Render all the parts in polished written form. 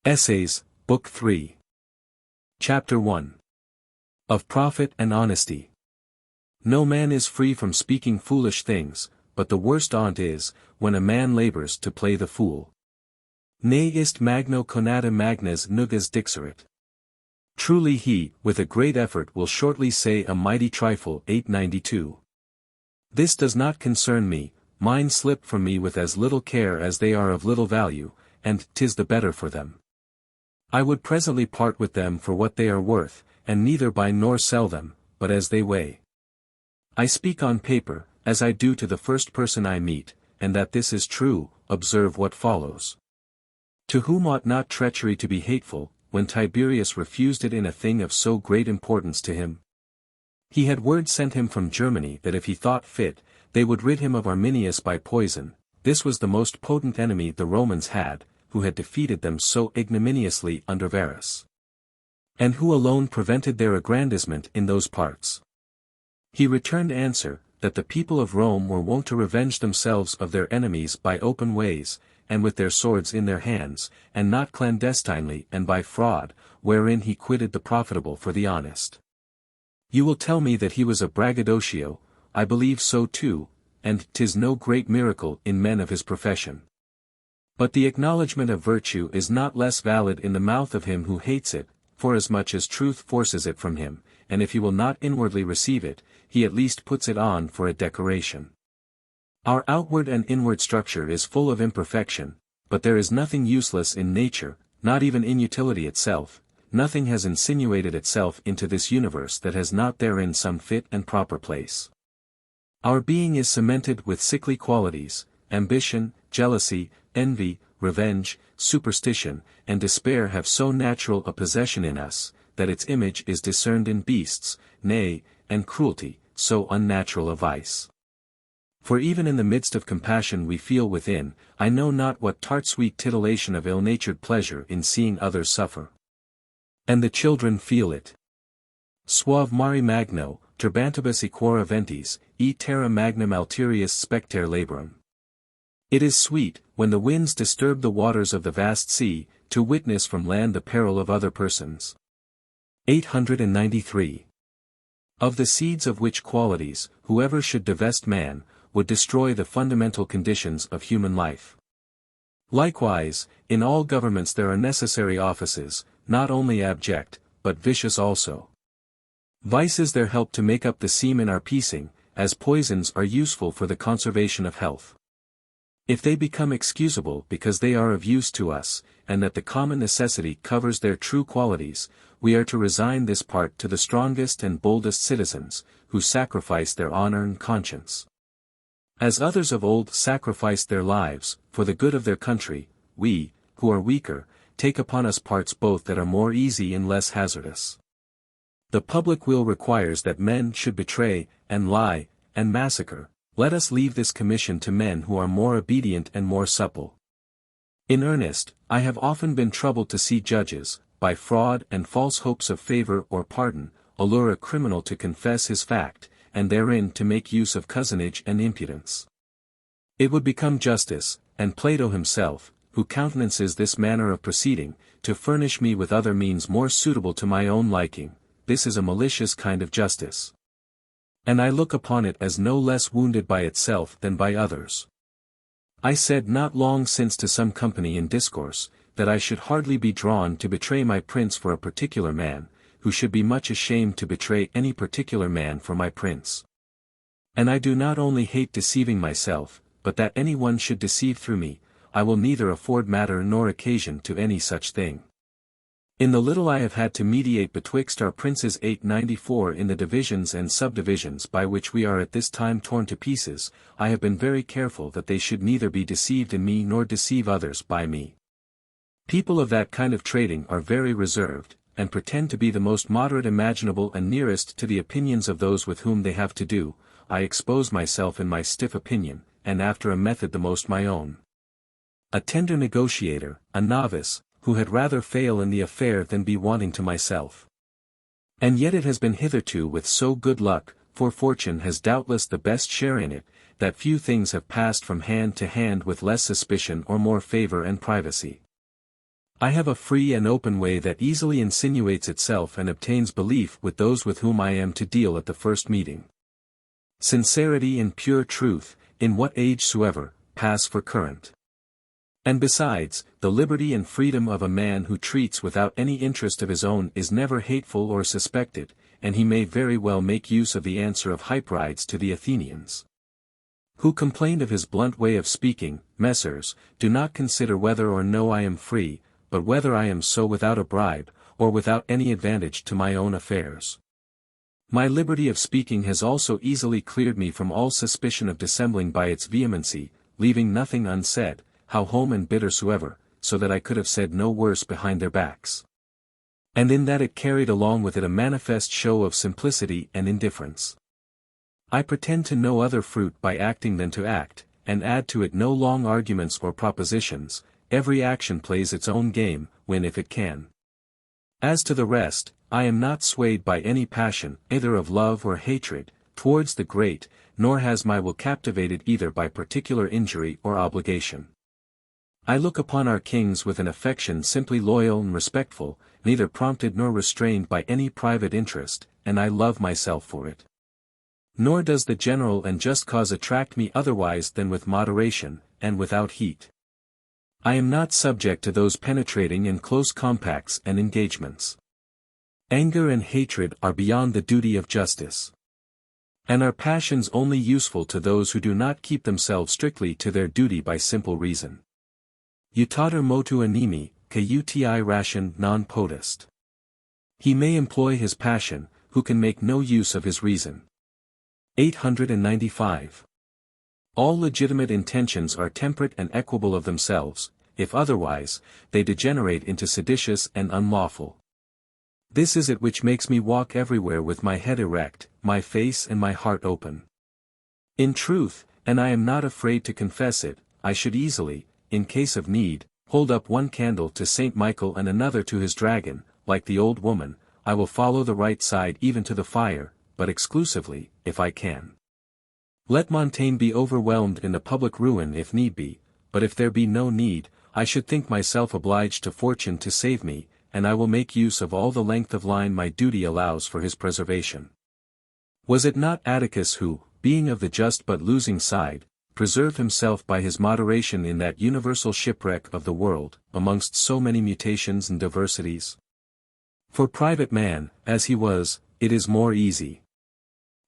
Essays, Book 3. Chapter 1. Of Profit and Honesty. No man is free from speaking foolish things, but the worst on't is, when a man labours to play the fool. Ne ist magno conata magnas nugas dixerit. Truly he, with a great effort will shortly say a mighty trifle. 892. This does not concern me, mine slip from me with as little care as they are of little value, and 'tis the better for them. I would presently part with them for what they are worth, and neither buy nor sell them, but as they weigh. I speak on paper, as I do to the first person I meet, and that this is true, observe what follows. To whom ought not treachery to be hateful, when Tiberius refused it in a thing of so great importance to him? He had word sent him from Germany that if he thought fit, they would rid him of Arminius by poison. This was the most potent enemy the Romans had, who had defeated them so ignominiously under Varus, and who alone prevented their aggrandizement in those parts. He returned answer, that the people of Rome were wont to revenge themselves of their enemies by open ways, and with their swords in their hands, and not clandestinely and by fraud, wherein he quitted the profitable for the honest. You will tell me that he was a braggadocio. I believe so too, and 'tis no great miracle in men of his profession. But the acknowledgment of virtue is not less valid in the mouth of him who hates it, forasmuch as truth forces it from him, and if he will not inwardly receive it, he at least puts it on for a decoration. Our outward and inward structure is full of imperfection, but there is nothing useless in nature, not even inutility itself. Nothing has insinuated itself into this universe that has not therein some fit and proper place. Our being is cemented with sickly qualities. Ambition, jealousy, envy, revenge, superstition, and despair have so natural a possession in us, that its image is discerned in beasts, nay, and cruelty, so unnatural a vice. For even in the midst of compassion we feel within, I know not what tart-sweet titillation of ill-natured pleasure in seeing others suffer. And the children feel it. Suave mari magno, turbantibus equora ventis, e terra magnum alterius spectere laborum. It is sweet, when the winds disturb the waters of the vast sea, to witness from land the peril of other persons. 893. Of the seeds of which qualities, whoever should divest man, would destroy the fundamental conditions of human life. Likewise, in all governments there are necessary offices, not only abject, but vicious also. Vices there help to make up the seam in our piecing, as poisons are useful for the conservation of health. If they become excusable because they are of use to us, and that the common necessity covers their true qualities, we are to resign this part to the strongest and boldest citizens, who sacrifice their honor and conscience. As others of old sacrificed their lives, for the good of their country, we, who are weaker, take upon us parts both that are more easy and less hazardous. The public will requires that men should betray, and lie, and massacre. Let us leave this commission to men who are more obedient and more supple. In earnest, I have often been troubled to see judges, by fraud and false hopes of favor or pardon, allure a criminal to confess his fact, and therein to make use of cozenage and impudence. It would become justice, and Plato himself, who countenances this manner of proceeding, to furnish me with other means more suitable to my own liking. This is a malicious kind of justice. And I look upon it as no less wounded by itself than by others. I said not long since to some company in discourse, that I should hardly be drawn to betray my prince for a particular man, who should be much ashamed to betray any particular man for my prince. And I do not only hate deceiving myself, but that any one should deceive through me. I will neither afford matter nor occasion to any such thing. In the little I have had to mediate betwixt our princes 894 in the divisions and subdivisions by which we are at this time torn to pieces, I have been very careful that they should neither be deceived in me nor deceive others by me. People of that kind of trading are very reserved, and pretend to be the most moderate imaginable and nearest to the opinions of those with whom they have to do. I expose myself in my stiff opinion, and after a method the most my own. A tender negotiator, a novice, who had rather fail in the affair than be wanting to myself. And yet it has been hitherto with so good luck, for fortune has doubtless the best share in it, that few things have passed from hand to hand with less suspicion or more favor and privacy. I have a free and open way that easily insinuates itself and obtains belief with those with whom I am to deal at the first meeting. Sincerity and pure truth, in what age soever, pass for current. And besides, the liberty and freedom of a man who treats without any interest of his own is never hateful or suspected, and he may very well make use of the answer of Hyperides to the Athenians, who complained of his blunt way of speaking, Messrs, do not consider whether or no I am free, but whether I am so without a bribe, or without any advantage to my own affairs. My liberty of speaking has also easily cleared me from all suspicion of dissembling by its vehemency, leaving nothing unsaid, how home and bitter soever, so that I could have said no worse behind their backs. And in that it carried along with it a manifest show of simplicity and indifference. I pretend to no other fruit by acting than to act, and add to it no long arguments or propositions. Every action plays its own game, when if it can. As to the rest, I am not swayed by any passion, either of love or hatred, towards the great, nor has my will captivated either by particular injury or obligation. I look upon our kings with an affection simply loyal and respectful, neither prompted nor restrained by any private interest, and I love myself for it. Nor does the general and just cause attract me otherwise than with moderation, and without heat. I am not subject to those penetrating and close compacts and engagements. Anger and hatred are beyond the duty of justice. And are passions only useful to those who do not keep themselves strictly to their duty by simple reason. Utater motu animi, uti ration non potest. He may employ his passion, who can make no use of his reason. 895. All legitimate intentions are temperate and equable of themselves, if otherwise, they degenerate into seditious and unlawful. This is it which makes me walk everywhere with my head erect, my face and my heart open. In truth, and I am not afraid to confess it, I should easily, in case of need, hold up one candle to Saint Michael and another to his dragon. Like the old woman, I will follow the right side even to the fire, but exclusively, if I can. Let Montaigne be overwhelmed in the public ruin if need be, but if there be no need, I should think myself obliged to fortune to save me, and I will make use of all the length of line my duty allows for his preservation. Was it not Atticus who, being of the just but losing side, preserved himself by his moderation in that universal shipwreck of the world, amongst so many mutations and diversities? For private man, as he was, it is more easy.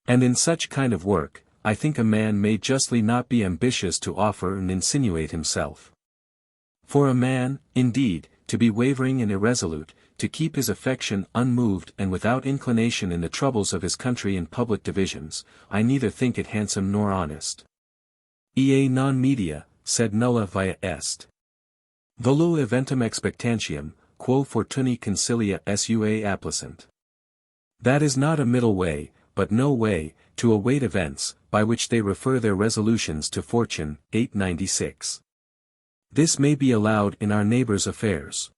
And in such kind of work, I think a man may justly not be ambitious to offer and insinuate himself. For a man, indeed, to be wavering and irresolute, to keep his affection unmoved and without inclination in the troubles of his country and public divisions, I neither think it handsome nor honest. Ea non media, sed nulla via est. Volo eventum expectantium, quo fortunae concilia sua applacent. That is not a middle way, but no way, to await events, by which they refer their resolutions to fortune. 896. This may be allowed in our neighbors' affairs.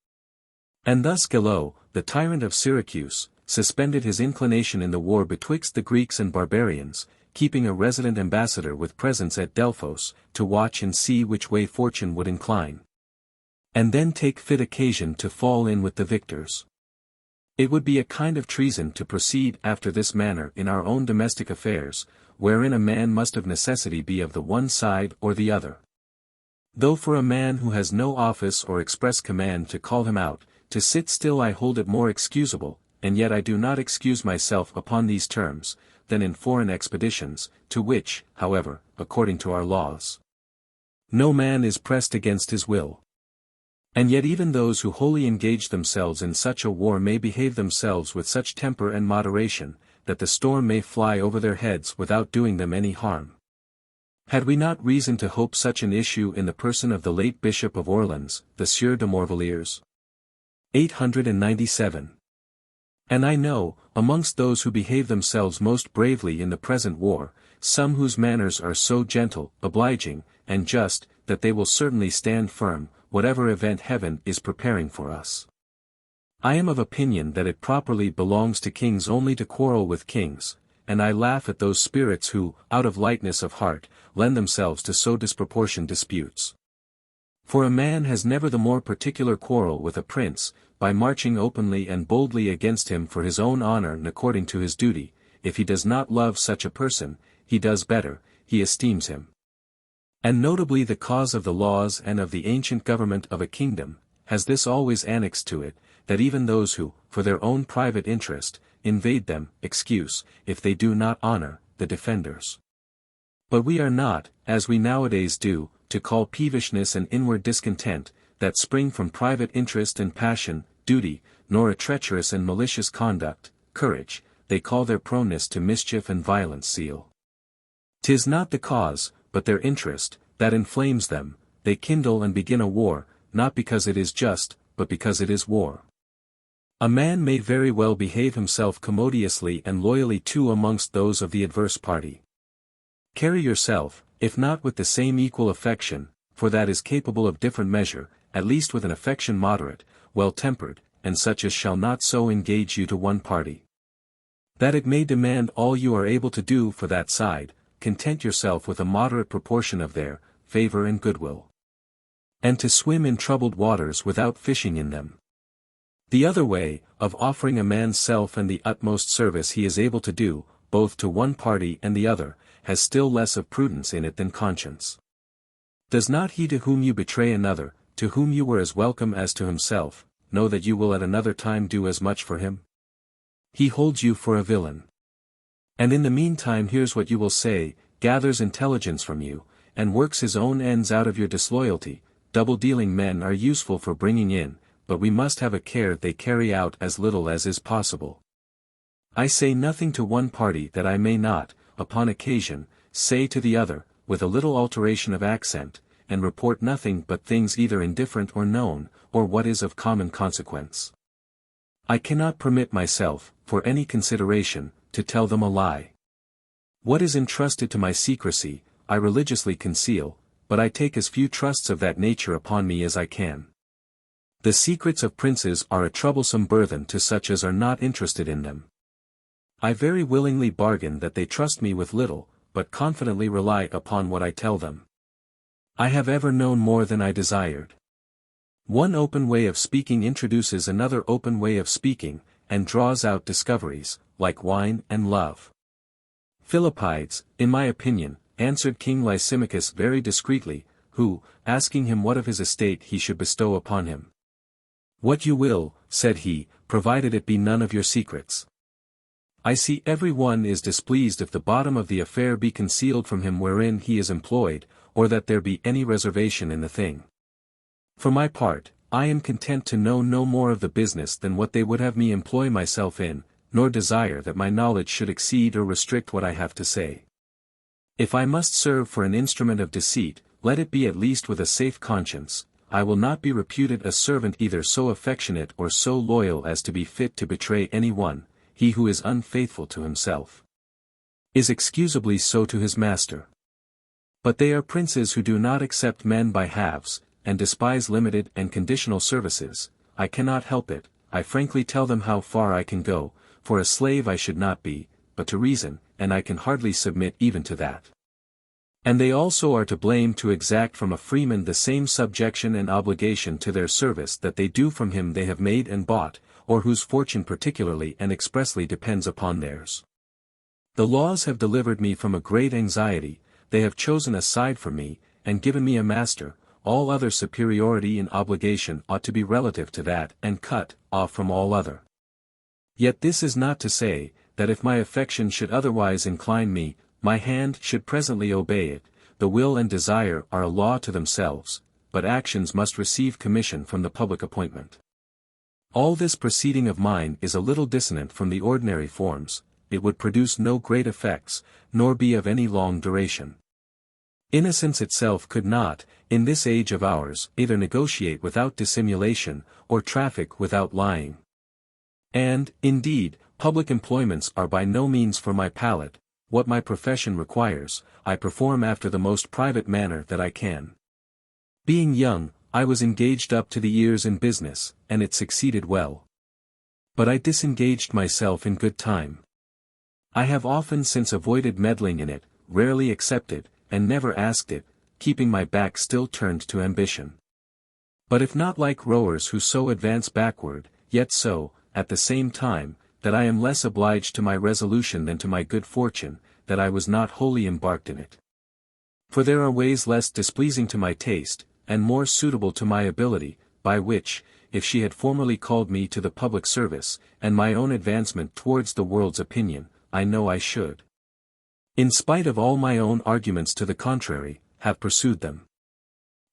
And thus Gelo, the tyrant of Syracuse, suspended his inclination in the war betwixt the Greeks and barbarians, keeping a resident ambassador with presence at Delphos, to watch and see which way fortune would incline. And then take fit occasion to fall in with the victors. It would be a kind of treason to proceed after this manner in our own domestic affairs, wherein a man must of necessity be of the one side or the other. Though for a man who has no office or express command to call him out, to sit still I hold it more excusable, and yet I do not excuse myself upon these terms, than in foreign expeditions, to which, however, according to our laws, no man is pressed against his will. And yet even those who wholly engage themselves in such a war may behave themselves with such temper and moderation, that the storm may fly over their heads without doing them any harm. Had we not reason to hope such an issue in the person of the late Bishop of Orleans, the Sieur de Morvilliers? 897. And I know, amongst those who behave themselves most bravely in the present war, some whose manners are so gentle, obliging, and just, that they will certainly stand firm, whatever event heaven is preparing for us. I am of opinion that it properly belongs to kings only to quarrel with kings, and I laugh at those spirits who, out of lightness of heart, lend themselves to so disproportioned disputes. For a man has never the more particular quarrel with a prince, by marching openly and boldly against him for his own honor and according to his duty. If he does not love such a person, he does better, he esteems him. And notably the cause of the laws and of the ancient government of a kingdom, has this always annexed to it, that even those who, for their own private interest, invade them, excuse, if they do not honor, the defenders. But we are not, as we nowadays do, to call peevishness and inward discontent, that spring from private interest and passion, duty, nor a treacherous and malicious conduct, courage. They call their proneness to mischief and violence zeal. 'Tis not the cause, but their interest, that inflames them. They kindle and begin a war, not because it is just, but because it is war. A man may very well behave himself commodiously and loyally too amongst those of the adverse party. Carry yourself, if not with the same equal affection, for that is capable of different measure, at least with an affection moderate, well-tempered, and such as shall not so engage you to one party, that it may demand all you are able to do for that side. Content yourself with a moderate proportion of their favor and goodwill. And to swim in troubled waters without fishing in them. The other way, of offering a man's self and the utmost service he is able to do, both to one party and the other, has still less of prudence in it than conscience. Does not he to whom you betray another, to whom you were as welcome as to himself, know that you will at another time do as much for him? He holds you for a villain. And in the meantime hears what you will say, gathers intelligence from you, and works his own ends out of your disloyalty. Double-dealing men are useful for bringing in, but we must have a care they carry out as little as is possible. I say nothing to one party that I may not, upon occasion, say to the other, with a little alteration of accent, and report nothing but things either indifferent or known, or what is of common consequence. I cannot permit myself, for any consideration, to tell them a lie. What is entrusted to my secrecy, I religiously conceal, but I take as few trusts of that nature upon me as I can. The secrets of princes are a troublesome burthen to such as are not interested in them. I very willingly bargain that they trust me with little, but confidently rely upon what I tell them. I have ever known more than I desired. One open way of speaking introduces another open way of speaking, and draws out discoveries, like wine and love. Philippides, in my opinion, answered King Lysimachus very discreetly, who, asking him what of his estate he should bestow upon him. What you will, said he, provided it be none of your secrets. I see every one is displeased if the bottom of the affair be concealed from him wherein he is employed, or that there be any reservation in the thing. For my part, I am content to know no more of the business than what they would have me employ myself in, nor desire that my knowledge should exceed or restrict what I have to say. If I must serve for an instrument of deceit, let it be at least with a safe conscience. I will not be reputed a servant either so affectionate or so loyal as to be fit to betray any one. He who is unfaithful to himself is excusably so to his master. But they are princes who do not accept men by halves, and despise limited and conditional services. I cannot help it, I frankly tell them how far I can go, for a slave I should not be, but to reason, and I can hardly submit even to that. And they also are to blame to exact from a freeman the same subjection and obligation to their service that they do from him they have made and bought, or whose fortune particularly and expressly depends upon theirs. The laws have delivered me from a great anxiety, they have chosen a side for me, and given me a master. All other superiority in obligation ought to be relative to that and cut off from all other. Yet this is not to say, that if my affection should otherwise incline me, my hand should presently obey it. The will and desire are a law to themselves, but actions must receive commission from the public appointment. All this proceeding of mine is a little dissonant from the ordinary forms, it would produce no great effects, nor be of any long duration. Innocence itself could not, in this age of ours, either negotiate without dissimulation, or traffic without lying. And, indeed, public employments are by no means for my palate. What my profession requires, I perform after the most private manner that I can. Being young, I was engaged up to the ears in business, and it succeeded well. But I disengaged myself in good time. I have often since avoided meddling in it, rarely accepted, and never asked it, keeping my back still turned to ambition. But if not like rowers who so advance backward, yet so, at the same time, that I am less obliged to my resolution than to my good fortune, that I was not wholly embarked in it. For there are ways less displeasing to my taste, and more suitable to my ability, by which, if she had formerly called me to the public service, and my own advancement towards the world's opinion, I know I should, in spite of all my own arguments to the contrary, have pursued them.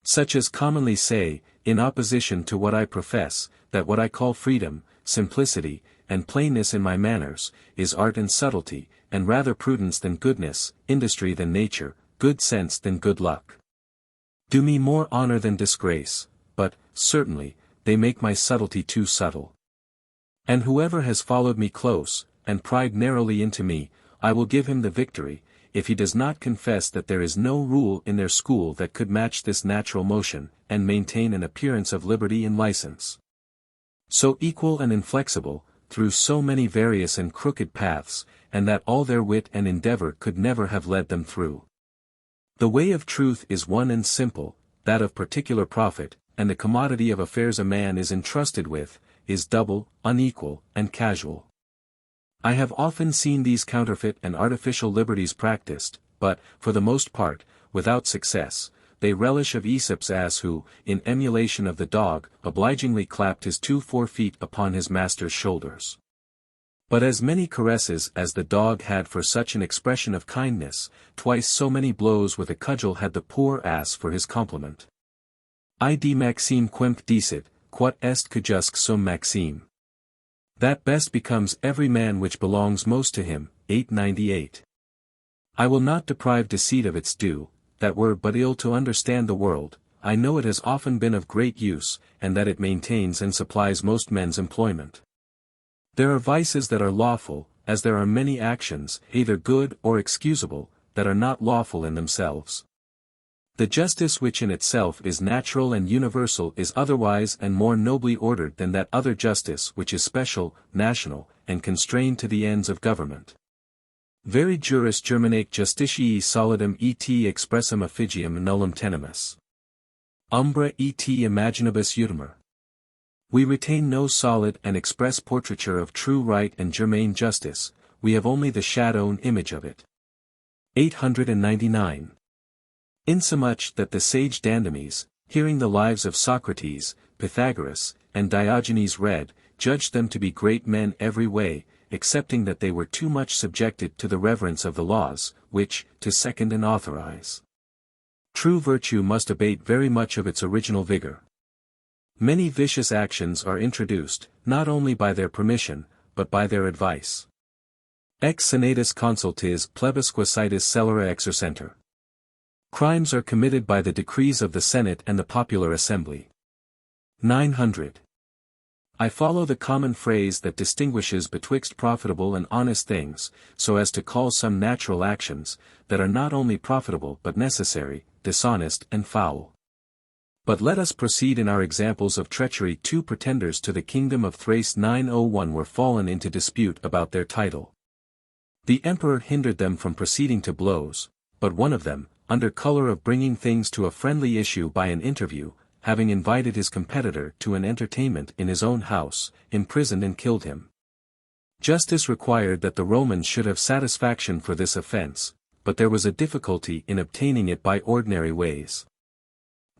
Such as commonly say, in opposition to what I profess, that what I call freedom, simplicity, and plainness in my manners, is art and subtlety, and rather prudence than goodness, industry than nature, good sense than good luck. Do me more honor than disgrace, but, certainly, they make my subtlety too subtle. And whoever has followed me close, and pried narrowly into me, I will give him the victory, if he does not confess that there is no rule in their school that could match this natural motion, and maintain an appearance of liberty and license. So equal and inflexible, through so many various and crooked paths, and that all their wit and endeavor could never have led them through. The way of truth is one and simple, that of particular profit, and the commodity of affairs a man is entrusted with, is double, unequal, and casual. I have often seen these counterfeit and artificial liberties practiced, but, for the most part, without success. They relish of Aesop's ass who, in emulation of the dog, obligingly clapped his 2 forefeet upon his master's shoulders. But as many caresses as the dog had for such an expression of kindness, twice so many blows with a cudgel had the poor ass for his compliment. Id maxime quemque dicit, quod est cujusque sum maxime. That best becomes every man which belongs most to him. 898. I will not deprive deceit of its due, that were but ill to understand the world. I know it has often been of great use, and that it maintains and supplies most men's employment. There are vices that are lawful, as there are many actions, either good or excusable, that are not lawful in themselves. The justice which in itself is natural and universal is otherwise and more nobly ordered than that other justice which is special, national, and constrained to the ends of government. Veri juris germinate justitiae solidum et expressum effigium nullum tenemus. Umbra et imaginibus utimur. We retain no solid and express portraiture of true right and germane justice, we have only the shadow and image of it. 899. Insomuch that the sage Dandames, hearing the lives of Socrates, Pythagoras, and Diogenes read, judged them to be great men every way, excepting that they were too much subjected to the reverence of the laws, which, to second and authorize. True virtue must abate very much of its original vigor. Many vicious actions are introduced, not only by their permission, but by their advice. Ex senatus consultis plebisque situs celera exercenter. Crimes are committed by the decrees of the Senate and the popular assembly. 900. I follow the common phrase that distinguishes betwixt profitable and honest things, so as to call some natural actions, that are not only profitable but necessary, dishonest and foul. But let us proceed in our examples of treachery. 2 pretenders to the kingdom of Thrace 901 were fallen into dispute about their title. The emperor hindered them from proceeding to blows, but one of them, under color of bringing things to a friendly issue by an interview, having invited his competitor to an entertainment in his own house, imprisoned and killed him. Justice required that the Romans should have satisfaction for this offense, but there was a difficulty in obtaining it by ordinary ways.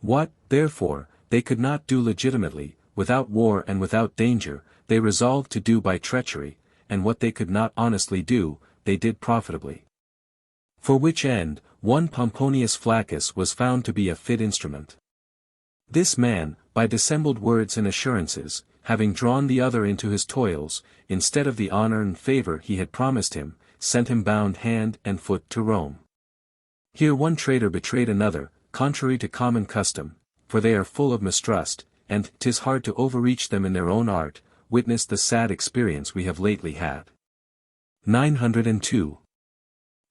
What, therefore, they could not do legitimately, without war and without danger, they resolved to do by treachery, and what they could not honestly do, they did profitably. For which end, one Pomponius Flaccus was found to be a fit instrument. This man, by dissembled words and assurances, having drawn the other into his toils, instead of the honor and favor he had promised him, sent him bound hand and foot to Rome. Here one traitor betrayed another, contrary to common custom, for they are full of mistrust, and 'tis hard to overreach them in their own art. Witness the sad experience we have lately had. 902.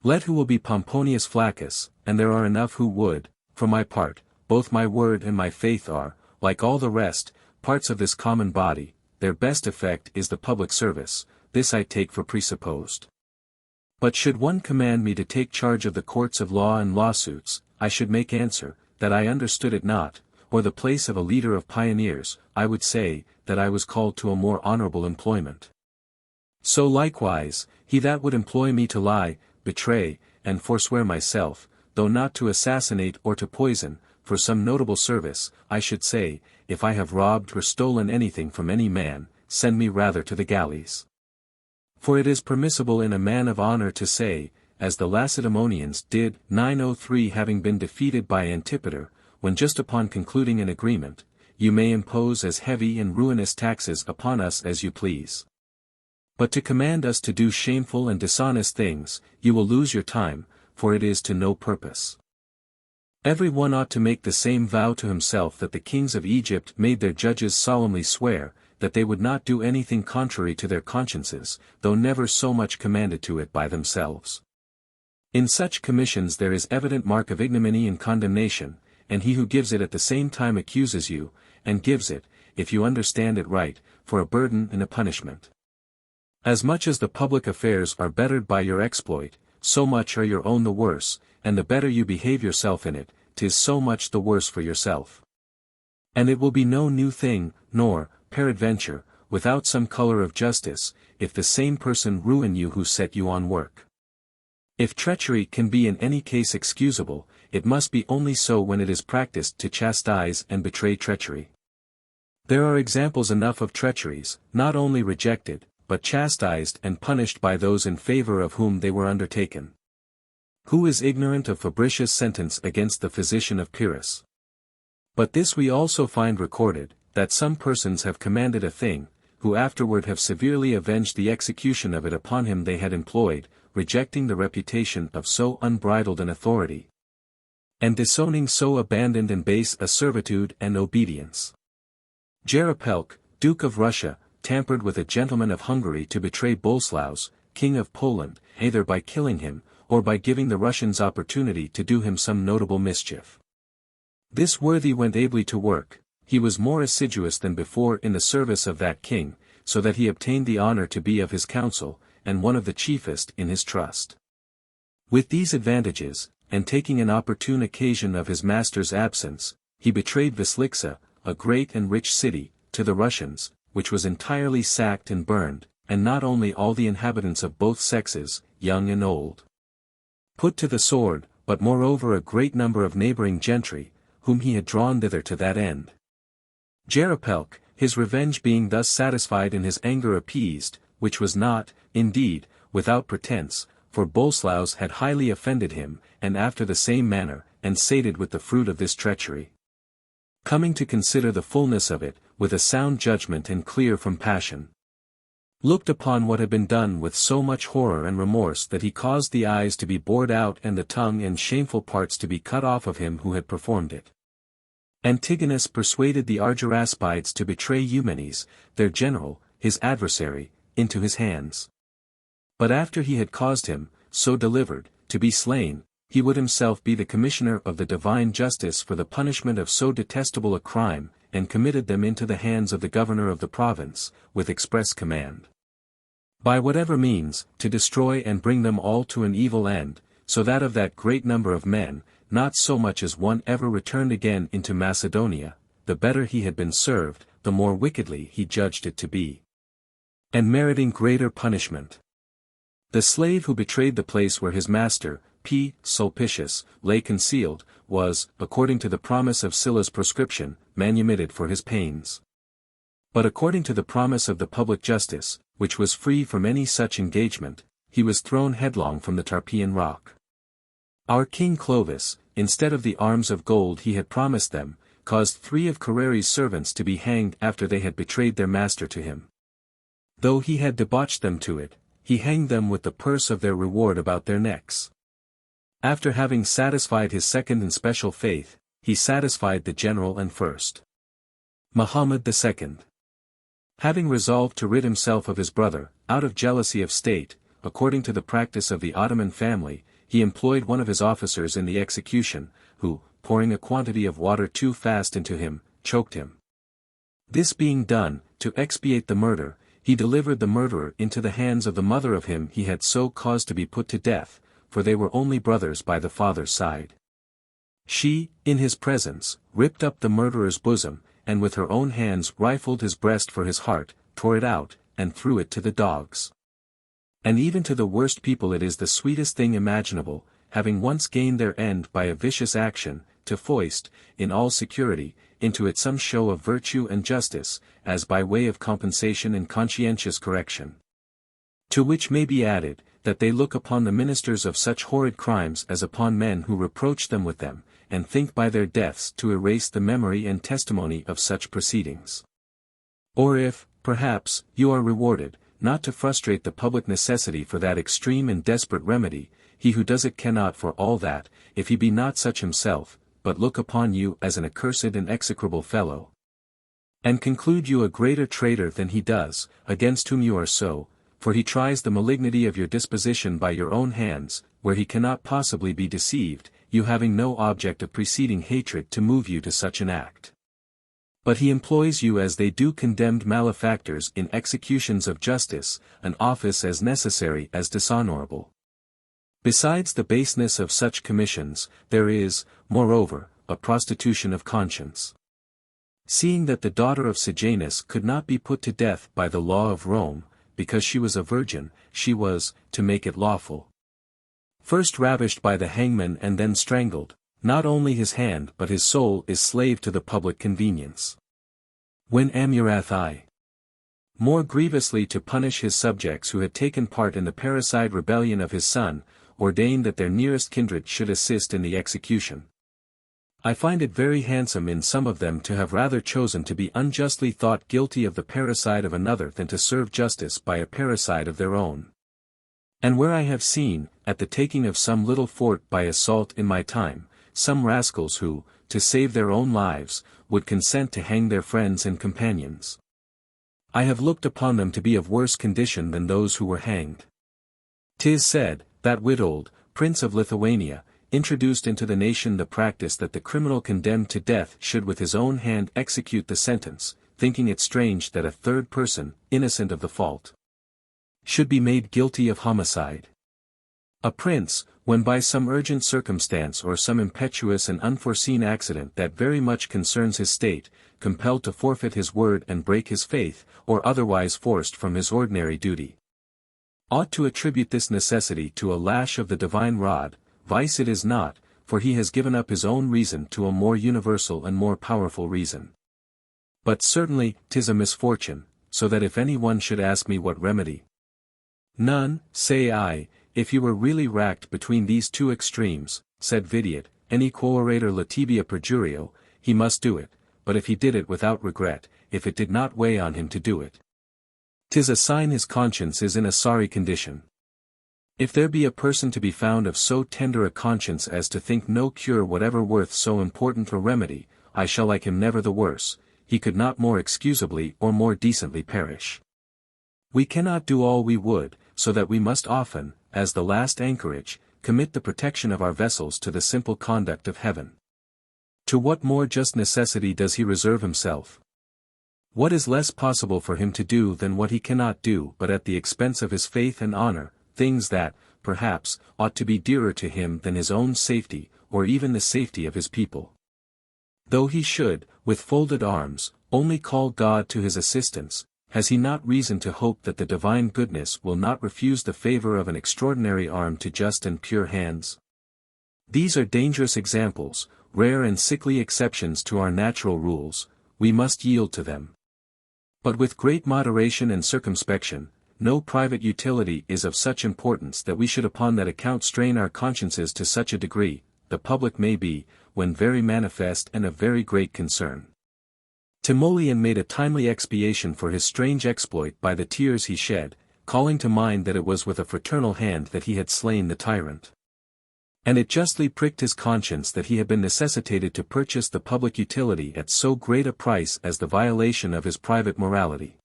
Let who will be Pomponius Flaccus, and there are enough who would. For my part, both my word and my faith are, like all the rest, parts of this common body. Their best effect is the public service, this I take for presupposed. But should one command me to take charge of the courts of law and lawsuits, I should make answer, that I understood it not, or the place of a leader of pioneers, I would say, that I was called to a more honorable employment. So likewise, he that would employ me to lie, betray, and forswear myself, though not to assassinate or to poison, for some notable service, I should say, if I have robbed or stolen anything from any man, send me rather to the galleys. For it is permissible in a man of honor to say, as the Lacedaemonians did, 903 having been defeated by Antipater, when just upon concluding an agreement, you may impose as heavy and ruinous taxes upon us as you please. But to command us to do shameful and dishonest things, you will lose your time, for it is to no purpose. Every one ought to make the same vow to himself that the kings of Egypt made their judges solemnly swear, that they would not do anything contrary to their consciences, though never so much commanded to it by themselves. In such commissions there is evident mark of ignominy and condemnation, and he who gives it at the same time accuses you, and gives it, if you understand it right, for a burden and a punishment. As much as the public affairs are bettered by your exploit, so much are your own the worse, and the better you behave yourself in it, 'tis so much the worse for yourself. And it will be no new thing, nor, peradventure, without some colour of justice, if the same person ruin you who set you on work. If treachery can be in any case excusable, it must be only so when it is practiced to chastise and betray treachery. There are examples enough of treacheries, not only rejected, but chastised and punished by those in favour of whom they were undertaken. Who is ignorant of Fabricius' sentence against the physician of Pyrrhus? But this we also find recorded, that some persons have commanded a thing, who afterward have severely avenged the execution of it upon him they had employed, rejecting the reputation of so unbridled an authority, and disowning so abandoned and base a servitude and obedience. Jarapelk, Duke of Russia, tampered with a gentleman of Hungary to betray Boleslaus, King of Poland, either by killing him, or by giving the Russians opportunity to do him some notable mischief. This worthy went ably to work, he was more assiduous than before in the service of that king, so that he obtained the honour to be of his council, and one of the chiefest in his trust. With these advantages, and taking an opportune occasion of his master's absence, he betrayed Vaslixa, a great and rich city, to the Russians, which was entirely sacked and burned, and not only all the inhabitants of both sexes, young and old, put to the sword, but moreover a great number of neighbouring gentry, whom he had drawn thither to that end. Jarapelk, his revenge being thus satisfied and his anger appeased, which was not, indeed, without pretence, for Boleslaus had highly offended him, and after the same manner, and sated with the fruit of this treachery. Coming to consider the fullness of it, with a sound judgment and clear from passion, looked upon what had been done with so much horror and remorse that he caused the eyes to be bored out and the tongue and shameful parts to be cut off of him who had performed it. Antigonus persuaded the Argyraspides to betray Eumenes, their general, his adversary, into his hands. But after he had caused him, so delivered, to be slain, he would himself be the commissioner of the divine justice for the punishment of so detestable a crime, and committed them into the hands of the governor of the province, with express command, by whatever means, to destroy and bring them all to an evil end, so that of that great number of men, not so much as one ever returned again into Macedonia, the better he had been served, the more wickedly he judged it to be, and meriting greater punishment. The slave who betrayed the place where his master, P. Sulpicius, lay concealed, was, according to the promise of Sylla's proscription, manumitted for his pains. But according to the promise of the public justice, which was free from any such engagement, he was thrown headlong from the Tarpeian rock. Our King Clovis, instead of the arms of gold he had promised them, caused 3 of Carreri's servants to be hanged after they had betrayed their master to him. Though he had debauched them to it, he hanged them with the purse of their reward about their necks. After having satisfied his second and special faith, he satisfied the general and first. Muhammad II. Having resolved to rid himself of his brother, out of jealousy of state, according to the practice of the Ottoman family, he employed one of his officers in the execution, who, pouring a quantity of water too fast into him, choked him. This being done, to expiate the murder, he delivered the murderer into the hands of the mother of him he had so caused to be put to death, for they were only brothers by the father's side. She, in his presence, ripped up the murderer's bosom, and with her own hands rifled his breast for his heart, tore it out, and threw it to the dogs. And even to the worst people it is the sweetest thing imaginable, having once gained their end by a vicious action, to foist, in all security, into it some show of virtue and justice, as by way of compensation and conscientious correction. To which may be added, that they look upon the ministers of such horrid crimes as upon men who reproach them with them, and think by their deaths to erase the memory and testimony of such proceedings. Or if, perhaps, you are rewarded, not to frustrate the public necessity for that extreme and desperate remedy, he who does it cannot for all that, if he be not such himself, but look upon you as an accursed and execrable fellow, and conclude you a greater traitor than he does, against whom you are so, for he tries the malignity of your disposition by your own hands, where he cannot possibly be deceived, you having no object of preceding hatred to move you to such an act. But he employs you as they do condemned malefactors in executions of justice, an office as necessary as dishonorable. Besides the baseness of such commissions, there is, moreover, a prostitution of conscience. Seeing that the daughter of Sejanus could not be put to death by the law of Rome, because she was a virgin, she was, to make it lawful, first ravished by the hangman and then strangled. Not only his hand but his soul is slave to the public convenience. When Amurath more grievously to punish his subjects who had taken part in the parricide rebellion of his son, ordained that their nearest kindred should assist in the execution. I find it very handsome in some of them to have rather chosen to be unjustly thought guilty of the parricide of another than to serve justice by a parricide of their own. And where I have seen, at the taking of some little fort by assault in my time, some rascals who, to save their own lives, would consent to hang their friends and companions, I have looked upon them to be of worse condition than those who were hanged. 'Tis said, that Witold, Prince of Lithuania, introduced into the nation the practice that the criminal condemned to death should with his own hand execute the sentence, thinking it strange that a third person, innocent of the fault, should be made guilty of homicide. A prince, when by some urgent circumstance or some impetuous and unforeseen accident that very much concerns his state, compelled to forfeit his word and break his faith, or otherwise forced from his ordinary duty, ought to attribute this necessity to a lash of the divine rod. Vice it is not, for he has given up his own reason to a more universal and more powerful reason. But certainly 'tis a misfortune, so that if any one should ask me what remedy, none, say I. If you were really racked between these two extremes, said Videot, any quorator latibia perjurio, he must do it, but if he did it without regret, if it did not weigh on him to do it, 'tis a sign his conscience is in a sorry condition. If there be a person to be found of so tender a conscience as to think no cure whatever worth so important a remedy, I shall like him never the worse, he could not more excusably or more decently perish. We cannot do all we would, so that we must often, as the last anchorage, commit the protection of our vessels to the simple conduct of heaven. To what more just necessity does he reserve himself? What is less possible for him to do than what he cannot do but at the expense of his faith and honor, things that, perhaps, ought to be dearer to him than his own safety, or even the safety of his people? Though he should, with folded arms, only call God to his assistance, has he not reason to hope that the divine goodness will not refuse the favor of an extraordinary arm to just and pure hands? These are dangerous examples, rare and sickly exceptions to our natural rules, we must yield to them. But with great moderation and circumspection, no private utility is of such importance that we should upon that account strain our consciences to such a degree, the public may be, when very manifest and of very great concern. Timoleon made a timely expiation for his strange exploit by the tears he shed, calling to mind that it was with a fraternal hand that he had slain the tyrant. And it justly pricked his conscience that he had been necessitated to purchase the public utility at so great a price as the violation of his private morality.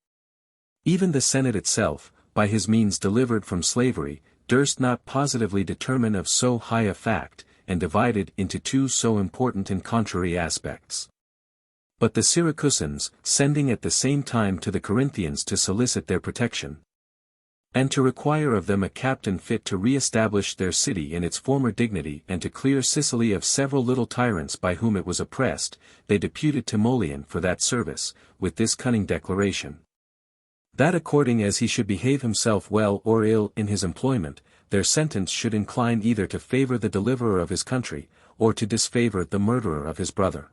Even the Senate itself, by his means delivered from slavery, durst not positively determine of so high a fact, and divided into two so important and contrary aspects. But the Syracusans, sending at the same time to the Corinthians to solicit their protection, and to require of them a captain fit to re-establish their city in its former dignity and to clear Sicily of several little tyrants by whom it was oppressed, they deputed Timoleon for that service, with this cunning declaration: that according as he should behave himself well or ill in his employment, their sentence should incline either to favor the deliverer of his country, or to disfavor the murderer of his brother.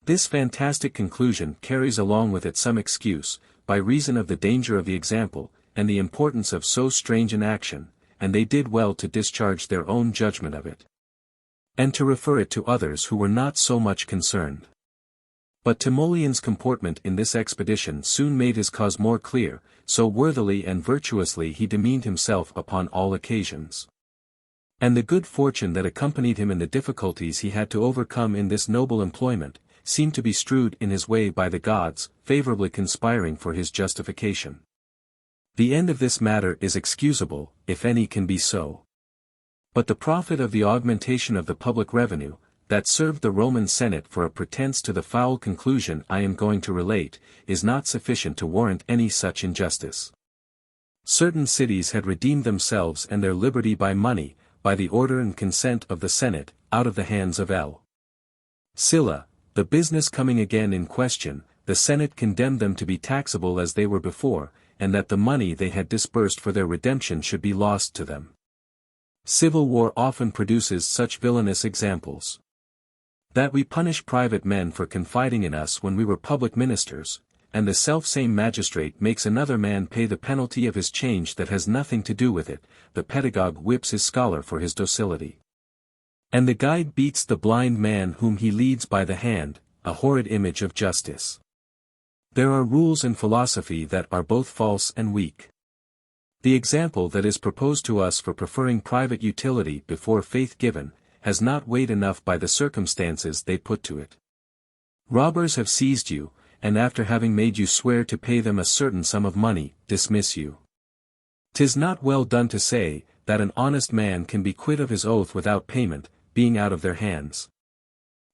This fantastic conclusion carries along with it some excuse, by reason of the danger of the example, and the importance of so strange an action, and they did well to discharge their own judgment of it, and to refer it to others who were not so much concerned. But Timoleon's comportment in this expedition soon made his cause more clear, so worthily and virtuously he demeaned himself upon all occasions. And the good fortune that accompanied him in the difficulties he had to overcome in this noble employment, seemed to be strewed in his way by the gods, favorably conspiring for his justification. The end of this matter is excusable, if any can be so. But the profit of the augmentation of the public revenue, that served the Roman Senate for a pretense to the foul conclusion I am going to relate, is not sufficient to warrant any such injustice. Certain cities had redeemed themselves and their liberty by money, by the order and consent of the Senate, out of the hands of L. Sylla. The business coming again in question, the Senate condemned them to be taxable as they were before, and that the money they had disbursed for their redemption should be lost to them. Civil war often produces such villainous examples. That we punish private men for confiding in us when we were public ministers, and the self-same magistrate makes another man pay the penalty of his change that has nothing to do with it, the pedagogue whips his scholar for his docility, and the guide beats the blind man whom he leads by the hand, a horrid image of justice. There are rules in philosophy that are both false and weak. The example that is proposed to us for preferring private utility before faith given, has not weight enough by the circumstances they put to it. Robbers have seized you, and after having made you swear to pay them a certain sum of money, dismiss you. 'Tis not well done to say, that an honest man can be quit of his oath without payment, being out of their hands.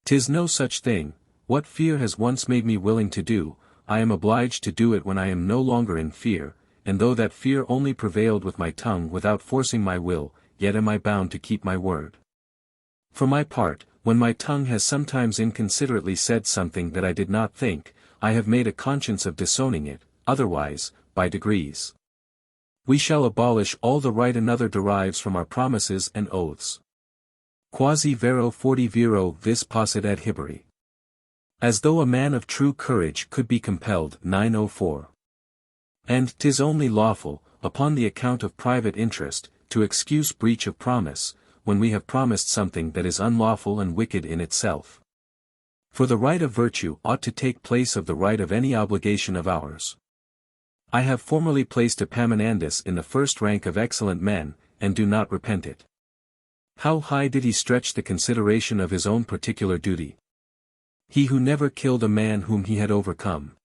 'Tis no such thing. What fear has once made me willing to do, I am obliged to do it when I am no longer in fear, and though that fear only prevailed with my tongue without forcing my will, yet am I bound to keep my word. For my part, when my tongue has sometimes inconsiderately said something that I did not think, I have made a conscience of disowning it, otherwise, by degrees. We shall abolish all the right another derives from our promises and oaths. Quasi vero forti viro vis possit ad hiberi. As though a man of true courage could be compelled. 904. And 'tis only lawful, upon the account of private interest, to excuse breach of promise, when we have promised something that is unlawful and wicked in itself. For the right of virtue ought to take place of the right of any obligation of ours. I have formerly placed Epaminondas in the first rank of excellent men, and do not repent it. How high did he stretch the consideration of his own particular duty? He who never killed a man whom he had overcome.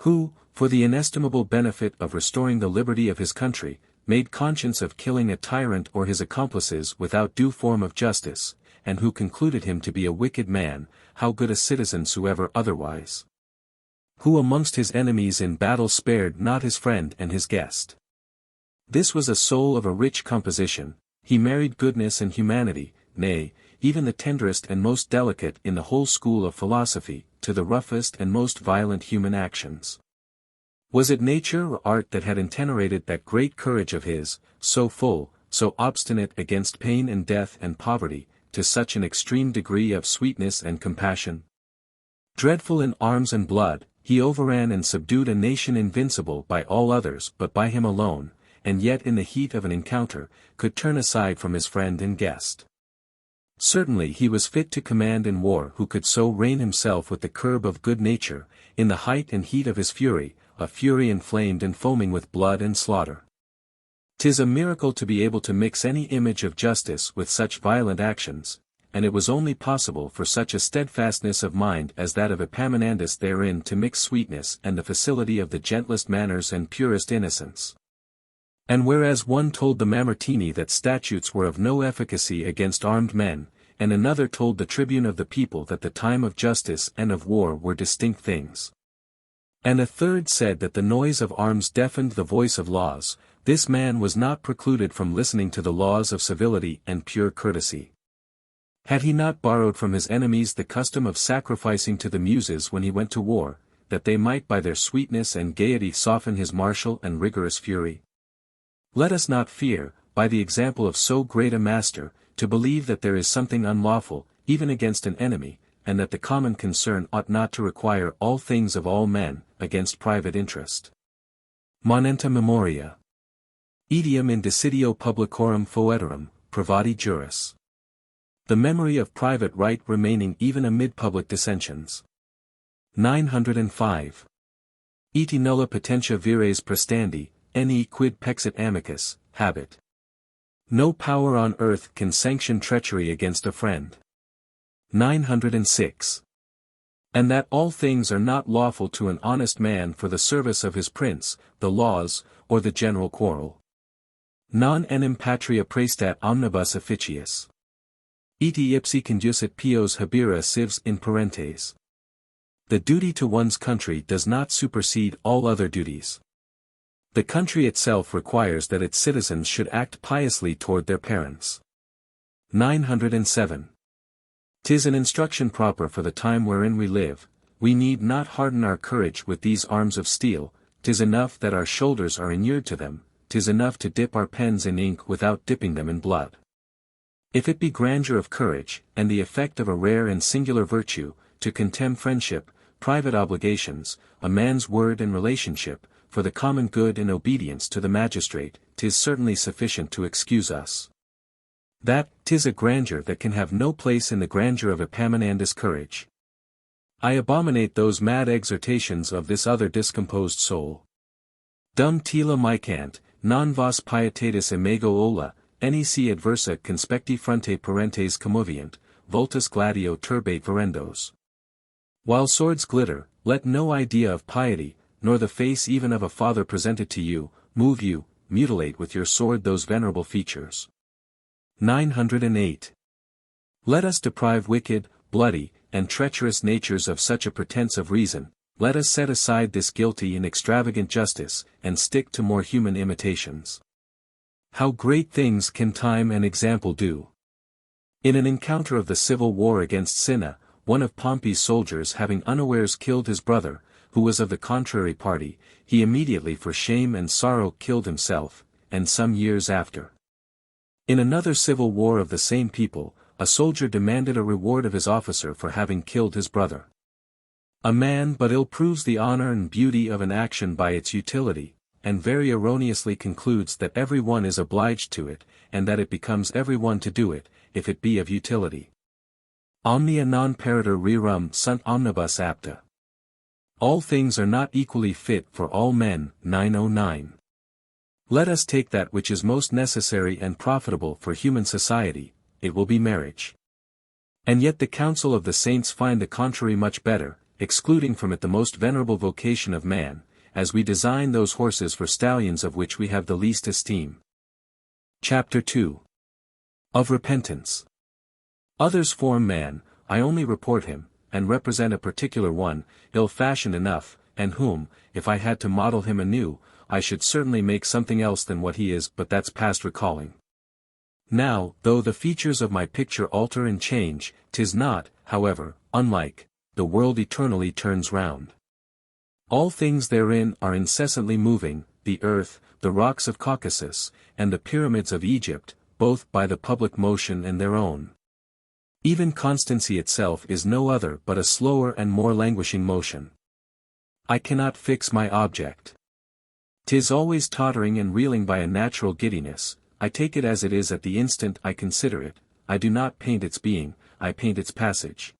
Who, for the inestimable benefit of restoring the liberty of his country, made conscience of killing a tyrant or his accomplices without due form of justice, and who concluded him to be a wicked man, how good a citizen soever otherwise. Who amongst his enemies in battle spared not his friend and his guest. This was a soul of a rich composition, he married goodness and humanity, nay, even the tenderest and most delicate in the whole school of philosophy, to the roughest and most violent human actions. Was it nature or art that had ingenerated that great courage of his, so full, so obstinate against pain and death and poverty, to such an extreme degree of sweetness and compassion? Dreadful in arms and blood, he overran and subdued a nation invincible by all others but by him alone, and yet in the heat of an encounter, could turn aside from his friend and guest. Certainly he was fit to command in war who could so rein himself with the curb of good nature, in the height and heat of his fury, a fury inflamed and foaming with blood and slaughter. 'Tis a miracle to be able to mix any image of justice with such violent actions, and it was only possible for such a steadfastness of mind as that of Epaminondas therein to mix sweetness and the facility of the gentlest manners and purest innocence. And whereas one told the Mamertini that statutes were of no efficacy against armed men, and another told the tribune of the people that the time of justice and of war were distinct things. And a third said that the noise of arms deafened the voice of laws, This man was not precluded from listening to the laws of civility and pure courtesy. Had he not borrowed from his enemies the custom of sacrificing to the Muses when he went to war, that they might by their sweetness and gaiety soften his martial and rigorous fury? Let us not fear, by the example of so great a master, to believe that there is something unlawful, even against an enemy, and that the common concern ought not to require all things of all men, against private interest. Monenta memoria. Etiam in desidio publicorum foeterum, privati juris. The memory of private right remaining even amid public dissensions. 905. Eti nulla potentia vires prestandi, ne quid pexit amicus, habet. No power on earth can sanction treachery against a friend. 906. And that all things are not lawful to an honest man for the service of his prince, the laws, or the general quarrel. Non enim patria praestat omnibus officius. Eti ipsi conducit pios habera civs in parentes. The duty to one's country does not supersede all other duties. The country itself requires that its citizens should act piously toward their parents. 907. 'Tis an instruction proper for the time wherein we live, we need not harden our courage with these arms of steel, 'tis enough that our shoulders are inured to them, 'tis enough to dip our pens in ink without dipping them in blood. If it be grandeur of courage, and the effect of a rare and singular virtue, to contemn friendship, private obligations, a man's word and relationship, for the common good and obedience to the magistrate, 'tis certainly sufficient to excuse us. That, 'tis a grandeur that can have no place in the grandeur of Epaminondas' courage. I abominate those mad exhortations of this other discomposed soul. Dum tela micant, non vos pietatis imago ola, nec adversa conspecti fronte parentes commovient, vultus gladio turbate verendos. While swords glitter, let no idea of piety, nor the face even of a father presented to you, move you, mutilate with your sword those venerable features. 908. Let us deprive wicked, bloody, and treacherous natures of such a pretense of reason, let us set aside this guilty and extravagant justice, and stick to more human imitations. How great things can time and example do! In an encounter of the civil war against Cinna, one of Pompey's soldiers having unawares killed his brother, who was of the contrary party, he immediately for shame and sorrow killed himself, and some years after. In another civil war of the same people, a soldier demanded a reward of his officer for having killed his brother. A man but ill proves the honor and beauty of an action by its utility, and very erroneously concludes that every one is obliged to it, and that it becomes every one to do it, if it be of utility. Omnia non peritur rerum sunt omnibus apta. All things are not equally fit for all men. 909. Let us take that which is most necessary and profitable for human society, it will be marriage. And yet the counsel of the saints find the contrary much better, excluding from it the most venerable vocation of man, as we design those horses for stallions of which we have the least esteem. Chapter 2. Of repentance. Others form man, I only report him, and represent a particular one, ill-fashioned enough, and whom, if I had to model him anew, I should certainly make something else than what he is, but that's past recalling. Now, though the features of my picture alter and change, 'tis not, however, unlike, the world eternally turns round. All things therein are incessantly moving, the earth, the rocks of Caucasus, and the pyramids of Egypt, both by the public motion and their own. Even constancy itself is no other but a slower and more languishing motion. I cannot fix my object. 'Tis always tottering and reeling by a natural giddiness, I take it as it is at the instant I consider it, I do not paint its being, I paint its passage.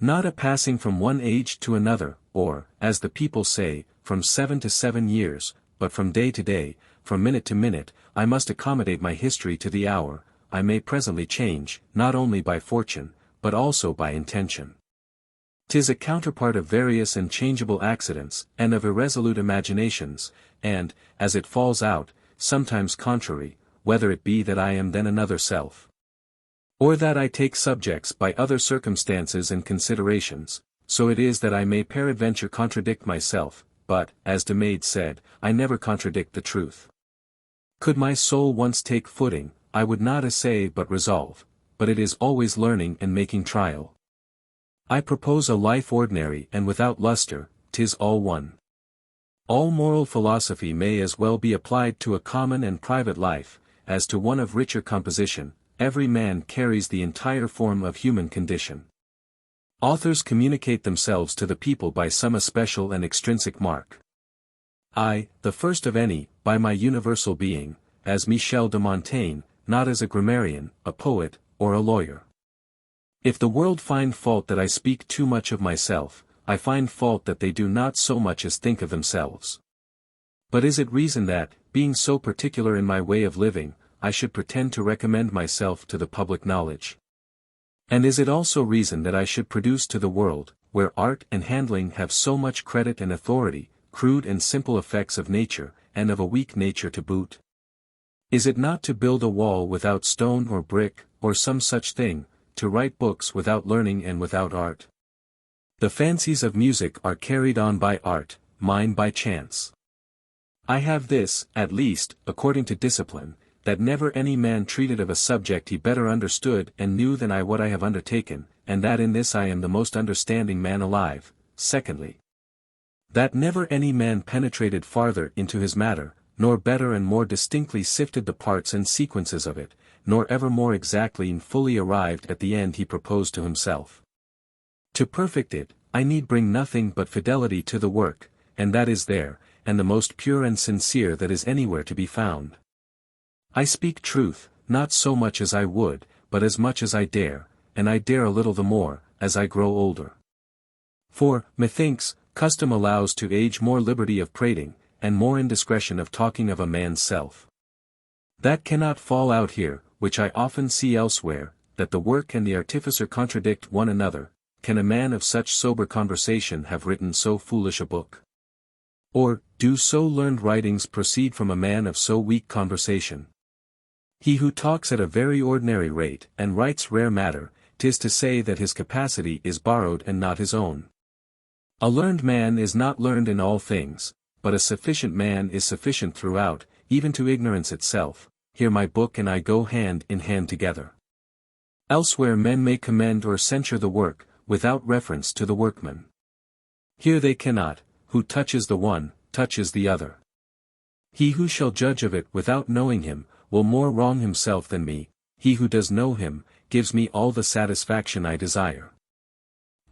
Not a passing from one age to another, or, as the people say, from 7 to 7 years, but from day to day, from minute to minute, I must accommodate my history to the hour, I may presently change, not only by fortune, but also by intention. 'Tis a counterpart of various and changeable accidents, and of irresolute imaginations, and, as it falls out, sometimes contrary, whether it be that I am then another self, or that I take subjects by other circumstances and considerations, so it is that I may peradventure contradict myself, but, as Demade said, I never contradict the truth. Could my soul once take footing, I would not essay but resolve, but it is always learning and making trial. I propose a life ordinary and without lustre, 'tis all one. All moral philosophy may as well be applied to a common and private life, as to one of richer composition. Every man carries the entire form of human condition. Authors communicate themselves to the people by some especial and extrinsic mark. I, the first of any, by my universal being, as Michel de Montaigne, not as a grammarian, a poet, or a lawyer. If the world find fault that I speak too much of myself, I find fault that they do not so much as think of themselves. But is it reason that, being so particular in my way of living, I should pretend to recommend myself to the public knowledge? And is it also reason that I should produce to the world, where art and handling have so much credit and authority, crude and simple effects of nature, and of a weak nature to boot? Is it not to build a wall without stone or brick, or some such thing, to write books without learning and without art? The fancies of music are carried on by art, mine by chance. I have this, at least, according to discipline, that never any man treated of a subject he better understood and knew than I what I have undertaken, and that in this I am the most understanding man alive. Secondly, that never any man penetrated farther into his matter, nor better and more distinctly sifted the parts and sequences of it, nor ever more exactly and fully arrived at the end he proposed to himself. To perfect it, I need bring nothing but fidelity to the work, and that is there, and the most pure and sincere that is anywhere to be found. I speak truth, not so much as I would, but as much as I dare, and I dare a little the more, as I grow older. For, methinks, custom allows to age more liberty of prating, and more indiscretion of talking of a man's self. That cannot fall out here, which I often see elsewhere, that the work and the artificer contradict one another. Can a man of such sober conversation have written so foolish a book? Or, do so learned writings proceed from a man of so weak conversation? He who talks at a very ordinary rate and writes rare matter, 'tis to say that his capacity is borrowed and not his own. A learned man is not learned in all things, but a sufficient man is sufficient throughout, even to ignorance itself. Here my book and I go hand in hand together. Elsewhere men may commend or censure the work, without reference to the workman. Here they cannot. Who touches the one, touches the other. He who shall judge of it without knowing him, will more wrong himself than me. He who does know him, gives me all the satisfaction I desire.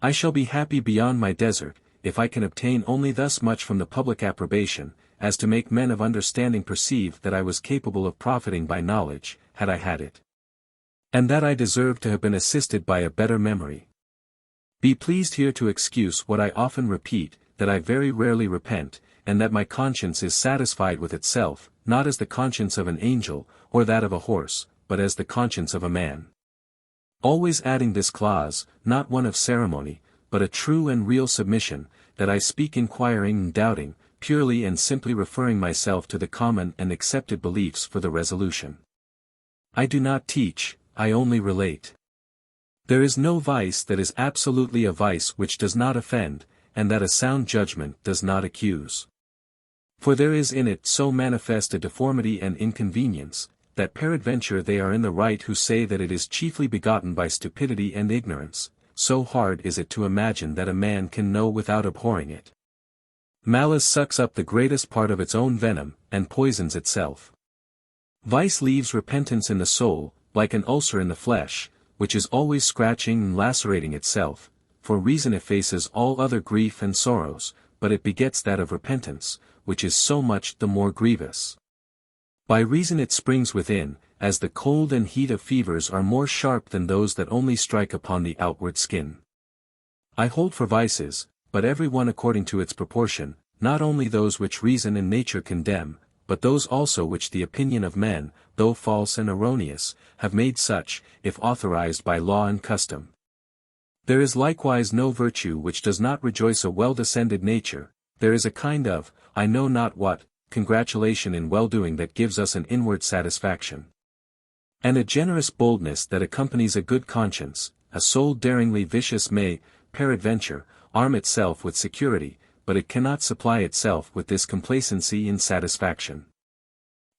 I shall be happy beyond my desert, if I can obtain only thus much from the public approbation, as to make men of understanding perceive that I was capable of profiting by knowledge, had I had it. And that I deserved to have been assisted by a better memory. Be pleased here to excuse what I often repeat, that I very rarely repent, and that my conscience is satisfied with itself, not as the conscience of an angel, or that of a horse, but as the conscience of a man. Always adding this clause, not one of ceremony, but a true and real submission, that I speak inquiring and doubting, purely and simply referring myself to the common and accepted beliefs for the resolution. I do not teach, I only relate. There is no vice that is absolutely a vice which does not offend, and that a sound judgment does not accuse. For there is in it so manifest a deformity and inconvenience, that peradventure they are in the right who say that it is chiefly begotten by stupidity and ignorance, so hard is it to imagine that a man can know without abhorring it. Malice sucks up the greatest part of its own venom, and poisons itself. Vice leaves repentance in the soul, like an ulcer in the flesh, which is always scratching and lacerating itself, for reason effaces all other grief and sorrows, but it begets that of repentance, which is so much the more grievous. By reason it springs within, as the cold and heat of fevers are more sharp than those that only strike upon the outward skin. I hold for vices, but every one according to its proportion, not only those which reason and nature condemn, but those also which the opinion of men, though false and erroneous, have made such, if authorized by law and custom. There is likewise no virtue which does not rejoice a well-descended nature. There is a kind of, I know not what, congratulation in well-doing that gives us an inward satisfaction. And a generous boldness that accompanies a good conscience. A soul daringly vicious may, peradventure, arm itself with security, but it cannot supply itself with this complacency in satisfaction.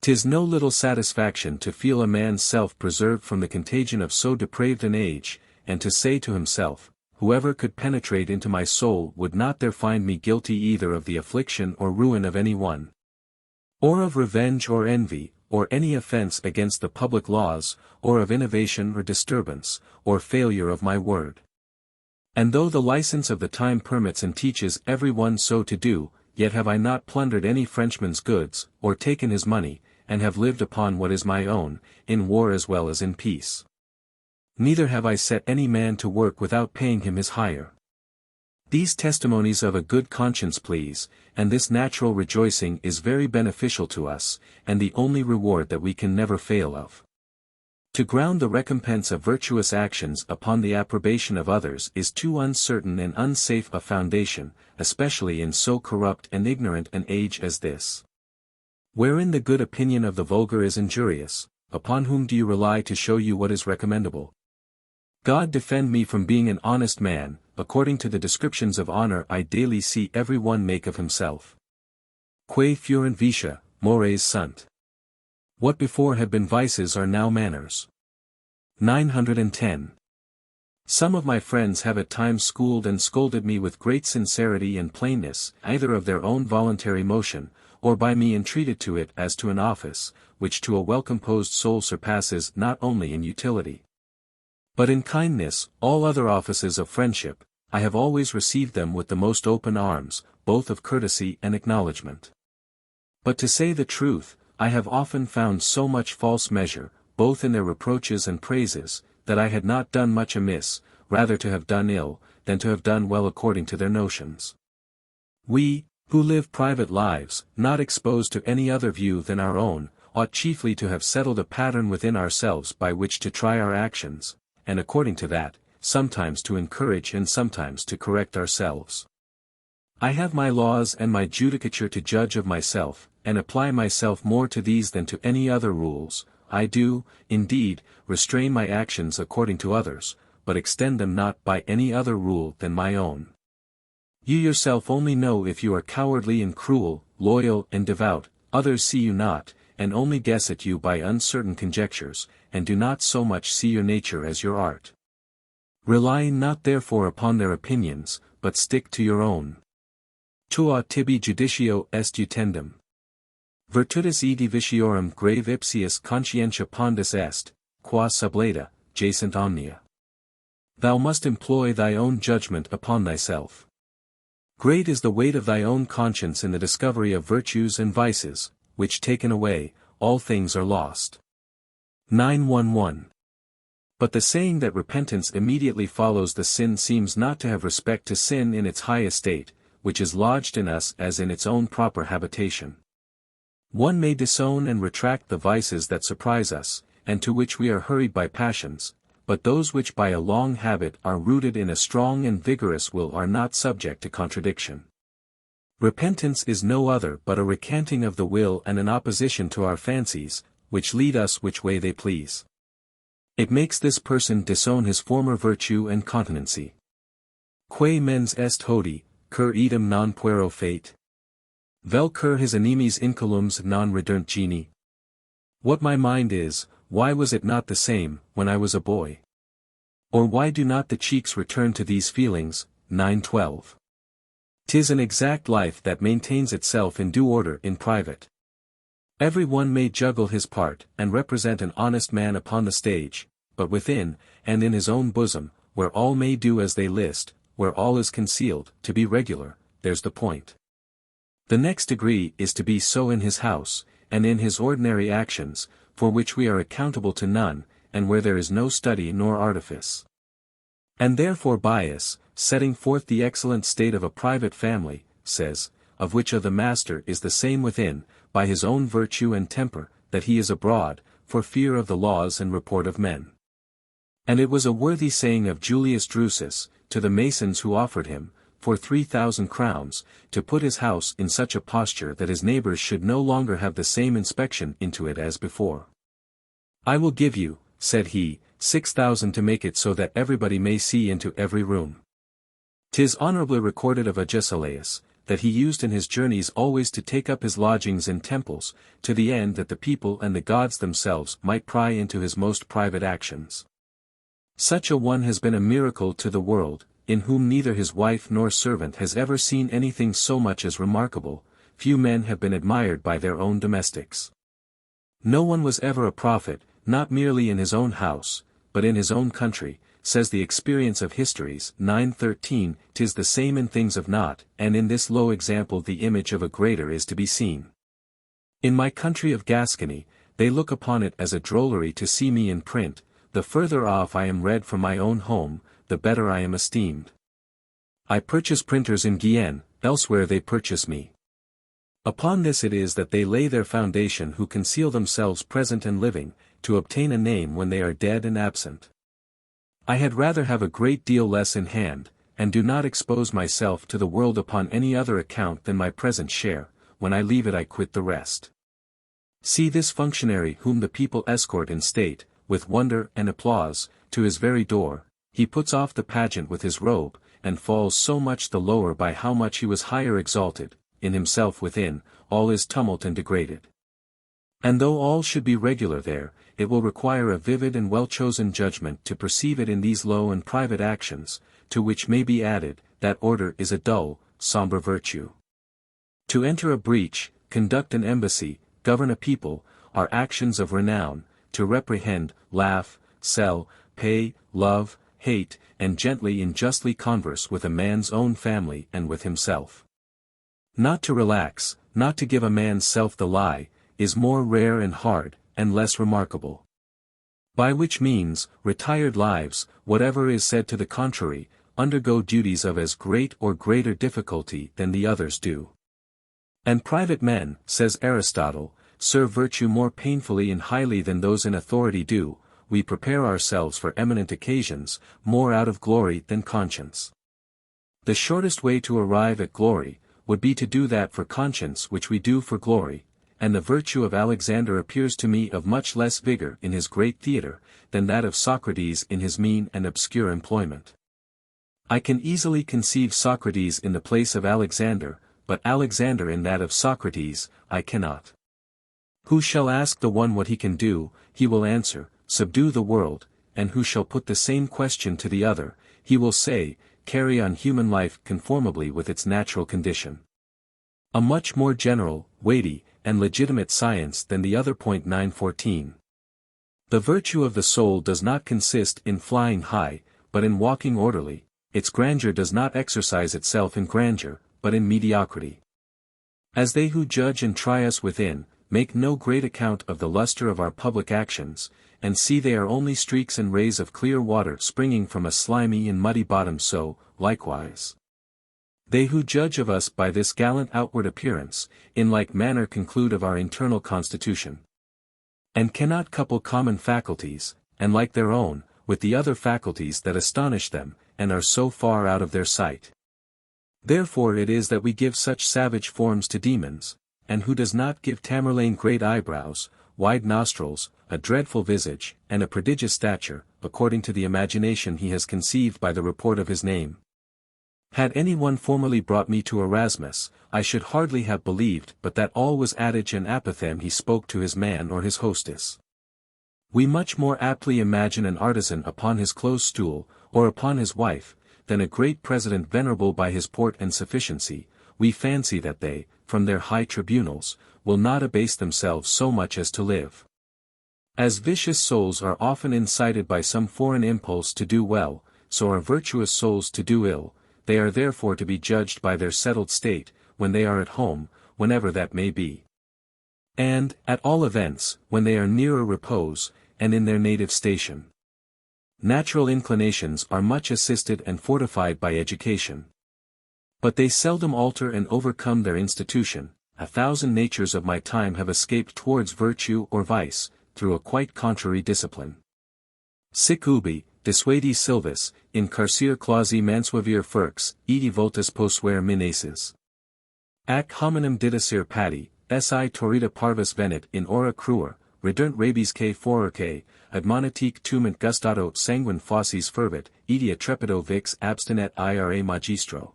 'Tis no little satisfaction to feel a man's self preserved from the contagion of so depraved an age, and to say to himself, whoever could penetrate into my soul would not there find me guilty either of the affliction or ruin of any one, or of revenge or envy, or any offense against the public laws, or of innovation or disturbance, or failure of my word. And though the license of the time permits and teaches every one so to do, yet have I not plundered any Frenchman's goods, or taken his money, and have lived upon what is my own, in war as well as in peace. Neither have I set any man to work without paying him his hire. These testimonies of a good conscience please, and this natural rejoicing is very beneficial to us, and the only reward that we can never fail of. To ground the recompense of virtuous actions upon the approbation of others is too uncertain and unsafe a foundation, especially in so corrupt and ignorant an age as this. Wherein the good opinion of the vulgar is injurious, upon whom do you rely to show you what is recommendable? God defend me from being an honest man, according to the descriptions of honor I daily see every one make of himself. Quae fuerent vitia, mores sunt. What before had been vices are now manners. 910. Some of my friends have at times schooled and scolded me with great sincerity and plainness, either of their own voluntary motion, or by me entreated to it as to an office, which to a well-composed soul surpasses not only in utility, but in kindness. All other offices of friendship, I have always received them with the most open arms, both of courtesy and acknowledgment. But to say the truth, I have often found so much false measure, both in their reproaches and praises, that I had not done much amiss, rather to have done ill, than to have done well according to their notions. We, who live private lives, not exposed to any other view than our own, ought chiefly to have settled a pattern within ourselves by which to try our actions, and according to that, sometimes to encourage and sometimes to correct ourselves. I have my laws and my judicature to judge of myself, and apply myself more to these than to any other rules. I do, indeed, restrain my actions according to others, but extend them not by any other rule than my own. You yourself only know if you are cowardly and cruel, loyal and devout, others see you not, and only guess at you by uncertain conjectures, and do not so much see your nature as your art. Rely not therefore upon their opinions, but stick to your own. Tua tibi judicio est utendum. Virtutis edi viciorum grave ipsius conscientia pondus est, qua subleta, jacent omnia. Thou must employ thy own judgment upon thyself. Great is the weight of thy own conscience in the discovery of virtues and vices, which taken away, all things are lost. 911. But the saying that repentance immediately follows the sin seems not to have respect to sin in its high estate, which is lodged in us as in its own proper habitation. One may disown and retract the vices that surprise us, and to which we are hurried by passions, but those which by a long habit are rooted in a strong and vigorous will are not subject to contradiction. Repentance is no other but a recanting of the will and an opposition to our fancies, which lead us which way they please. It makes this person disown his former virtue and continency. Quae mens est hodi, cur idem non puero fate? Vel cur his animes incolums non redunt geni? What my mind is, why was it not the same, when I was a boy? Or why do not the cheeks return to these feelings? 912. 'Tis an exact life that maintains itself in due order in private. Every one may juggle his part, and represent an honest man upon the stage, but within, and in his own bosom, where all may do as they list, where all is concealed, to be regular, there's the point. The next degree is to be so in his house, and in his ordinary actions, for which we are accountable to none, and where there is no study nor artifice. And therefore Bias, setting forth the excellent state of a private family, says, of which the master is the same within, by his own virtue and temper, that he is abroad, for fear of the laws and report of men. And it was a worthy saying of Julius Drusus, to the masons who offered him, for 3,000 crowns, to put his house in such a posture that his neighbors should no longer have the same inspection into it as before. I will give you, said he, 6,000 to make it so that everybody may see into every room. 'Tis honorably recorded of Agesilaus, that he used in his journeys always to take up his lodgings in temples, to the end that the people and the gods themselves might pry into his most private actions. Such a one has been a miracle to the world, in whom neither his wife nor servant has ever seen anything so much as remarkable. Few men have been admired by their own domestics. No one was ever a prophet, not merely in his own house, but in his own country, says the experience of histories. 9:13, 'Tis the same in things of naught, and in this low example the image of a greater is to be seen. In my country of Gascony, they look upon it as a drollery to see me in print. The further off I am read from my own home, the better I am esteemed. I purchase printers in Guyenne, elsewhere they purchase me. Upon this it is that they lay their foundation who conceal themselves present and living, to obtain a name when they are dead and absent. I had rather have a great deal less in hand, and do not expose myself to the world upon any other account than my present share. When I leave it I quit the rest. See this functionary whom the people escort in state, with wonder and applause, to his very door. He puts off the pageant with his robe, and falls so much the lower by how much he was higher exalted. In himself within, all is tumult and degraded. And though all should be regular there, it will require a vivid and well-chosen judgment to perceive it in these low and private actions, to which may be added, that order is a dull, sombre virtue. To enter a breach, conduct an embassy, govern a people, are actions of renown. To reprehend, laugh, sell, pay, love, hate, and gently and justly converse with a man's own family and with himself. Not to relax, not to give a man's self the lie, is more rare and hard, and less remarkable. By which means, retired lives, whatever is said to the contrary, undergo duties of as great or greater difficulty than the others do. And private men, says Aristotle, serve virtue more painfully and highly than those in authority do. We prepare ourselves for eminent occasions, more out of glory than conscience. The shortest way to arrive at glory, would be to do that for conscience which we do for glory, and the virtue of Alexander appears to me of much less vigor in his great theatre, than that of Socrates in his mean and obscure employment. I can easily conceive Socrates in the place of Alexander, but Alexander in that of Socrates, I cannot. Who shall ask the one what he can do, he will answer, subdue the world, and who shall put the same question to the other, he will say, carry on human life conformably with its natural condition. A much more general, weighty, and legitimate science than the other. 9:14. The virtue of the soul does not consist in flying high, but in walking orderly. Its grandeur does not exercise itself in grandeur, but in mediocrity. As they who judge and try us within, make no great account of the luster of our public actions, and see they are only streaks and rays of clear water springing from a slimy and muddy bottom, so, likewise, they who judge of us by this gallant outward appearance, in like manner conclude of our internal constitution. And cannot couple common faculties, and like their own, with the other faculties that astonish them, and are so far out of their sight. Therefore it is that we give such savage forms to demons, and who does not give Tamerlane great eyebrows, wide nostrils, a dreadful visage, and a prodigious stature, according to the imagination he has conceived by the report of his name. Had any one formerly brought me to Erasmus, I should hardly have believed but that all was adage and apothegm he spoke to his man or his hostess. We much more aptly imagine an artisan upon his close stool, or upon his wife, than a great president venerable by his port and sufficiency. We fancy that they, from their high tribunals, will not abase themselves so much as to live. As vicious souls are often incited by some foreign impulse to do well, so are virtuous souls to do ill. They are therefore to be judged by their settled state, when they are at home, whenever that may be. And, at all events, when they are nearer repose, and in their native station. Natural inclinations are much assisted and fortified by education. But they seldom alter and overcome their institution. 1,000 natures of my time have escaped towards virtue or vice, through a quite contrary discipline. Sic ubi, dissuadi silvis, in carcere clausi mansuavir furx, edi voltus posuere minaces. Ac hominem didicere pati, si torrida parvis venit in ora cruer, redunt rabies que forerque, admonitique tument gustato sanguine fauces fervit, edi trepido vix abstinet ira magistro.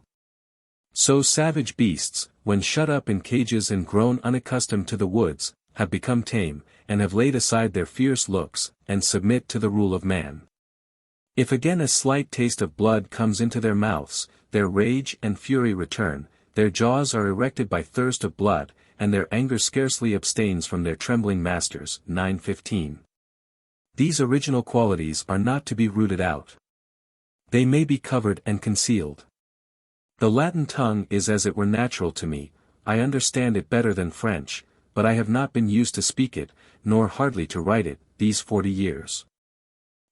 So savage beasts, when shut up in cages and grown unaccustomed to the woods, have become tame, and have laid aside their fierce looks, and submit to the rule of man. If again a slight taste of blood comes into their mouths, their rage and fury return, their jaws are erected by thirst of blood, and their anger scarcely abstains from their trembling masters. 9:15. These original qualities are not to be rooted out. They may be covered and concealed. The Latin tongue is as it were natural to me, I understand it better than French, but I have not been used to speak it, nor hardly to write it, these 40 years.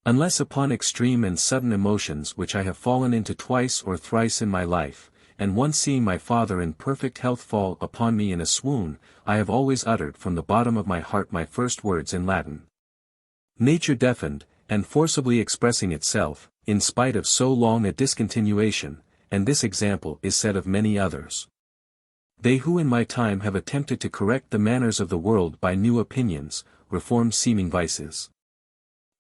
Unless upon extreme and sudden emotions which I have fallen into twice or thrice in my life, and once seeing my father in perfect health fall upon me in a swoon, I have always uttered from the bottom of my heart my first words in Latin. Nature deafened, and forcibly expressing itself, in spite of so long a discontinuation, and this example is said of many others. They who in my time have attempted to correct the manners of the world by new opinions, reform seeming vices.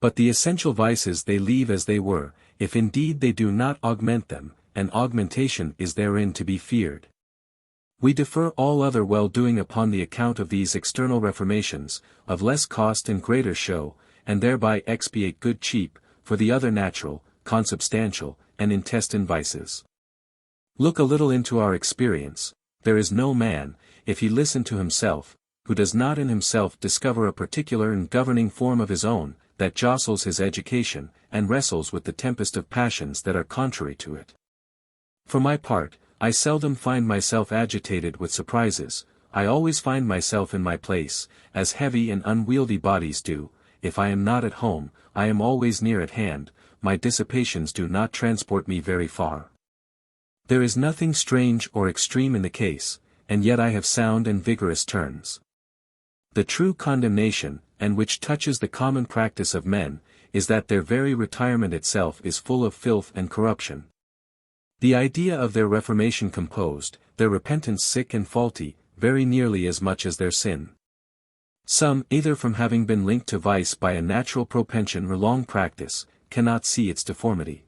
But the essential vices they leave as they were, if indeed they do not augment them, and augmentation is therein to be feared. We defer all other well-doing upon the account of these external reformations, of less cost and greater show, and thereby expiate good cheap, for the other natural, consubstantial, and intestine vices. Look a little into our experience. There is no man, if he listen to himself, who does not in himself discover a particular and governing form of his own, that jostles his education, and wrestles with the tempest of passions that are contrary to it. For my part, I seldom find myself agitated with surprises, I always find myself in my place, as heavy and unwieldy bodies do. If I am not at home, I am always near at hand, my dissipations do not transport me very far. There is nothing strange or extreme in the case, and yet I have sound and vigorous turns. The true condemnation, and which touches the common practice of men, is that their very retirement itself is full of filth and corruption. The idea of their reformation composed, their repentance sick and faulty, very nearly as much as their sin. Some, either from having been linked to vice by a natural propension or long practice, cannot see its deformity.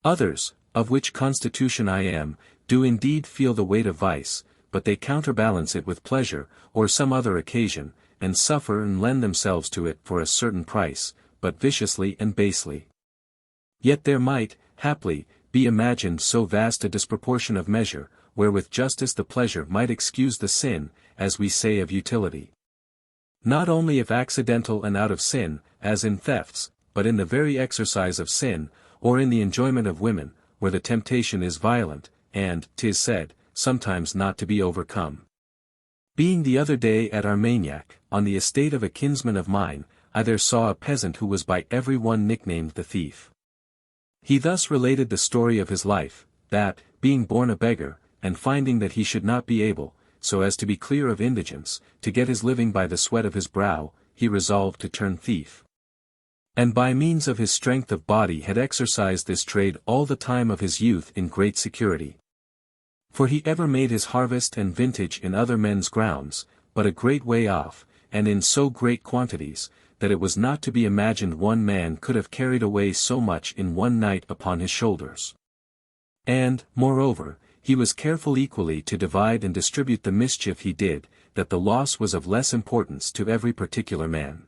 Others, of which constitution I am, do indeed feel the weight of vice, but they counterbalance it with pleasure, or some other occasion, and suffer and lend themselves to it for a certain price, but viciously and basely. Yet there might, haply, be imagined so vast a disproportion of measure, wherewith justice the pleasure might excuse the sin, as we say of utility. Not only if accidental and out of sin, as in thefts, but in the very exercise of sin, or in the enjoyment of women, where the temptation is violent, and, 'tis said, sometimes not to be overcome. Being the other day at Armagnac, on the estate of a kinsman of mine, I there saw a peasant who was by every one nicknamed the thief. He thus related the story of his life, that, being born a beggar, and finding that he should not be able, so as to be clear of indigence, to get his living by the sweat of his brow, he resolved to turn thief. And by means of his strength of body had exercised this trade all the time of his youth in great security. For he ever made his harvest and vintage in other men's grounds, but a great way off, and in so great quantities, that it was not to be imagined one man could have carried away so much in one night upon his shoulders. And, moreover, he was careful equally to divide and distribute the mischief he did, that the loss was of less importance to every particular man.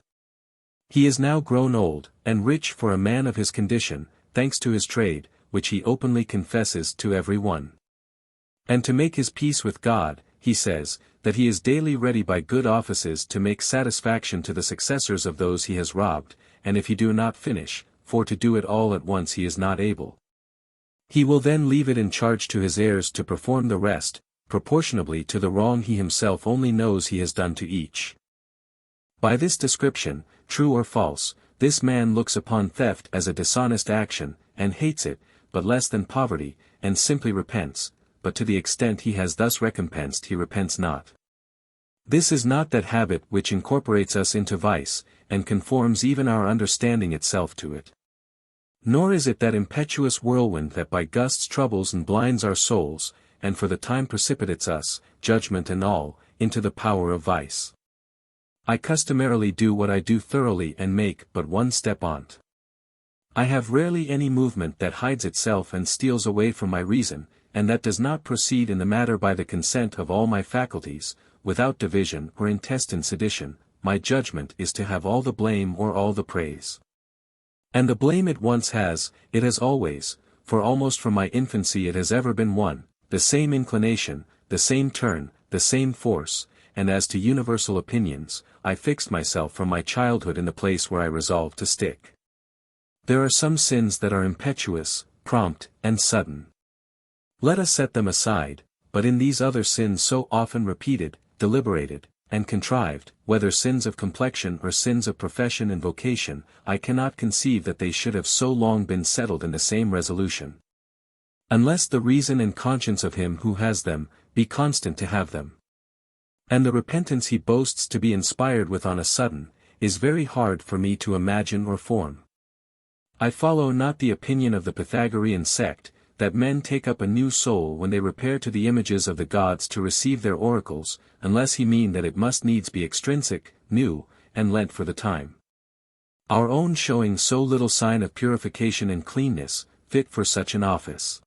He is now grown old, and rich for a man of his condition, thanks to his trade, which he openly confesses to every one. And to make his peace with God, he says, that he is daily ready by good offices to make satisfaction to the successors of those he has robbed, and if he do not finish, for to do it all at once he is not able. He will then leave it in charge to his heirs to perform the rest, proportionably to the wrong he himself only knows he has done to each. By this description, true or false, this man looks upon theft as a dishonest action, and hates it, but less than poverty, and simply repents, but to the extent he has thus recompensed he repents not. This is not that habit which incorporates us into vice, and conforms even our understanding itself to it. Nor is it that impetuous whirlwind that by gusts troubles and blinds our souls, and for the time precipitates us, judgment and all, into the power of vice. I customarily do what I do thoroughly and make but one step on't. I have rarely any movement that hides itself and steals away from my reason, and that does not proceed in the matter by the consent of all my faculties, without division or intestine sedition, my judgment is to have all the blame or all the praise. And the blame it once has, it has always, for almost from my infancy it has ever been one, the same inclination, the same turn, the same force, and as to universal opinions, I fixed myself from my childhood in the place where I resolved to stick. There are some sins that are impetuous, prompt, and sudden. Let us set them aside, but in these other sins so often repeated, deliberated, and contrived, whether sins of complexion or sins of profession and vocation, I cannot conceive that they should have so long been settled in the same resolution. Unless the reason and conscience of him who has them, be constant to have them. And the repentance he boasts to be inspired with on a sudden, is very hard for me to imagine or form. I follow not the opinion of the Pythagorean sect, that men take up a new soul when they repair to the images of the gods to receive their oracles, unless he mean that it must needs be extrinsic, new, and lent for the time. Our own showing so little sign of purification and cleanness, fit for such an office.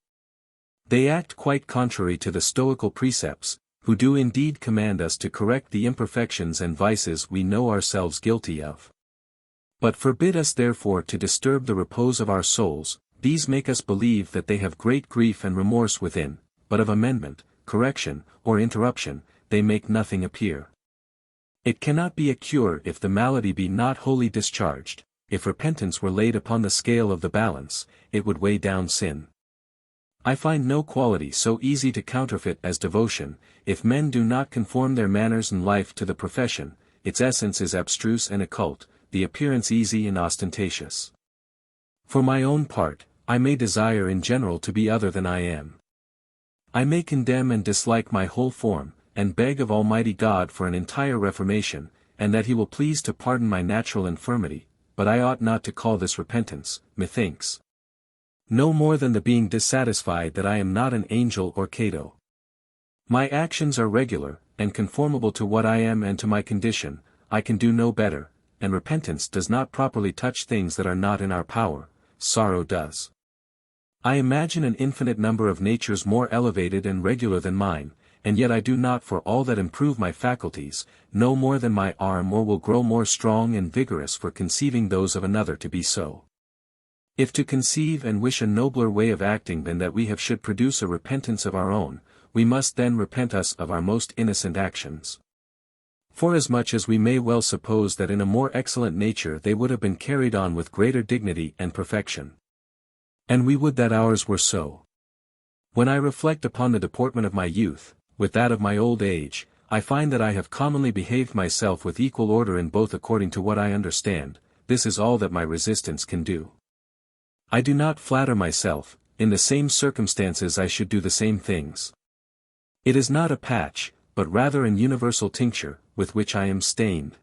They act quite contrary to the Stoical precepts, who do indeed command us to correct the imperfections and vices we know ourselves guilty of. But forbid us therefore to disturb the repose of our souls. These make us believe that they have great grief and remorse within, but of amendment, correction, or interruption, they make nothing appear. It cannot be a cure if the malady be not wholly discharged. If repentance were laid upon the scale of the balance, it would weigh down sin. I find no quality so easy to counterfeit as devotion. If men do not conform their manners and life to the profession, its essence is abstruse and occult, the appearance easy and ostentatious. For my own part, I may desire in general to be other than I am. I may condemn and dislike my whole form, and beg of Almighty God for an entire reformation, and that he will please to pardon my natural infirmity, but I ought not to call this repentance, methinks. No more than the being dissatisfied that I am not an angel or Cato. My actions are regular, and conformable to what I am and to my condition. I can do no better, and repentance does not properly touch things that are not in our power, sorrow does. I imagine an infinite number of natures more elevated and regular than mine, and yet I do not for all that improve my faculties, no more than my arm or will grow more strong and vigorous for conceiving those of another to be so. If to conceive and wish a nobler way of acting than that we have should produce a repentance of our own, we must then repent us of our most innocent actions. Forasmuch as we may well suppose that in a more excellent nature they would have been carried on with greater dignity and perfection. And we would that ours were so. When I reflect upon the deportment of my youth, with that of my old age, I find that I have commonly behaved myself with equal order in both according to what I understand. This is all that my resistance can do. I do not flatter myself, in the same circumstances I should do the same things. It is not a patch, but rather an universal tincture, with which I am stained.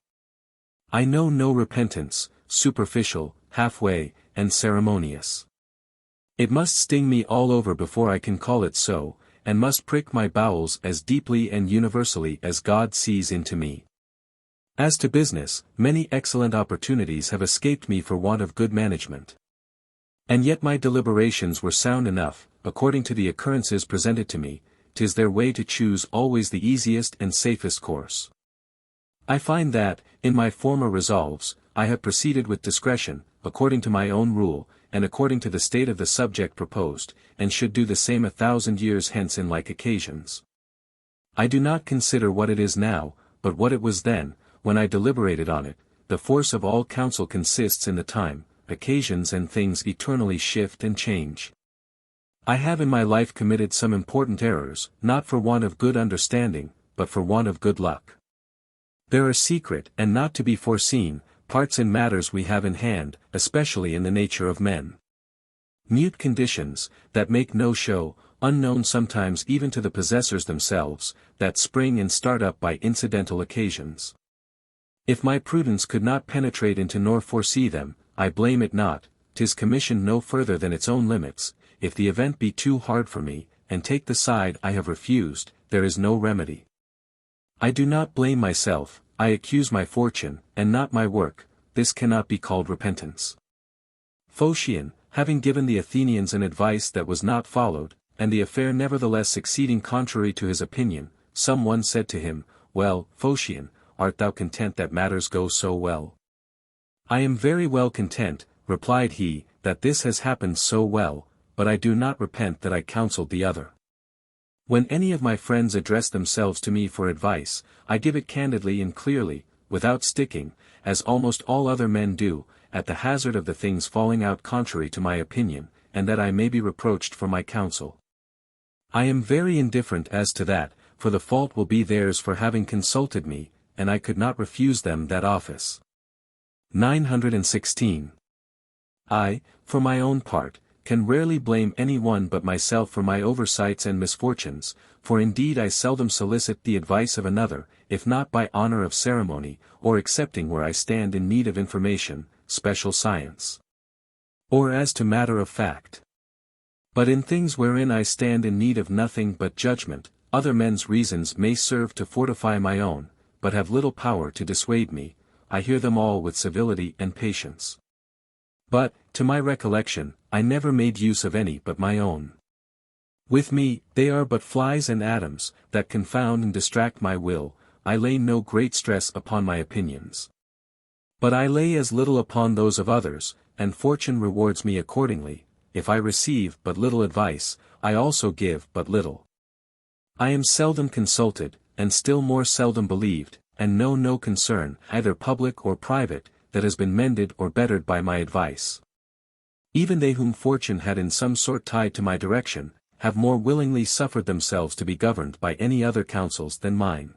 I know no repentance, superficial, halfway, and ceremonious. It must sting me all over before I can call it so, and must prick my bowels as deeply and universally as God sees into me. As to business, many excellent opportunities have escaped me for want of good management. And yet my deliberations were sound enough, according to the occurrences presented to me. 'Tis their way to choose always the easiest and safest course. I find that, in my former resolves, I have proceeded with discretion, according to my own rule, and according to the state of the subject proposed, and should do the same 1,000 years hence in like occasions. I do not consider what it is now, but what it was then, when I deliberated on it. The force of all counsel consists in the time, occasions and things eternally shift and change. I have in my life committed some important errors, not for want of good understanding, but for want of good luck. There are secret and not to be foreseen parts in matters we have in hand, especially in the nature of men. Mute conditions, that make no show, unknown sometimes even to the possessors themselves, that spring and start up by incidental occasions. If my prudence could not penetrate into nor foresee them, I blame it not. 'Tis commissioned no further than its own limits. If the event be too hard for me, and take the side I have refused, there is no remedy. I do not blame myself, I accuse my fortune, and not my work. This cannot be called repentance. Phocion, having given the Athenians an advice that was not followed, and the affair nevertheless succeeding contrary to his opinion, some one said to him, "Well, Phocion, art thou content that matters go so well?" "I am very well content," replied he, "that this has happened so well, but I do not repent that I counselled the other. When any of my friends address themselves to me for advice, I give it candidly and clearly, without sticking, as almost all other men do, at the hazard of the things falling out contrary to my opinion, and that I may be reproached for my counsel. I am very indifferent as to that, for the fault will be theirs for having consulted me, and I could not refuse them that office." 916. I, for my own part, can rarely blame any one but myself for my oversights and misfortunes, for indeed I seldom solicit the advice of another, if not by honor of ceremony, or excepting where I stand in need of information, special science, or as to matter of fact. But in things wherein I stand in need of nothing but judgment, other men's reasons may serve to fortify my own, but have little power to dissuade me. I hear them all with civility and patience. But, to my recollection, I never made use of any but my own. With me, they are but flies and atoms, that confound and distract my will. I lay no great stress upon my opinions. But I lay as little upon those of others, and fortune rewards me accordingly. If I receive but little advice, I also give but little. I am seldom consulted, and still more seldom believed, and know no concern, either public or private, that has been mended or bettered by my advice. Even they whom fortune had in some sort tied to my direction, have more willingly suffered themselves to be governed by any other counsels than mine.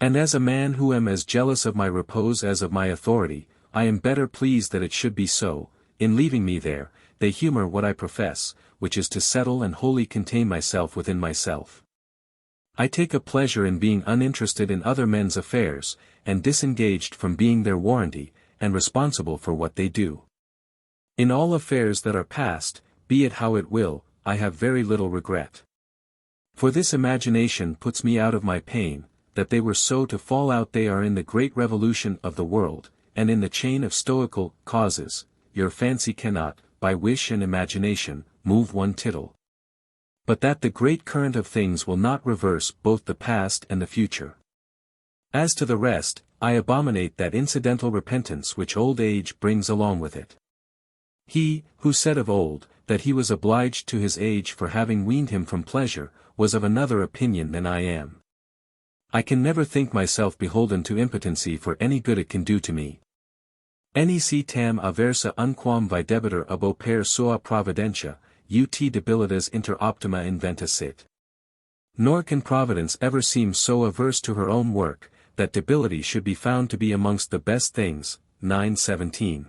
And as a man who am as jealous of my repose as of my authority, I am better pleased that it should be so. In leaving me there, they humour what I profess, which is to settle and wholly contain myself within myself. I take a pleasure in being uninterested in other men's affairs, and disengaged from being their warranty, and responsible for what they do. In all affairs that are past, be it how it will, I have very little regret. For this imagination puts me out of my pain, that they were so to fall out. They are in the great revolution of the world, and in the chain of stoical causes, your fancy cannot, by wish and imagination, move one tittle. But that the great current of things will not reverse both the past and the future. As to the rest, I abominate that incidental repentance which old age brings along with it. He, who said of old, that he was obliged to his age for having weaned him from pleasure, was of another opinion than I am. I can never think myself beholden to impotency for any good it can do to me. Nec tam aversa unquam videbitur ab opere sua providentia, ut debilitas inter optima inventa sit. Nor can Providence ever seem so averse to her own work, that debility should be found to be amongst the best things. 917.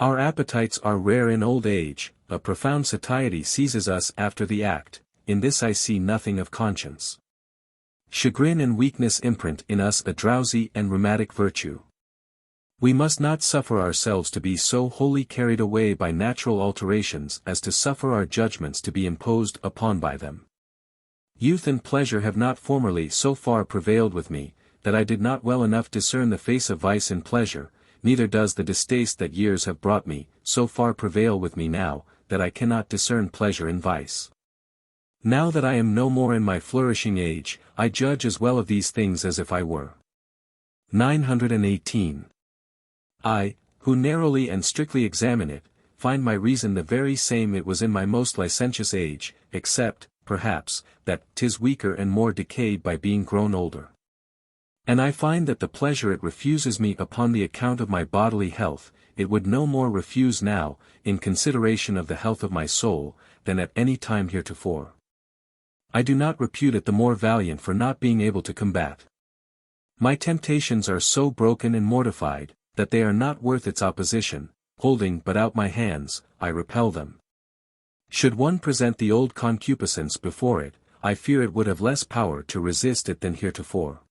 Our appetites are rare in old age, a profound satiety seizes us after the act. In this I see nothing of conscience. Chagrin and weakness imprint in us a drowsy and rheumatic virtue. We must not suffer ourselves to be so wholly carried away by natural alterations as to suffer our judgments to be imposed upon by them. Youth and pleasure have not formerly so far prevailed with me, that I did not well enough discern the face of vice in pleasure, neither does the distaste that years have brought me, so far prevail with me now, that I cannot discern pleasure in vice. Now that I am no more in my flourishing age, I judge as well of these things as if I were. 918. I, who narrowly and strictly examine it, find my reason the very same it was in my most licentious age, except, perhaps, that 'tis weaker and more decayed by being grown older. And I find that the pleasure it refuses me upon the account of my bodily health, it would no more refuse now, in consideration of the health of my soul, than at any time heretofore. I do not repute it the more valiant for not being able to combat. My temptations are so broken and mortified, that they are not worth its opposition. Holding but out my hands, I repel them. Should one present the old concupiscence before it, I fear it would have less power to resist it than heretofore.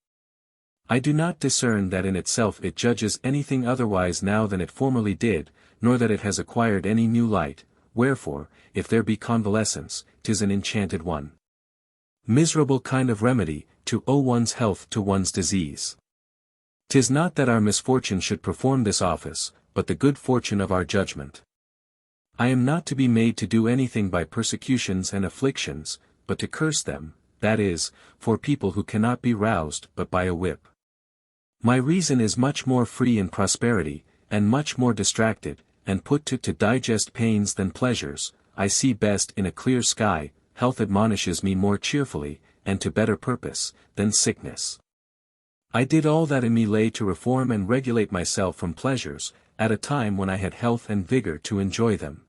I do not discern that in itself it judges anything otherwise now than it formerly did, nor that it has acquired any new light, wherefore, if there be convalescence, 'tis an enchanted one. Miserable kind of remedy, to owe one's health to one's disease. 'Tis not that our misfortune should perform this office, but the good fortune of our judgment. I am not to be made to do anything by persecutions and afflictions, but to curse them, that is, for people who cannot be roused but by a whip. My reason is much more free in prosperity, and much more distracted, and put to digest pains than pleasures. I see best in a clear sky, health admonishes me more cheerfully, and to better purpose, than sickness. I did all that in me lay to reform and regulate myself from pleasures, at a time when I had health and vigor to enjoy them.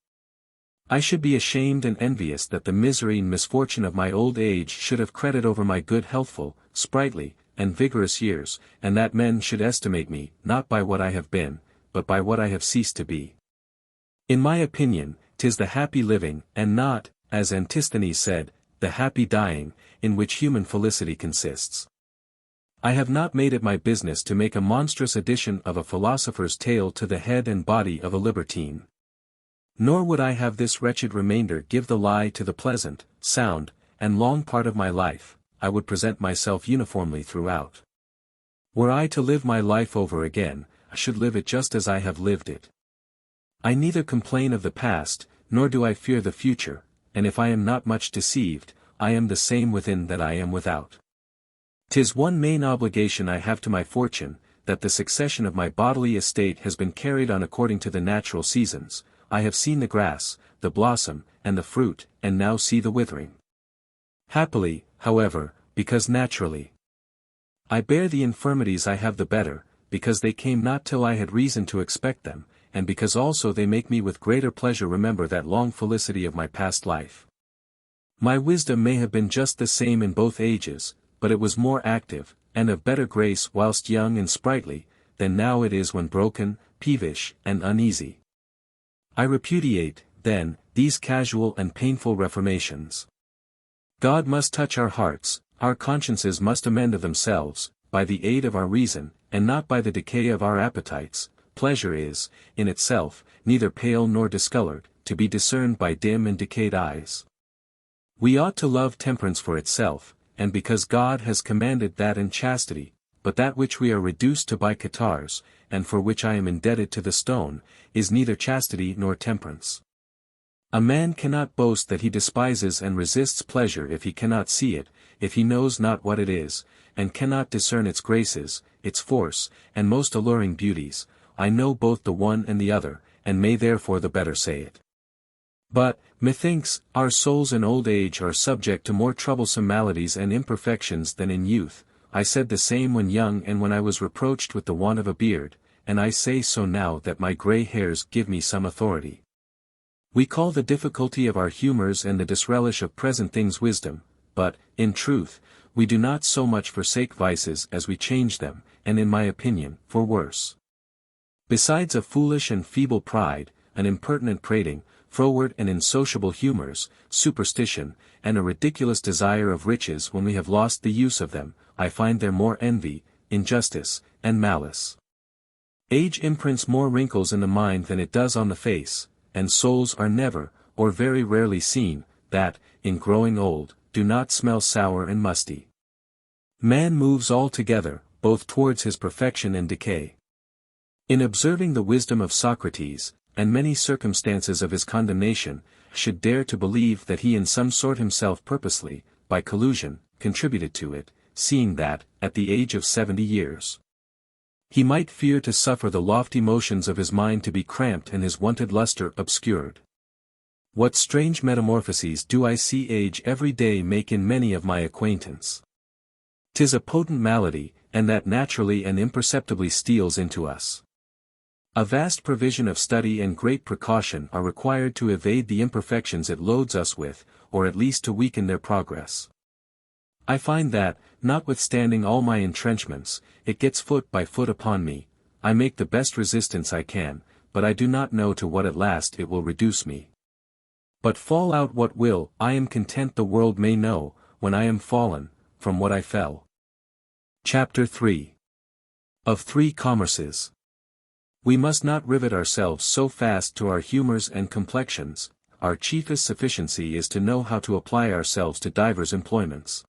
I should be ashamed and envious that the misery and misfortune of my old age should have credit over my good healthful, sprightly, and vigorous years, and that men should estimate me, not by what I have been, but by what I have ceased to be. In my opinion, 'tis the happy living, and not, as Antisthenes said, the happy dying, in which human felicity consists. I have not made it my business to make a monstrous addition of a philosopher's tale to the head and body of a libertine. Nor would I have this wretched remainder give the lie to the pleasant, sound, and long part of my life. I would present myself uniformly throughout. Were I to live my life over again, I should live it just as I have lived it. I neither complain of the past, nor do I fear the future, and if I am not much deceived, I am the same within that I am without. 'Tis one main obligation I have to my fortune, that the succession of my bodily estate has been carried on according to the natural seasons. I have seen the grass, the blossom, and the fruit, and now see the withering. Happily, however, because naturally I bear the infirmities I have the better, because they came not till I had reason to expect them, and because also they make me with greater pleasure remember that long felicity of my past life. My wisdom may have been just the same in both ages, but it was more active, and of better grace whilst young and sprightly, than now it is when broken, peevish, and uneasy. I repudiate, then, these casual and painful reformations. God must touch our hearts, our consciences must amend of themselves, by the aid of our reason, and not by the decay of our appetites. Pleasure is, in itself, neither pale nor discolored, to be discerned by dim and decayed eyes. We ought to love temperance for itself, and because God has commanded that in chastity, but that which we are reduced to by catarrhs, and for which I am indebted to the stone, is neither chastity nor temperance. A man cannot boast that he despises and resists pleasure if he cannot see it, if he knows not what it is, and cannot discern its graces, its force, and most alluring beauties. I know both the one and the other, and may therefore the better say it. But, methinks, our souls in old age are subject to more troublesome maladies and imperfections than in youth. I said the same when young and when I was reproached with the want of a beard, and I say so now that my grey hairs give me some authority. We call the difficulty of our humours and the disrelish of present things wisdom, but, in truth, we do not so much forsake vices as we change them, and in my opinion, for worse. Besides a foolish and feeble pride, an impertinent prating, froward and insociable humours, superstition, and a ridiculous desire of riches when we have lost the use of them, I find there more envy, injustice, and malice. Age imprints more wrinkles in the mind than it does on the face, and souls are never, or very rarely seen, that, in growing old, do not smell sour and musty. Man moves all together, both towards his perfection and decay. In observing the wisdom of Socrates, and many circumstances of his condemnation, should dare to believe that he in some sort himself purposely, by collusion, contributed to it, seeing that, at the age of 70 years, he might fear to suffer the lofty motions of his mind to be cramped and his wonted lustre obscured. What strange metamorphoses do I see age every day make in many of my acquaintance! 'Tis a potent malady, and that naturally and imperceptibly steals into us. A vast provision of study and great precaution are required to evade the imperfections it loads us with, or at least to weaken their progress. I find that, notwithstanding all my entrenchments, it gets foot by foot upon me. I make the best resistance I can, but I do not know to what at last it will reduce me. But fall out what will, I am content the world may know, when I am fallen, from what I fell. Chapter 3. Of Three Commerces. We must not rivet ourselves so fast to our humours and complexions. Our chiefest sufficiency is to know how to apply ourselves to divers employments.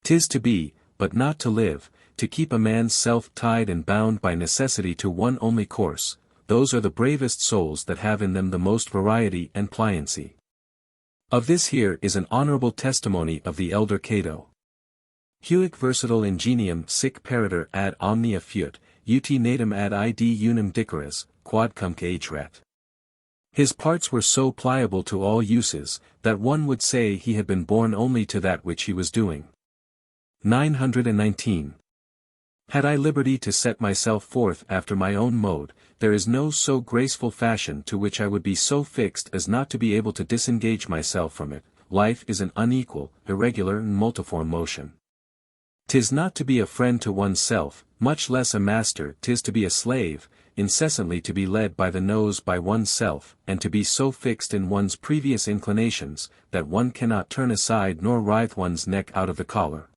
'Tis to be, but not to live, to keep a man's self tied and bound by necessity to one only course, those are the bravest souls that have in them the most variety and pliancy. Of this here is an honorable testimony of the elder Cato. Huic versatile ingenium sic pariter ad omnia fiut, ut natum ad id unum diceres, quodcumque ageret. His parts were so pliable to all uses, that one would say he had been born only to that which he was doing. 919. Had I liberty to set myself forth after my own mode, there is no so graceful fashion to which I would be so fixed as not to be able to disengage myself from it. Life is an unequal, irregular and multiform motion. 'Tis not to be a friend to oneself, much less a master, 'tis to be a slave, incessantly to be led by the nose by oneself, and to be so fixed in one's previous inclinations, that one cannot turn aside nor writhe one's neck out of the collar.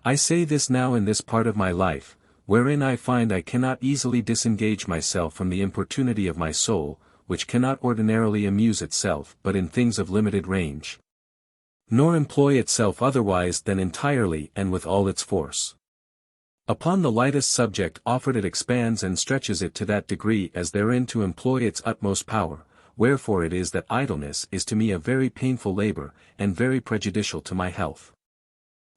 I say this now in this part of my life, wherein I find I cannot easily disengage myself from the importunity of my soul, which cannot ordinarily amuse itself but in things of limited range, nor employ itself otherwise than entirely and with all its force. Upon the lightest subject offered it expands and stretches it to that degree as therein to employ its utmost power, wherefore it is that idleness is to me a very painful labor, and very prejudicial to my health.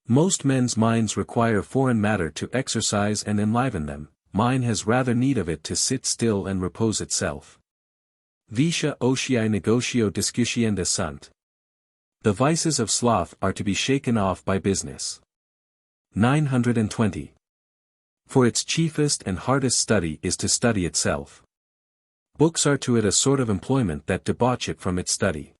Most men's minds require foreign matter to exercise and enliven them, mine has rather need of it to sit still and repose itself. Vitia otiae negotio discutienda sunt. The vices of sloth are to be shaken off by business. 920. For its chiefest and hardest study is to study itself. Books are to it a sort of employment that debauch it from its study.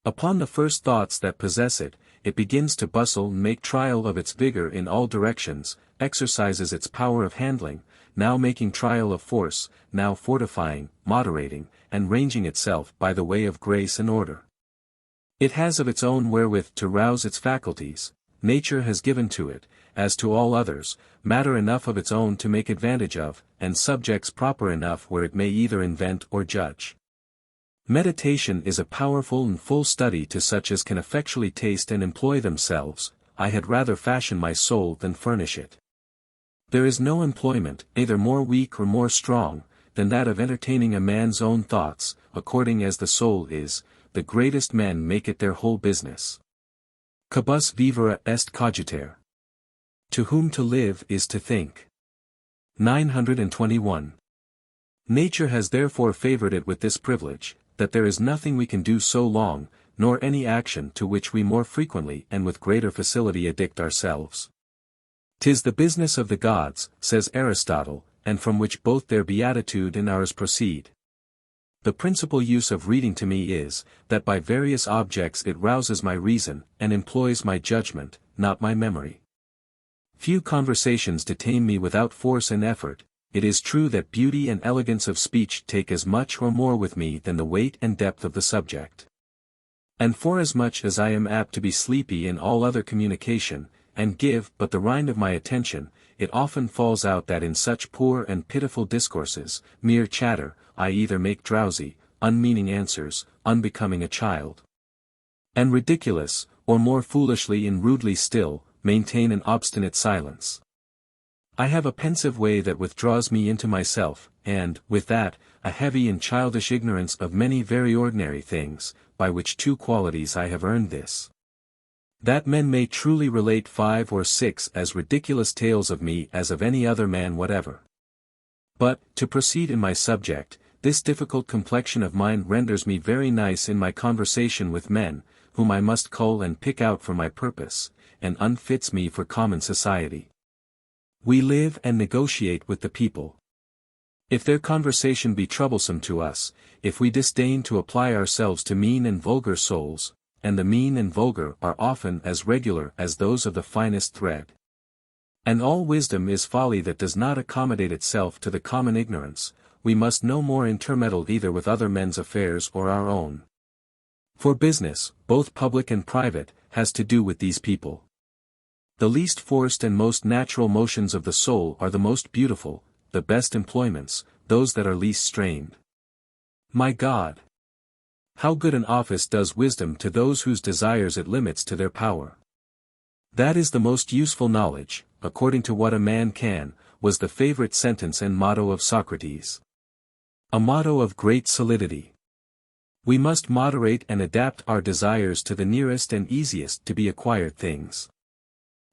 Upon the first thoughts that possess it, it begins to bustle and make trial of its vigor in all directions, exercises its power of handling, now making trial of force, now fortifying, moderating, and ranging itself by the way of grace and order. It has of its own wherewith to rouse its faculties, nature has given to it, as to all others, matter enough of its own to make advantage of, and subjects proper enough where it may either invent or judge. Meditation is a powerful and full study to such as can effectually taste and employ themselves. I had rather fashion my soul than furnish it. There is no employment, either more weak or more strong, than that of entertaining a man's own thoughts, according as the soul is. The greatest men make it their whole business. Quibus vivere est cogiter. To whom to live is to think. 921. Nature has therefore favored it with this privilege, that there is nothing we can do so long, nor any action to which we more frequently and with greater facility addict ourselves. 'Tis the business of the gods, says Aristotle, and from which both their beatitude and ours proceed. The principal use of reading to me is, that by various objects it rouses my reason, and employs my judgment, not my memory. Few conversations detain me without force and effort. It is true that beauty and elegance of speech take as much or more with me than the weight and depth of the subject. And forasmuch as I am apt to be sleepy in all other communication, and give but the rind of my attention, it often falls out that in such poor and pitiful discourses, mere chatter, I either make drowsy, unmeaning answers, unbecoming a child, and ridiculous, or more foolishly and rudely still, maintain an obstinate silence. I have a pensive way that withdraws me into myself, and, with that, a heavy and childish ignorance of many very ordinary things, by which two qualities I have earned this, that men may truly relate 5 or 6 as ridiculous tales of me as of any other man whatever. But, to proceed in my subject, this difficult complexion of mine renders me very nice in my conversation with men, whom I must cull and pick out for my purpose, and unfits me for common society. We live and negotiate with the people. If their conversation be troublesome to us, if we disdain to apply ourselves to mean and vulgar souls, and the mean and vulgar are often as regular as those of the finest thread, and all wisdom is folly that does not accommodate itself to the common ignorance, we must no more intermeddle either with other men's affairs or our own. For business, both public and private, has to do with these people. The least forced and most natural motions of the soul are the most beautiful, the best employments, those that are least strained. My God! How good an office does wisdom to those whose desires it limits to their power! That is the most useful knowledge, according to what a man can, was the favorite sentence and motto of Socrates. A motto of great solidity. We must moderate and adapt our desires to the nearest and easiest to be acquired things.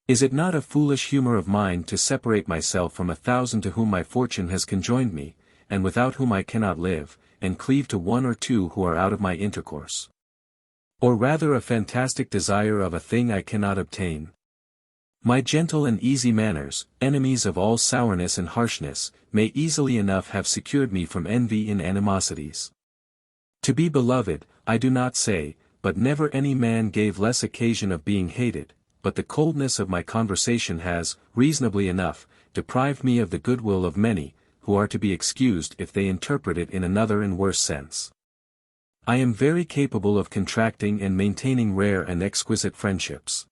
Is it not a foolish humor of mine to separate myself from 1,000 to whom my fortune has conjoined me, and without whom I cannot live, and cleave to 1 or 2 who are out of my intercourse? Or rather a fantastic desire of a thing I cannot obtain? My gentle and easy manners, enemies of all sourness and harshness, may easily enough have secured me from envy and animosities. To be beloved, I do not say, but never any man gave less occasion of being hated, but the coldness of my conversation has, reasonably enough, deprived me of the goodwill of many, who are to be excused if they interpret it in another and worse sense. I am very capable of contracting and maintaining rare and exquisite friendships.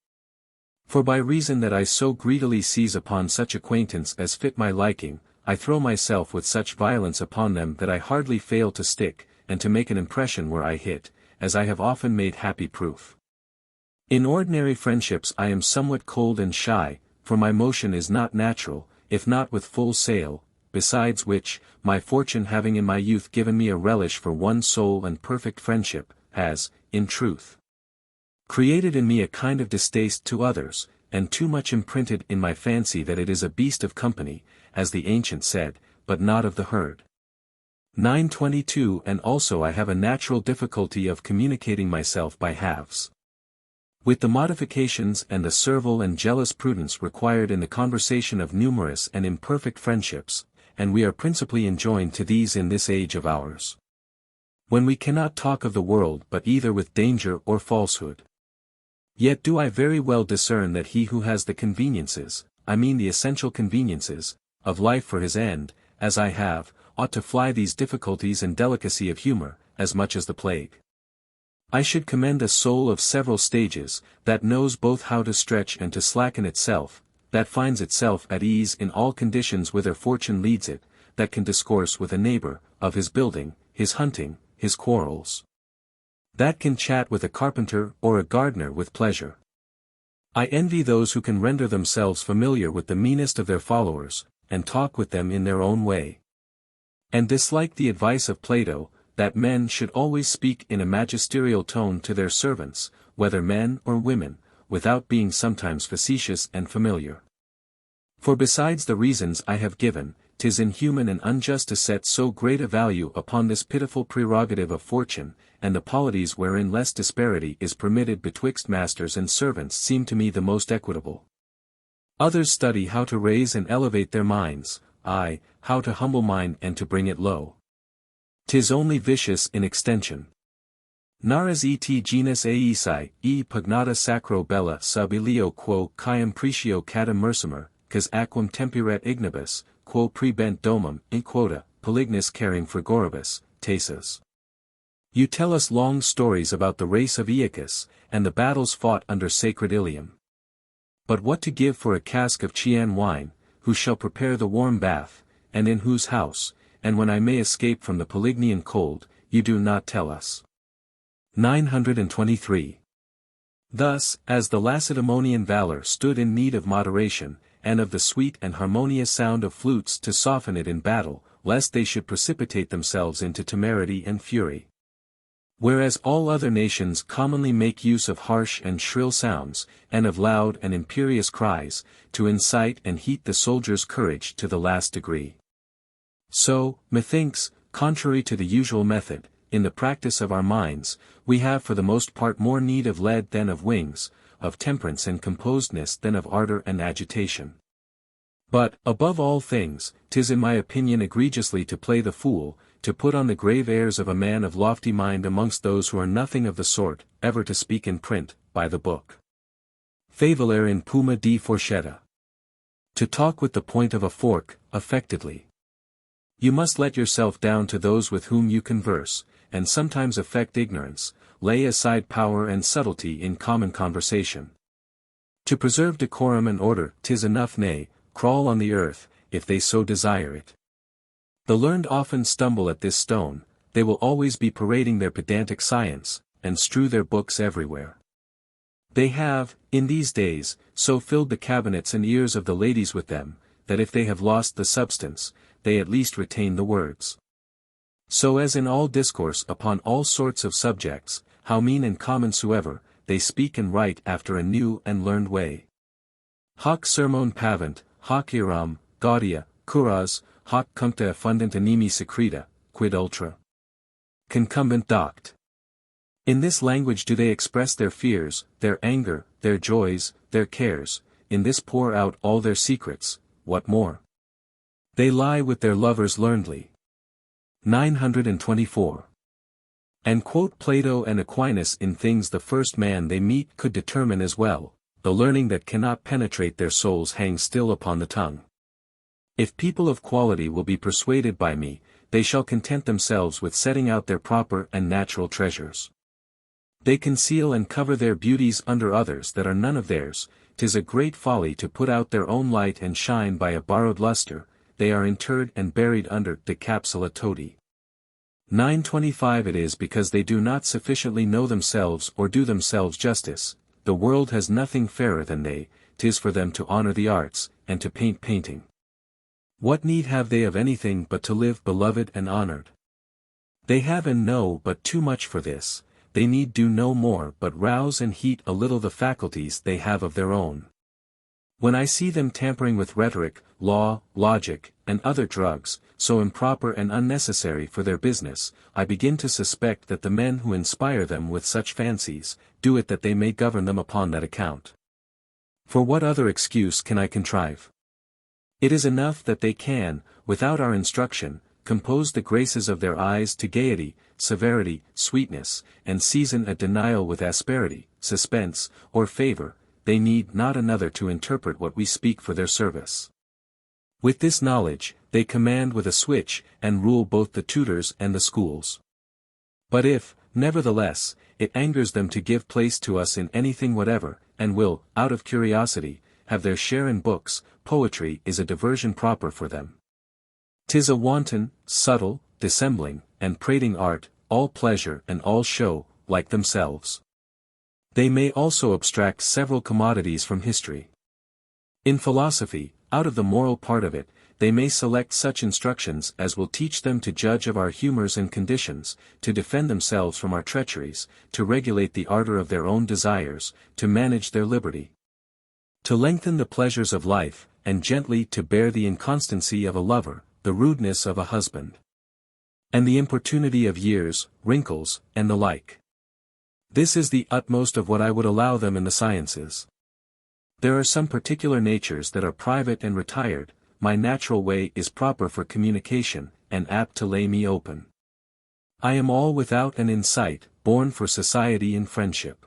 For by reason that I so greedily seize upon such acquaintance as fit my liking, I throw myself with such violence upon them that I hardly fail to stick, and to make an impression where I hit, as I have often made happy proof. In ordinary friendships I am somewhat cold and shy, for my motion is not natural, if not with full sail, besides which, my fortune having in my youth given me a relish for one sole and perfect friendship, has, in truth, created in me a kind of distaste to others, and too much imprinted in my fancy that it is a beast of company, as the ancient said, but not of the herd. 922 And also I have a natural difficulty of communicating myself by halves. With the modifications and the servile and jealous prudence required in the conversation of numerous and imperfect friendships, and we are principally enjoined to these in this age of ours, when we cannot talk of the world but either with danger or falsehood. Yet do I very well discern that he who has the conveniences, I mean the essential conveniences, of life for his end, as I have, ought to fly these difficulties and delicacy of humor, as much as the plague. I should commend a soul of several stages, that knows both how to stretch and to slacken itself, that finds itself at ease in all conditions whither fortune leads it, that can discourse with a neighbor, of his building, his hunting, his quarrels. That can chat with a carpenter or a gardener with pleasure. I envy those who can render themselves familiar with the meanest of their followers, and talk with them in their own way. And dislike the advice of Plato, that men should always speak in a magisterial tone to their servants, whether men or women, without being sometimes facetious and familiar. For besides the reasons I have given, 'tis inhuman and unjust to set so great a value upon this pitiful prerogative of fortune, and the polities wherein less disparity is permitted betwixt masters and servants seem to me the most equitable. Others study how to raise and elevate their minds, I, how to humble mine and to bring it low. 'Tis only vicious in extension. Naras et genus aesi, pugnata sacro bella sub ilio quo caem precio catum mercimer, cas aquam temperet ignibus, quo prebent domum, in quota, polignis caring frigoribus, teses. You tell us long stories about the race of Aeacus, and the battles fought under sacred Ilium. But what to give for a cask of Chian wine, who shall prepare the warm bath, and in whose house, and when I may escape from the Polignian cold, you do not tell us. 923. Thus, as the Lacedaemonian valor stood in need of moderation, and of the sweet and harmonious sound of flutes to soften it in battle, lest they should precipitate themselves into temerity and fury. Whereas all other nations commonly make use of harsh and shrill sounds, and of loud and imperious cries, to incite and heat the soldier's courage to the last degree. So, methinks, contrary to the usual method, in the practice of our minds, we have for the most part more need of lead than of wings, of temperance and composedness than of ardor and agitation. But, above all things, 'tis in my opinion egregiously to play the fool, to put on the grave airs of a man of lofty mind amongst those who are nothing of the sort, ever to speak in print, by the book. Favelare in puma di forchetta. To talk with the point of a fork, affectedly. You must let yourself down to those with whom you converse, and sometimes affect ignorance, lay aside power and subtlety in common conversation. To preserve decorum and order, 'tis enough, nay, crawl on the earth, if they so desire it. The learned often stumble at this stone, they will always be parading their pedantic science, and strew their books everywhere. They have, in these days, so filled the cabinets and ears of the ladies with them, that if they have lost the substance, they at least retain the words. So as in all discourse upon all sorts of subjects, how mean and common soever, they speak and write after a new and learned way. Hoc sermon pavent, hoc iram, gaudia, curas, hoc cuncta effundent animi secreta, quid ultra concumbent doct. In this language do they express their fears, their anger, their joys, their cares, in this pour out all their secrets, what more? They lie with their lovers learnedly. 924. And quote Plato and Aquinas in things the first man they meet could determine as well, the learning that cannot penetrate their souls hangs still upon the tongue. If people of quality will be persuaded by me, they shall content themselves with setting out their proper and natural treasures. They conceal and cover their beauties under others that are none of theirs. 'Tis a great folly to put out their own light and shine by a borrowed luster, they are interred and buried under de capsula toti. 925 It is because they do not sufficiently know themselves or do themselves justice, the world has nothing fairer than they, 'tis for them to honor the arts, and to paint painting. What need have they of anything but to live beloved and honored? They have and know but too much for this, they need do no more but rouse and heat a little the faculties they have of their own. When I see them tampering with rhetoric, law, logic, and other drugs, so improper and unnecessary for their business, I begin to suspect that the men who inspire them with such fancies, do it that they may govern them upon that account. For what other excuse can I contrive? It is enough that they can, without our instruction, compose the graces of their eyes to gaiety, severity, sweetness, and season a denial with asperity, suspense, or favor. They need not another to interpret what we speak for their service. With this knowledge, they command with a switch, and rule both the tutors and the schools. But if, nevertheless, it angers them to give place to us in anything whatever, and will, out of curiosity, have their share in books, poetry is a diversion proper for them. 'Tis a wanton, subtle, dissembling, and prating art, all pleasure and all show, like themselves. They may also abstract several commodities from history. In philosophy, out of the moral part of it, they may select such instructions as will teach them to judge of our humors and conditions, to defend themselves from our treacheries, to regulate the ardor of their own desires, to manage their liberty, to lengthen the pleasures of life, and gently to bear the inconstancy of a lover, the rudeness of a husband, and the importunity of years, wrinkles, and the like. This is the utmost of what I would allow them in the sciences. There are some particular natures that are private and retired, my natural way is proper for communication, and apt to lay me open. I am all without and in sight, born for society and friendship.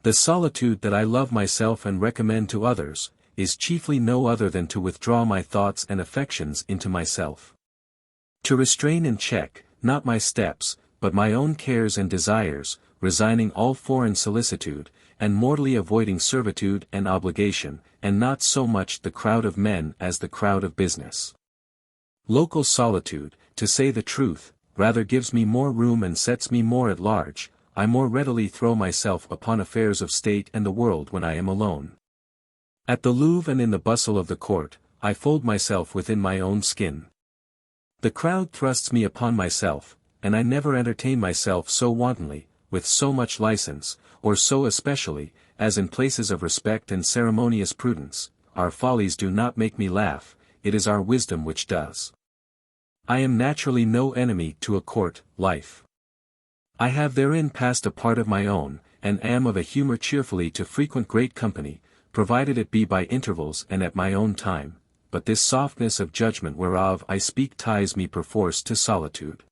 The solitude that I love myself and recommend to others, is chiefly no other than to withdraw my thoughts and affections into myself. To restrain and check, not my steps, but my own cares and desires, resigning all foreign solicitude, and mortally avoiding servitude and obligation, and not so much the crowd of men as the crowd of business. Local solitude, to say the truth, rather gives me more room and sets me more at large. I more readily throw myself upon affairs of state and the world when I am alone. At the Louvre and in the bustle of the court, I fold myself within my own skin. The crowd thrusts me upon myself, and I never entertain myself so wantonly, with so much license, or so especially, as in places of respect and ceremonious prudence. Our follies do not make me laugh, it is our wisdom which does. I am naturally no enemy to a court life. I have therein passed a part of my own, and am of a humor cheerfully to frequent great company, provided it be by intervals and at my own time, but this softness of judgment whereof I speak ties me perforce to solitude.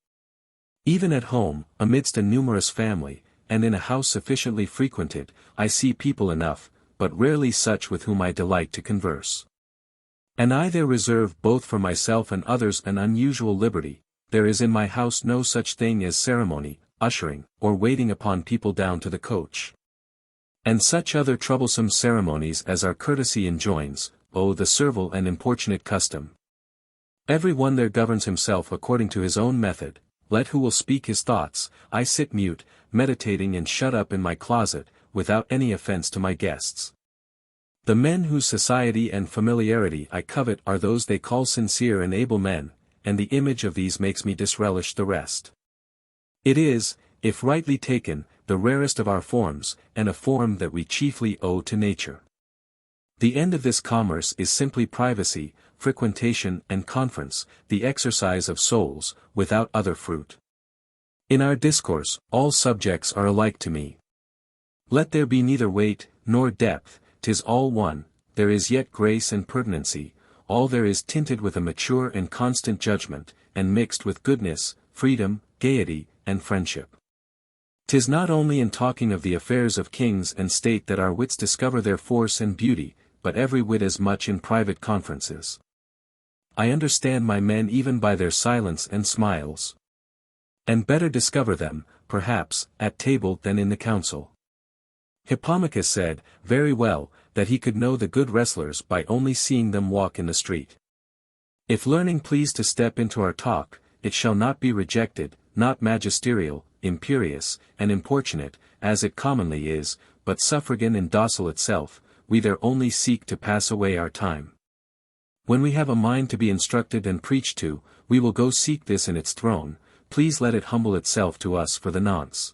Even at home, amidst a numerous family, and in a house sufficiently frequented, I see people enough, but rarely such with whom I delight to converse. And I there reserve both for myself and others an unusual liberty. There is in my house no such thing as ceremony, ushering, or waiting upon people down to the coach. And such other troublesome ceremonies as our courtesy enjoins, the servile and importunate custom. Every one there governs himself according to his own method, let who will speak his thoughts. I sit mute, meditating and shut up in my closet, without any offense to my guests. The men whose society and familiarity I covet are those they call sincere and able men, and the image of these makes me disrelish the rest. It is, if rightly taken, the rarest of our forms, and a form that we chiefly owe to nature. The end of this commerce is simply privacy, frequentation and conference, the exercise of souls, without other fruit. In our discourse, all subjects are alike to me. Let there be neither weight, nor depth, 'tis all one, there is yet grace and pertinency, all there is tinted with a mature and constant judgment, and mixed with goodness, freedom, gaiety, and friendship. 'Tis not only in talking of the affairs of kings and state that our wits discover their force and beauty, but every whit as much in private conferences. I understand my men even by their silence and smiles. And better discover them, perhaps, at table than in the council. Hippomachus said, very well, that he could know the good wrestlers by only seeing them walk in the street. If learning please to step into our talk, it shall not be rejected, not magisterial, imperious, and importunate, as it commonly is, but suffragan and docile itself, we there only seek to pass away our time. When we have a mind to be instructed and preached to, we will go seek this in its throne, please let it humble itself to us for the nonce.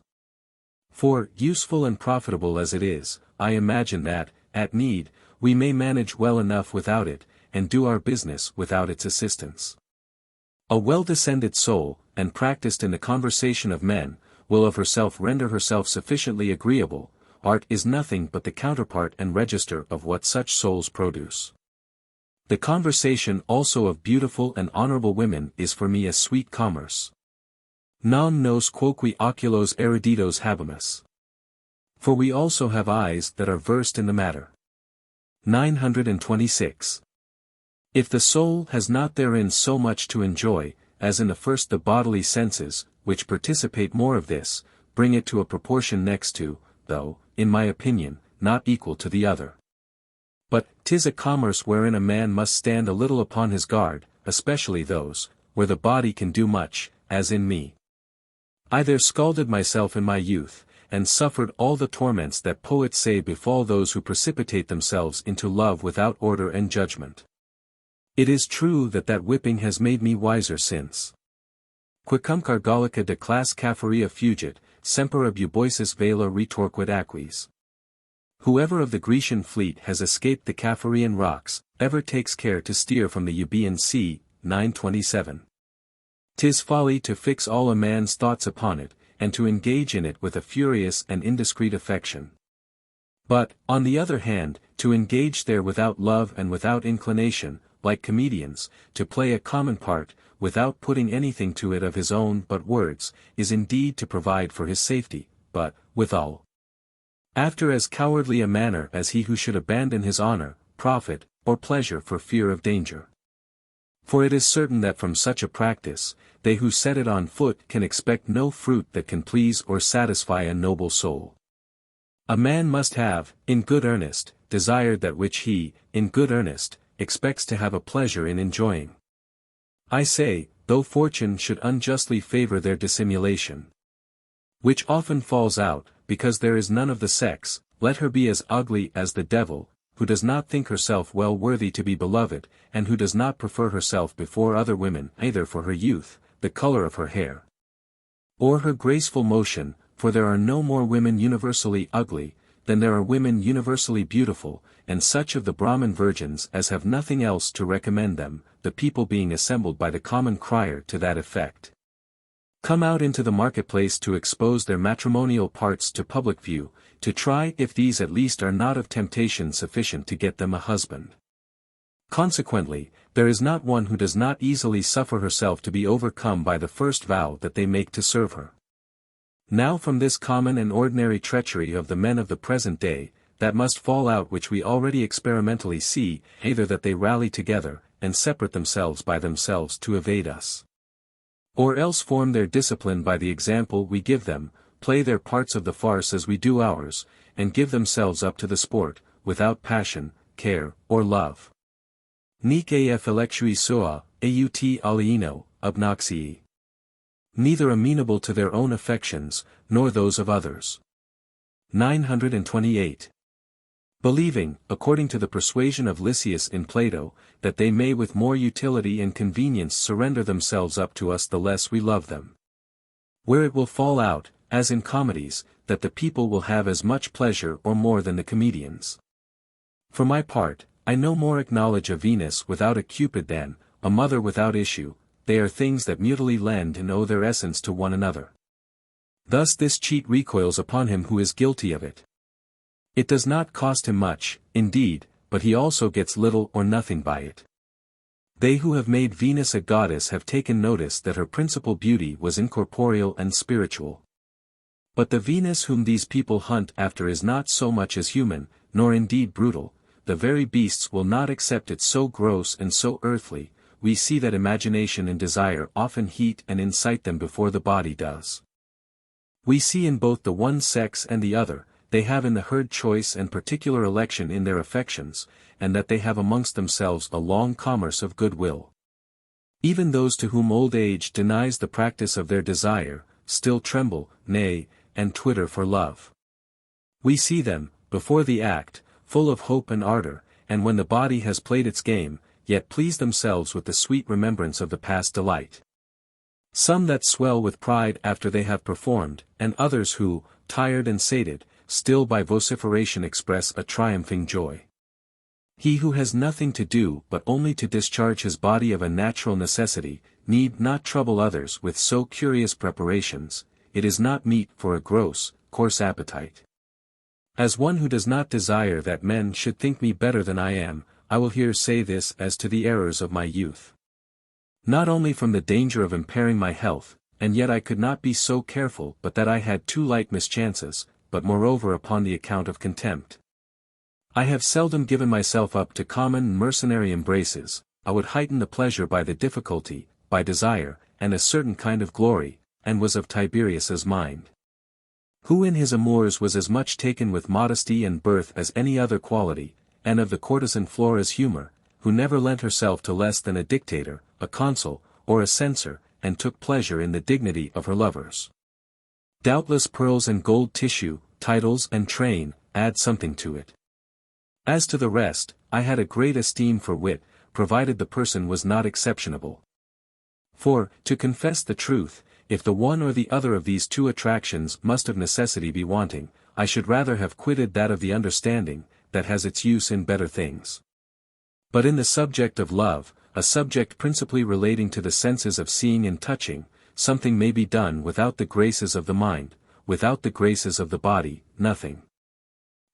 For, useful and profitable as it is, I imagine that, at need, we may manage well enough without it, and do our business without its assistance. A well-descended soul, and practiced in the conversation of men, will of herself render herself sufficiently agreeable. Art is nothing but the counterpart and register of what such souls produce. The conversation also of beautiful and honorable women is for me a sweet commerce. Non nos quoque oculos eruditos habemus. For we also have eyes that are versed in the matter. 926. If the soul has not therein so much to enjoy, as in the first the bodily senses, which participate more of this, bring it to a proportion next to, though, in my opinion, not equal to the other. But, 'tis a commerce wherein a man must stand a little upon his guard, especially those, where the body can do much, as in me. I there scalded myself in my youth, and suffered all the torments that poets say befall those who precipitate themselves into love without order and judgment. It is true that whipping has made me wiser since. Quicumque Gallica de class Cafaria fugit, semper ab Euboisis vela retorquid aquis. Whoever of the Grecian fleet has escaped the Capharian rocks, ever takes care to steer from the Euboean sea. 927. 'Tis folly to fix all a man's thoughts upon it, and to engage in it with a furious and indiscreet affection. But, on the other hand, to engage there without love and without inclination, like comedians, to play a common part, without putting anything to it of his own but words, is indeed to provide for his safety, but, withal, after as cowardly a manner as he who should abandon his honor, profit, or pleasure for fear of danger. For it is certain that from such a practice, they who set it on foot can expect no fruit that can please or satisfy a noble soul. A man must have, in good earnest, desired that which he, in good earnest, expects to have a pleasure in enjoying. I say, though fortune should unjustly favor their dissimulation, which often falls out, because there is none of the sex, let her be as ugly as the devil, who does not think herself well worthy to be beloved, and who does not prefer herself before other women either for her youth, the color of her hair, or her graceful motion, for there are no more women universally ugly, than there are women universally beautiful, and such of the Brahmin virgins as have nothing else to recommend them, the people being assembled by the common crier to that effect, come out into the marketplace to expose their matrimonial parts to public view, to try if these at least are not of temptation sufficient to get them a husband. Consequently, there is not one who does not easily suffer herself to be overcome by the first vow that they make to serve her. Now from this common and ordinary treachery of the men of the present day, that must fall out which we already experimentally see, either that they rally together, and separate themselves by themselves to evade us, or else form their discipline by the example we give them, play their parts of the farce as we do ours, and give themselves up to the sport, without passion, care, or love. Nec af electui sua, aut alieno, obnoxii. Neither amenable to their own affections, nor those of others. 928. Believing, according to the persuasion of Lysias in Plato, that they may with more utility and convenience surrender themselves up to us the less we love them. Where it will fall out, as in comedies, that the people will have as much pleasure or more than the comedians. For my part, I no more acknowledge a Venus without a Cupid than a mother without issue. They are things that mutually lend and owe their essence to one another. Thus this cheat recoils upon him who is guilty of it. It does not cost him much, indeed, but he also gets little or nothing by it. They who have made Venus a goddess have taken notice that her principal beauty was incorporeal and spiritual. But the Venus whom these people hunt after is not so much as human, nor indeed brutal. The very beasts will not accept it so gross and so earthly. We see that imagination and desire often heat and incite them before the body does. We see in both the one sex and the other, they have in the herd choice and particular election in their affections, and that they have amongst themselves a long commerce of goodwill. Even those to whom old age denies the practice of their desire, still tremble, nay, and twitter for love. We see them, before the act, full of hope and ardor, and when the body has played its game, yet please themselves with the sweet remembrance of the past delight. Some that swell with pride after they have performed, and others who, tired and sated, still by vociferation express a triumphing joy. He who has nothing to do but only to discharge his body of a natural necessity, need not trouble others with so curious preparations. It is not meet for a gross, coarse appetite. As one who does not desire that men should think me better than I am, I will here say this as to the errors of my youth. Not only from the danger of impairing my health, and yet I could not be so careful but that I had too light mischances, but moreover upon the account of contempt. I have seldom given myself up to common and mercenary embraces. I would heighten the pleasure by the difficulty, by desire, and a certain kind of glory, and was of Tiberius's mind. Who in his amours was as much taken with modesty and birth as any other quality, and of the courtesan Flora's humour, who never lent herself to less than a dictator, a consul, or a censor, and took pleasure in the dignity of her lovers. Doubtless pearls and gold tissue, titles and train, add something to it. As to the rest, I had a great esteem for wit, provided the person was not exceptionable. For, to confess the truth, if the one or the other of these two attractions must of necessity be wanting, I should rather have quitted that of the understanding, that has its use in better things. But in the subject of love, a subject principally relating to the senses of seeing and touching, something may be done without the graces of the mind, without the graces of the body, nothing.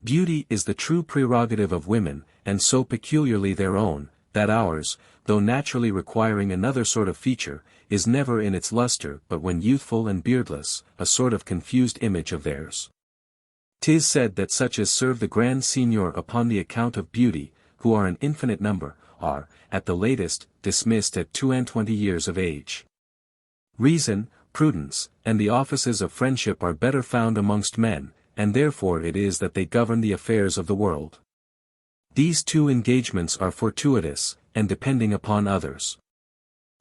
Beauty is the true prerogative of women, and so peculiarly their own, that ours, though naturally requiring another sort of feature, is never in its lustre but when youthful and beardless, a sort of confused image of theirs. 'Tis said that such as serve the Grand Signior upon the account of beauty, who are an infinite number, are, at the latest, dismissed at 22 years of age. Reason, prudence, and the offices of friendship are better found amongst men, and therefore it is that they govern the affairs of the world. These two engagements are fortuitous, and depending upon others.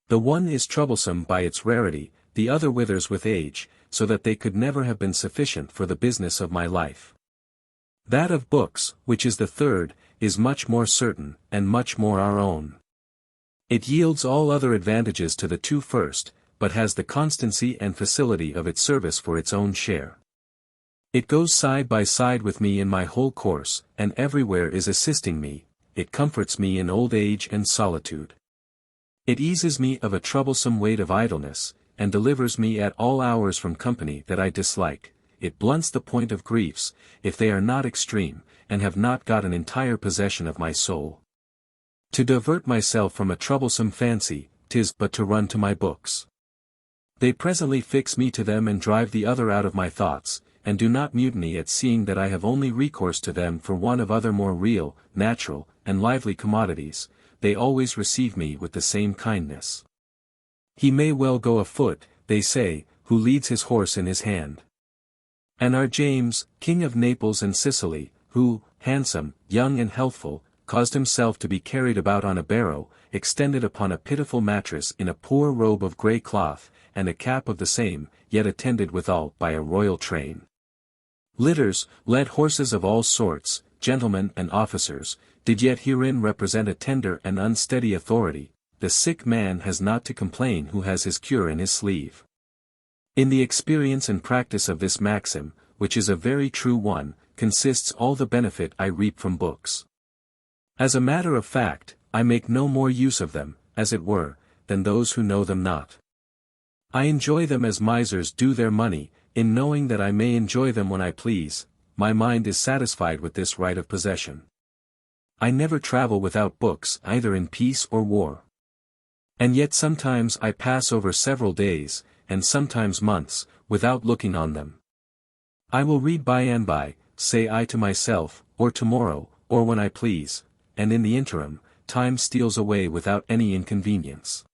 The one is troublesome by its rarity, the other withers with age, so that they could never have been sufficient for the business of my life. That of books, which is the third, is much more certain, and much more our own. It yields all other advantages to the two first, but has the constancy and facility of its service for its own share. It goes side by side with me in my whole course, and everywhere is assisting me. It comforts me in old age and solitude. It eases me of a troublesome weight of idleness, and delivers me at all hours from company that I dislike. It blunts the point of griefs, if they are not extreme, and have not got an entire possession of my soul. To divert myself from a troublesome fancy, 'tis but to run to my books. They presently fix me to them and drive the other out of my thoughts, and do not mutiny at seeing that I have only recourse to them for one of other more real, natural, and lively commodities. They always receive me with the same kindness. He may well go afoot, they say, who leads his horse in his hand. And our James, King of Naples and Sicily, who, handsome, young and healthful, caused himself to be carried about on a barrow, extended upon a pitiful mattress in a poor robe of grey cloth, and a cap of the same, yet attended withal by a royal train. Litters, led horses of all sorts, gentlemen and officers, did yet herein represent a tender and unsteady authority, the sick man has not to complain who has his cure in his sleeve. In the experience and practice of this maxim, which is a very true one, consists all the benefit I reap from books. As a matter of fact, I make no more use of them, as it were, than those who know them not. I enjoy them as misers do their money, in knowing that I may enjoy them when I please. My mind is satisfied with this right of possession. I never travel without books either in peace or war. And yet sometimes I pass over several days, and sometimes months, without looking on them. I will read by and by, say I to myself, or tomorrow, or when I please, and in the interim, time steals away without any inconvenience.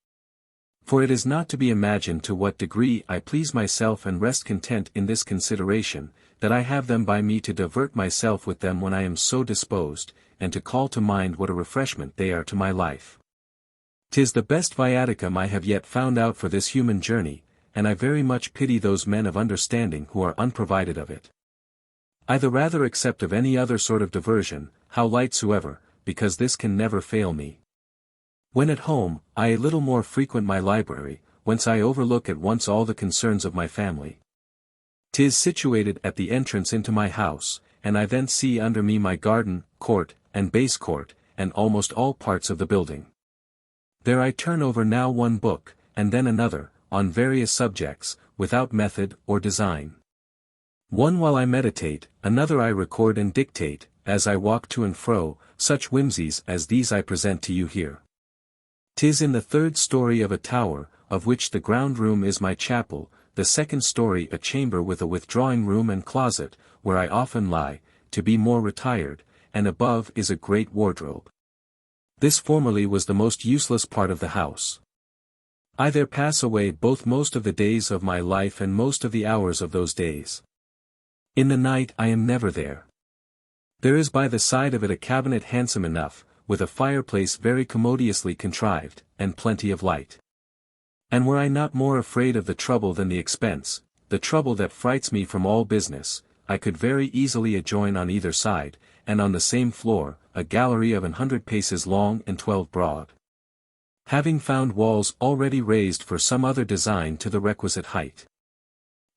For it is not to be imagined to what degree I please myself and rest content in this consideration, that I have them by me to divert myself with them when I am so disposed, and to call to mind what a refreshment they are to my life. 'Tis the best viaticum I have yet found out for this human journey, and I very much pity those men of understanding who are unprovided of it. I the rather accept of any other sort of diversion, how light soever, because this can never fail me. When at home, I a little more frequent my library, whence I overlook at once all the concerns of my family. 'Tis situated at the entrance into my house, and I then see under me my garden, court, and base court, and almost all parts of the building. There I turn over now one book, and then another, on various subjects, without method or design. One while I meditate, another I record and dictate, as I walk to and fro, such whimsies as these I present to you here. 'Tis in the third story of a tower, of which the ground room is my chapel, the second story a chamber with a withdrawing room and closet, where I often lie, to be more retired, and above is a great wardrobe. This formerly was the most useless part of the house. I there pass away both most of the days of my life and most of the hours of those days. In the night I am never there. There is by the side of it a cabinet handsome enough, with a fireplace very commodiously contrived, and plenty of light. And were I not more afraid of the trouble than the expense, the trouble that frights me from all business, I could very easily adjoin on either side, and on the same floor, a gallery of 100 paces long and 12 broad. Having found walls already raised for some other design to the requisite height.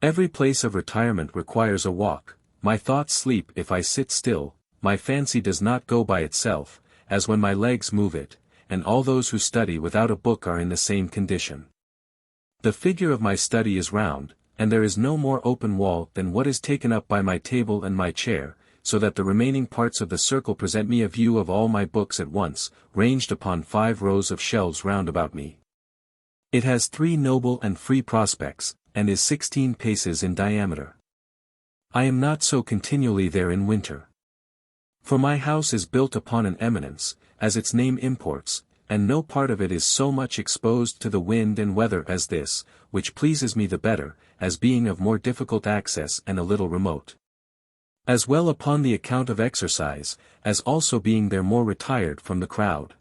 Every place of retirement requires a walk, my thoughts sleep if I sit still, my fancy does not go by itself, as when my legs move it, and all those who study without a book are in the same condition. The figure of my study is round, and there is no more open wall than what is taken up by my table and my chair, so that the remaining parts of the circle present me a view of all my books at once, ranged upon 5 rows of shelves round about me. It has 3 noble and free prospects, and is 16 paces in diameter. I am not so continually there in winter. For my house is built upon an eminence, as its name imports, and no part of it is so much exposed to the wind and weather as this, which pleases me the better, as being of more difficult access and a little remote. As well upon the account of exercise, as also being there more retired from the crowd.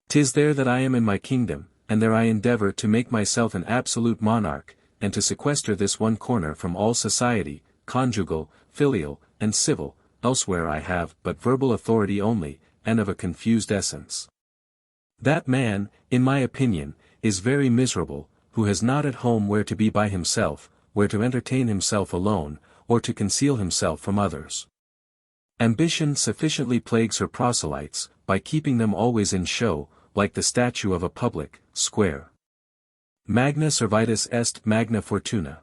'Tis there that I am in my kingdom, and there I endeavor to make myself an absolute monarch, and to sequester this one corner from all society, conjugal, filial, and civil. Elsewhere I have but verbal authority only, and of a confused essence. That man, in my opinion, is very miserable, who has not at home where to be by himself, where to entertain himself alone, or to conceal himself from others. Ambition sufficiently plagues her proselytes, by keeping them always in show, like the statue of a public square. Magna servitus est magna fortuna.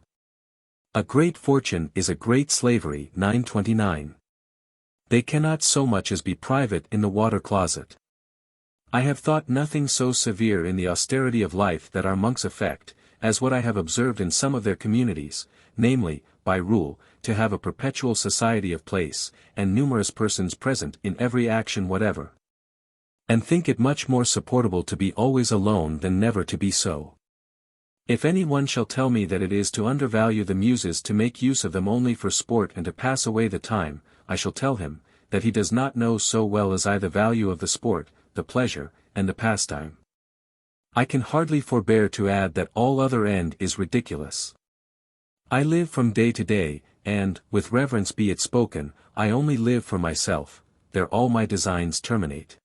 A great fortune is a great slavery. 929. They cannot so much as be private in the water closet. I have thought nothing so severe in the austerity of life that our monks affect, as what I have observed in some of their communities, namely, by rule, to have a perpetual society of place, and numerous persons present in every action whatever. And think it much more supportable to be always alone than never to be so. If any one shall tell me that it is to undervalue the muses to make use of them only for sport and to pass away the time, I shall tell him, that he does not know so well as I the value of the sport, the pleasure, and the pastime. I can hardly forbear to add that all other end is ridiculous. I live from day to day, and, with reverence be it spoken, I only live for myself, there all my designs terminate.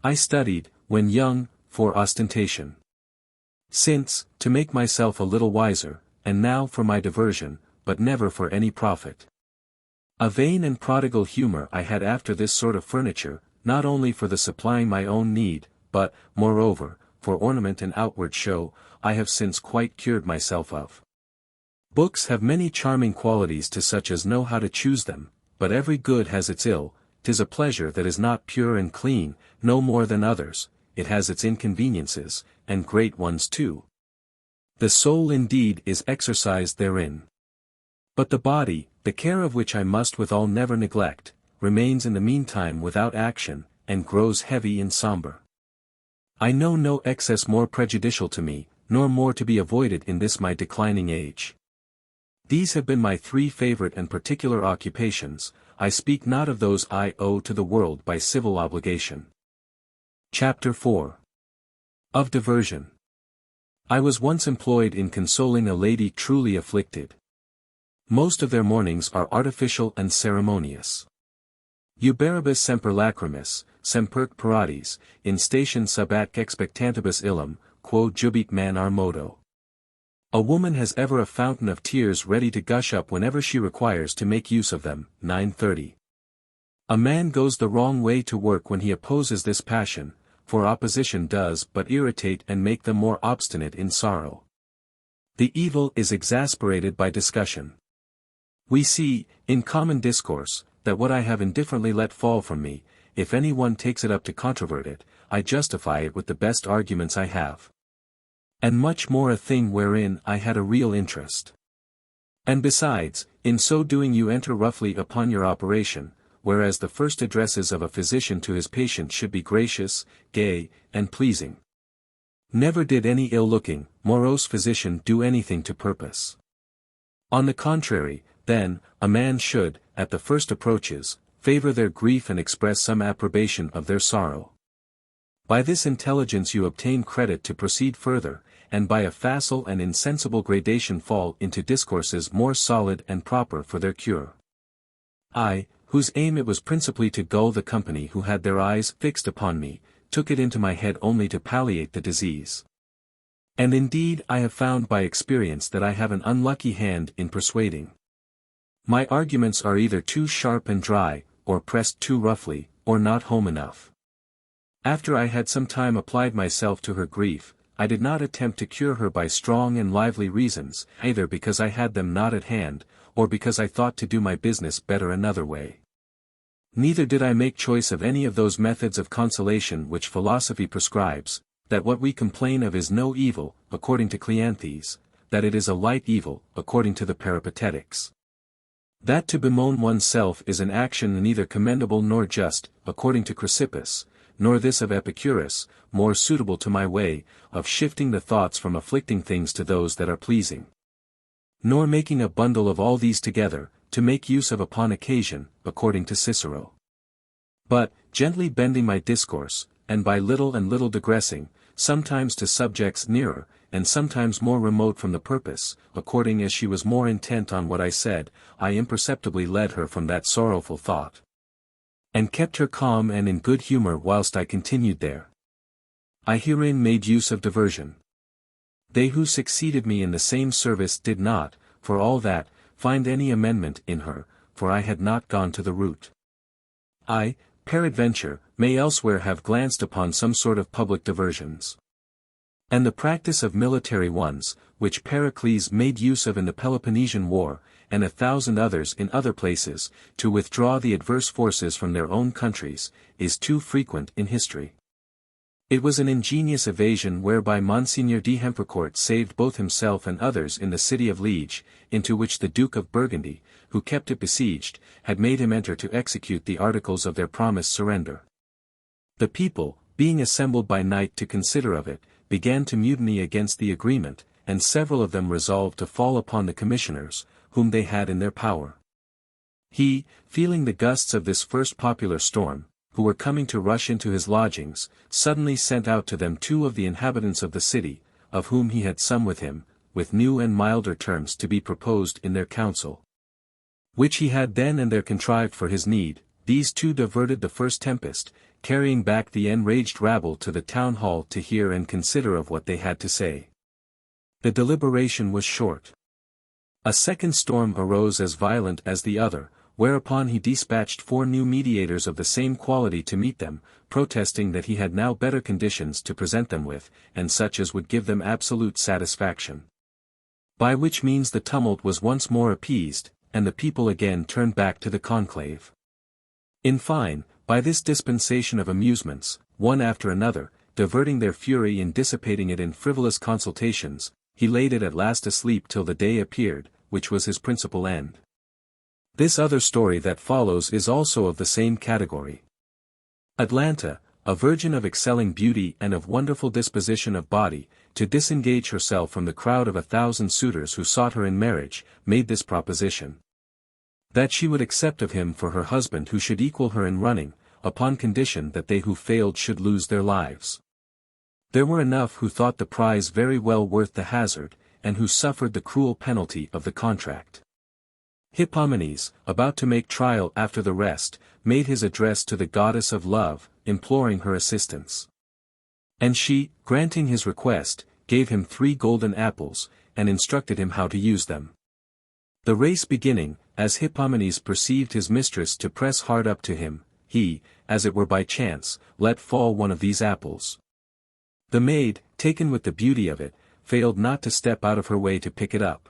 I studied, when young, for ostentation. Since, to make myself a little wiser, and now for my diversion, but never for any profit. A vain and prodigal humor I had after this sort of furniture, not only for the supplying my own need, but, moreover, for ornament and outward show, I have since quite cured myself of. Books have many charming qualities to such as know how to choose them, but every good has its ill. 'Tis a pleasure that is not pure and clean, no more than others, it has its inconveniences, and great ones too. The soul indeed is exercised therein. But the body, the care of which I must withal never neglect, remains in the meantime without action, and grows heavy and sombre. I know no excess more prejudicial to me, nor more to be avoided in this my declining age. These have been my 3 favorite and particular occupations. I speak not of those I owe to the world by civil obligation. Chapter 4. Of Diversion. I was once employed in consoling a lady truly afflicted. Most of their mournings are artificial and ceremonious. Uberibus semper lacrimis, semperque paratis, in station subatque expectantibus illum, quo jubit manar modo. A woman has ever a fountain of tears ready to gush up whenever she requires to make use of them. 9:30. A man goes the wrong way to work when he opposes this passion, for opposition does but irritate and make them more obstinate in sorrow. The evil is exasperated by discussion. We see, in common discourse, that what I have indifferently let fall from me, if any one takes it up to controvert it, I justify it with the best arguments I have. And much more a thing wherein I had a real interest. And besides, in so doing you enter roughly upon your operation, whereas the first addresses of a physician to his patient should be gracious, gay, and pleasing. Never did any ill-looking, morose physician do anything to purpose. On the contrary, then, a man should, at the first approaches, favor their grief and express some approbation of their sorrow. By this intelligence you obtain credit to proceed further, and by a facile and insensible gradation fall into discourses more solid and proper for their cure. I, whose aim it was principally to gull the company who had their eyes fixed upon me, took it into my head only to palliate the disease. And indeed I have found by experience that I have an unlucky hand in persuading. My arguments are either too sharp and dry, or pressed too roughly, or not home enough. After I had some time applied myself to her grief, I did not attempt to cure her by strong and lively reasons, either because I had them not at hand, or because I thought to do my business better another way. Neither did I make choice of any of those methods of consolation which philosophy prescribes, that what we complain of is no evil, according to Cleanthes, that it is a light evil, according to the Peripatetics. That to bemoan oneself is an action neither commendable nor just, according to Chrysippus, nor this of Epicurus, more suitable to my way, of shifting the thoughts from afflicting things to those that are pleasing. Nor making a bundle of all these together, to make use of upon occasion, according to Cicero. But, gently bending my discourse, and by little and little digressing, sometimes to subjects nearer, and sometimes more remote from the purpose, according as she was more intent on what I said, I imperceptibly led her from that sorrowful thought. And kept her calm and in good humor whilst I continued there. I herein made use of diversion. They who succeeded me in the same service did not, for all that, find any amendment in her, for I had not gone to the root. I, peradventure, may elsewhere have glanced upon some sort of public diversions. And the practice of military ones, which Pericles made use of in the Peloponnesian War, and 1,000 others in other places, to withdraw the adverse forces from their own countries, is too frequent in history. It was an ingenious evasion whereby Monseigneur de Hempercourt saved both himself and others in the city of Liege, into which the Duke of Burgundy, who kept it besieged, had made him enter to execute the articles of their promised surrender. The people, being assembled by night to consider of it, began to mutiny against the agreement, and several of them resolved to fall upon the commissioners, whom they had in their power. He, feeling the gusts of this first popular storm, who were coming to rush into his lodgings, suddenly sent out to them 2 of the inhabitants of the city, of whom he had some with him, with new and milder terms to be proposed in their council. which he had then and there contrived for his need. These two diverted the first tempest, carrying back the enraged rabble to the town hall to hear and consider of what they had to say. The deliberation was short. A second storm arose as violent as the other, whereupon he dispatched 4 new mediators of the same quality to meet them, protesting that he had now better conditions to present them with, and such as would give them absolute satisfaction. By which means the tumult was once more appeased, and the people again turned back to the conclave. In fine, by this dispensation of amusements, one after another, diverting their fury and dissipating it in frivolous consultations, he laid it at last asleep till the day appeared, which was his principal end. This other story that follows is also of the same category. Atalanta, a virgin of excelling beauty and of wonderful disposition of body, to disengage herself from the crowd of 1,000 suitors who sought her in marriage, made this proposition: that she would accept of him for her husband who should equal her in running, upon condition that they who failed should lose their lives. There were enough who thought the prize very well worth the hazard, and who suffered the cruel penalty of the contract. Hippomenes, about to make trial after the rest, made his address to the goddess of love, imploring her assistance. And she, granting his request, gave him 3 golden apples, and instructed him how to use them. The race beginning, as Hippomenes perceived his mistress to press hard up to him, he, as it were by chance, let fall one of these apples. The maid, taken with the beauty of it, failed not to step out of her way to pick it up.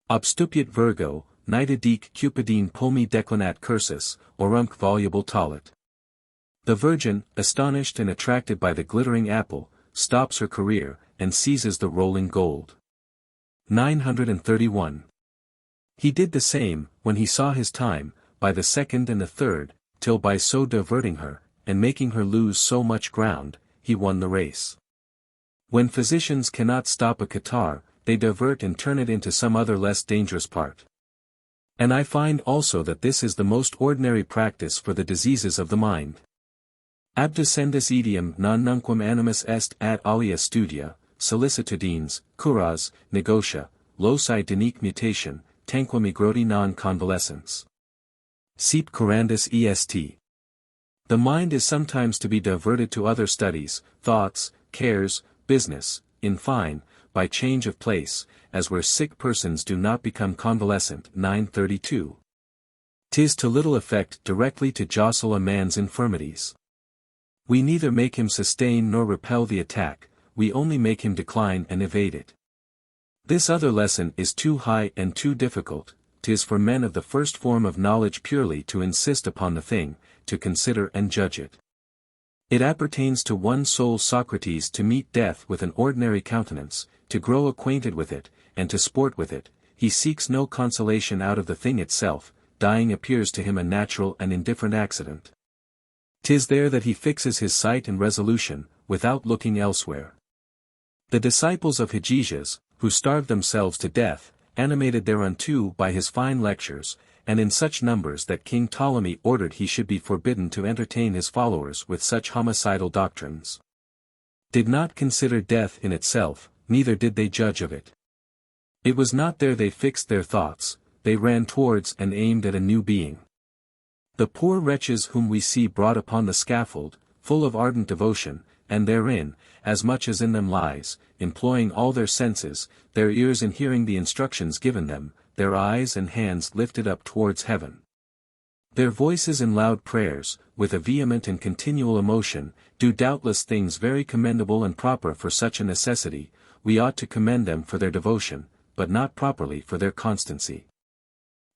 Obstupiat Virgo, nitidec Cupidine pomi declinat cursus, orumque voluble tolit. The virgin, astonished and attracted by the glittering apple, stops her career, and seizes the rolling gold. 931. He did the same, when he saw his time, by the second and the third, till by so diverting her, and making her lose so much ground, he won the race. When physicians cannot stop a catarrh, they divert and turn it into some other less dangerous part. And I find also that this is the most ordinary practice for the diseases of the mind. Abducendus idiom non nunquam animus est ad alia studia, solicitudines, curas, negotia, loci denique mutation, tanquam migroti non convalescens. Seep corandus est. The mind is sometimes to be diverted to other studies, thoughts, cares, business, in fine, by change of place, as where sick persons do not become convalescent. 932. 'Tis to little effect directly to jostle a man's infirmities. We neither make him sustain nor repel the attack, we only make him decline and evade it. This other lesson is too high and too difficult. 'Tis for men of the first form of knowledge purely to insist upon the thing, to consider and judge it. It appertains to one sole Socrates to meet death with an ordinary countenance, to grow acquainted with it, and to sport with it. He seeks no consolation out of the thing itself, dying appears to him a natural and indifferent accident. 'Tis there that he fixes his sight and resolution, without looking elsewhere. The disciples of Hegesias, who starved themselves to death, animated thereunto by his fine lectures, and in such numbers that King Ptolemy ordered he should be forbidden to entertain his followers with such homicidal doctrines. Did not consider death in itself, neither did they judge of it. It was not there they fixed their thoughts, they ran towards and aimed at a new being. The poor wretches whom we see brought upon the scaffold, full of ardent devotion, and therein, as much as in them lies, employing all their senses, their ears in hearing the instructions given them, their eyes and hands lifted up towards heaven, their voices in loud prayers, with a vehement and continual emotion, do doubtless things very commendable and proper for such a necessity. We ought to commend them for their devotion, but not properly for their constancy.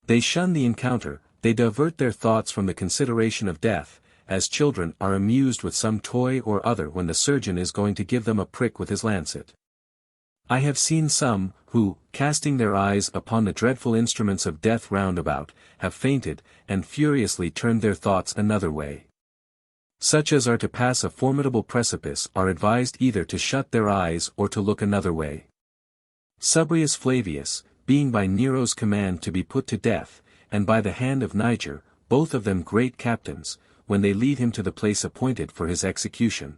They shun the encounter, they divert their thoughts from the consideration of death, as children are amused with some toy or other when the surgeon is going to give them a prick with his lancet. I have seen some, who, casting their eyes upon the dreadful instruments of death round about, have fainted, and furiously turned their thoughts another way. Such as are to pass a formidable precipice are advised either to shut their eyes or to look another way. Subrius Flavius, being by Nero's command to be put to death, and by the hand of Niger, both of them great captains, when they lead him to the place appointed for his execution,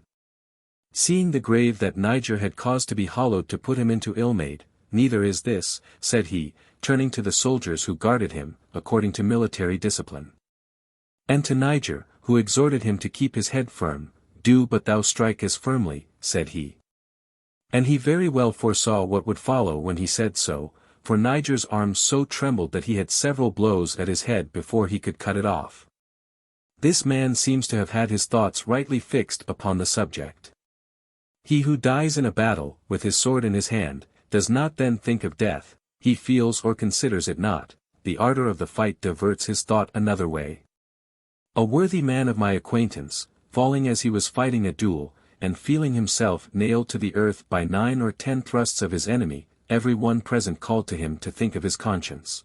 seeing the grave that Niger had caused to be hollowed to put him into ill-made, neither is this, said he, turning to the soldiers who guarded him, according to military discipline. And to Niger, who exhorted him to keep his head firm, do but thou strike as firmly, said he. And he very well foresaw what would follow when he said so, for Niger's arms so trembled that he had several blows at his head before he could cut it off. This man seems to have had his thoughts rightly fixed upon the subject. He who dies in a battle, with his sword in his hand, does not then think of death, he feels or considers it not, the ardor of the fight diverts his thought another way. A worthy man of my acquaintance, falling as he was fighting a duel, and feeling himself nailed to the earth by 9 or 10 thrusts of his enemy, every one present called to him to think of his conscience.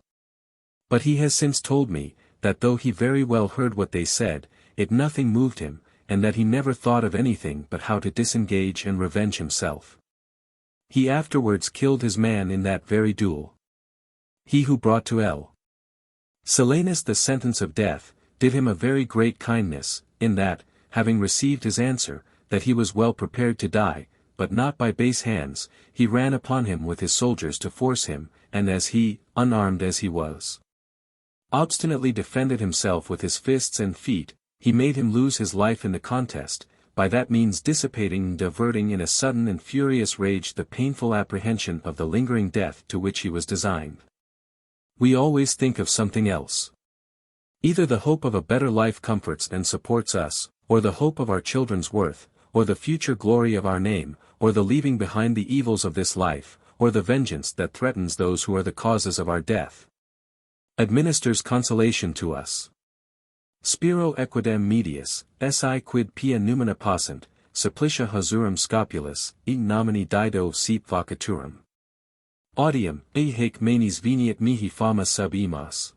But he has since told me, that though he very well heard what they said, it nothing moved him, and that he never thought of anything but how to disengage and revenge himself. He afterwards killed his man in that very duel. He who brought to L. Silanus the sentence of death, did him a very great kindness, in that, having received his answer, that he was well prepared to die, but not by base hands, he ran upon him with his soldiers to force him, and as he, unarmed as he was, obstinately defended himself with his fists and feet, he made him lose his life in the contest, by that means dissipating and diverting in a sudden and furious rage the painful apprehension of the lingering death to which he was designed. We always think of something else. Either the hope of a better life comforts and supports us, or the hope of our children's worth, or the future glory of our name, or the leaving behind the evils of this life, or the vengeance that threatens those who are the causes of our death, administers consolation to us. Spiro equidem medius, si quid pia numina passant, supplicia hasurum scopulis, in nomine Dido sep vocaturum. Audium, haec manis veniet mihi fama sub imas.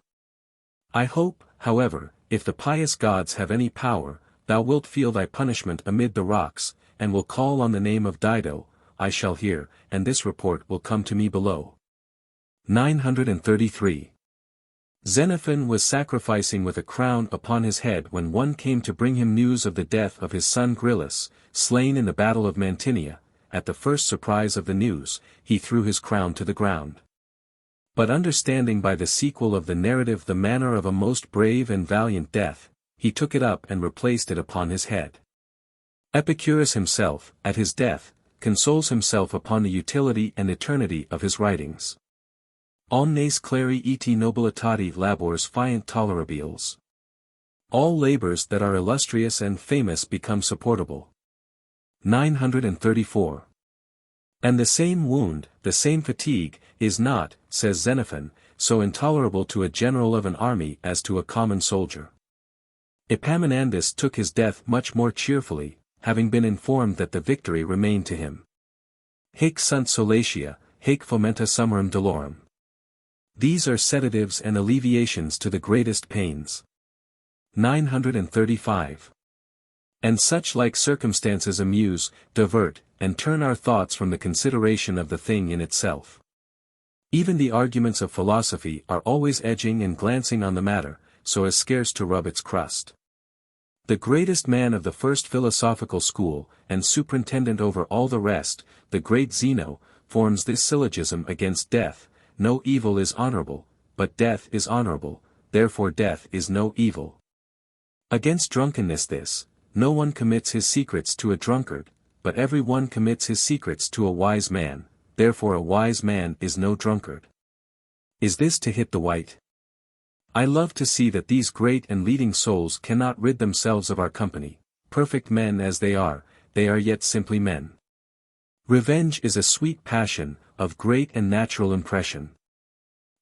I hope, however, if the pious gods have any power, thou wilt feel thy punishment amid the rocks, and will call on the name of Dido, I shall hear, and this report will come to me below. 933. Xenophon was sacrificing with a crown upon his head when one came to bring him news of the death of his son Grillus, slain in the battle of Mantinia. At the first surprise of the news, he threw his crown to the ground. But understanding by the sequel of the narrative the manner of a most brave and valiant death, he took it up and replaced it upon his head. Epicurus himself, at his death, consoles himself upon the utility and eternity of his writings. Omnes cleri et nobilitati labors fiant tolerabiles. All labors that are illustrious and famous become supportable. 934. And the same wound, the same fatigue, is not, says Xenophon, so intolerable to a general of an army as to a common soldier. Epaminondas took his death much more cheerfully, having been informed that the victory remained to him. Haec sunt solatia, haec fomenta summorum dolorum. These are sedatives and alleviations to the greatest pains. 935. And such like circumstances amuse, divert, and turn our thoughts from the consideration of the thing in itself. Even the arguments of philosophy are always edging and glancing on the matter, so as scarce to rub its crust. The greatest man of the first philosophical school, and superintendent over all the rest, the great Zeno, forms this syllogism against death: no evil is honorable, but death is honorable, therefore death is no evil. Against drunkenness this: no one commits his secrets to a drunkard, but every one commits his secrets to a wise man, therefore a wise man is no drunkard. Is this to hit the white? I love to see that these great and leading souls cannot rid themselves of our company. Perfect men as they are yet simply men. Revenge is a sweet passion, of great and natural impression.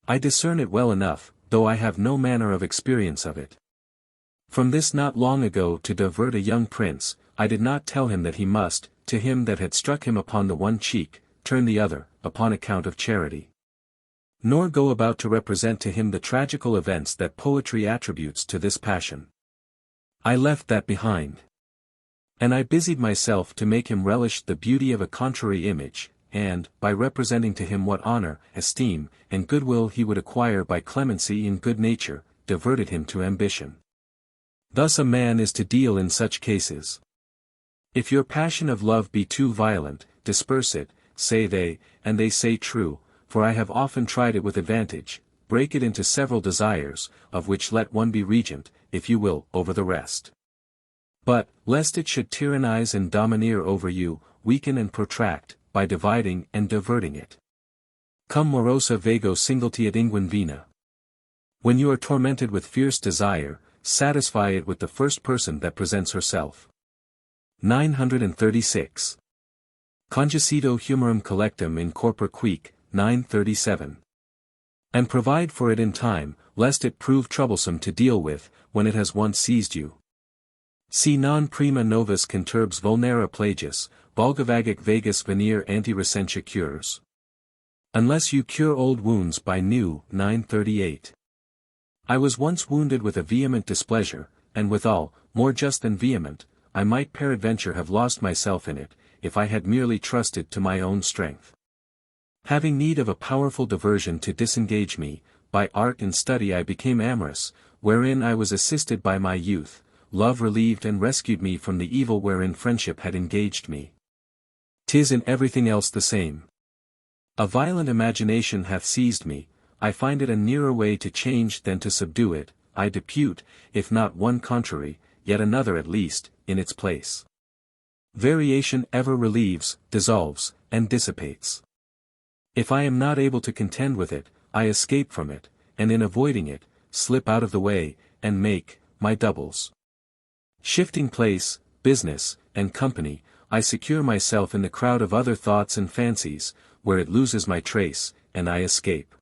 I discern it well enough, though I have no manner of experience of it. From this not long ago to divert a young prince, I did not tell him that he must, to him that had struck him upon the one cheek, turn the other, upon account of charity. Nor go about to represent to him the tragical events that poetry attributes to this passion. I left that behind. And I busied myself to make him relish the beauty of a contrary image, and, by representing to him what honor, esteem, and goodwill he would acquire by clemency and good nature, diverted him to ambition. Thus a man is to deal in such cases. If your passion of love be too violent, disperse it, say they, and they say true, for I have often tried it with advantage, break it into several desires, of which let one be regent, if you will, over the rest. But, lest it should tyrannize and domineer over you, weaken and protract, by dividing and diverting it. Cum morosa vago singulti ad inguine vena. When you are tormented with fierce desire, satisfy it with the first person that presents herself. 936. Congecido humorum collectum in corpore quic, 937. And provide for it in time, lest it prove troublesome to deal with, when it has once seized you. Si non prima novus conturbs vulnera plagius, vulgavagic vagus venir anti-recentia cures. Unless you cure old wounds by new, 938. I was once wounded with a vehement displeasure, and withal, more just than vehement, I might peradventure have lost myself in it, if I had merely trusted to my own strength. Having need of a powerful diversion to disengage me, by art and study I became amorous, wherein I was assisted by my youth, love relieved and rescued me from the evil wherein friendship had engaged me. 'Tis in everything else the same. A violent imagination hath seized me, I find it a nearer way to change than to subdue it, I depute, if not one contrary, yet another at least, in its place. Variation ever relieves, dissolves, and dissipates. If I am not able to contend with it, I escape from it, and in avoiding it, slip out of the way, and make, my doubles. Shifting place, business, and company, I secure myself in the crowd of other thoughts and fancies, where it loses my trace, and I escape.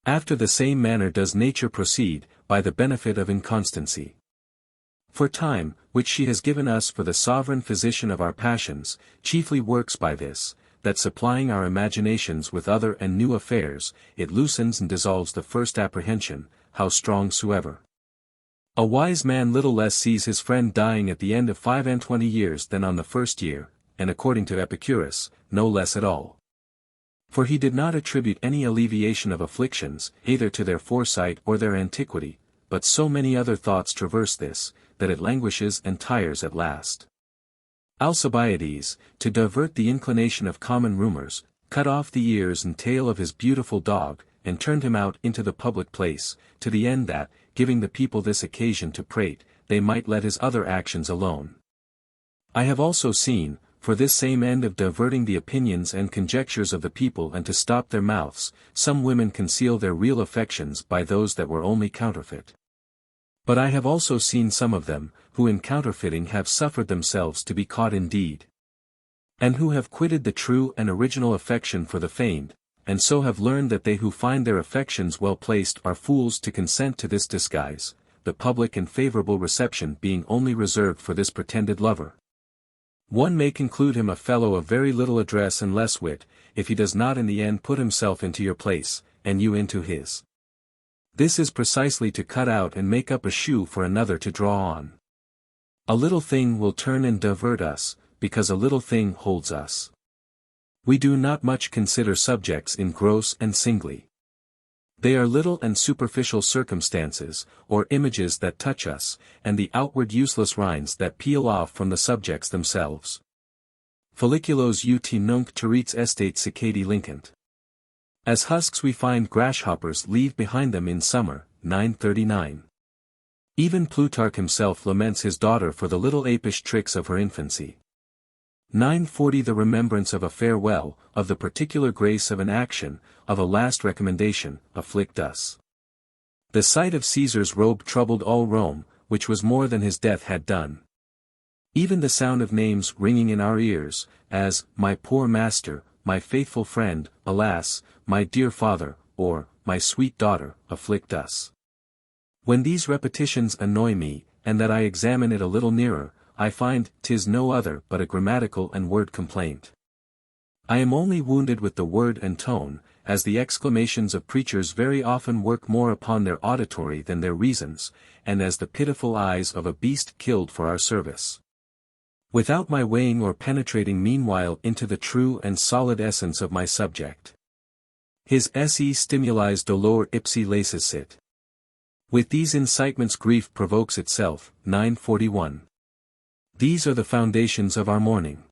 After the same manner does nature proceed, by the benefit of inconstancy. For time, which she has given us for the sovereign physician of our passions, chiefly works by this, that supplying our imaginations with other and new affairs, it loosens and dissolves the first apprehension, how strong soever. A wise man little less sees his friend dying at the end of 25 years than on the first year, and according to Epicurus, no less at all. For he did not attribute any alleviation of afflictions, either to their foresight or their antiquity, but so many other thoughts traverse this, that it languishes and tires at last. Alcibiades, to divert the inclination of common rumors, cut off the ears and tail of his beautiful dog, and turned him out into the public place, to the end that, giving the people this occasion to prate, they might let his other actions alone. I have also seen, for this same end of diverting the opinions and conjectures of the people and to stop their mouths, some women conceal their real affections by those that were only counterfeit. But I have also seen some of them, who in counterfeiting have suffered themselves to be caught indeed. And who have quitted the true and original affection for the feigned, and so have learned that they who find their affections well placed are fools to consent to this disguise, the public and favorable reception being only reserved for this pretended lover. One may conclude him a fellow of very little address and less wit, if he does not in the end put himself into your place, and you into his. This is precisely to cut out and make up a shoe for another to draw on. A little thing will turn and divert us, because a little thing holds us. We do not much consider subjects in gross and singly. They are little and superficial circumstances, or images that touch us, and the outward useless rinds that peel off from the subjects themselves. Folliculos ut nunc terits estate cicadi lincant. As husks we find grasshoppers leave behind them in summer, 939. Even Plutarch himself laments his daughter for the little apish tricks of her infancy. 940 The remembrance of a farewell, of the particular grace of an action, of a last recommendation, afflict us. The sight of Caesar's robe troubled all Rome, which was more than his death had done. Even the sound of names ringing in our ears, as, my poor master, my faithful friend, alas, my dear father, or, my sweet daughter, afflict us. When these repetitions annoy me, and that I examine it a little nearer, I find 'tis no other but a grammatical and word complaint. I am only wounded with the word and tone, as the exclamations of preachers very often work more upon their auditory than their reasons, and as the pitiful eyes of a beast killed for our service. Without my weighing or penetrating meanwhile into the true and solid essence of my subject. His esse stimulis dolor ipsi laesis sit. With these incitements grief provokes itself, 941. These are the foundations of our mourning.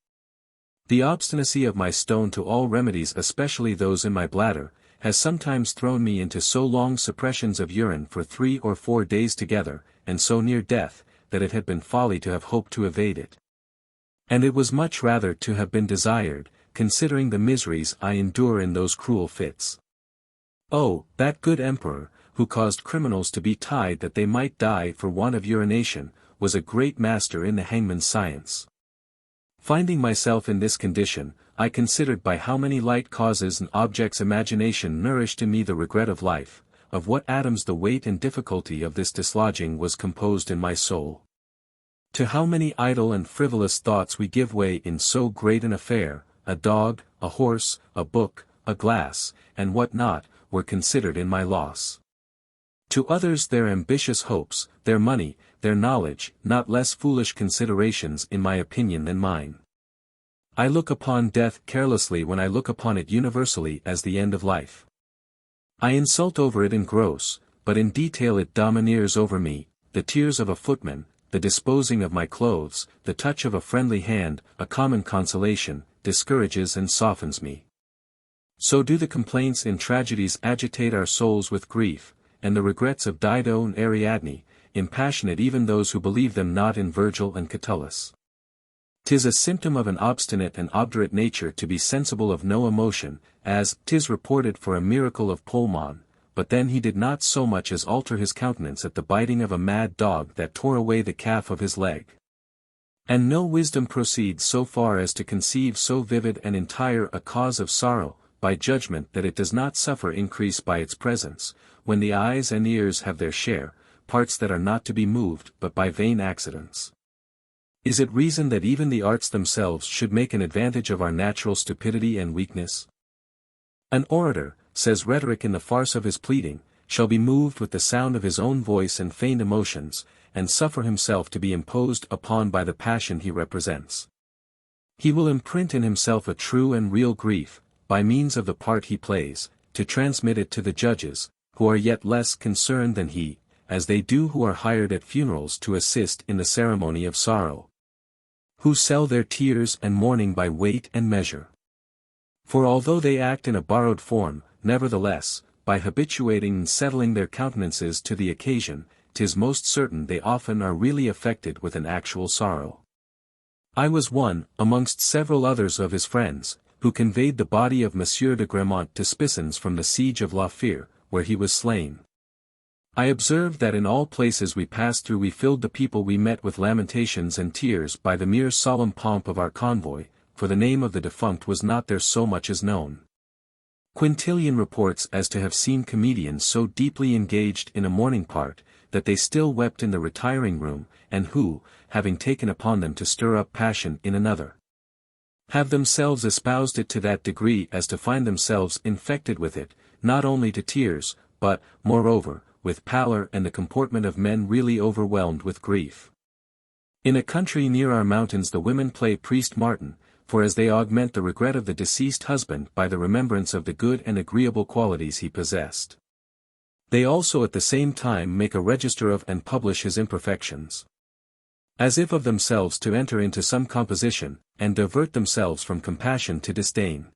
The obstinacy of my stone to all remedies, especially those in my bladder, has sometimes thrown me into so long suppressions of urine for 3 or 4 days together, and so near death, that it had been folly to have hoped to evade it. And it was much rather to have been desired, considering the miseries I endure in those cruel fits. Oh, that good emperor, who caused criminals to be tied that they might die for want of urination, was a great master in the hangman's science. Finding myself in this condition, I considered by how many light causes and objects imagination nourished in me the regret of life, of what atoms the weight and difficulty of this dislodging was composed in my soul. To how many idle and frivolous thoughts we give way in so great an affair, a dog, a horse, a book, a glass, and what not, were considered in my loss. To others their ambitious hopes, their money, their knowledge, not less foolish considerations in my opinion than mine. I look upon death carelessly when I look upon it universally as the end of life. I insult over it in gross, but in detail it domineers over me, the tears of a footman, the disposing of my clothes, the touch of a friendly hand, a common consolation, discourages and softens me. So do the complaints in tragedies agitate our souls with grief, and the regrets of Dido and Ariadne, impassionate even those who believe them not in Virgil and Catullus. 'Tis a symptom of an obstinate and obdurate nature to be sensible of no emotion, as 'tis reported for a miracle of Polemon, but then he did not so much as alter his countenance at the biting of a mad dog that tore away the calf of his leg. And no wisdom proceeds so far as to conceive so vivid and entire a cause of sorrow, by judgment that it does not suffer increase by its presence, when the eyes and ears have their share, parts that are not to be moved but by vain accidents. Is it reason that even the arts themselves should make an advantage of our natural stupidity and weakness? An orator, says rhetoric in the farce of his pleading, shall be moved with the sound of his own voice and feigned emotions, and suffer himself to be imposed upon by the passion he represents. He will imprint in himself a true and real grief, by means of the part he plays, to transmit it to the judges, who are yet less concerned than he, as they do who are hired at funerals to assist in the ceremony of sorrow, who sell their tears and mourning by weight and measure. For although they act in a borrowed form, nevertheless, by habituating and settling their countenances to the occasion, 'tis most certain they often are really affected with an actual sorrow. I was one, amongst several others of his friends, who conveyed the body of Monsieur de Gramont to Spissons from the siege of La Fere, where he was slain. I observed that in all places we passed through we filled the people we met with lamentations and tears by the mere solemn pomp of our convoy, for the name of the defunct was not there so much as known. Quintilian reports as to have seen comedians so deeply engaged in a mourning part, that they still wept in the retiring room, and who, having taken upon them to stir up passion in another, have themselves espoused it to that degree as to find themselves infected with it, not only to tears, but, moreover, with pallor and the comportment of men really overwhelmed with grief. In a country near our mountains the women play priest Martin, for as they augment the regret of the deceased husband by the remembrance of the good and agreeable qualities he possessed, they also at the same time make a register of and publish his imperfections, as if of themselves to enter into some composition, and divert themselves from compassion to disdain.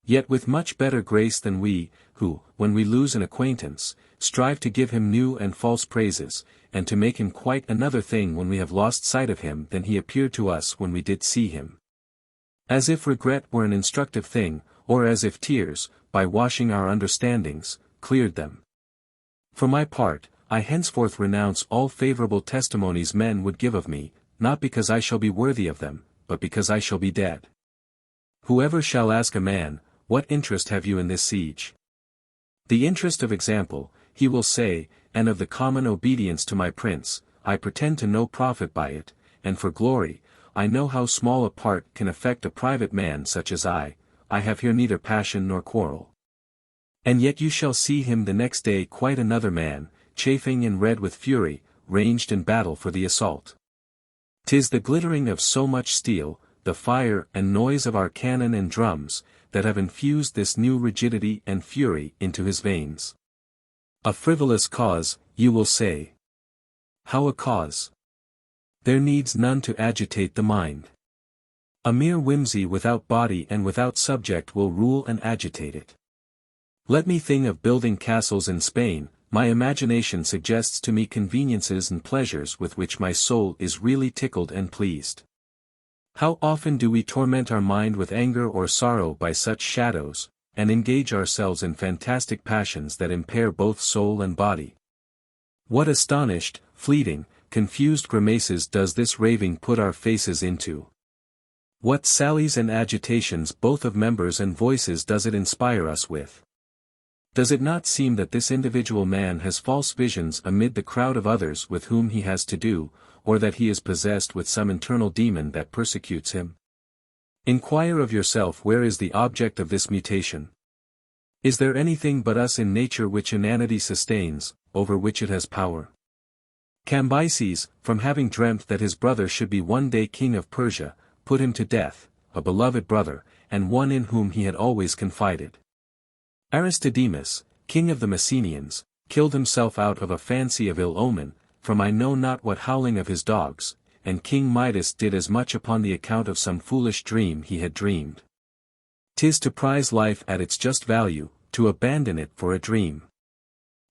Yet with much better grace than we, who, when we lose an acquaintance, strive to give him new and false praises, and to make him quite another thing when we have lost sight of him than he appeared to us when we did see him. As if regret were an instructive thing, or as if tears, by washing our understandings, cleared them. For my part, I henceforth renounce all favorable testimonies men would give of me, not because I shall be worthy of them, but because I shall be dead. Whoever shall ask a man, what interest have you in this siege? The interest of example, he will say, and of the common obedience to my prince, I pretend to no profit by it, and for glory, I know how small a part can affect a private man such as I have here neither passion nor quarrel. And yet you shall see him the next day quite another man, chafing and red with fury, ranged in battle for the assault. 'Tis the glittering of so much steel, the fire and noise of our cannon and drums, that have infused this new rigidity and fury into his veins. A frivolous cause, you will say. How a cause? There needs none to agitate the mind. A mere whimsy without body and without subject will rule and agitate it. Let me think of building castles in Spain, my imagination suggests to me conveniences and pleasures with which my soul is really tickled and pleased. How often do we torment our mind with anger or sorrow by such shadows, and engage ourselves in fantastic passions that impair both soul and body? What astonished, fleeting, confused grimaces does this raving put our faces into? What sallies and agitations both of members and voices does it inspire us with? Does it not seem that this individual man has false visions amid the crowd of others with whom he has to do, or that he is possessed with some internal demon that persecutes him? Inquire of yourself where is the object of this mutation. Is there anything but us in nature which inanity sustains, over which it has power? Cambyses, from having dreamt that his brother should be one day king of Persia, put him to death, a beloved brother, and one in whom he had always confided. Aristodemus, king of the Messenians, killed himself out of a fancy of ill omen, from I know not what howling of his dogs, and King Midas did as much upon the account of some foolish dream he had dreamed. 'Tis to prize life at its just value, to abandon it for a dream.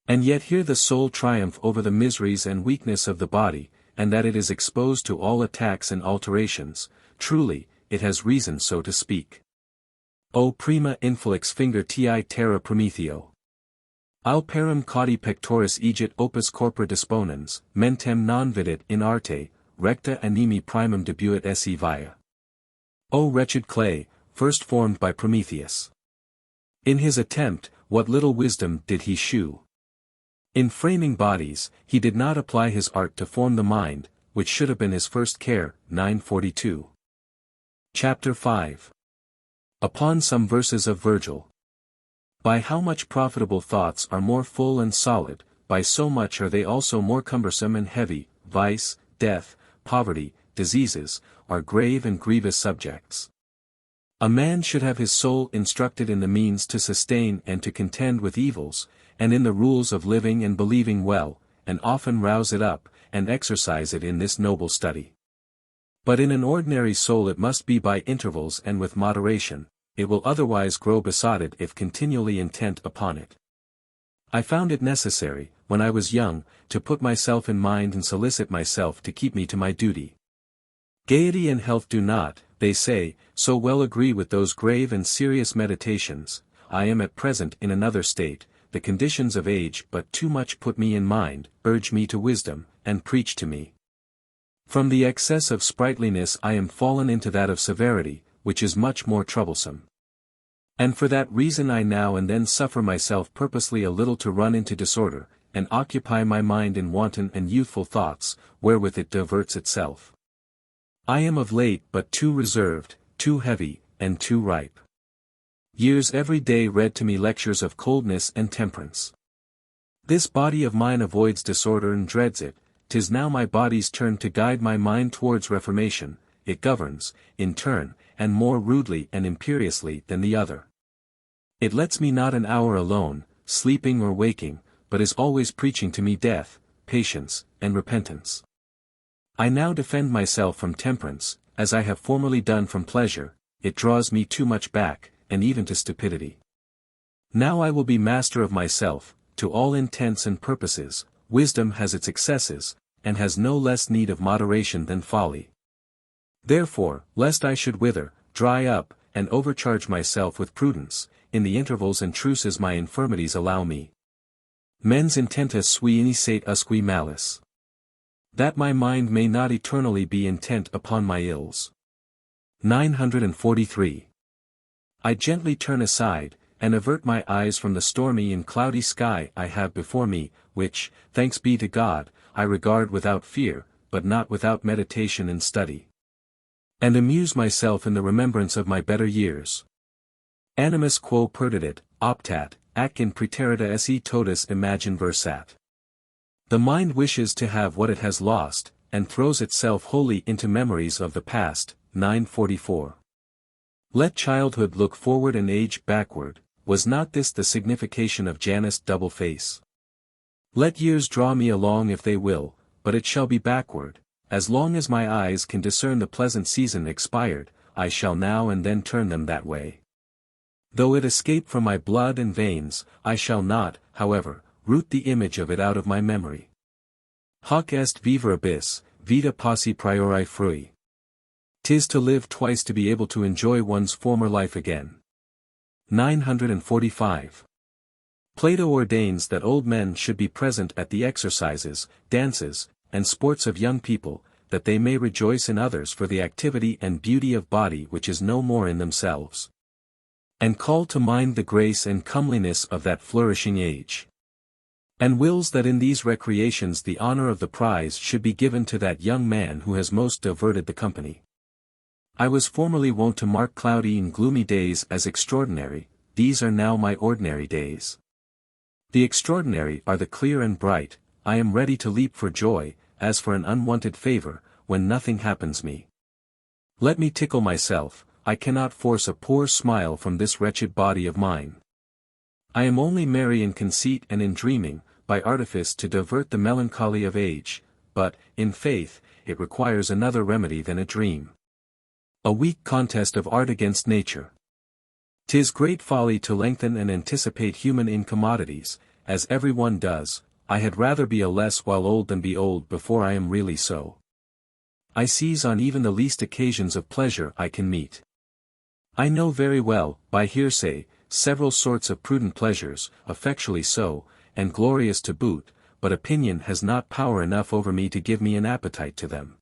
And yet hear the soul triumph over the miseries and weakness of the body, and that it is exposed to all attacks and alterations, truly, it has reason so to speak. O prima inflix finger ti terra prometheo. Alperum caudi pectoris egit opus corpora disponens, mentem non vidit in arte, recta animi primum debuit esse via. O wretched clay, first formed by Prometheus. In his attempt, what little wisdom did he shew? In framing bodies, he did not apply his art to form the mind, which should have been his first care. 942. Chapter 5. Upon some verses of Virgil. By how much profitable thoughts are more full and solid, by so much are they also more cumbersome and heavy. Vice, death, poverty, diseases, are grave and grievous subjects. A man should have his soul instructed in the means to sustain and to contend with evils, and in the rules of living and believing well, and often rouse it up, and exercise it in this noble study. But in an ordinary soul it must be by intervals and with moderation, it will otherwise grow besotted if continually intent upon it. I found it necessary, when I was young, to put myself in mind and solicit myself to keep me to my duty. Gaiety and health do not, they say, so well agree with those grave and serious meditations. I am at present in another state, the conditions of age but too much put me in mind, urge me to wisdom, and preach to me. From the excess of sprightliness I am fallen into that of severity, which is much more troublesome. And for that reason I now and then suffer myself purposely a little to run into disorder, and occupy my mind in wanton and youthful thoughts, wherewith it diverts itself. I am of late but too reserved, too heavy, and too ripe. Years every day read to me lectures of coldness and temperance. This body of mine avoids disorder and dreads it. 'Tis now my body's turn to guide my mind towards reformation. It governs, in turn, and more rudely and imperiously than the other. It lets me not an hour alone, sleeping or waking, but is always preaching to me death, patience, and repentance. I now defend myself from temperance, as I have formerly done from pleasure. It draws me too much back, and even to stupidity. Now I will be master of myself. To all intents and purposes, wisdom has its excesses, and has no less need of moderation than folly. Therefore, lest I should wither, dry up, and overcharge myself with prudence, in the intervals and truces my infirmities allow me. Mens intenta sui initiate usque malice. That my mind may not eternally be intent upon my ills. 943. I gently turn aside, and avert my eyes from the stormy and cloudy sky I have before me, which, thanks be to God, I regard without fear, but not without meditation and study. And amuse myself in the remembrance of my better years. Animus quo perdidit, optat, ac in praeterita esse totus imagine versat. The mind wishes to have what it has lost, and throws itself wholly into memories of the past. 944. Let childhood look forward and age backward. Was not this the signification of Janus' double face? Let years draw me along if they will, but it shall be backward. As long as my eyes can discern the pleasant season expired, I shall now and then turn them that way. Though it escape from my blood and veins, I shall not, however, root the image of it out of my memory. Hoc est vivere bis, vita posse priori frui. 'Tis to live twice to be able to enjoy one's former life again. 945. Plato ordains that old men should be present at the exercises, dances, and sports of young people, that they may rejoice in others for the activity and beauty of body which is no more in themselves, and call to mind the grace and comeliness of that flourishing age. And wills that in these recreations the honor of the prize should be given to that young man who has most diverted the company. I was formerly wont to mark cloudy and gloomy days as extraordinary, these are now my ordinary days. The extraordinary are the clear and bright, I am ready to leap for joy, as for an unwonted favor, when nothing happens me. Let me tickle myself, I cannot force a poor smile from this wretched body of mine. I am only merry in conceit and in dreaming, by artifice to divert the melancholy of age, but, in faith, it requires another remedy than a dream. A weak contest of art against nature. 'Tis great folly to lengthen and anticipate human incommodities, as every one does. I had rather be a less while old than be old before I am really so. I seize on even the least occasions of pleasure I can meet. I know very well, by hearsay, several sorts of prudent pleasures, effectually so, and glorious to boot, but opinion has not power enough over me to give me an appetite to them.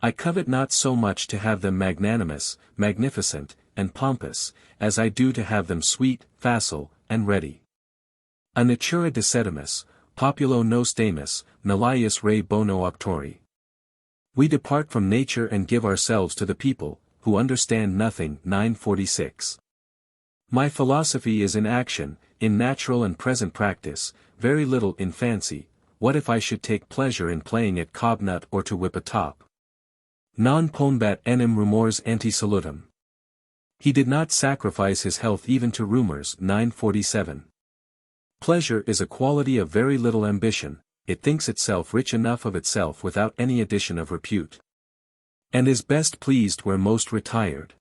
I covet not so much to have them magnanimous, magnificent, and pompous, as I do to have them sweet, facile, and ready. A natura desedimus, populo nos damus, nullius re bono optori. We depart from nature and give ourselves to the people, who understand nothing. 946. My philosophy is in action, in natural and present practice, very little in fancy. What if I should take pleasure in playing at cobnut or to whip a top? Non ponbat enim rumors anti-salutum. He did not sacrifice his health even to rumors. 947. Pleasure is a quality of very little ambition, it thinks itself rich enough of itself without any addition of repute, and is best pleased where most retired.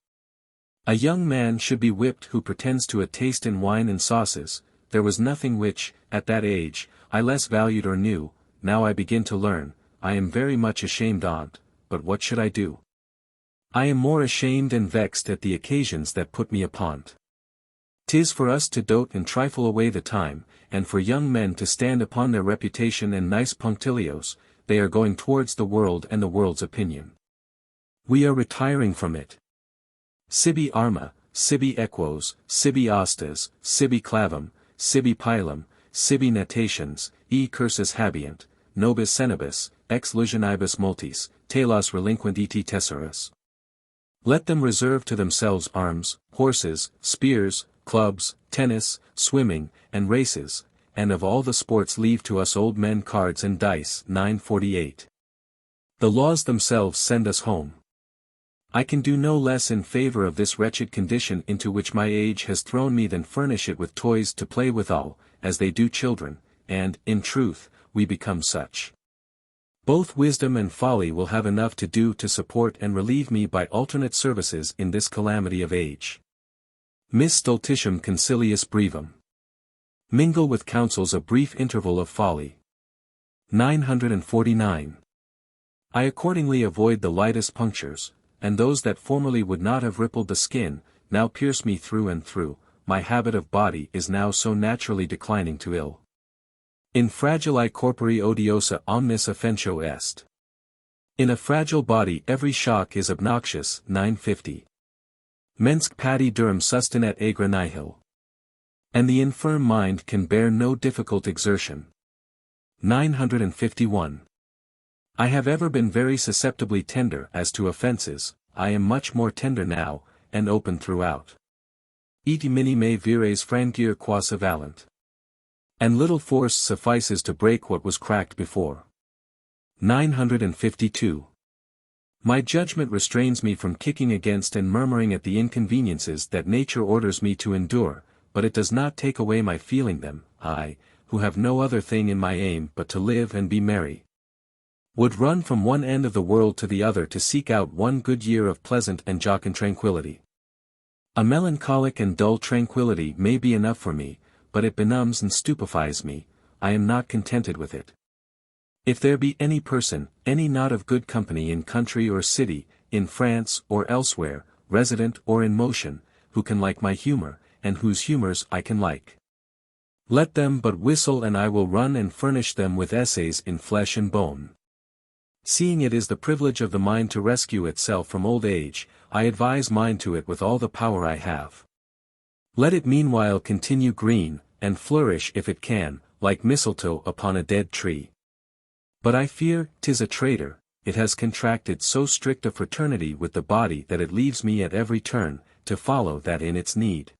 A young man should be whipped who pretends to a taste in wine and sauces. There was nothing which, at that age, I less valued or knew. Now I begin to learn, I am very much ashamed on't, but what should I do? I am more ashamed and vexed at the occasions that put me upon't. 'Tis for us to dote and trifle away the time, and for young men to stand upon their reputation and nice punctilios. They are going towards the world and the world's opinion. We are retiring from it. Sibi arma, sibi equos, sibi astas, sibi clavum, sibi pilum, sibi natations, e cursus habeant, nobis senibus, ex legionibus multis, telos relinquent et tesserus. Let them reserve to themselves arms, horses, spears, clubs, tennis, swimming, and races, and of all the sports leave to us old men cards and dice. 948. The laws themselves send us home. I can do no less in favor of this wretched condition into which my age has thrown me than furnish it with toys to play withal, as they do children, and, in truth, we become such. Both wisdom and folly will have enough to do to support and relieve me by alternate services in this calamity of age. Mis stultitium conciliis brevum. Mingle with counsels a brief interval of folly. 949. I accordingly avoid the lightest punctures, and those that formerly would not have rippled the skin, now pierce me through and through. My habit of body is now so naturally declining to ill. In fragile corpori odiosa omnis offentio est. In a fragile body every shock is obnoxious. 950. Mensc pati durum sustinet agra nihil. And the infirm mind can bear no difficult exertion. 951. I have ever been very susceptibly tender as to offences. I am much more tender now, and open throughout. Et minime vires frangir quas avalant. And little force suffices to break what was cracked before. 952. My judgment restrains me from kicking against and murmuring at the inconveniences that nature orders me to endure, but it does not take away my feeling them, I, who have no other thing in my aim but to live and be merry. Would run from one end of the world to the other to seek out one good year of pleasant and jocund tranquillity. A melancholic and dull tranquillity may be enough for me, but it benumbs and stupefies me, I am not contented with it. If there be any person, any knot of good company in country or city, in France or elsewhere, resident or in motion, who can like my humor, and whose humors I can like, let them but whistle and I will run and furnish them with essays in flesh and bone. Seeing it is the privilege of the mind to rescue itself from old age, I advise mine to it with all the power I have. Let it meanwhile continue green, and flourish if it can, like mistletoe upon a dead tree. But I fear 'tis a traitor, it has contracted so strict a fraternity with the body that it leaves me at every turn, to follow that in its need.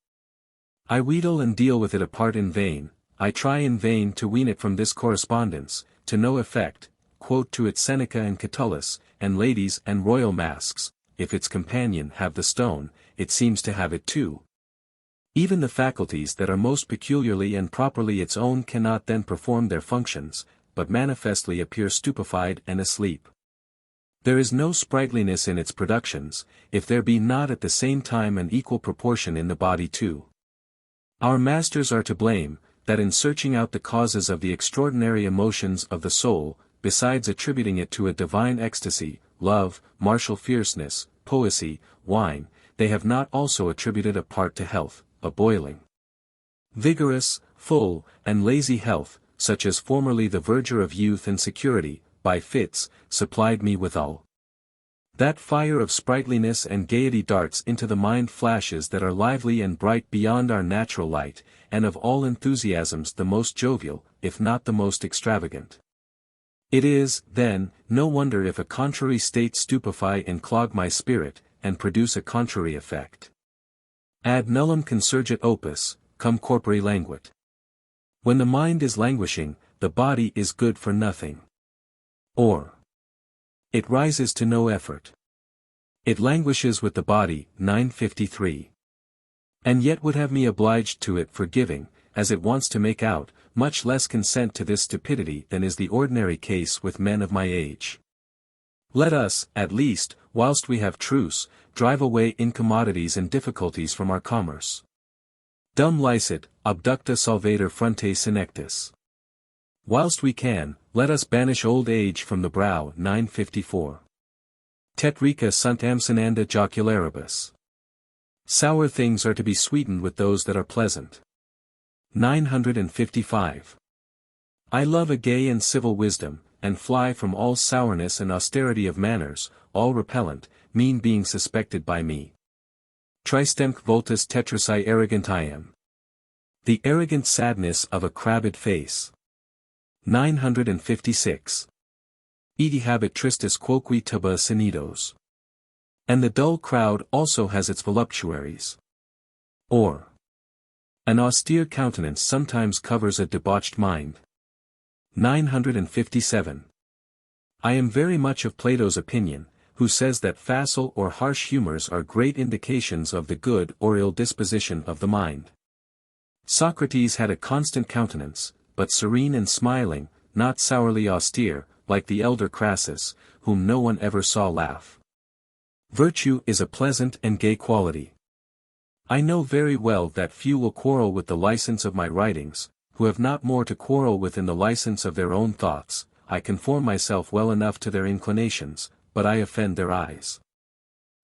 I wheedle and deal with it apart in vain, I try in vain to wean it from this correspondence, to no effect, quote to it Seneca and Catullus, and ladies and royal masks, if its companion have the stone, it seems to have it too. Even the faculties that are most peculiarly and properly its own cannot then perform their functions, but manifestly appear stupefied and asleep. There is no sprightliness in its productions, if there be not at the same time an equal proportion in the body too. Our masters are to blame, that in searching out the causes of the extraordinary emotions of the soul, besides attributing it to a divine ecstasy, love, martial fierceness, poesy, wine, they have not also attributed a part to health, a boiling, vigorous, full, and lazy health, such as formerly the verdure of youth and security, by fits, supplied me withal. That fire of sprightliness and gaiety darts into the mind flashes that are lively and bright beyond our natural light, and of all enthusiasms the most jovial, if not the most extravagant. It is, then, no wonder if a contrary state stupefy and clog my spirit, and produce a contrary effect. Ad nullum consurgit opus, cum corpore languit. When the mind is languishing, the body is good for nothing. Or, it rises to no effort. It languishes with the body, 953. And yet would have me obliged to it for giving, as it wants to make out, much less consent to this stupidity than is the ordinary case with men of my age. Let us, at least, whilst we have truce, drive away incommodities and difficulties from our commerce. Dum licet, abducta salvator fronte senectus. Whilst we can, let us banish old age from the brow, 954. Tetrica sunt amsinanda jocularibus. Sour things are to be sweetened with those that are pleasant. 955. I love a gay and civil wisdom, and fly from all sourness and austerity of manners, all repellent, mean being suspected by me. Tristemque voltus tetraci arrogantiam. The arrogant sadness of a crabbed face. 956. Iti habet tristis quoque tuba senidos. And the dull crowd also has its voluptuaries. Or, an austere countenance sometimes covers a debauched mind. 957. I am very much of Plato's opinion, who says that facile or harsh humors are great indications of the good or ill disposition of the mind. Socrates had a constant countenance, but serene and smiling, not sourly austere, like the elder Crassus, whom no one ever saw laugh. Virtue is a pleasant and gay quality. I know very well that few will quarrel with the license of my writings, who have not more to quarrel with in the license of their own thoughts. I conform myself well enough to their inclinations, but I offend their eyes.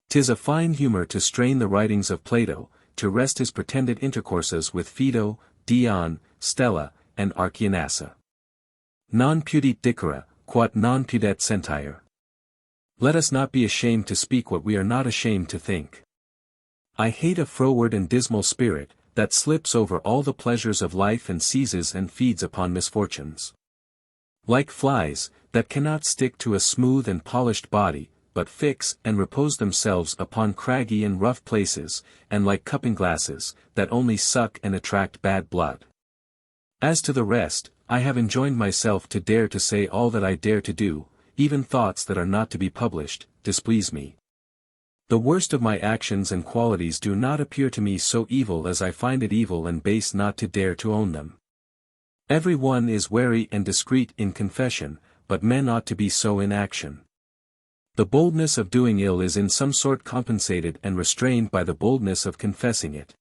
'Tis a fine humor to strain the writings of Plato, to wrest his pretended intercourses with Phaedo, Dion, Stella, and Archianassa. Non pudit dicere, quod non pudet sentire. Let us not be ashamed to speak what we are not ashamed to think. I hate a froward and dismal spirit, that slips over all the pleasures of life and seizes and feeds upon misfortunes. Like flies, that cannot stick to a smooth and polished body, but fix and repose themselves upon craggy and rough places, and like cupping glasses, that only suck and attract bad blood. As to the rest, I have enjoined myself to dare to say all that I dare to do, even thoughts that are not to be published, displease me. The worst of my actions and qualities do not appear to me so evil as I find it evil and base not to dare to own them. Every one is wary and discreet in confession, but men ought to be so in action. The boldness of doing ill is in some sort compensated and restrained by the boldness of confessing it.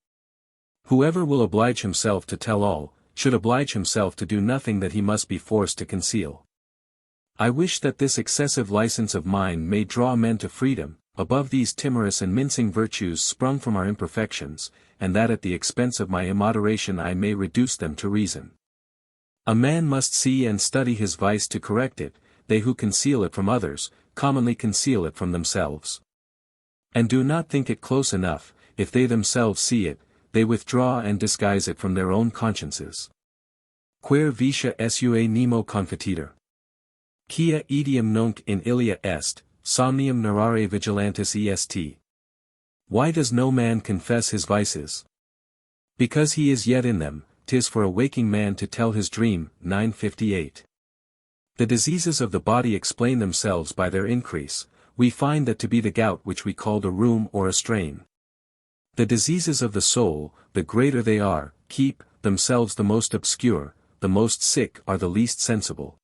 Whoever will oblige himself to tell all, should oblige himself to do nothing that he must be forced to conceal. I wish that this excessive license of mine may draw men to freedom, above these timorous and mincing virtues sprung from our imperfections, and that at the expense of my immoderation I may reduce them to reason. A man must see and study his vice to correct it. They who conceal it from others, commonly conceal it from themselves. And do not think it close enough, if they themselves see it, they withdraw and disguise it from their own consciences. Quer vitia sua nemo confititur. Quia etiam nunc in ilia est, somnium narrare vigilantis est. Why does no man confess his vices? Because he is yet in them. 'Tis for a waking man to tell his dream. 958. The diseases of the body explain themselves by their increase. We find that to be the gout which we called a rheum or a strain. The diseases of the soul, the greater they are, keep themselves the most obscure, the most sick are the least sensible.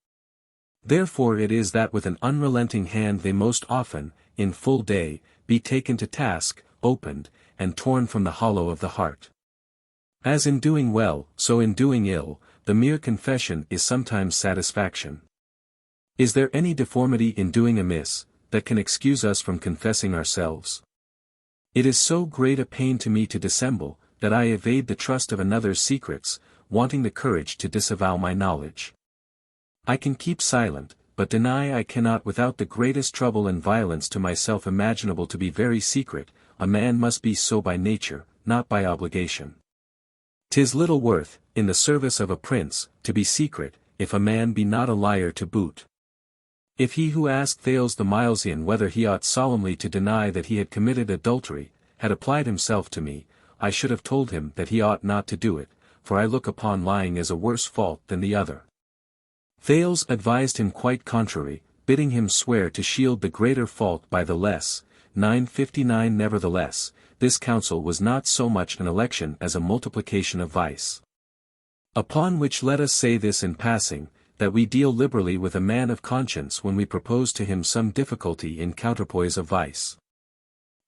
Therefore it is that with an unrelenting hand they most often, in full day, be taken to task, opened, and torn from the hollow of the heart. As in doing well, so in doing ill, the mere confession is sometimes satisfaction. Is there any deformity in doing amiss, that can excuse us from confessing ourselves? It is so great a pain to me to dissemble, that I evade the trust of another's secrets, wanting the courage to disavow my knowledge. I can keep silent, but deny I cannot without the greatest trouble and violence to myself imaginable to be very secret. A man must be so by nature, not by obligation. 'Tis little worth, in the service of a prince, to be secret, if a man be not a liar to boot. If he who asked Thales the Milesian whether he ought solemnly to deny that he had committed adultery, had applied himself to me, I should have told him that he ought not to do it, for I look upon lying as a worse fault than the other. Thales advised him quite contrary, bidding him swear to shield the greater fault by the less. 959. Nevertheless, this counsel was not so much an election as a multiplication of vice. Upon which let us say this in passing, that we deal liberally with a man of conscience when we propose to him some difficulty in counterpoise of vice.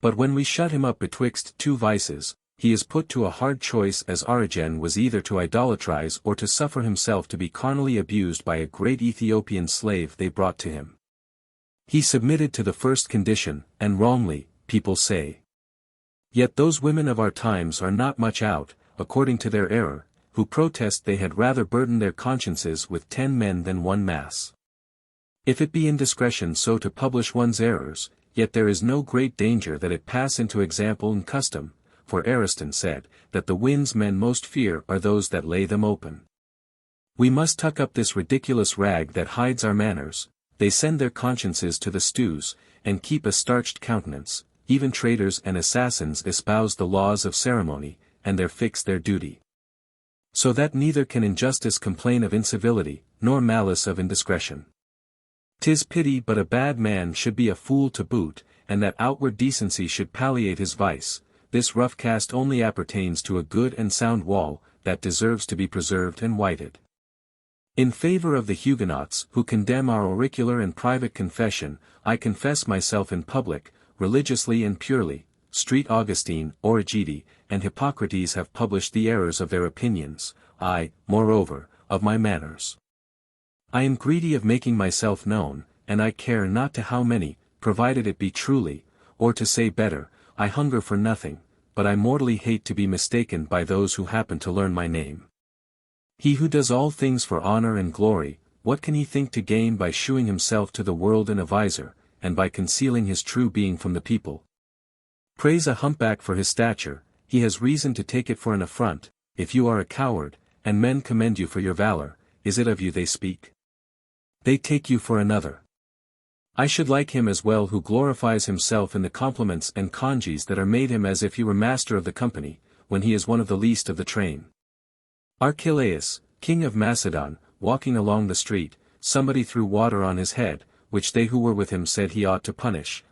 But when we shut him up betwixt two vices, he is put to a hard choice, as Origen was either to idolatrize or to suffer himself to be carnally abused by a great Ethiopian slave they brought to him. He submitted to the first condition, and wrongly, people say. Yet those women of our times are not much out, according to their error, who protest they had rather burden their consciences with 10 men than one mass. If it be indiscretion so to publish one's errors, yet there is no great danger that it pass into example and custom, for Ariston said, that the winds men most fear are those that lay them open. We must tuck up this ridiculous rag that hides our manners. They send their consciences to the stews, and keep a starched countenance. Even traitors and assassins espouse the laws of ceremony, and there fix their duty. So that neither can injustice complain of incivility, nor malice of indiscretion. 'Tis pity but a bad man should be a fool to boot, and that outward decency should palliate his vice. This rough cast only appertains to a good and sound wall, that deserves to be preserved and whited. In favor of the Huguenots, who condemn our auricular and private confession, I confess myself in public, religiously and purely. Street Augustine, Origidi, and Hippocrates have published the errors of their opinions, I, moreover, of my manners. I am greedy of making myself known, and I care not to how many, provided it be truly, or to say better, I hunger for nothing, but I mortally hate to be mistaken by those who happen to learn my name. He who does all things for honor and glory, what can he think to gain by shewing himself to the world in a visor, and by concealing his true being from the people? Praise a humpback for his stature, he has reason to take it for an affront. If you are a coward, and men commend you for your valor, is it of you they speak? They take you for another. I should like him as well who glorifies himself in the compliments and congees that are made him as if he were master of the company, when he is one of the least of the train. Archelaus, king of Macedon, walking along the street, somebody threw water on his head, which they who were with him said he ought to punish.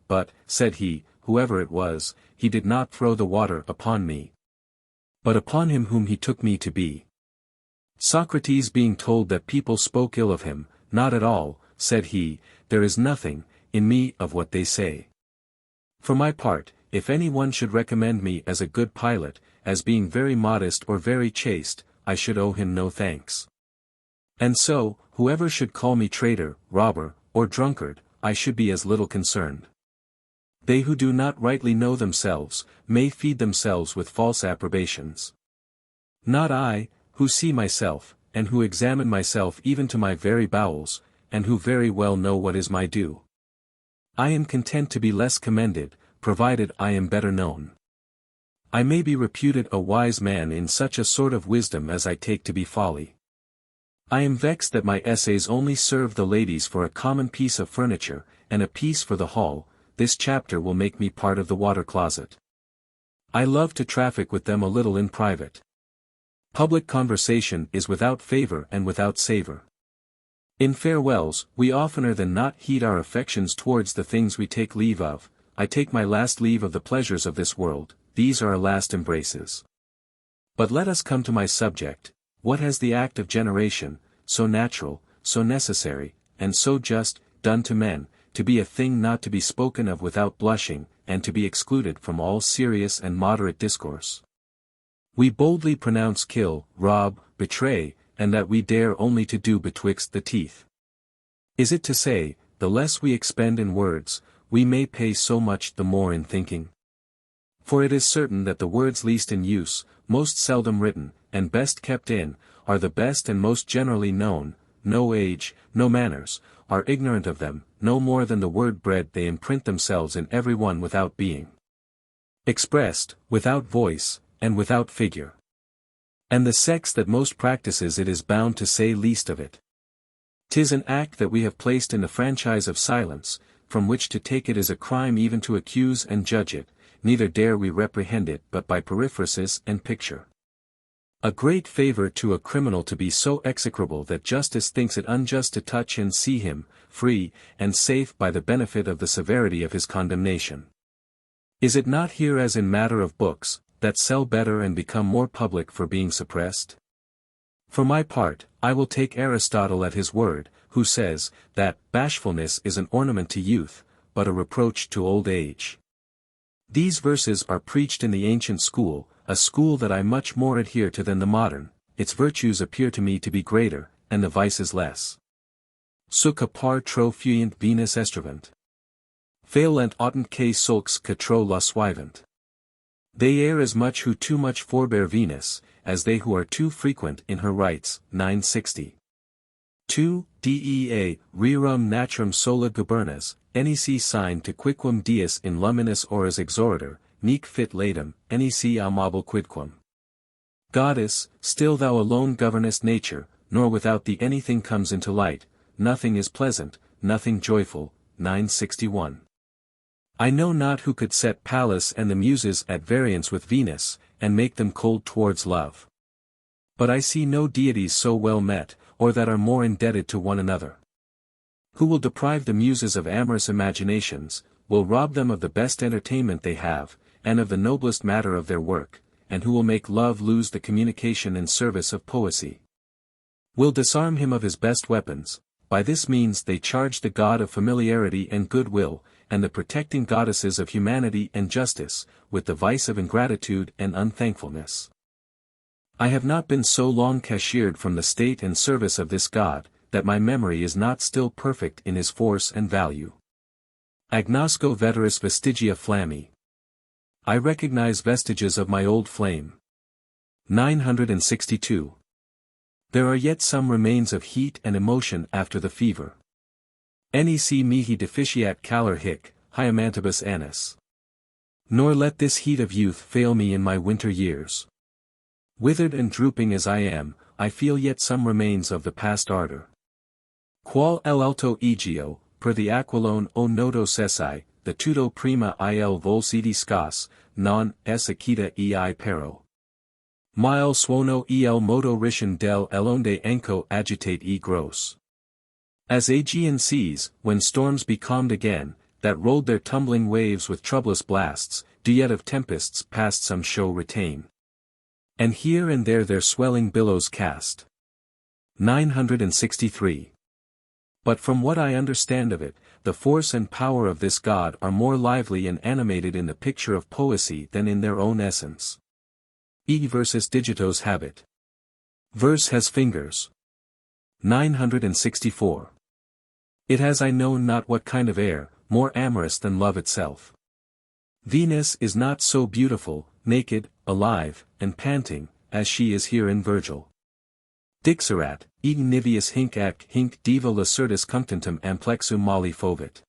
But, said he, whoever it was, he did not throw the water upon me, but upon him whom he took me to be. Socrates being told that people spoke ill of him, not at all, said he, there is nothing, in me, of what they say. For my part, if any one should recommend me as a good pilot, as being very modest or very chaste, I should owe him no thanks. And so, whoever should call me traitor, robber, or drunkard, I should be as little concerned. They who do not rightly know themselves, may feed themselves with false approbations. Not I, who see myself, and who examine myself even to my very bowels, and who very well know what is my due. I am content to be less commended, provided I am better known. I may be reputed a wise man in such a sort of wisdom as I take to be folly. I am vexed that my essays only serve the ladies for a common piece of furniture, and a piece for the hall. This chapter will make me part of the water closet. I love to traffic with them a little in private. Public conversation is without favor and without savor. In farewells, we oftener than not heat our affections towards the things we take leave of. I take my last leave of the pleasures of this world, these are our last embraces. But let us come to my subject. What has the act of generation, so natural, so necessary, and so just, done to men, to be a thing not to be spoken of without blushing, and to be excluded from all serious and moderate discourse? We boldly pronounce kill, rob, betray, and that we dare only to do betwixt the teeth. Is it to say, the less we expend in words, we may pay so much the more in thinking? For it is certain that the words least in use, most seldom written, and best kept in, are the best and most generally known. No age, no manners, are ignorant of them, no more than the word bread they imprint themselves in every one without being expressed, without voice, and without figure. And the sex that most practices it is bound to say least of it. 'Tis an act that we have placed in the franchise of silence, from which to take it is a crime even to accuse and judge it, neither dare we reprehend it but by periphrasis and picture. A great favor to a criminal to be so execrable that justice thinks it unjust to touch and see him, free and safe by the benefit of the severity of his condemnation. Is it not here as in matter of books, that sell better and become more public for being suppressed? For my part, I will take Aristotle at his word, who says, that bashfulness is an ornament to youth, but a reproach to old age. These verses are preached in the ancient school, a school that I much more adhere to than the modern. Its virtues appear to me to be greater, and the vices less. Suc a par tro fuyant Venus estrevant. Failent autant que sulks que tro la suivant. They err as much who too much forbear Venus, as they who are too frequent in her rites. 960. 2. Dea, rerum naturam sola gubernas, nec sign te quicquam dies in luminis horas exoritor, nec fit latum, nec amabile quidquam. Goddess, still thou alone governest nature, nor without thee anything comes into light, nothing is pleasant, nothing joyful. 961. I know not who could set Pallas and the Muses at variance with Venus, and make them cold towards love. But I see no deities so well met, or that are more indebted to one another. Who will deprive the Muses of amorous imaginations, will rob them of the best entertainment they have, and of the noblest matter of their work, and who will make love lose the communication and service of poesy? Will disarm him of his best weapons. By this means they charge the god of familiarity and goodwill, and the protecting goddesses of humanity and justice, with the vice of ingratitude and unthankfulness. I have not been so long cashiered from the state and service of this god, that my memory is not still perfect in his force and value. Agnosco veteris vestigia flammi. I recognize vestiges of my old flame. 962. There are yet some remains of heat and emotion after the fever. Nec mihi deficiat calor hic, hyamantibus annis. Nor let this heat of youth fail me in my winter years. Withered and drooping as I am, I feel yet some remains of the past ardor. Qual el alto egio, per the aquilone o nodo cessi, the tudo prima il volsidi scas, non es acita ei pero. Mile suono el modo rischen del elonde enco agitate e gross. As Aegean seas, when storms be calmed again, that rolled their tumbling waves with troublous blasts, do yet of tempests past some show retain. And here and there their swelling billows cast. 963. But from what I understand of it, the force and power of this god are more lively and animated in the picture of poesy than in their own essence. E versus digitos habet. Verse has fingers. 964. It has I know not what kind of air, more amorous than love itself. Venus is not so beautiful, naked, alive, and panting, as she is here in Virgil. Dixerat, egen niveus hinc ac hinc diva lacertus cunctantum amplexum mali fovit.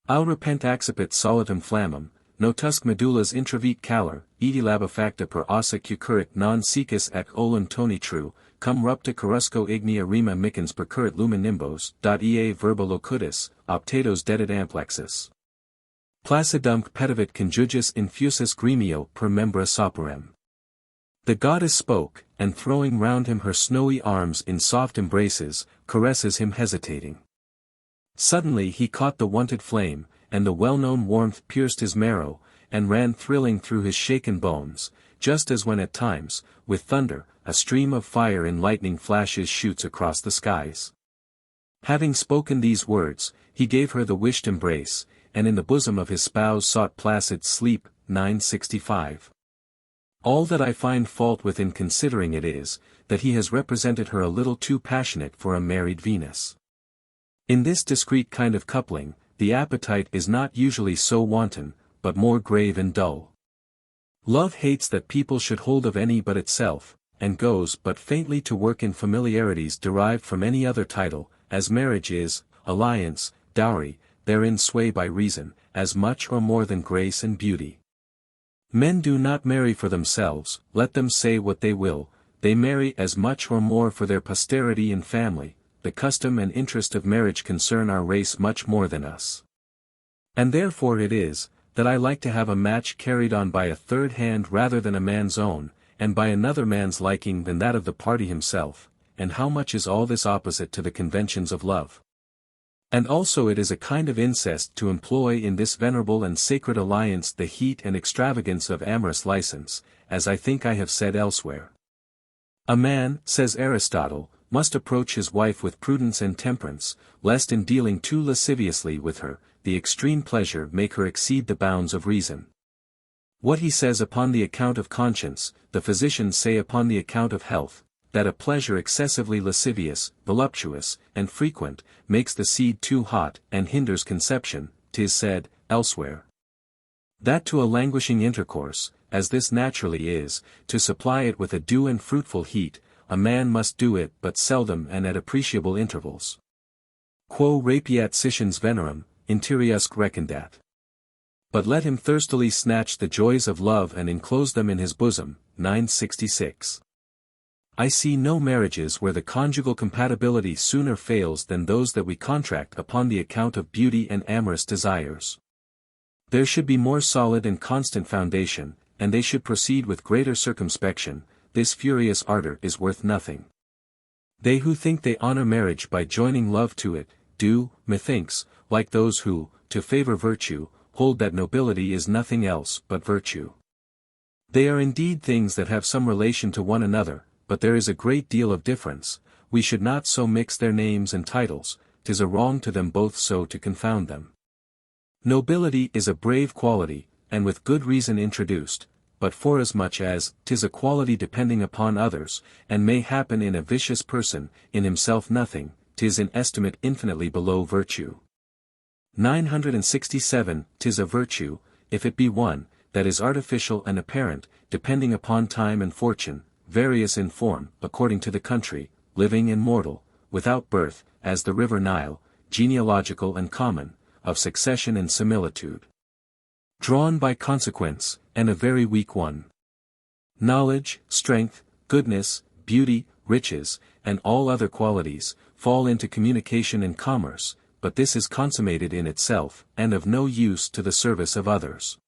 Au repent accipit solitum flammum, notusque medullas intravit calor, edilaba facta per ossa cucurrit non secus ac olum toni tru, cum rupta corusco ignea rima micans percurrit lumen nimbos. Ea verba locutus, optatos dedit amplexus. Placidumque pedivit conjugis infusus gremio per membra soperem. The goddess spoke, and throwing round him her snowy arms in soft embraces, caresses him hesitating. Suddenly he caught the wonted flame, and the well-known warmth pierced his marrow, and ran thrilling through his shaken bones, just as when at times, with thunder, a stream of fire in lightning flashes shoots across the skies. Having spoken these words, he gave her the wished embrace, and in the bosom of his spouse sought placid sleep. 965. All that I find fault with in considering it is, that he has represented her a little too passionate for a married Venus. In this discreet kind of coupling, the appetite is not usually so wanton, but more grave and dull. Love hates that people should hold of any but itself, and goes but faintly to work in familiarities derived from any other title, as marriage is, alliance, dowry, therein sway by reason, as much or more than grace and beauty. Men do not marry for themselves, let them say what they will, they marry as much or more for their posterity and family. The custom and interest of marriage concern our race much more than us. And therefore it is, that I like to have a match carried on by a third hand rather than a man's own, and by another man's liking than that of the party himself. And how much is all this opposite to the conventions of love? And also it is a kind of incest to employ in this venerable and sacred alliance the heat and extravagance of amorous license, as I think I have said elsewhere. A man, says Aristotle, must approach his wife with prudence and temperance, lest in dealing too lasciviously with her, the extreme pleasure make her exceed the bounds of reason. What he says upon the account of conscience, the physicians say upon the account of health, that a pleasure excessively lascivious, voluptuous, and frequent, makes the seed too hot, and hinders conception. 'Tis said, elsewhere, that to a languishing intercourse, as this naturally is, to supply it with a due and fruitful heat, a man must do it but seldom and at appreciable intervals. Quo rapiat sciens venerum, interiusque recandat. But let him thirstily snatch the joys of love and enclose them in his bosom. 966. I see no marriages where the conjugal compatibility sooner fails than those that we contract upon the account of beauty and amorous desires. There should be more solid and constant foundation, and they should proceed with greater circumspection. This furious ardor is worth nothing. They who think they honor marriage by joining love to it, do, methinks, like those who, to favor virtue, hold that nobility is nothing else but virtue. They are indeed things that have some relation to one another, but there is a great deal of difference. We should not so mix their names and titles, 'tis a wrong to them both so to confound them. Nobility is a brave quality, and with good reason introduced, but forasmuch as 'tis a quality depending upon others, and may happen in a vicious person, in himself nothing, 'tis in estimate infinitely below virtue. 967. 'Tis a virtue, if it be one, that is artificial and apparent, depending upon time and fortune, various in form, according to the country, living and mortal, without birth, as the river Nile, genealogical and common, of succession and similitude. Drawn by consequence, and a very weak one. Knowledge, strength, goodness, beauty, riches, and all other qualities, fall into communication and commerce, but this is consummated in itself, and of no use to the service of others.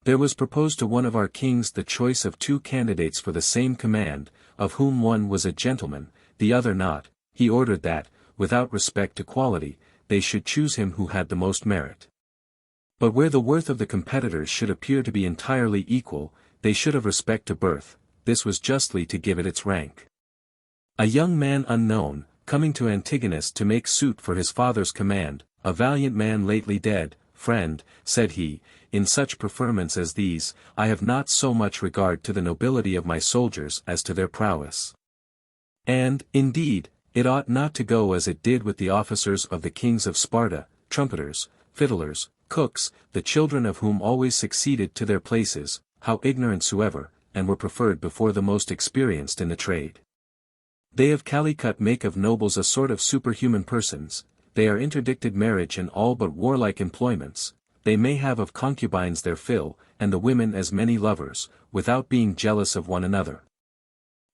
There was proposed to one of our kings the choice of two candidates for the same command, of whom one was a gentleman, the other not. He ordered that, without respect to quality, they should choose him who had the most merit. But where the worth of the competitors should appear to be entirely equal, they should have respect to birth. This was justly to give it its rank. A young man unknown, coming to Antigonus to make suit for his father's command, "A valiant man lately dead, friend," said he, "in such preferments as these, I have not so much regard to the nobility of my soldiers as to their prowess. And, indeed, it ought not to go as it did with the officers of the kings of Sparta, trumpeters, fiddlers, cooks, the children of whom always succeeded to their places, how ignorant soever, and were preferred before the most experienced in the trade. They of Calicut make of nobles a sort of superhuman persons, they are interdicted marriage and all but warlike employments, they may have of concubines their fill, and the women as many lovers, without being jealous of one another.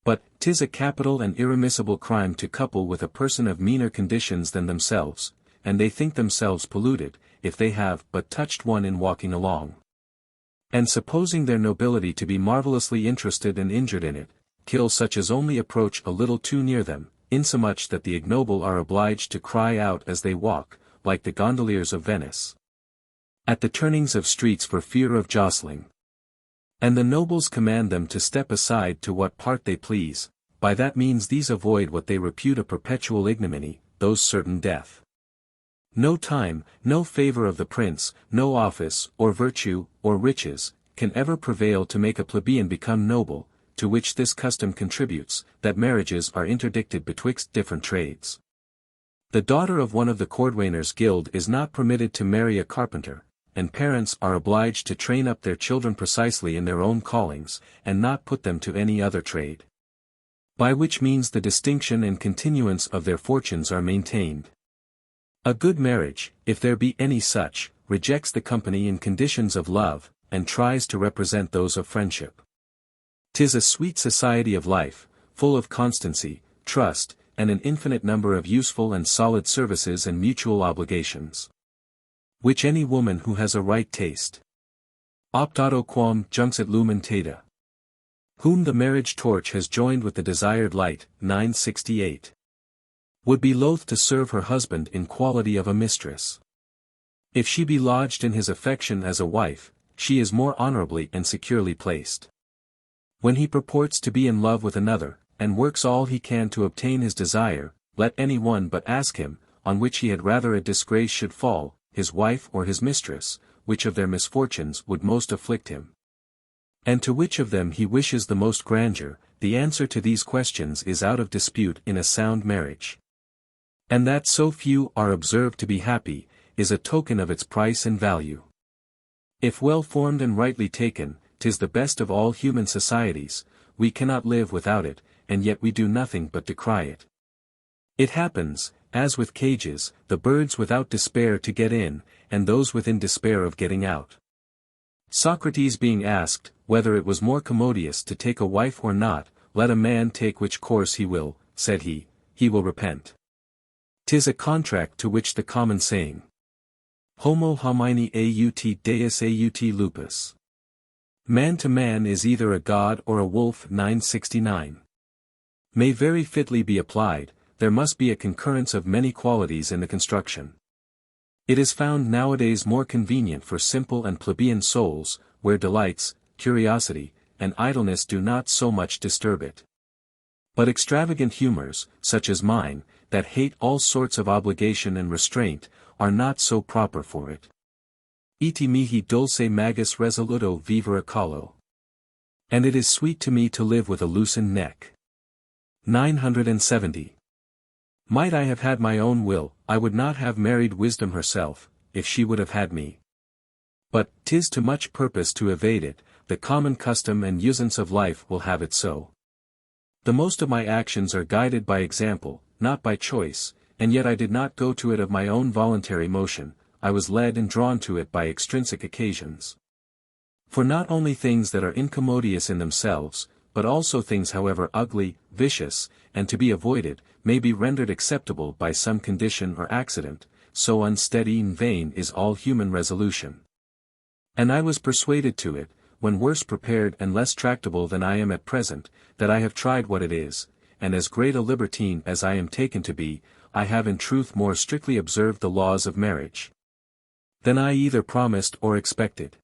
But 'tis a capital and irremissible crime to couple with a person of meaner conditions than themselves, and they think themselves polluted, if they have but touched one in walking along. And supposing their nobility to be marvellously interested and injured in it, kill such as only approach a little too near them, insomuch that the ignoble are obliged to cry out as they walk, like the gondoliers of Venice, at the turnings of streets for fear of jostling. And the nobles command them to step aside to what part they please, by that means these avoid what they repute a perpetual ignominy, those certain death. No time, no favour of the prince, no office, or virtue, or riches, can ever prevail to make a plebeian become noble, to which this custom contributes, that marriages are interdicted betwixt different trades. The daughter of one of the cordwainers' guild is not permitted to marry a carpenter, and parents are obliged to train up their children precisely in their own callings, and not put them to any other trade. By which means the distinction and continuance of their fortunes are maintained. A good marriage, if there be any such, rejects the company in conditions of love, and tries to represent those of friendship. 'Tis a sweet society of life, full of constancy, trust, and an infinite number of useful and solid services and mutual obligations, which any woman who has a right taste, optato quam junxit lumen teda, whom the marriage torch has joined with the desired light, 968, would be loath to serve her husband in quality of a mistress. If she be lodged in his affection as a wife, she is more honorably and securely placed. When he purports to be in love with another, and works all he can to obtain his desire, let any one but ask him, on which he had rather a disgrace should fall, his wife or his mistress, which of their misfortunes would most afflict him? And to which of them he wishes the most grandeur, the answer to these questions is out of dispute in a sound marriage. And that so few are observed to be happy, is a token of its price and value. If well formed and rightly taken, 'tis the best of all human societies, we cannot live without it, and yet we do nothing but decry it. It happens, as with cages, the birds without despair to get in, and those within despair of getting out. Socrates being asked, whether it was more commodious to take a wife or not, let a man take which course he will, said he will repent. 'Tis a contract to which the common saying, homo homini aut deus aut lupus, man to man is either a god or a wolf, 969, may very fitly be applied. There must be a concurrence of many qualities in the construction. It is found nowadays more convenient for simple and plebeian souls, where delights, curiosity, and idleness do not so much disturb it. But extravagant humors, such as mine, that hate all sorts of obligation and restraint, are not so proper for it. Iti mihi dulce magis resoluto vivere callo. And it is sweet to me to live with a loosened neck. 970. Might I have had my own will, I would not have married Wisdom herself, if she would have had me. But 'tis to much purpose to evade it, the common custom and usance of life will have it so. The most of my actions are guided by example, not by choice, and yet I did not go to it of my own voluntary motion, I was led and drawn to it by extrinsic occasions. For not only things that are incommodious in themselves, but also things however ugly, vicious, and to be avoided, may be rendered acceptable by some condition or accident, so unsteady and vain is all human resolution. And I was persuaded to it, when worse prepared and less tractable than I am at present, that I have tried what it is, and as great a libertine as I am taken to be, I have in truth more strictly observed the laws of marriage than I either promised or expected.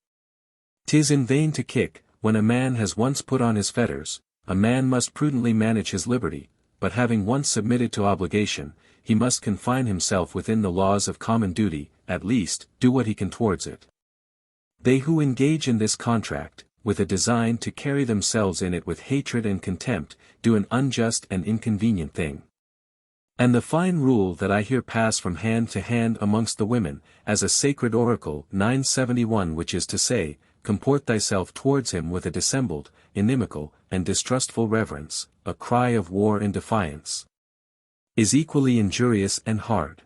'Tis in vain to kick, when a man has once put on his fetters, a man must prudently manage his liberty, but having once submitted to obligation, he must confine himself within the laws of common duty, at least, do what he can towards it. They who engage in this contract, with a design to carry themselves in it with hatred and contempt, do an unjust and inconvenient thing. And the fine rule that I hear pass from hand to hand amongst the women, as a sacred oracle, 971, which is to say, comport thyself towards him with a dissembled, inimical, and distrustful reverence, a cry of war and defiance, is equally injurious and hard.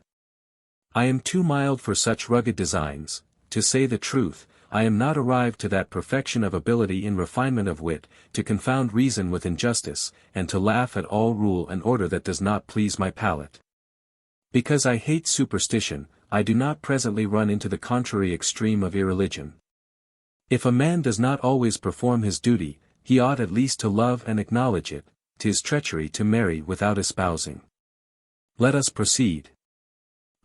I am too mild for such rugged designs. To say the truth, I am not arrived to that perfection of ability in refinement of wit, to confound reason with injustice, and to laugh at all rule and order that does not please my palate. Because I hate superstition, I do not presently run into the contrary extreme of irreligion. If a man does not always perform his duty, he ought at least to love and acknowledge it. 'Tis treachery to marry without espousing. Let us proceed.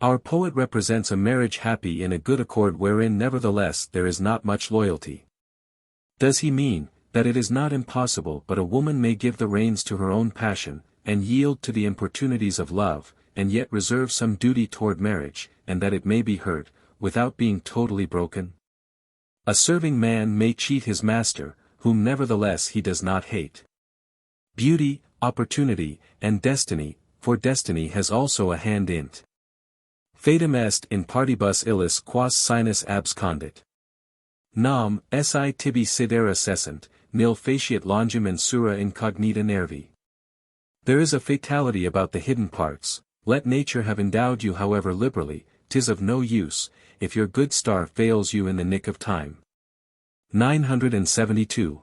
Our poet represents a marriage happy in a good accord wherein nevertheless there is not much loyalty. Does he mean, that it is not impossible but a woman may give the reins to her own passion, and yield to the importunities of love, and yet reserve some duty toward marriage, and that it may be heard, without being totally broken? A serving man may cheat his master, whom nevertheless he does not hate. Beauty, opportunity, and destiny, for destiny has also a hand in't. Fatum est in partibus illis quas sinus abscondit. Nam, si tibi sidera cessant, nil faciat longum insura incognita nervi. There is a fatality about the hidden parts. Let nature have endowed you however liberally, 'tis of no use, if your good star fails you in the nick of time. 972.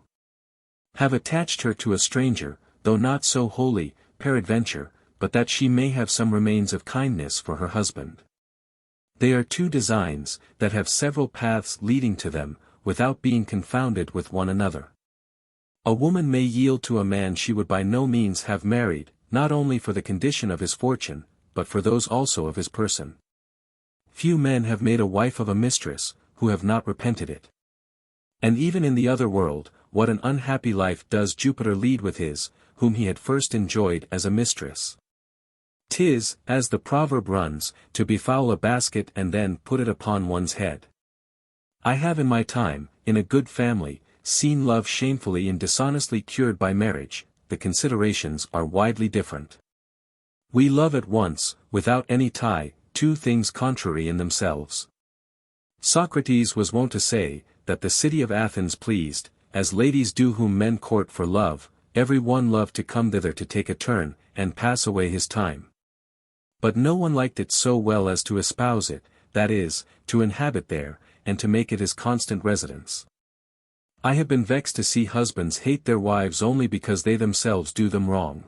Have attached her to a stranger, though not so wholly, peradventure, but that she may have some remains of kindness for her husband. They are two designs, that have several paths leading to them, without being confounded with one another. A woman may yield to a man she would by no means have married, not only for the condition of his fortune, but for those also of his person. Few men have made a wife of a mistress, who have not repented it. And even in the other world, what an unhappy life does Jupiter lead with his, whom he had first enjoyed as a mistress. 'Tis, as the proverb runs, to befoul a basket and then put it upon one's head. I have in my time, in a good family, seen love shamefully and dishonestly cured by marriage. The considerations are widely different. We love at once, without any tie, two things contrary in themselves. Socrates was wont to say, that the city of Athens pleased, as ladies do whom men court for love, every one loved to come thither to take a turn, and pass away his time. But no one liked it so well as to espouse it, that is, to inhabit there, and to make it his constant residence. I have been vexed to see husbands hate their wives only because they themselves do them wrong.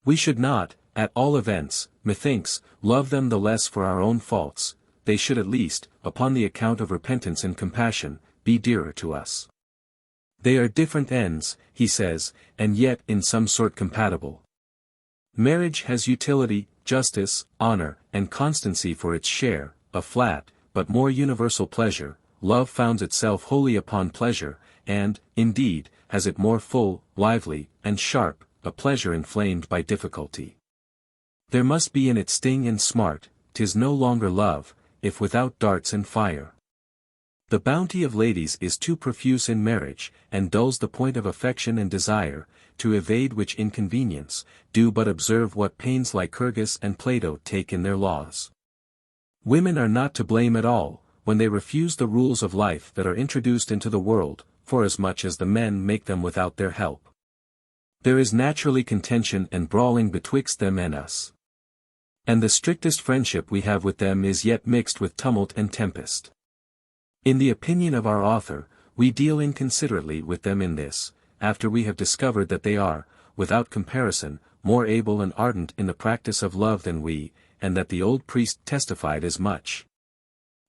We should not, at all events, methinks, love them the less for our own faults. They should at least, upon the account of repentance and compassion, be dearer to us. They are different ends, he says, and yet in some sort compatible. Marriage has utility, justice, honor, and constancy for its share, a flat, but more universal pleasure. Love founds itself wholly upon pleasure, and, indeed, has it more full, lively, and sharp, a pleasure inflamed by difficulty. There must be in it sting and smart. 'Tis no longer love, if without darts and fire. The bounty of ladies is too profuse in marriage, and dulls the point of affection and desire, to evade which inconvenience. Do but observe what pains Lycurgus and Plato take in their laws. Women are not to blame at all, when they refuse the rules of life that are introduced into the world, forasmuch as the men make them without their help. There is naturally contention and brawling betwixt them and us. And the strictest friendship we have with them is yet mixed with tumult and tempest. In the opinion of our author, we deal inconsiderately with them in this, after we have discovered that they are, without comparison, more able and ardent in the practice of love than we, and that the old priest testified as much.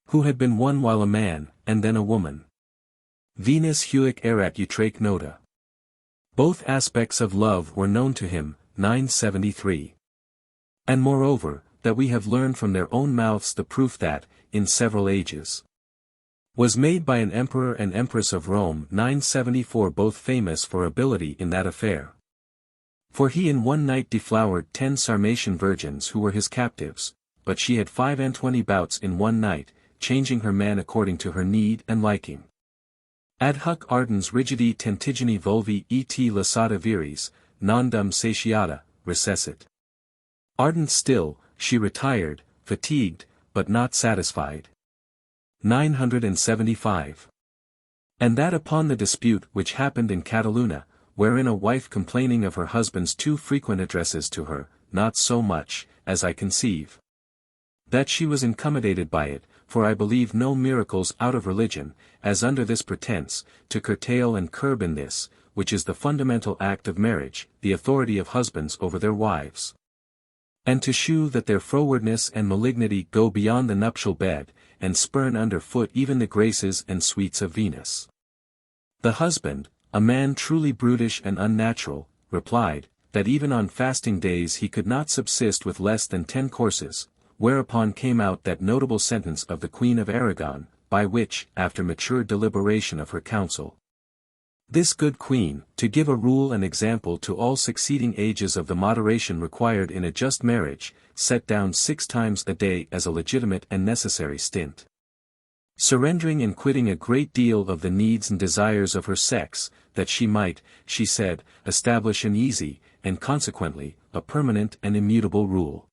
Who had been one while a man, and then a woman. Venus huic erat utraque nota. Both aspects of love were known to him, 973. And moreover, that we have learned from their own mouths the proof that, in several ages, was made by an emperor and empress of Rome, 974, both famous for ability in that affair. For he in one night deflowered 10 Sarmatian virgins who were his captives, but she had 25 bouts in one night, changing her man according to her need and liking. Ad huc ardens rigidi tentigini vulvi et lasata viris, non-dum satiata, recessit. Ardent still, she retired, fatigued, but not satisfied. 975. And that upon the dispute which happened in Cataluna, wherein a wife complaining of her husband's too frequent addresses to her, not so much, as I conceive, that she was incommodated by it, for I believe no miracles out of religion, as under this pretence, to curtail and curb in this, which is the fundamental act of marriage, the authority of husbands over their wives. And to shew that their frowardness and malignity go beyond the nuptial bed, and spurn under foot even the graces and sweets of Venus. The husband, a man truly brutish and unnatural, replied, that even on fasting days he could not subsist with less than 10 courses, whereupon came out that notable sentence of the Queen of Aragon, by which, after mature deliberation of her council, this good queen, to give a rule and example to all succeeding ages of the moderation required in a just marriage, set down 6 times a day as a legitimate and necessary stint. Surrendering and quitting a great deal of the needs and desires of her sex, that she might, she said, establish an easy, and consequently, a permanent and immutable rule.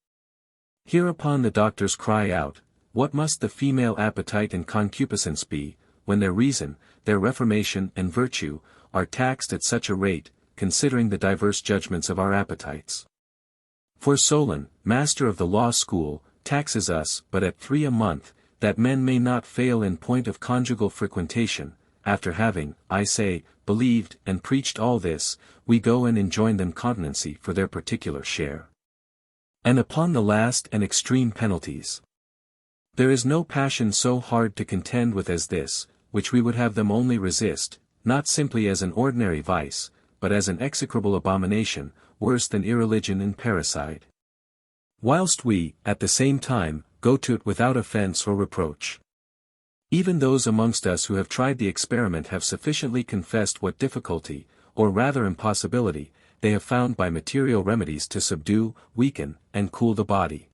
Hereupon the doctors cry out, what must the female appetite and concupiscence be, when their reason, their reformation and virtue, are taxed at such a rate, considering the diverse judgments of our appetites? For Solon, master of the law school, taxes us but at 3 a month, that men may not fail in point of conjugal frequentation. After having, I say, believed and preached all this, we go and enjoin them continency for their particular share. And upon the last and extreme penalties, there is no passion so hard to contend with as this, which we would have them only resist, not simply as an ordinary vice, but as an execrable abomination, worse than irreligion and parricide. Whilst we, at the same time, go to it without offence or reproach. Even those amongst us who have tried the experiment have sufficiently confessed what difficulty, or rather impossibility, they have found by material remedies to subdue, weaken, and cool the body.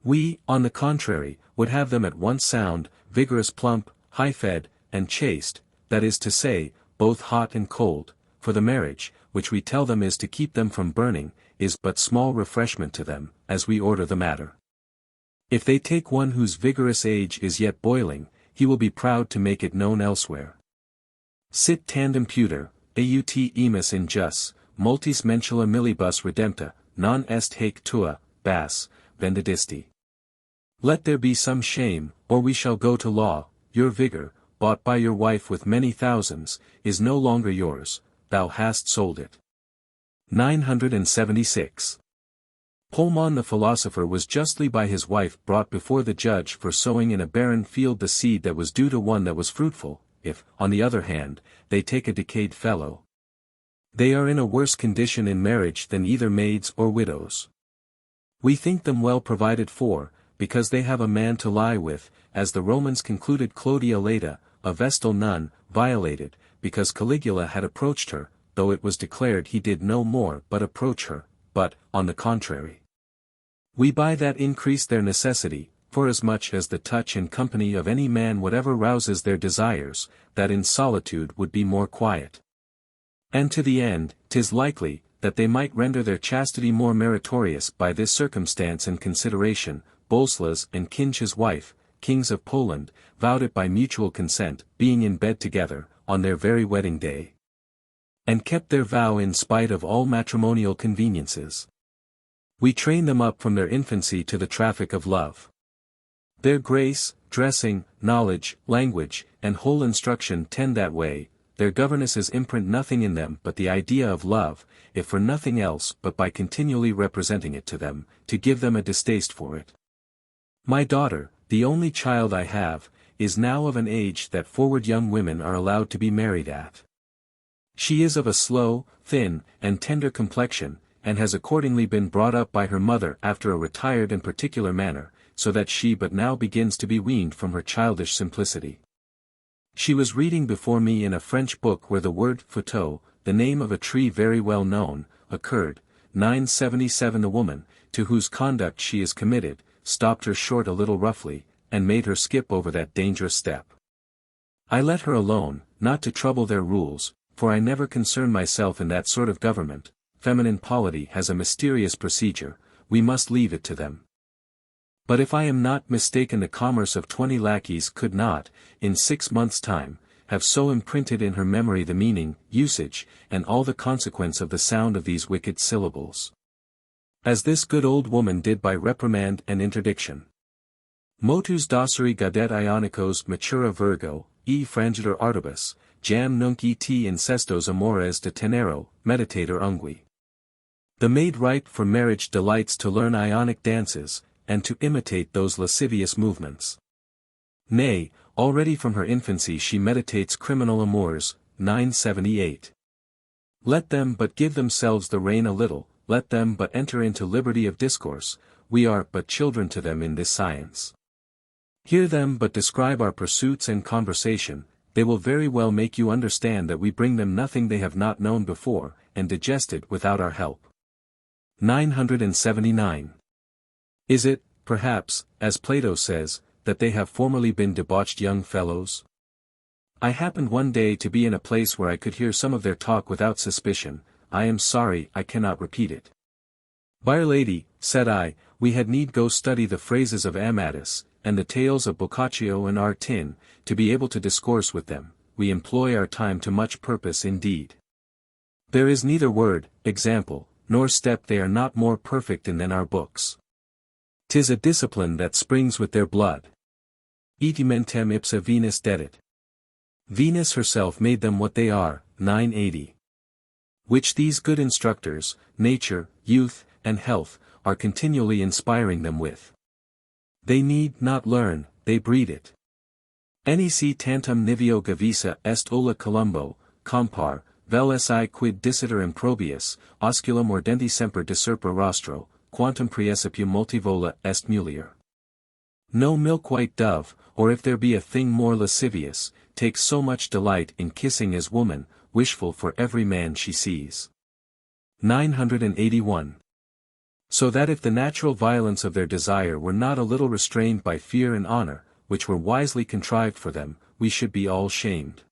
We, on the contrary, would have them at once sound, vigorous, plump, high-fed, and chaste, that is to say, both hot and cold, for the marriage, which we tell them is to keep them from burning, is but small refreshment to them, as we order the matter. If they take one whose vigorous age is yet boiling, he will be proud to make it known elsewhere. Sit tandem puter, aut emis in jus, multis mentula millibus redempta, non est haec tua, bas, vendedisti. Let there be some shame, or we shall go to law. Your vigor, bought by your wife with many thousands, is no longer yours, thou hast sold it. 976. Polemon the philosopher was justly by his wife brought before the judge for sowing in a barren field the seed that was due to one that was fruitful. If, on the other hand, they take a decayed fellow, they are in a worse condition in marriage than either maids or widows. We think them well provided for, because they have a man to lie with, as the Romans concluded Clodia Leda, a Vestal nun, violated, because Caligula had approached her, though it was declared he did no more but approach her, but, on the contrary, we by that increase their necessity, forasmuch as the touch and company of any man whatever rouses their desires, that in solitude would be more quiet. And to the end, 'tis likely, that they might render their chastity more meritorious by this circumstance and consideration. Boleslas and Kinch his wife, kings of Poland, vowed it by mutual consent, being in bed together, on their very wedding day, and kept their vow in spite of all matrimonial conveniences. We train them up from their infancy to the traffic of love. Their grace, dressing, knowledge, language, and whole instruction tend that way. Their governesses imprint nothing in them but the idea of love, if for nothing else but by continually representing it to them, to give them a distaste for it. My daughter, the only child I have, is now of an age that forward young women are allowed to be married at. She is of a slow, thin, and tender complexion, and has accordingly been brought up by her mother after a retired and particular manner, so that she but now begins to be weaned from her childish simplicity. She was reading before me in a French book where the word photo, the name of a tree very well known, occurred. 977 A woman, to whose conduct she is committed, stopped her short a little roughly, and made her skip over that dangerous step. I let her alone, not to trouble their rules, for I never concern myself in that sort of government. Feminine polity has a mysterious procedure, we must leave it to them. But if I am not mistaken, the commerce of 20 lackeys could not, in 6 months' time, have so imprinted in her memory the meaning, usage, and all the consequence of the sound of these wicked syllables, as this good old woman did by reprimand and interdiction. Motus doceri gaudet ionicos matura Virgo, e frangitor artibus, jam nunc et incestos amores de tenero, meditator ungui. The maid ripe for marriage delights to learn Ionic dances, and to imitate those lascivious movements. Nay, already from her infancy she meditates criminal amours. 978. Let them but give themselves the rein a little, let them but enter into liberty of discourse, we are but children to them in this science. Hear them but describe our pursuits and conversation, they will very well make you understand that we bring them nothing they have not known before, and digest it without our help. 979. Is it, perhaps, as Plato says, that they have formerly been debauched young fellows? I happened one day to be in a place where I could hear some of their talk without suspicion. I am sorry I cannot repeat it. By'r lady, said I, we had need go study the phrases of Amatus, and the tales of Boccaccio and Attain, to be able to discourse with them. We employ our time to much purpose indeed. There is neither word, example, nor step they are not more perfect in than our books. 'Tis a discipline that springs with their blood. Iti mentem ipsa Venus dedit. Venus herself made them what they are. 980. Which these good instructors, nature, youth, and health, are continually inspiring them with. They need not learn, they breed it. Nec tantum niveo gavisa est ulla Columbo, compar, vel si quid dissiter improbius, oscula mordenti semper discerpa rostro, quantum praecipium multivola est mulier. No milk-white dove, or if there be a thing more lascivious, takes so much delight in kissing as woman, wishful for every man she sees. 981. So that if the natural violence of their desire were not a little restrained by fear and honor, which were wisely contrived for them, we should be all shamed.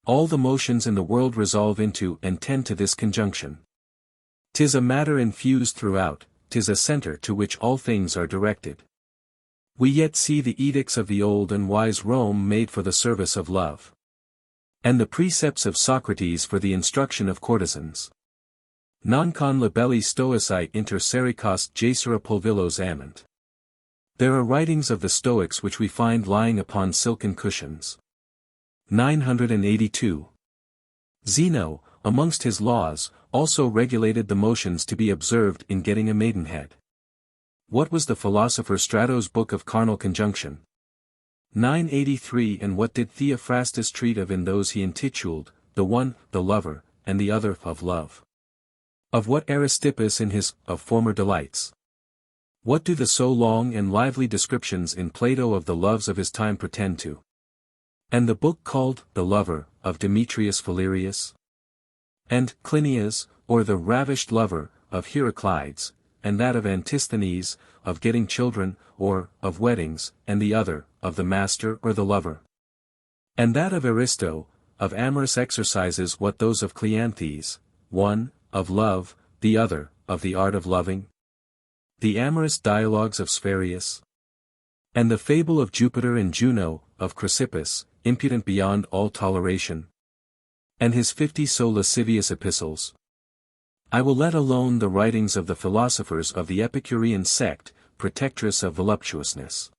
All the motions in the world resolve into and tend to this conjunction. 'Tis a matter infused throughout, 'tis a centre to which all things are directed. We yet see the edicts of the old and wise Rome made for the service of love, and the precepts of Socrates for the instruction of courtesans. Non con libelli stoici inter sericos jacera pulvillos amant. There are writings of the Stoics which we find lying upon silken cushions. 982. Zeno, amongst his laws, also regulated the motions to be observed in getting a maidenhead. What was the philosopher Strato's book of carnal conjunction? 983. And what did Theophrastus treat of in those he intituled, the one, the lover, and the other, of love? Of what Aristippus in his, of former delights? What do the so long and lively descriptions in Plato of the loves of his time pretend to? And the book called, The Lover, of Demetrius Phalereus? And Clinias, or the ravished lover, of Heraclitus, and that of Antisthenes, of getting children, or, of weddings, and the other, of the master or the lover? And that of Aristo, of amorous exercises, what those of Cleanthes, one, of love, the other, of the art of loving? The amorous dialogues of Spherius? And the fable of Jupiter and Juno, of Chrysippus, impudent beyond all toleration? And his 50 so lascivious epistles? I will let alone the writings of the philosophers of the Epicurean sect, protectress of voluptuousness.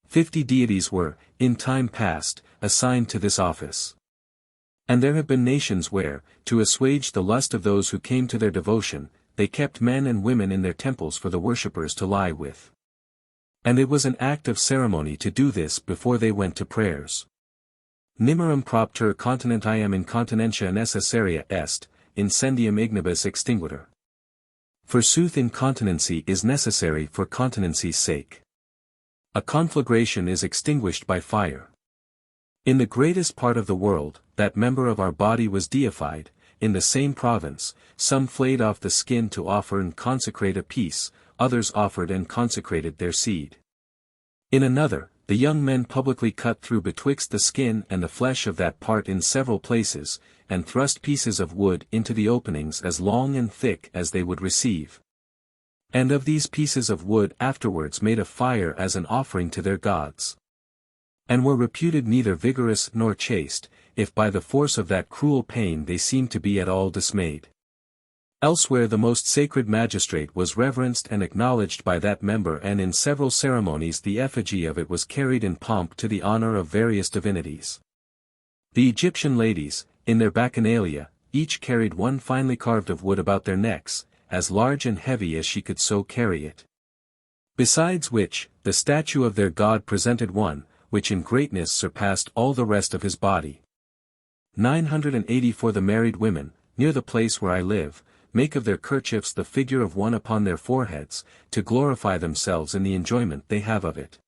50 deities were, in time past, assigned to this office. And there have been nations where, to assuage the lust of those who came to their devotion, they kept men and women in their temples for the worshippers to lie with. And it was an act of ceremony to do this before they went to prayers. Nimerum propter continentiam incontinentia necessaria est, incendium ignibus extinguitur. Forsooth incontinency is necessary for continency's sake. A conflagration is extinguished by fire. In the greatest part of the world, that member of our body was deified, in the same province, some flayed off the skin to offer and consecrate a piece, others offered and consecrated their seed. In another, the young men publicly cut through betwixt the skin and the flesh of that part in several places, and thrust pieces of wood into the openings as long and thick as they would receive. And of these pieces of wood afterwards made a fire as an offering to their gods. And were reputed neither vigorous nor chaste, if by the force of that cruel pain they seemed to be at all dismayed. Elsewhere the most sacred magistrate was reverenced and acknowledged by that member, and in several ceremonies the effigy of it was carried in pomp to the honor of various divinities. The Egyptian ladies, in their bacchanalia, each carried one finely carved of wood about their necks, as large and heavy as she could so carry it. Besides which, the statue of their god presented one, which in greatness surpassed all the rest of his body. 980 For the married women, near the place where I live, make of their kerchiefs the figure of one upon their foreheads, to glorify themselves in the enjoyment they have of it.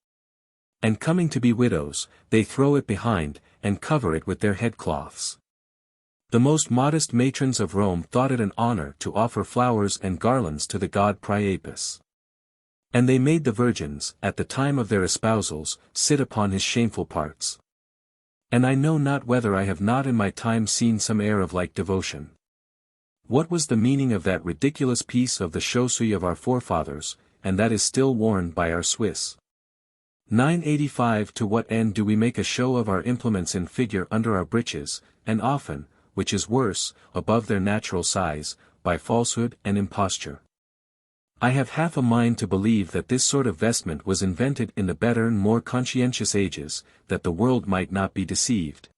And coming to be widows, they throw it behind, and cover it with their headcloths. The most modest matrons of Rome thought it an honor to offer flowers and garlands to the god Priapus. And they made the virgins, at the time of their espousals, sit upon his shameful parts. And I know not whether I have not in my time seen some air of like devotion. What was the meaning of that ridiculous piece of the chaussee of our forefathers, and that is still worn by our Swiss? 985 To what end do we make a show of our implements in figure under our breeches, and often, which is worse, above their natural size, by falsehood and imposture? I have half a mind to believe that this sort of vestment was invented in the better and more conscientious ages, that the world might not be deceived.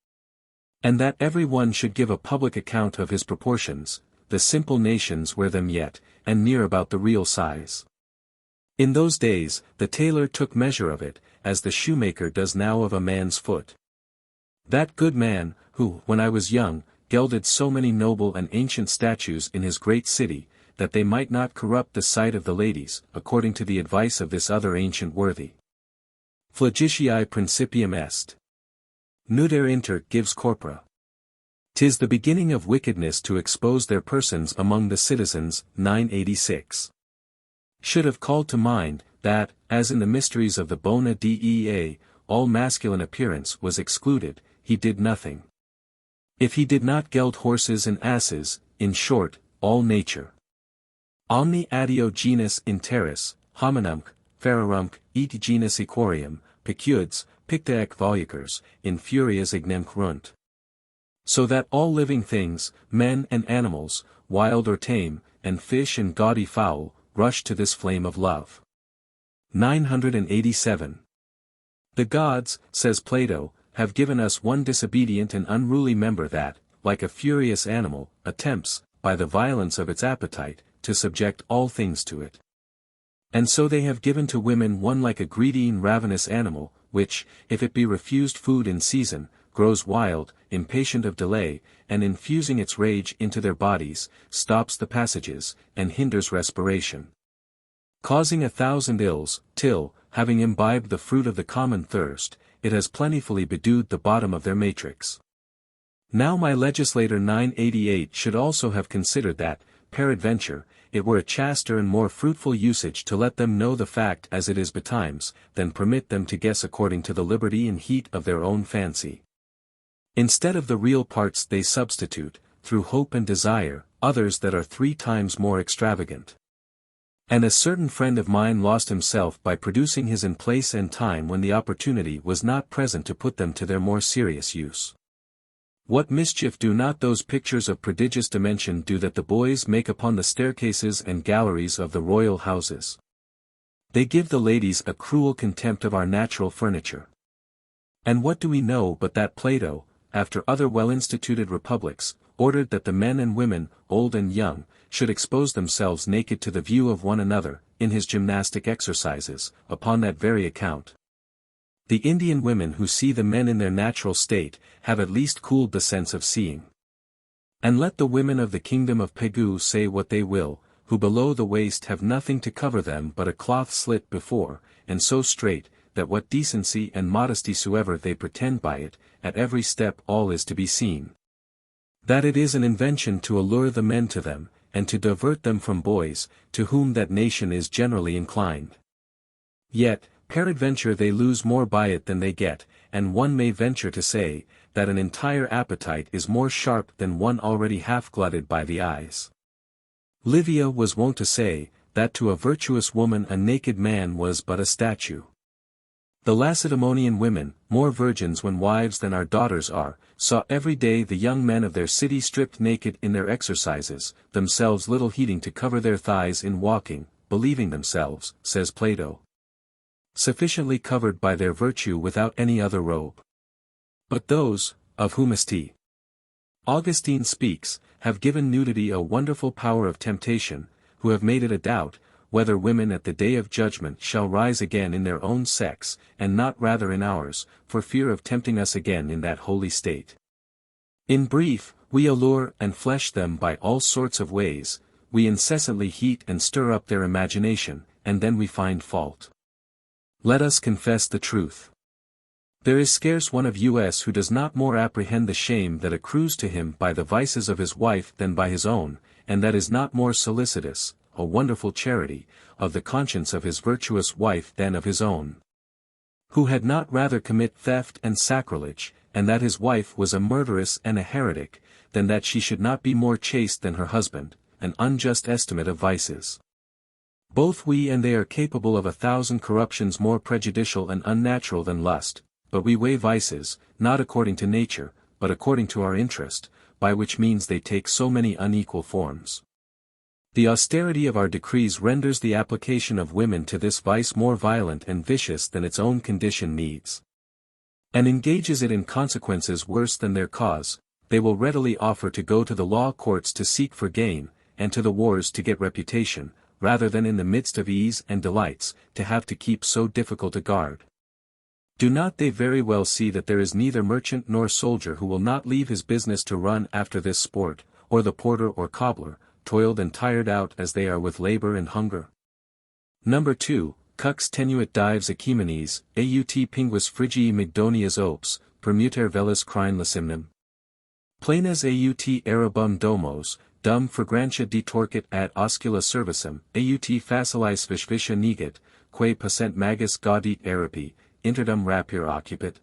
And that every one should give a public account of his proportions. The simple nations wear them yet, and near about the real size. In those days, the tailor took measure of it, as the shoemaker does now of a man's foot. That good man, who, when I was young, gilded so many noble and ancient statues in his great city, that they might not corrupt the sight of the ladies, according to the advice of this other ancient worthy. Flagitiae principium est. Nuder inter gives corpora. 'Tis the beginning of wickedness to expose their persons among the citizens. 986. Should have called to mind, that, as in the mysteries of the Bona Dea, all masculine appearance was excluded, he did nothing. If he did not geld horses and asses, in short, all nature. Omni adeo genus in terris, hominumc, ferrarumc, et genus equorium, pecudes, pictaec volucers, in furias ignem crunt. So that all living things, men and animals, wild or tame, and fish and gaudy fowl, rush to this flame of love. 987. The gods, says Plato, have given us one disobedient and unruly member that, like a furious animal, attempts, by the violence of its appetite, to subject all things to it. And so they have given to women one like a greedy and ravenous animal, which, if it be refused food in season, grows wild, impatient of delay, and infusing its rage into their bodies, stops the passages, and hinders respiration. Causing 1,000 ills, till, having imbibed the fruit of the common thirst, it has plentifully bedewed the bottom of their matrix. Now my legislator 988 should also have considered that, peradventure, it were a chaster and more fruitful usage to let them know the fact as it is betimes, than permit them to guess according to the liberty and heat of their own fancy. Instead of the real parts they substitute, through hope and desire, others that are 3 times more extravagant. And a certain friend of mine lost himself by producing his in place and time when the opportunity was not present to put them to their more serious use. What mischief do not those pictures of prodigious dimension do that the boys make upon the staircases and galleries of the royal houses? They give the ladies a cruel contempt of our natural furniture. And what do we know but that Plato, after other well-instituted republics, ordered that the men and women, old and young, should expose themselves naked to the view of one another, in his gymnastic exercises, upon that very account. The Indian women who see the men in their natural state, have at least cooled the sense of seeing. And let the women of the kingdom of Pegu say what they will, who below the waist have nothing to cover them but a cloth slit before, and so straight, that what decency and modesty soever they pretend by it, at every step all is to be seen. That it is an invention to allure the men to them, and to divert them from boys, to whom that nation is generally inclined. Yet, peradventure they lose more by it than they get, and one may venture to say, that an entire appetite is more sharp than one already half glutted by the eyes. Livia was wont to say, that to a virtuous woman a naked man was but a statue. The Lacedaemonian women, more virgins when wives than our daughters are, saw every day the young men of their city stripped naked in their exercises, themselves little heeding to cover their thighs in walking, believing themselves, says Plato, sufficiently covered by their virtue without any other robe. But those, of whom St. Augustine speaks, have given nudity a wonderful power of temptation, who have made it a doubt, whether women at the day of judgment shall rise again in their own sex, and not rather in ours, for fear of tempting us again in that holy state. In brief, we allure and flesh them by all sorts of ways, we incessantly heat and stir up their imagination, and then we find fault. Let us confess the truth. There is scarce one of us who does not more apprehend the shame that accrues to him by the vices of his wife than by his own, and that is not more solicitous, a wonderful charity, of the conscience of his virtuous wife than of his own. Who had not rather commit theft and sacrilege, and that his wife was a murderess and a heretic, than that she should not be more chaste than her husband, an unjust estimate of vices. Both we and they are capable of 1,000 corruptions more prejudicial and unnatural than lust, but we weigh vices, not according to nature, but according to our interest, by which means they take so many unequal forms. The austerity of our decrees renders the application of women to this vice more violent and vicious than its own condition needs. And engages it in consequences worse than their cause. They will readily offer to go to the law courts to seek for gain, and to the wars to get reputation, rather than in the midst of ease and delights, to have to keep so difficult a guard. Do not they very well see that there is neither merchant nor soldier who will not leave his business to run after this sport, or the porter or cobbler, toiled and tired out as they are with labor and hunger? Number 2, Cux tenuit dives Achaemenes, aut pinguis Frigii Mygdonias ops, permuter velis crine lasimnum. Planes aut erubum domos, dum fragrantia detorquit ad oscula servicem, aut facilis vishvisha negit, quae passent magis gaudit erapi, interdum rapir occupit.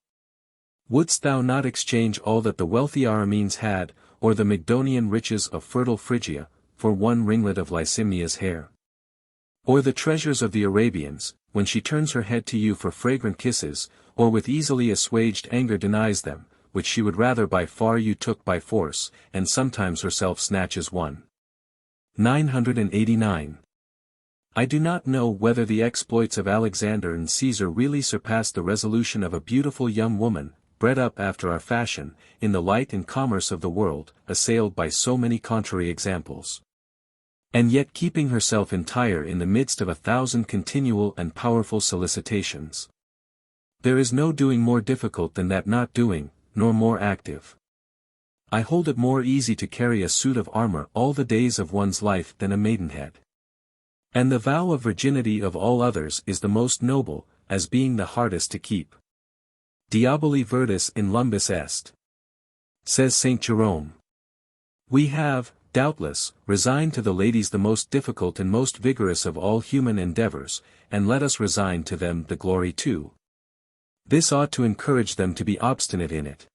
Wouldst thou not exchange all that the wealthy Aramenes had, or the Mygdonian riches of fertile Phrygia, for one ringlet of Lysimnia's hair? Or the treasures of the Arabians, when she turns her head to you for fragrant kisses, or with easily assuaged anger denies them, which she would rather by far you took by force, and sometimes herself snatches one. 989. I do not know whether the exploits of Alexander and Caesar really surpass the resolution of a beautiful young woman, bred up after our fashion, in the light and commerce of the world, assailed by so many contrary examples, and yet keeping herself entire in the midst of 1,000 continual and powerful solicitations. There is no doing more difficult than that not doing, nor more active. I hold it more easy to carry a suit of armor all the days of one's life than a maidenhead. And the vow of virginity of all others is the most noble, as being the hardest to keep. Diaboli virtus in lumbis est, says Saint Jerome. We have, doubtless, resigned to the ladies the most difficult and most vigorous of all human endeavors, and let us resign to them the glory too. This ought to encourage them to be obstinate in it.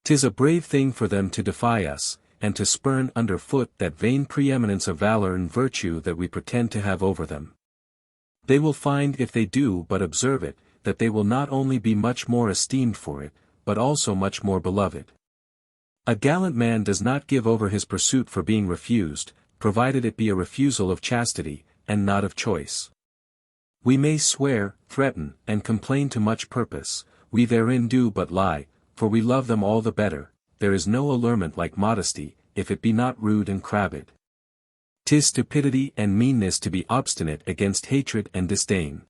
'Tis a brave thing for them to defy us, and to spurn under foot that vain preeminence of valor and virtue that we pretend to have over them. They will find if they do but observe it, that they will not only be much more esteemed for it, but also much more beloved. A gallant man does not give over his pursuit for being refused, provided it be a refusal of chastity, and not of choice. We may swear, threaten, and complain to much purpose, we therein do but lie, for we love them all the better. There is no allurement like modesty, if it be not rude and crabbed. 'Tis stupidity and meanness to be obstinate against hatred and disdain.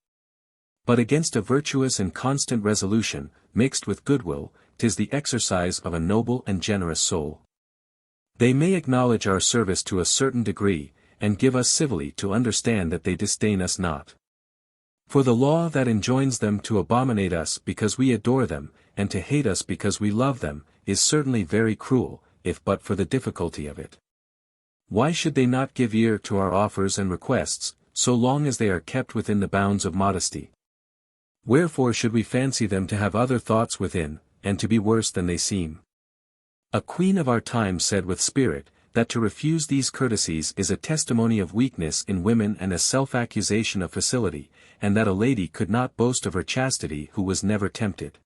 But against a virtuous and constant resolution, mixed with goodwill, 'tis the exercise of a noble and generous soul. They may acknowledge our service to a certain degree, and give us civilly to understand that they disdain us not. For the law that enjoins them to abominate us because we adore them, and to hate us because we love them, is certainly very cruel, if but for the difficulty of it. Why should they not give ear to our offers and requests, so long as they are kept within the bounds of modesty? Wherefore should we fancy them to have other thoughts within, and to be worse than they seem? A queen of our time said with spirit, that to refuse these courtesies is a testimony of weakness in women and a self-accusation of facility, and that a lady could not boast of her chastity who was never tempted.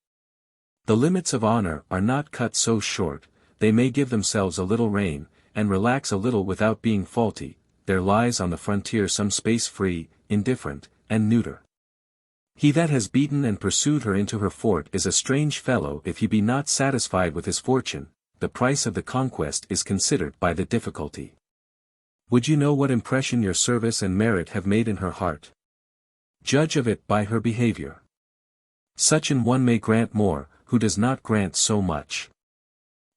The limits of honor are not cut so short, they may give themselves a little rein, and relax a little without being faulty, there lies on the frontier some space free, indifferent, and neuter. He that has beaten and pursued her into her fort is a strange fellow if he be not satisfied with his fortune. The price of the conquest is considered by the difficulty. Would you know what impression your service and merit have made in her heart? Judge of it by her behavior. Such an one may grant more, who does not grant so much.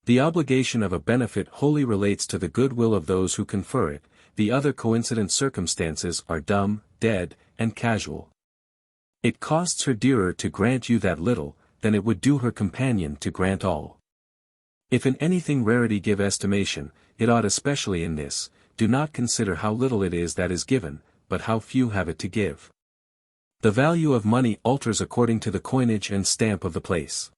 The obligation of a benefit wholly relates to the goodwill of those who confer it, the other coincident circumstances are dumb, dead, and casual. It costs her dearer to grant you that little, than it would do her companion to grant all. If in anything rarity give estimation, it ought especially in this, do not consider how little it is that is given, but how few have it to give. The value of money alters according to the coinage and stamp of the place.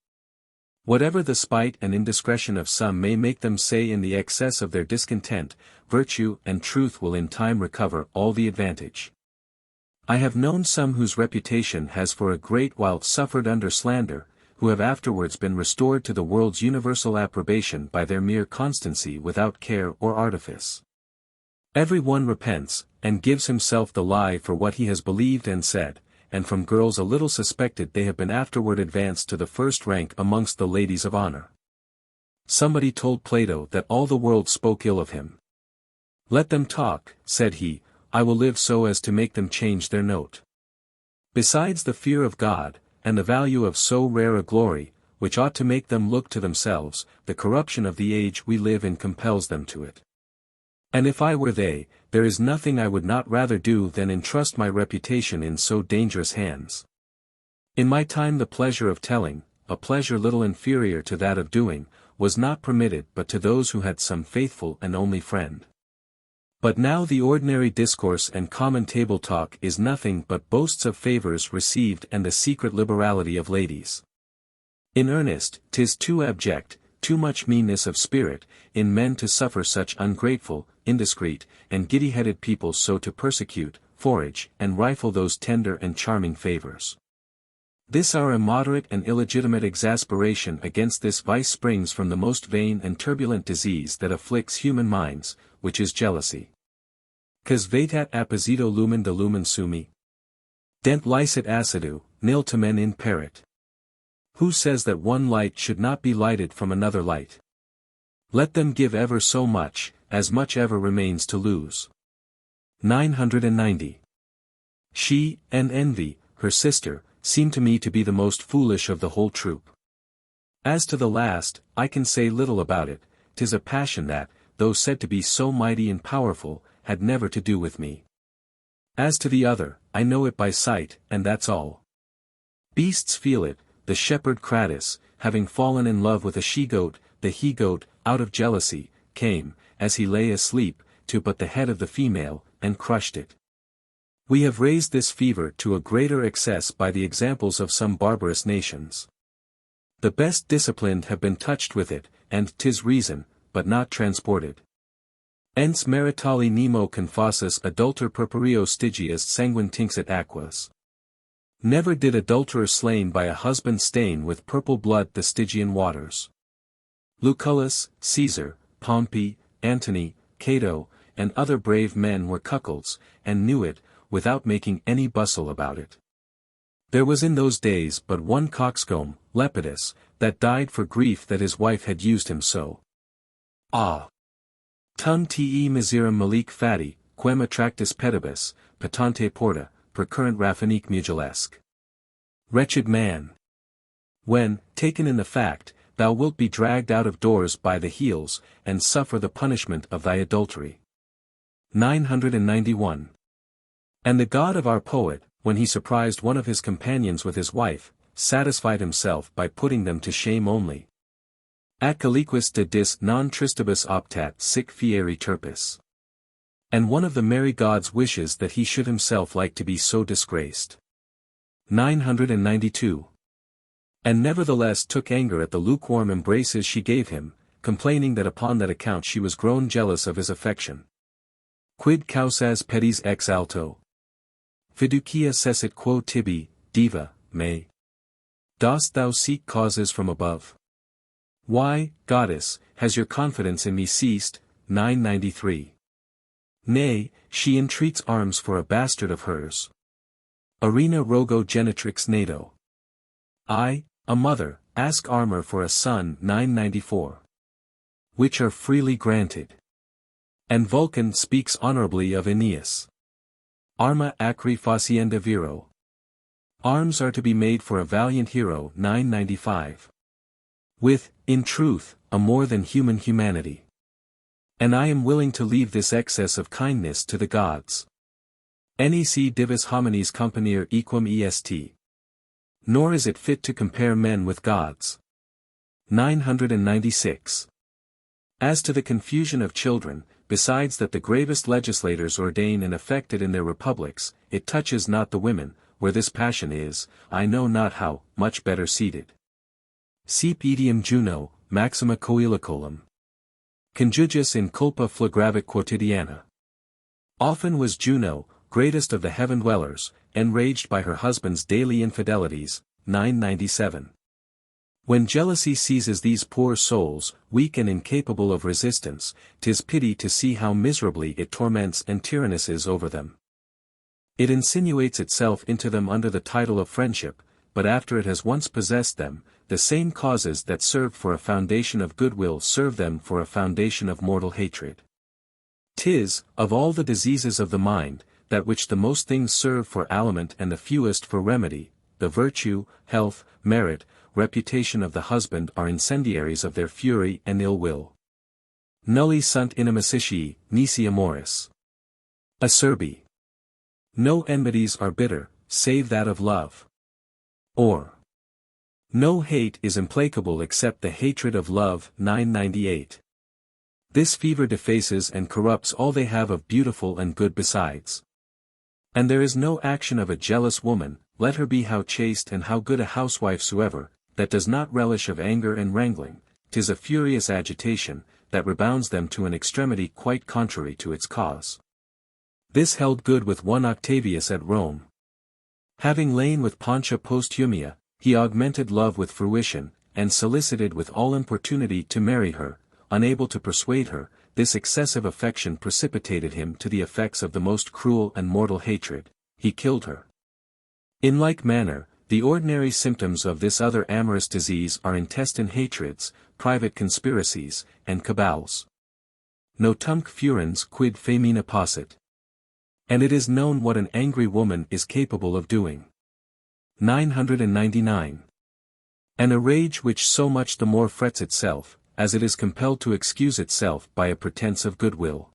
Whatever the spite and indiscretion of some may make them say in the excess of their discontent, virtue and truth will in time recover all the advantage. I have known some whose reputation has for a great while suffered under slander, who have afterwards been restored to the world's universal approbation by their mere constancy without care or artifice. Every one repents, and gives himself the lie for what he has believed and said, and from girls a little suspected they have been afterward advanced to the first rank amongst the ladies of honor. Somebody told Plato that all the world spoke ill of him. Let them talk, said he, I will live so as to make them change their note. Besides the fear of God, and the value of so rare a glory, which ought to make them look to themselves, the corruption of the age we live in compels them to it. And if I were they, there is nothing I would not rather do than entrust my reputation in so dangerous hands. In my time the pleasure of telling, a pleasure little inferior to that of doing, was not permitted but to those who had some faithful and only friend. But now the ordinary discourse and common table talk is nothing but boasts of favors received and the secret liberality of ladies. In earnest, 'tis too abject, too much meanness of spirit, in men to suffer such ungrateful, indiscreet, and giddy-headed people so to persecute, forage, and rifle those tender and charming favors. This our immoderate and illegitimate exasperation against this vice springs from the most vain and turbulent disease that afflicts human minds, which is jealousy. Cos vetat apposito lumen de lumen sumi? Dent licet acidu, nil tamen in perit. Who says that one light should not be lighted from another light? Let them give ever so much, as much ever remains to lose. 990. She, and envy, her sister, seem to me to be the most foolish of the whole troop. As to the last, I can say little about it, 'tis a passion that, though said to be so mighty and powerful, had never to do with me. As to the other, I know it by sight, and that's all. Beasts feel it, the shepherd Cratus, having fallen in love with a she-goat, the he-goat, out of jealousy, came, as he lay asleep, to but the head of the female, and crushed it. We have raised this fever to a greater excess by the examples of some barbarous nations. The best disciplined have been touched with it, and 'tis reason, but not transported. Ens maritali nemo confassus adulter purpureo stygias sanguine tinxit aquas. Never did adulterer slain by a husband stain with purple blood the Stygian waters. Lucullus, Caesar, Pompey, Antony, Cato, and other brave men were cuckolds, and knew it, without making any bustle about it. There was in those days but one coxcomb, Lepidus, that died for grief that his wife had used him so. Ah! Tum te miserum malique fati, quem attractus pedibus, patante porta, percurrent raffinique mugilesque. Wretched man! When, taken in the fact, thou wilt be dragged out of doors by the heels, and suffer the punishment of thy adultery. 991. And the god of our poet, when he surprised one of his companions with his wife, satisfied himself by putting them to shame only. At caliquis de dis non tristibus optat sic fieri turpis. And one of the merry gods wishes that he should himself like to be so disgraced. 992. And nevertheless took anger at the lukewarm embraces she gave him, complaining that upon that account she was grown jealous of his affection. Quid causas pedis ex alto? Fiducia cessit quo tibi, diva, me. Dost thou seek causes from above? Why, goddess, has your confidence in me ceased? 993. Nay, she entreats arms for a bastard of hers. Arena rogo genitrix nato. I, a mother, ask armor for a son. 994. Which are freely granted. And Vulcan speaks honorably of Aeneas. Arma acri facienda viro. Arms are to be made for a valiant hero. 995. With, in truth, a more than human humanity. And I am willing to leave this excess of kindness to the gods. Nec divis homines companere equum est. Nor is it fit to compare men with gods. 996. As to the confusion of children, besides that the gravest legislators ordain and effect it in their republics, it touches not the women, where this passion is, I know not how, much better seated. Sep etiam Juno, maxima coelicolum. Conjugis in culpa flagravit quotidiana. Often was Juno, greatest of the heaven-dwellers, enraged by her husband's daily infidelities. 997. When jealousy seizes these poor souls, weak and incapable of resistance, 'tis pity to see how miserably it torments and tyrannises over them. It insinuates itself into them under the title of friendship, but after it has once possessed them, the same causes that served for a foundation of goodwill serve them for a foundation of mortal hatred. 'Tis, of all the diseases of the mind, that which the most things serve for aliment and the fewest for remedy, the virtue, health, merit, reputation of the husband are incendiaries of their fury and ill will. Nulli sunt inimicitiae, nisi amoris. Acerbi. No enmities are bitter, save that of love. Or. No hate is implacable except the hatred of love. 998. This fever defaces and corrupts all they have of beautiful and good besides. And there is no action of a jealous woman, let her be how chaste and how good a housewife soever, that does not relish of anger and wrangling. 'Tis a furious agitation, that rebounds them to an extremity quite contrary to its cause. This held good with one Octavius at Rome. Having lain with Pontia Posthumia, he augmented love with fruition, and solicited with all importunity to marry her. Unable to persuade her, this excessive affection precipitated him to the effects of the most cruel and mortal hatred. He killed her. In like manner, the ordinary symptoms of this other amorous disease are intestine hatreds, private conspiracies, and cabals. Notumque furens quid femina possit. And it is known what an angry woman is capable of doing. 999. And a rage which so much the more frets itself, as it is compelled to excuse itself by a pretence of goodwill.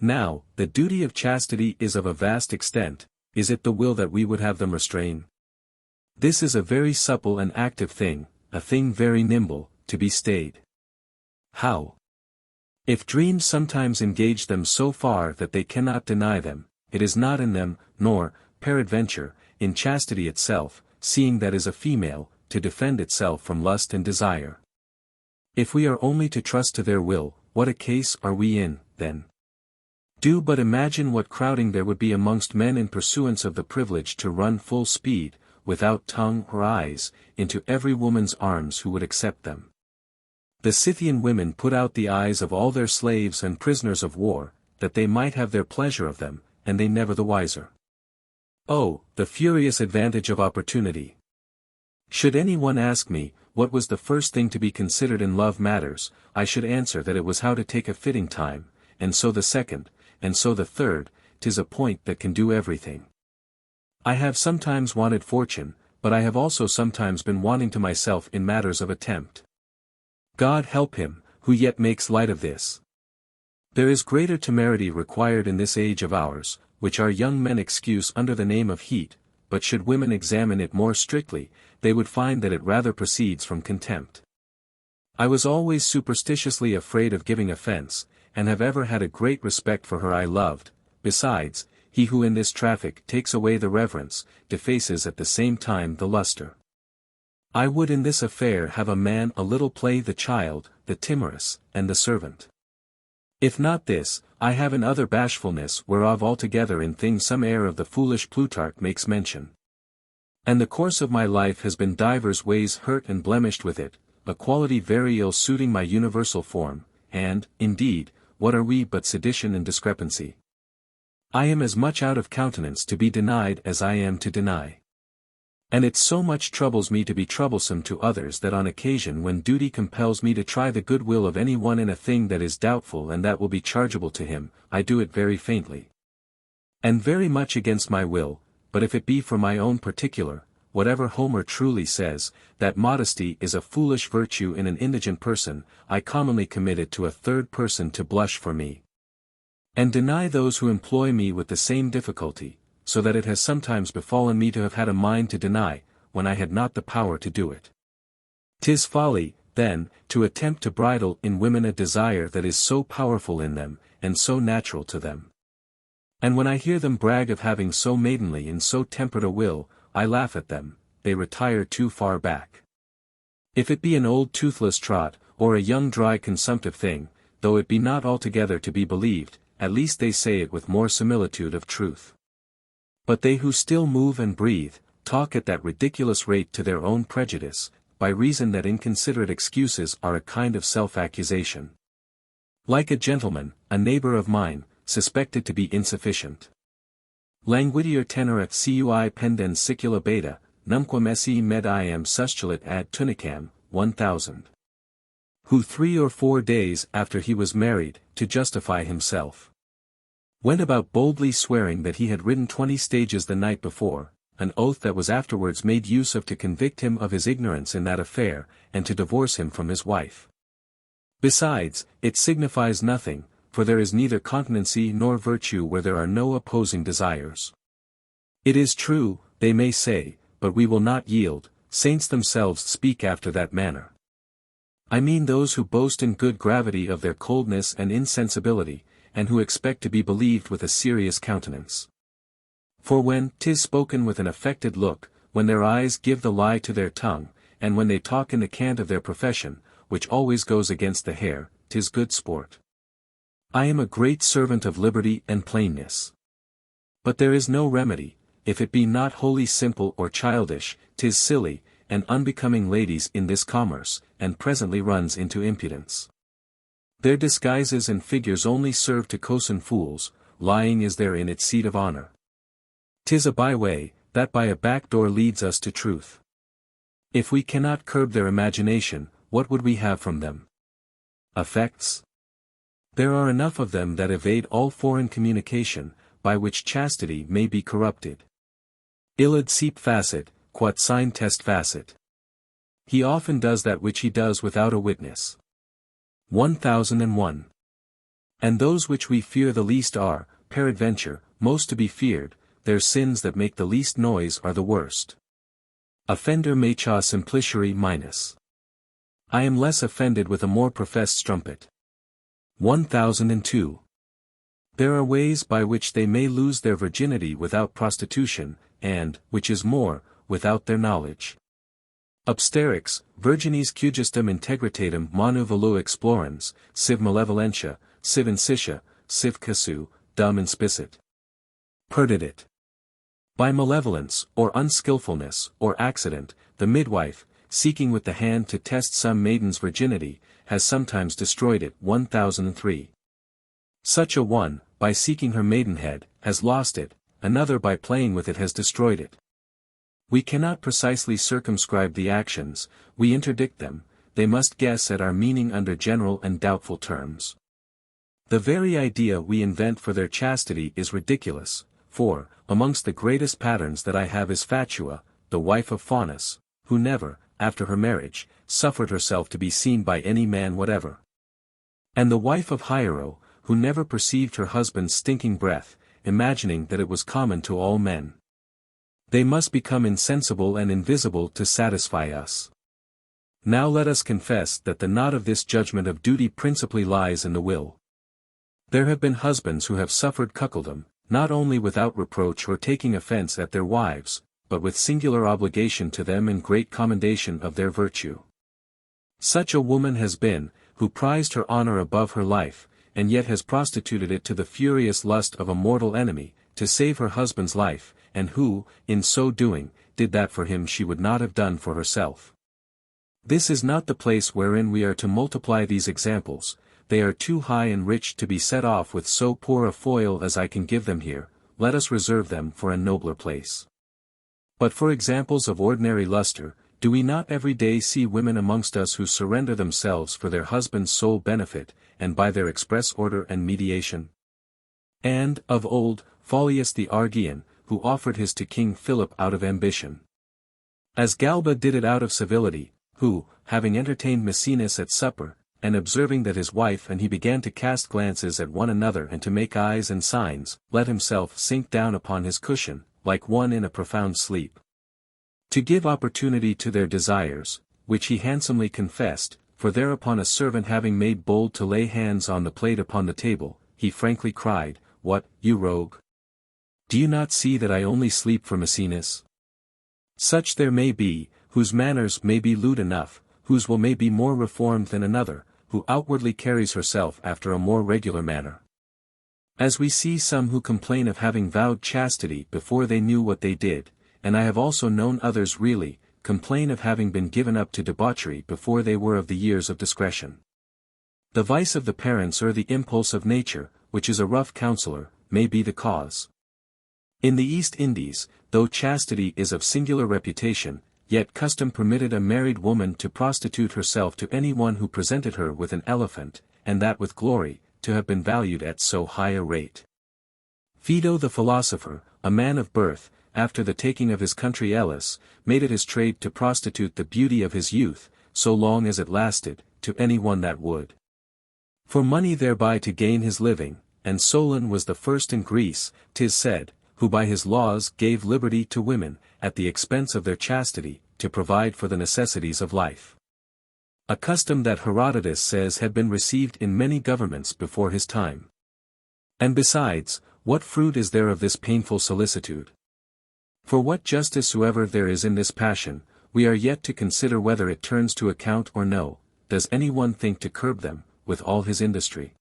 Now, the duty of chastity is of a vast extent. Is it the will that we would have them restrain? This is a very supple and active thing, a thing very nimble, to be stayed. How? If dreams sometimes engage them so far that they cannot deny them, it is not in them, nor, peradventure, in chastity itself, seeing that is a female, to defend itself from lust and desire. If we are only to trust to their will, what a case are we in, then? Do but imagine what crowding there would be amongst men in pursuance of the privilege to run full speed, without tongue or eyes, into every woman's arms who would accept them. The Scythian women put out the eyes of all their slaves and prisoners of war, that they might have their pleasure of them, and they never the wiser. Oh, the furious advantage of opportunity! Should any one ask me, what was the first thing to be considered in love matters, I should answer that it was how to take a fitting time, and so the second, and so the third. 'Tis a point that can do everything. I have sometimes wanted fortune, but I have also sometimes been wanting to myself in matters of attempt. God help him, who yet makes light of this. There is greater temerity required in this age of ours, which our young men excuse under the name of heat, but should women examine it more strictly, they would find that it rather proceeds from contempt. I was always superstitiously afraid of giving offense, and have ever had a great respect for her I loved. Besides, he who in this traffic takes away the reverence, defaces at the same time the luster. I would in this affair have a man a little play the child, the timorous, and the servant. If not this, I have in other bashfulness whereof altogether in things some air of the foolish Plutarch makes mention. And the course of my life has been divers ways hurt and blemished with it, a quality very ill suiting my universal form, and, indeed, what are we but sedition and discrepancy? I am as much out of countenance to be denied as I am to deny. And it so much troubles me to be troublesome to others that on occasion when duty compels me to try the good will of any one in a thing that is doubtful and that will be chargeable to him, I do it very faintly. And very much against my will, but if it be for my own particular, whatever Homer truly says, that modesty is a foolish virtue in an indigent person, I commonly commit it to a third person to blush for me. And deny those who employ me with the same difficulty, so that it has sometimes befallen me to have had a mind to deny, when I had not the power to do it. 'Tis folly, then, to attempt to bridle in women a desire that is so powerful in them, and so natural to them. And when I hear them brag of having so maidenly and so temperate a will, I laugh at them, they retire too far back. If it be an old toothless trot, or a young dry consumptive thing, though it be not altogether to be believed, at least they say it with more similitude of truth. But they who still move and breathe, talk at that ridiculous rate to their own prejudice, by reason that inconsiderate excuses are a kind of self-accusation. Like a gentleman, a neighbor of mine, suspected to be insufficient. Languidior tenera cui pendens sicula beta, numquam esse med iam sustulit ad tunicam, 1000. Who 3 or 4 days after he was married, to justify himself, went about boldly swearing that he had ridden 20 stages the night before, an oath that was afterwards made use of to convict him of his ignorance in that affair, and to divorce him from his wife. Besides, it signifies nothing, for there is neither continency nor virtue where there are no opposing desires. It is true, they may say, but we will not yield. Saints themselves speak after that manner. I mean those who boast in good gravity of their coldness and insensibility, and who expect to be believed with a serious countenance. For when 'tis spoken with an affected look, when their eyes give the lie to their tongue, and when they talk in the cant of their profession, which always goes against the hair, 'tis good sport. I am a great servant of liberty and plainness. But there is no remedy, if it be not wholly simple or childish, 'tis silly, and unbecoming ladies in this commerce, and presently runs into impudence. Their disguises and figures only serve to cozen fools, lying is therein its seat of honor. 'Tis a byway, that by a back door leads us to truth. If we cannot curb their imagination, what would we have from them? Affects? There are enough of them that evade all foreign communication, by which chastity may be corrupted. Illud seep facit, quod sine test facit. He often does that which he does without a witness. 1001. And those which we fear the least are, peradventure, most to be feared, their sins that make the least noise are the worst. Offender macha simplicere minus. I am less offended with a more professed strumpet. 1002. There are ways by which they may lose their virginity without prostitution, and, which is more, without their knowledge. Obsterix, virginis cugestem integritatem manu volu explorans, siv malevolentia, siv insitia, siv casu, dum inspicit. Perdidit. By malevolence, or unskilfulness, or accident, the midwife, seeking with the hand to test some maiden's virginity, has sometimes destroyed it. 1003. Such a one, by seeking her maidenhead, has lost it, another by playing with it has destroyed it. We cannot precisely circumscribe the actions, we interdict them, they must guess at our meaning under general and doubtful terms. The very idea we invent for their chastity is ridiculous, for, amongst the greatest patterns that I have is Fatua, the wife of Faunus, who never, after her marriage, suffered herself to be seen by any man whatever. And the wife of Hiero, who never perceived her husband's stinking breath, imagining that it was common to all men. They must become insensible and invisible to satisfy us. Now let us confess that the knot of this judgment of duty principally lies in the will. There have been husbands who have suffered cuckoldom, not only without reproach or taking offense at their wives, but with singular obligation to them and great commendation of their virtue. Such a woman has been, who prized her honor above her life, and yet has prostituted it to the furious lust of a mortal enemy, to save her husband's life, and who, in so doing, did that for him she would not have done for herself. This is not the place wherein we are to multiply these examples, they are too high and rich to be set off with so poor a foil as I can give them here, let us reserve them for a nobler place. But for examples of ordinary luster, do we not every day see women amongst us who surrender themselves for their husband's sole benefit, and by their express order and mediation? And, of old, Faulius the Argian, who offered his to King Philip out of ambition. As Galba did it out of civility, who, having entertained Maecenas at supper, and observing that his wife and he began to cast glances at one another and to make eyes and signs, let himself sink down upon his cushion, like one in a profound sleep. To give opportunity to their desires, which he handsomely confessed, for thereupon a servant having made bold to lay hands on the plate upon the table, he frankly cried, "What, you rogue? Do you not see that I only sleep for Maecenas?" Such there may be, whose manners may be lewd enough, whose will may be more reformed than another, who outwardly carries herself after a more regular manner. As we see some who complain of having vowed chastity before they knew what they did, and I have also known others really, complain of having been given up to debauchery before they were of the years of discretion. The vice of the parents or the impulse of nature, which is a rough counselor, may be the cause. In the East Indies, though chastity is of singular reputation, yet custom permitted a married woman to prostitute herself to any one who presented her with an elephant, and that with glory, to have been valued at so high a rate. Phaedo the philosopher, a man of birth, after the taking of his country Elis, made it his trade to prostitute the beauty of his youth, so long as it lasted, to any one that would. For money thereby to gain his living, and Solon was the first in Greece, 'tis said, who by his laws gave liberty to women, at the expense of their chastity, to provide for the necessities of life. A custom that Herodotus says had been received in many governments before his time. And besides, what fruit is there of this painful solicitude? For what justice soever there is in this passion, we are yet to consider whether it turns to account or no, does any one think to curb them, with all his industry.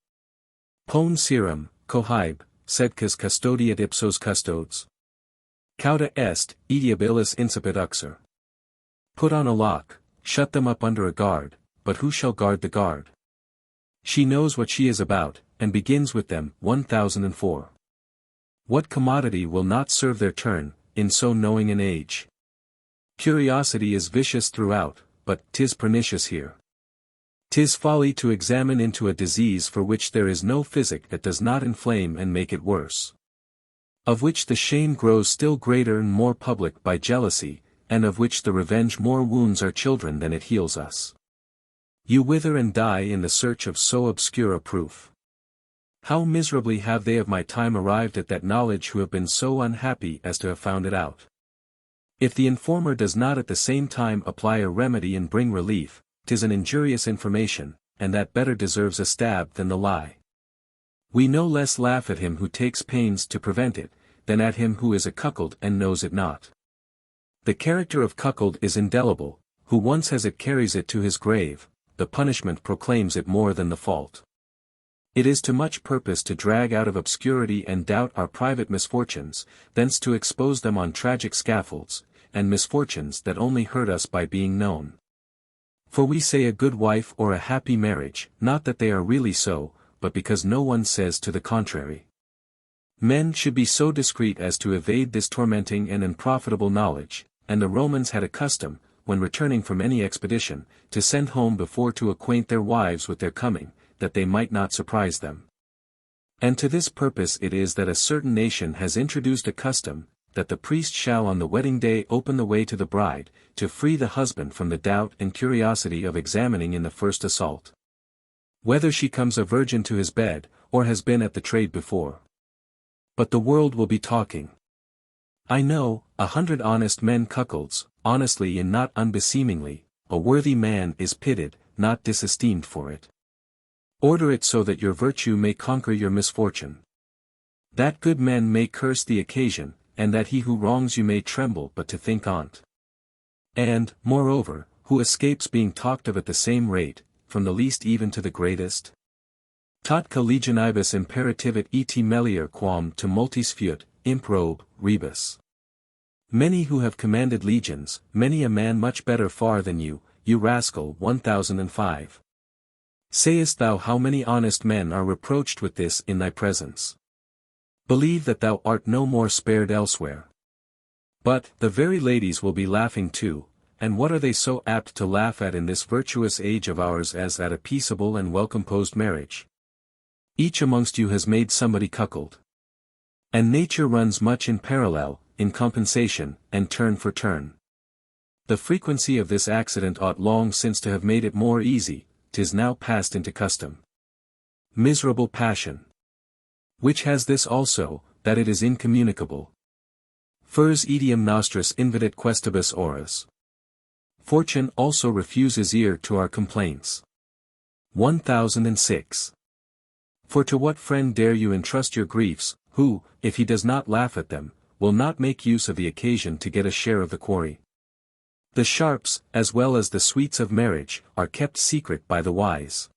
Pone serum, cohibe, sedcas custodiat ipsos custodes. Cauda est, etiabilis incipit uxor. Put on a lock, shut them up under a guard, but who shall guard the guard? She knows what she is about, and begins with them. 1004. What commodity will not serve their turn, in so knowing an age? Curiosity is vicious throughout, but 'tis pernicious here. 'Tis folly to examine into a disease for which there is no physic that does not inflame and make it worse. Of which the shame grows still greater and more public by jealousy, and of which the revenge more wounds our children than it heals us. You wither and die in the search of so obscure a proof. How miserably have they of my time arrived at that knowledge who have been so unhappy as to have found it out. If the informer does not at the same time apply a remedy and bring relief, 'tis an injurious information, and that better deserves a stab than the lie. We no less laugh at him who takes pains to prevent it, than at him who is a cuckold and knows it not. The character of cuckold is indelible, who once has it carries it to his grave, the punishment proclaims it more than the fault. It is to much purpose to drag out of obscurity and doubt our private misfortunes, thence to expose them on tragic scaffolds, and misfortunes that only hurt us by being known. For we say a good wife or a happy marriage, not that they are really so, but because no one says to the contrary. Men should be so discreet as to evade this tormenting and unprofitable knowledge, and the Romans had a custom, when returning from any expedition, to send home before to acquaint their wives with their coming, that they might not surprise them. And to this purpose it is that a certain nation has introduced a custom, that the priest shall on the wedding day open the way to the bride, to free the husband from the doubt and curiosity of examining in the first assault whether she comes a virgin to his bed, or has been at the trade before. But the world will be talking. I know 100 honest men cuckolds, honestly and not unbeseemingly, a worthy man is pitied, not disesteemed for it. Order it so that your virtue may conquer your misfortune. That good men may curse the occasion, and that he who wrongs you may tremble but to think on't. And, moreover, who escapes being talked of at the same rate, from the least even to the greatest? Tatque legionibus imperativit et melior quam to multis fiut, improbe, rebus. Many who have commanded legions, many a man much better far than you rascal 1005. Sayest thou how many honest men are reproached with this in thy presence? Believe that thou art no more spared elsewhere. But, the very ladies will be laughing too, and what are they so apt to laugh at in this virtuous age of ours as at a peaceable and well-composed marriage? Each amongst you has made somebody cuckold. And nature runs much in parallel, in compensation, and turn for turn. The frequency of this accident ought long since to have made it more easy, 'tis now passed into custom. Miserable passion! Which has this also, that it is incommunicable. Furs etiam nostris invidit questibus oras. Fortune also refuses ear to our complaints. 1006. For to what friend dare you entrust your griefs, who, if he does not laugh at them, will not make use of the occasion to get a share of the quarry? The sharps, as well as the sweets of marriage, are kept secret by the wise.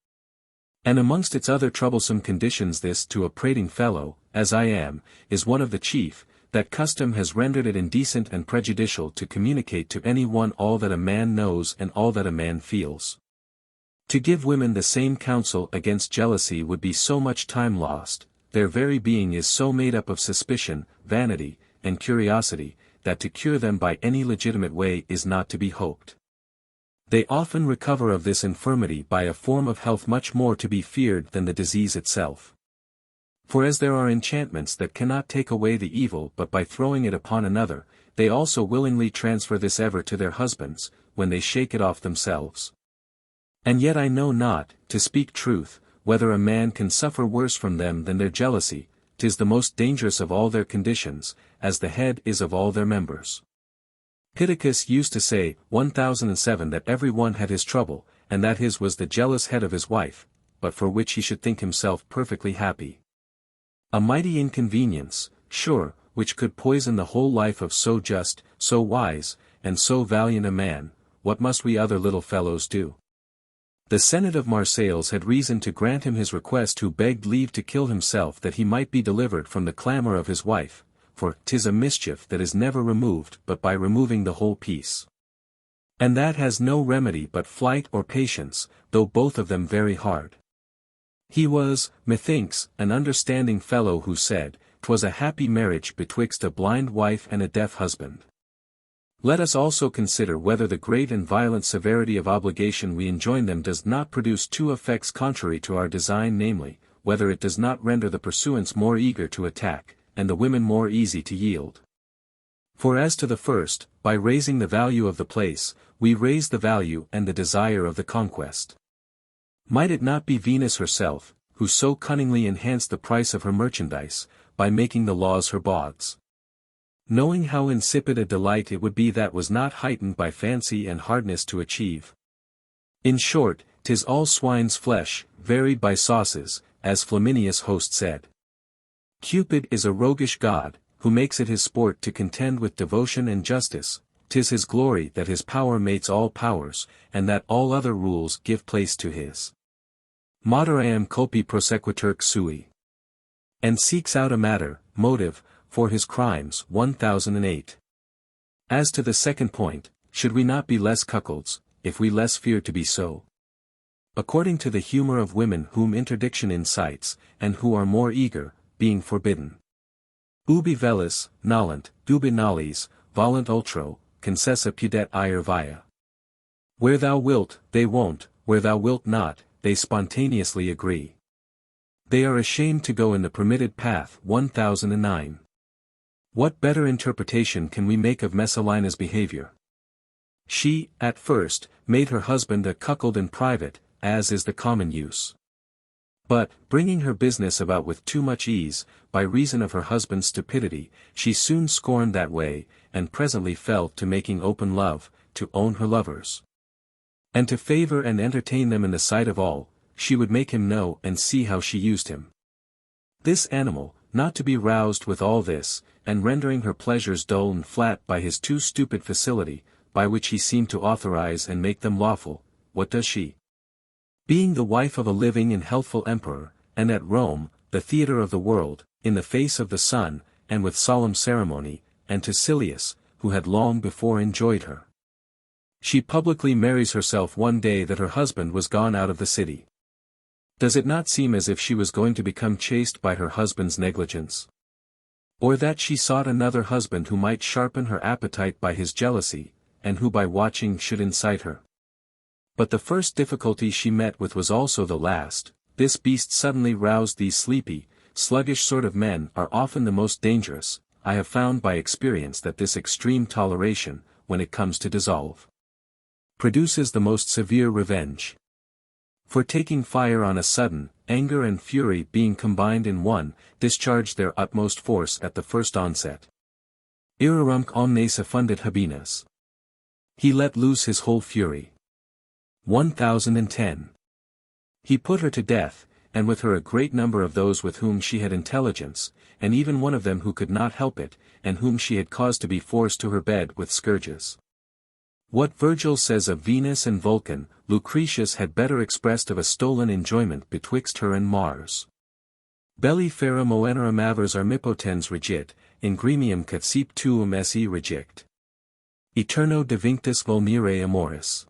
And amongst its other troublesome conditions this to a prating fellow, as I am, is one of the chief, that custom has rendered it indecent and prejudicial to communicate to any one all that a man knows and all that a man feels. To give women the same counsel against jealousy would be so much time lost, their very being is so made up of suspicion, vanity, and curiosity, that to cure them by any legitimate way is not to be hoped. They often recover of this infirmity by a form of health much more to be feared than the disease itself. For as there are enchantments that cannot take away the evil but by throwing it upon another, they also willingly transfer this ever to their husbands, when they shake it off themselves. And yet I know not, to speak truth, whether a man can suffer worse from them than their jealousy. 'Tis the most dangerous of all their conditions, as the head is of all their members. Pittacus used to say, 1007 that every one had his trouble, and that his was the jealous head of his wife, but for which he should think himself perfectly happy. A mighty inconvenience, sure, which could poison the whole life of so just, so wise, and so valiant a man. What must we other little fellows do? The Senate of Marseilles had reason to grant him his request who begged leave to kill himself that he might be delivered from the clamour of his wife, for 'tis a mischief that is never removed but by removing the whole piece. And that has no remedy but flight or patience, though both of them very hard. He was, methinks, an understanding fellow who said, 'twas a happy marriage betwixt a blind wife and a deaf husband. Let us also consider whether the great and violent severity of obligation we enjoin them does not produce two effects contrary to our design, namely, whether it does not render the pursuants more eager to attack, and the women more easy to yield. For as to the first, by raising the value of the place, we raise the value and the desire of the conquest. Might it not be Venus herself, who so cunningly enhanced the price of her merchandise, by making the laws her bawds? Knowing how insipid a delight it would be that was not heightened by fancy and hardness to achieve. In short, 'tis all swine's flesh, varied by sauces, as Flaminius' host said. Cupid is a roguish god, who makes it his sport to contend with devotion and justice. 'Tis his glory that his power mates all powers, and that all other rules give place to his. Moderaam culpi prosequitur sui. And seeks out a matter, motive, for his crimes. 1008. As to the second point, should we not be less cuckolds, if we less fear to be so? According to the humor of women whom interdiction incites, and who are more eager, being forbidden. Ubi velis, nolent, dubi nollis, volunt ultro, concessa pudet ire via. Where thou wilt, they won't, where thou wilt not, they spontaneously agree. They are ashamed to go in the permitted path. 1009. What better interpretation can we make of Messalina's behavior? She, at first, made her husband a cuckold in private, as is the common use. But, bringing her business about with too much ease, by reason of her husband's stupidity, she soon scorned that way, and presently fell to making open love, to own her lovers. And to favor and entertain them in the sight of all, she would make him know and see how she used him. This animal, not to be roused with all this, and rendering her pleasures dull and flat by his too stupid facility, by which he seemed to authorize and make them lawful, what does she? Being the wife of a living and healthful emperor, and at Rome, the theatre of the world, in the face of the sun, and with solemn ceremony, and to Silius, who had long before enjoyed her. She publicly marries herself one day that her husband was gone out of the city. Does it not seem as if she was going to become chaste by her husband's negligence? Or that she sought another husband who might sharpen her appetite by his jealousy, and who by watching should incite her? But the first difficulty she met with was also the last. This beast suddenly roused. These sleepy, sluggish sort of men are often the most dangerous. I have found by experience that this extreme toleration, when it comes to dissolve, produces the most severe revenge. For taking fire on a sudden, anger and fury being combined in one, discharge their utmost force at the first onset. Irarumque omnes effundit habenas. He let loose his whole fury. 1010. He put her to death, and with her a great number of those with whom she had intelligence, and even one of them who could not help it, and whom she had caused to be forced to her bed with scourges. What Virgil says of Venus and Vulcan, Lucretius had better expressed of a stolen enjoyment betwixt her and Mars. Belli fera moenerum avers armipotens regit, in gremium catsip tuum esse regict. Eterno devinctus vulnere amoris.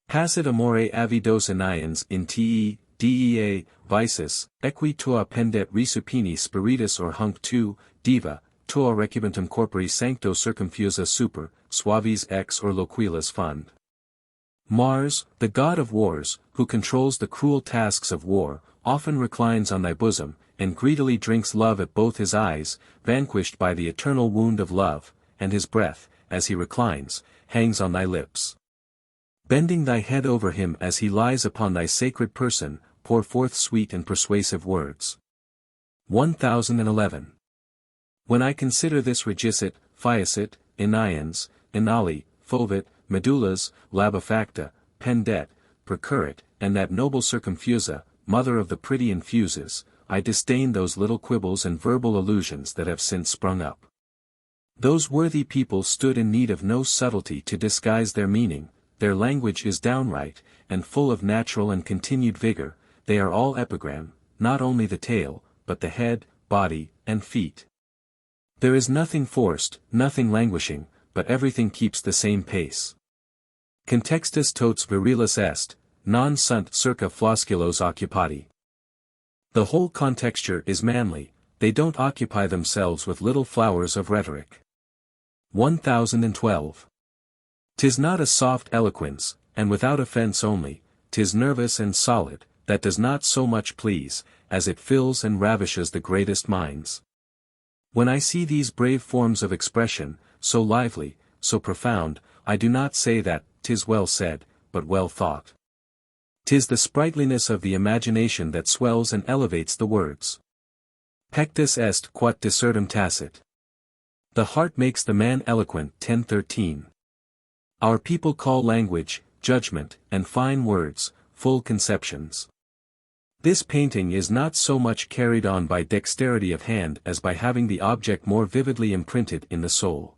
Passit amore avidos anians in te, dea, vices, equi tua pendet resupini spiritus or hunc tu, diva, tua recubentum corpori sancto circumfusa super, suavis ex or loquilas fund. Mars, the god of wars, who controls the cruel tasks of war, often reclines on thy bosom, and greedily drinks love at both his eyes, vanquished by the eternal wound of love, and his breath, as he reclines, hangs on thy lips. Bending thy head over him as he lies upon thy sacred person, pour forth sweet and persuasive words. 1011. When I consider this regicit, fiacit, enians, enali, fovit, medullas, labifacta, pendet, percurrit, and that noble circumfusa, mother of the pretty infuses, I disdain those little quibbles and verbal allusions that have since sprung up. Those worthy people stood in need of no subtlety to disguise their meaning, their language is downright, and full of natural and continued vigor, they are all epigram, not only the tail, but the head, body, and feet. There is nothing forced, nothing languishing, but everything keeps the same pace. Contextus tots virilis est, non sunt circa flosculos occupati. The whole contexture is manly, they don't occupy themselves with little flowers of rhetoric. 1012. 'Tis not a soft eloquence, and without offence only, 'tis nervous and solid, that does not so much please, as it fills and ravishes the greatest minds. When I see these brave forms of expression, so lively, so profound, I do not say that 'tis well said, but well thought. 'Tis the sprightliness of the imagination that swells and elevates the words. Pectus est quod discertum tacit. The heart makes the man eloquent. 1013. Our people call language, judgment, and fine words, full conceptions. This painting is not so much carried on by dexterity of hand as by having the object more vividly imprinted in the soul.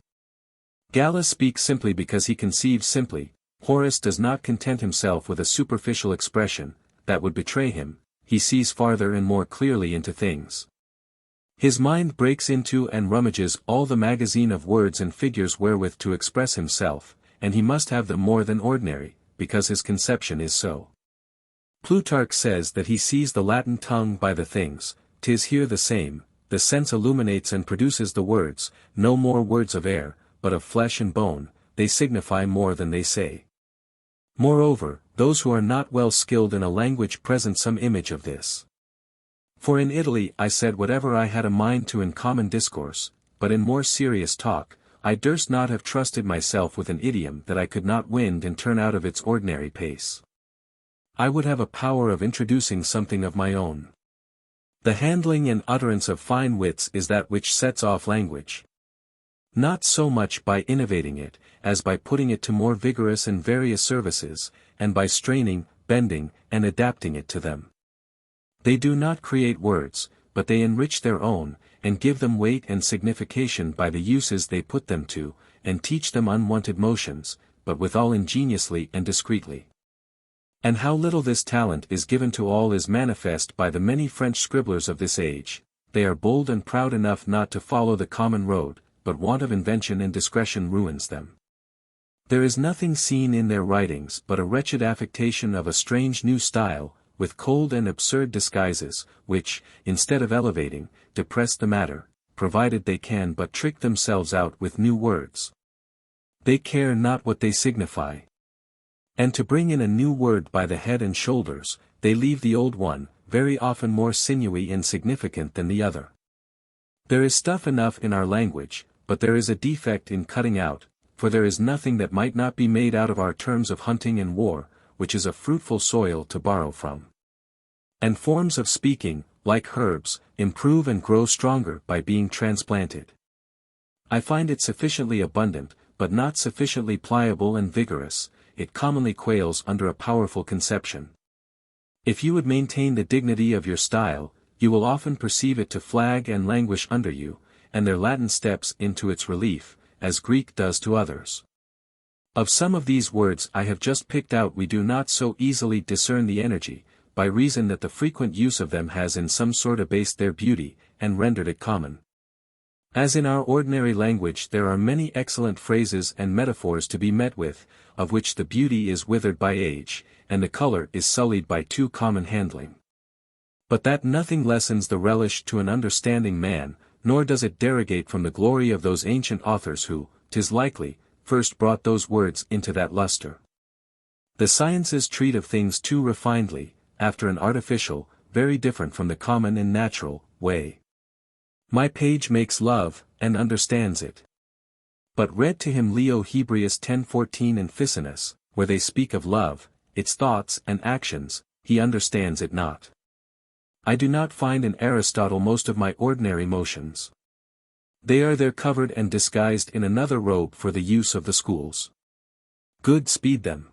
Gallus speaks simply because he conceives simply. Horace does not content himself with a superficial expression, that would betray him, he sees farther and more clearly into things. His mind breaks into and rummages all the magazine of words and figures wherewith to express himself, and he must have them more than ordinary, because his conception is so. Plutarch says that he sees the Latin tongue by the things, 'tis here the same, the sense illuminates and produces the words, no more words of air, but of flesh and bone, they signify more than they say. Moreover, those who are not well skilled in a language present some image of this. For in Italy I said whatever I had a mind to in common discourse, but in more serious talk, I durst not have trusted myself with an idiom that I could not wind and turn out of its ordinary pace. I would have a power of introducing something of my own. The handling and utterance of fine wits is that which sets off language. Not so much by innovating it, as by putting it to more vigorous and various services, and by straining, bending, and adapting it to them. They do not create words, but they enrich their own, and give them weight and signification by the uses they put them to, and teach them unwonted motions, but withal ingeniously and discreetly. And how little this talent is given to all is manifest by the many French scribblers of this age. They are bold and proud enough not to follow the common road, but want of invention and discretion ruins them. There is nothing seen in their writings but a wretched affectation of a strange new style, with cold and absurd disguises, which, instead of elevating, depress the matter, provided they can but trick themselves out with new words. They care not what they signify. And to bring in a new word by the head and shoulders, they leave the old one, very often more sinewy and significant than the other. There is stuff enough in our language, but there is a defect in cutting out, for there is nothing that might not be made out of our terms of hunting and war, which is a fruitful soil to borrow from. And forms of speaking, like herbs, improve and grow stronger by being transplanted. I find it sufficiently abundant, but not sufficiently pliable and vigorous. It commonly quails under a powerful conception. If you would maintain the dignity of your style, you will often perceive it to flag and languish under you, and their Latin steps into its relief, as Greek does to others. Of some of these words I have just picked out we do not so easily discern the energy, by reason that the frequent use of them has in some sort abased their beauty, and rendered it common. As in our ordinary language there are many excellent phrases and metaphors to be met with, of which the beauty is withered by age, and the color is sullied by too common handling. But that nothing lessens the relish to an understanding man, nor does it derogate from the glory of those ancient authors who, 'tis likely, first brought those words into that lustre. The sciences treat of things too refinedly, after an artificial, very different from the common and natural, way. My page makes love, and understands it. But read to him Leo Hebreus 10:14 and Phicinus, where they speak of love, its thoughts and actions, he understands it not. I do not find in Aristotle most of my ordinary motions. They are there covered and disguised in another robe for the use of the schools. Good speed them.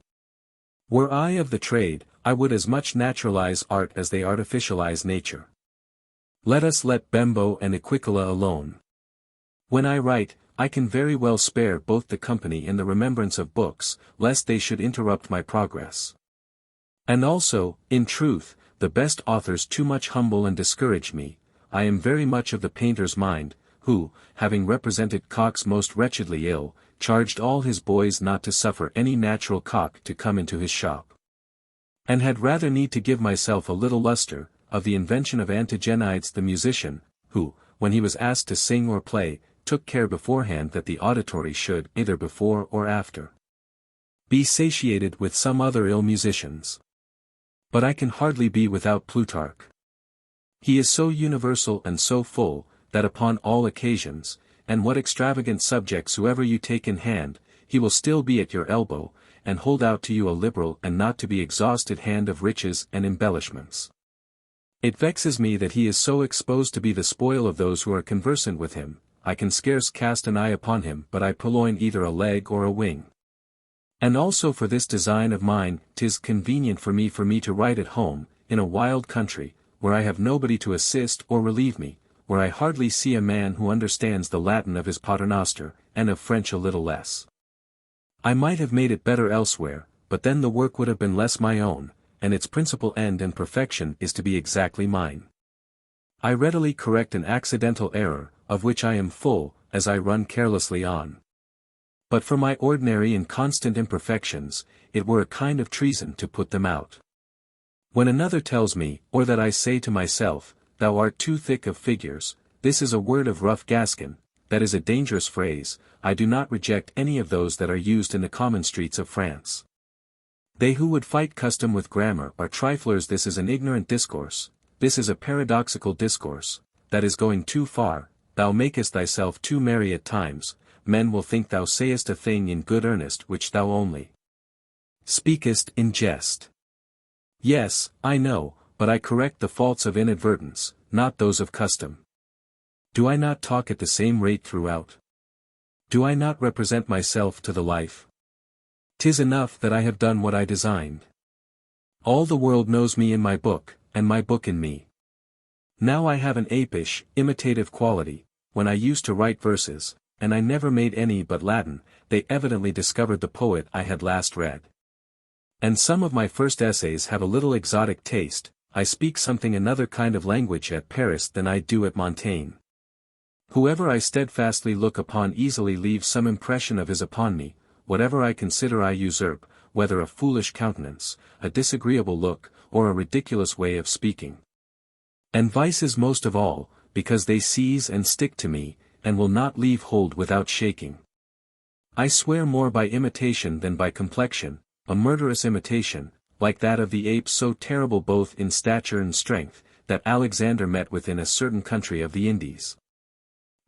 Were I of the trade, I would as much naturalize art as they artificialize nature. Let us let Bembo and Equicola alone. When I write, I can very well spare both the company and the remembrance of books, lest they should interrupt my progress. And also, in truth, the best authors too much humble and discourage me. I am very much of the painter's mind, who, having represented cocks most wretchedly ill, charged all his boys not to suffer any natural cock to come into his shop. And had rather need to give myself a little lustre, of the invention of Antigenides the musician, who, when he was asked to sing or play, took care beforehand that the auditory should, either before or after, be satiated with some other ill musicians. But I can hardly be without Plutarch. He is so universal and so full, that upon all occasions, and what extravagant subjects soever you take in hand, he will still be at your elbow, and hold out to you a liberal and not to be exhausted hand of riches and embellishments. It vexes me that he is so exposed to be the spoil of those who are conversant with him. I can scarce cast an eye upon him but I purloin either a leg or a wing. And also for this design of mine, 'tis convenient for me to write at home, in a wild country, where I have nobody to assist or relieve me, where I hardly see a man who understands the Latin of his paternoster, and of French a little less. I might have made it better elsewhere, but then the work would have been less my own, and its principal end and perfection is to be exactly mine. I readily correct an accidental error, of which I am full, as I run carelessly on. But for my ordinary and constant imperfections, it were a kind of treason to put them out. When another tells me, or that I say to myself, thou art too thick of figures, this is a word of rough Gascon, that is a dangerous phrase, I do not reject any of those that are used in the common streets of France. They who would fight custom with grammar are triflers. This is an ignorant discourse, this is a paradoxical discourse, that is going too far, thou makest thyself too merry at times, men will think thou sayest a thing in good earnest which thou only speakest in jest. Yes, I know, but I correct the faults of inadvertence, not those of custom. Do I not talk at the same rate throughout? Do I not represent myself to the life? 'Tis enough that I have done what I designed. All the world knows me in my book, and my book in me. Now I have an apish, imitative quality. When I used to write verses, and I never made any but Latin, they evidently discovered the poet I had last read. And some of my first essays have a little exotic taste. I speak something another kind of language at Paris than I do at Montaigne. Whoever I steadfastly look upon easily leaves some impression of his upon me. Whatever I consider I usurp, whether a foolish countenance, a disagreeable look, or a ridiculous way of speaking. And vices most of all, because they seize and stick to me, and will not leave hold without shaking. I swear more by imitation than by complexion, a murderous imitation, like that of the apes so terrible both in stature and strength, that Alexander met with in a certain country of the Indies.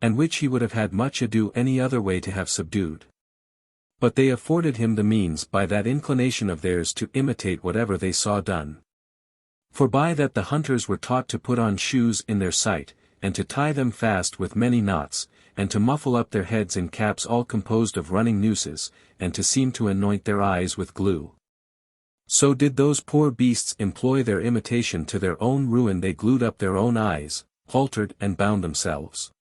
And which he would have had much ado any other way to have subdued. But they afforded him the means by that inclination of theirs to imitate whatever they saw done. For by that the hunters were taught to put on shoes in their sight, and to tie them fast with many knots, and to muffle up their heads in caps all composed of running nooses, and to seem to anoint their eyes with glue. So did those poor beasts employ their imitation to their own ruin. They glued up their own eyes, haltered and bound themselves.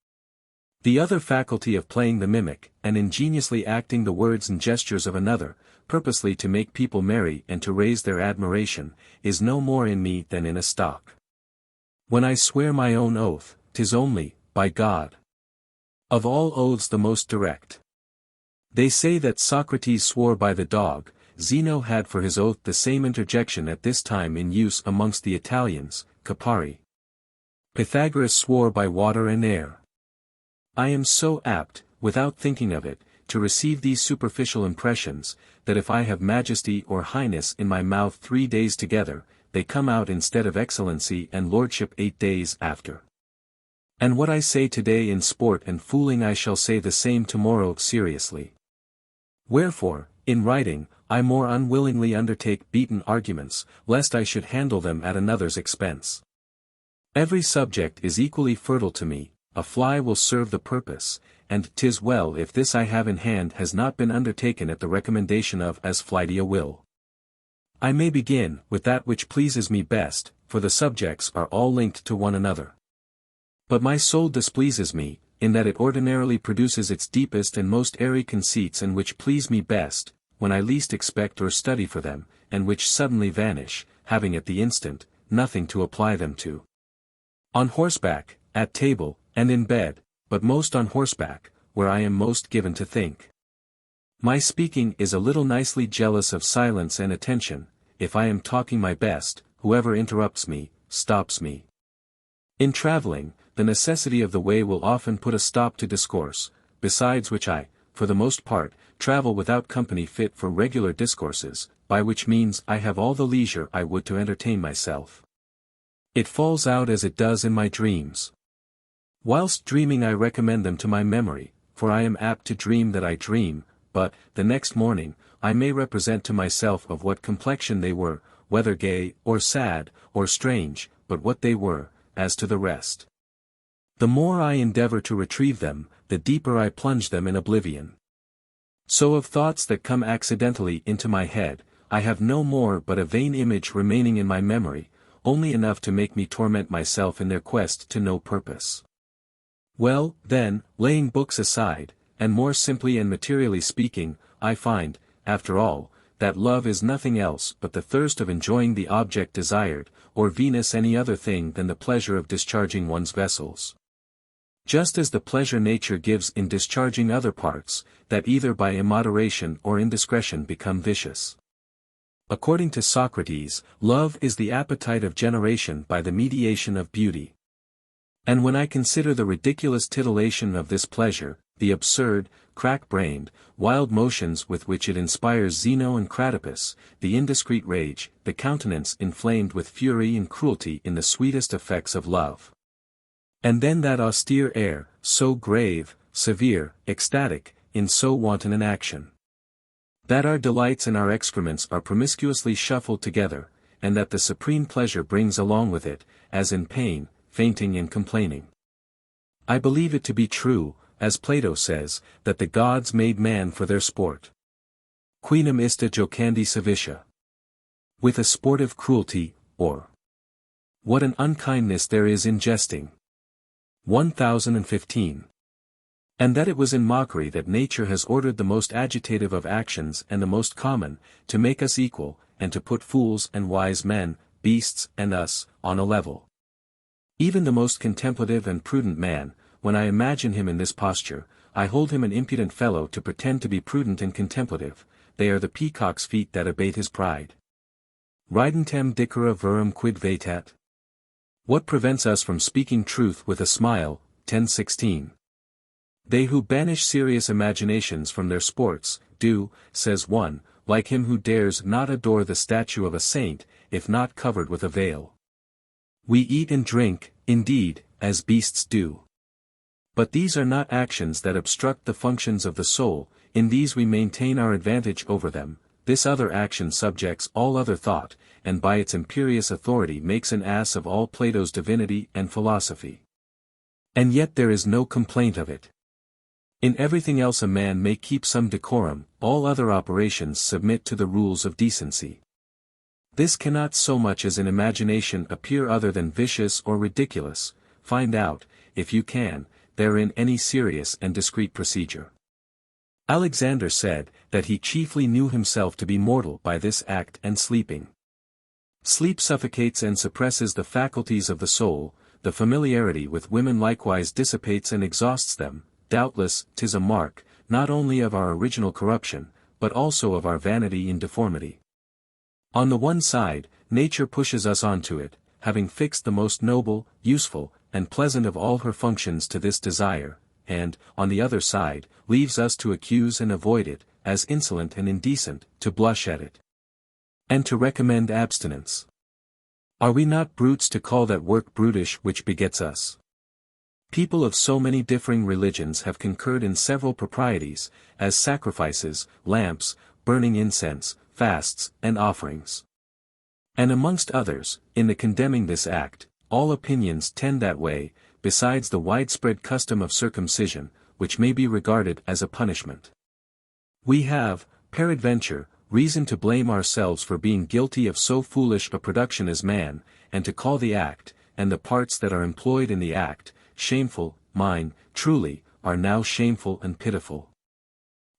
The other faculty of playing the mimic, and ingeniously acting the words and gestures of another, purposely to make people merry and to raise their admiration, is no more in me than in a stock. When I swear my own oath, 'tis only, by God. Of all oaths the most direct. They say that Socrates swore by the dog. Zeno had for his oath the same interjection at this time in use amongst the Italians, Capari. Pythagoras swore by water and air. I am so apt, without thinking of it, to receive these superficial impressions, that if I have majesty or highness in my mouth 3 days together, they come out instead of excellency and lordship 8 days after. And what I say today in sport and fooling I shall say the same tomorrow seriously. Wherefore, in writing, I more unwillingly undertake beaten arguments, lest I should handle them at another's expense. Every subject is equally fertile to me. A fly will serve the purpose, and 'tis well if this I have in hand has not been undertaken at the recommendation of as flighty a will. I may begin with that which pleases me best, for the subjects are all linked to one another. But my soul displeases me, in that it ordinarily produces its deepest and most airy conceits, and which please me best, when I least expect or study for them, and which suddenly vanish, having at the instant, nothing to apply them to. On horseback, at table, and in bed, but most on horseback, where I am most given to think. My speaking is a little nicely jealous of silence and attention. If I am talking my best, whoever interrupts me, stops me. In traveling, the necessity of the way will often put a stop to discourse, besides which I, for the most part, travel without company fit for regular discourses, by which means I have all the leisure I would to entertain myself. It falls out as it does in my dreams. Whilst dreaming I recommend them to my memory, for I am apt to dream that I dream, but, the next morning, I may represent to myself of what complexion they were, whether gay, or sad, or strange, but what they were, as to the rest. The more I endeavor to retrieve them, the deeper I plunge them in oblivion. So of thoughts that come accidentally into my head, I have no more but a vain image remaining in my memory, only enough to make me torment myself in their quest to no purpose. Well, then, laying books aside, and more simply and materially speaking, I find, after all, that love is nothing else but the thirst of enjoying the object desired, or Venus any other thing than the pleasure of discharging one's vessels. Just as the pleasure nature gives in discharging other parts, that either by immoderation or indiscretion become vicious. According to Socrates, love is the appetite of generation by the mediation of beauty. And when I consider the ridiculous titillation of this pleasure, the absurd, crack-brained, wild motions with which it inspires Zeno and Cripples, the indiscreet rage, the countenance inflamed with fury and cruelty in the sweetest effects of love. And then that austere air, so grave, severe, ecstatic, in so wanton an action. That our delights and our excrements are promiscuously shuffled together, and that the supreme pleasure brings along with it, as in pain, fainting and complaining. I believe it to be true, as Plato says, that the gods made man for their sport. Quinem ista jocandi savitia. With a sportive cruelty, or what an unkindness there is in jesting. 1015. And that it was in mockery that nature has ordered the most agitative of actions and the most common, to make us equal, and to put fools and wise men, beasts and us, on a level. Even the most contemplative and prudent man, when I imagine him in this posture, I hold him an impudent fellow to pretend to be prudent and contemplative. They are the peacock's feet that abate his pride. Ridentem dicere verum quid vetat? What prevents us from speaking truth with a smile? 1016. They who banish serious imaginations from their sports, do, says one, like him who dares not adore the statue of a saint, if not covered with a veil. We eat and drink, indeed, as beasts do. But these are not actions that obstruct the functions of the soul, in these we maintain our advantage over them. This other action subjects all other thought, and by its imperious authority makes an ass of all Plato's divinity and philosophy. And yet there is no complaint of it. In everything else a man may keep some decorum, all other operations submit to the rules of decency. This cannot so much as in imagination appear other than vicious or ridiculous. Find out, if you can, therein any serious and discreet procedure. Alexander said, that he chiefly knew himself to be mortal by this act and sleeping. Sleep suffocates and suppresses the faculties of the soul, the familiarity with women likewise dissipates and exhausts them. Doubtless, 'tis a mark, not only of our original corruption, but also of our vanity and deformity. On the one side, nature pushes us on to it, having fixed the most noble, useful, and pleasant of all her functions to this desire, and, on the other side, leaves us to accuse and avoid it, as insolent and indecent, to blush at it, and to recommend abstinence. Are we not brutes to call that work brutish which begets us? People of so many differing religions have concurred in several proprieties, as sacrifices, lamps, burning incense, fasts, and offerings. And amongst others, in the condemning this act, all opinions tend that way, besides the widespread custom of circumcision, which may be regarded as a punishment. We have, peradventure, reason to blame ourselves for being guilty of so foolish a production as man, and to call the act, and the parts that are employed in the act, shameful. Mine, truly, are now shameful and pitiful.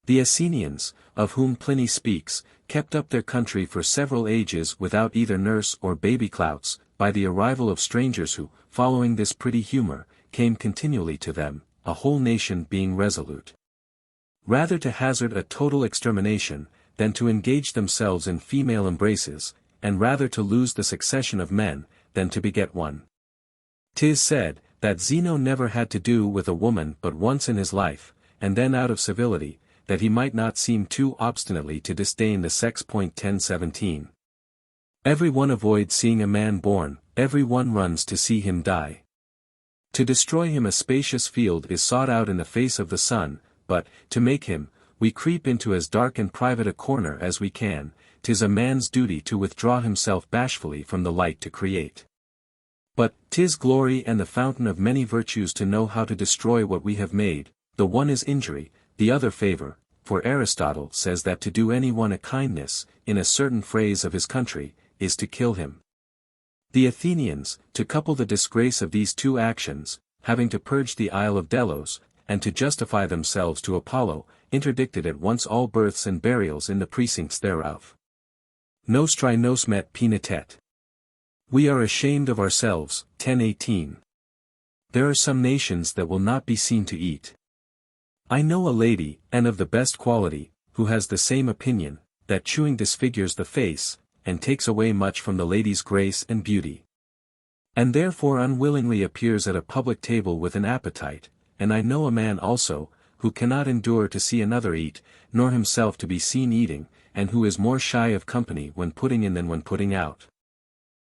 The Athenians, of whom Pliny speaks, kept up their country for several ages without either nurse or baby clouts, by the arrival of strangers who, following this pretty humor, came continually to them, a whole nation being resolute rather to hazard a total extermination, than to engage themselves in female embraces, and rather to lose the succession of men, than to beget one. 'Tis said, that Zeno never had to do with a woman but once in his life, and then out of civility, that he might not seem too obstinately to disdain the sex. 1017. Every one avoids seeing a man born, every one runs to see him die. To destroy him a spacious field is sought out in the face of the sun, but, to make him, we creep into as dark and private a corner as we can. 'Tis a man's duty to withdraw himself bashfully from the light to create. But, 'tis glory and the fountain of many virtues to know how to destroy what we have made. The one is injury, the other favor, for Aristotle says that to do any one a kindness, in a certain phrase of his country, is to kill him. The Athenians, to couple the disgrace of these two actions, having to purge the Isle of Delos, and to justify themselves to Apollo, interdicted at once all births and burials in the precincts thereof. Nostri nos met penitet. We are ashamed of ourselves. 1018. There are some nations that will not be seen to eat. I know a lady, and of the best quality, who has the same opinion, that chewing disfigures the face, and takes away much from the lady's grace and beauty. And therefore unwillingly appears at a public table with an appetite, and I know a man also, who cannot endure to see another eat, nor himself to be seen eating, and who is more shy of company when putting in than when putting out.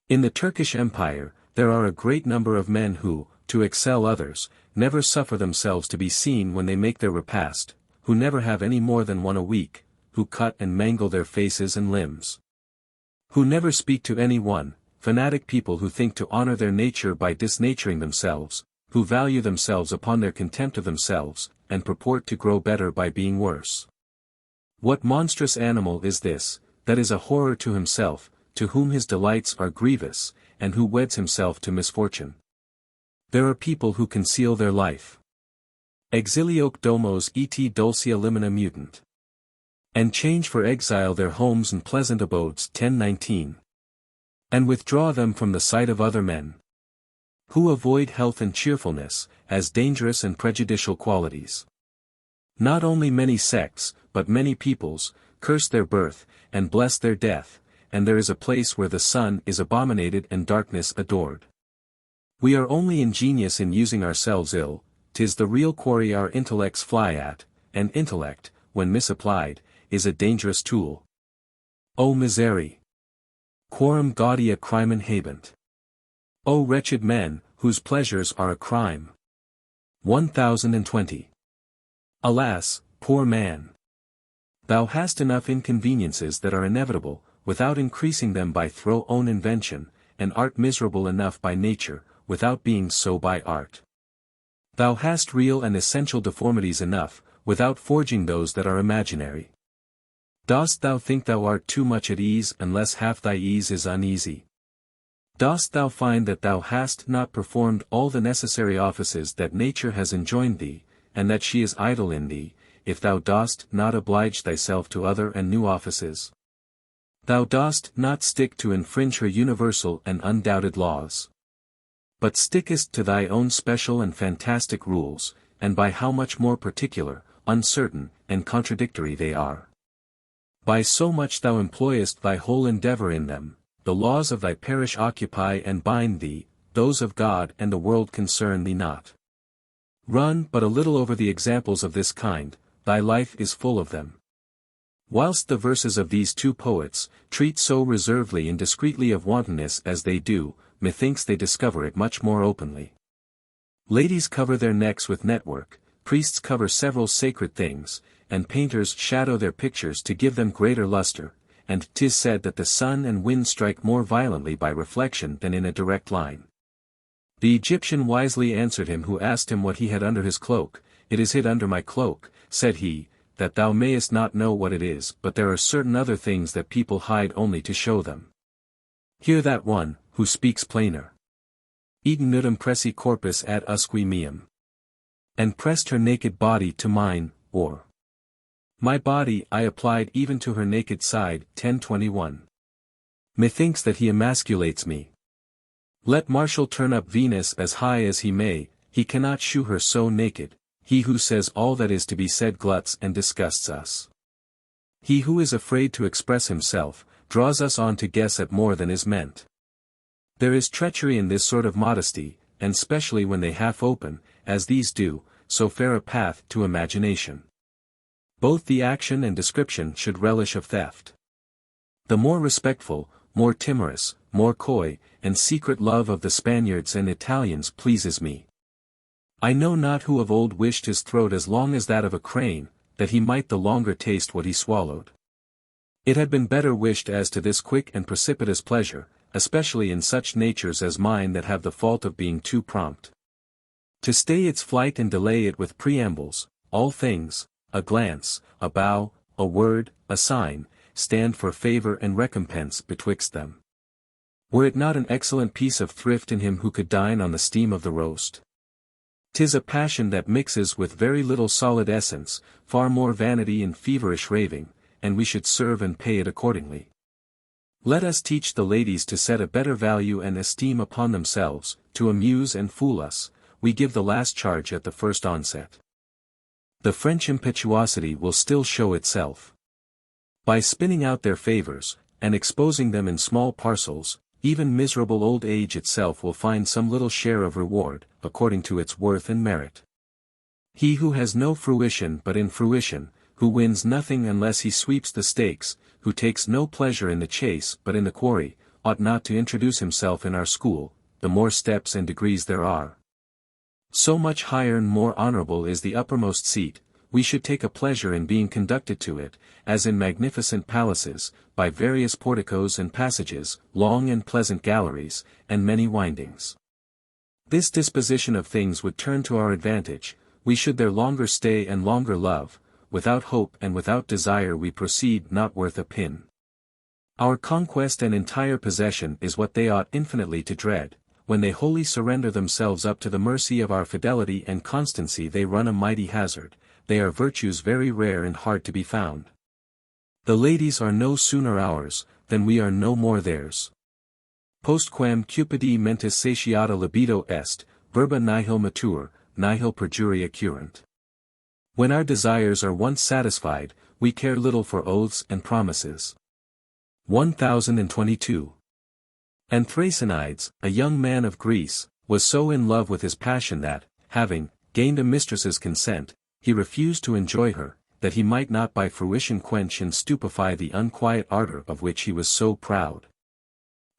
In the Turkish Empire, there are a great number of men who, to excel others, never suffer themselves to be seen when they make their repast, who never have any more than one a week, who cut and mangle their faces and limbs, who never speak to any one, fanatic people who think to honor their nature by disnaturing themselves, who value themselves upon their contempt of themselves, and purport to grow better by being worse. What monstrous animal is this, that is a horror to himself, to whom his delights are grievous, and who weds himself to misfortune? There are people who conceal their life. Exilioque domos et dulcia limina mutant. And change for exile their homes and pleasant abodes 10:19. And withdraw them from the sight of other men. Who avoid health and cheerfulness, as dangerous and prejudicial qualities. Not only many sects, but many peoples, curse their birth, and bless their death, and there is a place where the sun is abominated and darkness adored. We are only ingenious in using ourselves ill, 'tis the real quarry our intellects fly at, and intellect, when misapplied, is a dangerous tool. O misery! Quorum gaudia crimen habent. O wretched men, whose pleasures are a crime. 1020. Alas, poor man! Thou hast enough inconveniences that are inevitable, without increasing them by through own invention, and art miserable enough by nature, without being so by art. Thou hast real and essential deformities enough, without forging those that are imaginary. Dost thou think thou art too much at ease unless half thy ease is uneasy? Dost thou find that thou hast not performed all the necessary offices that nature has enjoined thee, and that she is idle in thee, if thou dost not oblige thyself to other and new offices? Thou dost not stick to infringe her universal and undoubted laws. But stickest to thy own special and fantastic rules, and by how much more particular, uncertain, and contradictory they are. By so much thou employest thy whole endeavor in them, the laws of thy parish occupy and bind thee, those of God and the world concern thee not. Run but a little over the examples of this kind, thy life is full of them. Whilst the verses of these two poets treat so reservedly and discreetly of wantonness as they do, methinks they discover it much more openly. Ladies cover their necks with network, priests cover several sacred things, and painters shadow their pictures to give them greater luster, and 'tis said that the sun and wind strike more violently by reflection than in a direct line. The Egyptian wisely answered him who asked him what he had under his cloak. It is hid under my cloak, said he, that thou mayest not know what it is, but there are certain other things that people hide only to show them. Hear that one, who speaks plainer. Eden nudum pressi corpus ad usque meum. And pressed her naked body to mine, or my body I applied even to her naked side 1021. Methinks that he emasculates me. Let Martial turn up Venus as high as he may, he cannot shew her so naked. He who says all that is to be said gluts and disgusts us. He who is afraid to express himself, draws us on to guess at more than is meant. There is treachery in this sort of modesty, and specially when they half open, as these do, so fair a path to imagination. Both the action and description should relish of theft. The more respectful, more timorous, more coy, and secret love of the Spaniards and Italians pleases me. I know not who of old wished his throat as long as that of a crane, that he might the longer taste what he swallowed. It had been better wished as to this quick and precipitous pleasure, especially in such natures as mine that have the fault of being too prompt. To stay its flight and delay it with preambles, all things, a glance, a bow, a word, a sign, stand for favor and recompense betwixt them. Were it not an excellent piece of thrift in him who could dine on the steam of the roast? 'Tis a passion that mixes with very little solid essence, far more vanity and feverish raving, and we should serve and pay it accordingly. Let us teach the ladies to set a better value and esteem upon themselves, to amuse and fool us, we give the last charge at the first onset. The French impetuosity will still show itself. By spinning out their favors, and exposing them in small parcels, even miserable old age itself will find some little share of reward, according to its worth and merit. He who has no fruition but in fruition, who wins nothing unless he sweeps the stakes, who takes no pleasure in the chase but in the quarry, ought not to introduce himself in our school, the more steps and degrees there are. So much higher and more honorable is the uppermost seat, we should take a pleasure in being conducted to it, as in magnificent palaces, by various porticos and passages, long and pleasant galleries, and many windings. This disposition of things would turn to our advantage, we should there longer stay and longer love, without hope and without desire we proceed not worth a pin. Our conquest and entire possession is what they ought infinitely to dread, when they wholly surrender themselves up to the mercy of our fidelity and constancy they run a mighty hazard, they are virtues very rare and hard to be found. The ladies are no sooner ours, than we are no more theirs. Postquam Cupidi mentis satiata libido est, verba nihil matur, nihil perjuria current. When our desires are once satisfied, we care little for oaths and promises. 1022. And Thrasonides, a young man of Greece, was so in love with his passion that, having gained a mistress's consent, he refused to enjoy her, that he might not by fruition quench and stupefy the unquiet ardor of which he was so proud,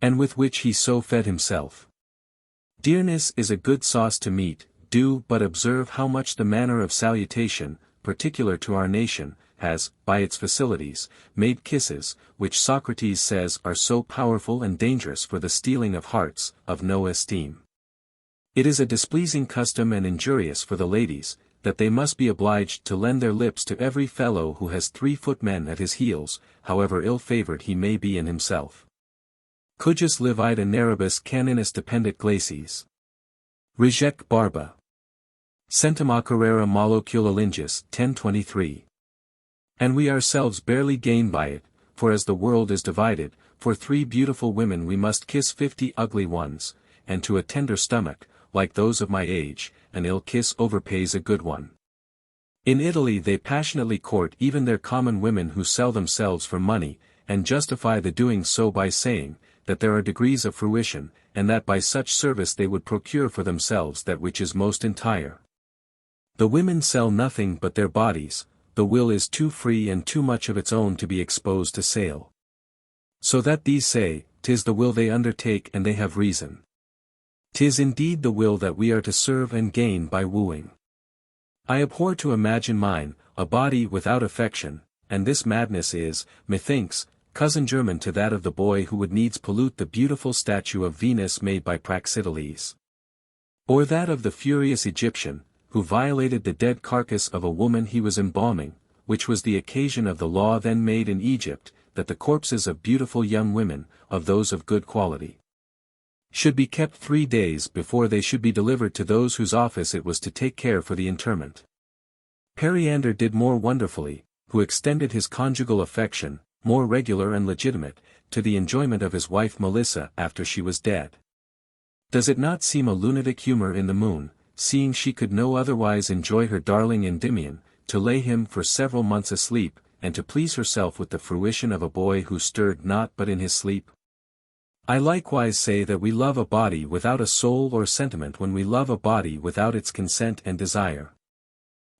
and with which he so fed himself. Dearness is a good sauce to meat, do but observe how much the manner of salutation, particular to our nation, has, by its facilities, made kisses, which Socrates says are so powerful and dangerous for the stealing of hearts, of no esteem. It is a displeasing custom and injurious for the ladies, that they must be obliged to lend their lips to every fellow who has 3 footmen at his heels, however ill-favoured he may be in himself. Cujus livida naribus caninis dependit glacies. Reject barba. Centum carrera molocula lingus, 1023. And we ourselves barely gain by it, for as the world is divided, for 3 beautiful women we must kiss 50 ugly ones, and to a tender stomach, like those of my age, an ill kiss overpays a good one. In Italy they passionately court even their common women who sell themselves for money, and justify the doing so by saying, that there are degrees of fruition, and that by such service they would procure for themselves that which is most entire. The women sell nothing but their bodies, the will is too free and too much of its own to be exposed to sale. So that these say, 'tis the will they undertake and they have reason. 'Tis indeed the will that we are to serve and gain by wooing. I abhor to imagine mine, a body without affection, and this madness is, methinks, cousin german to that of the boy who would needs pollute the beautiful statue of Venus made by Praxiteles. Or that of the furious Egyptian, who violated the dead carcass of a woman he was embalming, which was the occasion of the law then made in Egypt, that the corpses of beautiful young women, of those of good quality, should be kept 3 days before they should be delivered to those whose office it was to take care for the interment. Periander did more wonderfully, who extended his conjugal affection, more regular and legitimate, to the enjoyment of his wife Melissa after she was dead. Does it not seem a lunatic humor in the moon, seeing she could no otherwise enjoy her darling Endymion, to lay him for several months asleep, and to please herself with the fruition of a boy who stirred not but in his sleep? I likewise say that we love a body without a soul or sentiment when we love a body without its consent and desire.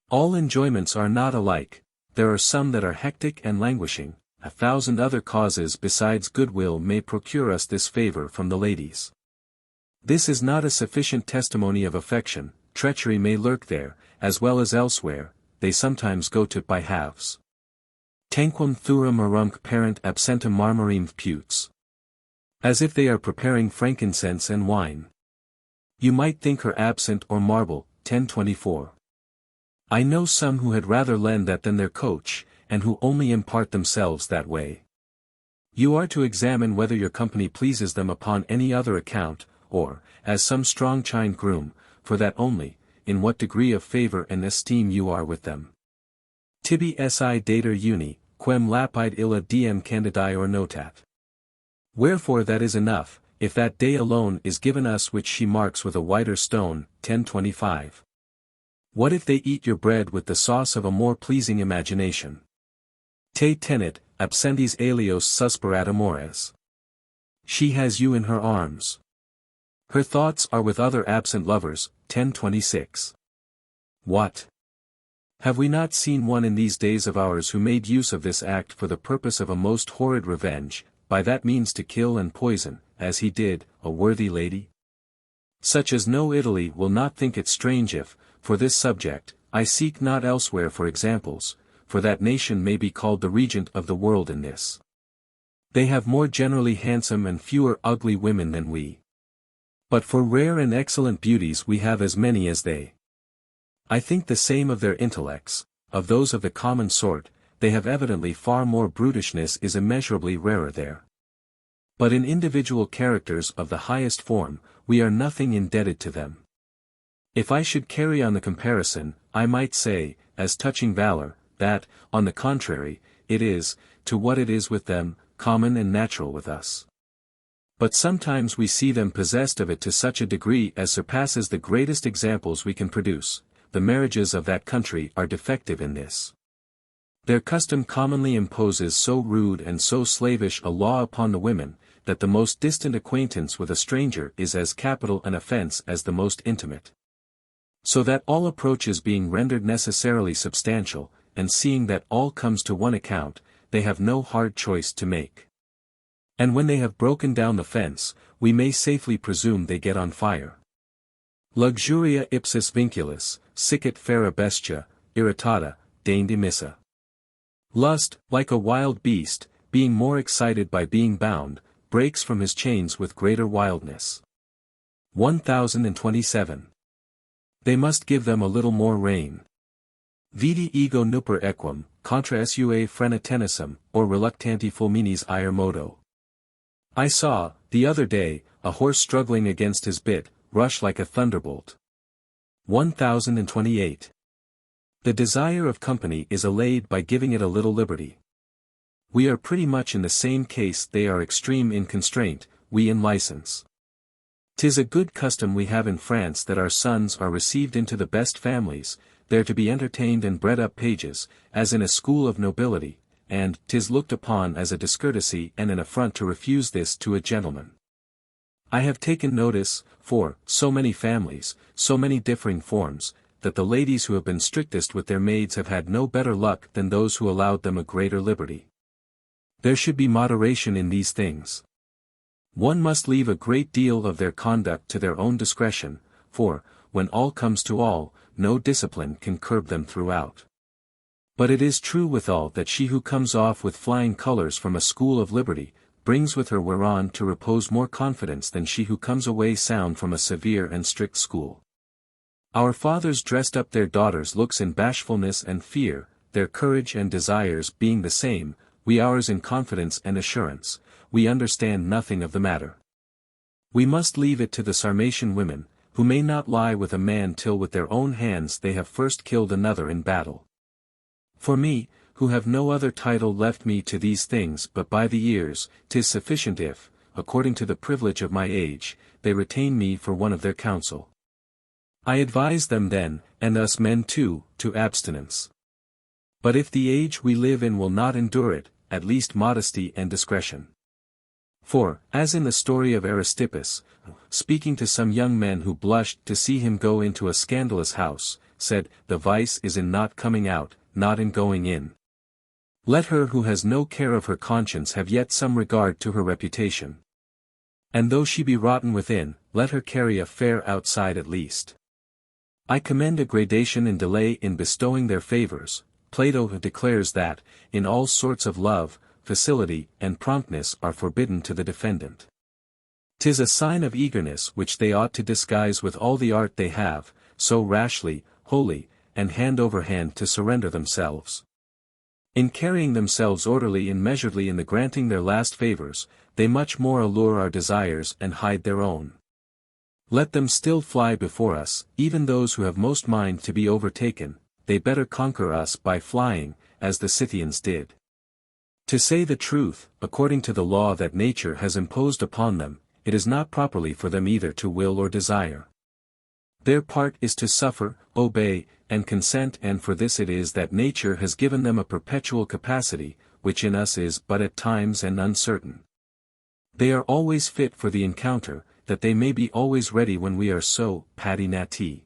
All enjoyments are not alike, there are some that are hectic and languishing, 1,000 other causes besides goodwill may procure us this favour from the ladies. This is not a sufficient testimony of affection, treachery may lurk there, as well as elsewhere, they sometimes go to by halves. Tanquam thura marumque parent absentem marmarim putes. As if they are preparing frankincense and wine. You might think her absent or marble, 1024. I know some who had rather lend that than their coach, and who only impart themselves that way. You are to examine whether your company pleases them upon any other account, or, as some strong-chined groom, for that only, in what degree of favour and esteem you are with them. Tibi si dater uni, quem lapide illa diem candidae or notat. Wherefore that is enough, if that day alone is given us which she marks with a whiter stone, 1025. What if they eat your bread with the sauce of a more pleasing imagination? Te tenet, absentis alios susperat amores. She has you in her arms. Her thoughts are with other absent lovers, 1026. What? Have we not seen one in these days of ours who made use of this act for the purpose of a most horrid revenge, by that means to kill and poison, as he did, a worthy lady? Such as no Italy will not think it strange if, for this subject, I seek not elsewhere for examples, for that nation may be called the regent of the world in this. They have more generally handsome and fewer ugly women than we. But for rare and excellent beauties we have as many as they. I think the same of their intellects, of those of the common sort, they have evidently far more brutishness is immeasurably rarer there. But in individual characters of the highest form, we are nothing indebted to them. If I should carry on the comparison, I might say, as touching valor, that, on the contrary, it is, to what it is with them, common and natural with us. But sometimes we see them possessed of it to such a degree as surpasses the greatest examples we can produce. The marriages of that country are defective in this. Their custom commonly imposes so rude and so slavish a law upon the women, that the most distant acquaintance with a stranger is as capital an offense as the most intimate. So that all approaches being rendered necessarily substantial, and seeing that all comes to one account, they have no hard choice to make. And when they have broken down the fence, we may safely presume they get on fire. Luxuria ipsis vinculus, sicit fera bestia, irritata, deinde missa. Lust, like a wild beast, being more excited by being bound, breaks from his chains with greater wildness. 1027. They must give them a little more rein. Vidi ego nuper equum, contra sua frena tenissum, or reluctanti fulminis ire modo. I saw, the other day, a horse struggling against his bit, rush like a thunderbolt. 1028. The desire of company is allayed by giving it a little liberty. We are pretty much in the same case. They are extreme in constraint, we in license. 'Tis a good custom we have in France that our sons are received into the best families, there to be entertained and bred up pages, as in a school of nobility, and 'tis looked upon as a discourtesy and an affront to refuse this to a gentleman. I have taken notice, for so many families, so many differing forms, that the ladies who have been strictest with their maids have had no better luck than those who allowed them a greater liberty. There should be moderation in these things. One must leave a great deal of their conduct to their own discretion, for, when all comes to all, no discipline can curb them throughout. But it is true withal that she who comes off with flying colors from a school of liberty, brings with her whereon to repose more confidence than she who comes away sound from a severe and strict school. Our fathers dressed up their daughters' looks in bashfulness and fear, their courage and desires being the same, we ours in confidence and assurance. We understand nothing of the matter. We must leave it to the Sarmatian women, who may not lie with a man till with their own hands they have first killed another in battle. For me, who have no other title left me to these things but by the years, 'tis sufficient if, according to the privilege of my age, they retain me for one of their counsel. I advise them then, and us men too, to abstinence. But if the age we live in will not endure it, at least modesty and discretion. For, as in the story of Aristippus, speaking to some young men who blushed to see him go into a scandalous house, said, the vice is in not coming out, not in going in. Let her who has no care of her conscience have yet some regard to her reputation. And though she be rotten within, let her carry a fair outside at least. I commend a gradation in delay in bestowing their favors. Plato declares that, in all sorts of love, facility and promptness are forbidden to the defendant. 'Tis a sign of eagerness which they ought to disguise with all the art they have, so rashly, wholly, and hand over hand to surrender themselves. In carrying themselves orderly and measuredly in the granting their last favors, they much more allure our desires and hide their own. Let them still fly before us, even those who have most mind to be overtaken, they better conquer us by flying, as the Scythians did. To say the truth, according to the law that nature has imposed upon them, it is not properly for them either to will or desire. Their part is to suffer, obey, and consent, and for this it is that nature has given them a perpetual capacity, which in us is but at times and uncertain. They are always fit for the encounter, that they may be always ready when we are so, pati nati.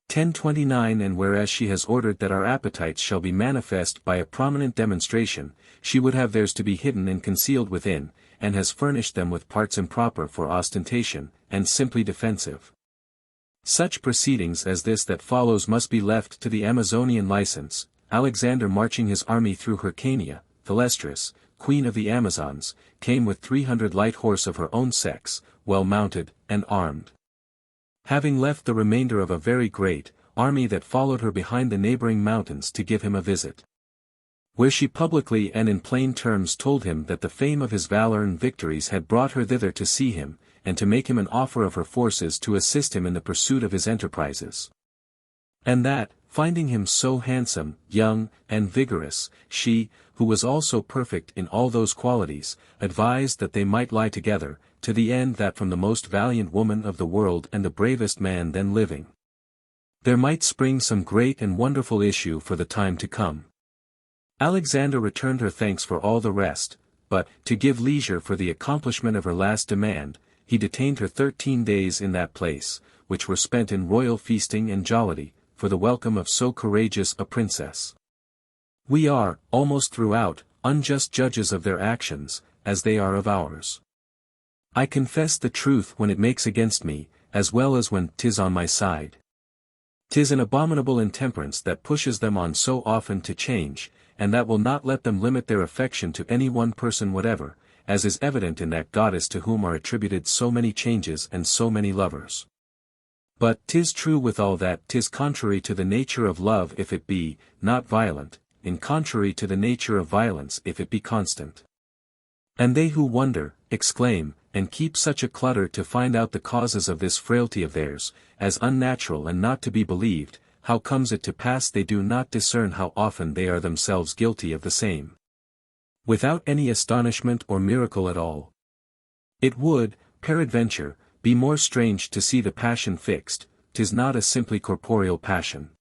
1029. And whereas she has ordered that our appetites shall be manifest by a prominent demonstration, she would have theirs to be hidden and concealed within, and has furnished them with parts improper for ostentation, and simply defensive. Such proceedings as this that follows must be left to the Amazonian license. Alexander, marching his army through Hyrcania, Thalestris, queen of the Amazons, came with 300 light horse of her own sex, well mounted, and armed. Having left the remainder of a very great army that followed her behind the neighboring mountains to give him a visit. Where she publicly and in plain terms told him that the fame of his valor and victories had brought her thither to see him, and to make him an offer of her forces to assist him in the pursuit of his enterprises. And that, finding him so handsome, young, and vigorous, she, who was also perfect in all those qualities, advised that they might lie together, to the end that from the most valiant woman of the world and the bravest man then living, there might spring some great and wonderful issue for the time to come. Alexander returned her thanks for all the rest, but, to give leisure for the accomplishment of her last demand, he detained her 13 days in that place, which were spent in royal feasting and jollity, for the welcome of so courageous a princess. We are, almost throughout, unjust judges of their actions, as they are of ours. I confess the truth when it makes against me, as well as when 'tis on my side. 'Tis an abominable intemperance that pushes them on so often to change, and that will not let them limit their affection to any one person whatever, as is evident in that goddess to whom are attributed so many changes and so many lovers. But 'tis true withal that 'tis contrary to the nature of love if it be not violent, and contrary to the nature of violence if it be constant. And they who wonder, exclaim, and keep such a clutter to find out the causes of this frailty of theirs, as unnatural and not to be believed, how comes it to pass they do not discern how often they are themselves guilty of the same? Without any astonishment or miracle at all. It would, peradventure, be more strange to see the passion fixed, 'tis not a simply corporeal passion.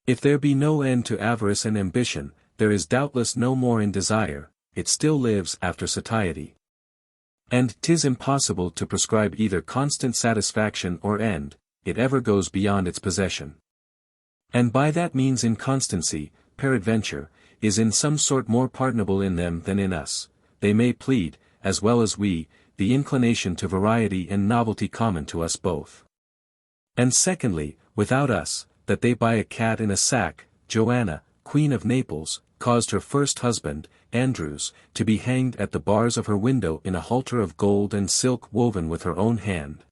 If there be no end to avarice and ambition, there is doubtless no more in desire, it still lives after satiety. And 'tis impossible to prescribe either constant satisfaction or end, it ever goes beyond its possession. And by that means inconstancy, peradventure, is in some sort more pardonable in them than in us, they may plead, as well as we, the inclination to variety and novelty common to us both. And secondly, without us, that they buy a cat in a sack. Joanna, Queen of Naples, caused her first husband, Andrews, to be hanged at the bars of her window in a halter of gold and silk woven with her own hand.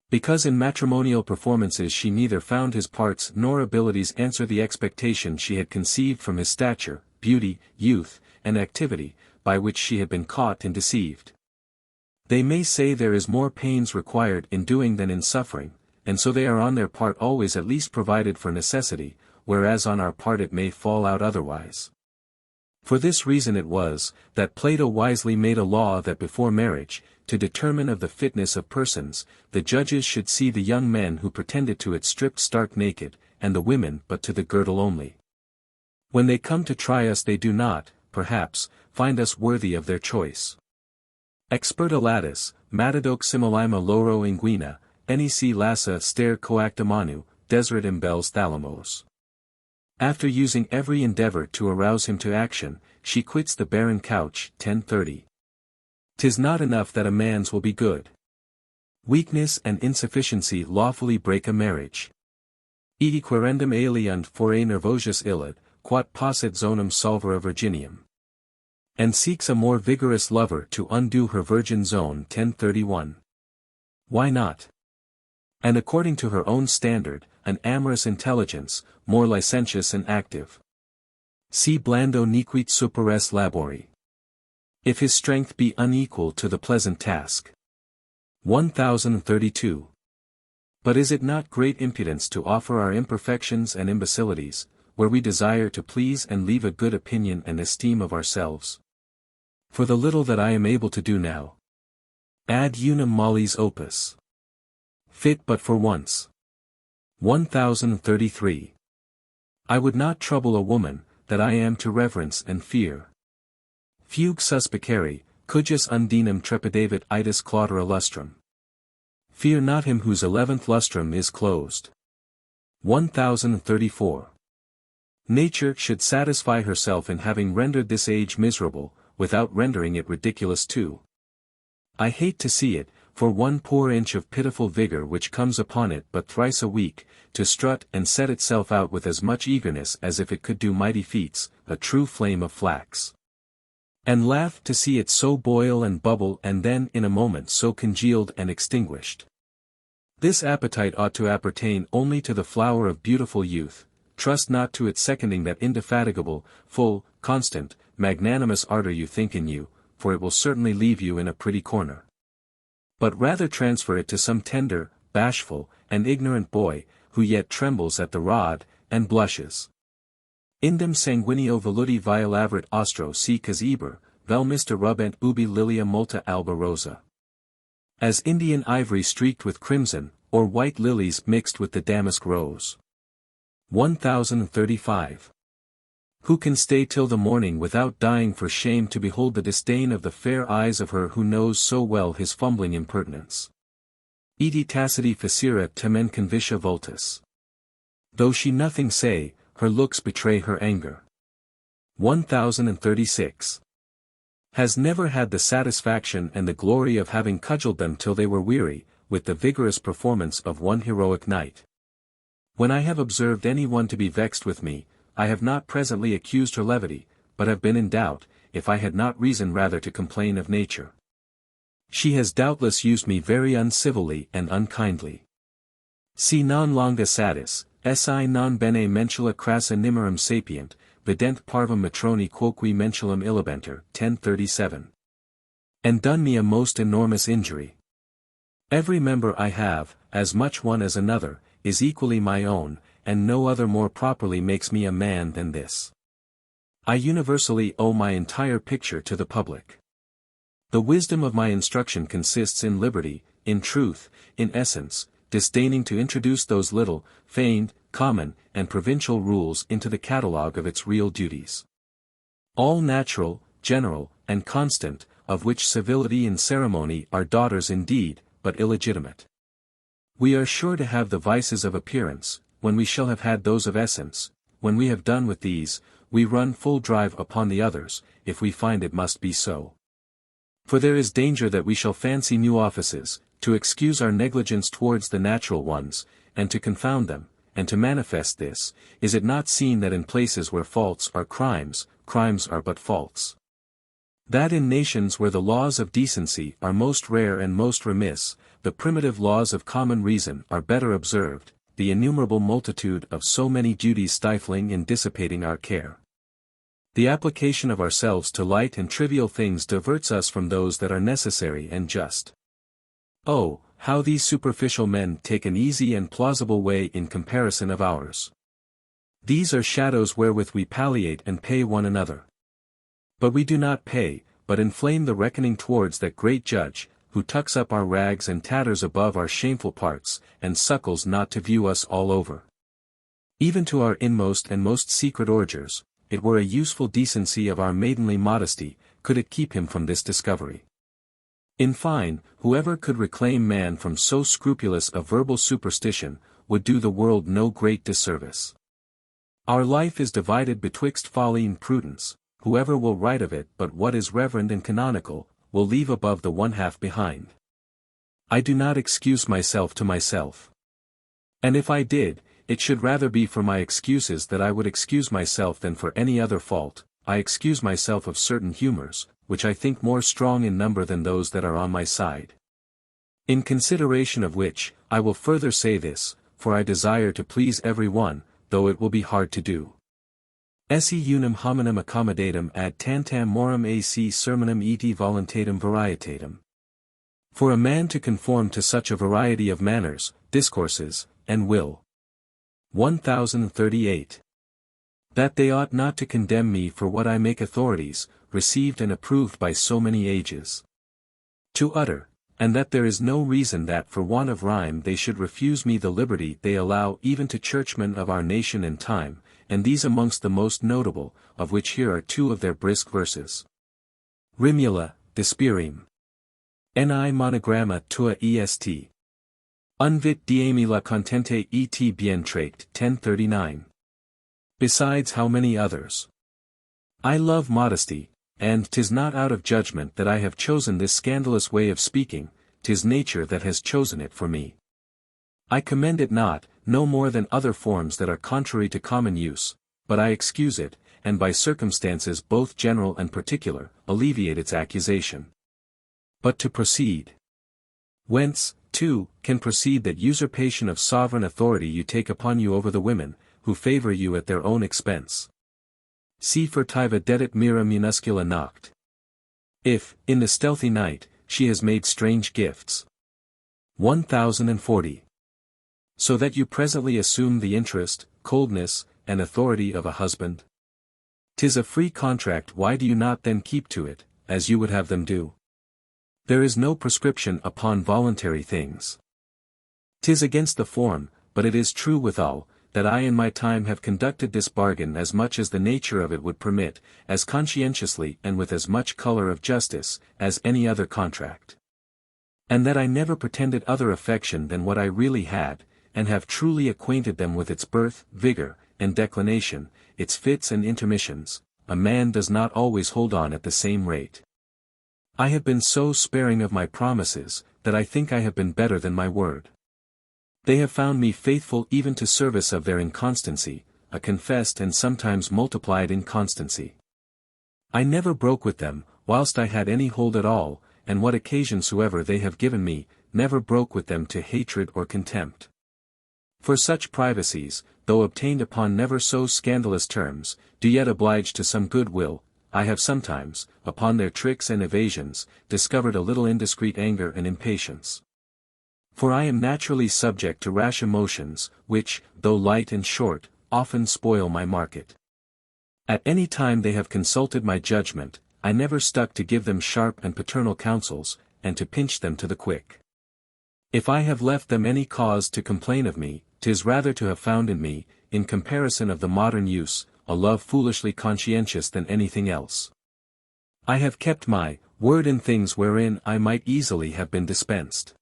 Because in matrimonial performances she neither found his parts nor abilities answer the expectation she had conceived from his stature, beauty, youth, and activity, by which she had been caught and deceived. They may say there is more pains required in doing than in suffering, and so they are on their part always at least provided for necessity, whereas on our part it may fall out otherwise. For this reason it was, that Plato wisely made a law that before marriage, to determine of the fitness of persons, the judges should see the young men who pretended to it stripped stark naked, and the women but to the girdle only. When they come to try us they do not, perhaps, find us worthy of their choice. Experta latus, matadoc similima loro inguina, nec lassa ster coacta manu, desirat imbels thalamos. After using every endeavor to arouse him to action, she quits the barren couch. 10:30. 'Tis not enough that a man's will be good. Weakness and insufficiency lawfully break a marriage. Edi querendum aliunt fore nervosius illud, quat posset zonum solvere virginium. And seeks a more vigorous lover to undo her virgin zone. 10:31. Why not? And according to her own standard, an amorous intelligence, more licentious and active. Si blando nequit superes labori. If his strength be unequal to the pleasant task. 1032. But is it not great impudence to offer our imperfections and imbecilities, where we desire to please and leave a good opinion and esteem of ourselves? For the little that I am able to do now. Ad unum mollis opus. Fit but for once. 1033. I would not trouble a woman, that I am to reverence and fear. Fugue suspicere, cujus undinem trepidavit itis claudera lustrum. Fear not him whose 11th lustrum is closed. 1034. Nature should satisfy herself in having rendered this age miserable, without rendering it ridiculous too. I hate to see it, for one poor inch of pitiful vigor which comes upon it but thrice a week, to strut and set itself out with as much eagerness as if it could do mighty feats, a true flame of flax. And laughed to see it so boil and bubble and then in a moment so congealed and extinguished. This appetite ought to appertain only to the flower of beautiful youth, trust not to its seconding that indefatigable, full, constant, magnanimous ardor you think in you, for it will certainly leave you in a pretty corner. But rather transfer it to some tender, bashful, and ignorant boy, who yet trembles at the rod, and blushes. Indem sanguineo veluti violavrit ostro si cas eber, vel mista rubent ubi lilia multa alba rosa. As Indian ivory streaked with crimson, or white lilies mixed with the damask rose. 1035. Who can stay till the morning without dying for shame to behold the disdain of the fair eyes of her who knows so well his fumbling impertinence? Iti taciti facere temen convitia vultus. Though she nothing say, her looks betray her anger. 1036. Has never had the satisfaction and the glory of having cudgelled them till they were weary, with the vigorous performance of one heroic night. When I have observed any one to be vexed with me, I have not presently accused her levity, but have been in doubt, if I had not reason rather to complain of nature. She has doubtless used me very uncivilly and unkindly. Si non longa satis, esse non bene mentula crassa nimerum sapient, vident parvum matroni quoque mentulum illibenter, 1037. And done me a most enormous injury. Every member I have, as much one as another, is equally my own, and no other more properly makes me a man than this. I universally owe my entire picture to the public. The wisdom of my instruction consists in liberty, in truth, in essence, disdaining to introduce those little, feigned, common, and provincial rules into the catalogue of its real duties. All natural, general, and constant, of which civility and ceremony are daughters indeed, but illegitimate. We are sure to have the vices of appearance, when we shall have had those of essence. When we have done with these, we run full drive upon the others, if we find it must be so. For there is danger that we shall fancy new offices, to excuse our negligence towards the natural ones, and to confound them, and to manifest this, is it not seen that in places where faults are crimes, crimes are but faults? That in nations where the laws of decency are most rare and most remiss, the primitive laws of common reason are better observed, the innumerable multitude of so many duties stifling and dissipating our care. The application of ourselves to light and trivial things diverts us from those that are necessary and just. Oh, how these superficial men take an easy and plausible way in comparison of ours. These are shadows wherewith we palliate and pay one another. But we do not pay, but inflame the reckoning towards that great judge, who tucks up our rags and tatters above our shameful parts, and suckles not to view us all over. Even to our inmost and most secret ordures, it were a useful decency of our maidenly modesty, could it keep him from this discovery. In fine, whoever could reclaim man from so scrupulous a verbal superstition, would do the world no great disservice. Our life is divided betwixt folly and prudence, whoever will write of it but what is reverend and canonical, will leave above the one half behind. I do not excuse myself to myself. And if I did, it should rather be for my excuses that I would excuse myself than for any other fault. I excuse myself of certain humors, which I think more strong in number than those that are on my side. In consideration of which, I will further say this, for I desire to please every one, though it will be hard to do. Esse unum hominum accommodatum ad tantam morum ac sermonum eti voluntatem varietatem. For a man to conform to such a variety of manners, discourses, and will. 1038. That they ought not to condemn me for what I make authorities, received and approved by so many ages. To utter, and that there is no reason that for want of rhyme they should refuse me the liberty they allow even to churchmen of our nation and time, and these amongst the most notable, of which here are two of their brisk verses. Rimula, despirim. Ni monogramma tua est. Unvit diemi la contente et bien trait, 1039. Besides how many others. I love modesty, and 'tis not out of judgment that I have chosen this scandalous way of speaking, 'tis nature that has chosen it for me. I commend it not, no more than other forms that are contrary to common use, but I excuse it, and by circumstances both general and particular, alleviate its accusation. But to proceed. Whence, too, can proceed that usurpation of sovereign authority you take upon you over the women, who favor you at their own expense. Si furtiva dedit mira minuscula noct. If, in the stealthy night, she has made strange gifts. 1040. So that you presently assume the interest, coldness, and authority of a husband? 'Tis a free contract, why do you not then keep to it, as you would have them do? There is no prescription upon voluntary things. 'Tis against the form, but it is true withal, that I in my time have conducted this bargain as much as the nature of it would permit, as conscientiously and with as much colour of justice, as any other contract. And that I never pretended other affection than what I really had, and have truly acquainted them with its birth, vigour, and declination, its fits and intermissions. A man does not always hold on at the same rate. I have been so sparing of my promises, that I think I have been better than my word. They have found me faithful even to service of their inconstancy, a confessed and sometimes multiplied inconstancy. I never broke with them, whilst I had any hold at all, and what occasion soever they have given me, never broke with them to hatred or contempt. For such privacies, though obtained upon never so scandalous terms, do yet oblige to some good will. I have sometimes, upon their tricks and evasions, discovered a little indiscreet anger and impatience. For I am naturally subject to rash emotions, which, though light and short, often spoil my market. At any time they have consulted my judgment, I never stuck to give them sharp and paternal counsels, and to pinch them to the quick. If I have left them any cause to complain of me, 'tis rather to have found in me, in comparison of the modern use, a love foolishly conscientious than anything else. I have kept my word in things wherein I might easily have been dispensed.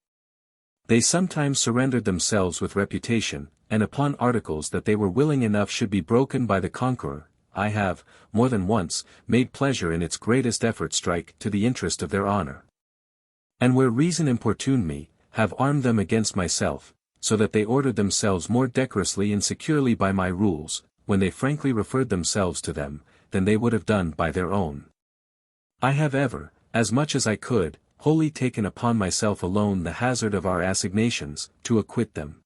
They sometimes surrendered themselves with reputation, and upon articles that they were willing enough should be broken by the conqueror, I have, more than once, made pleasure in its greatest effort strike to the interest of their honour. And where reason importuned me, have armed them against myself, so that they ordered themselves more decorously and securely by my rules, when they frankly referred themselves to them, than they would have done by their own. I have ever, as much as I could, wholly taken upon myself alone the hazard of our assignations, to acquit them.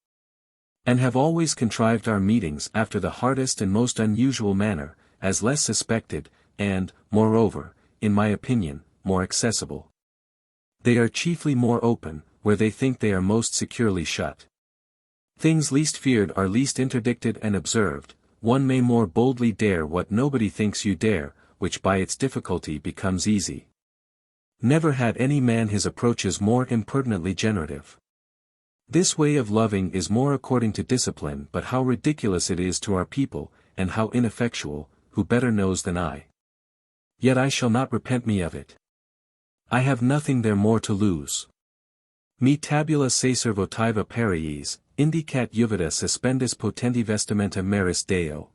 And have always contrived our meetings after the hardest and most unusual manner, as less suspected, and, moreover, in my opinion, more accessible. They are chiefly more open, where they think they are most securely shut. Things least feared are least interdicted and observed. One may more boldly dare what nobody thinks you dare, which by its difficulty becomes easy. Never had any man his approaches more impertinently generative. This way of loving is more according to discipline, but how ridiculous it is to our people, and how ineffectual, who better knows than I. Yet I shall not repent me of it. I have nothing there more to lose. Me tabula sacer votiva periis, indicat juvida suspendis potenti vestimenta meris Deo.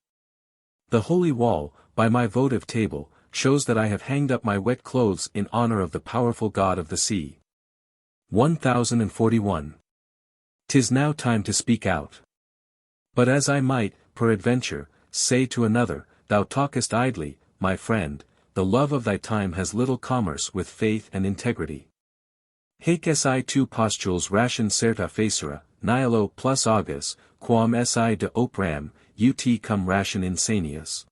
The holy wall, by my votive table, shows that I have hanged up my wet clothes in honor of the powerful god of the sea. 1041. 'Tis now time to speak out. But as I might, peradventure, say to another, thou talkest idly, my friend, the love of thy time has little commerce with faith and integrity. Haec si tu postules ration certa facere, nihilo plus agas, quam si de opram, ut cum ration insanius.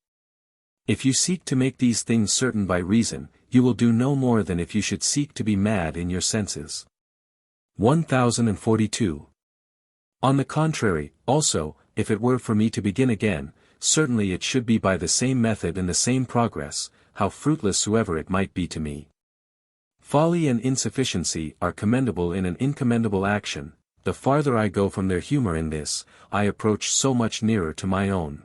If you seek to make these things certain by reason, you will do no more than if you should seek to be mad in your senses. 1042. On the contrary, also, if it were for me to begin again, certainly it should be by the same method and the same progress, how fruitless soever it might be to me. Folly and insufficiency are commendable in an incommendable action. The farther I go from their humour in this, I approach so much nearer to my own.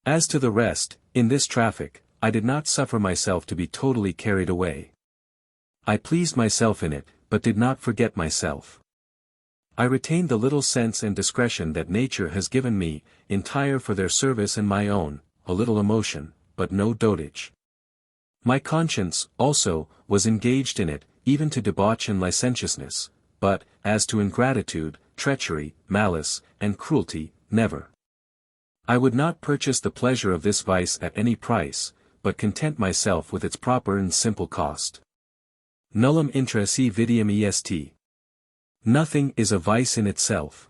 As to the rest, in this traffic, I did not suffer myself to be totally carried away. I pleased myself in it, but did not forget myself. I retained the little sense and discretion that nature has given me, entire for their service and my own, a little emotion, but no dotage. My conscience, also, was engaged in it, even to debauch and licentiousness, but, as to ingratitude, treachery, malice, and cruelty, never. I would not purchase the pleasure of this vice at any price, but content myself with its proper and simple cost. Nullum intra se vitium est. Nothing is a vice in itself.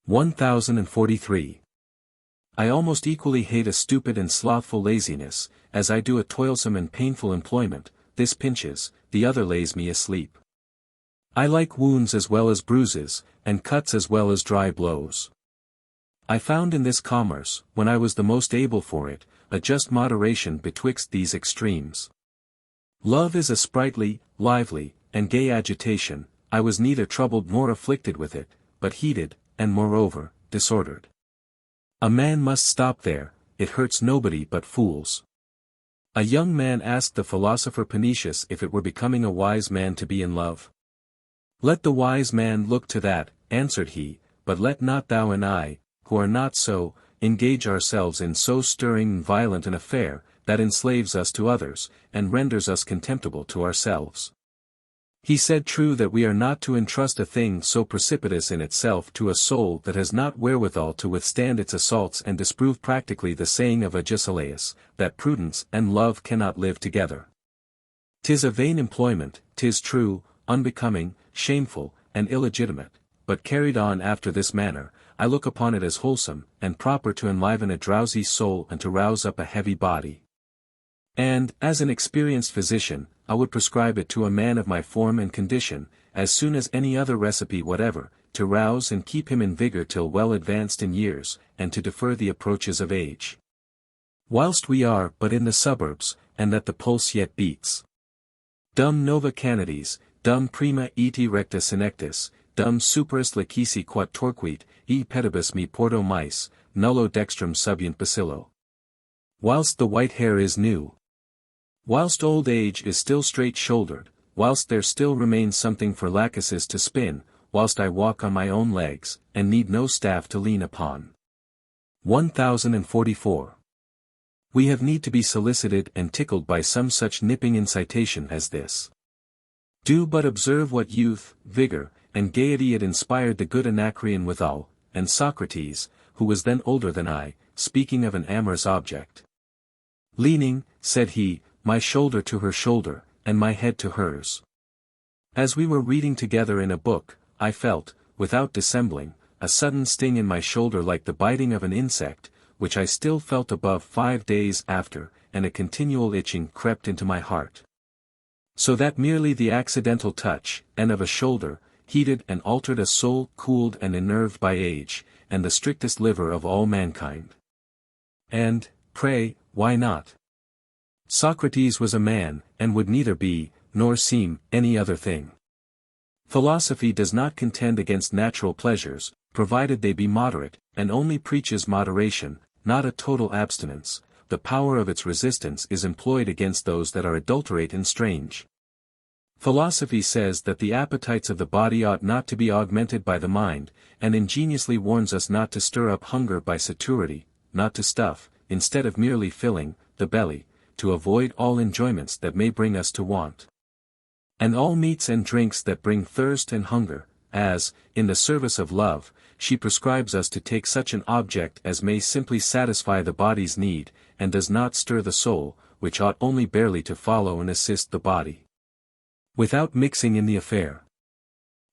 1043. I almost equally hate a stupid and slothful laziness, as I do a toilsome and painful employment. This pinches, the other lays me asleep. I like wounds as well as bruises, and cuts as well as dry blows. I found in this commerce, when I was the most able for it, a just moderation betwixt these extremes. Love is a sprightly, lively, and gay agitation. I was neither troubled nor afflicted with it, but heated, and moreover, disordered. A man must stop there, it hurts nobody but fools. A young man asked the philosopher Pernicius if it were becoming a wise man to be in love. Let the wise man look to that, answered he, but let not thou and I, who are not so, engage ourselves in so stirring and violent an affair, that enslaves us to others, and renders us contemptible to ourselves. He said true that we are not to entrust a thing so precipitous in itself to a soul that has not wherewithal to withstand its assaults, and disprove practically the saying of Agesilaus, that prudence and love cannot live together. 'Tis a vain employment, 'tis true, unbecoming, shameful, and illegitimate, but carried on after this manner, I look upon it as wholesome, and proper to enliven a drowsy soul and to rouse up a heavy body. And, as an experienced physician, I would prescribe it to a man of my form and condition, as soon as any other recipe whatever, to rouse and keep him in vigor till well advanced in years, and to defer the approaches of age. Whilst we are but in the suburbs, and that the pulse yet beats. Dum nova canides, dum prima eti recta senectus, dum superis lacisi quat torquit, e pedibus me porto mais, nullo dextrum subunt bacillo. Whilst the white hair is new. Whilst old age is still straight-shouldered, whilst there still remains something for Lachesis to spin, whilst I walk on my own legs, and need no staff to lean upon. 1044. We have need to be solicited and tickled by some such nipping incitation as this. Do but observe what youth, vigor, and gaiety it inspired the good Anacreon withal, and Socrates, who was then older than I, speaking of an amorous object. Leaning, said he, my shoulder to her shoulder, and my head to hers. As we were reading together in a book, I felt, without dissembling, a sudden sting in my shoulder like the biting of an insect, which I still felt above 5 days after, and a continual itching crept into my heart. So that merely the accidental touch, and of a shoulder, heated and altered a soul cooled and unnerved by age, and the strictest liver of all mankind. And, pray, why not? Socrates was a man, and would neither be, nor seem, any other thing. Philosophy does not contend against natural pleasures, provided they be moderate, and only preaches moderation, not a total abstinence. The power of its resistance is employed against those that are adulterate and strange. Philosophy says that the appetites of the body ought not to be augmented by the mind, and ingeniously warns us not to stir up hunger by saturity, not to stuff, instead of merely filling, the belly, to avoid all enjoyments that may bring us to want. And all meats and drinks that bring thirst and hunger, as, in the service of love, she prescribes us to take such an object as may simply satisfy the body's need, and does not stir the soul, which ought only barely to follow and assist the body, without mixing in the affair.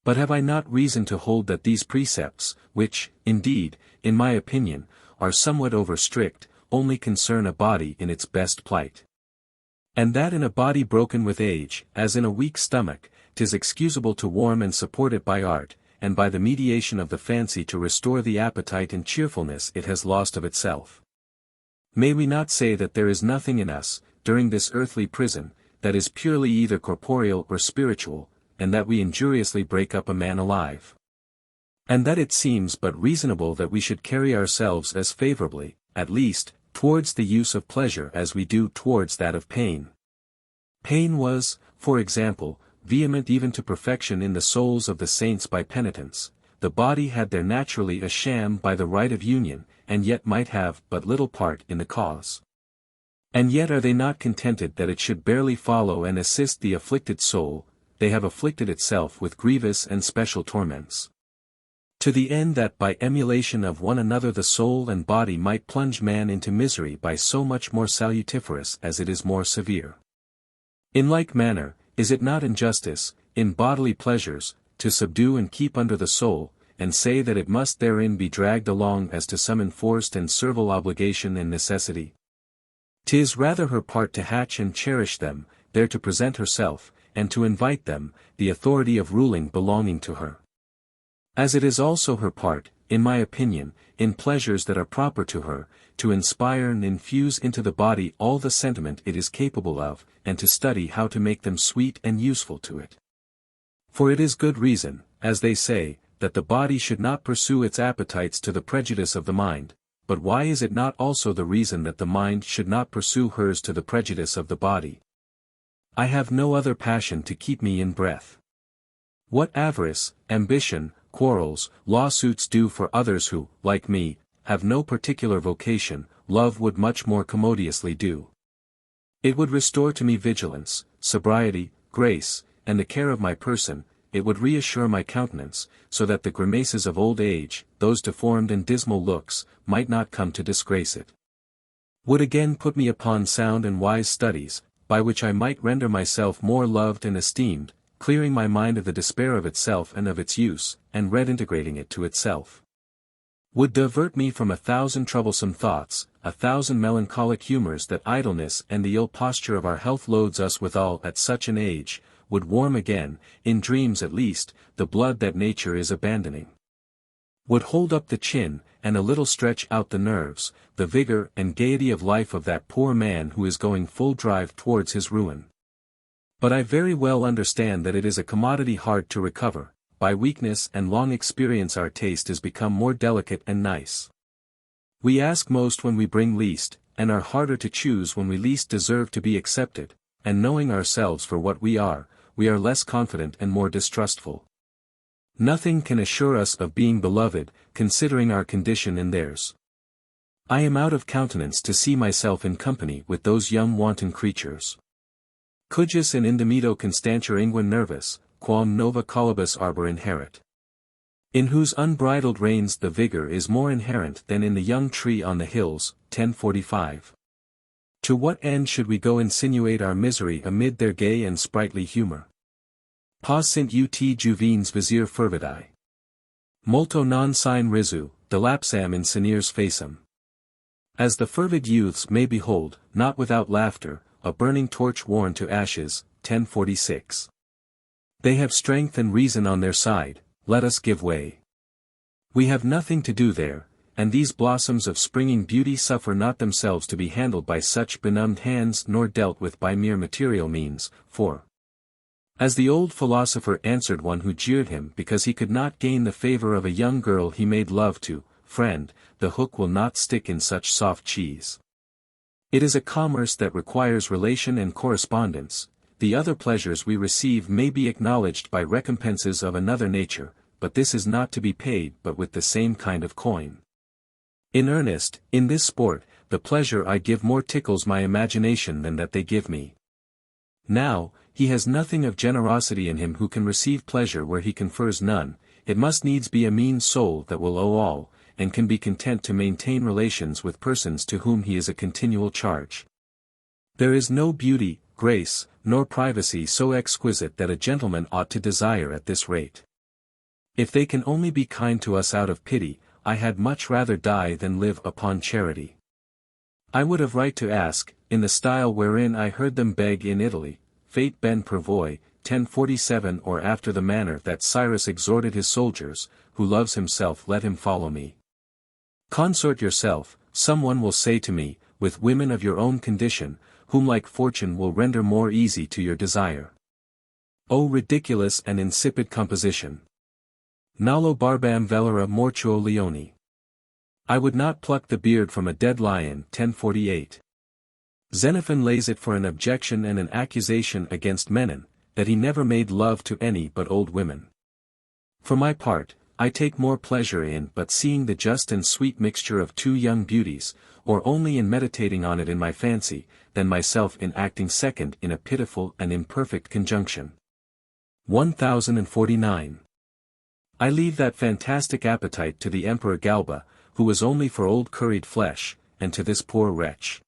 But have I not reason to hold that these precepts, which, indeed, in my opinion, are somewhat over-strict, only concern a body in its best plight? And that in a body broken with age, as in a weak stomach, 'tis excusable to warm and support it by art, and by the mediation of the fancy to restore the appetite and cheerfulness it has lost of itself. May we not say that there is nothing in us, during this earthly prison, that is purely either corporeal or spiritual, and that we injuriously break up a man alive? And that it seems but reasonable that we should carry ourselves as favorably, at least, towards the use of pleasure as we do towards that of pain. Pain was, for example, vehement even to perfection in the souls of the saints by penitence. The body had there naturally a sham by the right of union, and yet might have but little part in the cause. And yet are they not contented that it should barely follow and assist the afflicted soul? They have afflicted itself with grievous and special torments. To the end that by emulation of one another the soul and body might plunge man into misery by so much more salutiferous as it is more severe. In like manner, is it not injustice, in bodily pleasures, to subdue and keep under the soul, and say that it must therein be dragged along as to some enforced and servile obligation and necessity? 'Tis rather her part to hatch and cherish them, there to present herself, and to invite them, the authority of ruling belonging to her. As it is also her part, in my opinion, in pleasures that are proper to her, to inspire and infuse into the body all the sentiment it is capable of, and to study how to make them sweet and useful to it. For it is good reason, as they say, that the body should not pursue its appetites to the prejudice of the mind, but why is it not also the reason that the mind should not pursue hers to the prejudice of the body? I have no other passion to keep me in breath. What avarice, ambition, quarrels, lawsuits do for others who, like me, have no particular vocation, love would much more commodiously do. It would restore to me vigilance, sobriety, grace, and the care of my person, it would reassure my countenance, so that the grimaces of old age, those deformed and dismal looks, might not come to disgrace it. Would again put me upon sound and wise studies, by which I might render myself more loved and esteemed, clearing my mind of the despair of itself and of its use, and redintegrating it to itself. Would divert me from 1,000 troublesome thoughts, 1,000 melancholic humors that idleness and the ill posture of our health loads us withal at such an age, would warm again, in dreams at least, the blood that nature is abandoning. Would hold up the chin, and a little stretch out the nerves, the vigor and gaiety of life of that poor man who is going full drive towards his ruin. But I very well understand that it is a commodity hard to recover, by weakness and long experience our taste is become more delicate and nice. We ask most when we bring least, and are harder to choose when we least deserve to be accepted, and knowing ourselves for what we are less confident and more distrustful. Nothing can assure us of being beloved, considering our condition and theirs. I am out of countenance to see myself in company with those young wanton creatures. Cujus and indemito constantur inguine nervus, quam nova colibus arbor inherit. In whose unbridled reins the vigor is more inherent than in the young tree on the hills, 1045. To what end should we go insinuate our misery amid their gay and sprightly humor? Pas sint ut juvenes visir fervidae. Multo non sine risu, delapsam in seniors facem. As the fervid youths may behold, not without laughter, a burning torch worn to ashes, 1046. They have strength and reason on their side, let us give way. We have nothing to do there, and these blossoms of springing beauty suffer not themselves to be handled by such benumbed hands nor dealt with by mere material means, for, as the old philosopher answered one who jeered him because he could not gain the favor of a young girl he made love to, friend, the hook will not stick in such soft cheese. It is a commerce that requires relation and correspondence. The other pleasures we receive may be acknowledged by recompenses of another nature, but this is not to be paid but with the same kind of coin. In earnest, in this sport, the pleasure I give more tickles my imagination than that they give me. Now, he has nothing of generosity in him who can receive pleasure where he confers none, it must needs be a mean soul that will owe all, and can be content to maintain relations with persons to whom he is a continual charge. There is no beauty, grace, nor privacy so exquisite that a gentleman ought to desire at this rate. If they can only be kind to us out of pity, I had much rather die than live upon charity. I would have right to ask, in the style wherein I heard them beg in Italy, Fate ben per voi, 1047 or after the manner that Cyrus exhorted his soldiers, who loves himself let him follow me. Consort yourself, someone will say to me, with women of your own condition, whom like fortune will render more easy to your desire. O ridiculous and insipid composition! Nallo barbam velera mortuo leoni. I would not pluck the beard from a dead lion, 1048. Xenophon lays it for an objection and an accusation against Menon, that he never made love to any but old women. For my part, I take more pleasure in but seeing the just and sweet mixture of two young beauties, or only in meditating on it in my fancy, than myself in acting second in a pitiful and imperfect conjunction. 1049. I leave that fantastic appetite to the Emperor Galba, who was only for old curried flesh, and to this poor wretch.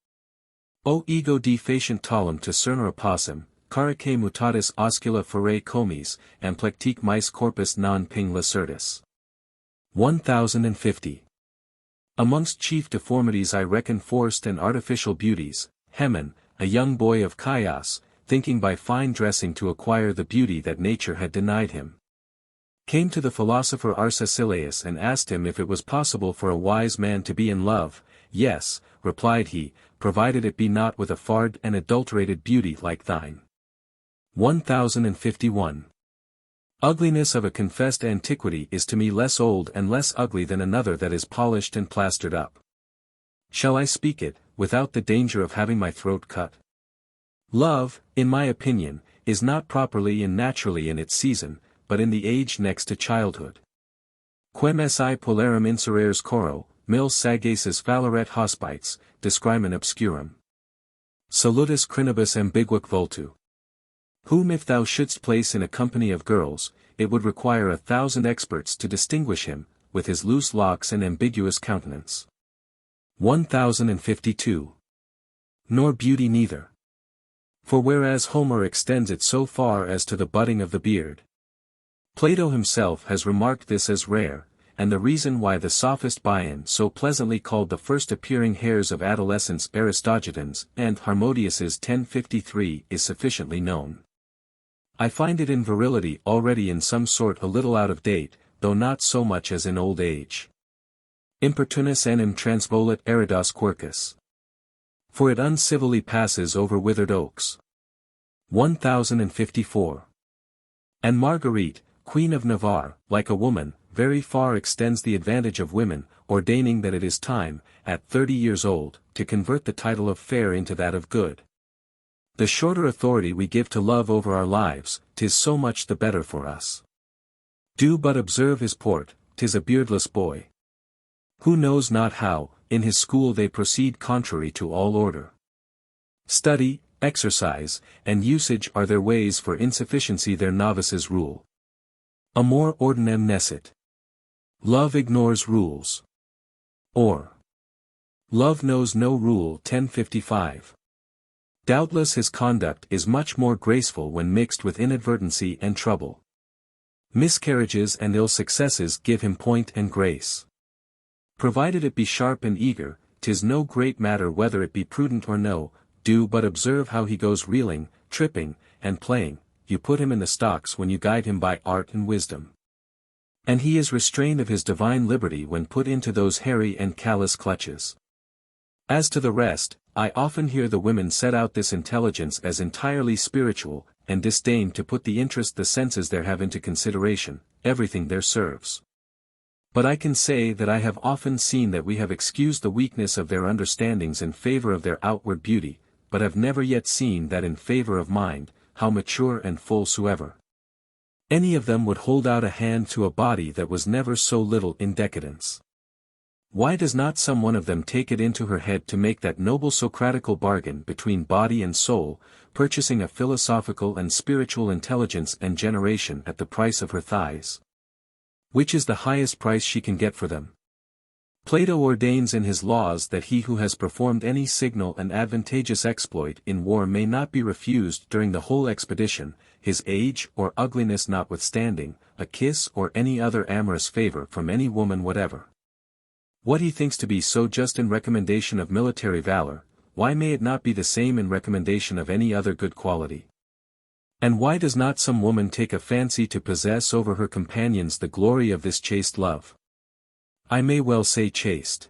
O ego defacient talum to cerner opossum, carice mutatis oscula ferae comes, amplectique mais corpus non ping lacertus. 1050. Amongst chief deformities I reckon forced and artificial beauties. Heman, a young boy of Chios, thinking by fine dressing to acquire the beauty that nature had denied him, came to the philosopher Arcesilaus and asked him if it was possible for a wise man to be in love. Yes, replied he, provided it be not with a fard and adulterated beauty like thine. 1051. Ugliness of a confessed antiquity is to me less old and less ugly than another that is polished and plastered up. Shall I speak it, without the danger of having my throat cut? Love, in my opinion, is not properly and naturally in its season, but in the age next to childhood. Quem si polarum insereres coro, mils sagaces faleret hospites, discrimen obscurum. Salutis crinibus ambiguic vultu. Whom if thou shouldst place in a company of girls, it would require 1,000 experts to distinguish him, with his loose locks and ambiguous countenance. 1052. Nor beauty neither. For whereas Homer extends it so far as to the budding of the beard, Plato himself has remarked this as rare, and the reason why the sophist Bion so pleasantly called the first appearing hairs of adolescence Aristogitans and Harmodius's 1053 is sufficiently known. I find it in virility already in some sort a little out of date, though not so much as in old age. Importunus enim transvolet eridos quercus. For it uncivilly passes over withered oaks. 1054. And Marguerite, Queen of Navarre, like a woman, very far extends the advantage of women, ordaining that it is time, at 30 years old, to convert the title of fair into that of good. The shorter authority we give to love over our lives, 'tis so much the better for us. Do but observe his port, 'tis a beardless boy. Who knows not how, in his school they proceed contrary to all order. Study, exercise, and usage are their ways, for insufficiency their novices rule. Amor ordinem nescit. Love ignores rules. Or, love knows no rule. 1055. Doubtless his conduct is much more graceful when mixed with inadvertency and trouble. Miscarriages and ill successes give him point and grace. Provided it be sharp and eager, 'tis no great matter whether it be prudent or no. Do but observe how he goes reeling, tripping, and playing. You put him in the stocks when you guide him by art and wisdom. And he is restrained of his divine liberty when put into those hairy and callous clutches. As to the rest, I often hear the women set out this intelligence as entirely spiritual, and disdain to put the interest the senses there have into consideration. Everything there serves. But I can say that I have often seen that we have excused the weakness of their understandings in favor of their outward beauty, but have never yet seen that in favor of mind, how mature and full soever. Any of them would hold out a hand to a body that was never so little in decadence. Why does not some one of them take it into her head to make that noble Socratical bargain between body and soul, purchasing a philosophical and spiritual intelligence and generation at the price of her thighs? Which is the highest price she can get for them? Plato ordains in his laws that he who has performed any signal and advantageous exploit in war may not be refused during the whole expedition, his age or ugliness notwithstanding, a kiss or any other amorous favor from any woman whatever. What he thinks to be so just in recommendation of military valor, why may it not be the same in recommendation of any other good quality? And why does not some woman take a fancy to possess over her companions the glory of this chaste love? I may well say chaste.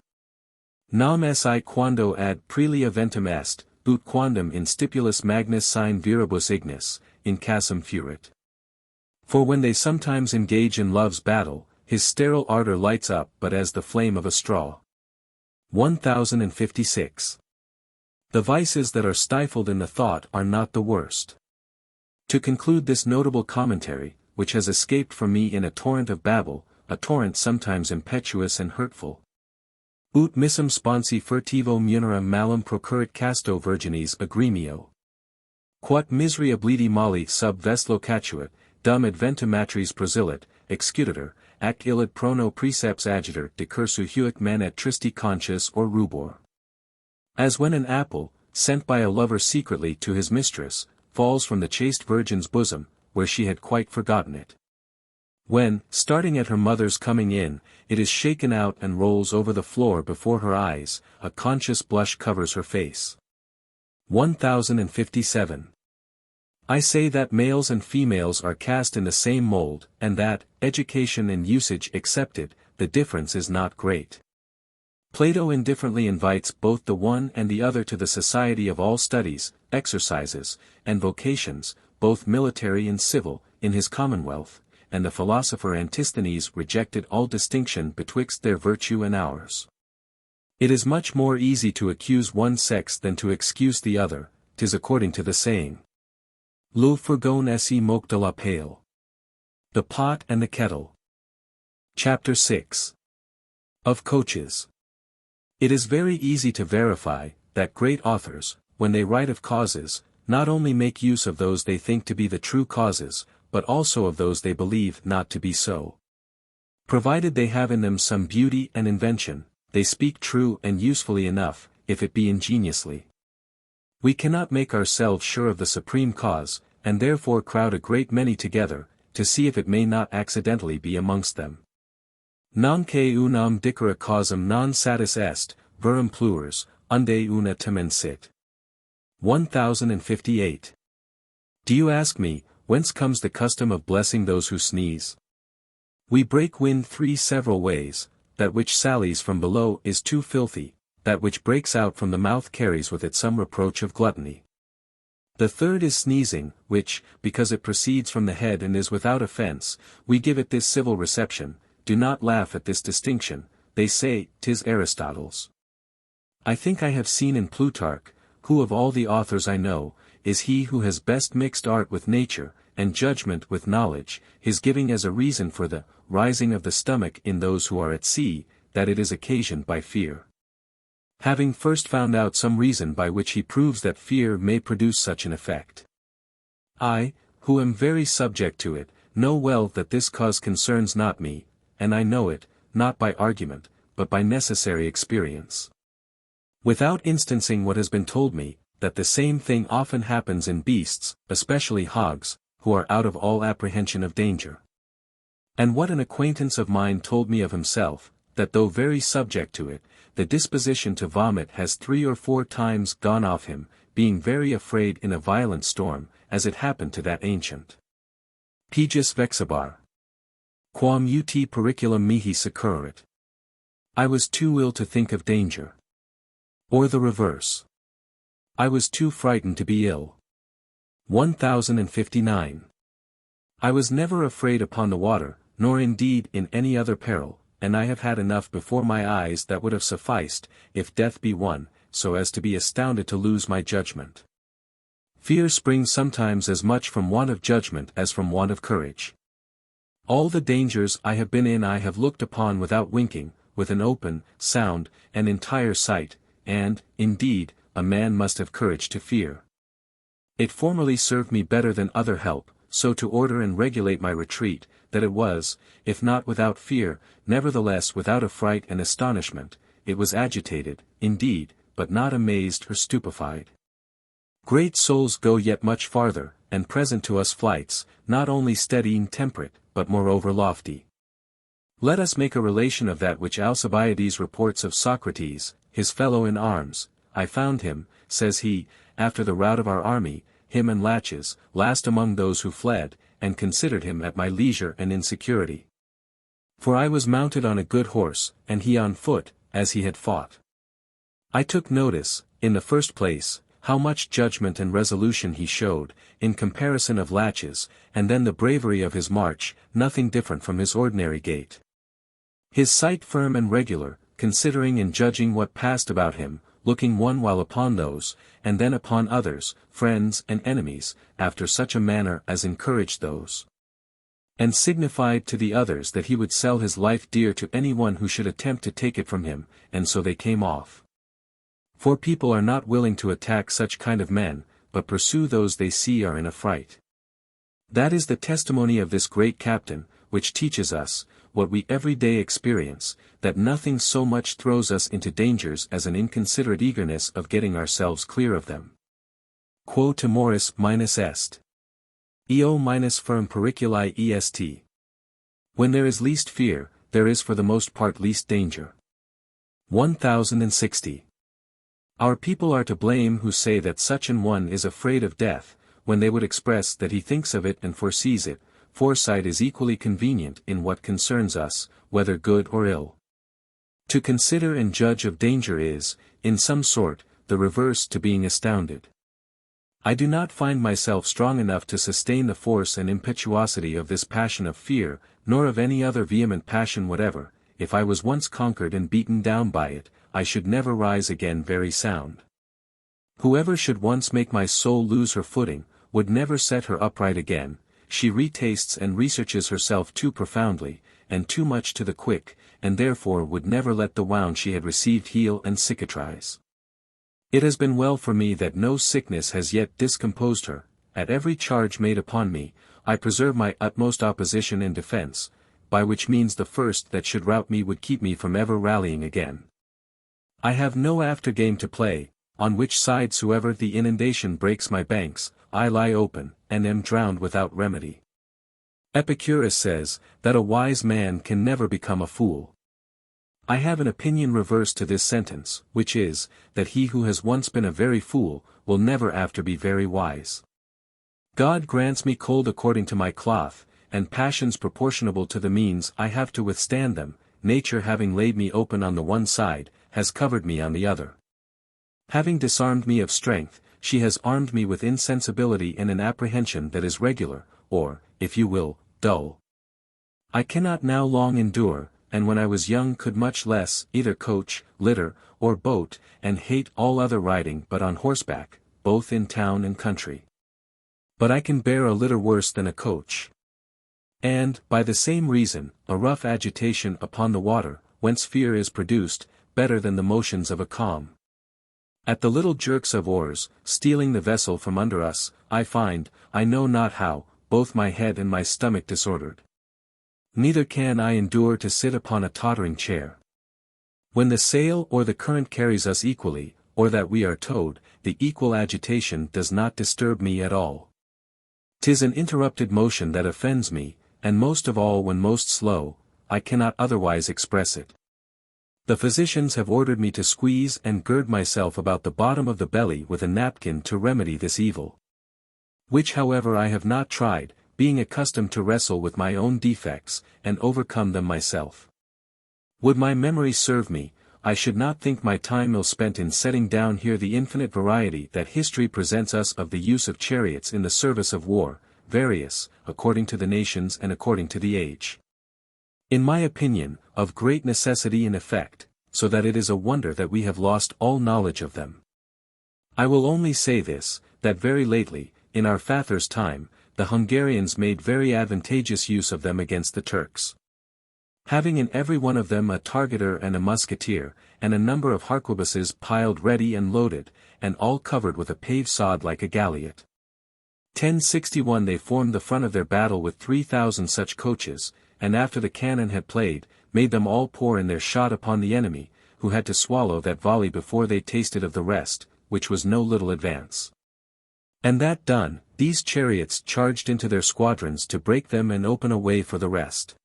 Nam si quando ad prelia ventum est, ut quandam in stipulus magnus sine viribus ignis, in cassum furit. For when they sometimes engage in love's battle, his sterile ardor lights up but as the flame of a straw. 1056. The vices that are stifled in the thought are not the worst. To conclude this notable commentary, which has escaped from me in a torrent of babble, a torrent sometimes impetuous and hurtful. Ut missum sponsi furtivo munera malum procurit casto virginis agremio. Quat miseri oblidi mali sub vest locatuit, dum adventum matris prosilit, excuditor, ac illud prono precepts agiter decursu huic men et tristi conscious or rubor. As when an apple, sent by a lover secretly to his mistress, falls from the chaste virgin's bosom, where she had quite forgotten it. When, starting at her mother's coming in, it is shaken out and rolls over the floor before her eyes, a conscious blush covers her face. 1057. I say that males and females are cast in the same mold, and that, education and usage excepted, the difference is not great. Plato indifferently invites both the one and the other to the society of all studies, exercises, and vocations, both military and civil, in his Commonwealth, and the philosopher Antisthenes rejected all distinction betwixt their virtue and ours. It is much more easy to accuse one sex than to excuse the other, 'tis according to the saying. Le fourgon esse moque de la paille. The pot and the kettle. Chapter 6. Of coaches. It is very easy to verify, that great authors, when they write of causes, not only make use of those they think to be the true causes, but also of those they believe not to be so. Provided they have in them some beauty and invention, they speak true and usefully enough, if it be ingeniously. We cannot make ourselves sure of the supreme cause, and therefore crowd a great many together, to see if it may not accidentally be amongst them. Nonque unam dicere causam non satis est, verum plures, unde una temensit. 1058. Do you ask me, whence comes the custom of blessing those who sneeze? We break wind three several ways: that which sallies from below is too filthy, that which breaks out from the mouth carries with it some reproach of gluttony. The third is sneezing, which, because it proceeds from the head and is without offense, we give it this civil reception. Do not laugh at this distinction, they say, 'tis Aristotle's. I think I have seen in Plutarch, who of all the authors I know, is he who has best mixed art with nature, and judgment with knowledge, his giving as a reason for the rising of the stomach in those who are at sea, that it is occasioned by fear. Having first found out some reason by which he proves that fear may produce such an effect. I, who am very subject to it, know well that this cause concerns not me, and I know it, not by argument, but by necessary experience. Without instancing what has been told me, that the same thing often happens in beasts, especially hogs, who are out of all apprehension of danger. And what an acquaintance of mine told me of himself, that though very subject to it, the disposition to vomit has 3 or 4 times gone off him, being very afraid in a violent storm, as it happened to that ancient. Pejus vexabar. Quam ut periculum mihi succurrit. I was too ill to think of danger. Or the reverse. I was too frightened to be ill. 1059. I was never afraid upon the water, nor indeed in any other peril, and I have had enough before my eyes that would have sufficed, if death be one, so as to be astounded to lose my judgment. Fear springs sometimes as much from want of judgment as from want of courage. All the dangers I have been in I have looked upon without winking, with an open, sound, and entire sight, and, indeed, a man must have courage to fear. It formerly served me better than other help, so to order and regulate my retreat, that it was, if not without fear, nevertheless without affright and astonishment, it was agitated, indeed, but not amazed or stupefied. Great souls go yet much farther, and present to us flights, not only steady and temperate, but moreover lofty. Let us make a relation of that which Alcibiades reports of Socrates, his fellow in arms. I found him, says he, after the rout of our army, him and Laches, last among those who fled, and considered him at my leisure and in security. For I was mounted on a good horse, and he on foot, as he had fought. I took notice, in the first place, how much judgment and resolution he showed, in comparison of Laches, and then the bravery of his march, nothing different from his ordinary gait. His sight firm and regular, considering and judging what passed about him, looking one while upon those, and then upon others, friends and enemies, after such a manner as encouraged those. And signified to the others that he would sell his life dear to any one who should attempt to take it from him, and so they came off. For people are not willing to attack such kind of men, but pursue those they see are in a fright. That is the testimony of this great captain, which teaches us, what we every day experience, that nothing so much throws us into dangers as an inconsiderate eagerness of getting ourselves clear of them. Quo timoris minus est. Eo minus firm periculi est. When there is least fear, there is for the most part least danger. 1060. Our people are to blame who say that such an one is afraid of death, when they would express that he thinks of it and foresees it. Foresight is equally convenient in what concerns us, whether good or ill. To consider and judge of danger is, in some sort, the reverse to being astounded. I do not find myself strong enough to sustain the force and impetuosity of this passion of fear, nor of any other vehement passion whatever. If I was once conquered and beaten down by it, I should never rise again very sound. Whoever should once make my soul lose her footing, would never set her upright again. She retastes and researches herself too profoundly, and too much to the quick, and therefore would never let the wound she had received heal and cicatrize. It has been well for me that no sickness has yet discomposed her. At every charge made upon me, I preserve my utmost opposition and defense, by which means the first that should rout me would keep me from ever rallying again. I have no aftergame to play, on which side soever the inundation breaks my banks, I lie open, and am drowned without remedy. Epicurus says, that a wise man can never become a fool. I have an opinion reverse to this sentence, which is, that he who has once been a very fool, will never after be very wise. God grants me cold according to my cloth, and passions proportionable to the means I have to withstand them. Nature having laid me open on the one side, has covered me on the other. Having disarmed me of strength, she has armed me with insensibility and an apprehension that is regular, or, if you will, dull. I cannot now long endure, and when I was young could much less, either coach, litter, or boat, and hate all other riding but on horseback, both in town and country. But I can bear a litter worse than a coach. And, by the same reason, a rough agitation upon the water, whence fear is produced, better than the motions of a calm. At the little jerks of oars, stealing the vessel from under us, I find, I know not how, both my head and my stomach disordered. Neither can I endure to sit upon a tottering chair. When the sail or the current carries us equally, or that we are towed, the equal agitation does not disturb me at all. 'Tis an interrupted motion that offends me, and most of all when most slow, I cannot otherwise express it. The physicians have ordered me to squeeze and gird myself about the bottom of the belly with a napkin to remedy this evil. Which however I have not tried, being accustomed to wrestle with my own defects, and overcome them myself. Would my memory serve me, I should not think my time ill spent in setting down here the infinite variety that history presents us of the use of chariots in the service of war, various, according to the nations and according to the age. In my opinion, of great necessity and effect, so that it is a wonder that we have lost all knowledge of them. I will only say this, that very lately, in our father's time, the Hungarians made very advantageous use of them against the Turks. Having in every one of them a targeter and a musketeer, and a number of harquebuses piled ready and loaded, and all covered with a paved sod like a galliot. 1061 they formed the front of their battle with 3,000 such coaches, and after the cannon had played, made them all pour in their shot upon the enemy, who had to swallow that volley before they tasted of the rest, which was no little advance. And that done, these chariots charged into their squadrons to break them and open a way for the rest.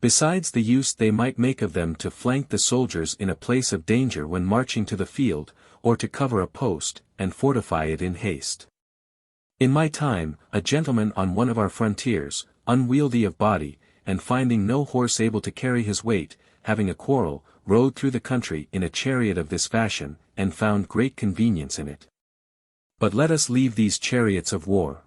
Besides the use they might make of them to flank the soldiers in a place of danger when marching to the field, or to cover a post, and fortify it in haste. In my time, a gentleman on one of our frontiers, unwieldy of body, and finding no horse able to carry his weight, having a quarrel, rode through the country in a chariot of this fashion, and found great convenience in it. But let us leave these chariots of war.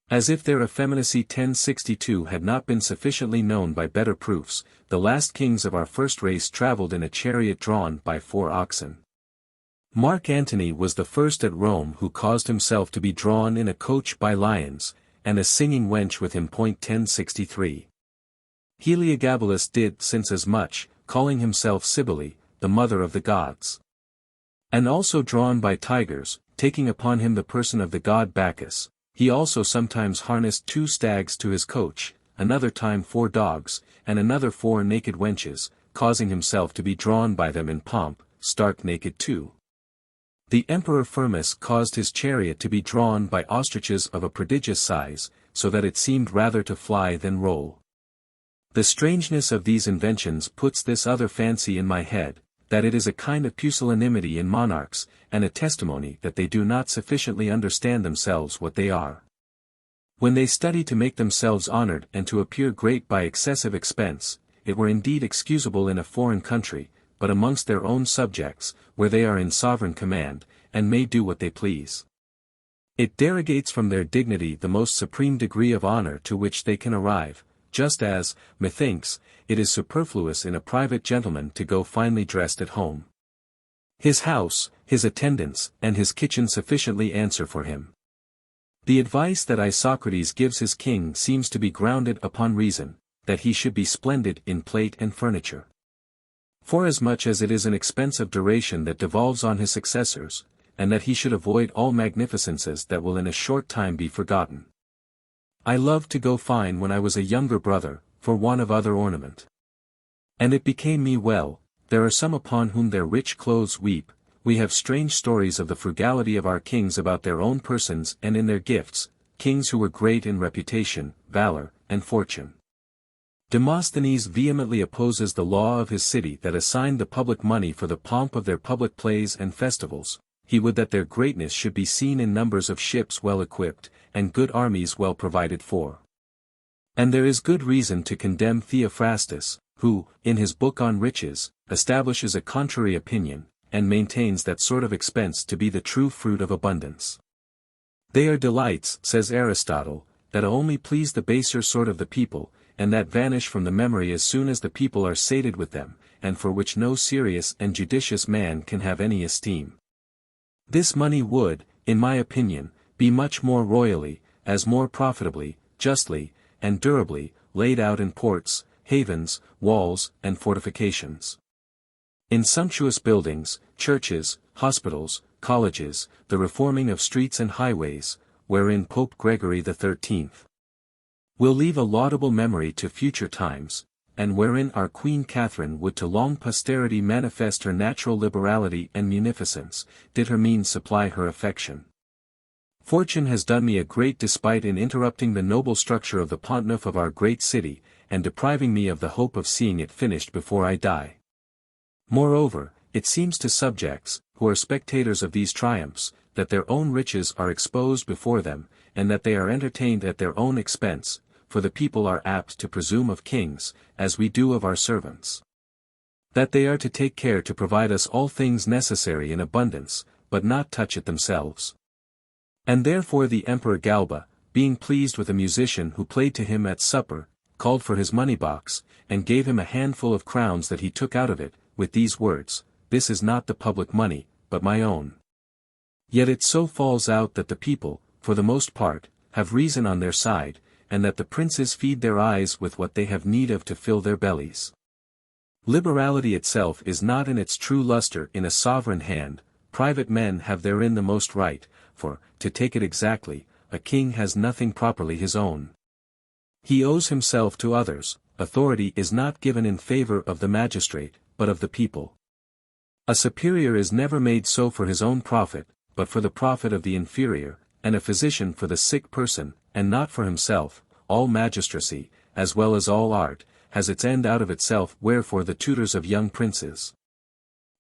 As if their effeminacy 1062 had not been sufficiently known by better proofs, the last kings of our first race travelled in a chariot drawn by 4 oxen. Mark Antony was the first at Rome who caused himself to be drawn in a coach by lions, and a singing wench with him. 1063. Heliogabalus did since as much, calling himself Cybele, the mother of the gods. And also drawn by tigers, taking upon him the person of the god Bacchus, he also sometimes harnessed 2 stags to his coach, another time 4 dogs, and another 4 naked wenches, causing himself to be drawn by them in pomp, stark naked too. The Emperor Firmus caused his chariot to be drawn by ostriches of a prodigious size, so that it seemed rather to fly than roll. The strangeness of these inventions puts this other fancy in my head, that it is a kind of pusillanimity in monarchs, and a testimony that they do not sufficiently understand themselves what they are. When they study to make themselves honored and to appear great by excessive expense, it were indeed excusable in a foreign country, but amongst their own subjects, where they are in sovereign command, and may do what they please. It derogates from their dignity the most supreme degree of honor to which they can arrive, just as, methinks, it is superfluous in a private gentleman to go finely dressed at home. His house, his attendants, and his kitchen sufficiently answer for him. The advice that Isocrates gives his king seems to be grounded upon reason, that he should be splendid in plate and furniture. Forasmuch as it is an expense of duration that devolves on his successors, and that he should avoid all magnificences that will in a short time be forgotten. I loved to go fine when I was a younger brother, for want of other ornament. And it became me well. There are some upon whom their rich clothes weep. We have strange stories of the frugality of our kings about their own persons and in their gifts, kings who were great in reputation, valor, and fortune. Demosthenes vehemently opposes the law of his city that assigned the public money for the pomp of their public plays and festivals. He would that their greatness should be seen in numbers of ships well equipped, and good armies well provided for. And there is good reason to condemn Theophrastus, who, in his book on riches, establishes a contrary opinion, and maintains that sort of expense to be the true fruit of abundance. They are delights, says Aristotle, that only please the baser sort of the people, and that vanish from the memory as soon as the people are sated with them, and for which no serious and judicious man can have any esteem. This money would, in my opinion, be much more royally, as more profitably, justly, and durably, laid out in ports, havens, walls, and fortifications. In sumptuous buildings, churches, hospitals, colleges, the reforming of streets and highways, wherein Pope Gregory XIII will leave a laudable memory to future times, and wherein our Queen Catherine would to long posterity manifest her natural liberality and munificence, did her means supply her affection. Fortune has done me a great despite in interrupting the noble structure of the Pont-Neuf of our great city, and depriving me of the hope of seeing it finished before I die. Moreover, it seems to subjects, who are spectators of these triumphs, that their own riches are exposed before them, and that they are entertained at their own expense, for the people are apt to presume of kings, as we do of our servants. That they are to take care to provide us all things necessary in abundance, but not touch it themselves. And therefore the Emperor Galba, being pleased with a musician who played to him at supper, called for his money-box, and gave him a handful of crowns that he took out of it, with these words, "This is not the public money, but my own." Yet it so falls out that the people, for the most part, have reason on their side, and that the princes feed their eyes with what they have need of to fill their bellies. Liberality itself is not in its true luster in a sovereign hand. Private men have therein the most right, for, to take it exactly, a king has nothing properly his own. He owes himself to others. Authority is not given in favor of the magistrate, but of the people. A superior is never made so for his own profit, but for the profit of the inferior, and a physician for the sick person, and not for himself. All magistracy, as well as all art, has its end out of itself. Wherefore the tutors of young princes,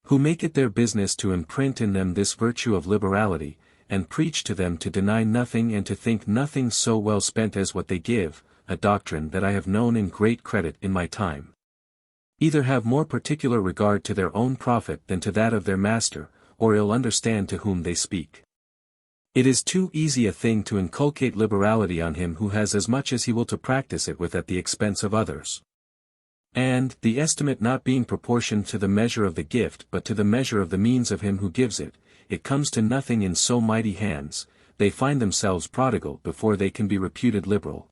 who make it their business to imprint in them this virtue of liberality, and preach to them to deny nothing and to think nothing so well spent as what they give, a doctrine that I have known in great credit in my time, either have more particular regard to their own profit than to that of their master, or ill understand to whom they speak. It is too easy a thing to inculcate liberality on him who has as much as he will to practice it with at the expense of others. And, the estimate not being proportioned to the measure of the gift but to the measure of the means of him who gives it, it comes to nothing in so mighty hands. They find themselves prodigal before they can be reputed liberal.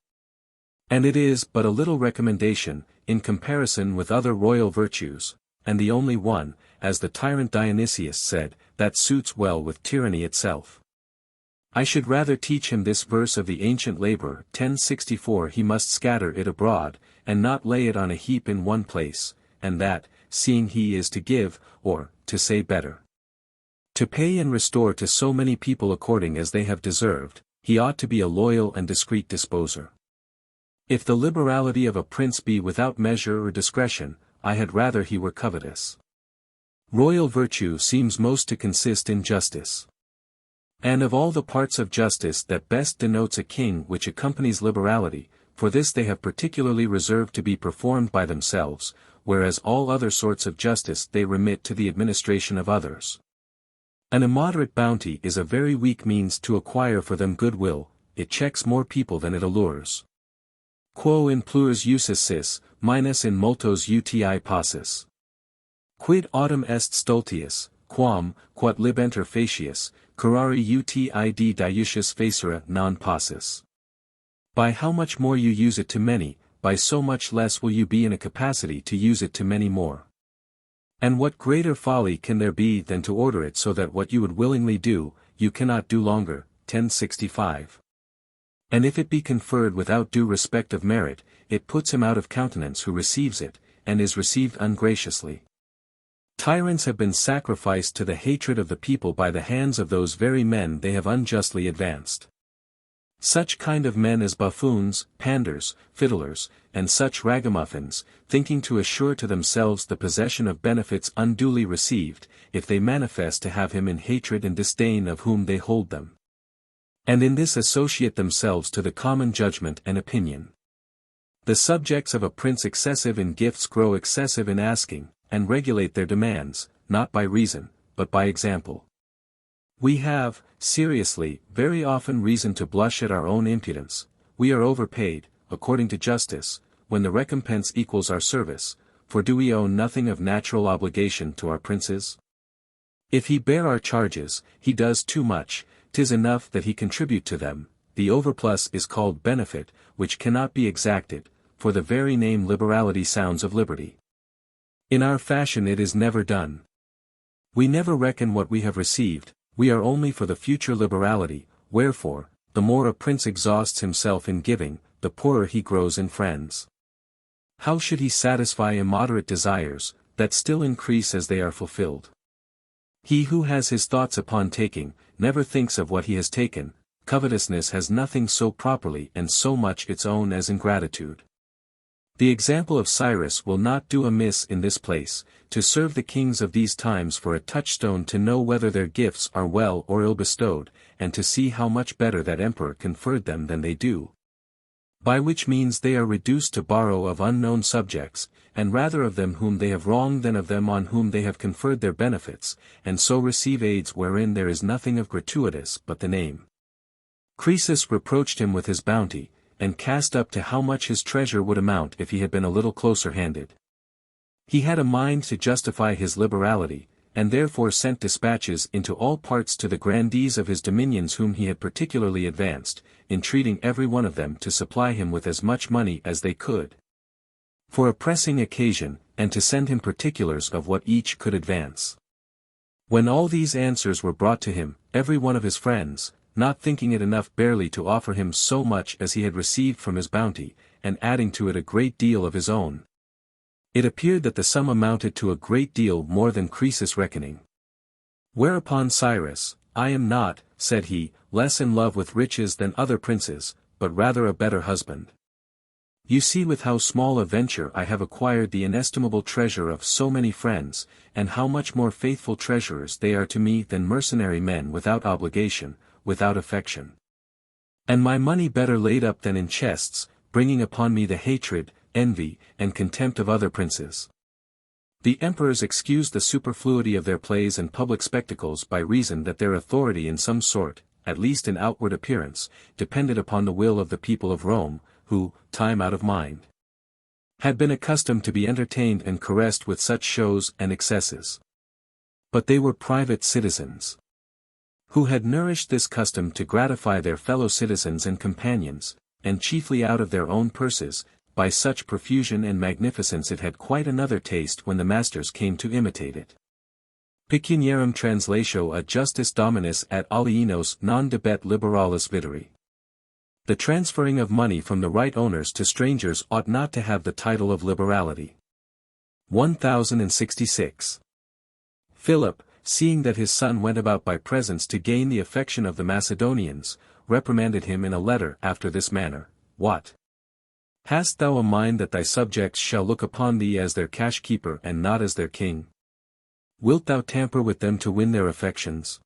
And it is but a little recommendation, in comparison with other royal virtues, and the only one, as the tyrant Dionysius said, that suits well with tyranny itself. I should rather teach him this verse of the ancient laborer, 1064 he must scatter it abroad, and not lay it on a heap in one place, and that, seeing he is to give, or, to say better, to pay and restore to so many people according as they have deserved, he ought to be a loyal and discreet disposer. If the liberality of a prince be without measure or discretion, I had rather he were covetous. Royal virtue seems most to consist in justice. And of all the parts of justice that best denotes a king which accompanies liberality, for this they have particularly reserved to be performed by themselves, whereas all other sorts of justice they remit to the administration of others. An immoderate bounty is a very weak means to acquire for them goodwill, it checks more people than it allures. Quo in plures usus sis, minus in multos uti passus. Quid autem est stultius, quam, quod libenter facius, curari utid diusius facere non passus. By how much more you use it to many, by so much less will you be in a capacity to use it to many more. And what greater folly can there be than to order it so that what you would willingly do, you cannot do longer, 1065. And if it be conferred without due respect of merit, it puts him out of countenance who receives it, and is received ungraciously. Tyrants have been sacrificed to the hatred of the people by the hands of those very men they have unjustly advanced. Such kind of men as buffoons, panders, fiddlers, and such ragamuffins, thinking to assure to themselves the possession of benefits unduly received, if they manifest to have him in hatred and disdain of whom they hold them. And in this associate themselves to the common judgment and opinion. The subjects of a prince excessive in gifts grow excessive in asking, and regulate their demands, not by reason, but by example. We have, seriously, very often reason to blush at our own impudence. We are overpaid, according to justice, when the recompense equals our service, for do we owe nothing of natural obligation to our princes? If he bear our charges, he does too much, 'tis enough that he contribute to them, the overplus is called benefit, which cannot be exacted, for the very name liberality sounds of liberty. In our fashion it is never done. We never reckon what we have received, we are only for the future liberality, wherefore, the more a prince exhausts himself in giving, the poorer he grows in friends. How should he satisfy immoderate desires, that still increase as they are fulfilled? He who has his thoughts upon taking, never thinks of what he has taken. Covetousness has nothing so properly and so much its own as ingratitude. The example of Cyrus will not do amiss in this place, to serve the kings of these times for a touchstone to know whether their gifts are well or ill bestowed, and to see how much better that emperor conferred them than they do. By which means they are reduced to borrow of unknown subjects, and rather of them whom they have wronged than of them on whom they have conferred their benefits, and so receive aids wherein there is nothing of gratuitous but the name. Croesus reproached him with his bounty, and cast up to how much his treasure would amount if he had been a little closer-handed. He had a mind to justify his liberality, and therefore sent dispatches into all parts to the grandees of his dominions whom he had particularly advanced, entreating every one of them to supply him with as much money as they could, for a pressing occasion, and to send him particulars of what each could advance. When all these answers were brought to him, every one of his friends, not thinking it enough barely to offer him so much as he had received from his bounty, and adding to it a great deal of his own, it appeared that the sum amounted to a great deal more than Croesus' reckoning. Whereupon Cyrus, I am not, said he, less in love with riches than other princes, but rather a better husband. You see with how small a venture I have acquired the inestimable treasure of so many friends, and how much more faithful treasurers they are to me than mercenary men without obligation, without affection. And my money better laid up than in chests, bringing upon me the hatred, envy, and contempt of other princes. The emperors excused the superfluity of their plays and public spectacles by reason that their authority in some sort, at least in outward appearance, depended upon the will of the people of Rome, who, time out of mind, had been accustomed to be entertained and caressed with such shows and excesses. But they were private citizens, who had nourished this custom to gratify their fellow citizens and companions, and chiefly out of their own purses, by such profusion and magnificence it had quite another taste when the masters came to imitate it. Pecuniarum translatio a justis dominis ad alienos non debet liberalis videri. The transferring of money from the right owners to strangers ought not to have the title of liberality. 1066. Philip, seeing that his son went about by presents to gain the affection of the Macedonians, reprimanded him in a letter after this manner: What? Hast thou a mind that thy subjects shall look upon thee as their cash-keeper and not as their king? Wilt thou tamper with them to win their affections?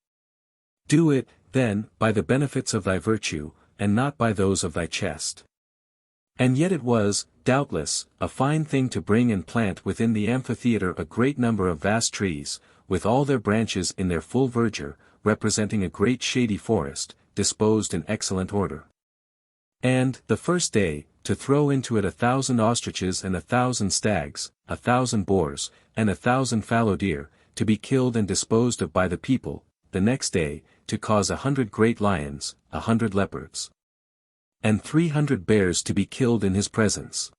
Do it, then, by the benefits of thy virtue, and not by those of thy chest. And yet it was, doubtless, a fine thing to bring and plant within the amphitheatre a great number of vast trees, with all their branches in their full verdure, representing a great shady forest, disposed in excellent order. And, the first day, to throw into it 1,000 ostriches and 1,000 stags, 1,000 boars, and 1,000 fallow deer, to be killed and disposed of by the people, the next day, to cause 100 great lions, 100 leopards, and 300 bears to be killed in his presence.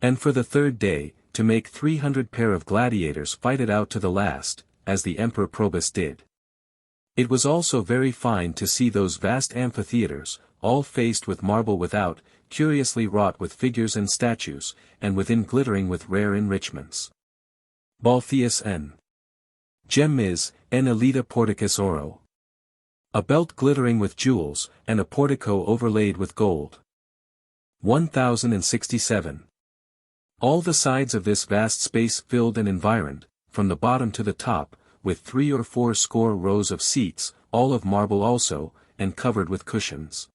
And for the third day, to make 300 pair of gladiators fight it out to the last, as the Emperor Probus did. It was also very fine to see those vast amphitheatres, all faced with marble without, curiously wrought with figures and statues, and within glittering with rare enrichments. Baltheus N. Gemmis, en elita porticus oro. A belt glittering with jewels, and a portico overlaid with gold. 1067. All the sides of this vast space filled and environed, from the bottom to the top, with 3 or 4 score rows of seats, all of marble also, and covered with cushions.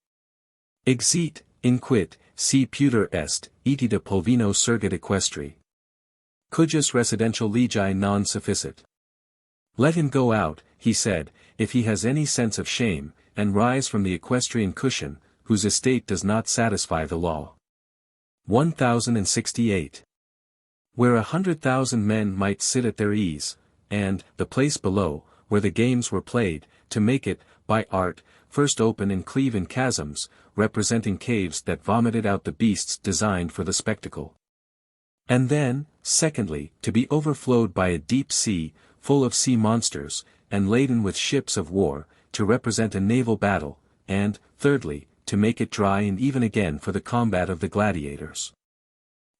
Exit, inquit, si puter est, iti de pulvino surgit equestri. Cujus residential legi non sufficit. Let him go out, he said, if he has any sense of shame, and rise from the equestrian cushion, whose estate does not satisfy the law. 1068. Where 100,000 men might sit at their ease, and, the place below, where the games were played, to make it, by art, first open and cleave in chasms, representing caves that vomited out the beasts designed for the spectacle. And then, secondly, to be overflowed by a deep sea, full of sea monsters, and laden with ships of war, to represent a naval battle, and, thirdly, to make it dry and even again for the combat of the gladiators.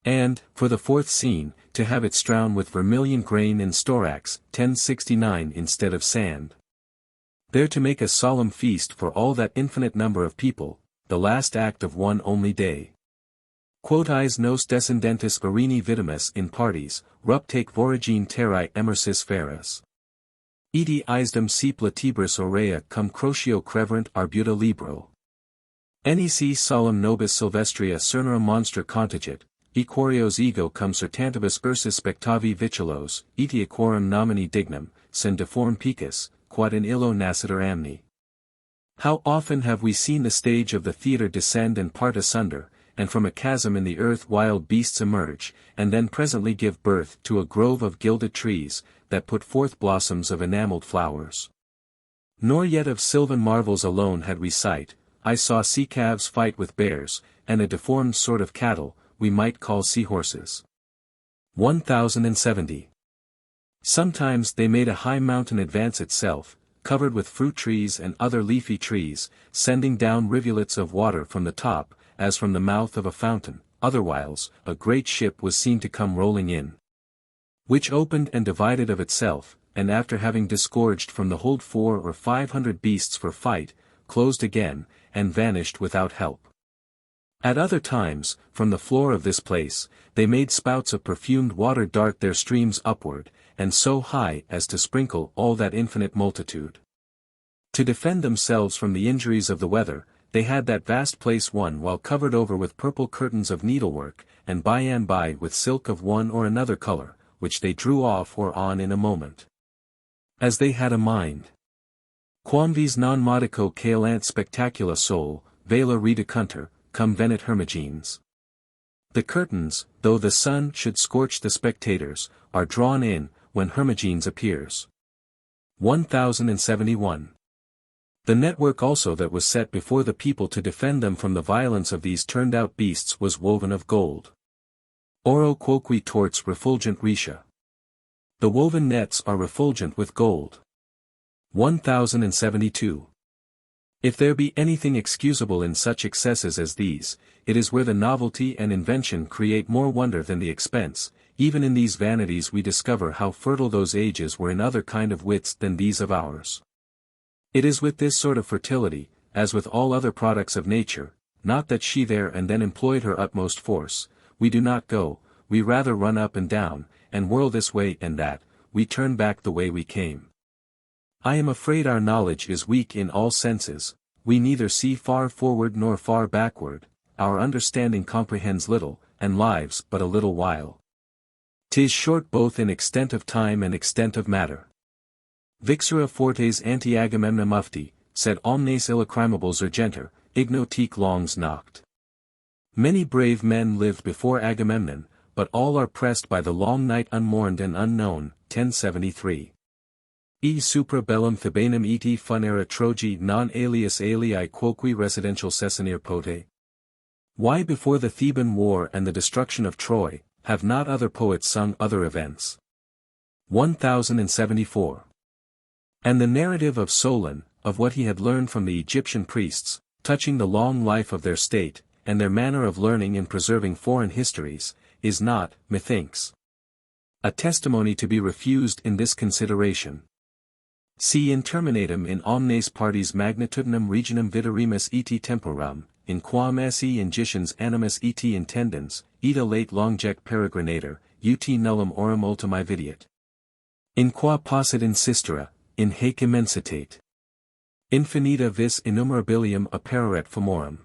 And, for the fourth scene, to have it strewn with vermilion grain and storax, 1069 instead of sand. There to make a solemn feast for all that infinite number of people, the last act of one only day. Quoties nos descendentis Verini vitimus in parties, ruptake voragine terrae emersis feras. Iti isdem si platibris aurea cum crotio creverant arbuta libro. Nec solum nobis silvestria cernera monstra contigit, equorios ego cum certantibus ursus spectavi vitulos, iti equorum nomini dignum, sen deform picus, quod in illo nascitur amni. How often have we seen the stage of the theatre descend and part asunder, and from a chasm in the earth wild beasts emerge, and then presently give birth to a grove of gilded trees, that put forth blossoms of enamelled flowers. Nor yet of sylvan marvels alone had we sight. I saw sea-calves fight with bears, and a deformed sort of cattle, we might call sea-horses. 1070. Sometimes they made a high mountain advance itself, covered with fruit trees and other leafy trees, sending down rivulets of water from the top, as from the mouth of a fountain. Otherwhiles, a great ship was seen to come rolling in, which opened and divided of itself, and after having disgorged from the hold 400 or 500 beasts for fight, closed again, and vanished without help. At other times, from the floor of this place, they made spouts of perfumed water dart their streams upward, and so high as to sprinkle all that infinite multitude. To defend themselves from the injuries of the weather, they had that vast place one while covered over with purple curtains of needlework, and by and by with silk of one or another color, which they drew off or on in a moment. As they had a mind. Quam vis non modico caelant spectacula sol, vela redecuntur, cum venit hermogenes. The curtains, though the sun should scorch the spectators, are drawn in, when Hermogenes appears. 1071. The network also that was set before the people to defend them from the violence of these turned-out beasts was woven of gold. Oro quoque torts refulgent riccia. The woven nets are refulgent with gold. 1072. If there be anything excusable in such excesses as these, it is where the novelty and invention create more wonder than the expense. Even in these vanities we discover how fertile those ages were in other kind of wits than these of ours. It is with this sort of fertility, as with all other products of nature, not that she there and then employed her utmost force, we do not go, we rather run up and down, and whirl this way and that, we turn back the way we came. I am afraid our knowledge is weak in all senses, we neither see far forward nor far backward, our understanding comprehends little, and lives but a little while. 'Tis short both in extent of time and extent of matter. Vixera fortes anti Agamemnon mufti, sed omnes illicrimables urgenter, ignotique longs noct. Many brave men lived before Agamemnon, but all are pressed by the long night unmourned and unknown. 1073. E supra bellum Thebanum eti funera Troji non alias alii quoque residential Cessanir pote. Why before the Theban war and the destruction of Troy, have not other poets sung other events? 1074. And the narrative of Solon, of what he had learned from the Egyptian priests, touching the long life of their state, and their manner of learning and preserving foreign histories, is not, methinks, a testimony to be refused in this consideration. See interminatum in omnes partes magnitudinum regionum viterimus eti temporam, in quam esse ingitions animus eti intendens, ita late longec peregrinator, ut nullum orum ultimae videat. In qua possit insistera, in haec immensitate. Infinita vis innumerabilium apparet famorum.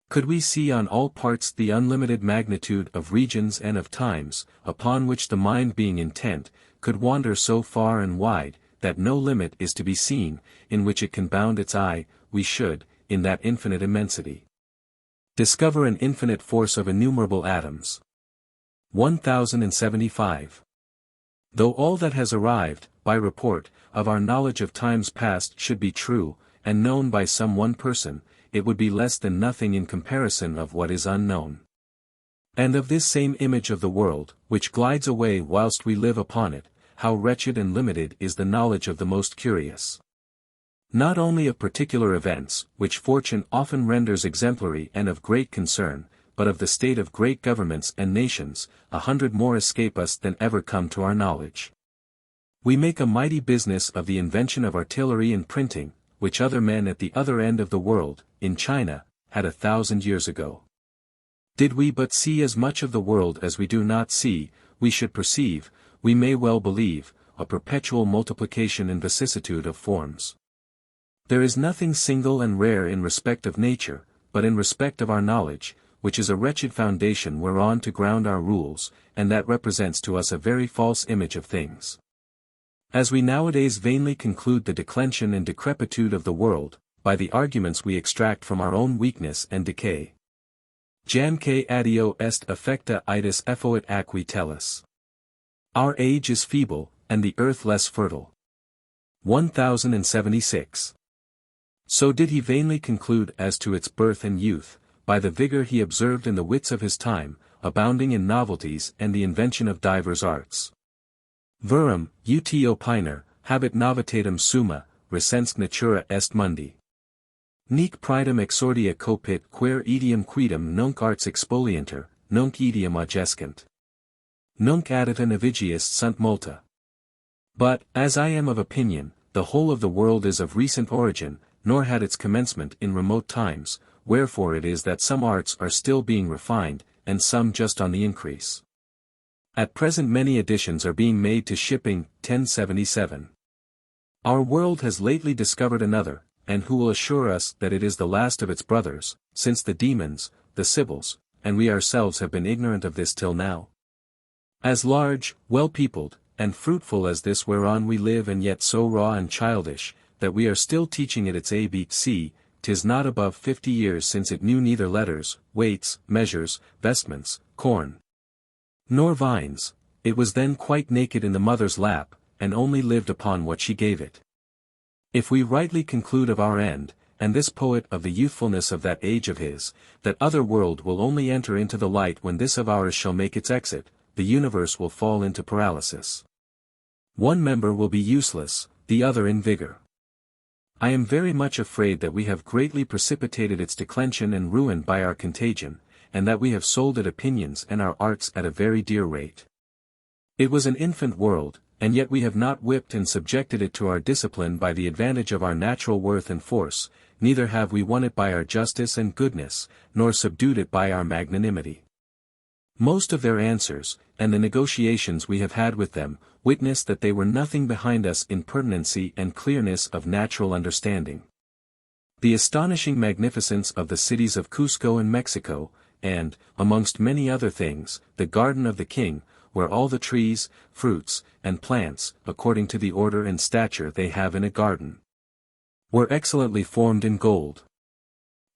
Could we see on all parts the unlimited magnitude of regions and of times, upon which the mind being intent, could wander so far and wide, that no limit is to be seen, in which it can bound its eye, we should, in that infinite immensity, discover an infinite force of innumerable atoms. 1075. Though all that has arrived, by report, of our knowledge of times past should be true, and known by some one person, it would be less than nothing in comparison of what is unknown. And of this same image of the world, which glides away whilst we live upon it, how wretched and limited is the knowledge of the most curious. Not only of particular events, which fortune often renders exemplary and of great concern, but of the state of great governments and nations, 100 more escape us than ever come to our knowledge. We make a mighty business of the invention of artillery and printing, which other men at the other end of the world, in China, had 1,000 years ago. Did we but see as much of the world as we do not see, we should perceive, we may well believe, a perpetual multiplication and vicissitude of forms. There is nothing single and rare in respect of nature, but in respect of our knowledge, which is a wretched foundation whereon to ground our rules, and that represents to us a very false image of things. As we nowadays vainly conclude the declension and decrepitude of the world, by the arguments we extract from our own weakness and decay. Jamque addio est affecta itis effoit aqui tellus. Our age is feeble, and the earth less fertile. 1076. So did he vainly conclude as to its birth and youth, by the vigor he observed in the wits of his time, abounding in novelties and the invention of divers arts. Verum, ut opiner, habet novitatum summa, recensque natura est mundi. Nec praedam exordia copit quer idiom quidem nunc arts expolienter, nunc idiom adjescent. Nunc addita navigiis sunt multa. But, as I am of opinion, the whole of the world is of recent origin, nor had its commencement in remote times, wherefore it is that some arts are still being refined, and some just on the increase. At present many additions are being made to shipping. 1077. Our world has lately discovered another, and who will assure us that it is the last of its brothers, since the demons, the Sibyls, and we ourselves have been ignorant of this till now? As large, well-peopled, and fruitful as this whereon we live, and yet so raw and childish, that we are still teaching it its ABC, 'tis not above 50 years since it knew neither letters, weights, measures, vestments, corn, nor vines. It was then quite naked in the mother's lap, and only lived upon what she gave it. If we rightly conclude of our end, and this poet of the youthfulness of that age of his, that other world will only enter into the light when this of ours shall make its exit, the universe will fall into paralysis. One member will be useless, the other in vigor. I am very much afraid that we have greatly precipitated its declension and ruin by our contagion, and that we have sold it opinions and our arts at a very dear rate. It was an infant world, and yet we have not whipped and subjected it to our discipline by the advantage of our natural worth and force, neither have we won it by our justice and goodness, nor subdued it by our magnanimity. Most of their answers, and the negotiations we have had with them, witness that they were nothing behind us in pertinency and clearness of natural understanding. The astonishing magnificence of the cities of Cusco and Mexico, and, amongst many other things, the garden of the king, where all the trees, fruits, and plants, according to the order and stature they have in a garden, were excellently formed in gold.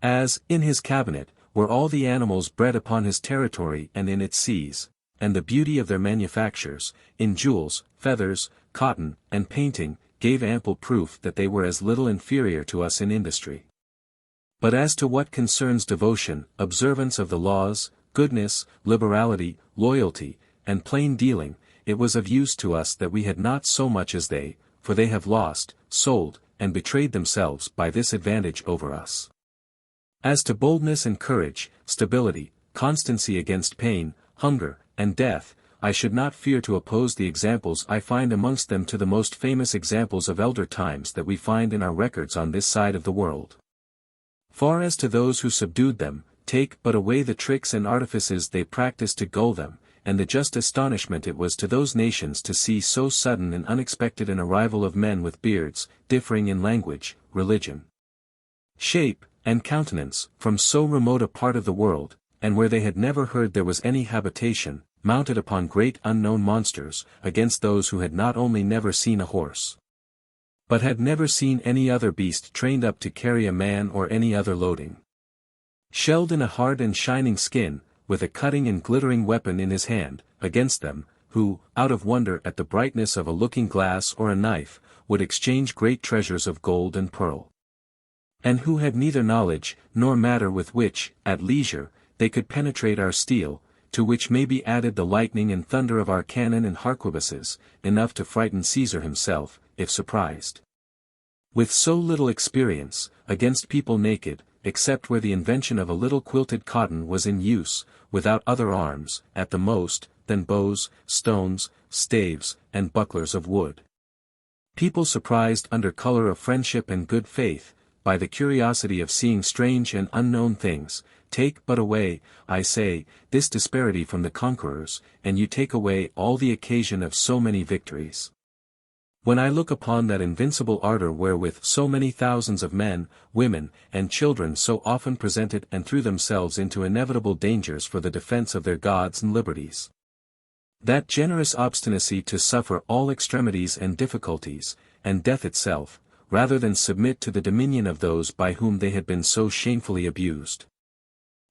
As, in his cabinet, were all the animals bred upon his territory and in its seas, and the beauty of their manufactures, in jewels, feathers, cotton, and painting, gave ample proof that they were as little inferior to us in industry. But as to what concerns devotion, observance of the laws, goodness, liberality, loyalty, and plain dealing, it was of use to us that we had not so much as they, for they have lost, sold, and betrayed themselves by this advantage over us. As to boldness and courage, stability, constancy against pain, hunger, and death, I should not fear to oppose the examples I find amongst them to the most famous examples of elder times that we find in our records on this side of the world. Far as to those who subdued them, take but away the tricks and artifices they practiced to gull them, and the just astonishment it was to those nations to see so sudden and unexpected an arrival of men with beards, differing in language, religion, shape, and countenance, from so remote a part of the world, and where they had never heard there was any habitation, mounted upon great unknown monsters, against those who had not only never seen a horse, but had never seen any other beast trained up to carry a man or any other loading. Shelled in a hard and shining skin, with a cutting and glittering weapon in his hand, against them, who, out of wonder at the brightness of a looking-glass or a knife, would exchange great treasures of gold and pearl. And who had neither knowledge, nor matter with which, at leisure, they could penetrate our steel, to which may be added the lightning and thunder of our cannon and harquebuses, enough to frighten Caesar himself, if surprised. With so little experience, against people naked, except where the invention of a little quilted cotton was in use, without other arms, at the most, than bows, stones, staves, and bucklers of wood. People surprised under color of friendship and good faith, by the curiosity of seeing strange and unknown things, take but away, I say, this disparity from the conquerors, and you take away all the occasion of so many victories. When I look upon that invincible ardor wherewith so many thousands of men, women, and children so often presented and threw themselves into inevitable dangers for the defense of their gods and liberties, that generous obstinacy to suffer all extremities and difficulties, and death itself, rather than submit to the dominion of those by whom they had been so shamefully abused.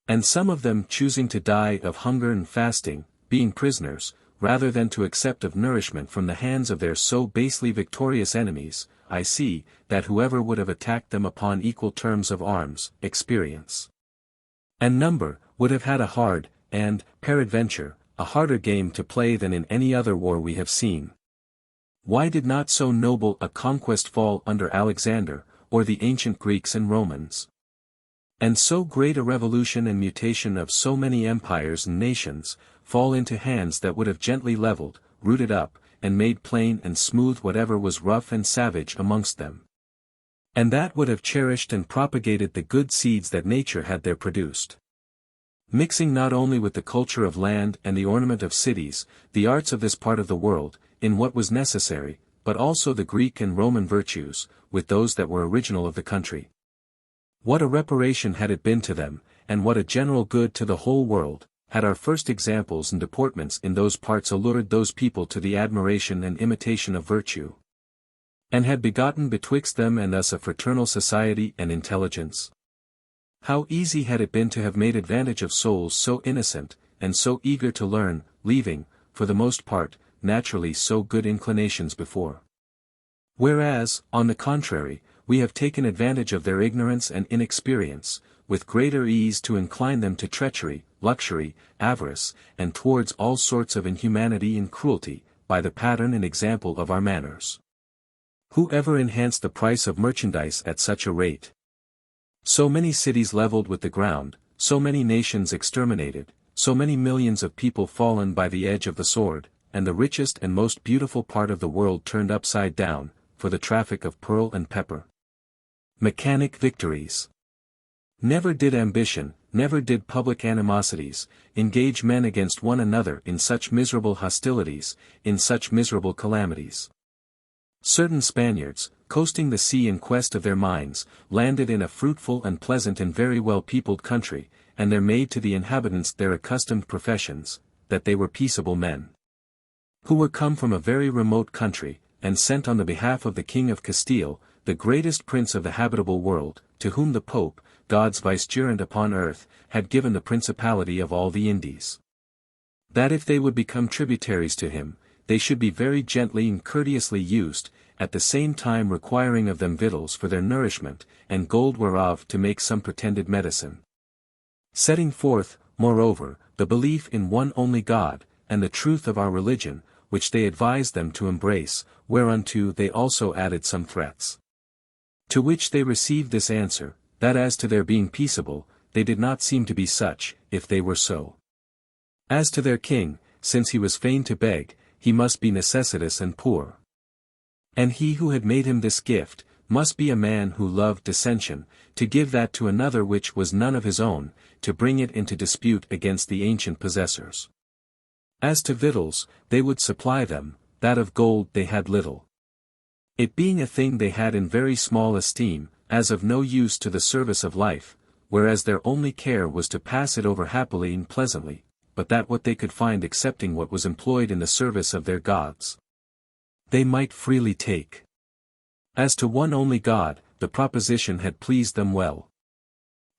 And some of them choosing to die of hunger and fasting, being prisoners, rather than to accept of nourishment from the hands of their so basely victorious enemies, I see, that whoever would have attacked them upon equal terms of arms, experience, and number, would have had a hard, and, peradventure, a harder game to play than in any other war we have seen. Why did not so noble a conquest fall under Alexander, or the ancient Greeks and Romans? And so great a revolution and mutation of so many empires and nations, fall into hands that would have gently leveled, rooted up, and made plain and smooth whatever was rough and savage amongst them. And that would have cherished and propagated the good seeds that nature had there produced. Mixing not only with the culture of land and the ornament of cities, the arts of this part of the world, in what was necessary, but also the Greek and Roman virtues, with those that were original of the country. What a reparation had it been to them, and what a general good to the whole world, had our first examples and deportments in those parts allured those people to the admiration and imitation of virtue, and had begotten betwixt them and us a fraternal society and intelligence. How easy had it been to have made advantage of souls so innocent, and so eager to learn, leaving, for the most part, naturally so good inclinations before. Whereas, on the contrary, we have taken advantage of their ignorance and inexperience, with greater ease to incline them to treachery, luxury, avarice, and towards all sorts of inhumanity and cruelty, by the pattern and example of our manners. Who ever enhanced the price of merchandise at such a rate? So many cities leveled with the ground, so many nations exterminated, so many millions of people fallen by the edge of the sword, and the richest and most beautiful part of the world turned upside down, for the traffic of pearl and pepper. Mechanic victories. Never did ambition, never did public animosities, engage men against one another in such miserable hostilities, in such miserable calamities. Certain Spaniards, coasting the sea in quest of their mines, landed in a fruitful and pleasant and very well-peopled country, and there made to the inhabitants their accustomed professions, that they were peaceable men, who were come from a very remote country, and sent on the behalf of the King of Castile, the greatest prince of the habitable world, to whom the Pope, God's vicegerent upon earth, had given the principality of all the Indies. That if they would become tributaries to him, they should be very gently and courteously used, at the same time requiring of them victuals for their nourishment, and gold whereof to make some pretended medicine. Setting forth, moreover, the belief in one only God, and the truth of our religion, which they advised them to embrace, whereunto they also added some threats. To which they received this answer, that as to their being peaceable, they did not seem to be such, if they were so. As to their king, since he was fain to beg, he must be necessitous and poor. And he who had made him this gift, must be a man who loved dissension, to give that to another which was none of his own, to bring it into dispute against the ancient possessors. As to victuals, they would supply them, that of gold they had little. It being a thing they had in very small esteem, as of no use to the service of life, whereas their only care was to pass it over happily and pleasantly, but that what they could find excepting what was employed in the service of their gods, they might freely take. As to one only God, the proposition had pleased them well.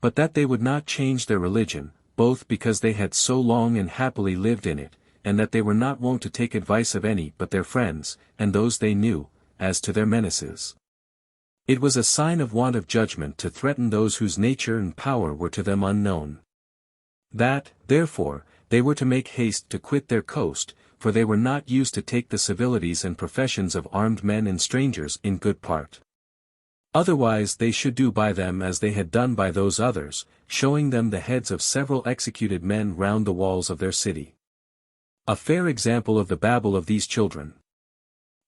But that they would not change their religion, both because they had so long and happily lived in it, and that they were not wont to take advice of any but their friends, and those they knew, as to their menaces. It was a sign of want of judgment to threaten those whose nature and power were to them unknown. That, therefore, they were to make haste to quit their coast, for they were not used to take the civilities and professions of armed men and strangers in good part. Otherwise they should do by them as they had done by those others, showing them the heads of several executed men round the walls of their city. A fair example of the babble of these children.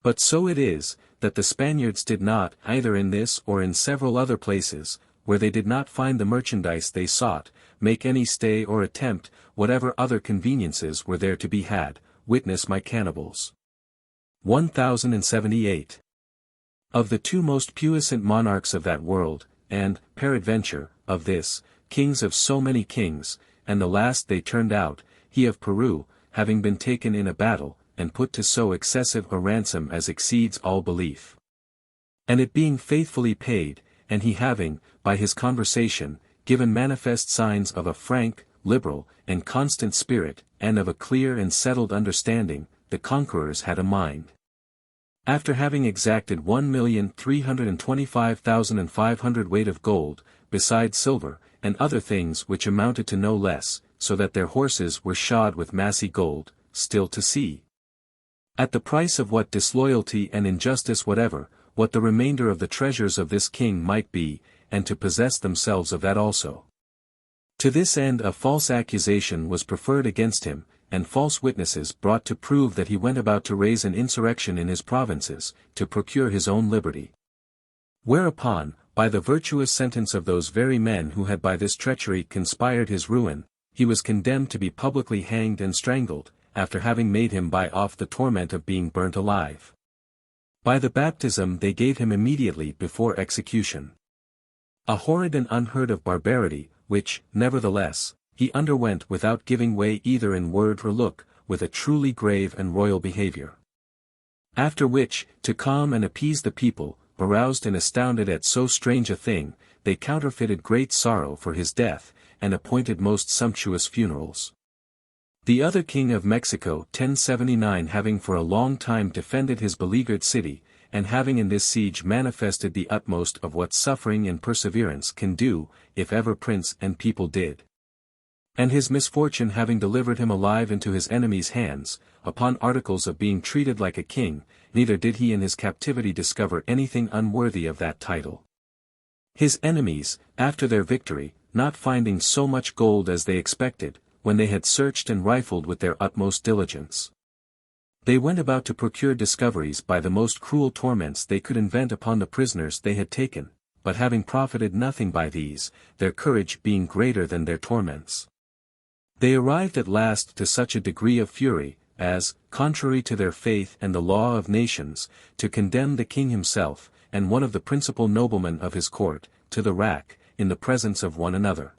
But so it is, that the Spaniards did not, either in this or in several other places, where they did not find the merchandise they sought, make any stay or attempt, whatever other conveniences were there to be had, witness my Cannibals. 1078. Of the two most puissant monarchs of that world, and, peradventure, of this, kings of so many kings, and the last they turned out, he of Peru, having been taken in a battle, and put to so excessive a ransom as exceeds all belief. And it being faithfully paid, and he having, by his conversation, given manifest signs of a frank, liberal, and constant spirit, and of a clear and settled understanding, the conquerors had a mind. After having exacted 1,325,500 weight of gold, besides silver, and other things which amounted to no less, so that their horses were shod with massy gold, still to see, at the price of what disloyalty and injustice whatever, what the remainder of the treasures of this king might be, and to possess themselves of that also. To this end a false accusation was preferred against him, and false witnesses brought to prove that he went about to raise an insurrection in his provinces, to procure his own liberty. Whereupon, by the virtuous sentence of those very men who had by this treachery conspired his ruin, he was condemned to be publicly hanged and strangled, after having made him buy off the torment of being burnt alive. By the baptism they gave him immediately before execution. A horrid and unheard of barbarity, which, nevertheless, he underwent without giving way either in word or look, with a truly grave and royal behavior. After which, to calm and appease the people, aroused and astounded at so strange a thing, they counterfeited great sorrow for his death, and appointed most sumptuous funerals. The other king of Mexico 1079 having for a long time defended his beleaguered city, and having in this siege manifested the utmost of what suffering and perseverance can do, if ever prince and people did. And his misfortune having delivered him alive into his enemies' hands, upon articles of being treated like a king, neither did he in his captivity discover anything unworthy of that title. His enemies, after their victory, not finding so much gold as they expected, when they had searched and rifled with their utmost diligence, they went about to procure discoveries by the most cruel torments they could invent upon the prisoners they had taken, but having profited nothing by these, their courage being greater than their torments, they arrived at last to such a degree of fury, as, contrary to their faith and the law of nations, to condemn the king himself, and one of the principal noblemen of his court, to the rack, in the presence of one another.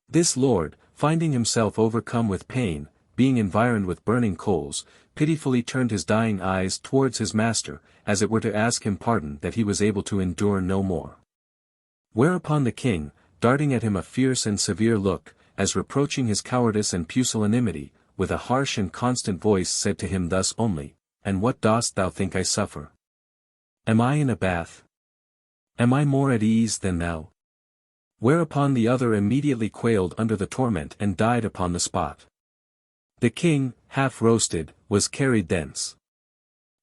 This lord, finding himself overcome with pain, being environed with burning coals, pitifully turned his dying eyes towards his master, as it were to ask him pardon that he was able to endure no more. Whereupon the king, darting at him a fierce and severe look, as reproaching his cowardice and pusillanimity, with a harsh and constant voice said to him thus only, "And what dost thou think I suffer? Am I in a bath? Am I more at ease than thou?" Whereupon the other immediately quailed under the torment and died upon the spot. The king, half roasted, was carried thence.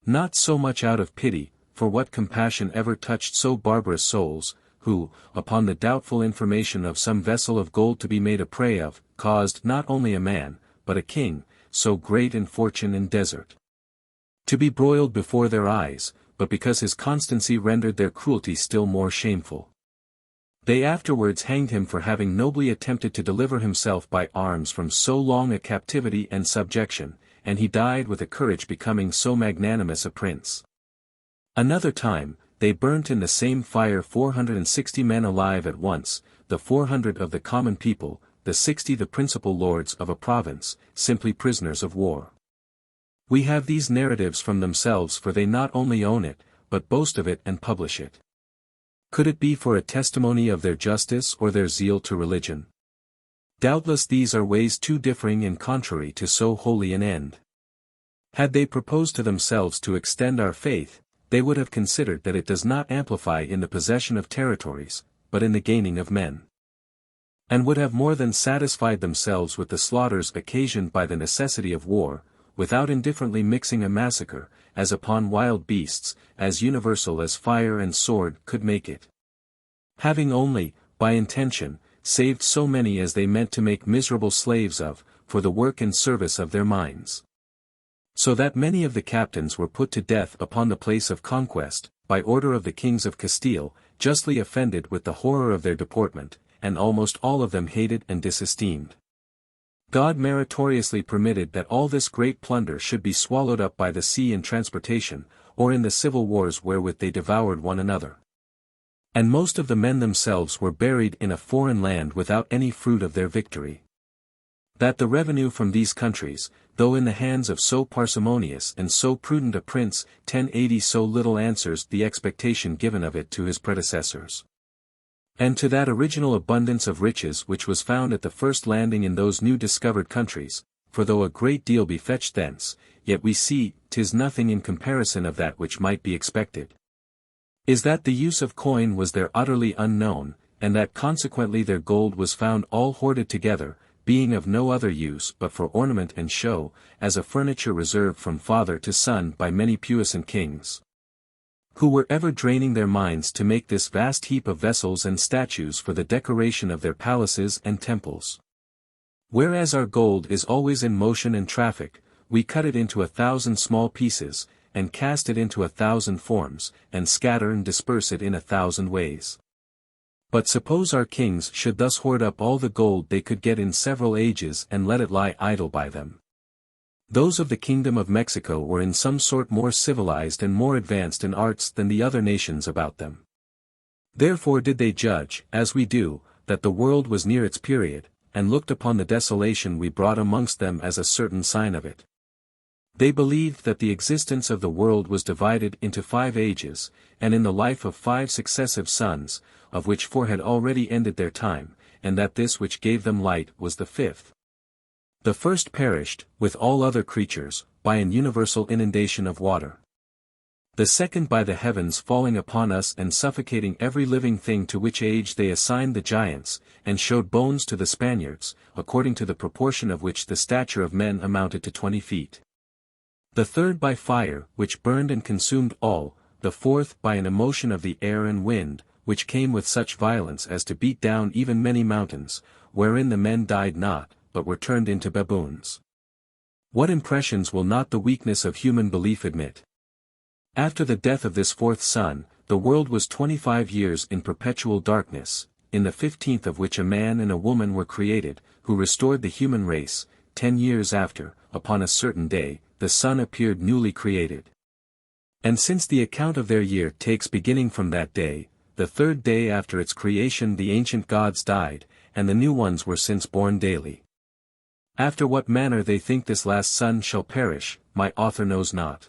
Not so much out of pity, for what compassion ever touched so barbarous souls, who, upon the doubtful information of some vessel of gold to be made a prey of, caused not only a man, but a king, so great in fortune and desert, to be broiled before their eyes, but because his constancy rendered their cruelty still more shameful. They afterwards hanged him for having nobly attempted to deliver himself by arms from so long a captivity and subjection, and he died with a courage becoming so magnanimous a prince. Another time, they burnt in the same fire 460 men alive at once, the 400 of the common people, the 60 the principal lords of a province, simply prisoners of war. We have these narratives from themselves, for they not only own it, but boast of it and publish it. Could it be for a testimony of their justice or their zeal to religion? Doubtless these are ways too differing and contrary to so holy an end. Had they proposed to themselves to extend our faith, they would have considered that it does not amplify in the possession of territories, but in the gaining of men, and would have more than satisfied themselves with the slaughters occasioned by the necessity of war, without indifferently mixing a massacre, as upon wild beasts, as universal as fire and sword could make it. Having only, by intention, saved so many as they meant to make miserable slaves of, for the work and service of their minds. So that many of the captains were put to death upon the place of conquest, by order of the kings of Castile, justly offended with the horror of their deportment, and almost all of them hated and disesteemed. God meritoriously permitted that all this great plunder should be swallowed up by the sea in transportation, or in the civil wars wherewith they devoured one another. And most of the men themselves were buried in a foreign land without any fruit of their victory. That the revenue from these countries, though in the hands of so parsimonious and so prudent a prince, 1080 so little answers the expectation given of it to his predecessors, and to that original abundance of riches which was found at the first landing in those new discovered countries, for though a great deal be fetched thence, yet we see 'tis nothing in comparison of that which might be expected, is that the use of coin was there utterly unknown, and that consequently their gold was found all hoarded together, being of no other use but for ornament and show, as a furniture reserved from father to son by many puissant kings, who were ever draining their minds to make this vast heap of vessels and statues for the decoration of their palaces and temples. Whereas our gold is always in motion and traffic, we cut it into 1,000 small pieces, and cast it into 1,000 forms, and scatter and disperse it in 1,000 ways. But suppose our kings should thus hoard up all the gold they could get in several ages and let it lie idle by them. Those of the kingdom of Mexico were in some sort more civilized and more advanced in arts than the other nations about them. Therefore did they judge, as we do, that the world was near its period, and looked upon the desolation we brought amongst them as a certain sign of it. They believed that the existence of the world was divided into 5 ages, and in the life of 5 successive sons, of which 4 had already ended their time, and that this which gave them light was the 5th. The first perished, with all other creatures, by an universal inundation of water. The second by the heavens falling upon us and suffocating every living thing, to which age they assigned the giants, and showed bones to the Spaniards, according to the proportion of which the stature of men amounted to 20 feet. The third by fire, which burned and consumed all, the fourth by an emotion of the air and wind, which came with such violence as to beat down even many mountains, wherein the men died not, but were turned into baboons. What impressions will not the weakness of human belief admit? After the death of this fourth son, the world was 25 years in perpetual darkness, in the 15th of which a man and a woman were created, who restored the human race. 10 years after, upon a certain day, the sun appeared newly created. And since the account of their year takes beginning from that day, the third day after its creation the ancient gods died, and the new ones were since born daily. After what manner they think this last sun shall perish, my author knows not.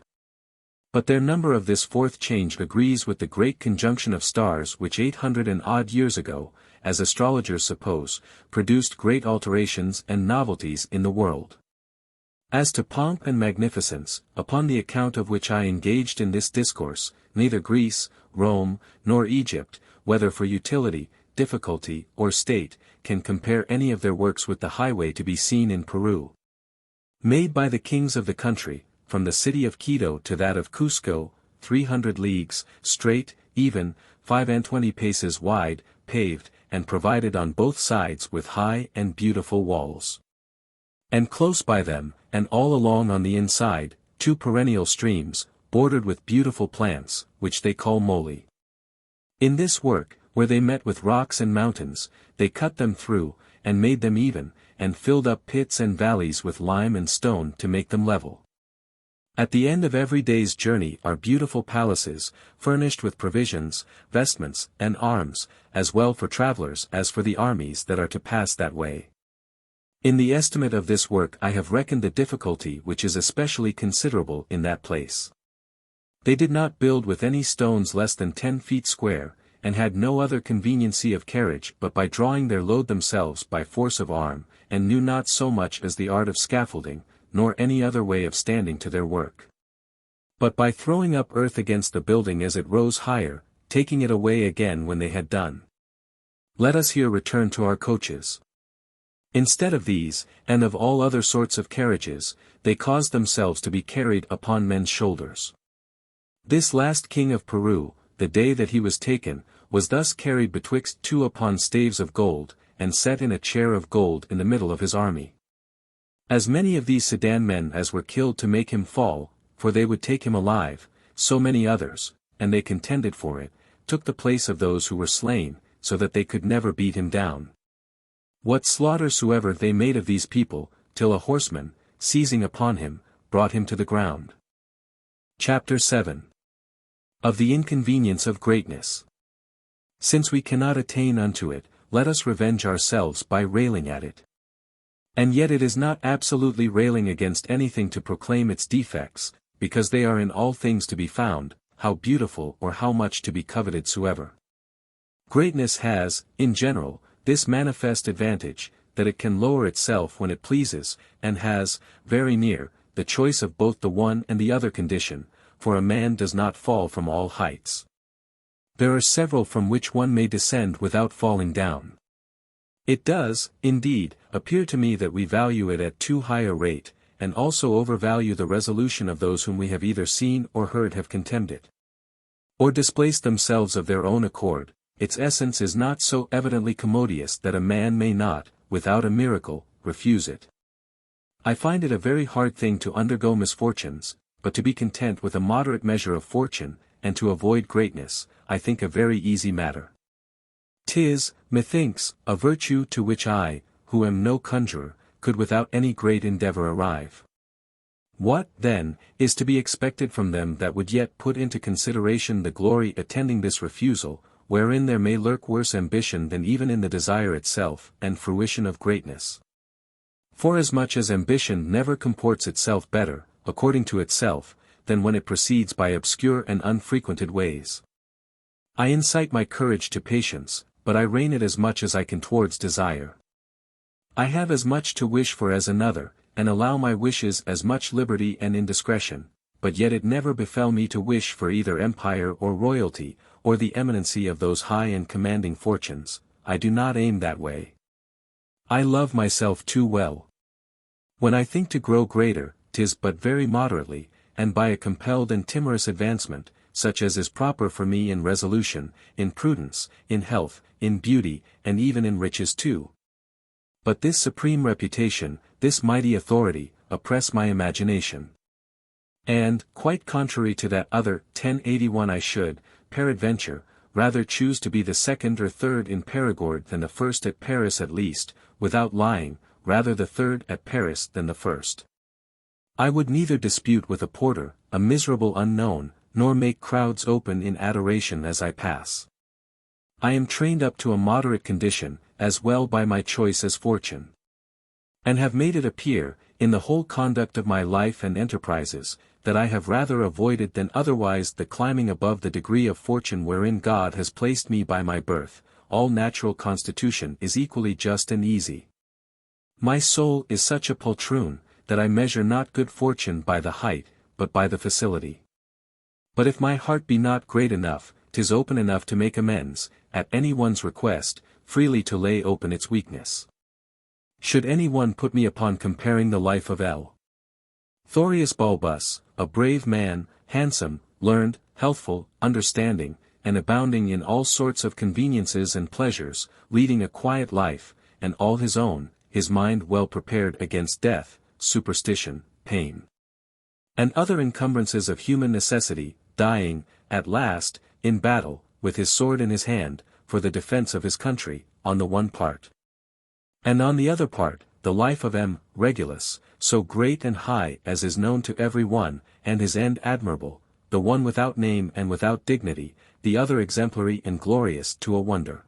But their number of this fourth change agrees with the great conjunction of stars which 800 and odd years ago, as astrologers suppose, produced great alterations and novelties in the world. As to pomp and magnificence, upon the account of which I engaged in this discourse, neither Greece, Rome, nor Egypt, whether for utility, difficulty, or state, can compare any of their works with the highway to be seen in Peru. Made by the kings of the country, from the city of Quito to that of Cusco, 300 leagues, straight, even, 25 paces wide, paved, and provided on both sides with high and beautiful walls. And close by them, and all along on the inside, 2 perennial streams, bordered with beautiful plants, which they call moli. In this work, where they met with rocks and mountains, they cut them through, and made them even, and filled up pits and valleys with lime and stone to make them level. At the end of every day's journey are beautiful palaces, furnished with provisions, vestments, and arms, as well for travelers as for the armies that are to pass that way. In the estimate of this work I have reckoned the difficulty which is especially considerable in that place. They did not build with any stones less than 10 feet square, and had no other conveniency of carriage but by drawing their load themselves by force of arm, and knew not so much as the art of scaffolding, nor any other way of standing to their work. But by throwing up earth against the building as it rose higher, taking it away again when they had done. Let us here return to our coaches. Instead of these, and of all other sorts of carriages, they caused themselves to be carried upon men's shoulders. This last king of Peru, the day that he was taken, was thus carried betwixt 2 upon staves of gold, and set in a chair of gold in the middle of his army. As many of these sedan men as were killed to make him fall, for they would take him alive, so many others, and they contended for it, took the place of those who were slain, so that they could never beat him down. What slaughter soever they made of these people, till a horseman, seizing upon him, brought him to the ground. Chapter 7. Of the inconvenience of greatness. Since we cannot attain unto it, let us revenge ourselves by railing at it. And yet it is not absolutely railing against anything to proclaim its defects, because they are in all things to be found, how beautiful or how much to be coveted soever. Greatness has, in general, this manifest advantage, that it can lower itself when it pleases, and has, very near, the choice of both the one and the other condition, for a man does not fall from all heights. There are several from which one may descend without falling down. It does, indeed, appear to me that we value it at too high a rate, and also overvalue the resolution of those whom we have either seen or heard have contemned it, or displaced themselves of their own accord. Its essence is not so evidently commodious that a man may not, without a miracle, refuse it. I find it a very hard thing to undergo misfortunes, but to be content with a moderate measure of fortune, and to avoid greatness, I think a very easy matter. 'Tis, methinks, a virtue to which I, who am no conjurer, could without any great endeavor arrive. What, then, is to be expected from them that would yet put into consideration the glory attending this refusal, wherein there may lurk worse ambition than even in the desire itself, and fruition of greatness? Forasmuch as ambition never comports itself better, according to itself, than when it proceeds by obscure and unfrequented ways. I incite my courage to patience, but I rein it as much as I can towards desire. I have as much to wish for as another, and allow my wishes as much liberty and indiscretion, but yet it never befell me to wish for either empire or royalty, or the eminency of those high and commanding fortunes. I do not aim that way. I love myself too well. When I think to grow greater, 'tis but very moderately, and by a compelled and timorous advancement, such as is proper for me in resolution, in prudence, in health, in beauty, and even in riches too. But this supreme reputation, this mighty authority, oppress my imagination. And, quite contrary to that other 1081, I should, peradventure, rather choose to be the second or third in Perigord than the first at Paris, at least, without lying, rather the third at Paris than the first. I would neither dispute with a porter, a miserable unknown, nor make crowds open in adoration as I pass. I am trained up to a moderate condition, as well by my choice as fortune. And have made it appear, in the whole conduct of my life and enterprises, that I have rather avoided than otherwise the climbing above the degree of fortune wherein God has placed me by my birth. All natural constitution is equally just and easy. My soul is such a poltroon, that I measure not good fortune by the height, but by the facility. But if my heart be not great enough, 'tis open enough to make amends, at any one's request, freely to lay open its weakness. Should any one put me upon comparing the life of L. Thorius Bulbus, a brave man, handsome, learned, healthful, understanding, and abounding in all sorts of conveniences and pleasures, leading a quiet life, and all his own, his mind well prepared against death, superstition, pain, and other encumbrances of human necessity, dying, at last, in battle, with his sword in his hand, for the defense of his country, on the one part. And on the other part, the life of M. Regulus, so great and high as is known to every one, and his end admirable, the one without name and without dignity, the other exemplary and glorious to a wonder.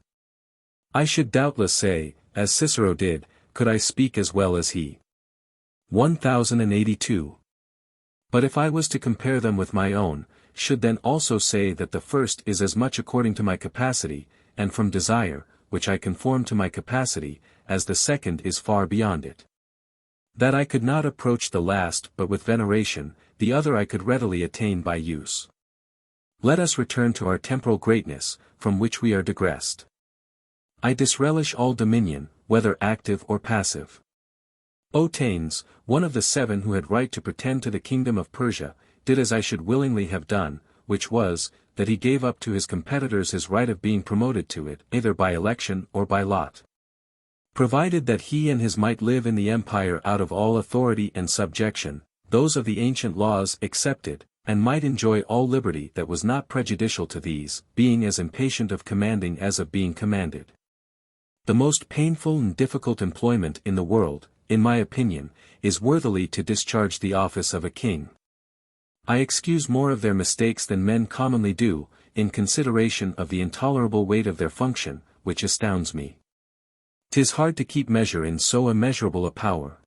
I should doubtless say, as Cicero did, could I speak as well as he. 1082. But if I was to compare them with my own, should then also say that the first is as much according to my capacity, and from desire, which I conform to my capacity, as the second is far beyond it. That I could not approach the last but with veneration, the other I could readily attain by use. Let us return to our temporal greatness, from which we are digressed. I disrelish all dominion, whether active or passive. Attain, one of the 7 who had right to pretend to the kingdom of Persia, did as I should willingly have done, which was, that he gave up to his competitors his right of being promoted to it, either by election or by lot. Provided that he and his might live in the empire out of all authority and subjection, those of the ancient laws excepted, and might enjoy all liberty that was not prejudicial to these, being as impatient of commanding as of being commanded. The most painful and difficult employment in the world, in my opinion, is worthily to discharge the office of a king. I excuse more of their mistakes than men commonly do, in consideration of the intolerable weight of their function, which astounds me. 'Tis hard to keep measure in so immeasurable a power.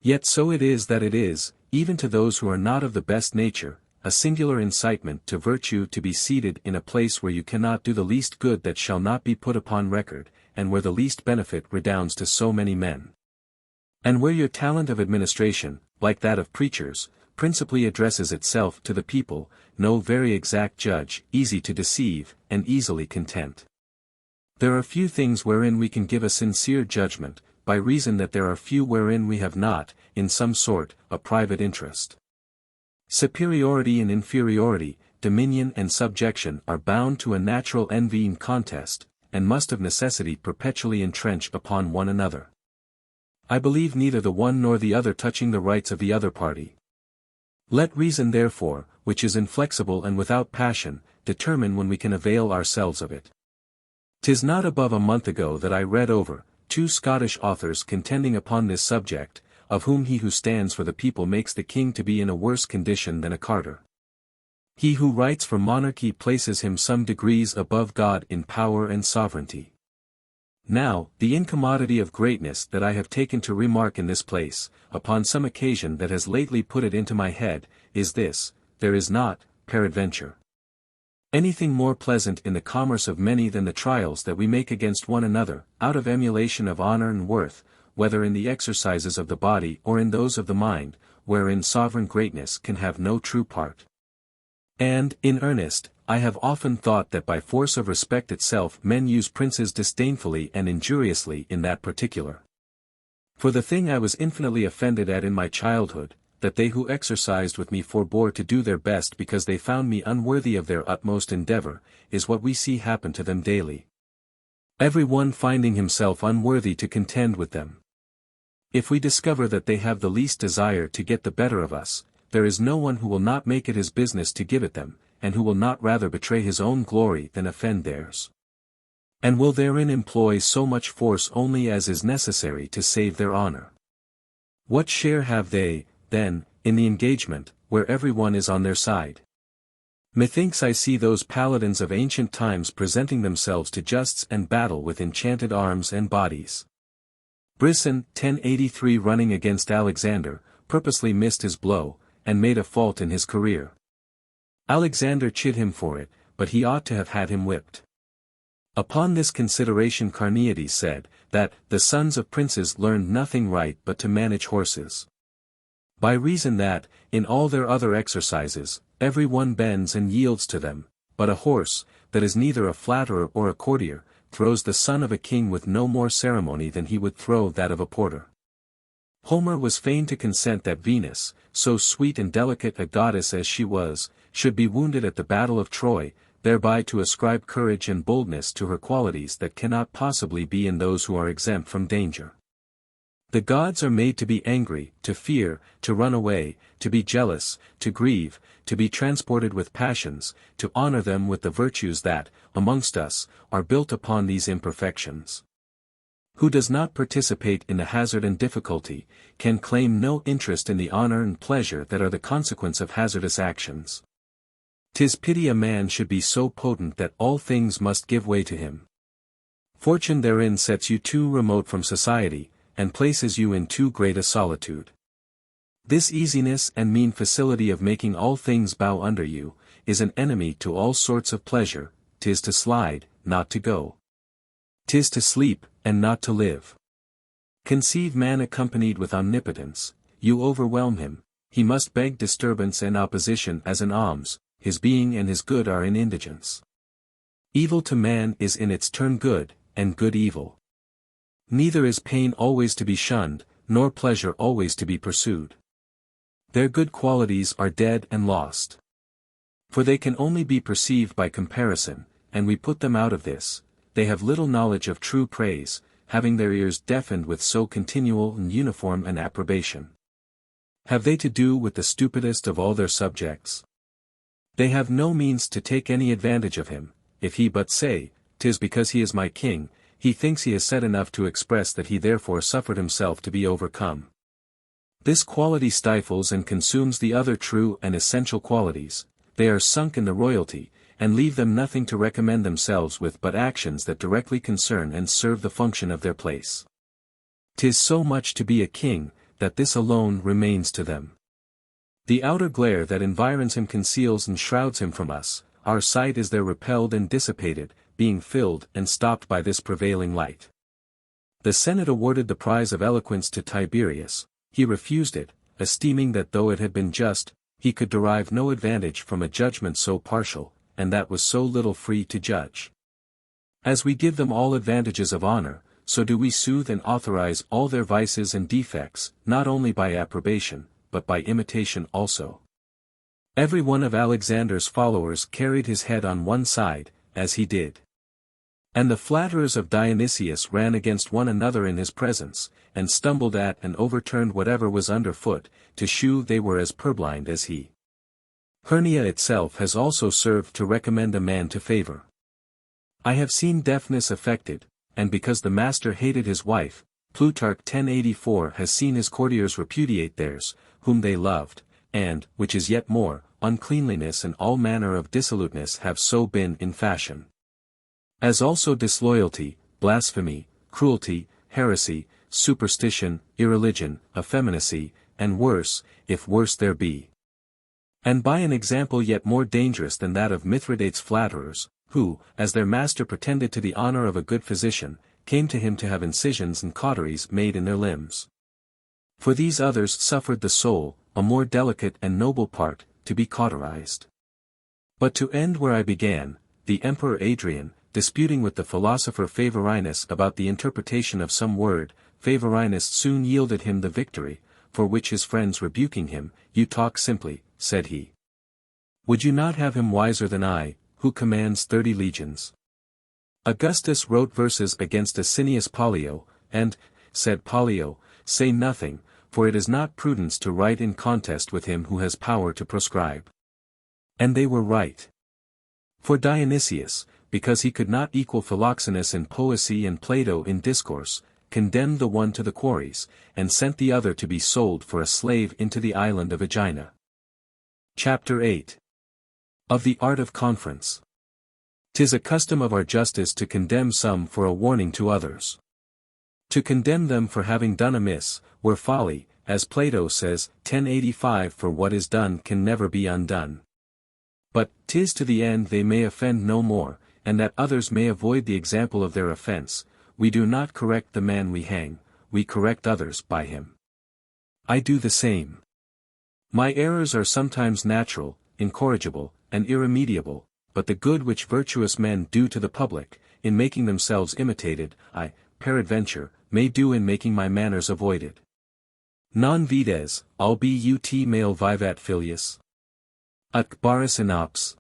Yet so it is that it is, even to those who are not of the best nature, a singular incitement to virtue to be seated in a place where you cannot do the least good that shall not be put upon record, and where the least benefit redounds to so many men. And where your talent of administration, like that of preachers, principally addresses itself to the people, no very exact judge, easy to deceive, and easily content. There are few things wherein we can give a sincere judgment, by reason that there are few wherein we have not, in some sort, a private interest. Superiority and inferiority, dominion and subjection are bound to a natural envying contest, and must of necessity perpetually entrench upon one another. I believe neither the one nor the other touching the rights of the other party. Let reason therefore, which is inflexible and without passion, determine when we can avail ourselves of it. 'Tis not above a month ago that I read over 2 Scottish authors contending upon this subject, of whom he who stands for the people makes the king to be in a worse condition than a carter. He who writes for monarchy places him some degrees above God in power and sovereignty. Now, the incommodity of greatness that I have taken to remark in this place, upon some occasion that has lately put it into my head, is this: there is not, peradventure, anything more pleasant in the commerce of many than the trials that we make against one another, out of emulation of honor and worth, whether in the exercises of the body or in those of the mind, wherein sovereign greatness can have no true part. And, in earnest, I have often thought that by force of respect itself men use princes disdainfully and injuriously in that particular. For the thing I was infinitely offended at in my childhood, that they who exercised with me forbore to do their best because they found me unworthy of their utmost endeavor, is what we see happen to them daily. Every one finding himself unworthy to contend with them. If we discover that they have the least desire to get the better of us, there is no one who will not make it his business to give it them, and who will not rather betray his own glory than offend theirs. And will therein employ so much force only as is necessary to save their honor. What share have they, then, in the engagement, where every one is on their side? Methinks I see those paladins of ancient times presenting themselves to justs and battle with enchanted arms and bodies. Brisson, 1083 running against Alexander, purposely missed his blow, and made a fault in his career. Alexander chid him for it, but he ought to have had him whipped. Upon this consideration Carneades said, that the sons of princes learned nothing right but to manage horses. By reason that, in all their other exercises, every one bends and yields to them, but a horse, that is neither a flatterer or a courtier, throws the son of a king with no more ceremony than he would throw that of a porter. Homer was fain to consent that Venus, so sweet and delicate a goddess as she was, should be wounded at the battle of Troy, thereby to ascribe courage and boldness to her qualities that cannot possibly be in those who are exempt from danger. The gods are made to be angry, to fear, to run away, to be jealous, to grieve, to be transported with passions, to honor them with the virtues that, amongst us, are built upon these imperfections. Who does not participate in the hazard and difficulty, can claim no interest in the honor and pleasure that are the consequence of hazardous actions. 'Tis pity a man should be so potent that all things must give way to him. Fortune therein sets you too remote from society, and places you in too great a solitude. This easiness and mean facility of making all things bow under you, is an enemy to all sorts of pleasure. 'Tis to slide, not to go. 'Tis to sleep, and not to live. Conceive man accompanied with omnipotence, you overwhelm him, he must beg disturbance and opposition as an alms, his being and his good are in indigence. Evil to man is in its turn good, and good evil. Neither is pain always to be shunned, nor pleasure always to be pursued. Their good qualities are dead and lost. For they can only be perceived by comparison, and we put them out of this. They have little knowledge of true praise, having their ears deafened with so continual and uniform an approbation. Have they to do with the stupidest of all their subjects? They have no means to take any advantage of him. If he but say, "'Tis because he is my king," he thinks he has said enough to express that he therefore suffered himself to be overcome. This quality stifles and consumes the other true and essential qualities. They are sunk in the royalty, and leave them nothing to recommend themselves with but actions that directly concern and serve the function of their place. 'Tis so much to be a king, that this alone remains to them. The outer glare that environs him conceals and shrouds him from us, our sight is there repelled and dissipated, being filled and stopped by this prevailing light. The Senate awarded the prize of eloquence to Tiberius. He refused it, esteeming that though it had been just, he could derive no advantage from a judgment so partial, and that was so little free to judge. As we give them all advantages of honor, so do we soothe and authorize all their vices and defects, not only by approbation, but by imitation also. Every one of Alexander's followers carried his head on one side, as he did. And the flatterers of Dionysius ran against one another in his presence, and stumbled at and overturned whatever was underfoot, to shew they were as purblind as he. Hernia itself has also served to recommend a man to favor. I have seen deafness affected, and because the master hated his wife, Plutarch 1084 has seen his courtiers repudiate theirs, whom they loved, and, which is yet more, uncleanliness and all manner of dissoluteness have so been in fashion. As also disloyalty, blasphemy, cruelty, heresy, superstition, irreligion, effeminacy, and worse, if worse there be. And by an example yet more dangerous than that of Mithridates' flatterers, who, as their master pretended to the honor of a good physician, came to him to have incisions and cauteries made in their limbs. For these others suffered the soul, a more delicate and noble part, to be cauterized. But to end where I began, the Emperor Adrian, disputing with the philosopher Favorinus about the interpretation of some word, Favorinus soon yielded him the victory, for which his friends rebuking him, "You talk simply," said he. "Would you not have him wiser than I, who commands 30 legions?" Augustus wrote verses against Asinius Pollio, and, said Pollio, "Say nothing, for it is not prudence to write in contest with him who has power to proscribe." And they were right. For Dionysius, because he could not equal Philoxenus in poesy and Plato in discourse, condemned the one to the quarries, and sent the other to be sold for a slave into the island of Aegina. Chapter 8. Of the Art of Conference. 'Tis a custom of our justice to condemn some for a warning to others. To condemn them for having done amiss, were folly, as Plato says, 1085 for what is done can never be undone. But 'tis to the end they may offend no more, and that others may avoid the example of their offense, we do not correct the man we hang, we correct others by him. I do the same. My errors are sometimes natural, incorrigible, and irremediable, but the good which virtuous men do to the public, in making themselves imitated, I, peradventure, may do in making my manners avoided. Non vides, albi ut male vivat filius? Ut baris inops.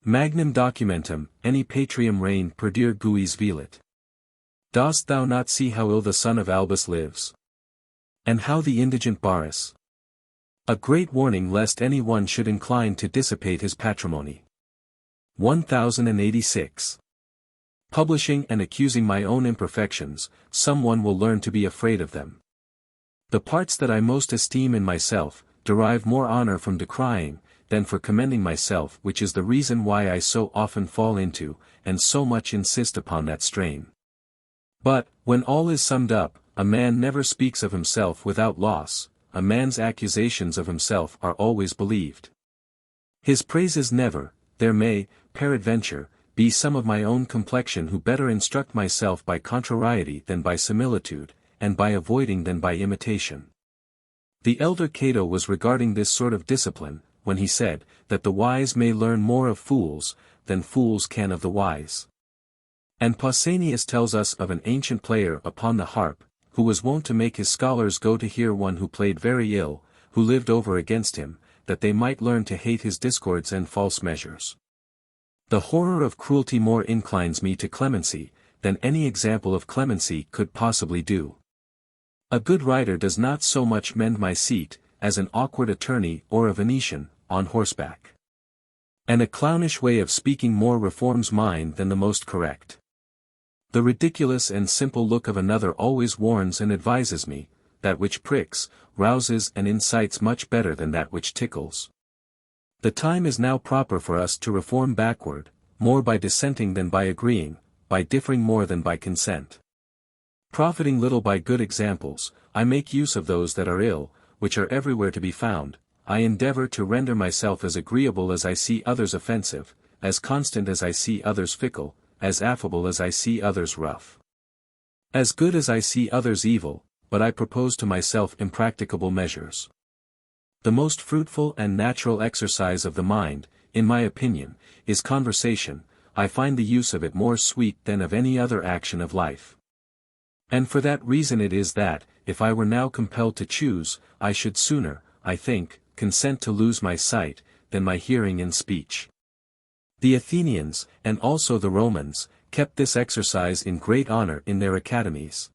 Magnum documentum, any patrium reign perdere guis velit. Dost thou not see how ill the son of Albus lives? And how the indigent Baris? A great warning lest any one should incline to dissipate his patrimony. 1086. Publishing and accusing my own imperfections, some one will learn to be afraid of them. The parts that I most esteem in myself, derive more honor from decrying, than for commending myself, which is the reason why I so often fall into, and so much insist upon that strain. But, when all is summed up, a man never speaks of himself without loss, a man's accusations of himself are always believed. His praises never, there may, peradventure, be some of my own complexion who better instruct myself by contrariety than by similitude, and by avoiding than by imitation. The elder Cato was regarding this sort of discipline, when he said, that the wise may learn more of fools, than fools can of the wise. And Pausanias tells us of an ancient player upon the harp, who was wont to make his scholars go to hear one who played very ill, who lived over against him, that they might learn to hate his discords and false measures. The horror of cruelty more inclines me to clemency, than any example of clemency could possibly do. A good writer does not so much mend my seat, as an awkward attorney or a Venetian, on horseback. And a clownish way of speaking more reforms mine than the most correct. The ridiculous and simple look of another always warns and advises me, that which pricks, rouses and incites much better than that which tickles. The time is now proper for us to reform backward, more by dissenting than by agreeing, by differing more than by consent. Profiting little by good examples, I make use of those that are ill, which are everywhere to be found. I endeavor to render myself as agreeable as I see others offensive, as constant as I see others fickle, as affable as I see others rough. As good as I see others evil, but I propose to myself impracticable measures. The most fruitful and natural exercise of the mind, in my opinion, is conversation. I find the use of it more sweet than of any other action of life. And for that reason it is that, if I were now compelled to choose, I should sooner, I think, consent to lose my sight, than my hearing and speech. The Athenians, and also the Romans, kept this exercise in great honor in their academies.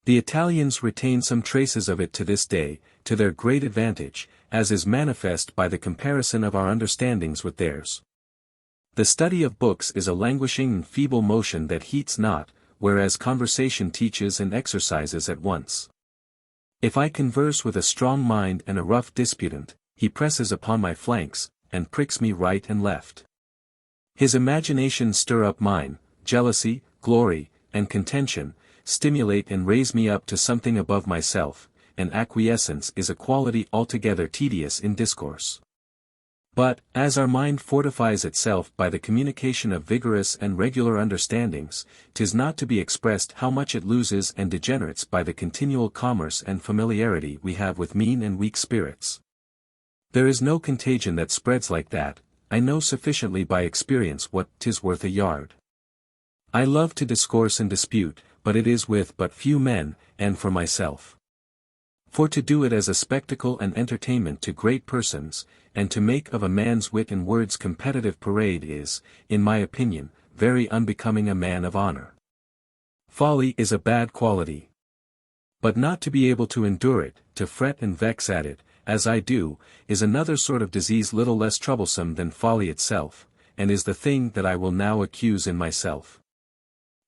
The Italians retain some traces of it to this day, to their great advantage, as is manifest by the comparison of our understandings with theirs. The study of books is a languishing and feeble motion that heats not, whereas conversation teaches and exercises at once. If I converse with a strong mind and a rough disputant, he presses upon my flanks, and pricks me right and left. His imaginations stir up mine, jealousy, glory, and contention, stimulate and raise me up to something above myself, and acquiescence is a quality altogether tedious in discourse. But, as our mind fortifies itself by the communication of vigorous and regular understandings, 'tis not to be expressed how much it loses and degenerates by the continual commerce and familiarity we have with mean and weak spirits. There is no contagion that spreads like that. I know sufficiently by experience what 'tis worth a yard. I love to discourse and dispute, but it is with but few men, and for myself. For to do it as a spectacle and entertainment to great persons, and to make of a man's wit and words competitive parade is, in my opinion, very unbecoming a man of honor. Folly is a bad quality. But not to be able to endure it, to fret and vex at it, as I do, is another sort of disease little less troublesome than folly itself, and is the thing that I will now accuse in myself.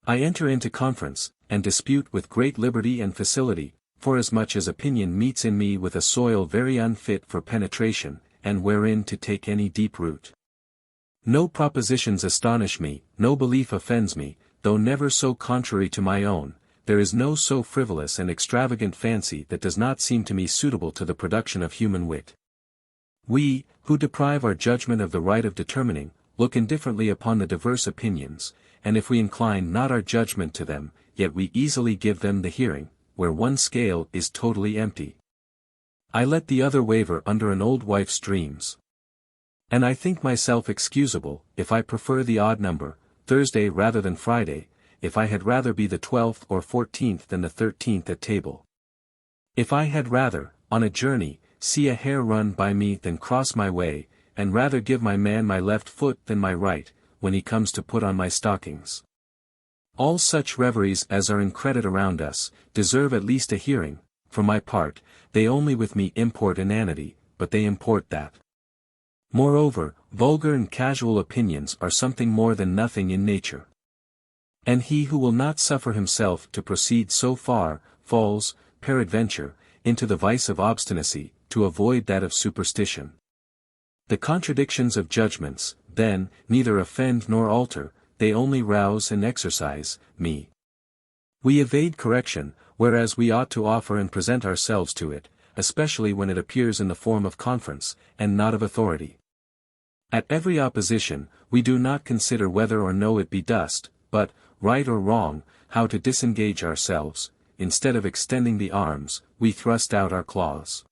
I enter into conference, and dispute with great liberty and facility, forasmuch as opinion meets in me with a soil very unfit for penetration, and wherein to take any deep root. No propositions astonish me, no belief offends me, though never so contrary to my own. There is no so frivolous and extravagant fancy that does not seem to me suitable to the production of human wit. We, who deprive our judgment of the right of determining, look indifferently upon the diverse opinions, and if we incline not our judgment to them, yet we easily give them the hearing, where one scale is totally empty. I let the other waver under an old wife's dreams. And I think myself excusable, if I prefer the odd number, Thursday rather than Friday, if I had rather be the 12th or 14th than the 13th at table. If I had rather, on a journey, see a hare run by me than cross my way, and rather give my man my left foot than my right, when he comes to put on my stockings. All such reveries as are in credit around us, deserve at least a hearing. For my part, they only with me import inanity, but they import that. Moreover, vulgar and casual opinions are something more than nothing in nature. And he who will not suffer himself to proceed so far, falls, peradventure, into the vice of obstinacy, to avoid that of superstition. The contradictions of judgments, then, neither offend nor alter, they only rouse and exercise me. We evade correction, whereas we ought to offer and present ourselves to it, especially when it appears in the form of conference, and not of authority. At every opposition, we do not consider whether or no it be dust, but, right or wrong, how to disengage ourselves. Instead of extending the arms, we thrust out our claws.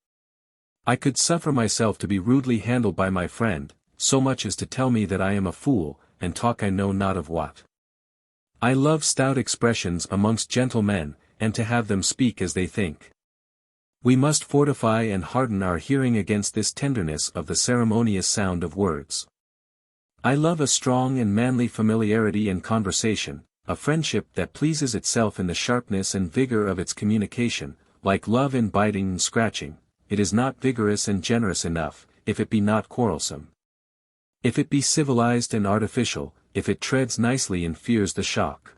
I could suffer myself to be rudely handled by my friend, so much as to tell me that I am a fool, and talk I know not of what. I love stout expressions amongst gentlemen, and to have them speak as they think. We must fortify and harden our hearing against this tenderness of the ceremonious sound of words. I love a strong and manly familiarity in conversation, a friendship that pleases itself in the sharpness and vigor of its communication, like love in biting and scratching. It is not vigorous and generous enough, if it be not quarrelsome. If it be civilized and artificial, if it treads nicely and fears the shock.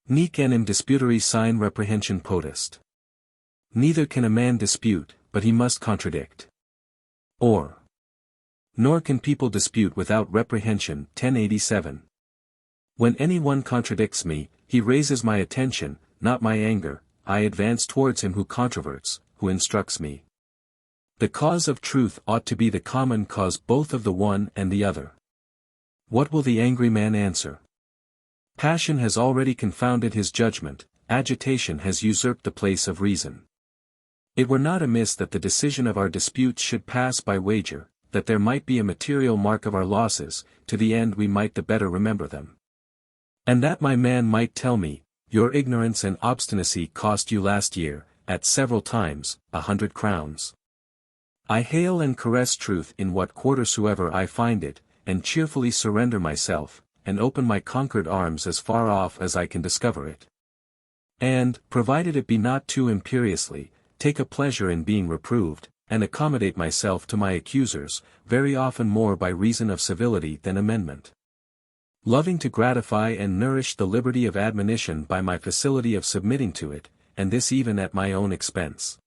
Nec enim disputere sine reprehension potest. Neither can a man dispute, but he must contradict. Or. Nor can people dispute without reprehension. 1087. When any one contradicts me, he raises my attention, not my anger. I advance towards him who controverts, who instructs me. The cause of truth ought to be the common cause both of the one and the other. What will the angry man answer? Passion has already confounded his judgment, agitation has usurped the place of reason. It were not amiss that the decision of our disputes should pass by wager, that there might be a material mark of our losses, to the end we might the better remember them. And that my man might tell me, your ignorance and obstinacy cost you last year, at several times, 100 crowns. I hail and caress truth in what quarter soever I find it, and cheerfully surrender myself, and open my conquered arms as far off as I can discover it. And, provided it be not too imperiously, take a pleasure in being reproved, and accommodate myself to my accusers, very often more by reason of civility than amendment. Loving to gratify and nourish the liberty of admonition by my facility of submitting to it, and this even at my own expense.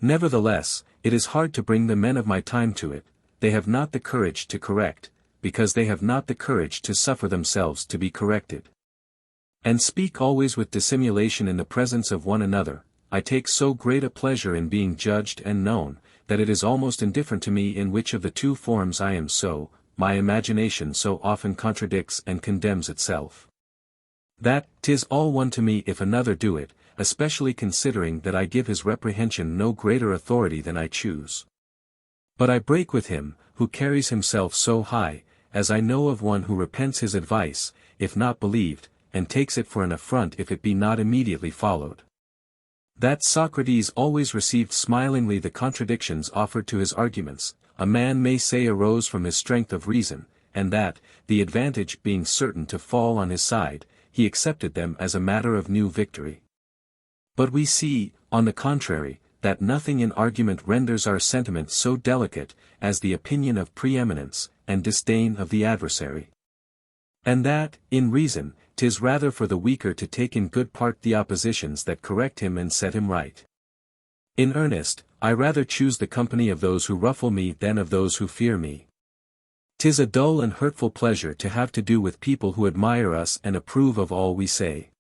Nevertheless, it is hard to bring the men of my time to it. They have not the courage to correct, because they have not the courage to suffer themselves to be corrected. And speak always with dissimulation in the presence of one another. I take so great a pleasure in being judged and known, that it is almost indifferent to me in which of the two forms I am so, my imagination so often contradicts and condemns itself. That 'tis all one to me if another do it, especially considering that I give his reprehension no greater authority than I choose. But I break with him, who carries himself so high, as I know of one who repents his advice, if not believed, and takes it for an affront if it be not immediately followed. That Socrates always received smilingly the contradictions offered to his arguments, a man may say arose from his strength of reason, and that, the advantage being certain to fall on his side, he accepted them as a matter of new victory. But we see, on the contrary, that nothing in argument renders our sentiment so delicate, as the opinion of preeminence, and disdain of the adversary. And that, in reason, 'tis rather for the weaker to take in good part the oppositions that correct him and set him right. In earnest, I rather choose the company of those who ruffle me than of those who fear me. 'Tis a dull and hurtful pleasure to have to do with people who admire us and approve of all we say.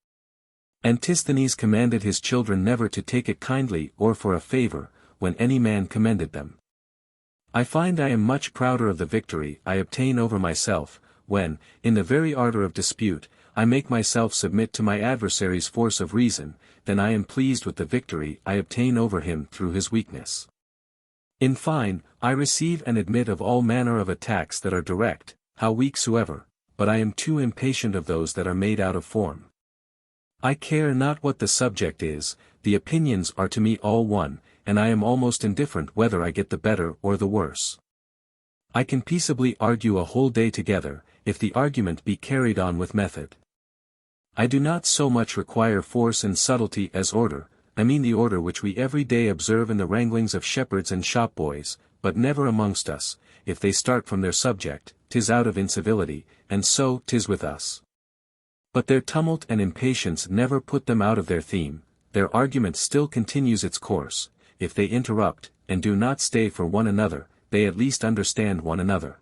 Antisthenes commanded his children never to take it kindly or for a favor, when any man commended them. I find I am much prouder of the victory I obtain over myself, when, in the very ardor of dispute, I make myself submit to my adversary's force of reason, than I am pleased with the victory I obtain over him through his weakness. In fine, I receive and admit of all manner of attacks that are direct, how weak soever, but I am too impatient of those that are made out of form. I care not what the subject is, the opinions are to me all one, and I am almost indifferent whether I get the better or the worse. I can peaceably argue a whole day together, if the argument be carried on with method. I do not so much require force and subtlety as order, I mean the order which we every day observe in the wranglings of shepherds and shop-boys, but never amongst us. If they start from their subject, 'tis out of incivility, and so 'tis with us. But their tumult and impatience never put them out of their theme, their argument still continues its course. If they interrupt, and do not stay for one another, they at least understand one another.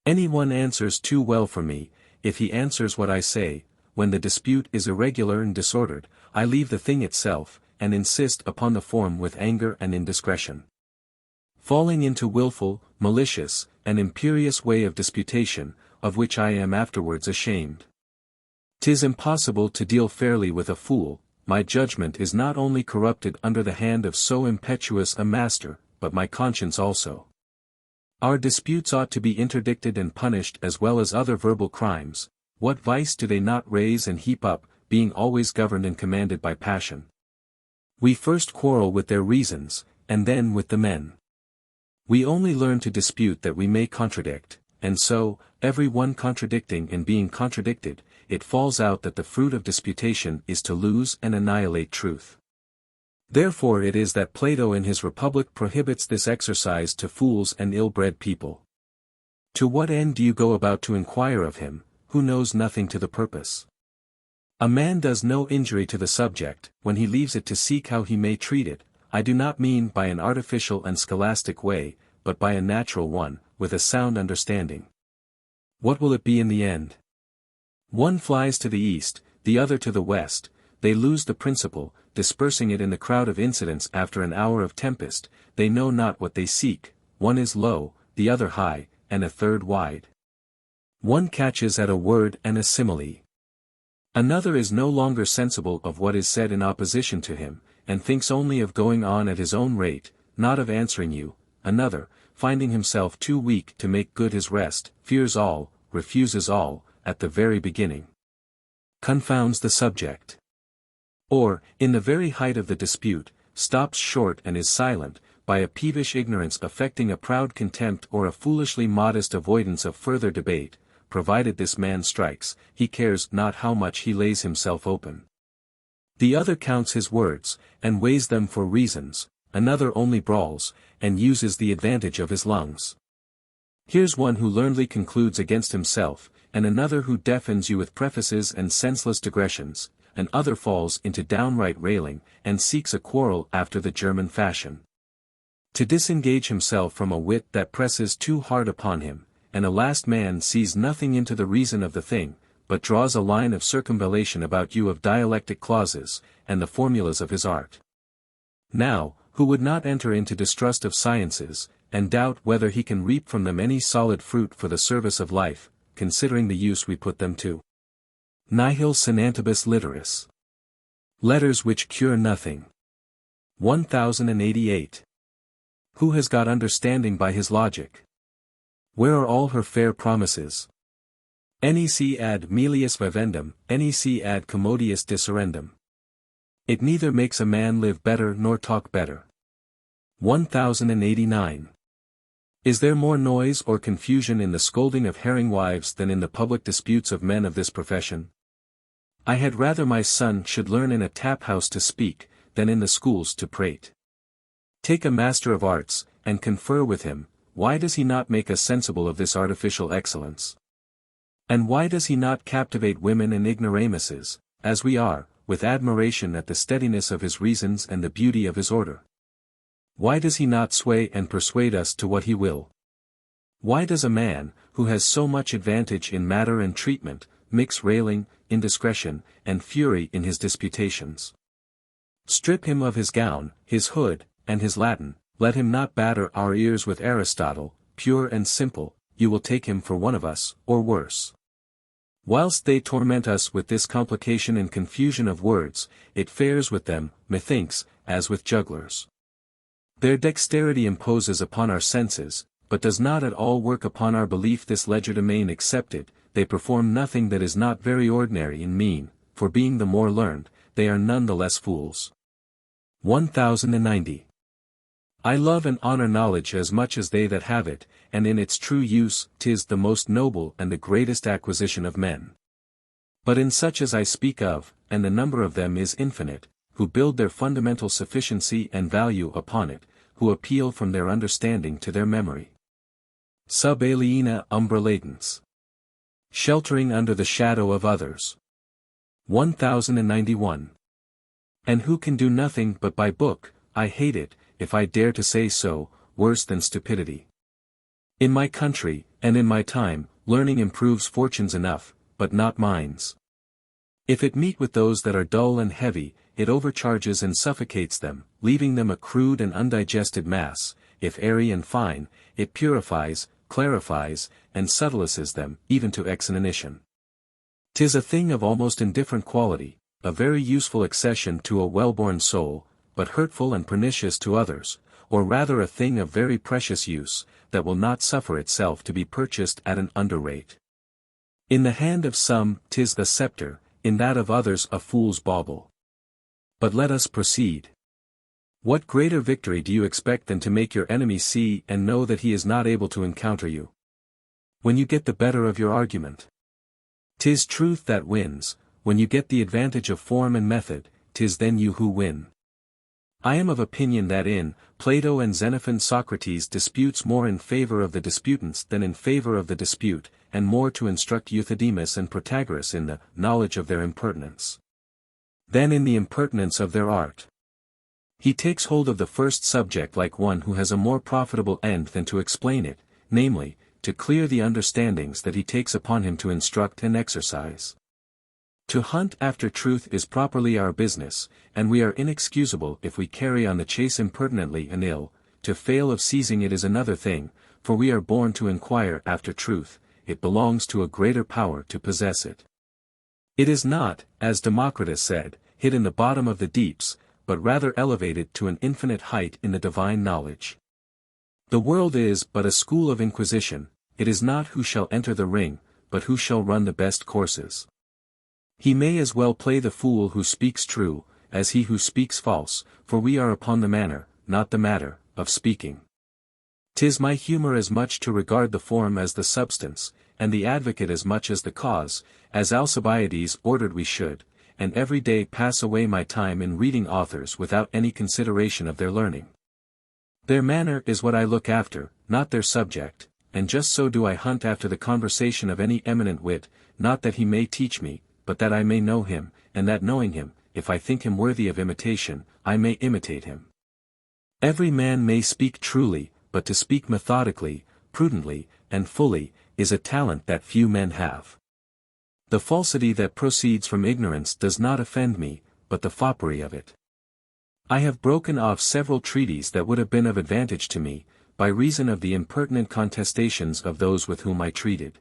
Any one answers too well for me, if he answers what I say. When the dispute is irregular and disordered, I leave the thing itself, and insist upon the form with anger and indiscretion. Falling into willful, malicious, and imperious way of disputation, of which I am afterwards ashamed. 'Tis impossible to deal fairly with a fool, my judgment is not only corrupted under the hand of so impetuous a master, but my conscience also. Our disputes ought to be interdicted and punished as well as other verbal crimes. What vice do they not raise and heap up, being always governed and commanded by passion? We first quarrel with their reasons, and then with the men. We only learn to dispute that we may contradict, and so, every one contradicting and being contradicted, it falls out that the fruit of disputation is to lose and annihilate truth. Therefore it is that Plato in his Republic prohibits this exercise to fools and ill-bred people. To what end do you go about to inquire of him, who knows nothing to the purpose? A man does no injury to the subject, when he leaves it to seek how he may treat it. I do not mean by an artificial and scholastic way, but by a natural one, with a sound understanding. What will it be in the end? One flies to the east, the other to the west, they lose the principle, dispersing it in the crowd of incidents after an hour of tempest, they know not what they seek, one is low, the other high, and a third wide. One catches at a word and a simile. Another is no longer sensible of what is said in opposition to him, and thinks only of going on at his own rate, not of answering you. Another, finding himself too weak to make good his rest, fears all, refuses all, at the very beginning. Confounds the subject. Or, in the very height of the dispute, stops short and is silent, by a peevish ignorance affecting a proud contempt or a foolishly modest avoidance of further debate. Provided this man strikes, he cares not how much he lays himself open. The other counts his words, and weighs them for reasons, another only brawls, and uses the advantage of his lungs. Here's one who learnedly concludes against himself, and another who deafens you with prefaces and senseless digressions, and other falls into downright railing, and seeks a quarrel after the German fashion. To disengage himself from a wit that presses too hard upon him, and a last man sees nothing into the reason of the thing, but draws a line of circumvallation about you of dialectic clauses, and the formulas of his art. Now, who would not enter into distrust of sciences, and doubt whether he can reap from them any solid fruit for the service of life, considering the use we put them to. Nihil sinantibus literis. Letters which cure nothing. 1088. Who has got understanding by his logic? Where are all her fair promises? Nec ad melius vivendum, nec ad commodius disserendum. It neither makes a man live better nor talk better. 1089. Is there more noise or confusion in the scolding of herring wives than in the public disputes of men of this profession? I had rather my son should learn in a tap-house to speak, than in the schools to prate. Take a master of arts, and confer with him, why does he not make us sensible of this artificial excellence? And why does he not captivate women and ignoramuses, as we are, with admiration at the steadiness of his reasons and the beauty of his order? Why does he not sway and persuade us to what he will? Why does a man, who has so much advantage in matter and treatment, mix railing, indiscretion, and fury in his disputations? Strip him of his gown, his hood, and his Latin, let him not batter our ears with Aristotle, pure and simple, you will take him for one of us, or worse. Whilst they torment us with this complication and confusion of words, it fares with them, methinks, as with jugglers. Their dexterity imposes upon our senses, but does not at all work upon our belief. This legerdemain accepted, they perform nothing that is not very ordinary and mean, for being the more learned, they are none the less fools. 1090. I love and honor knowledge as much as they that have it, and in its true use, 'tis the most noble and the greatest acquisition of men. But in such as I speak of, and the number of them is infinite, who build their fundamental sufficiency and value upon it, who appeal from their understanding to their memory. Sub aliena umbra latens. Sheltering under the shadow of others. 1091. And who can do nothing but by book, I hate it, if I dare to say so, worse than stupidity. In my country, and in my time, learning improves fortunes enough, but not minds. If it meet with those that are dull and heavy, it overcharges and suffocates them, leaving them a crude and undigested mass. If airy and fine, it purifies, clarifies, and subtleses them, even to exinanition. 'Tis a thing of almost indifferent quality, a very useful accession to a well-born soul, but hurtful and pernicious to others, or rather a thing of very precious use, that will not suffer itself to be purchased at an under rate. In the hand of some, 'tis the scepter, in that of others a fool's bauble. But let us proceed. What greater victory do you expect than to make your enemy see and know that he is not able to encounter you? When you get the better of your argument, 'tis truth that wins. When you get the advantage of form and method, 'tis then you who win. I am of opinion that in Plato and Xenophon Socrates disputes more in favor of the disputants than in favor of the dispute, and more to instruct Euthydemus and Protagoras in the knowledge of their impertinence, than in the impertinence of their art. He takes hold of the first subject like one who has a more profitable end than to explain it, namely, to clear the understandings that he takes upon him to instruct and exercise. To hunt after truth is properly our business, and we are inexcusable if we carry on the chase impertinently and ill. To fail of seizing it is another thing, for we are born to inquire after truth, it belongs to a greater power to possess it. It is not, as Democritus said, hid in the bottom of the deeps, but rather elevated to an infinite height in the divine knowledge. The world is but a school of inquisition. It is not who shall enter the ring, but who shall run the best courses. He may as well play the fool who speaks true, as he who speaks false, for we are upon the manner, not the matter, of speaking. 'Tis my humour as much to regard the form as the substance, and the advocate as much as the cause, as Alcibiades ordered we should, and every day pass away my time in reading authors without any consideration of their learning. Their manner is what I look after, not their subject, and just so do I hunt after the conversation of any eminent wit, not that he may teach me, but that I may know him, and that knowing him, if I think him worthy of imitation, I may imitate him. Every man may speak truly, but to speak methodically, prudently, and fully, is a talent that few men have. The falsity that proceeds from ignorance does not offend me, but the foppery of it. I have broken off several treaties that would have been of advantage to me, by reason of the impertinent contestations of those with whom I treated.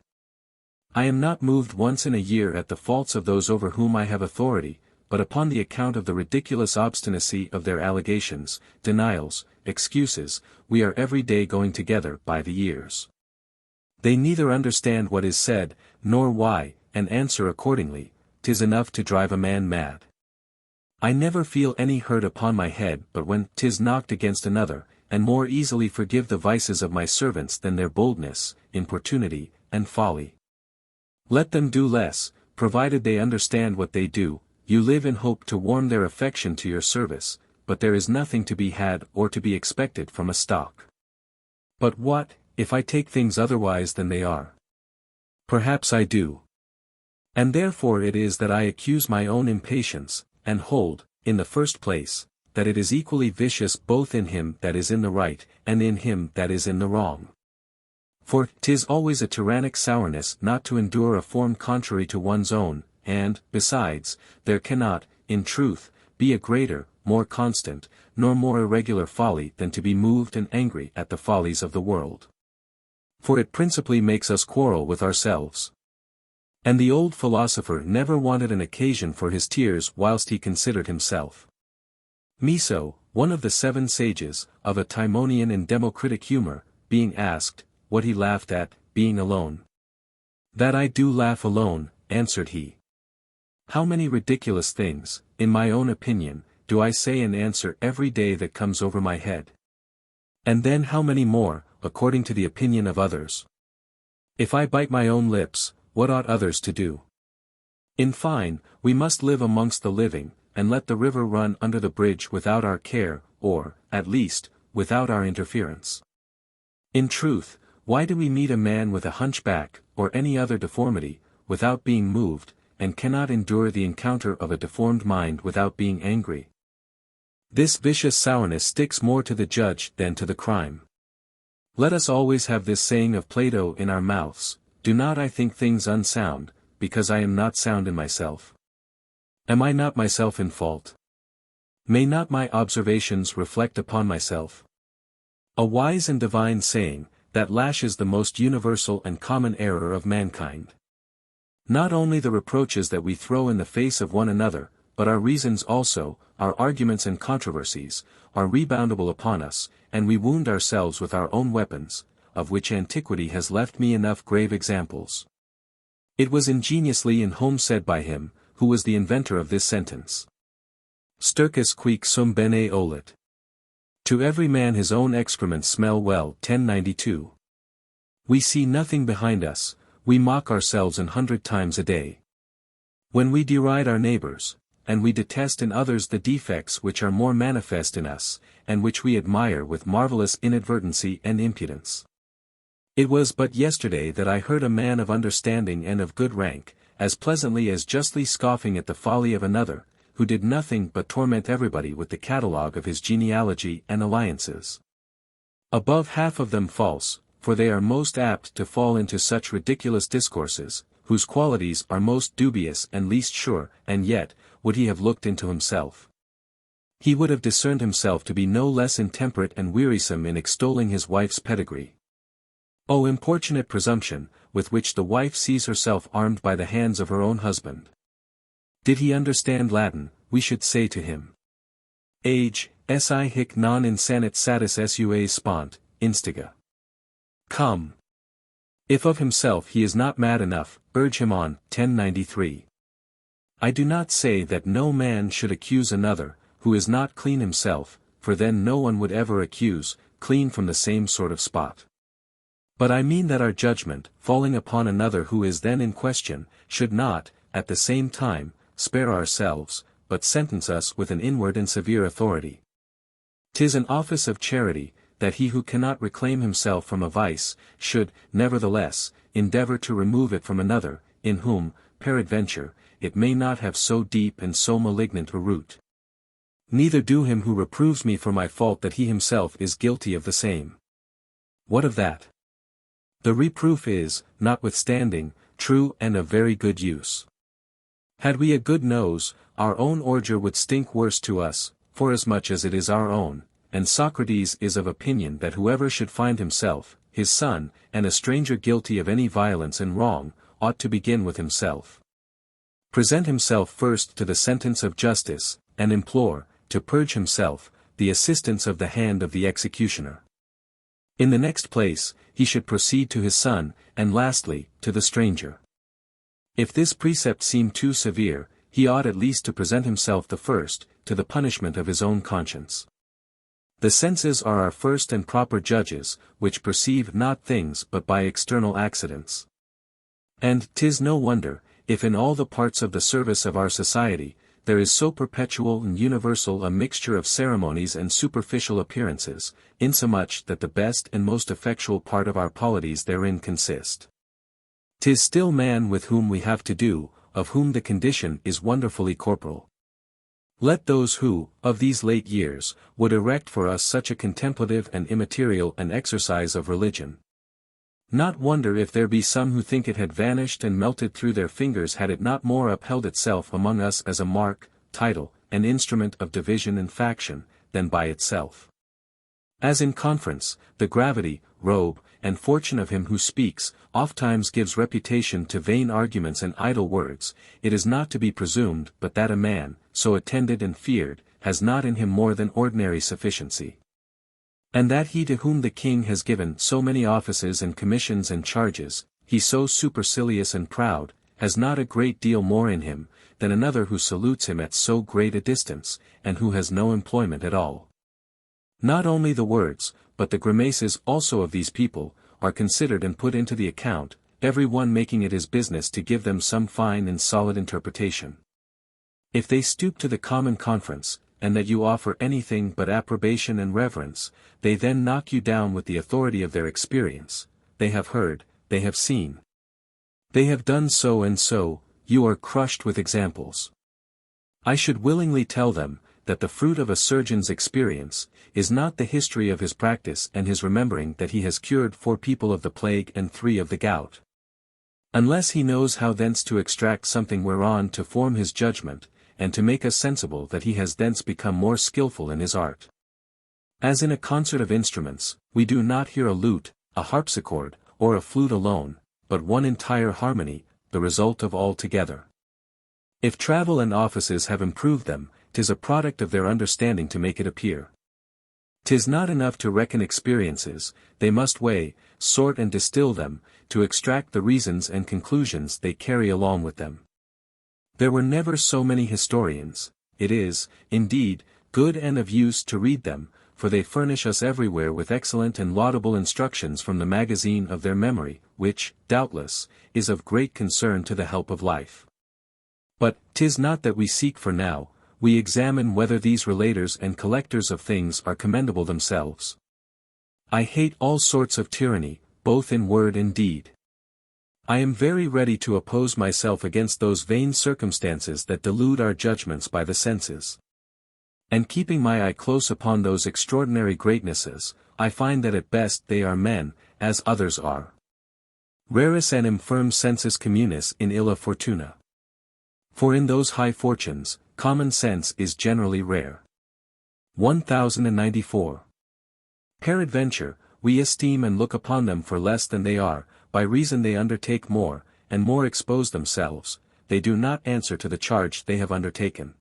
I am not moved once in a year at the faults of those over whom I have authority, but upon the account of the ridiculous obstinacy of their allegations, denials, excuses. We are every day going together by the ears. They neither understand what is said, nor why, and answer accordingly. 'Tis enough to drive a man mad. I never feel any hurt upon my head but when 'tis knocked against another, and more easily forgive the vices of my servants than their boldness, importunity, and folly. Let them do less, provided they understand what they do. You live in hope to warm their affection to your service, but there is nothing to be had or to be expected from a stock. But what, if I take things otherwise than they are? Perhaps I do. And therefore it is that I accuse my own impatience, and hold, in the first place, that it is equally vicious both in him that is in the right, and in him that is in the wrong. For 'tis always a tyrannic sourness not to endure a form contrary to one's own, and, besides, there cannot, in truth, be a greater, more constant, nor more irregular folly than to be moved and angry at the follies of the world. For it principally makes us quarrel with ourselves. And the old philosopher never wanted an occasion for his tears whilst he considered himself. Miso, one of the 7 sages, of a Timonian and Democritic humor, being asked, what he laughed at, being alone. That I do laugh alone, answered he. How many ridiculous things, in my own opinion, do I say and answer every day that comes over my head? And then how many more, according to the opinion of others? If I bite my own lips, what ought others to do? In fine, we must live amongst the living, and let the river run under the bridge without our care, or, at least, without our interference. In truth, why do we meet a man with a hunchback, or any other deformity, without being moved, and cannot endure the encounter of a deformed mind without being angry? This vicious sourness sticks more to the judge than to the crime. Let us always have this saying of Plato in our mouths, do not I think things unsound, because I am not sound in myself? Am I not myself in fault? May not my observations reflect upon myself? A wise and divine saying, that lashes the most universal and common error of mankind. Not only the reproaches that we throw in the face of one another, but our reasons also, our arguments and controversies, are reboundable upon us, and we wound ourselves with our own weapons, of which antiquity has left me enough grave examples. It was ingeniously in Home said by him, who was the inventor of this sentence. Stercus quic sum bene olet. To every man his own excrements smell well. 1092. We see nothing behind us, we mock ourselves 100 times a day. When we deride our neighbors, and we detest in others the defects which are more manifest in us, and which we admire with marvellous inadvertency and impudence. It was but yesterday that I heard a man of understanding and of good rank, as pleasantly as justly scoffing at the folly of another, who did nothing but torment everybody with the catalogue of his genealogy and alliances. Above half of them false, for they are most apt to fall into such ridiculous discourses, whose qualities are most dubious and least sure, and yet, would he have looked into himself, he would have discerned himself to be no less intemperate and wearisome in extolling his wife's pedigree. O importunate presumption, with which the wife sees herself armed by the hands of her own husband! Did he understand Latin, we should say to him, Age, si hic non insanit satis sua spont, instiga. Come. If of himself he is not mad enough, urge him on. 1093. I do not say that no man should accuse another, who is not clean himself, for then no one would ever accuse, clean from the same sort of spot. But I mean that our judgment, falling upon another who is then in question, should not, at the same time, spare ourselves, but sentence us with an inward and severe authority. 'Tis an office of charity, that he who cannot reclaim himself from a vice, should, nevertheless, endeavor to remove it from another, in whom, peradventure, it may not have so deep and so malignant a root. Neither do him who reproves me for my fault that he himself is guilty of the same. What of that? The reproof is, notwithstanding, true and of very good use. Had we a good nose, our own ordure would stink worse to us, forasmuch as it is our own, and Socrates is of opinion that whoever should find himself, his son, and a stranger guilty of any violence and wrong, ought to begin with himself. Present himself first to the sentence of justice, and implore, to purge himself, the assistance of the hand of the executioner. In the next place, he should proceed to his son, and lastly, to the stranger. If this precept seem too severe, he ought at least to present himself the first, to the punishment of his own conscience. The senses are our first and proper judges, which perceive not things but by external accidents. And 'tis no wonder, if in all the parts of the service of our society, there is so perpetual and universal a mixture of ceremonies and superficial appearances, insomuch that the best and most effectual part of our polities therein consist. 'Tis still man with whom we have to do, of whom the condition is wonderfully corporal. Let those who, of these late years, would erect for us such a contemplative and immaterial an exercise of religion. Not wonder if there be some who think it had vanished and melted through their fingers had it not more upheld itself among us as a mark, title, and instrument of division and faction, than by itself. As in conference, the gravity, robe, and fortune of him who speaks, ofttimes gives reputation to vain arguments and idle words, it is not to be presumed but that a man, so attended and feared, has not in him more than ordinary sufficiency. And that he to whom the king has given so many offices and commissions and charges, he so supercilious and proud, has not a great deal more in him, than another who salutes him at so great a distance, and who has no employment at all. Not only the words, but the grimaces also of these people, are considered and put into the account, every one making it his business to give them some fine and solid interpretation. If they stoop to the common conference, and that you offer anything but approbation and reverence, they then knock you down with the authority of their experience. They have heard, they have seen. They have done so and so, you are crushed with examples. I should willingly tell them, that the fruit of a surgeon's experience, is not the history of his practice and his remembering that he has cured 4 people of the plague and 3 of the gout. Unless he knows how thence to extract something whereon to form his judgment, and to make us sensible that he has thence become more skilful in his art. As in a concert of instruments, we do not hear a lute, a harpsichord, or a flute alone, but one entire harmony, the result of all together. If travel and offices have improved them, 'tis a product of their understanding to make it appear. 'Tis not enough to reckon experiences, they must weigh, sort and distill them, to extract the reasons and conclusions they carry along with them. There were never so many historians. It is, indeed, good and of use to read them, for they furnish us everywhere with excellent and laudable instructions from the magazine of their memory, which, doubtless, is of great concern to the help of life. But 'tis not that we seek for now, we examine whether these relaters and collectors of things are commendable themselves. I hate all sorts of tyranny, both in word and deed. I am very ready to oppose myself against those vain circumstances that delude our judgments by the senses. And keeping my eye close upon those extraordinary greatnesses, I find that at best they are men, as others are. Raris and infirm sensus communis in illa fortuna. For in those high fortunes, common sense is generally rare. 1094. Peradventure, we esteem and look upon them for less than they are, by reason they undertake more, and more expose themselves, they do not answer to the charge they have undertaken.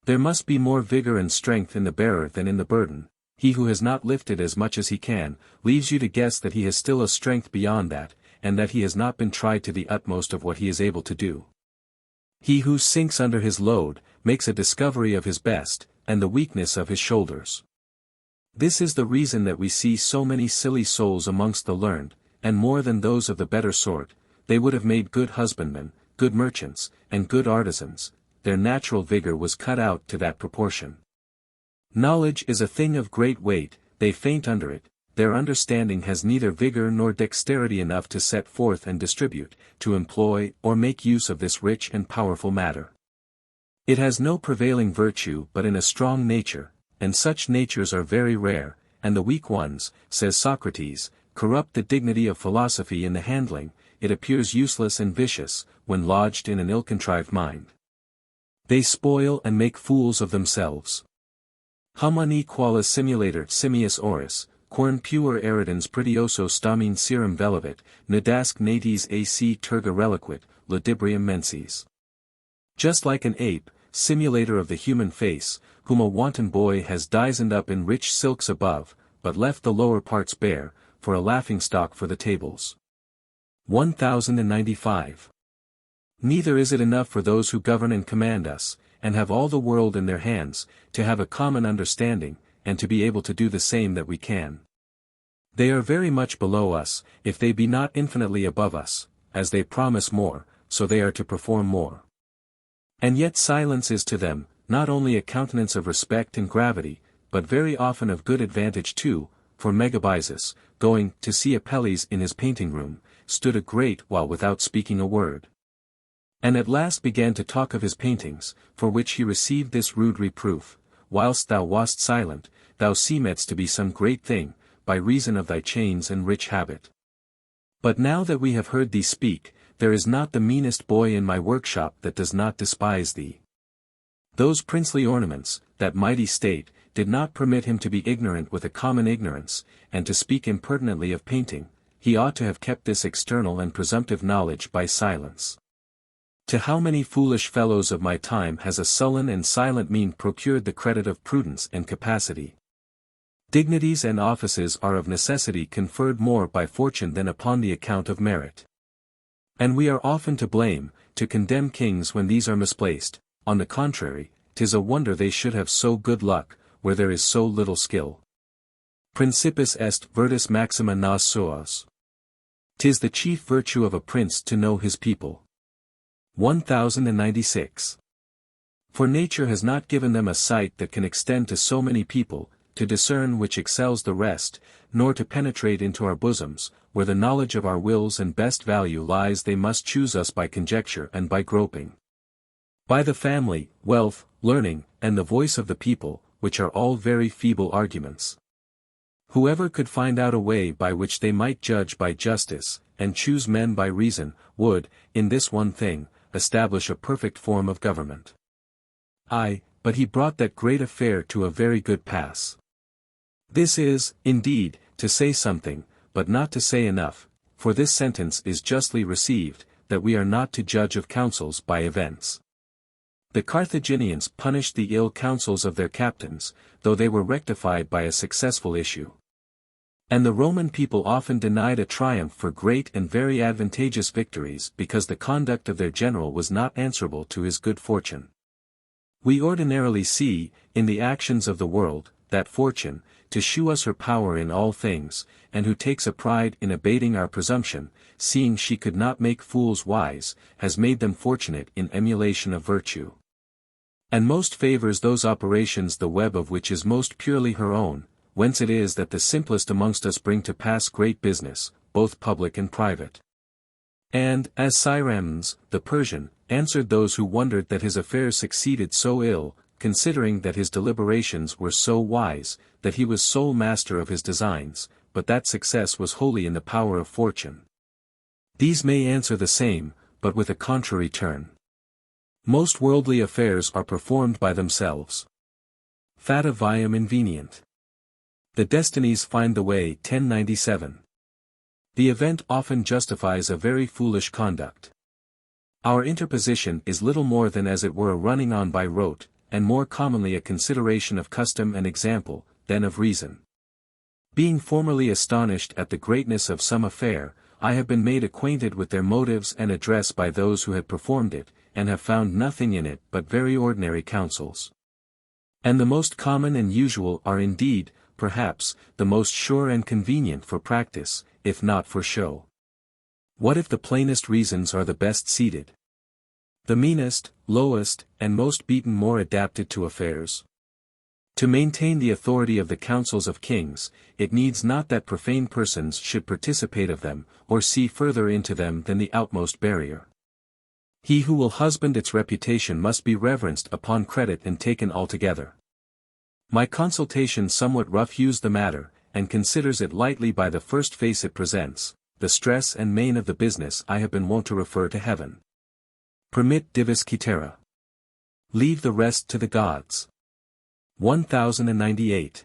There must be more vigor and strength in the bearer than in the burden. He who has not lifted as much as he can, leaves you to guess that he has still a strength beyond that, and that he has not been tried to the utmost of what he is able to do. He who sinks under his load, makes a discovery of his best, and the weakness of his shoulders. This is the reason that we see so many silly souls amongst the learned, and more than those of the better sort. They would have made good husbandmen, good merchants, and good artisans. Their natural vigor was cut out to that proportion. Knowledge is a thing of great weight, they faint under it, their understanding has neither vigor nor dexterity enough to set forth and distribute, to employ or make use of this rich and powerful matter. It has no prevailing virtue but in a strong nature, and such natures are very rare, and the weak ones, says Socrates, corrupt the dignity of philosophy in the handling. It appears useless and vicious, when lodged in an ill-contrived mind. They spoil and make fools of themselves. Humani qualis simulator simius oris, quern puer eridens pretioso stamen serum velevit, nadasc nates ac terga reliquit, ludibrium menses. Just like an ape, simulator of the human face, whom a wanton boy has dizened up in rich silks above, but left the lower parts bare, for a laughing-stock for the tables. 1095. Neither is it enough for those who govern and command us, and have all the world in their hands, to have a common understanding, and to be able to do the same that we can. They are very much below us, if they be not infinitely above us, as they promise more, so they are to perform more. And yet silence is to them, not only a countenance of respect and gravity, but very often of good advantage too, for Megabyzus, going to see Apelles in his painting room, stood a great while without speaking a word. And at last began to talk of his paintings, for which he received this rude reproof: whilst thou wast silent, thou seemedst to be some great thing, by reason of thy chains and rich habit. But now that we have heard thee speak, there is not the meanest boy in my workshop that does not despise thee. Those princely ornaments, that mighty state, did not permit him to be ignorant with a common ignorance, and to speak impertinently of painting. He ought to have kept this external and presumptive knowledge by silence. To how many foolish fellows of my time has a sullen and silent mien procured the credit of prudence and capacity? Dignities and offices are of necessity conferred more by fortune than upon the account of merit. And we are often to blame, to condemn kings when these are misplaced. On the contrary, 'tis a wonder they should have so good luck, where there is so little skill. Principis est virtus maxima nas suos. 'Tis the chief virtue of a prince to know his people. 1096. For nature has not given them a sight that can extend to so many people, to discern which excels the rest, nor to penetrate into our bosoms, where the knowledge of our wills and best value lies. They must choose us by conjecture and by groping. By the family, wealth, learning, and the voice of the people, which are all very feeble arguments. Whoever could find out a way by which they might judge by justice, and choose men by reason, would, in this one thing, establish a perfect form of government. But he brought that great affair to a very good pass. This is, indeed, to say something, but not to say enough, for this sentence is justly received, that we are not to judge of counsels by events. The Carthaginians punished the ill counsels of their captains, though they were rectified by a successful issue. And the Roman people often denied a triumph for great and very advantageous victories because the conduct of their general was not answerable to his good fortune. We ordinarily see, in the actions of the world, that fortune, to shew us her power in all things, and who takes a pride in abating our presumption, seeing she could not make fools wise, has made them fortunate in emulation of virtue. And most favours those operations the web of which is most purely her own, whence it is that the simplest amongst us bring to pass great business, both public and private. And, as Cyramenes, the Persian, answered those who wondered that his affairs succeeded so ill, considering that his deliberations were so wise, that he was sole master of his designs, but that success was wholly in the power of fortune. These may answer the same, but with a contrary turn. Most worldly affairs are performed by themselves. Fata viam invenient. The destinies find the way. 1097. The event often justifies a very foolish conduct. Our interposition is little more than as it were a running on by rote, and more commonly a consideration of custom and example, than of reason. Being formerly astonished at the greatness of some affair, I have been made acquainted with their motives and address by those who had performed it, and have found nothing in it but very ordinary counsels. And the most common and usual are indeed, perhaps, the most sure and convenient for practice, if not for show. What if the plainest reasons are the best seated? The meanest, lowest, and most beaten more adapted to affairs? To maintain the authority of the counsels of kings, it needs not that profane persons should participate of them, or see further into them than the outmost barrier. He who will husband its reputation must be reverenced upon credit and taken altogether. My consultation somewhat rough-hews the matter, and considers it lightly by the first face it presents. The stress and main of the business I have been wont to refer to heaven. Permit divis cetera. Leave the rest to the gods. 1098.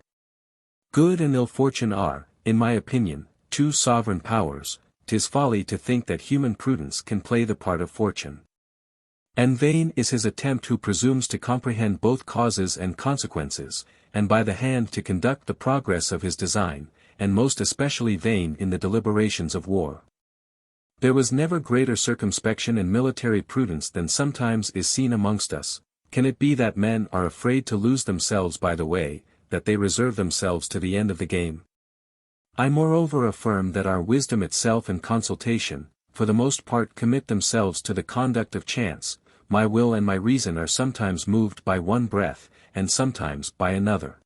Good and ill fortune are, in my opinion, two sovereign powers. 'Tis folly to think that human prudence can play the part of fortune. And vain is his attempt who presumes to comprehend both causes and consequences, and by the hand to conduct the progress of his design, and most especially vain in the deliberations of war. There was never greater circumspection and military prudence than sometimes is seen amongst us. Can it be that men are afraid to lose themselves by the way, that they reserve themselves to the end of the game? I moreover affirm that our wisdom itself and consultation, for the most part commit themselves to the conduct of chance. My will and my reason are sometimes moved by one breath, and sometimes by another.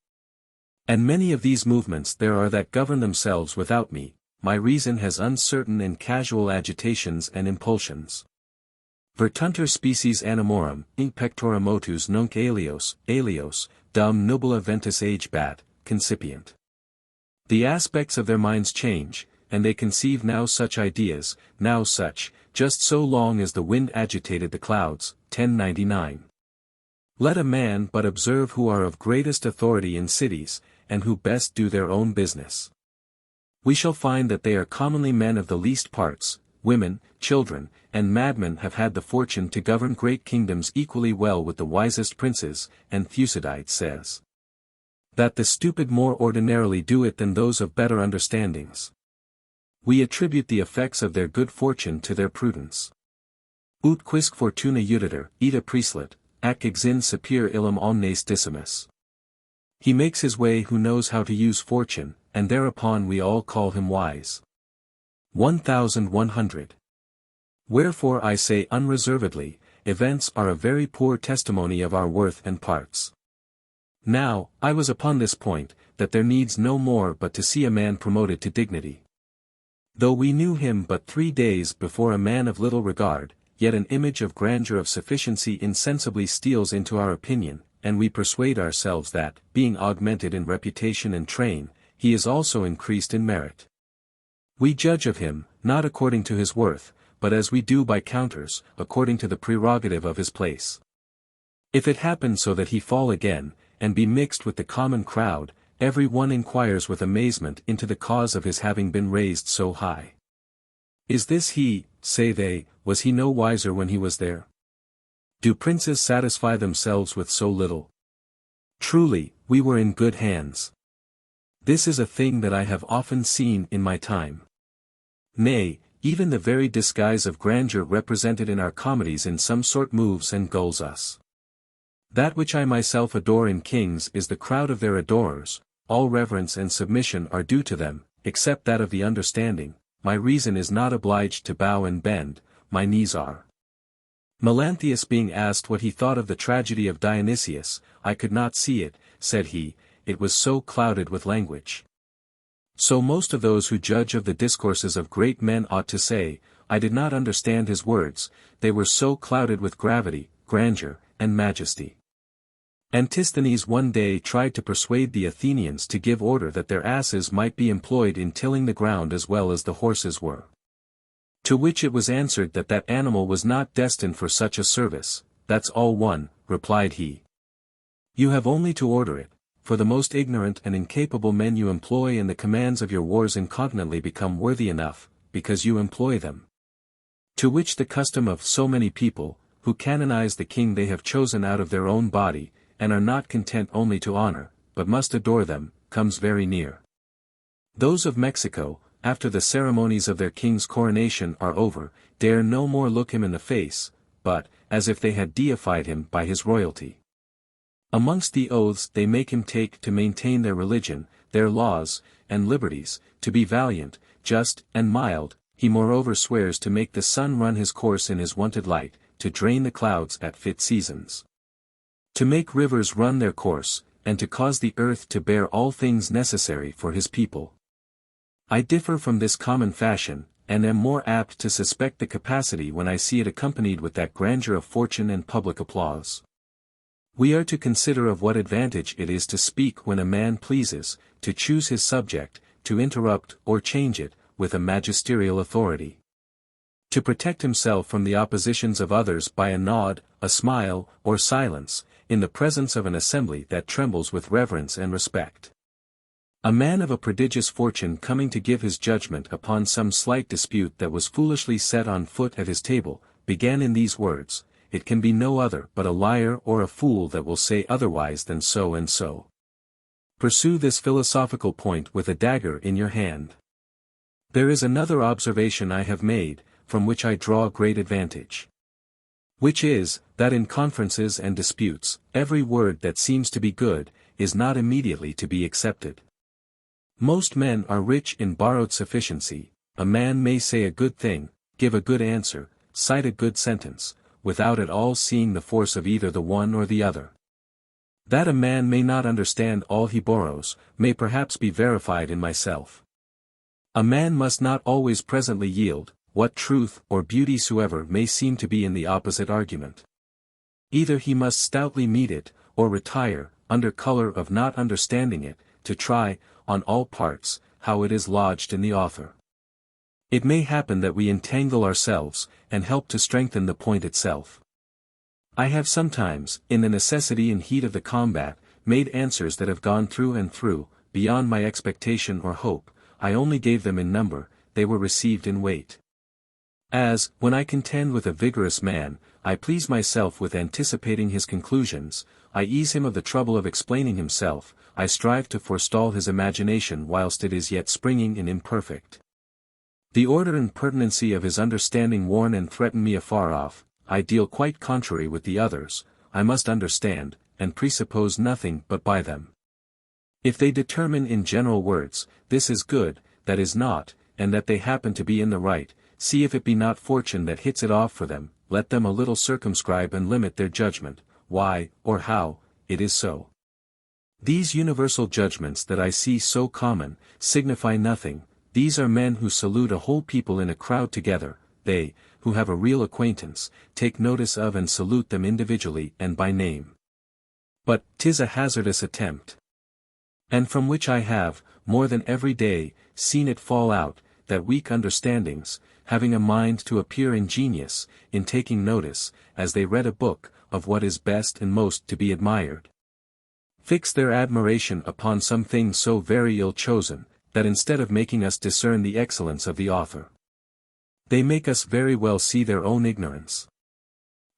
And many of these movements there are that govern themselves without me. My reason has uncertain and casual agitations and impulsions. Vertuntur species animorum, in pectora motus nunc alios, dum nubila ventus age bat, concipient. The aspects of their minds change, and they conceive now such ideas, now such, just so long as the wind agitated the clouds. 1099. Let a man but observe who are of greatest authority in cities, and who best do their own business. We shall find that they are commonly men of the least parts. Women, children, and madmen have had the fortune to govern great kingdoms equally well with the wisest princes, and Thucydides says that the stupid more ordinarily do it than those of better understandings. We attribute the effects of their good fortune to their prudence. Ut quisque fortuna uditer, ita prieslet, ac exin sapere illum omnes decimus. He makes his way who knows how to use fortune, and thereupon we all call him wise. 1100. Wherefore I say unreservedly, events are a very poor testimony of our worth and parts. Now, I was upon this point, that there needs no more but to see a man promoted to dignity. Though we knew him but 3 days before a man of little regard, yet an image of grandeur of sufficiency insensibly steals into our opinion, and we persuade ourselves that, being augmented in reputation and train, he is also increased in merit. We judge of him, not according to his worth, but as we do by counters, according to the prerogative of his place. If it happen so that he fall again, and be mixed with the common crowd, every one inquires with amazement into the cause of his having been raised so high. Is this he, say they, was he no wiser when he was there? Do princes satisfy themselves with so little? Truly, we were in good hands. This is a thing that I have often seen in my time. Nay, even the very disguise of grandeur represented in our comedies in some sort moves and gulls us. That which I myself adore in kings is the crowd of their adorers. All reverence and submission are due to them, except that of the understanding. My reason is not obliged to bow and bend, my knees are. Melanthius being asked what he thought of the tragedy of Dionysius, I could not see it, said he, it was so clouded with language. So most of those who judge of the discourses of great men ought to say, I did not understand his words, they were so clouded with gravity, grandeur, and majesty. Antisthenes one day tried to persuade the Athenians to give order that their asses might be employed in tilling the ground as well as the horses were. To which it was answered that that animal was not destined for such a service. That's all one, replied he. You have only to order it, for the most ignorant and incapable men you employ and the commands of your wars incontinently become worthy enough, because you employ them. To which the custom of so many people, who canonize the king they have chosen out of their own body, and are not content only to honor, but must adore them, comes very near. Those of Mexico, after the ceremonies of their king's coronation are over, dare no more look him in the face, but, as if they had deified him by his royalty. Amongst the oaths they make him take to maintain their religion, their laws, and liberties, to be valiant, just, and mild, he moreover swears to make the sun run his course in his wonted light, to drain the clouds at fit seasons, to make rivers run their course, and to cause the earth to bear all things necessary for his people. I differ from this common fashion, and am more apt to suspect the capacity when I see it accompanied with that grandeur of fortune and public applause. We are to consider of what advantage it is to speak when a man pleases, to choose his subject, to interrupt or change it, with a magisterial authority. To protect himself from the oppositions of others by a nod, a smile, or silence, in the presence of an assembly that trembles with reverence and respect. A man of a prodigious fortune coming to give his judgment upon some slight dispute that was foolishly set on foot at his table, began in these words, "It can be no other but a liar or a fool that will say otherwise than so and so." Pursue this philosophical point with a dagger in your hand. There is another observation I have made, from which I draw great advantage. Which is, that in conferences and disputes, every word that seems to be good, is not immediately to be accepted. Most men are rich in borrowed sufficiency. A man may say a good thing, give a good answer, cite a good sentence, without at all seeing the force of either the one or the other. That a man may not understand all he borrows, may perhaps be verified in myself. A man must not always presently yield, what truth or beauty soever may seem to be in the opposite argument. Either he must stoutly meet it, or retire, under color of not understanding it, to try, on all parts, how it is lodged in the author. It may happen that we entangle ourselves, and help to strengthen the point itself. I have sometimes, in the necessity and heat of the combat, made answers that have gone through and through, beyond my expectation or hope. I only gave them in number, they were received in weight. As, when I contend with a vigorous man, I please myself with anticipating his conclusions, I ease him of the trouble of explaining himself, I strive to forestall his imagination whilst it is yet springing and imperfect. The order and pertinency of his understanding warn and threaten me afar off, I deal quite contrary with the others, I must understand, and presuppose nothing but by them. If they determine in general words, this is good, that is not, and that they happen to be in the right, see if it be not fortune that hits it off for them, let them a little circumscribe and limit their judgment, why, or how, it is so. These universal judgments that I see so common, signify nothing. These are men who salute a whole people in a crowd together, they, who have a real acquaintance, take notice of and salute them individually and by name. But 'tis a hazardous attempt. And from which I have, more than every day, seen it fall out, that weak understandings, having a mind to appear ingenious, in taking notice, as they read a book, of what is best and most to be admired, fix their admiration upon some thing so very ill chosen, that instead of making us discern the excellence of the author, they make us very well see their own ignorance.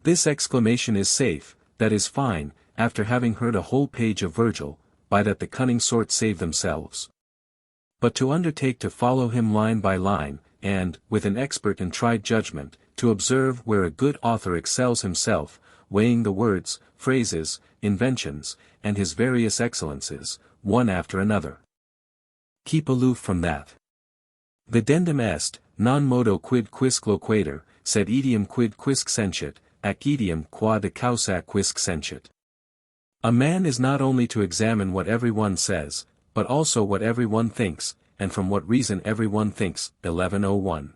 This exclamation is safe, that is fine, after having heard a whole page of Virgil, by that the cunning sort save themselves. But to undertake to follow him line by line, and, with an expert and tried judgment, to observe where a good author excels himself, weighing the words, phrases, inventions, and his various excellences, one after another. Keep aloof from that. Videndum est, non modo quid quisque loquator, sed idiom quid quisque sentient, ac idiom qua de causa quisque sentient. A man is not only to examine what everyone says, but also what everyone thinks, and from what reason everyone thinks. 1101.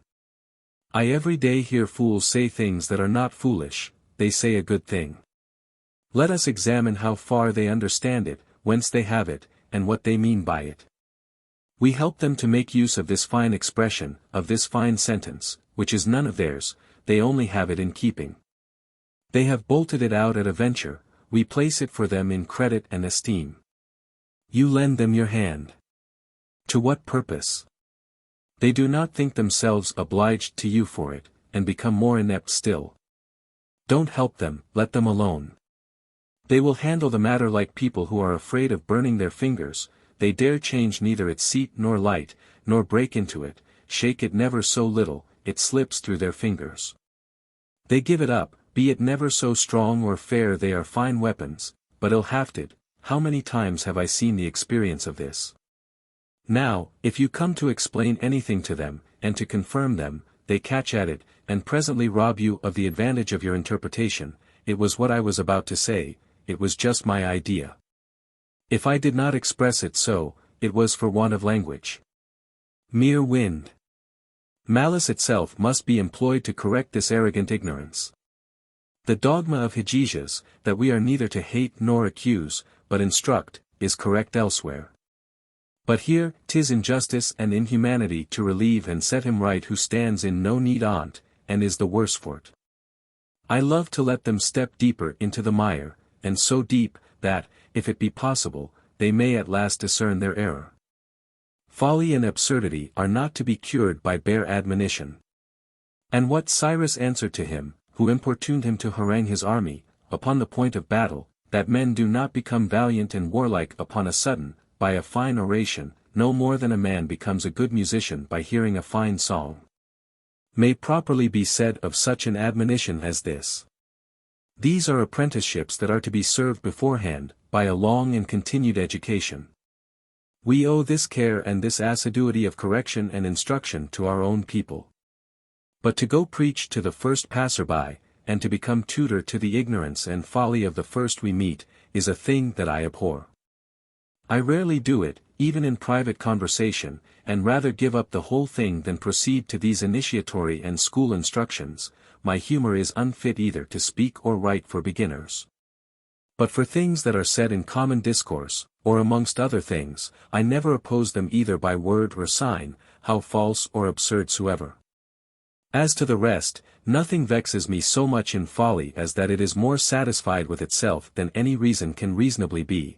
I every day hear fools say things that are not foolish, they say a good thing. Let us examine how far they understand it, whence they have it, and what they mean by it. We help them to make use of this fine expression, of this fine sentence, which is none of theirs, they only have it in keeping. They have bolted it out at a venture, we place it for them in credit and esteem. You lend them your hand. To what purpose? They do not think themselves obliged to you for it, and become more inept still. Don't help them, let them alone. They will handle the matter like people who are afraid of burning their fingers, they dare change neither its seat nor light, nor break into it, shake it never so little, it slips through their fingers. They give it up, be it never so strong or fair. They are fine weapons, but ill-hafted. How many times have I seen the experience of this? Now, if you come to explain anything to them, and to confirm them, they catch at it, and presently rob you of the advantage of your interpretation. It was what I was about to say, it was just my idea. If I did not express it so, it was for want of language. Mere wind. Malice itself must be employed to correct this arrogant ignorance. The dogma of Hegesias, that we are neither to hate nor accuse, but instruct, is correct elsewhere. But here, 'tis injustice and inhumanity to relieve and set him right who stands in no need on't, and is the worse for't. I love to let them step deeper into the mire, and so deep, that, if it be possible, they may at last discern their error. Folly and absurdity are not to be cured by bare admonition. And what Cyrus answered to him, who importuned him to harangue his army, upon the point of battle, that men do not become valiant and warlike upon a sudden, by a fine oration, no more than a man becomes a good musician by hearing a fine song, may properly be said of such an admonition as this. These are apprenticeships that are to be served beforehand, by a long and continued education. We owe this care and this assiduity of correction and instruction to our own people. But to go preach to the first passer-by, and to become tutor to the ignorance and folly of the first we meet, is a thing that I abhor. I rarely do it, even in private conversation, and rather give up the whole thing than proceed to these initiatory and school instructions. My humor is unfit either to speak or write for beginners. But for things that are said in common discourse, or amongst other things, I never oppose them either by word or sign, how false or absurd soever. As to the rest, nothing vexes me so much in folly as that it is more satisfied with itself than any reason can reasonably be.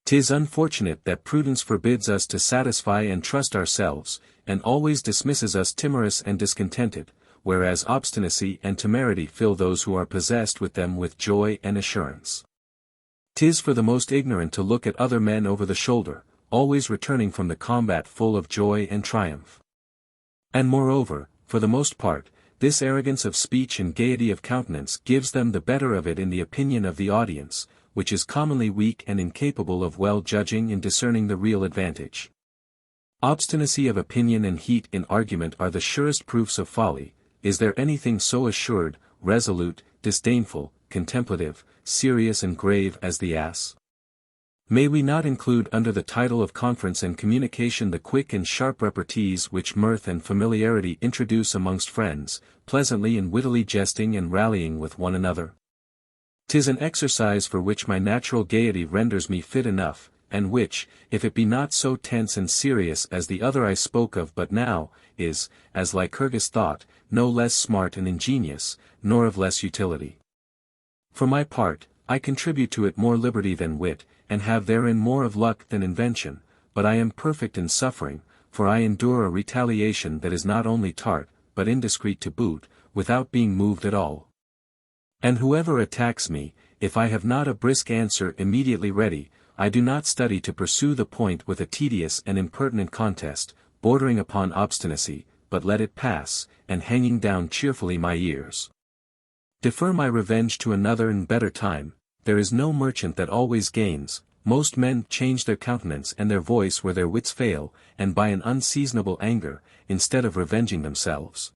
'Tis unfortunate that prudence forbids us to satisfy and trust ourselves, and always dismisses us timorous and discontented, whereas obstinacy and temerity fill those who are possessed with them with joy and assurance. 'Tis for the most ignorant to look at other men over the shoulder, always returning from the combat full of joy and triumph. And moreover, for the most part, this arrogance of speech and gaiety of countenance gives them the better of it in the opinion of the audience, which is commonly weak and incapable of well judging and discerning the real advantage. Obstinacy of opinion and heat in argument are the surest proofs of folly. Is there anything so assured, resolute, disdainful, contemplative, serious and grave as the ass? May we not include under the title of conference and communication the quick and sharp repartees which mirth and familiarity introduce amongst friends, pleasantly and wittily jesting and rallying with one another? 'Tis an exercise for which my natural gaiety renders me fit enough, and which, if it be not so tense and serious as the other I spoke of but now, is, as Lycurgus thought, no less smart and ingenious, nor of less utility. For my part, I contribute to it more liberty than wit, and have therein more of luck than invention, but I am perfect in suffering, for I endure a retaliation that is not only tart, but indiscreet to boot, without being moved at all. And whoever attacks me, if I have not a brisk answer immediately ready, I do not study to pursue the point with a tedious and impertinent contest, bordering upon obstinacy, but let it pass, and hanging down cheerfully my ears. Defer my revenge to another and better time. There is no merchant that always gains. Most men change their countenance and their voice where their wits fail, and by an unseasonable anger, instead of revenging themselves,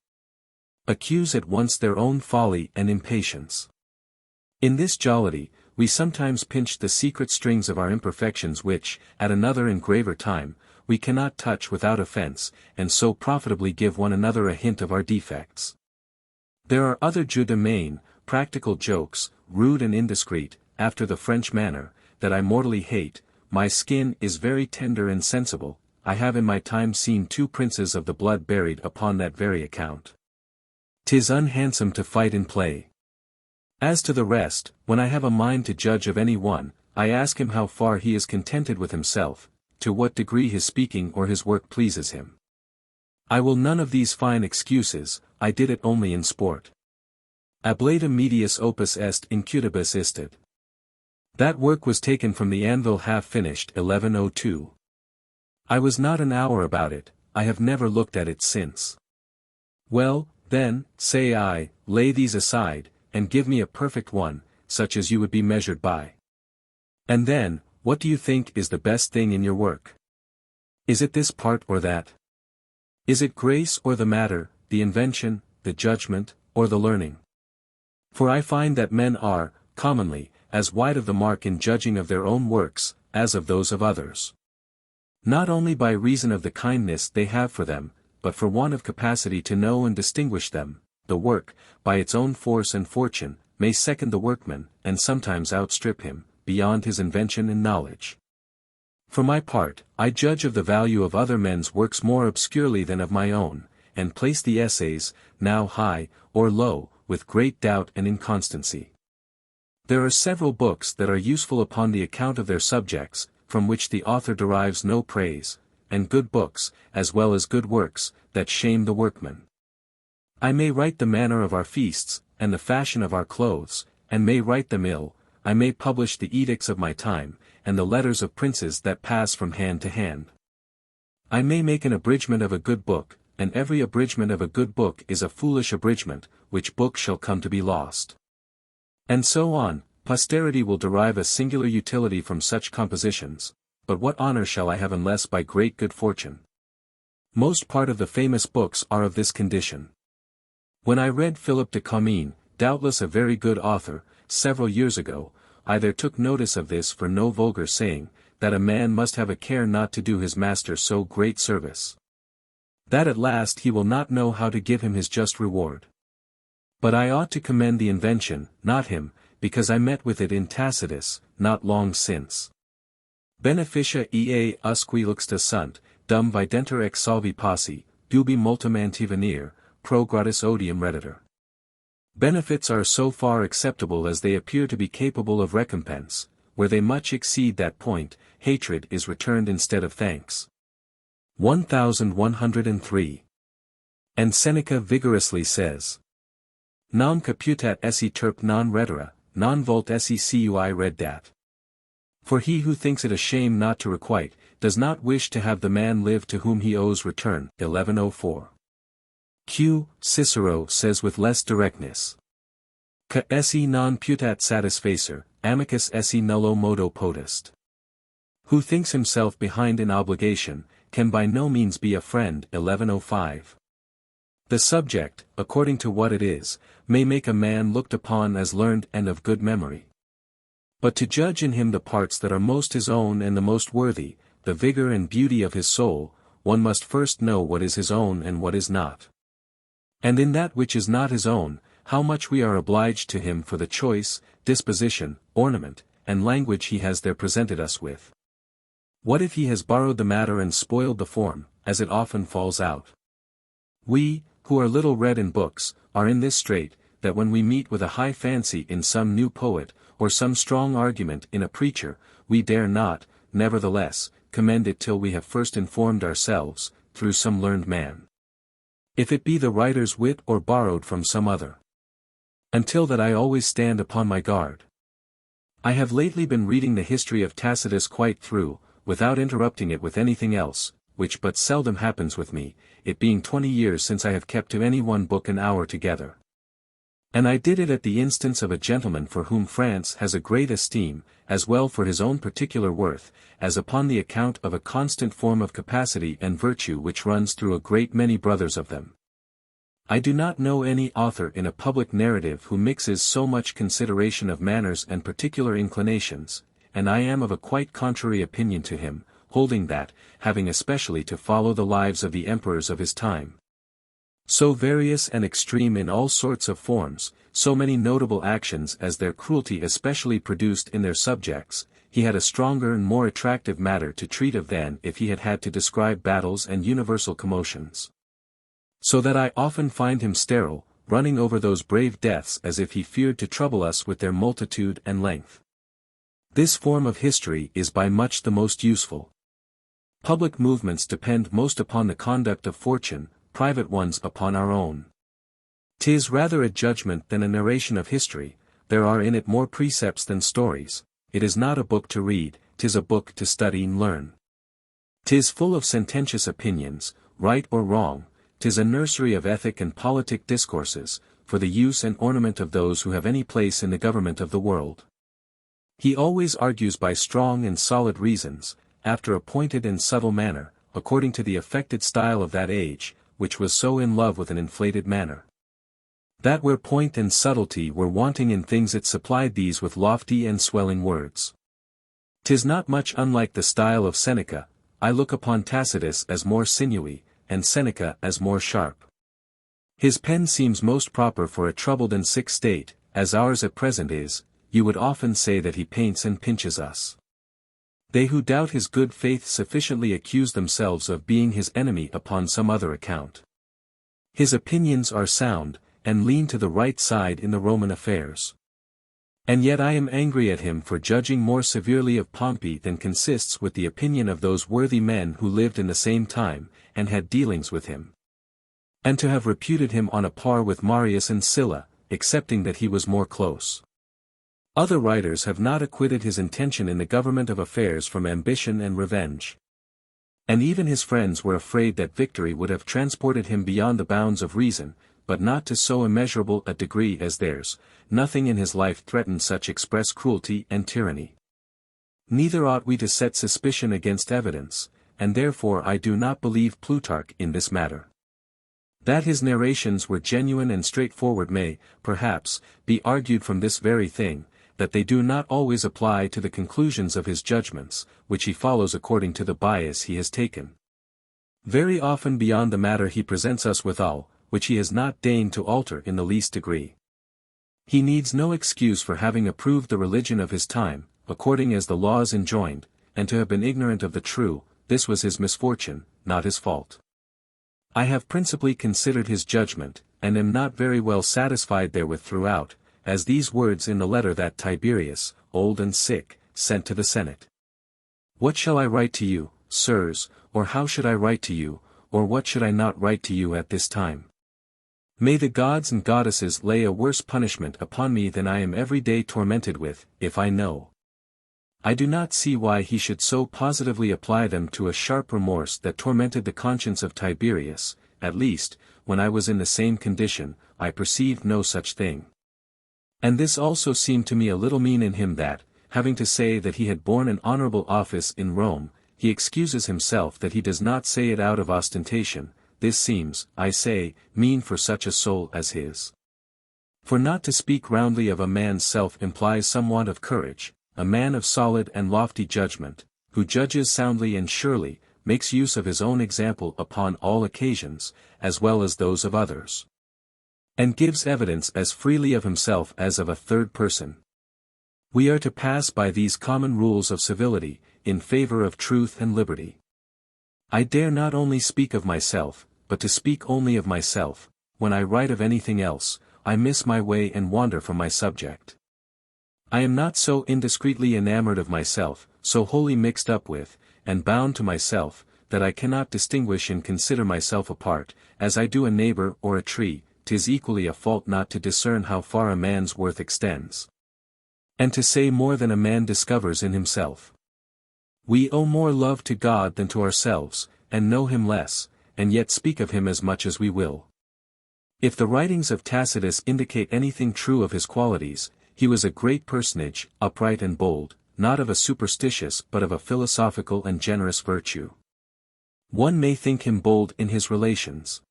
accuse at once their own folly and impatience. In this jollity, we sometimes pinch the secret strings of our imperfections which, at another and graver time, we cannot touch without offense, and so profitably give one another a hint of our defects. There are other jeux de main, practical jokes, rude and indiscreet, after the French manner, that I mortally hate. My skin is very tender and sensible. I have in my time seen 2 princes of the blood buried upon that very account. 'Tis unhandsome to fight in play. As to the rest, when I have a mind to judge of any one, I ask him how far he is contented with himself, to what degree his speaking or his work pleases him. I will none of these fine excuses. I did it only in sport. Ablatum medius opus est incutibus isted. That work was taken from the anvil half finished 1102. I was not an hour about it. I have never looked at it since. Well, then, say I, lay these aside, and give me a perfect one, such as you would be measured by. And then, what do you think is the best thing in your work? Is it this part or that? Is it grace or the matter, the invention, the judgment, or the learning? For I find that men are, commonly, as wide of the mark in judging of their own works, as of those of others. Not only by reason of the kindness they have for them, but for want of capacity to know and distinguish them. The work, by its own force and fortune, may second the workman, and sometimes outstrip him, beyond his invention and knowledge. For my part, I judge of the value of other men's works more obscurely than of my own, and place the essays, now high, or low, with great doubt and inconstancy. There are several books that are useful upon the account of their subjects, from which the author derives no praise, and good books, as well as good works, that shame the workman. I may write the manner of our feasts, and the fashion of our clothes, and may write them ill, I may publish the edicts of my time, and the letters of princes that pass from hand to hand. I may make an abridgment of a good book, and every abridgment of a good book is a foolish abridgment, which book shall come to be lost. And so on, posterity will derive a singular utility from such compositions, but what honor shall I have unless by great good fortune? Most part of the famous books are of this condition. When I read Philip de Comines, doubtless a very good author, several years ago, I there took notice of this for no vulgar saying, that a man must have a care not to do his master so great service, that at last he will not know how to give him his just reward. But I ought to commend the invention, not him, because I met with it in Tacitus, not long since. Beneficia ea usque luxta sunt, dum videnter ex salvi passi, dubi multum antivenir, pro gratis odium redditor. Benefits are so far acceptable as they appear to be capable of recompense, where they much exceed that point, hatred is returned instead of thanks. 1103. And Seneca vigorously says, non caputat esse terp non redere, non volt esse cui reddat. For he who thinks it a shame not to requite, does not wish to have the man live to whom he owes return. 1104. Q. Cicero says with less directness. Ca esse non putat satisfacer, amicus esse nullo modo potest. Who thinks himself behind in obligation, can by no means be a friend. 1105. The subject, according to what it is, may make a man looked upon as learned and of good memory. But to judge in him the parts that are most his own and the most worthy, the vigor and beauty of his soul, one must first know what is his own and what is not. And in that which is not his own, how much we are obliged to him for the choice, disposition, ornament, and language he has there presented us with. What if he has borrowed the matter and spoiled the form, as it often falls out? We, who are little read in books, are in this strait, that when we meet with a high fancy in some new poet, or some strong argument in a preacher, we dare not, nevertheless, commend it till we have first informed ourselves, through some learned man, if it be the writer's wit or borrowed from some other. Until that I always stand upon my guard. I have lately been reading the history of Tacitus quite through, without interrupting it with anything else, which but seldom happens with me, it being 20 years since I have kept to any one book an hour together. And I did it at the instance of a gentleman for whom France has a great esteem, as well for his own particular worth, as upon the account of a constant form of capacity and virtue which runs through a great many brothers of them. I do not know any author in a public narrative who mixes so much consideration of manners and particular inclinations, and I am of a quite contrary opinion to him, holding that, having especially to follow the lives of the emperors of his time, so various and extreme in all sorts of forms, so many notable actions as their cruelty especially produced in their subjects, he had a stronger and more attractive matter to treat of than if he had had to describe battles and universal commotions. So that I often find him sterile, running over those brave deaths as if he feared to trouble us with their multitude and length. This form of history is by much the most useful. Public movements depend most upon the conduct of fortune, private ones upon our own. 'Tis rather a judgment than a narration of history, there are in it more precepts than stories, it is not a book to read, 'tis a book to study and learn. 'Tis full of sententious opinions, right or wrong, 'tis a nursery of ethic and politic discourses, for the use and ornament of those who have any place in the government of the world. He always argues by strong and solid reasons, after a pointed and subtle manner, according to the affected style of that age, which was so in love with an inflated manner, that where point and subtlety were wanting in things it supplied these with lofty and swelling words. 'Tis not much unlike the style of Seneca. I look upon Tacitus as more sinewy, and Seneca as more sharp. His pen seems most proper for a troubled and sick state, as ours at present is. You would often say that he paints and pinches us. They who doubt his good faith sufficiently accuse themselves of being his enemy upon some other account. His opinions are sound, and lean to the right side in the Roman affairs. And yet I am angry at him for judging more severely of Pompey than consists with the opinion of those worthy men who lived in the same time, and had dealings with him. And to have reputed him on a par with Marius and Sylla, excepting that he was more close. Other writers have not acquitted his intention in the government of affairs from ambition and revenge. And even his friends were afraid that victory would have transported him beyond the bounds of reason, but not to so immeasurable a degree as theirs. Nothing in his life threatened such express cruelty and tyranny. Neither ought we to set suspicion against evidence, and therefore I do not believe Plutarch in this matter. That his narrations were genuine and straightforward may, perhaps, be argued from this very thing, that they do not always apply to the conclusions of his judgments, which he follows according to the bias he has taken. Very often beyond the matter he presents us withal, which he has not deigned to alter in the least degree. He needs no excuse for having approved the religion of his time, according as the laws enjoined, and to have been ignorant of the true. This was his misfortune, not his fault. I have principally considered his judgment, and am not very well satisfied therewith throughout, as these words in the letter that Tiberius, old and sick, sent to the Senate. What shall I write to you, sirs, or how should I write to you, or what should I not write to you at this time? May the gods and goddesses lay a worse punishment upon me than I am every day tormented with, if I know. I do not see why he should so positively apply them to a sharp remorse that tormented the conscience of Tiberius. At least, when I was in the same condition, I perceived no such thing. And this also seemed to me a little mean in him that, having to say that he had borne an honorable office in Rome, he excuses himself that he does not say it out of ostentation. This seems, I say, mean for such a soul as his. For not to speak roundly of a man's self implies some want of courage. A man of solid and lofty judgment, who judges soundly and surely, makes use of his own example upon all occasions, as well as those of others. And gives evidence as freely of himself as of a third person. We are to pass by these common rules of civility, in favor of truth and liberty. I dare not only speak of myself, but to speak only of myself. When I write of anything else, I miss my way and wander from my subject. I am not so indiscreetly enamored of myself, so wholly mixed up with, and bound to myself, that I cannot distinguish and consider myself apart, as I do a neighbor or a tree. 'Tis equally a fault not to discern how far a man's worth extends. And to say more than a man discovers in himself. We owe more love to God than to ourselves, and know him less, and yet speak of him as much as we will. If the writings of Tacitus indicate anything true of his qualities, he was a great personage, upright and bold, not of a superstitious but of a philosophical and generous virtue. One may think him bold in his relations.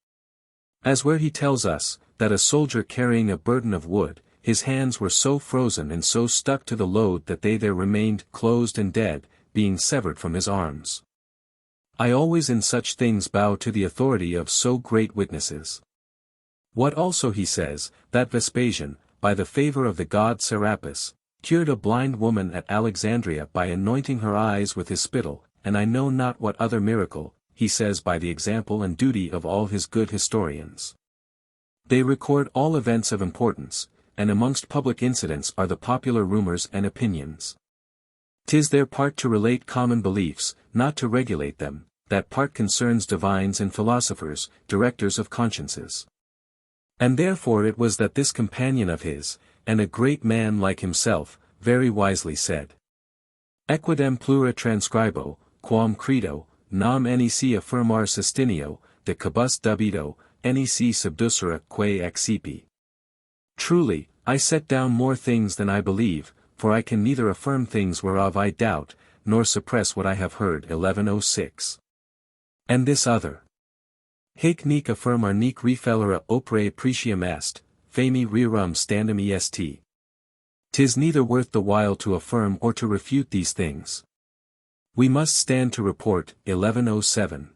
As where he tells us, that a soldier carrying a burden of wood, his hands were so frozen and so stuck to the load that they there remained closed and dead, being severed from his arms. I always in such things bow to the authority of so great witnesses. What also he says, that Vespasian, by the favor of the god Serapis, cured a blind woman at Alexandria by anointing her eyes with his spittle, and I know not what other miracle, he says by the example and duty of all his good historians. They record all events of importance, and amongst public incidents are the popular rumors and opinions. 'Tis their part to relate common beliefs, not to regulate them. That part concerns divines and philosophers, directors of consciences. And therefore it was that this companion of his, and a great man like himself, very wisely said, Equidem plura transcribo, quam credo, nam nec affirmar sustineo, de cabus dubito, nec subducere quae accipi. Truly, I set down more things than I believe, for I can neither affirm things whereof I doubt, nor suppress what I have heard. 1106. And this other. Haec nec affirmar nec refellere opere precium est, fami rerum standum est. 'Tis neither worth the while to affirm or to refute these things. We must stand to report. 1107.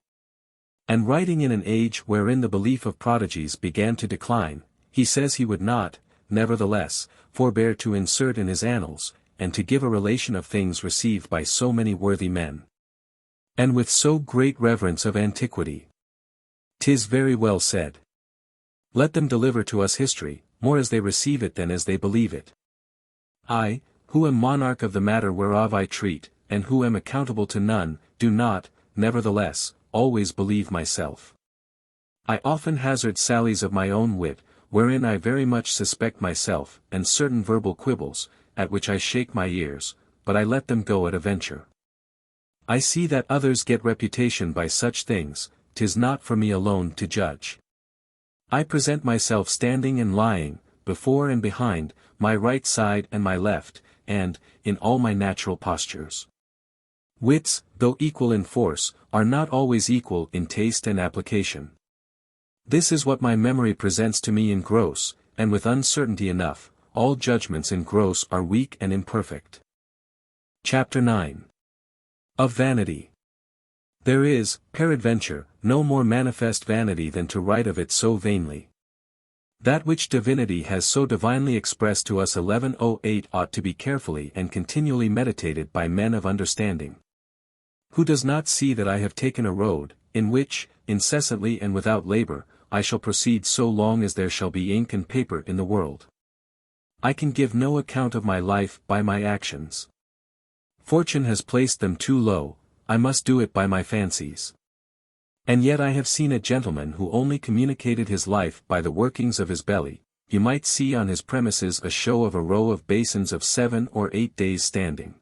And writing in an age wherein the belief of prodigies began to decline, he says he would not, nevertheless, forbear to insert in his annals, and to give a relation of things received by so many worthy men. And with so great reverence of antiquity. 'Tis very well said. Let them deliver to us history, more as they receive it than as they believe it. I, who am monarch of the matter whereof I treat, and who am accountable to none, do not, nevertheless, always believe myself. I often hazard sallies of my own wit, wherein I very much suspect myself, and certain verbal quibbles, at which I shake my ears, but I let them go at a venture. I see that others get reputation by such things, 'tis not for me alone to judge. I present myself standing and lying, before and behind, my right side and my left, and, in all my natural postures. Wits, though equal in force, are not always equal in taste and application. This is what my memory presents to me in gross, and with uncertainty enough, all judgments in gross are weak and imperfect. Chapter 9. Of Vanity. There is, peradventure, no more manifest vanity than to write of it so vainly. That which divinity has so divinely expressed to us 1108 ought to be carefully and continually meditated by men of understanding. Who does not see that I have taken a road, in which, incessantly and without labor, I shall proceed so long as there shall be ink and paper in the world? I can give no account of my life by my actions. Fortune has placed them too low, I must do it by my fancies. And yet I have seen a gentleman who only communicated his life by the workings of his belly. You might see on his premises a show of a row of basins of 7 or 8 days standing.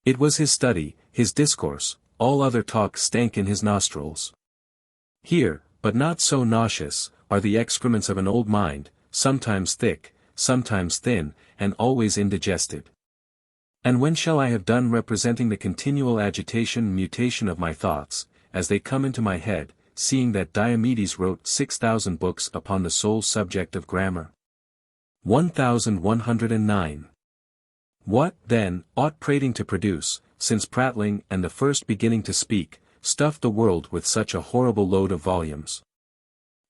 It was his study, his discourse, all other talk stank in his nostrils. Here, but not so nauseous, are the excrements of an old mind, sometimes thick, sometimes thin, and always indigested. And when shall I have done representing the continual agitation and mutation of my thoughts, as they come into my head, seeing that Diomedes wrote 6,000 books upon the sole subject of grammar? 1109. What, then, ought prating to produce, since prattling and the first beginning to speak, stuffed the world with such a horrible load of volumes?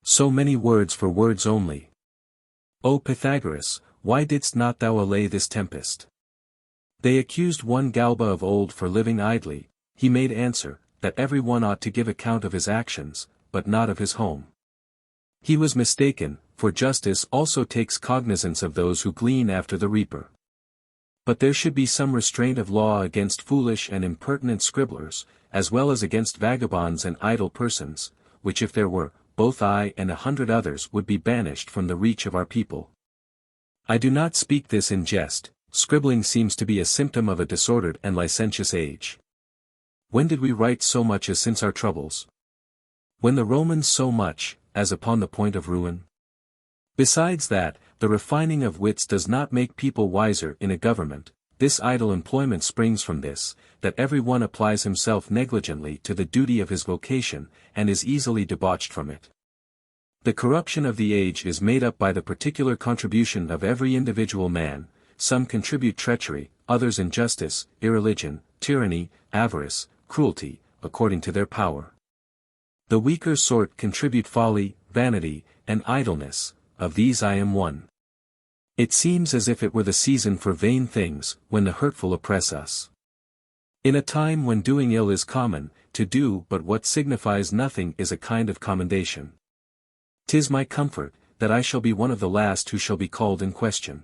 So many words for words only. O Pythagoras, why didst not thou allay this tempest? They accused one Galba of old for living idly. He made answer, that every one ought to give account of his actions, but not of his home. He was mistaken, for justice also takes cognizance of those who glean after the reaper. But there should be some restraint of law against foolish and impertinent scribblers, as well as against vagabonds and idle persons, which if there were, both I and 100 others would be banished from the reach of our people. I do not speak this in jest. Scribbling seems to be a symptom of a disordered and licentious age. When did we write so much as since our troubles? When the Romans so much, as upon the point of ruin? Besides that, the refining of wits does not make people wiser in a government. This idle employment springs from this, that every one applies himself negligently to the duty of his vocation, and is easily debauched from it. The corruption of the age is made up by the particular contribution of every individual man. Some contribute treachery, others injustice, irreligion, tyranny, avarice, cruelty, according to their power. The weaker sort contribute folly, vanity, and idleness. Of these I am one. It seems as if it were the season for vain things, when the hurtful oppress us. In a time when doing ill is common, to do but what signifies nothing is a kind of commendation. 'Tis my comfort, that I shall be one of the last who shall be called in question.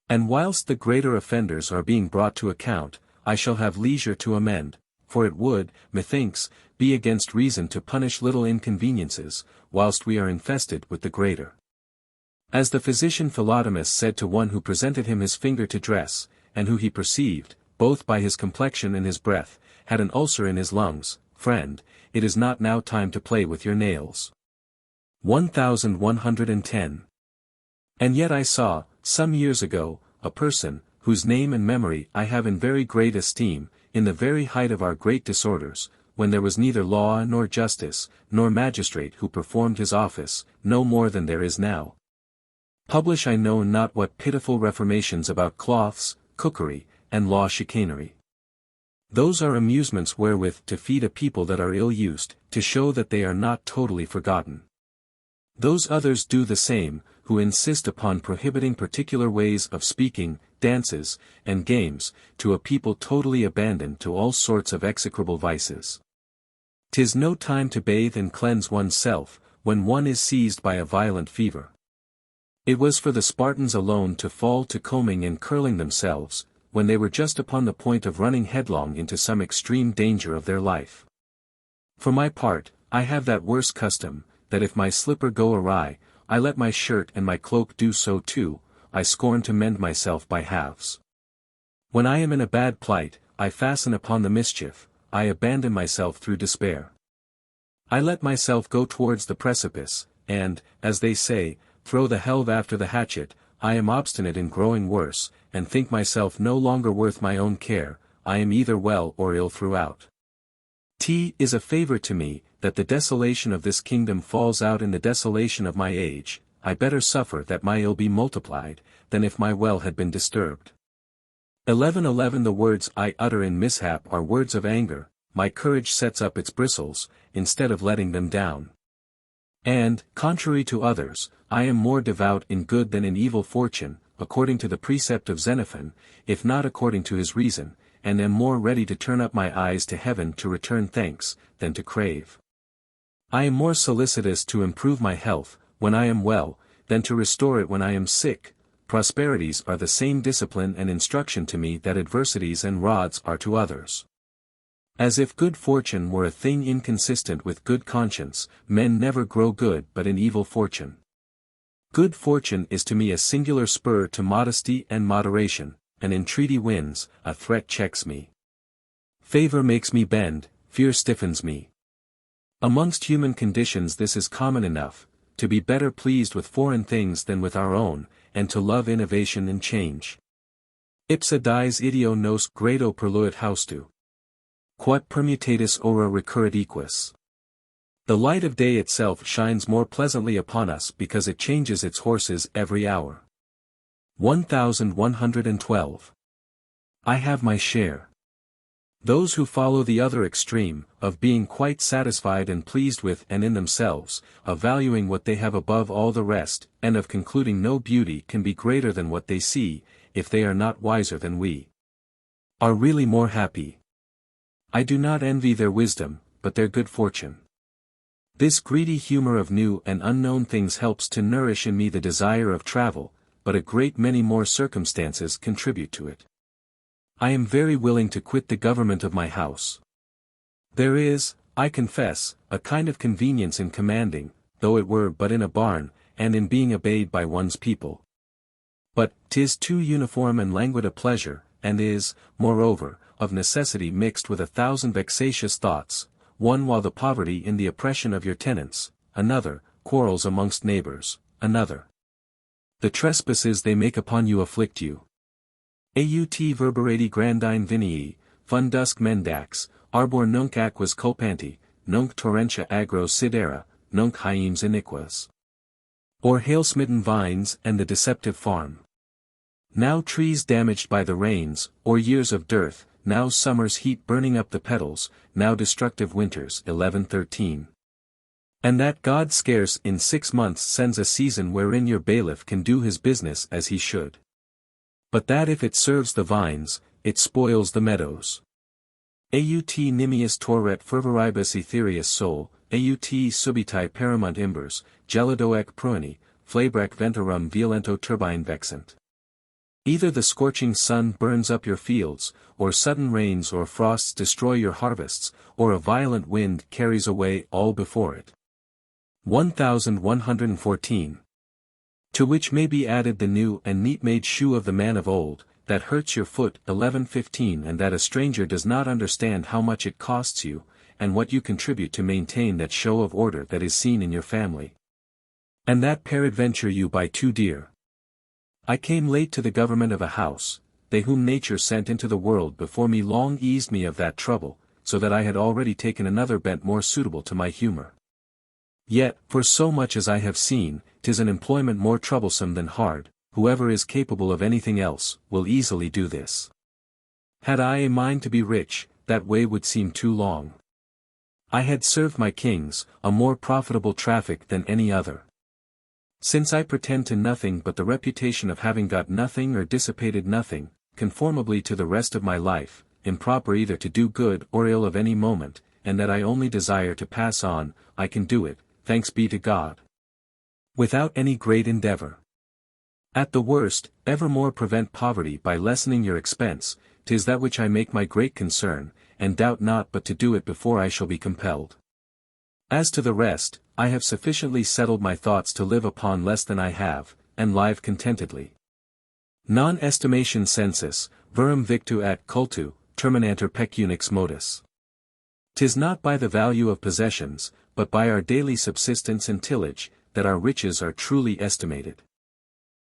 And whilst the greater offenders are being brought to account, I shall have leisure to amend, for it would, methinks, be against reason to punish little inconveniences, whilst we are infested with the greater. As the physician Philodemus said to one who presented him his finger to dress, and who he perceived, both by his complexion and his breath, had an ulcer in his lungs, friend, it is not now time to play with your nails. 1110. And yet I saw, some years ago, a person, whose name and memory I have in very great esteem, in the very height of our great disorders, when there was neither law nor justice, nor magistrate who performed his office, no more than there is now. Publish I know not what pitiful reformations about cloths, cookery, and law chicanery. Those are amusements wherewith to feed a people that are ill-used, to show that they are not totally forgotten. Those others do the same, who insist upon prohibiting particular ways of speaking, dances, and games, to a people totally abandoned to all sorts of execrable vices. 'Tis no time to bathe and cleanse oneself, when one is seized by a violent fever. It was for the Spartans alone to fall to combing and curling themselves, when they were just upon the point of running headlong into some extreme danger of their life. For my part, I have that worse custom, that if my slipper go awry, I let my shirt and my cloak do so too. I scorn to mend myself by halves. When I am in a bad plight, I fasten upon the mischief, I abandon myself through despair. I let myself go towards the precipice, and, as they say, throw the helve after the hatchet. I am obstinate in growing worse, and think myself no longer worth my own care. I am either well or ill throughout. Is a favor to me, that the desolation of this kingdom falls out in the desolation of my age. I better suffer that my ill be multiplied, than if my well had been disturbed. 11:11 The words I utter in mishap are words of anger, my courage sets up its bristles, instead of letting them down. And, contrary to others, I am more devout in good than in evil fortune, according to the precept of Xenophon, if not according to his reason, and am more ready to turn up my eyes to heaven to return thanks, than to crave. I am more solicitous to improve my health, when I am well, than to restore it when I am sick. Prosperities are the same discipline and instruction to me that adversities and rods are to others. As if good fortune were a thing inconsistent with good conscience, men never grow good but in evil fortune. Good fortune is to me a singular spur to modesty and moderation. An entreaty wins, a threat checks me. Favor makes me bend, fear stiffens me. Amongst human conditions this is common enough, to be better pleased with foreign things than with our own, and to love innovation and change. Ipsa dies ideo nos grado perluit haustu. Quod permutatis ora recurrit equus. The light of day itself shines more pleasantly upon us because it changes its horses every hour. 1112. I have my share. Those who follow the other extreme, of being quite satisfied and pleased with and in themselves, of valuing what they have above all the rest, and of concluding no beauty can be greater than what they see, if they are not wiser than we, are really more happy. I do not envy their wisdom, but their good fortune. This greedy humor of new and unknown things helps to nourish in me the desire of travel, but a great many more circumstances contribute to it. I am very willing to quit the government of my house. There is, I confess, a kind of convenience in commanding, though it were but in a barn, and in being obeyed by one's people. But 'tis too uniform and languid a pleasure, and is, moreover, of necessity mixed with 1,000 vexatious thoughts, one while the poverty in the oppression of your tenants, another, quarrels amongst neighbors, another. The trespasses they make upon you afflict you. Aut verberati grandine vinii, fundusque mendax, arbor nunc aquas culpanti, nunc torrentia agro sidera, nunc hiems iniquas. Or hail-smitten vines and the deceptive farm. Now trees damaged by the rains, or years of dearth, now summer's heat burning up the petals, now destructive winters. 1113. And that God scarce in 6 months sends a season wherein your bailiff can do his business as he should. But that if it serves the vines, it spoils the meadows. Aut nimius torret fervoribus etherius sol, aut subitae perimunt imbers, gelidoec pruini, flabrac ventorum violento turbine vexant. Either the scorching sun burns up your fields, or sudden rains or frosts destroy your harvests, or a violent wind carries away all before it. 1114. To which may be added the new and neat-made shoe of the man of old, that hurts your foot. 1115 And that a stranger does not understand how much it costs you, and what you contribute to maintain that show of order that is seen in your family. And that peradventure you buy too dear. I came late to the government of a house, they whom nature sent into the world before me long eased me of that trouble, so that I had already taken another bent more suitable to my humor. Yet, for so much as I have seen, 'tis an employment more troublesome than hard. Whoever is capable of anything else, will easily do this. Had I a mind to be rich, that way would seem too long. I had served my kings, a more profitable traffic than any other. Since I pretend to nothing but the reputation of having got nothing or dissipated nothing, conformably to the rest of my life, improper either to do good or ill of any moment, and that I only desire to pass on, I can do it, thanks be to God, without any great endeavor. At the worst, evermore prevent poverty by lessening your expense, 'tis that which I make my great concern, and doubt not but to do it before I shall be compelled. As to the rest, I have sufficiently settled my thoughts to live upon less than I have, and live contentedly. Non estimation sensus, verum victu at cultu, terminantur pecunix modus. 'Tis not by the value of possessions, but by our daily subsistence and tillage, that our riches are truly estimated.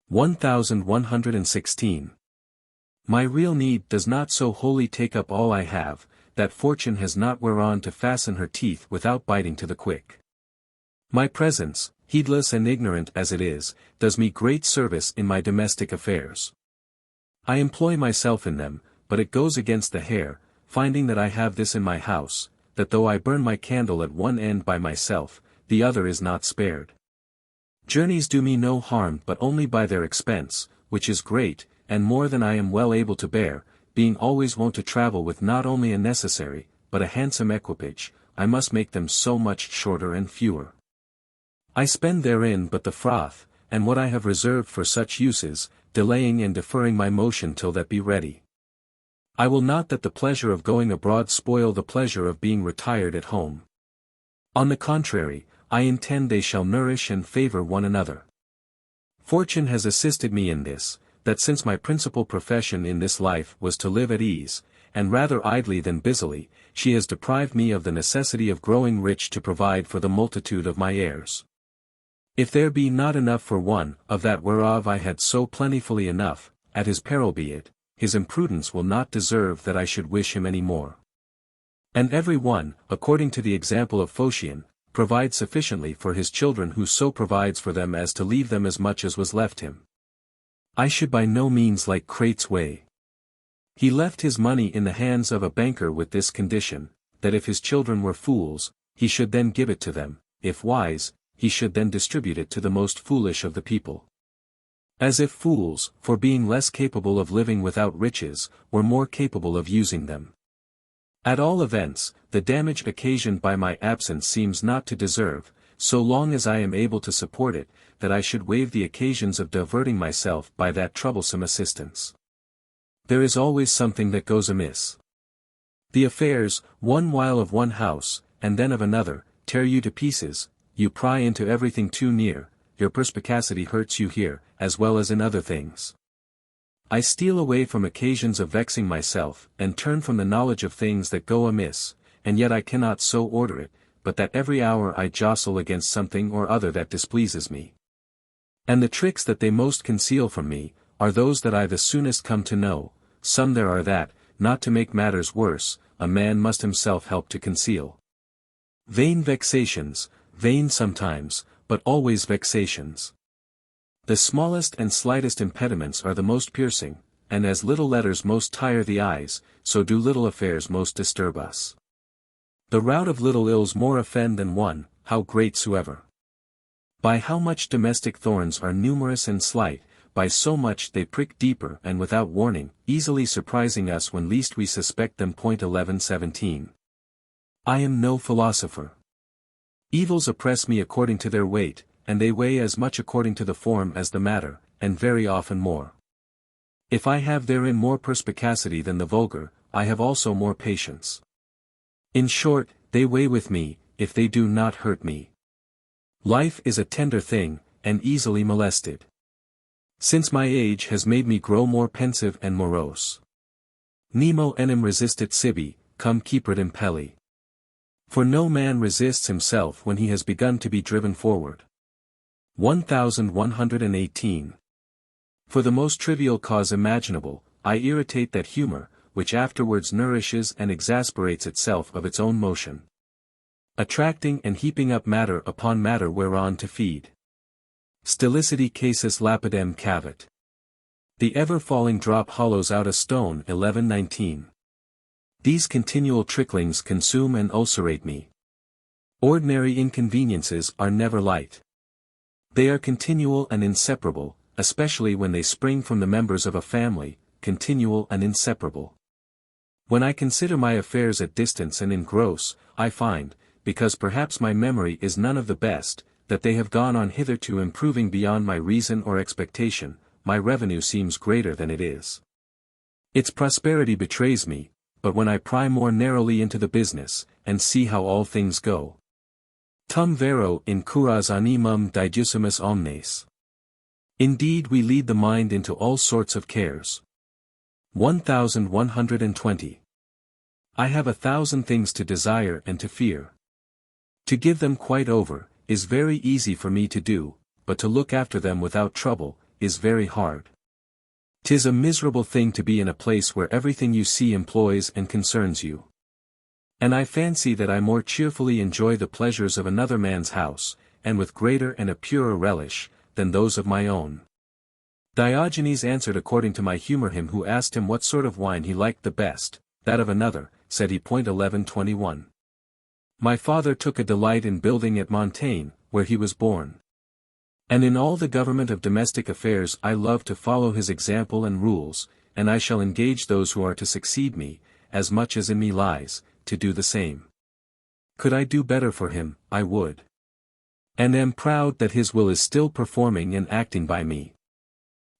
1116. My real need does not so wholly take up all I have, that fortune has not whereon to fasten her teeth without biting to the quick. My presence, heedless and ignorant as it is, does me great service in my domestic affairs. I employ myself in them, but it goes against the hair, finding that I have this in my house, that though I burn my candle at one end by myself, the other is not spared. Journeys do me no harm but only by their expense, which is great, and more than I am well able to bear, being always wont to travel with not only a necessary, but a handsome equipage, I must make them so much shorter and fewer. I spend therein but the froth, and what I have reserved for such uses, delaying and deferring my motion till that be ready. I will not that the pleasure of going abroad spoil the pleasure of being retired at home. On the contrary, I intend they shall nourish and favor one another. Fortune has assisted me in this, that since my principal profession in this life was to live at ease, and rather idly than busily, she has deprived me of the necessity of growing rich to provide for the multitude of my heirs. If there be not enough for one, of that whereof I had so plentifully enough, at his peril be it, his imprudence will not deserve that I should wish him any more. And every one, according to the example of Phocion, provides sufficiently for his children who so provides for them as to leave them as much as was left him. I should by no means like Crate's way. He left his money in the hands of a banker with this condition, that if his children were fools, he should then give it to them, if wise, he should then distribute it to the most foolish of the people. As if fools, for being less capable of living without riches, were more capable of using them. At all events, the damage occasioned by my absence seems not to deserve, so long as I am able to support it, that I should waive the occasions of diverting myself by that troublesome assistance. There is always something that goes amiss. The affairs, one while of one house, and then of another, tear you to pieces, you pry into everything too near, your perspicacity hurts you here, as well as in other things. I steal away from occasions of vexing myself, and turn from the knowledge of things that go amiss, and yet I cannot so order it, but that every hour I jostle against something or other that displeases me. And the tricks that they most conceal from me, are those that I the soonest come to know, some there are that, not to make matters worse, a man must himself help to conceal. Vain vexations, vain sometimes, but always vexations. The smallest and slightest impediments are the most piercing, and as little letters most tire the eyes, so do little affairs most disturb us. The rout of little ills more offend than one, how great soever. By how much domestic thorns are numerous and slight, by so much they prick deeper and without warning, easily surprising us when least we suspect them. 1117. I am no philosopher. Evils oppress me according to their weight, and they weigh as much according to the form as the matter, and very often more. If I have therein more perspicacity than the vulgar, I have also more patience. In short, they weigh with me, if they do not hurt me. Life is a tender thing, and easily molested. Since my age has made me grow more pensive and morose. Nemo enim resistit sibi, cum cepit impelli. For no man resists himself when he has begun to be driven forward. 1118. For the most trivial cause imaginable, I irritate that humor, which afterwards nourishes and exasperates itself of its own motion. Attracting and heaping up matter upon matter whereon to feed. Stilicity casus lapidem cavit. The ever-falling drop hollows out a stone. 1119. These continual tricklings consume and ulcerate me. Ordinary inconveniences are never light. They are continual and inseparable, especially when they spring from the members of a family, continual and inseparable. When I consider my affairs at distance and engross, I find, because perhaps my memory is none of the best, that they have gone on hitherto improving beyond my reason or expectation, my revenue seems greater than it is. Its prosperity betrays me, but when I pry more narrowly into the business, and see how all things go. Tum vero incuras animum diducimus omnes. Indeed we lead the mind into all sorts of cares. 1120. I have 1,000 things to desire and to fear. To give them quite over, is very easy for me to do, but to look after them without trouble, is very hard. 'Tis a miserable thing to be in a place where everything you see employs and concerns you. And I fancy that I more cheerfully enjoy the pleasures of another man's house, and with greater and a purer relish, than those of my own. Diogenes answered according to my humor him who asked him what sort of wine he liked the best, that of another, said he. 1121. My father took a delight in building at Montaigne, where he was born. And in all the government of domestic affairs I love to follow his example and rules, and I shall engage those who are to succeed me, as much as in me lies, to do the same. Could I do better for him, I would. And am proud that his will is still performing and acting by me.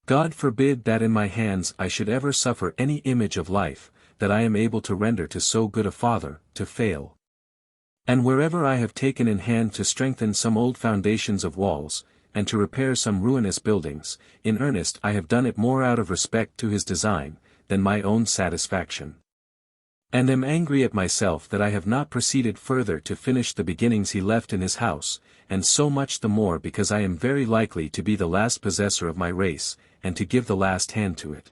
God forbid that in my hands I should ever suffer any image of life, that I am able to render to so good a father, to fail. And wherever I have taken in hand to strengthen some old foundations of walls, and to repair some ruinous buildings, in earnest I have done it more out of respect to his design, than my own satisfaction. And am angry at myself that I have not proceeded further to finish the beginnings he left in his house, and so much the more because I am very likely to be the last possessor of my race, and to give the last hand to it.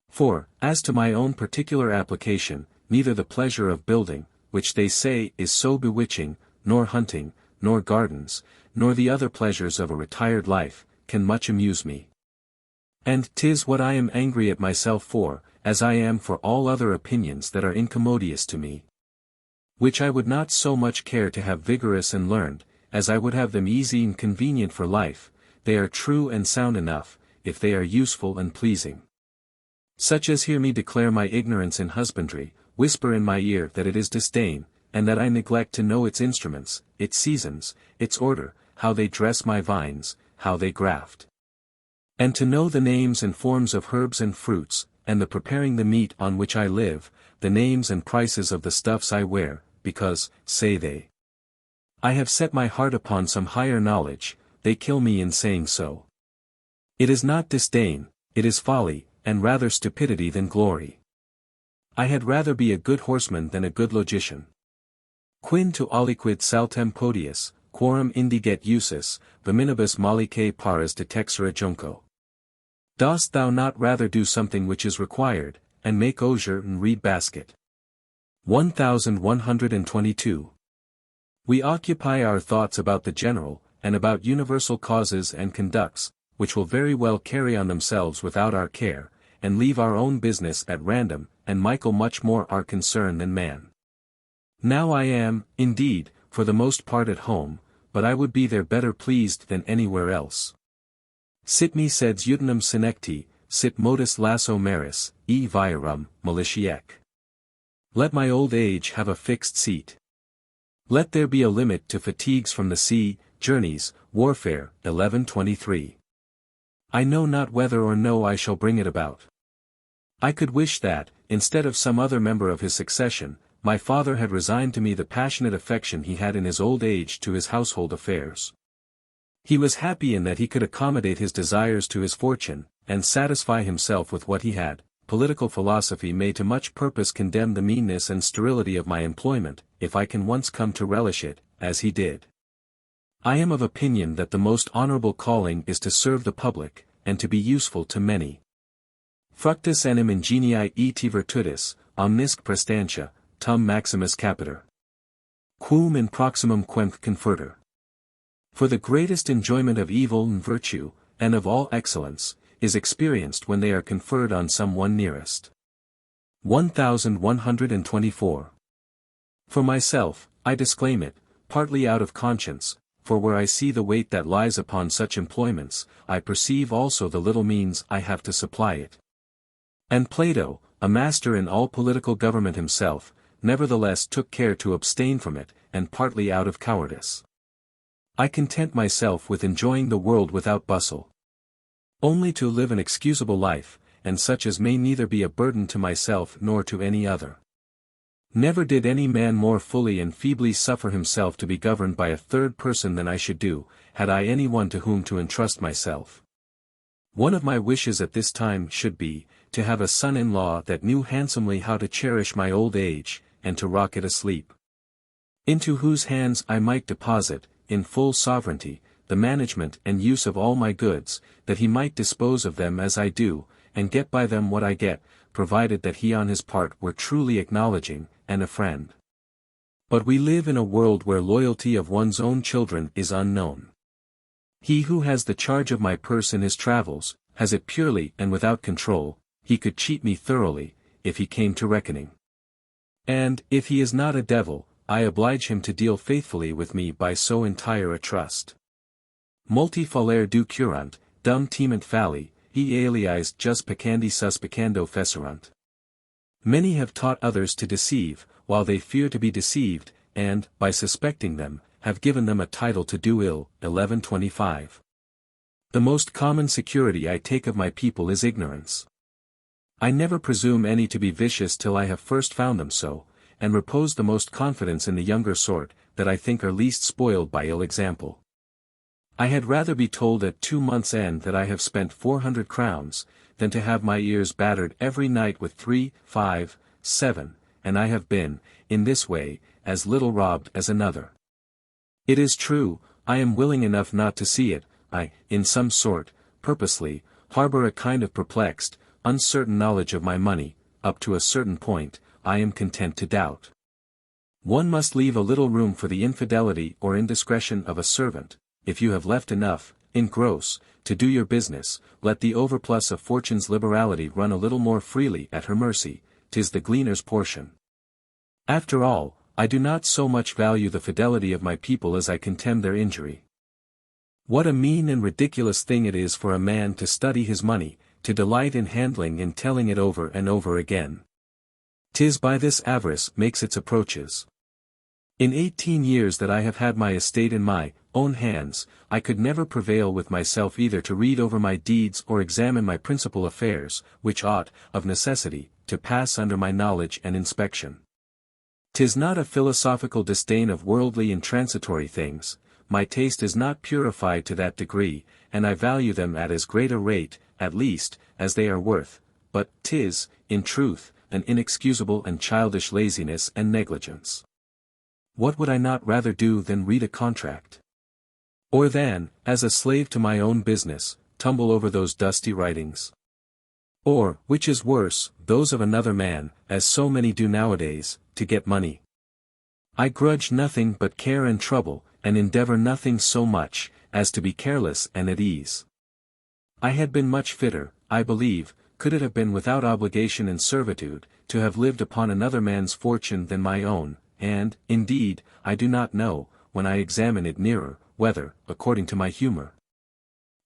For, as to my own particular application, neither the pleasure of building, which they say is so bewitching, nor hunting, nor gardens, nor the other pleasures of a retired life, can much amuse me. And 'tis what I am angry at myself for, as I am for all other opinions that are incommodious to me. Which I would not so much care to have vigorous and learned, as I would have them easy and convenient for life. They are true and sound enough, if they are useful and pleasing. Such as hear me declare my ignorance in husbandry, whisper in my ear that it is disdain, and that I neglect to know its instruments, its seasons, its order, how they dress my vines, how they graft. And to know the names and forms of herbs and fruits, and the preparing the meat on which I live, the names and prices of the stuffs I wear, because, say they, I have set my heart upon some higher knowledge, they kill me in saying so. It is not disdain, it is folly, and rather stupidity than glory. I had rather be a good horseman than a good logician. Quin to aliquid saltem podius, quorum indiget usus, veminibus malique paras detexere junco. Dost thou not rather do something which is required, and make osier and reed basket? 1122. We occupy our thoughts about the general, and about universal causes and conducts, which will very well carry on themselves without our care, and leave our own business at random, and Michael much more our concern than man. Now I am, indeed, for the most part at home, but I would be there better pleased than anywhere else. Sit me seds utinum senecti, sit modus lasso maris, e virum, maliciec. Let my old age have a fixed seat. Let there be a limit to fatigues from the sea, journeys, warfare. 1123. I know not whether or no I shall bring it about. I could wish that, instead of some other member of his succession, my father had resigned to me the passionate affection he had in his old age to his household affairs. He was happy in that he could accommodate his desires to his fortune, and satisfy himself with what he had. Political philosophy may to much purpose condemn the meanness and sterility of my employment, if I can once come to relish it, as he did. I am of opinion that the most honorable calling is to serve the public, and to be useful to many. Fructus enim ingenii et virtutis, omnisc prestantia, tum maximus capiter. Quum in proximum quemque conferter. For the greatest enjoyment of evil and virtue, and of all excellence, is experienced when they are conferred on some one nearest. 1124. For myself, I disclaim it, partly out of conscience, for where I see the weight that lies upon such employments, I perceive also the little means I have to supply it. And Plato, a master in all political government himself, nevertheless took care to abstain from it, and partly out of cowardice. I content myself with enjoying the world without bustle. Only to live an excusable life, and such as may neither be a burden to myself nor to any other. Never did any man more fully and feebly suffer himself to be governed by a third person than I should do, had I any one to whom to entrust myself. One of my wishes at this time should be, to have a son-in-law that knew handsomely how to cherish my old age, and to rock it asleep. Into whose hands I might deposit, in full sovereignty, the management and use of all my goods, that he might dispose of them as I do, and get by them what I get, provided that he on his part were truly acknowledging, and a friend. But we live in a world where loyalty of one's own children is unknown. He who has the charge of my purse in his travels, has it purely and without control. He could cheat me thoroughly, if he came to reckoning. And, if he is not a devil, I oblige him to deal faithfully with me by so entire a trust. Multi fallere ducurant, dum timent falli, e aliis jus peccandi suspicando fecerunt. Many have taught others to deceive, while they fear to be deceived, and, by suspecting them, have given them a title to do ill. 1125. The most common security I take of my people is ignorance. I never presume any to be vicious till I have first found them so, and repose the most confidence in the younger sort, that I think are least spoiled by ill example. I had rather be told at 2 months' end that I have spent 400 crowns, than to have my ears battered every night with 3, 5, 7, and I have been, in this way, as little robbed as another. It is true, I am willing enough not to see it. I, in some sort, purposely, harbor a kind of perplexed, uncertain knowledge of my money. Up to a certain point, I am content to doubt. One must leave a little room for the infidelity or indiscretion of a servant. If you have left enough, in gross, to do your business, let the overplus of fortune's liberality run a little more freely at her mercy. 'Tis the gleaner's portion. After all, I do not so much value the fidelity of my people as I contemn their injury. What a mean and ridiculous thing it is for a man to study his money, to delight in handling and telling it over and over again. 'Tis by this avarice makes its approaches. In 18 years that I have had my estate in my own hands, I could never prevail with myself either to read over my deeds or examine my principal affairs, which ought, of necessity, to pass under my knowledge and inspection. 'Tis not a philosophical disdain of worldly and transitory things. My taste is not purified to that degree, and I value them at as great a rate, at least, as they are worth, but 'tis, in truth, an inexcusable and childish laziness and negligence. What would I not rather do than read a contract? Or than, as a slave to my own business, tumble over those dusty writings? Or, which is worse, those of another man, as so many do nowadays, to get money? I grudge nothing but care and trouble, and endeavor nothing so much, as to be careless and at ease. I had been much fitter, I believe, could it have been without obligation and servitude, to have lived upon another man's fortune than my own, and, indeed, I do not know, when I examine it nearer, whether, according to my humor.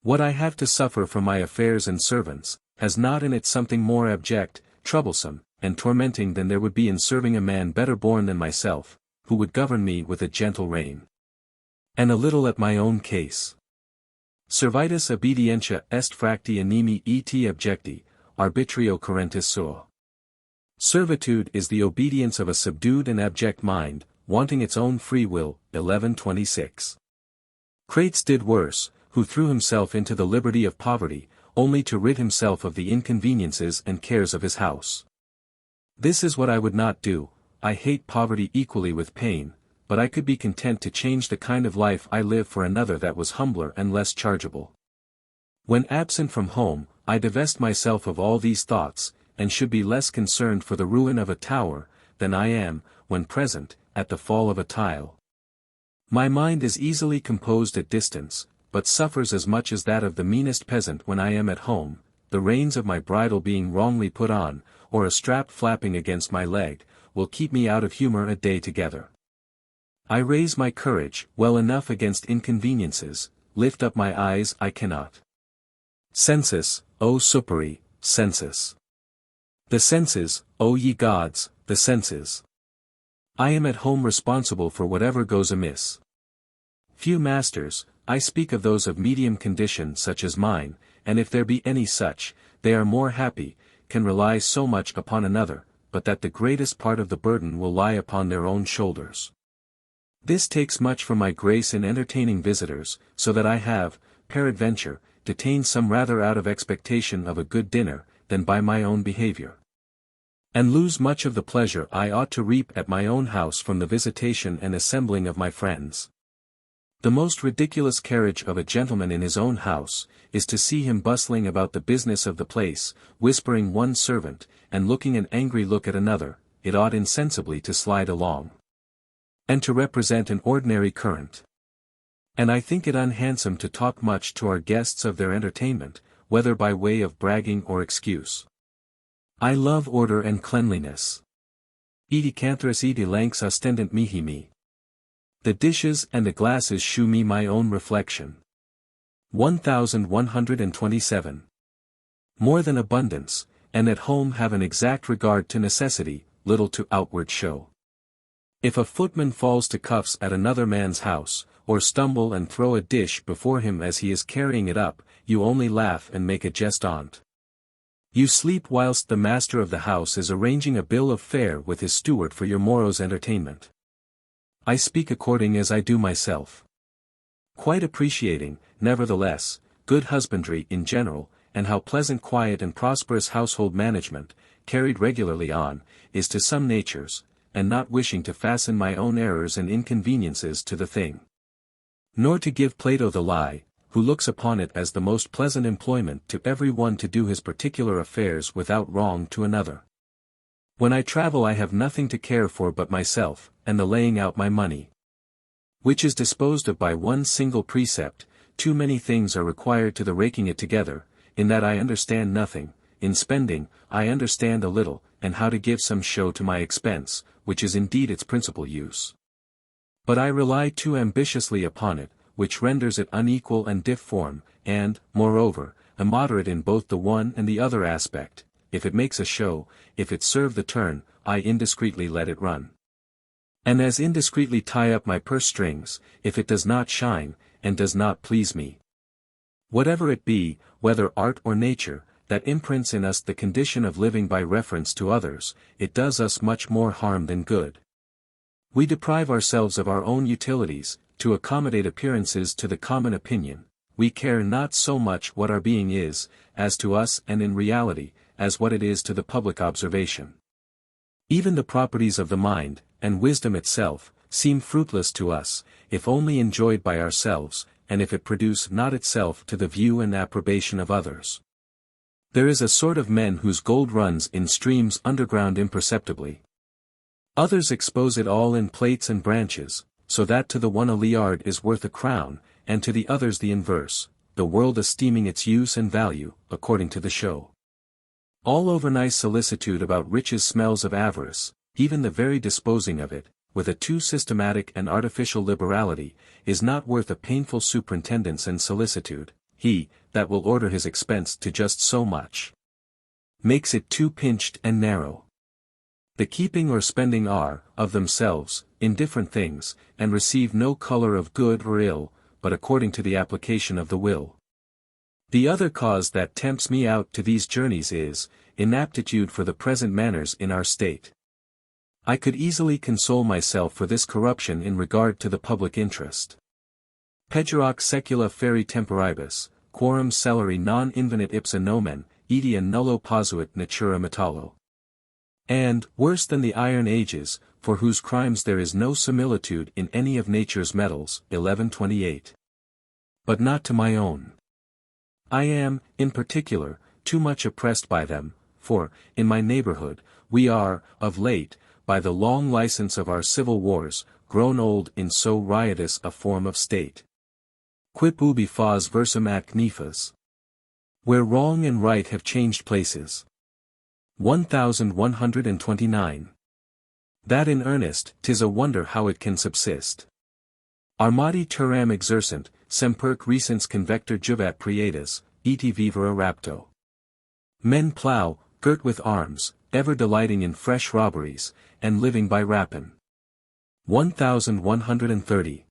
What I have to suffer from my affairs and servants, has not in it something more abject, troublesome, and tormenting than there would be in serving a man better born than myself, who would govern me with a gentle rein. And a little at my own case. Servitus obedientia est fracti animi et abjecti, arbitrio currentis suo. Servitude is the obedience of a subdued and abject mind, wanting its own free will. 1126. Crates did worse, who threw himself into the liberty of poverty, only to rid himself of the inconveniences and cares of his house. This is what I would not do. I hate poverty equally with pain, but I could be content to change the kind of life I live for another that was humbler and less chargeable. When absent from home, I divest myself of all these thoughts, and should be less concerned for the ruin of a tower, than I am, when present, at the fall of a tile. My mind is easily composed at distance, but suffers as much as that of the meanest peasant when I am at home, the reins of my bridle being wrongly put on, or a strap flapping against my leg, will keep me out of humor a day together. I raise my courage well enough against inconveniences, lift up my eyes I cannot. Sensus, O superi, sensus. The senses, O ye gods, the senses. I am at home responsible for whatever goes amiss. Few masters, I speak of those of medium condition such as mine, and if there be any such, they are more happy, can rely so much upon another, but that the greatest part of the burden will lie upon their own shoulders. This takes much from my grace in entertaining visitors, so that I have, peradventure, detained some rather out of expectation of a good dinner, than by my own behavior. And lose much of the pleasure I ought to reap at my own house from the visitation and assembling of my friends. The most ridiculous carriage of a gentleman in his own house, is to see him bustling about the business of the place, whispering one servant, and looking an angry look at another. It ought insensibly to slide along, and to represent an ordinary current. And I think it unhandsome to talk much to our guests of their entertainment, whether by way of bragging or excuse. I love order and cleanliness. Edicanthus edi lanx ostendent mihi me. The dishes and the glasses shew me my own reflection. 1127. More than abundance, and at home have an exact regard to necessity, little to outward show. If a footman falls to cuffs at another man's house, or stumble and throw a dish before him as he is carrying it up, you only laugh and make a jest on't. You sleep whilst the master of the house is arranging a bill of fare with his steward for your morrow's entertainment. I speak according as I do myself. Quite appreciating, nevertheless, good husbandry in general, and how pleasant quiet and prosperous household management, carried regularly on, is to some natures, and not wishing to fasten my own errors and inconveniences to the thing. Nor to give Plato the lie, who looks upon it as the most pleasant employment to every one to do his particular affairs without wrong to another. When I travel I have nothing to care for but myself, and the laying out my money, which is disposed of by one single precept. Too many things are required to the raking it together, in that I understand nothing, in spending, I understand a little, and how to give some show to my expense, which is indeed its principal use. But I rely too ambitiously upon it, which renders it unequal and difform, and, moreover, immoderate in both the one and the other aspect. If it makes a show, if it serve the turn, I indiscreetly let it run, and as indiscreetly tie up my purse strings, if it does not shine, and does not please me. Whatever it be, whether art or nature, that imprints in us the condition of living by reference to others, it does us much more harm than good. We deprive ourselves of our own utilities, to accommodate appearances to the common opinion. We care not so much what our being is, as to us and in reality, as what it is to the public observation. Even the properties of the mind, and wisdom itself, seem fruitless to us, if only enjoyed by ourselves, and if it produce not itself to the view and approbation of others. There is a sort of men whose gold runs in streams underground imperceptibly. Others expose it all in plates and branches, so that to the one a liard is worth a crown, and to the others the inverse, the world esteeming its use and value, according to the show. All overnice solicitude about riches smells of avarice, even the very disposing of it, with a too systematic and artificial liberality, is not worth a painful superintendence and solicitude. He, that will order his expense to just so much, makes it too pinched and narrow. The keeping or spending are, of themselves, indifferent things, and receive no colour of good or ill, but according to the application of the will. The other cause that tempts me out to these journeys is, inaptitude for the present manners in our state. I could easily console myself for this corruption in regard to the public interest. Pejorac secula feri temporibus, quorum celeri non invenit ipsa nomen, idia nullo posuit natura metallo. And, worse than the Iron Ages, for whose crimes there is no similitude in any of nature's metals. 1128. But not to my own. I am, in particular, too much oppressed by them, for, in my neighborhood, we are, of late, by the long license of our civil wars, grown old in so riotous a form of state. Quip ubi fas versum ac nefas. Where wrong and right have changed places. 1129. That in earnest, 'tis a wonder how it can subsist. Armati turam exercent, semperque recens convector juvat prietas, et vivere rapto. Men plough, girt with arms, ever delighting in fresh robberies, and living by rapine. 1130.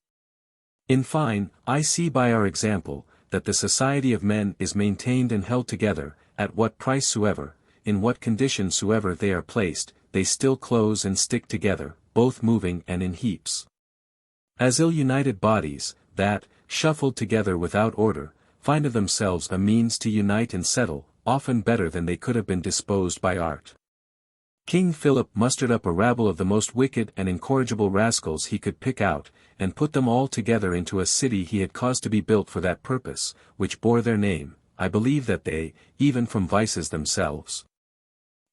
In fine, I see by our example, that the society of men is maintained and held together, at what price soever, in what condition soever they are placed, they still close and stick together, both moving and in heaps. As ill-united bodies, that, shuffled together without order, find of themselves a means to unite and settle, often better than they could have been disposed by art. King Philip mustered up a rabble of the most wicked and incorrigible rascals he could pick out, and put them all together into a city he had caused to be built for that purpose, which bore their name. I believe that they, even from vices themselves,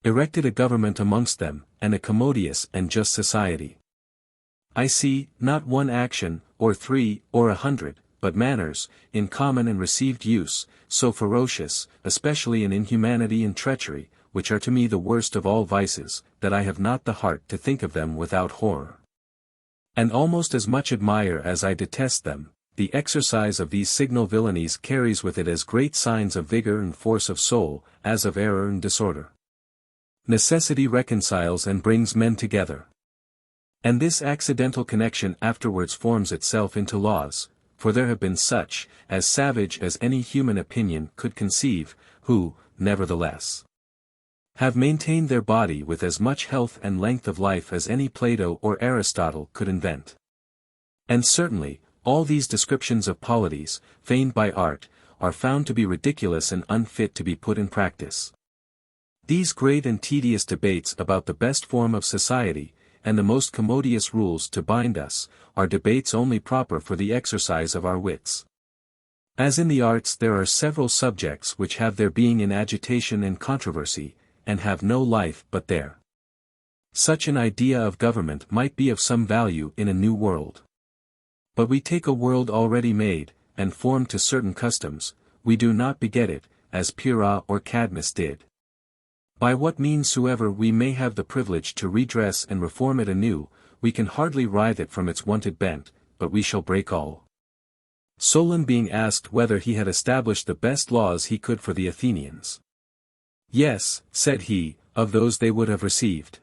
erected a government amongst them, and a commodious and just society. I see, not one action, or 3, or 100, but manners, in common and received use, so ferocious, especially in inhumanity and treachery, which are to me the worst of all vices, that I have not the heart to think of them without horror. And almost as much admire as I detest them, the exercise of these signal villainies carries with it as great signs of vigor and force of soul, as of error and disorder. Necessity reconciles and brings men together. And this accidental connection afterwards forms itself into laws, for there have been such, as savage as any human opinion could conceive, who, nevertheless, have maintained their body with as much health and length of life as any Plato or Aristotle could invent. And certainly, all these descriptions of polities, feigned by art, are found to be ridiculous and unfit to be put in practice. These great and tedious debates about the best form of society, and the most commodious rules to bind us, are debates only proper for the exercise of our wits. As in the arts there are several subjects which have their being in agitation and controversy, and have no life but there. Such an idea of government might be of some value in a new world. But we take a world already made, and formed to certain customs, we do not beget it, as Pyrrha or Cadmus did. By what means soever we may have the privilege to redress and reform it anew, we can hardly writhe it from its wonted bent, but we shall break all. Solon being asked whether he had established the best laws he could for the Athenians. Yes, said he, of those they would have received.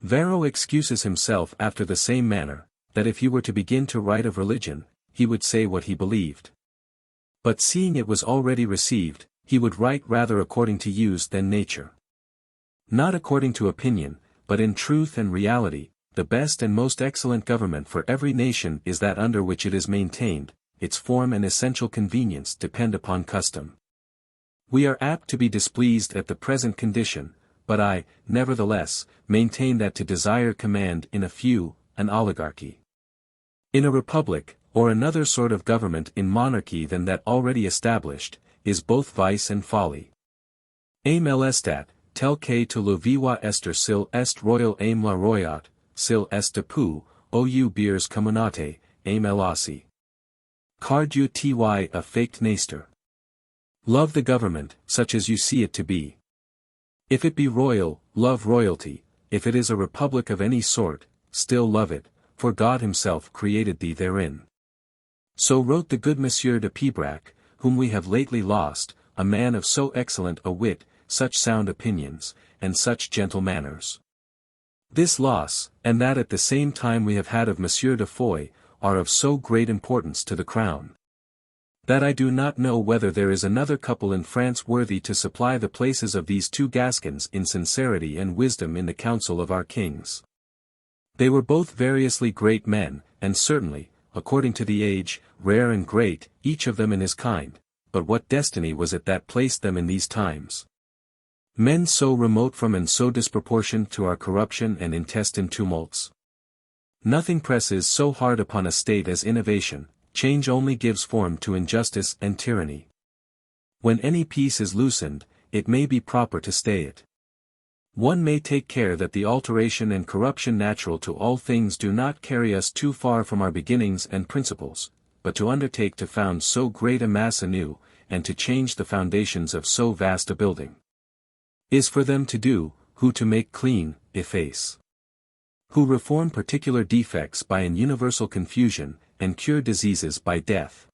Varro excuses himself after the same manner, that if he were to begin to write of religion, he would say what he believed. But seeing it was already received, he would write rather according to use than nature. Not according to opinion, but in truth and reality, the best and most excellent government for every nation is that under which it is maintained, its form and essential convenience depend upon custom. We are apt to be displeased at the present condition, but I, nevertheless, maintain that to desire command in a few, an oligarchy. In a republic, or another sort of government in monarchy than that already established, is both vice and folly. Aim estat, tel que to lo viva ester sil est royal aim la royat, sil est de pu, ou beers communate, aim elasi. Car Dieu ty a faked naster. Love the government, such as you see it to be. If it be royal, love royalty, if it is a republic of any sort, still love it, for God himself created thee therein. So wrote the good Monsieur de Pibrac, whom we have lately lost, a man of so excellent a wit, such sound opinions, and such gentle manners. This loss, and that at the same time we have had of Monsieur de Foix, are of so great importance to the crown, that I do not know whether there is another couple in France worthy to supply the places of these two Gascons in sincerity and wisdom in the council of our kings. They were both variously great men, and certainly, according to the age, rare and great, each of them in his kind, but what destiny was it that placed them in these times? Men so remote from and so disproportioned to our corruption and intestine tumults. Nothing presses so hard upon a state as innovation. Change only gives form to injustice and tyranny. When any peace is loosened, it may be proper to stay it. One may take care that the alteration and corruption natural to all things do not carry us too far from our beginnings and principles, but to undertake to found so great a mass anew, and to change the foundations of so vast a building, is for them to do, who to make clean, efface. Who reform particular defects by an universal confusion, and cure diseases by death.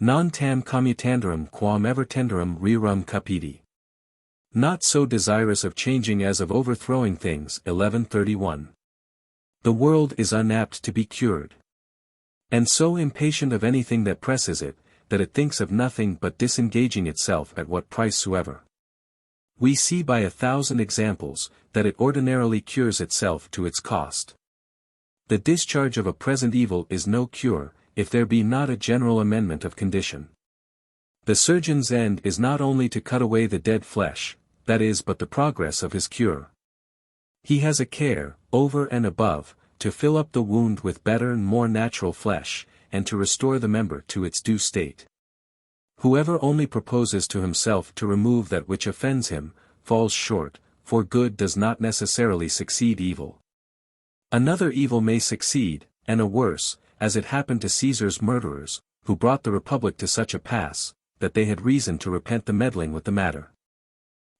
Non tam commutandorum quam ever tenderum rerum capiti. Not so desirous of changing as of overthrowing things. 1131. The world is unapt to be cured. And so impatient of anything that presses it, that it thinks of nothing but disengaging itself at what price soever. We see by 1,000 examples, that it ordinarily cures itself to its cost. The discharge of a present evil is no cure, if there be not a general amendment of condition. The surgeon's end is not only to cut away the dead flesh, that is but the progress of his cure. He has a care, over and above, to fill up the wound with better and more natural flesh, and to restore the member to its due state. Whoever only proposes to himself to remove that which offends him, falls short, for good does not necessarily succeed evil. Another evil may succeed, and a worse, as it happened to Caesar's murderers, who brought the republic to such a pass, that they had reason to repent the meddling with the matter.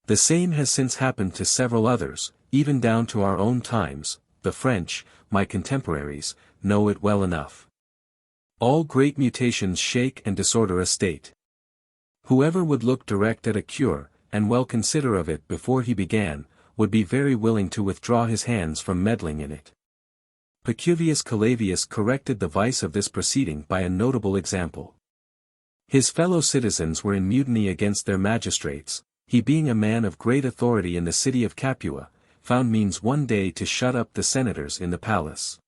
The same has since happened to several others, even down to our own times. The French, my contemporaries, know it well enough. All great mutations shake and disorder a state. Whoever would look direct at a cure, and well consider of it before he began, would be very willing to withdraw his hands from meddling in it. Pacuvius Calavius corrected the vice of this proceeding by a notable example. His fellow citizens were in mutiny against their magistrates. He, being a man of great authority in the city of Capua, found means one day to shut up the senators in the palace.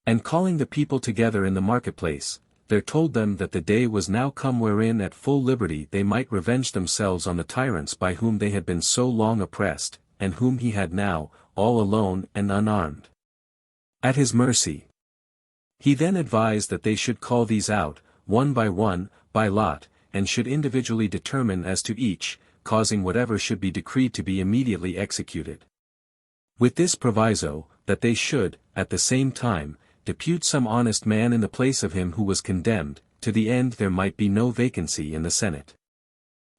And calling the people together in the marketplace, there told them that the day was now come wherein at full liberty they might revenge themselves on the tyrants by whom they had been so long oppressed, and whom he had now, all alone and unarmed, at his mercy. He then advised that they should call these out, one, by lot, and should individually determine as to each, causing whatever should be decreed to be immediately executed. With this proviso, that they should, at the same time, depute some honest man in the place of him who was condemned, to the end there might be no vacancy in the Senate.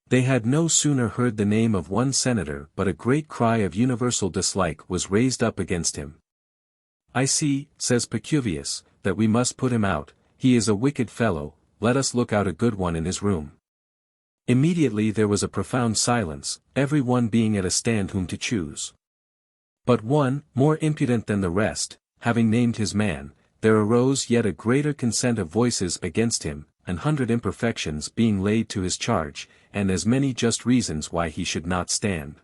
They had no sooner heard the name of one senator but a great cry of universal dislike was raised up against him. I see, says Pacuvius, that we must put him out, he is a wicked fellow, let us look out a good one in his room. Immediately there was a profound silence, every one being at a stand whom to choose. But one, more impudent than the rest, having named his man, there arose yet a greater consent of voices against him, 100 imperfections being laid to his charge, and as many just reasons why he should not stand.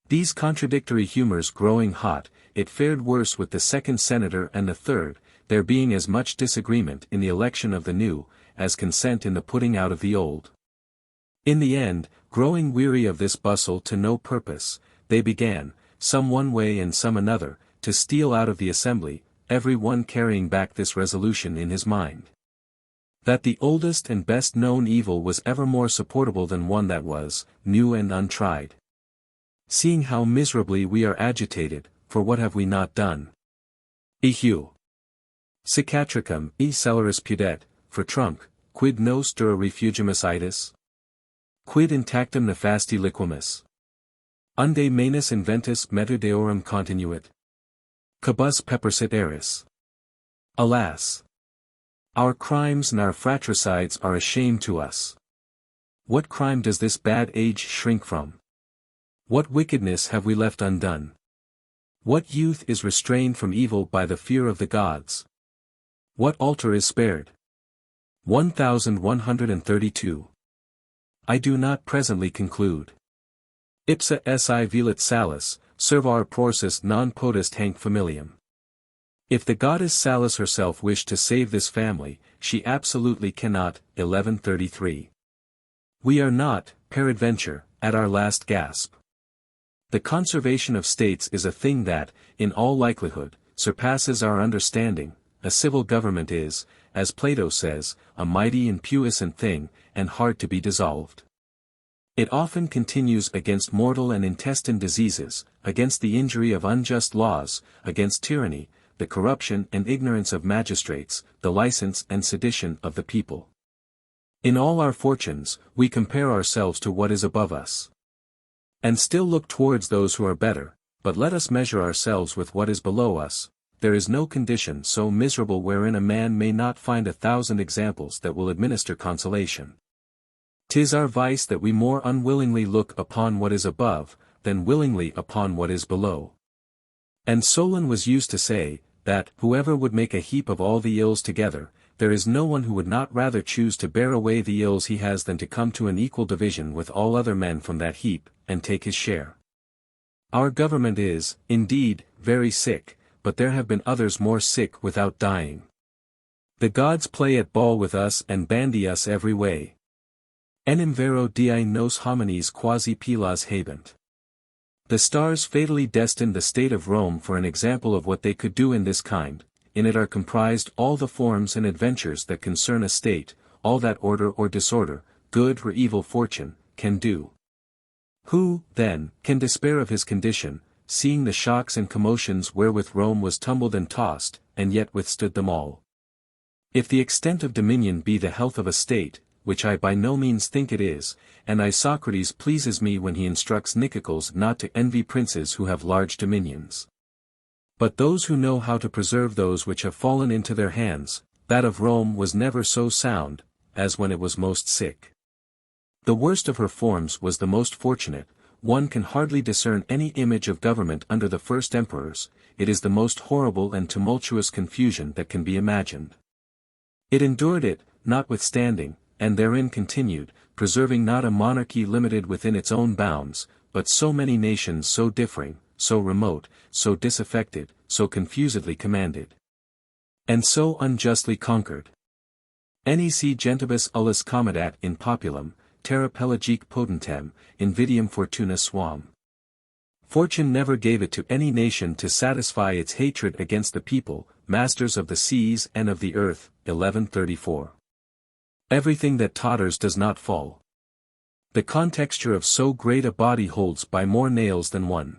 These contradictory humors growing hot, it fared worse with the second senator and the third, there being as much disagreement in the election of the new, as consent in the putting out of the old. In the end, growing weary of this bustle to no purpose, they began, some one way and some another, to steal out of the assembly, every one carrying back this resolution in his mind. That the oldest and best known evil was ever more supportable than one that was, new and untried. Seeing how miserably we are agitated, for what have we not done? Eheu. Cicatricum, e celeris pudet, for trunk, quid nos dura refugimus itis? Quid intactum nefasti liquimus? Unde manus inventus metu deorum continuit? Cabus pepersit eris. Alas! Our crimes and our fratricides are a shame to us. What crime does this bad age shrink from? What wickedness have we left undone? What youth is restrained from evil by the fear of the gods? What altar is spared? 1132. I do not presently conclude. Ipsa si velit salus, servar porsus non potest hanc familiam. If the goddess Salus herself wished to save this family, she absolutely cannot. 1133. We are not, peradventure, at our last gasp. The conservation of states is a thing that, in all likelihood, surpasses our understanding. A civil government is, as Plato says, a mighty and puissant thing, and hard to be dissolved. It often continues against mortal and intestine diseases, against the injury of unjust laws, against tyranny, the corruption and ignorance of magistrates, the license and sedition of the people. In all our fortunes, we compare ourselves to what is above us. And still look towards those who are better, but let us measure ourselves with what is below us. There is no condition so miserable wherein a man may not find 1,000 examples that will administer consolation. 'Tis our vice that we more unwillingly look upon what is above, than willingly upon what is below. And Solon was used to say, that, whoever would make a heap of all the ills together, there is no one who would not rather choose to bear away the ills he has than to come to an equal division with all other men from that heap, and take his share. Our government is, indeed, very sick, but there have been others more sick without dying. The gods play at ball with us and bandy us every way. Enim vero die nos homines quasi pilas habent. The stars fatally destined the state of Rome for an example of what they could do in this kind. In it are comprised all the forms and adventures that concern a state, all that order or disorder, good or evil fortune, can do. Who, then, can despair of his condition, seeing the shocks and commotions wherewith Rome was tumbled and tossed, and yet withstood them all? If the extent of dominion be the health of a state, which I by no means think it is, and Isocrates pleases me when he instructs Nicocles not to envy princes who have large dominions. But those who know how to preserve those which have fallen into their hands, that of Rome was never so sound, as when it was most sick. The worst of her forms was the most fortunate. One can hardly discern any image of government under the first emperors. It is the most horrible and tumultuous confusion that can be imagined. It endured it, notwithstanding, and therein continued, preserving not a monarchy limited within its own bounds, but so many nations so differing, so remote, so disaffected, so confusedly commanded, and so unjustly conquered. Nec gentibus ullis commodat in populum, terra pelagique potentem, invidium fortuna suam. Fortune never gave it to any nation to satisfy its hatred against the people, masters of the seas and of the earth. 1134. Everything that totters does not fall. The contexture of so great a body holds by more nails than one.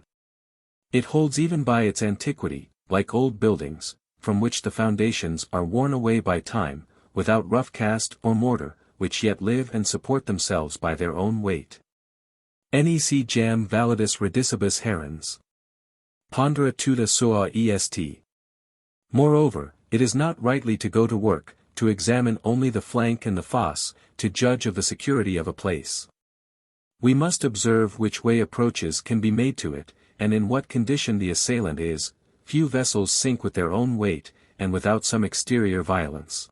It holds even by its antiquity, like old buildings, from which the foundations are worn away by time, without rough cast or mortar, which yet live and support themselves by their own weight. Nec jam validus redicibus herens. Pondera tuta sua est. Moreover, it is not rightly to go to work, to examine only the flank and the fosse, to judge of the security of a place. We must observe which way approaches can be made to it, and in what condition the assailant is. Few vessels sink with their own weight, and without some exterior violence.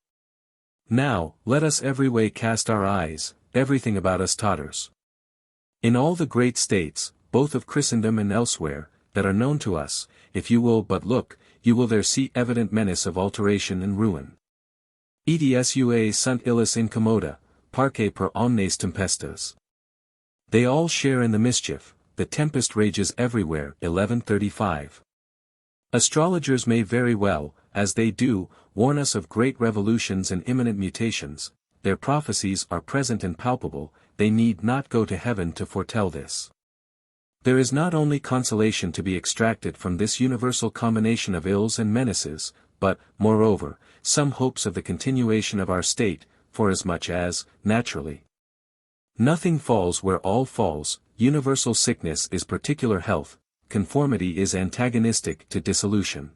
Now, let us every way cast our eyes, everything about us totters. In all the great states, both of Christendom and elsewhere, that are known to us, if you will but look, you will there see evident menace of alteration and ruin. Edi sua sunt illis incommoda, parce per omnes tempestas. They all share in the mischief, the tempest rages everywhere. 1135. Astrologers may very well, as they do, warn us of great revolutions and imminent mutations. Their prophecies are present and palpable, they need not go to heaven to foretell this. There is not only consolation to be extracted from this universal combination of ills and menaces, but, moreover, some hopes of the continuation of our state, forasmuch as, naturally, nothing falls where all falls. Universal sickness is particular health, conformity is antagonistic to dissolution.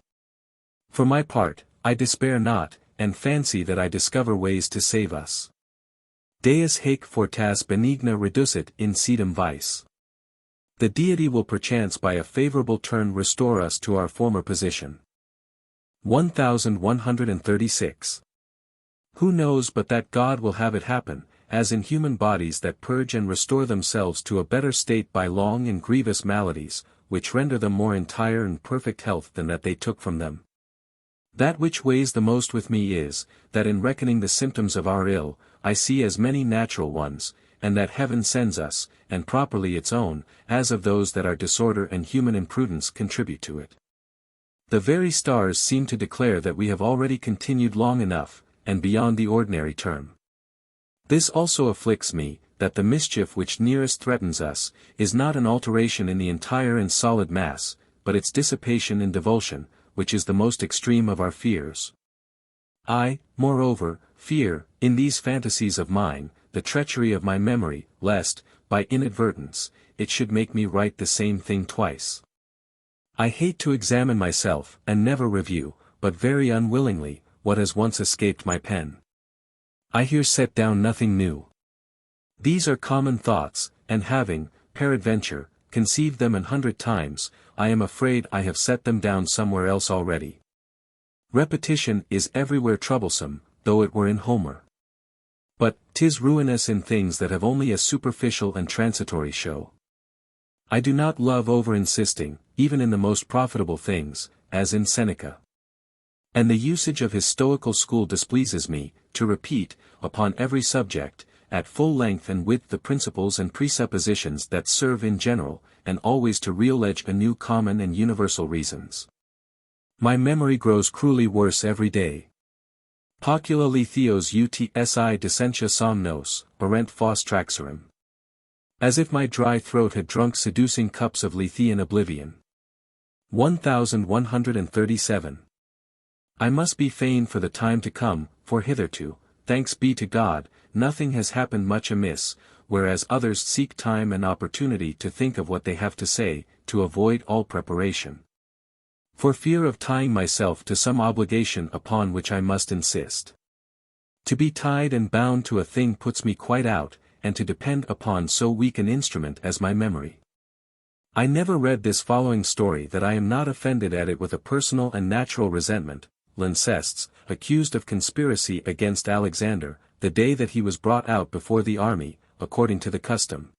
For my part, I despair not, and fancy that I discover ways to save us. Deus haec fortas benigna reducit in sedum vice. The deity will perchance by a favorable turn restore us to our former position. 1136. Who knows but that God will have it happen, as in human bodies that purge and restore themselves to a better state by long and grievous maladies, which render them more entire and perfect health than that they took from them. That which weighs the most with me is, that in reckoning the symptoms of our ill, I see as many natural ones, and that heaven sends us, and properly its own, as of those that our disorder and human imprudence contribute to it. The very stars seem to declare that we have already continued long enough, and beyond the ordinary term. This also afflicts me, that the mischief which nearest threatens us, is not an alteration in the entire and solid mass, but its dissipation in divulsion, which is the most extreme of our fears. I, moreover, fear, in these fantasies of mine, the treachery of my memory, lest, by inadvertence, it should make me write the same thing twice. I hate to examine myself, and never review, but very unwillingly, what has once escaped my pen. I here set down nothing new. These are common thoughts, and having, peradventure, conceived them 100 times, I am afraid I have set them down somewhere else already. Repetition is everywhere troublesome, though it were in Homer. But 'tis ruinous in things that have only a superficial and transitory show. I do not love over-insisting, even in the most profitable things, as in Seneca. And the usage of his Stoical school displeases me, to repeat, upon every subject, at full length and width the principles and presuppositions that serve in general, and always to re-allege anew common and universal reasons. My memory grows cruelly worse every day. Pocula letheos utsi descentia somnos, parent fos traxerum. As if my dry throat had drunk seducing cups of Lethean oblivion. 1137. I must be fain for the time to come, for hitherto, thanks be to God, nothing has happened much amiss, whereas others seek time and opportunity to think of what they have to say, to avoid all preparation. For fear of tying myself to some obligation upon which I must insist. To be tied and bound to a thing puts me quite out, and to depend upon so weak an instrument as my memory. I never read this following story that I am not offended at it with a personal and natural resentment. Lyncestes, accused of conspiracy against Alexander, the day that he was brought out before the army, according to the custom.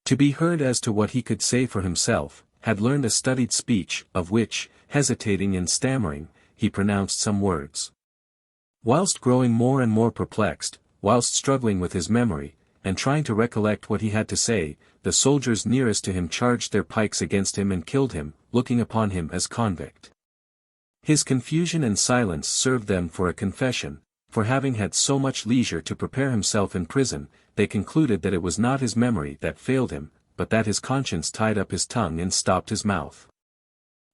To be heard as to what he could say for himself, had learned a studied speech, of which, hesitating and stammering, he pronounced some words. Whilst growing more and more perplexed, whilst struggling with his memory, and trying to recollect what he had to say, the soldiers nearest to him charged their pikes against him and killed him, looking upon him as convict. His confusion and silence served them for a confession, for having had so much leisure to prepare himself in prison, they concluded that it was not his memory that failed him, but that his conscience tied up his tongue and stopped his mouth.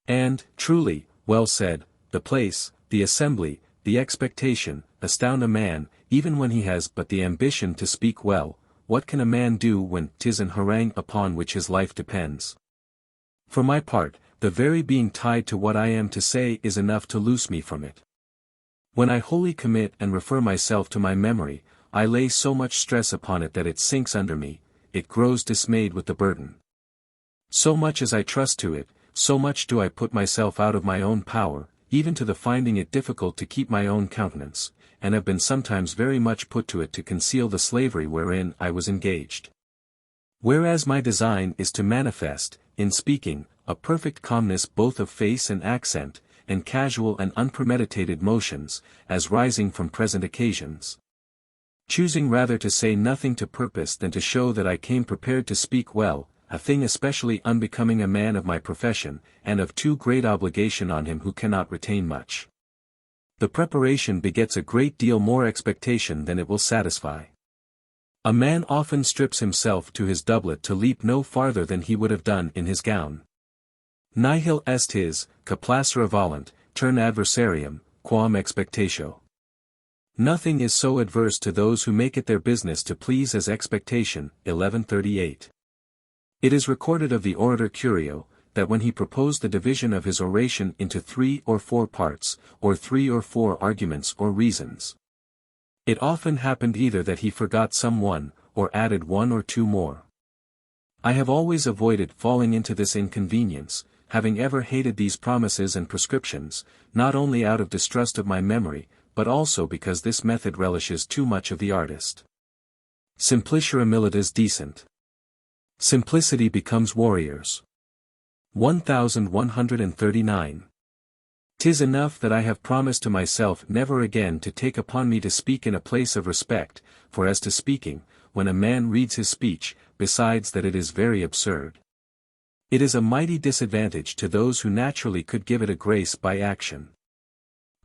And, truly, well said, the place, the assembly, the expectation, astound a man, even when he has but the ambition to speak well. What can a man do when 'tis an harangue upon which his life depends? For my part, the very being tied to what I am to say is enough to loose me from it. When I wholly commit and refer myself to my memory, I lay so much stress upon it that it sinks under me, it grows dismayed with the burden. So much as I trust to it, so much do I put myself out of my own power, even to the finding it difficult to keep my own countenance, and have been sometimes very much put to it to conceal the slavery wherein I was engaged. Whereas my design is to manifest, in speaking, a perfect calmness both of face and accent, and casual and unpremeditated motions, as rising from present occasions. Choosing rather to say nothing to purpose than to show that I came prepared to speak well, a thing especially unbecoming a man of my profession, and of too great obligation on him who cannot retain much. The preparation begets a great deal more expectation than it will satisfy. A man often strips himself to his doublet to leap no farther than he would have done in his gown. Nihil est his, caplacere volunt, turn adversarium, quam expectatio. Nothing is so adverse to those who make it their business to please as expectation. 1138. It is recorded of the orator Curio, that when he proposed the division of his oration into 3 or 4 parts, or 3 or 4 arguments or reasons, it often happened either that he forgot some one, or added 1 or 2 more. I have always avoided falling into this inconvenience, having ever hated these promises and prescriptions, not only out of distrust of my memory, but also because this method relishes too much of the artist. Simpliciter milites decent. Simplicity becomes warriors. 1139. 'Tis enough that I have promised to myself never again to take upon me to speak in a place of respect, for as to speaking, when a man reads his speech, besides that it is very absurd, it is a mighty disadvantage to those who naturally could give it a grace by action.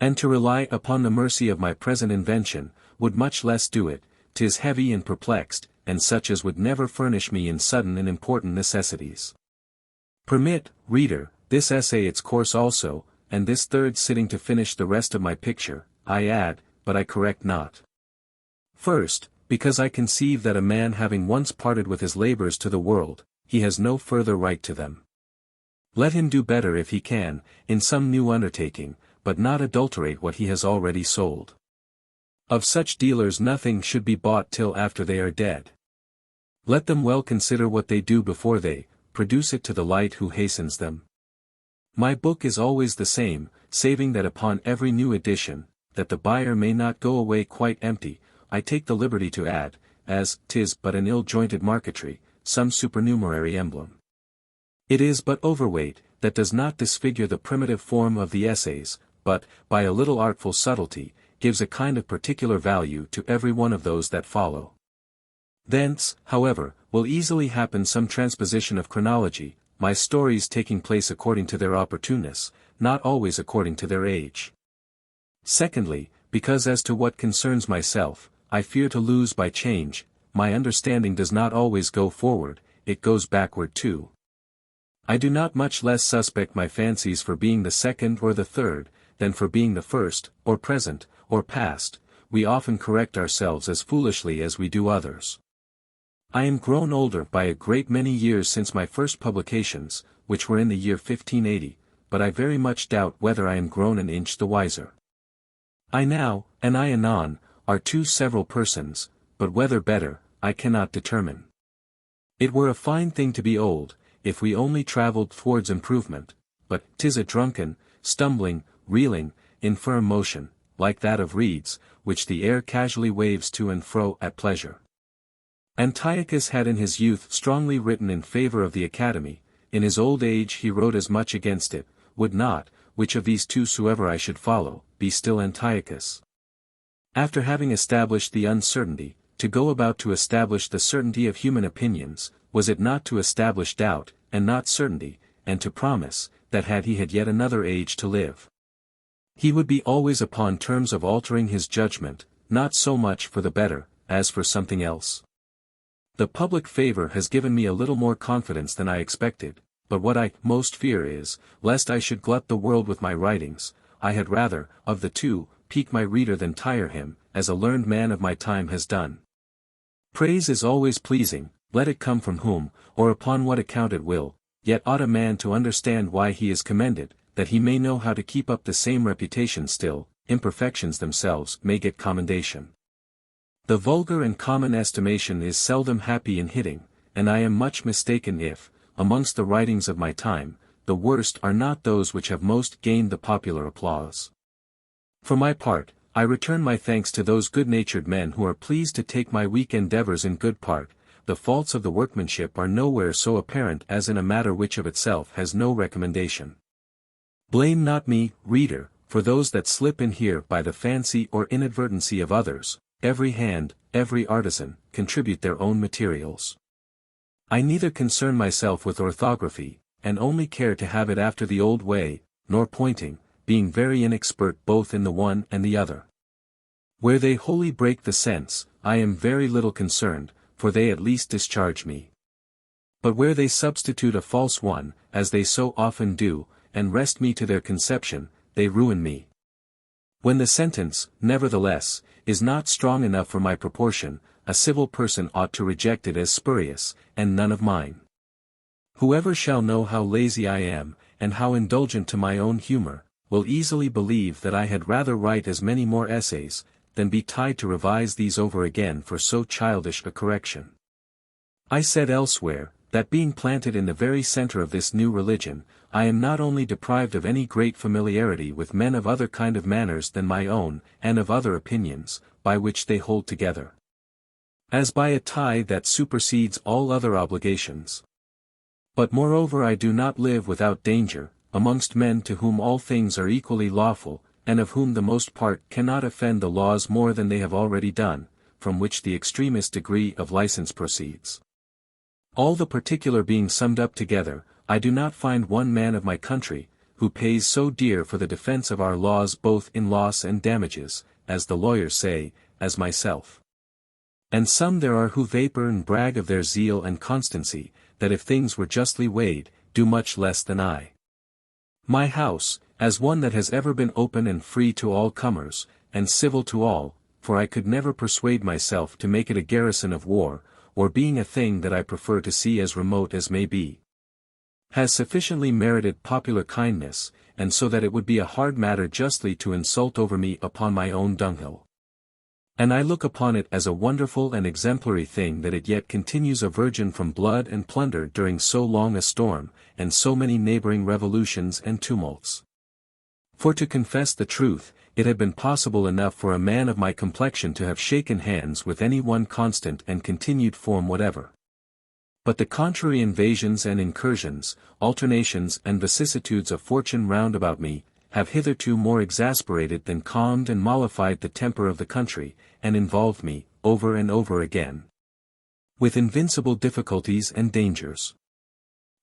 And to rely upon the mercy of my present invention, would much less do it. 'Tis heavy and perplexed, and such as would never furnish me in sudden and important necessities. Permit, reader, this essay its course also, and this third sitting to finish the rest of my picture, I add, but I correct not. First, because I conceive that a man having once parted with his labors to the world, he has no further right to them. Let him do better if he can, in some new undertaking, but not adulterate what he has already sold. Of such dealers nothing should be bought till after they are dead. Let them well consider what they do before they produce it to the light who hastens them. My book is always the same, saving that upon every new edition, that the buyer may not go away quite empty, I take the liberty to add, as 'tis but an ill-jointed marquetry, some supernumerary emblem. It is but overweight, that does not disfigure the primitive form of the essays, but, by a little artful subtlety, gives a kind of particular value to every one of those that follow. Thence, however, will easily happen some transposition of chronology, my stories taking place according to their opportuneness, not always according to their age. Secondly, because as to what concerns myself, I fear to lose by change, my understanding does not always go forward, it goes backward too. I do not much less suspect my fancies for being the second or the third, than for being the first, or present, or past. We often correct ourselves as foolishly as we do others. I am grown older by a great many years since my first publications, which were in the year 1580, but I very much doubt whether I am grown an inch the wiser. I now, and I anon, are two several persons, but whether better, I cannot determine. It were a fine thing to be old, if we only travelled towards improvement, but 'tis a drunken, stumbling, reeling, infirm motion, like that of reeds, which the air casually waves to and fro at pleasure. Antiochus had in his youth strongly written in favour of the Academy, in his old age he wrote as much against it, would not, which of these two soever I should follow, be still Antiochus. After having established the uncertainty, to go about to establish the certainty of human opinions, was it not to establish doubt, and not certainty, and to promise, that had he had yet another age to live, he would be always upon terms of altering his judgment, not so much for the better, as for something else? The public favour has given me a little more confidence than I expected, but what I most fear is, lest I should glut the world with my writings. I had rather, of the two, pique my reader than tire him, as a learned man of my time has done. Praise is always pleasing, let it come from whom, or upon what account it will, yet ought a man to understand why he is commended, that he may know how to keep up the same reputation still. Imperfections themselves may get commendation. The vulgar and common estimation is seldom happy in hitting, and I am much mistaken if, amongst the writings of my time, the worst are not those which have most gained the popular applause. For my part, I return my thanks to those good-natured men who are pleased to take my weak endeavours in good part. The faults of the workmanship are nowhere so apparent as in a matter which of itself has no recommendation. Blame not me, reader, for those that slip in here by the fancy or inadvertency of others. Every hand, every artisan, contribute their own materials. I neither concern myself with orthography, and only care to have it after the old way, nor pointing, being very inexpert both in the one and the other. Where they wholly break the sense, I am very little concerned, for they at least discharge me. But where they substitute a false one, as they so often do, and wrest me to their conception, they ruin me. When the sentence, nevertheless, is not strong enough for my proportion, a civil person ought to reject it as spurious, and none of mine. Whoever shall know how lazy I am, and how indulgent to my own humour, will easily believe that I had rather write as many more essays, than be tied to revise these over again for so childish a correction. I said elsewhere, that being planted in the very centre of this new religion, I am not only deprived of any great familiarity with men of other kind of manners than my own, and of other opinions, by which they hold together, as by a tie that supersedes all other obligations. But moreover I do not live without danger, amongst men to whom all things are equally lawful, and of whom the most part cannot offend the laws more than they have already done, from which the extremest degree of license proceeds. All the particular being summed up together, I do not find one man of my country, who pays so dear for the defence of our laws both in loss and damages, as the lawyers say, as myself. And some there are who vapour and brag of their zeal and constancy, that if things were justly weighed, do much less than I. My house, as one that has ever been open and free to all comers, and civil to all, for I could never persuade myself to make it a garrison of war, or being a thing that I prefer to see as remote as may be, has sufficiently merited popular kindness, and so that it would be a hard matter justly to insult over me upon my own dunghill. And I look upon it as a wonderful and exemplary thing that it yet continues a virgin from blood and plunder during so long a storm, and so many neighboring revolutions and tumults. For to confess the truth, it had been possible enough for a man of my complexion to have shaken hands with any one constant and continued form whatever. But the contrary invasions and incursions, alternations and vicissitudes of fortune round about me, have hitherto more exasperated than calmed and mollified the temper of the country, and involved me, over and over again, with invincible difficulties and dangers.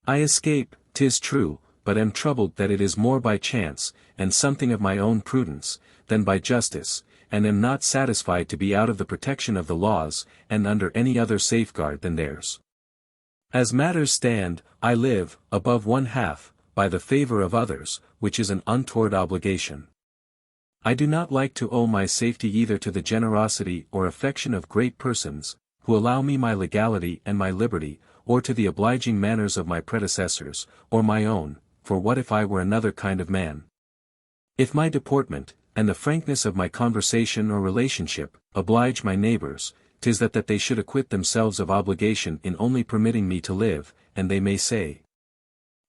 I escape, 'tis true, but am troubled that it is more by chance, and something of my own prudence, than by justice, and am not satisfied to be out of the protection of the laws, and under any other safeguard than theirs. As matters stand, I live, above one half, by the favor of others, which is an untoward obligation. I do not like to owe my safety either to the generosity or affection of great persons, who allow me my legality and my liberty, or to the obliging manners of my predecessors, or my own, for what if I were another kind of man? If my deportment, and the frankness of my conversation or relationship, oblige my neighbors, 'tis that they should acquit themselves of obligation in only permitting me to live, and they may say,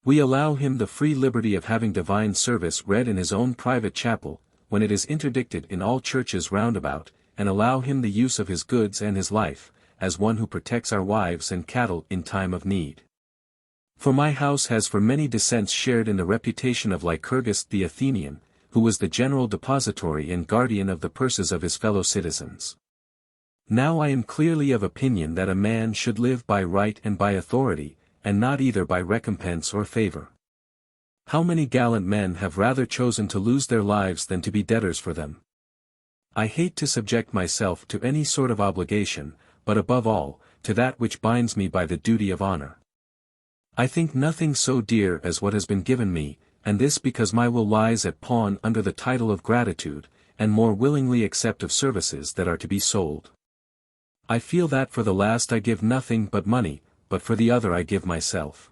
we allow him the free liberty of having divine service read in his own private chapel, when it is interdicted in all churches round about, and allow him the use of his goods and his life, as one who protects our wives and cattle in time of need. For my house has for many descents shared in the reputation of Lycurgus the Athenian, who was the general depository and guardian of the purses of his fellow citizens. Now I am clearly of opinion that a man should live by right and by authority, and not either by recompense or favor. How many gallant men have rather chosen to lose their lives than to be debtors for them? I hate to subject myself to any sort of obligation, but above all, to that which binds me by the duty of honor. I think nothing so dear as what has been given me, and this because my will lies at pawn under the title of gratitude, and more willingly accept of services that are to be sold. I feel that for the last I give nothing but money, but for the other I give myself.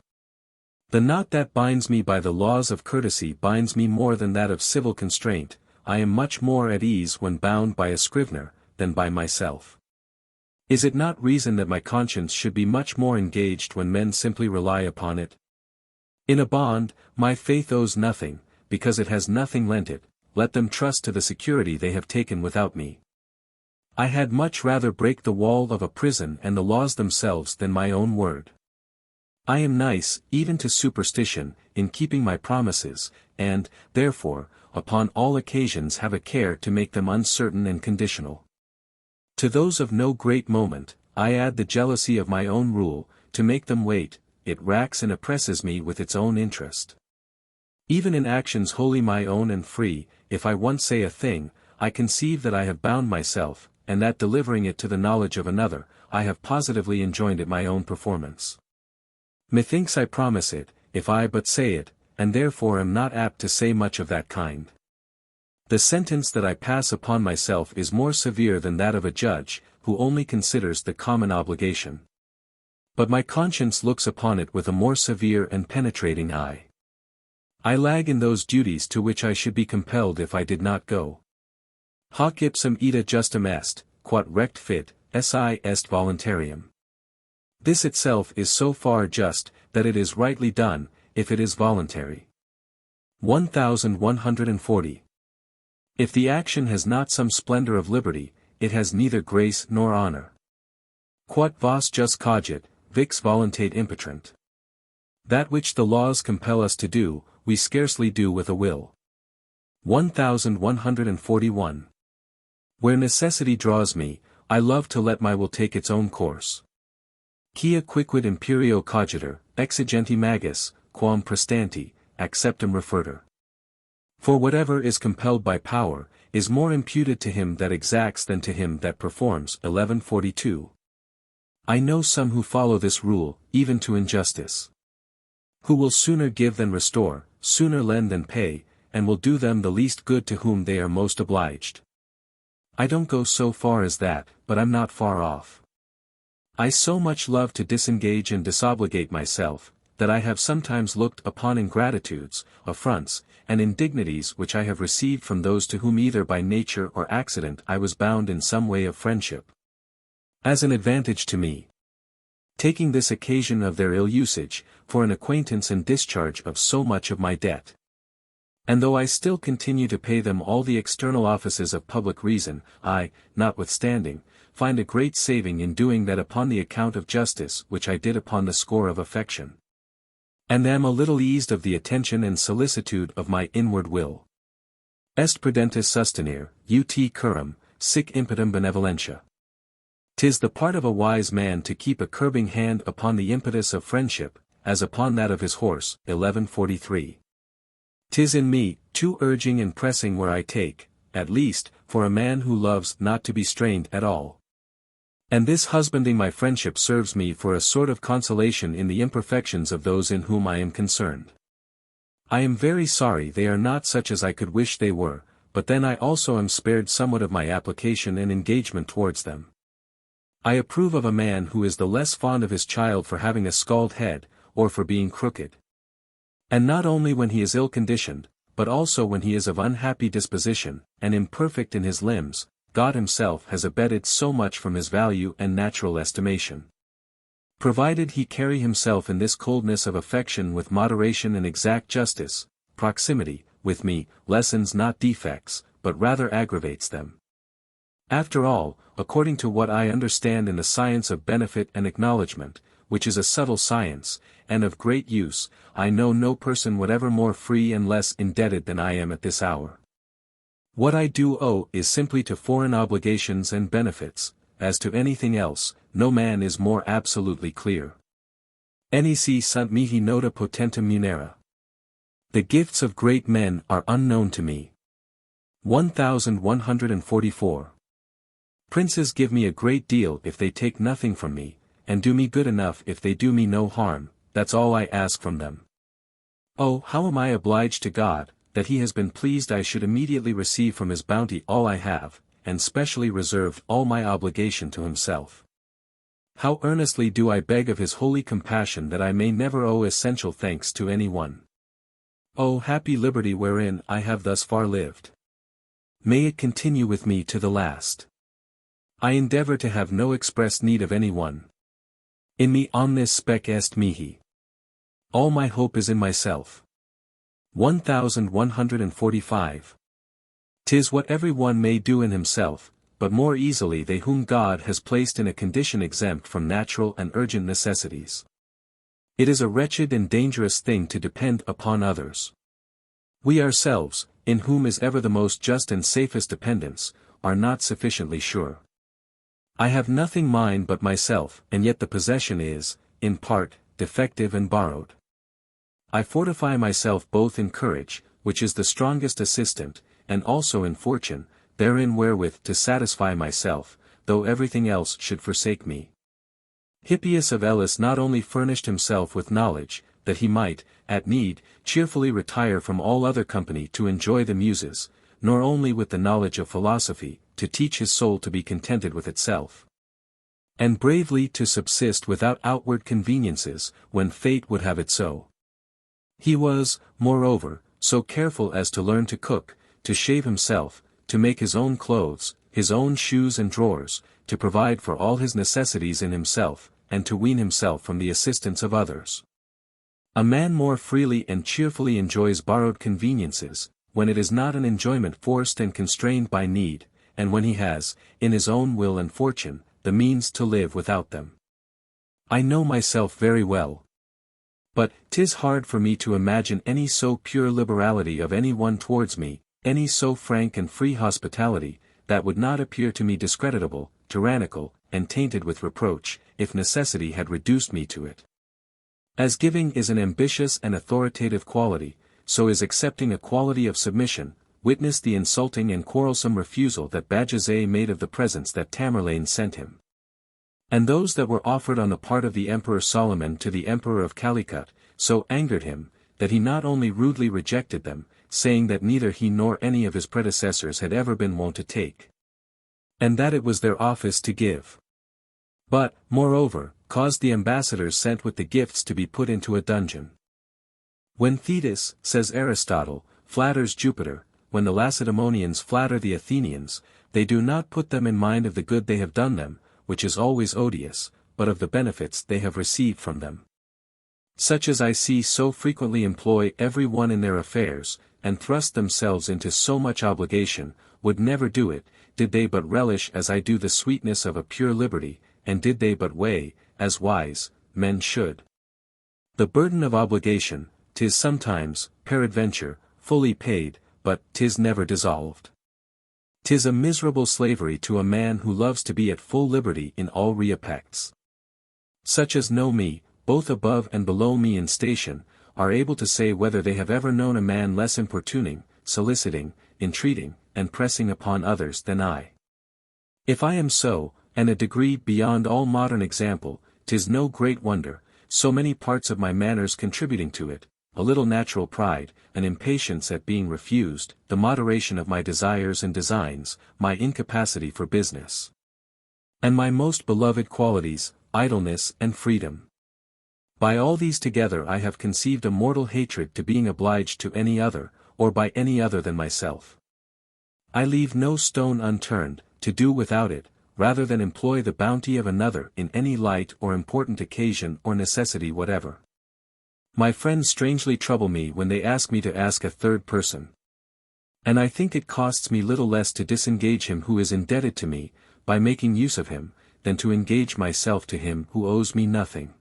The knot that binds me by the laws of courtesy binds me more than that of civil constraint. I am much more at ease when bound by a scrivener, than by myself. Is it not reason that my conscience should be much more engaged when men simply rely upon it? In a bond, my faith owes nothing, because it has nothing lent it, let them trust to the security they have taken without me. I had much rather break the wall of a prison and the laws themselves than my own word. I am nice, even to superstition, in keeping my promises, and, therefore, upon all occasions have a care to make them uncertain and conditional. To those of no great moment, I add the jealousy of my own rule, to make them wait, it racks and oppresses me with its own interest. Even in actions wholly my own and free, if I once say a thing, I conceive that I have bound myself, and that delivering it to the knowledge of another, I have positively enjoined it my own performance. Methinks I promise it, if I but say it, and therefore am not apt to say much of that kind. The sentence that I pass upon myself is more severe than that of a judge, who only considers the common obligation. But my conscience looks upon it with a more severe and penetrating eye. I lag in those duties to which I should be compelled if I did not go. Hoc ipsum ita justum est, quod rect fit, si est voluntarium. This itself is so far just, that it is rightly done, if it is voluntary. 1140. If the action has not some splendor of liberty, it has neither grace nor honor. Quod vos jus cogit, vix voluntate impetrant. That which the laws compel us to do, we scarcely do with a will. 1141. Where necessity draws me, I love to let my will take its own course. Quia quicquid imperio cogiter, exigenti magis, quam prestanti, acceptum refertur. For whatever is compelled by power, is more imputed to him that exacts than to him that performs. 1142. I know some who follow this rule, even to injustice. Who will sooner give than restore, sooner lend than pay, and will do them the least good to whom they are most obliged. I don't go so far as that, but I'm not far off. I so much love to disengage and disobligate myself, that I have sometimes looked upon ingratitudes, affronts, and indignities which I have received from those to whom either by nature or accident I was bound in some way of friendship, as an advantage to me, taking this occasion of their ill usage, for an acquaintance and discharge of so much of my debt. And though I still continue to pay them all the external offices of public reason, I, notwithstanding, find a great saving in doing that upon the account of justice which I did upon the score of affection. And am a little eased of the attention and solicitude of my inward will. Est prudentis sustenere, ut curam, sic impetum benevolentia. 'Tis the part of a wise man to keep a curbing hand upon the impetus of friendship, as upon that of his horse. 1143. 'Tis in me, too urging and pressing where I take, at least, for a man who loves not to be strained at all. And this husbanding my friendship serves me for a sort of consolation in the imperfections of those in whom I am concerned. I am very sorry they are not such as I could wish they were, but then I also am spared somewhat of my application and engagement towards them. I approve of a man who is the less fond of his child for having a scald head, or for being crooked. And not only when he is ill-conditioned, but also when he is of unhappy disposition, and imperfect in his limbs. God himself has abated so much from his value and natural estimation. Provided he carry himself in this coldness of affection with moderation and exact justice, proximity, with me, lessens not defects, but rather aggravates them. After all, according to what I understand in the science of benefit and acknowledgement, which is a subtle science, and of great use, I know no person whatever more free and less indebted than I am at this hour. What I do owe is simply to foreign obligations and benefits, as to anything else, no man is more absolutely clear. Nec sunt mihi nota potentum munera. The gifts of great men are unknown to me. 1144. Princes give me a great deal if they take nothing from me, and do me good enough if they do me no harm. That's all I ask from them. Oh, how am I obliged to God, that he has been pleased I should immediately receive from his bounty all I have, and specially reserved all my obligation to himself. How earnestly do I beg of his holy compassion that I may never owe essential thanks to any one. Oh, happy liberty wherein I have thus far lived. May it continue with me to the last. I endeavor to have no express need of any one. In me omnis spec est mihi. All my hope is in myself. 1145. 'Tis what every one may do in himself, but more easily they whom God has placed in a condition exempt from natural and urgent necessities. It is a wretched and dangerous thing to depend upon others. We ourselves, in whom is ever the most just and safest dependence, are not sufficiently sure. I have nothing mine but myself, and yet the possession is, in part, defective and borrowed. I fortify myself both in courage, which is the strongest assistant, and also in fortune, therein wherewith to satisfy myself, though everything else should forsake me. Hippias of Elis not only furnished himself with knowledge, that he might, at need, cheerfully retire from all other company to enjoy the muses, nor only with the knowledge of philosophy, to teach his soul to be contented with itself, and bravely to subsist without outward conveniences, when fate would have it so. He was, moreover, so careful as to learn to cook, to shave himself, to make his own clothes, his own shoes and drawers, to provide for all his necessities in himself, and to wean himself from the assistance of others. A man more freely and cheerfully enjoys borrowed conveniences, when it is not an enjoyment forced and constrained by need, and when he has, in his own will and fortune, the means to live without them. I know myself very well. But 'tis hard for me to imagine any so pure liberality of any one towards me, any so frank and free hospitality, that would not appear to me discreditable, tyrannical, and tainted with reproach, if necessity had reduced me to it. As giving is an ambitious and authoritative quality, so is accepting a quality of submission. Witness the insulting and quarrelsome refusal that Bajazet made of the presents that Tamerlane sent him. And those that were offered on the part of the Emperor Solomon to the Emperor of Calicut, so angered him, that he not only rudely rejected them, saying that neither he nor any of his predecessors had ever been wont to take, and that it was their office to give. But, moreover, caused the ambassadors sent with the gifts to be put into a dungeon. When Thetis, says Aristotle, flatters Jupiter, when the Lacedaemonians flatter the Athenians, they do not put them in mind of the good they have done them, which is always odious, but of the benefits they have received from them. Such as I see so frequently employ every one in their affairs, and thrust themselves into so much obligation, would never do it, did they but relish as I do the sweetness of a pure liberty, and did they but weigh, as wise men should, the burden of obligation. 'Tis sometimes, peradventure, fully paid, but 'tis never dissolved. 'Tis a miserable slavery to a man who loves to be at full liberty in all respects. Such as know me, both above and below me in station, are able to say whether they have ever known a man less importuning, soliciting, entreating, and pressing upon others than I. If I am so, and a degree beyond all modern example, 'tis no great wonder, so many parts of my manners contributing to it, a little natural pride, an impatience at being refused, the moderation of my desires and designs, my incapacity for business, and my most beloved qualities, idleness and freedom. By all these together I have conceived a mortal hatred to being obliged to any other, or by any other than myself. I leave no stone unturned, to do without it, rather than employ the bounty of another in any light or important occasion or necessity whatever. My friends strangely trouble me when they ask me to ask a third person. And I think it costs me little less to disengage him who is indebted to me, by making use of him, than to engage myself to him who owes me nothing.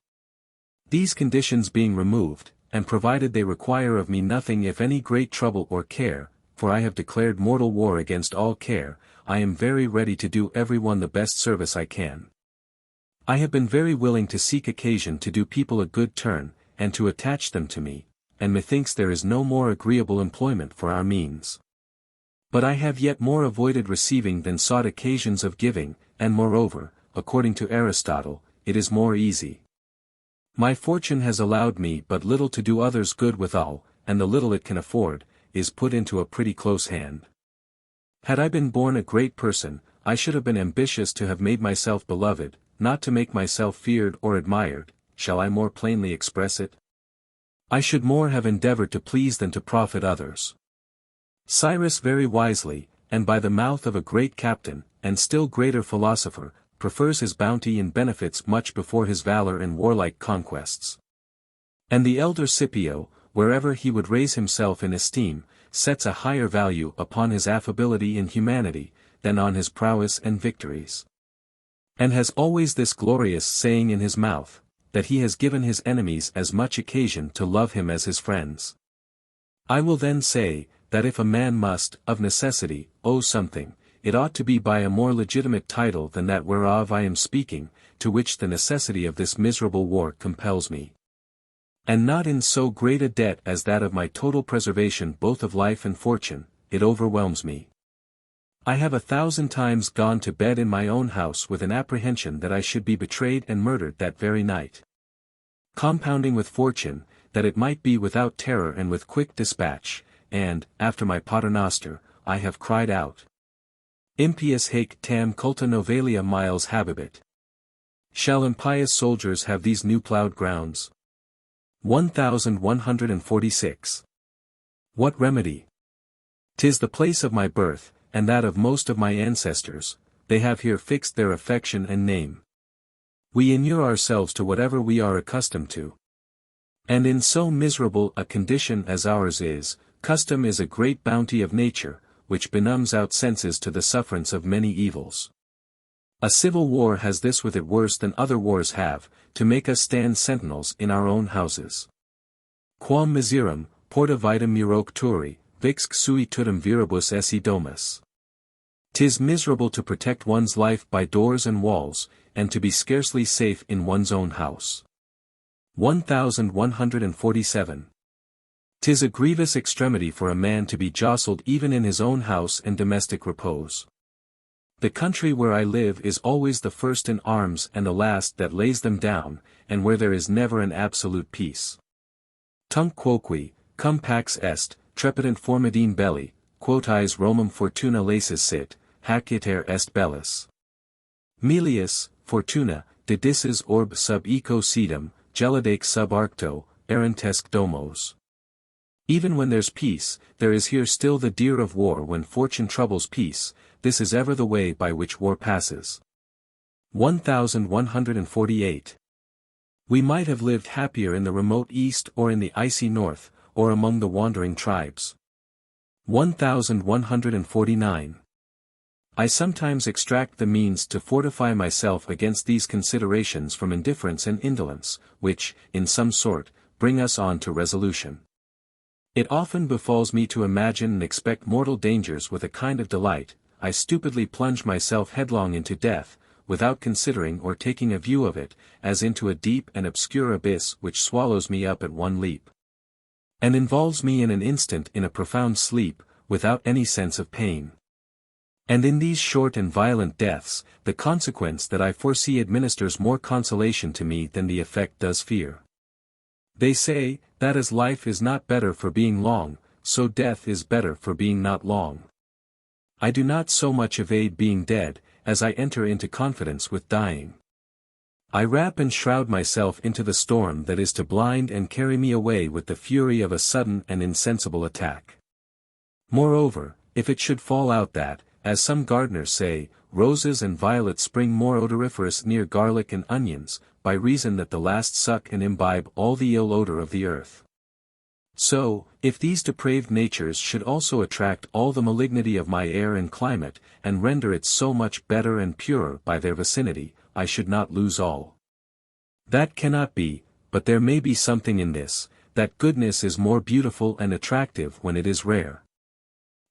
These conditions being removed, and provided they require of me nothing if any great trouble or care, for I have declared mortal war against all care, I am very ready to do every one the best service I can. I have been very willing to seek occasion to do people a good turn, and to attach them to me, and methinks there is no more agreeable employment for our means. But I have yet more avoided receiving than sought occasions of giving, and moreover, according to Aristotle, it is more easy. My fortune has allowed me but little to do others good withal, and the little it can afford, is put into a pretty close hand. Had I been born a great person, I should have been ambitious to have made myself beloved, not to make myself feared or admired. Shall I more plainly express it? I should more have endeavored to please than to profit others. Cyrus very wisely, and by the mouth of a great captain, and still greater philosopher, prefers his bounty and benefits much before his valor in warlike conquests. And the elder Scipio, wherever he would raise himself in esteem, sets a higher value upon his affability and humanity, than on his prowess and victories. And has always this glorious saying in his mouth, that he has given his enemies as much occasion to love him as his friends. I will then say, that if a man must, of necessity, owe something, it ought to be by a more legitimate title than that whereof I am speaking, to which the necessity of this miserable war compels me. And not in so great a debt as that of my total preservation both of life and fortune, it overwhelms me. I have 1,000 times gone to bed in my own house with an apprehension that I should be betrayed and murdered that very night. Compounding with fortune, that it might be without terror and with quick dispatch, and, after my paternoster, I have cried out, Impius haec tam culta novalia miles habebit. Shall impious soldiers have these new plowed grounds? 1146. What remedy? 'Tis the place of my birth, and that of most of my ancestors, they have here fixed their affection and name. We inure ourselves to whatever we are accustomed to. And in so miserable a condition as ours is, custom is a great bounty of nature, which benumbs out senses to the sufferance of many evils. A civil war has this with it worse than other wars have, to make us stand sentinels in our own houses. Quam miserum, porta vitam miroque turi, vix sui tutum viribus esse domus. 'Tis miserable to protect one's life by doors and walls, and to be scarcely safe in one's own house. 1147. 'Tis a grievous extremity for a man to be jostled even in his own house and domestic repose. The country where I live is always the first in arms and the last that lays them down, and where there is never an absolute peace. Tunc quoque, cum pax est, trepidant formidine belli, quoties Romam fortuna laesis sit, hac iter est bellus. Melius, Fortuna, dedices orb sub eco sedum, gelidake sub arcto, erentesque domos. Even when there's peace, there is here still the dear of war when fortune troubles peace, this is ever the way by which war passes. 1148. We might have lived happier in the remote east or in the icy north, or among the wandering tribes. 1149. I sometimes extract the means to fortify myself against these considerations from indifference and indolence, which, in some sort, bring us on to resolution. It often befalls me to imagine and expect mortal dangers with a kind of delight, I stupidly plunge myself headlong into death, without considering or taking a view of it, as into a deep and obscure abyss which swallows me up at one leap. And involves me in an instant in a profound sleep, without any sense of pain. And in these short and violent deaths, the consequence that I foresee administers more consolation to me than the effect does fear. They say, that as life is not better for being long, so death is better for being not long. I do not so much evade being dead, as I enter into confidence with dying. I wrap and shroud myself into the storm that is to blind and carry me away with the fury of a sudden and insensible attack. Moreover, if it should fall out that, as some gardeners say, roses and violets spring more odoriferous near garlic and onions, by reason that the last suck and imbibe all the ill odor of the earth. So, if these depraved natures should also attract all the malignity of my air and climate, and render it so much better and purer by their vicinity, I should not lose all. That cannot be, but there may be something in this, that goodness is more beautiful and attractive when it is rare.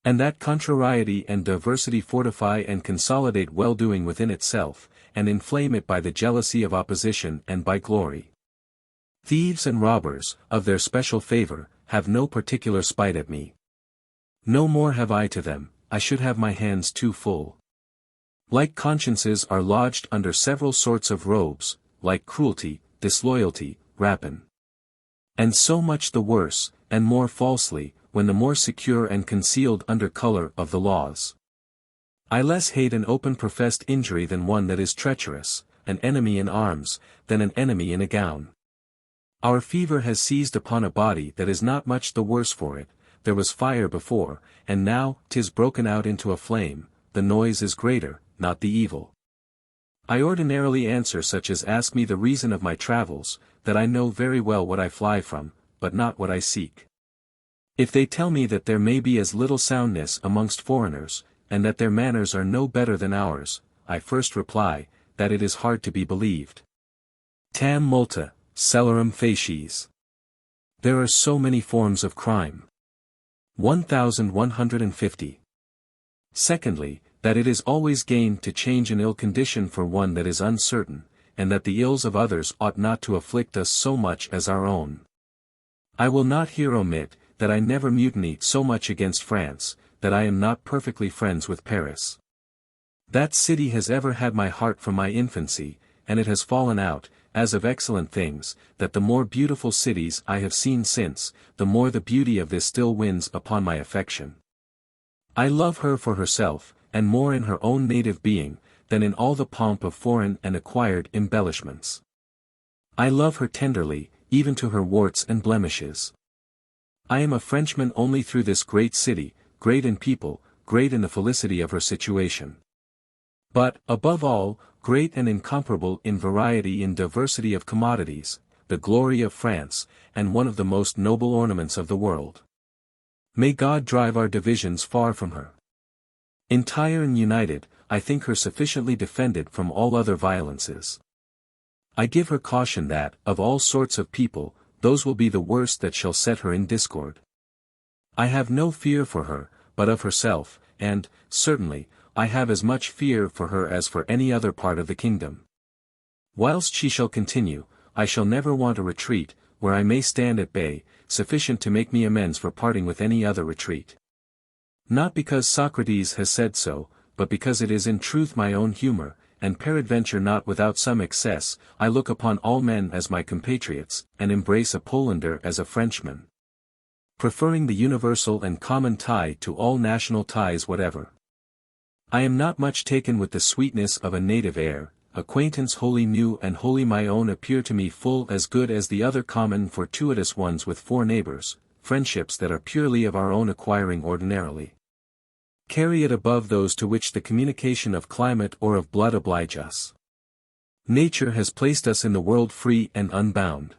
And that contrariety and diversity fortify and consolidate well-doing within itself, and inflame it by the jealousy of opposition and by glory. Thieves and robbers, of their special favor, have no particular spite at me. No more have I to them, I should have my hands too full. Like consciences are lodged under several sorts of robes, like cruelty, disloyalty, rapine. And so much the worse, and more falsely, when the more secure and concealed under color of the laws. I less hate an open professed injury than one that is treacherous, an enemy in arms, than an enemy in a gown. Our fever has seized upon a body that is not much the worse for it, there was fire before, and now 'tis broken out into a flame, the noise is greater, not the evil. I ordinarily answer such as ask me the reason of my travels, that I know very well what I fly from, but not what I seek. If they tell me that there may be as little soundness amongst foreigners, and that their manners are no better than ours, I first reply, that it is hard to be believed. Tam multa, cellarum facies. There are so many forms of crime. 1150. Secondly, that it is always gain to change an ill condition for one that is uncertain, and that the ills of others ought not to afflict us so much as our own. I will not here omit, that I never mutinied so much against France, that I am not perfectly friends with Paris. That city has ever had my heart from my infancy, and it has fallen out, as of excellent things, that the more beautiful cities I have seen since, the more the beauty of this still wins upon my affection. I love her for herself, and more in her own native being, than in all the pomp of foreign and acquired embellishments. I love her tenderly, even to her warts and blemishes. I am a Frenchman only through this great city, great in people, great in the felicity of her situation. But, above all, great and incomparable in variety and diversity of commodities, the glory of France, and one of the most noble ornaments of the world. May God drive our divisions far from her. Entire and united, I think her sufficiently defended from all other violences. I give her caution that, of all sorts of people, those will be the worst that shall set her in discord. I have no fear for her, but of herself, and, certainly, I have as much fear for her as for any other part of the kingdom. Whilst she shall continue, I shall never want a retreat, where I may stand at bay, sufficient to make me amends for parting with any other retreat. Not because Socrates has said so, but because it is in truth my own humor, and peradventure not without some excess, I look upon all men as my compatriots, and embrace a Polander as a Frenchman. Preferring the universal and common tie to all national ties whatever. I am not much taken with the sweetness of a native air, acquaintance wholly new and wholly my own appear to me full as good as the other common fortuitous ones with 4 neighbors, friendships that are purely of our own acquiring ordinarily. Carry it above those to which the communication of climate or of blood oblige us. Nature has placed us in the world free and unbound.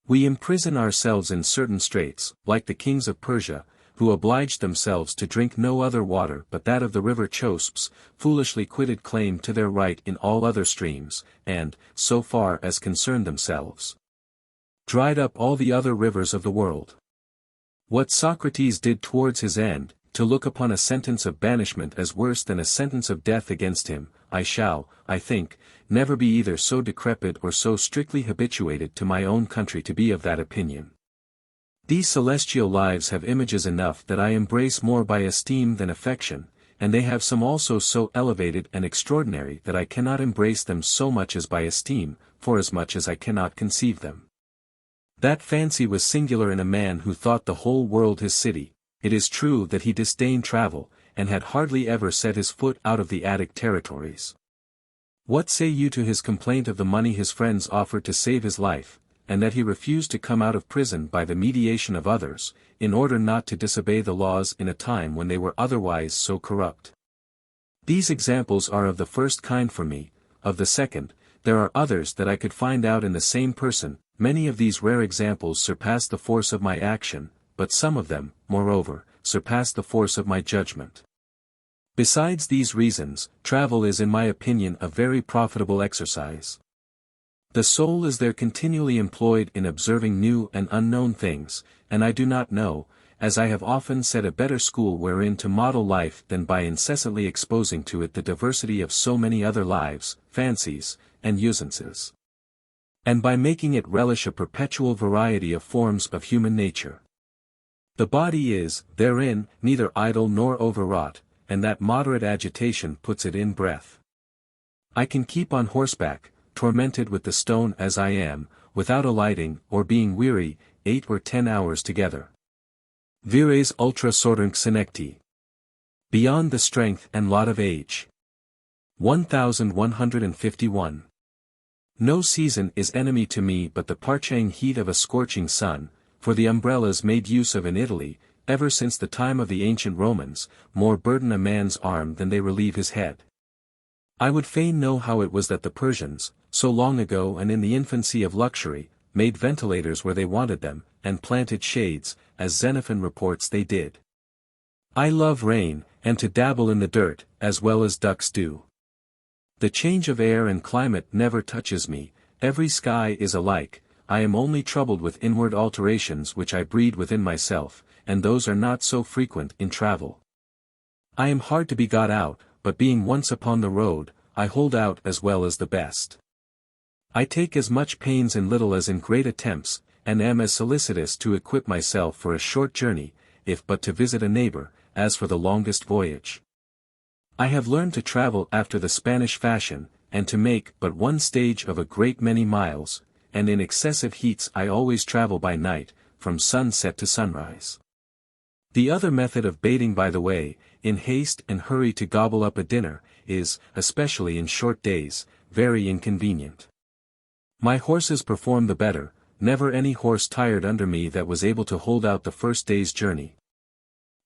We imprison ourselves in certain straits, like the kings of Persia, who obliged themselves to drink no other water but that of the river Chospes, foolishly quitted claim to their right in all other streams, and, so far as concerned themselves, dried up all the other rivers of the world. What Socrates did towards his end, to look upon a sentence of banishment as worse than a sentence of death against him, I shall, I think, never be either so decrepit or so strictly habituated to my own country to be of that opinion. These celestial lives have images enough that I embrace more by esteem than affection, and they have some also so elevated and extraordinary that I cannot embrace them so much as by esteem, forasmuch as I cannot conceive them. That fancy was singular in a man who thought the whole world his city. It is true that he disdained travel, and had hardly ever set his foot out of the Attic territories. What say you to his complaint of the money his friends offered to save his life, and that he refused to come out of prison by the mediation of others, in order not to disobey the laws in a time when they were otherwise so corrupt? These examples are of the first kind for me. Of the second, there are others that I could find out in the same person. Many of these rare examples surpass the force of my action, but some of them, moreover, surpass the force of my judgment. Besides these reasons, travel is in my opinion a very profitable exercise. The soul is there continually employed in observing new and unknown things, and I do not know, as I have often said, a better school wherein to model life than by incessantly exposing to it the diversity of so many other lives, fancies, and usances, and by making it relish a perpetual variety of forms of human nature. The body is, therein, neither idle nor overwrought, and that moderate agitation puts it in breath. I can keep on horseback, tormented with the stone as I am, without alighting or being weary, 8 or 10 hours together. Vires ultra sortunc senecti. Beyond the strength and lot of age. 1151. No season is enemy to me but the parching heat of a scorching sun, for the umbrellas made use of in Italy, ever since the time of the ancient Romans, more burden a man's arm than they relieve his head. I would fain know how it was that the Persians, so long ago and in the infancy of luxury, made ventilators where they wanted them, and planted shades, as Xenophon reports they did. I love rain, and to dabble in the dirt, as well as ducks do. The change of air and climate never touches me, every sky is alike. I am only troubled with inward alterations which I breed within myself, and those are not so frequent in travel. I am hard to be got out, but being once upon the road, I hold out as well as the best. I take as much pains in little as in great attempts, and am as solicitous to equip myself for a short journey, if but to visit a neighbor, as for the longest voyage. I have learned to travel after the Spanish fashion, and to make but one stage of a great many miles, and in excessive heats I always travel by night, from sunset to sunrise. The other method of baiting by the way, in haste and hurry to gobble up a dinner, is, especially in short days, very inconvenient. My horses perform the better, never any horse tired under me that was able to hold out the first day's journey.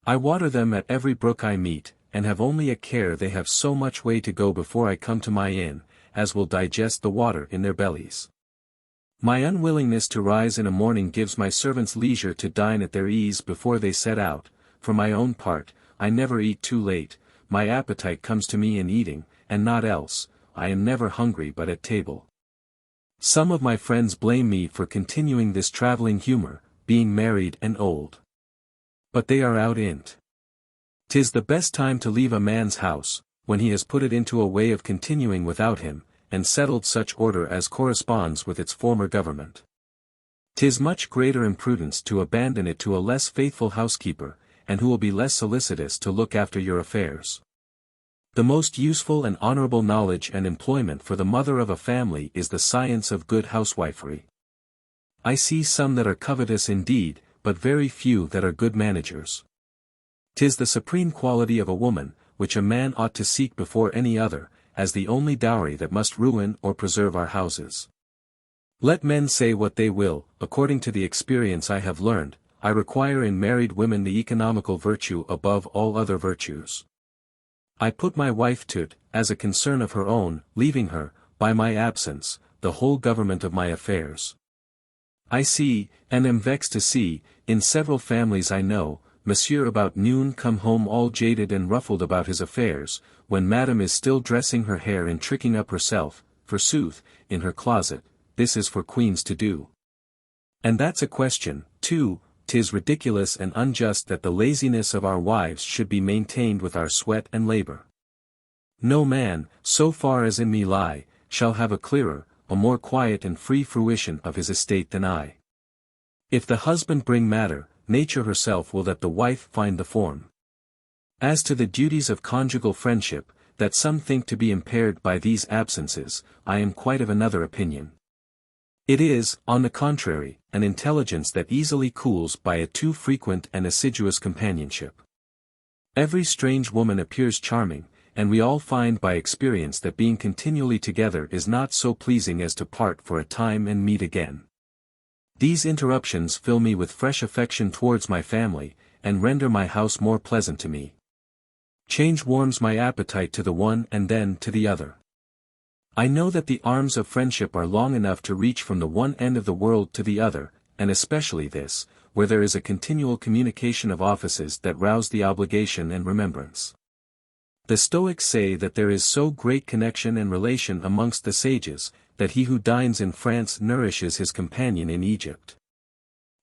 I water them at every brook I meet, and have only a care they have so much way to go before I come to my inn, as will digest the water in their bellies. My unwillingness to rise in a morning gives my servants leisure to dine at their ease before they set out. For my own part, I never eat too late, my appetite comes to me in eating, and not else. I am never hungry but at table. Some of my friends blame me for continuing this travelling humour, being married and old. But they are out in't. 'Tis the best time to leave a man's house, when he has put it into a way of continuing without him, and settled such order as corresponds with its former government. 'Tis much greater imprudence to abandon it to a less faithful housekeeper, and who will be less solicitous to look after your affairs. The most useful and honorable knowledge and employment for the mother of a family is the science of good housewifery. I see some that are covetous indeed, but very few that are good managers. 'Tis the supreme quality of a woman, which a man ought to seek before any other, as the only dowry that must ruin or preserve our houses. Let men say what they will, according to the experience I have learned, I require in married women the economical virtue above all other virtues. I put my wife to't, as a concern of her own, leaving her, by my absence, the whole government of my affairs. I see, and am vexed to see, in several families I know, Monsieur about noon come home all jaded and ruffled about his affairs, when Madame is still dressing her hair and tricking up herself, forsooth, in her closet. This is for queens to do. And that's a question, too. 'Tis ridiculous and unjust that the laziness of our wives should be maintained with our sweat and labor. No man, so far as in me lie, shall have a clearer, a more quiet and free fruition of his estate than I. If the husband bring matter, nature herself will let the wife find the form. As to the duties of conjugal friendship, that some think to be impaired by these absences, I am quite of another opinion. It is, on the contrary, an intelligence that easily cools by a too frequent and assiduous companionship. Every strange woman appears charming, and we all find by experience that being continually together is not so pleasing as to part for a time and meet again. These interruptions fill me with fresh affection towards my family, and render my house more pleasant to me. Change warms my appetite to the one and then to the other. I know that the arms of friendship are long enough to reach from the one end of the world to the other, and especially this, where there is a continual communication of offices that rouse the obligation and remembrance. The Stoics say that there is so great connection and relation amongst the sages, that he who dines in France nourishes his companion in Egypt.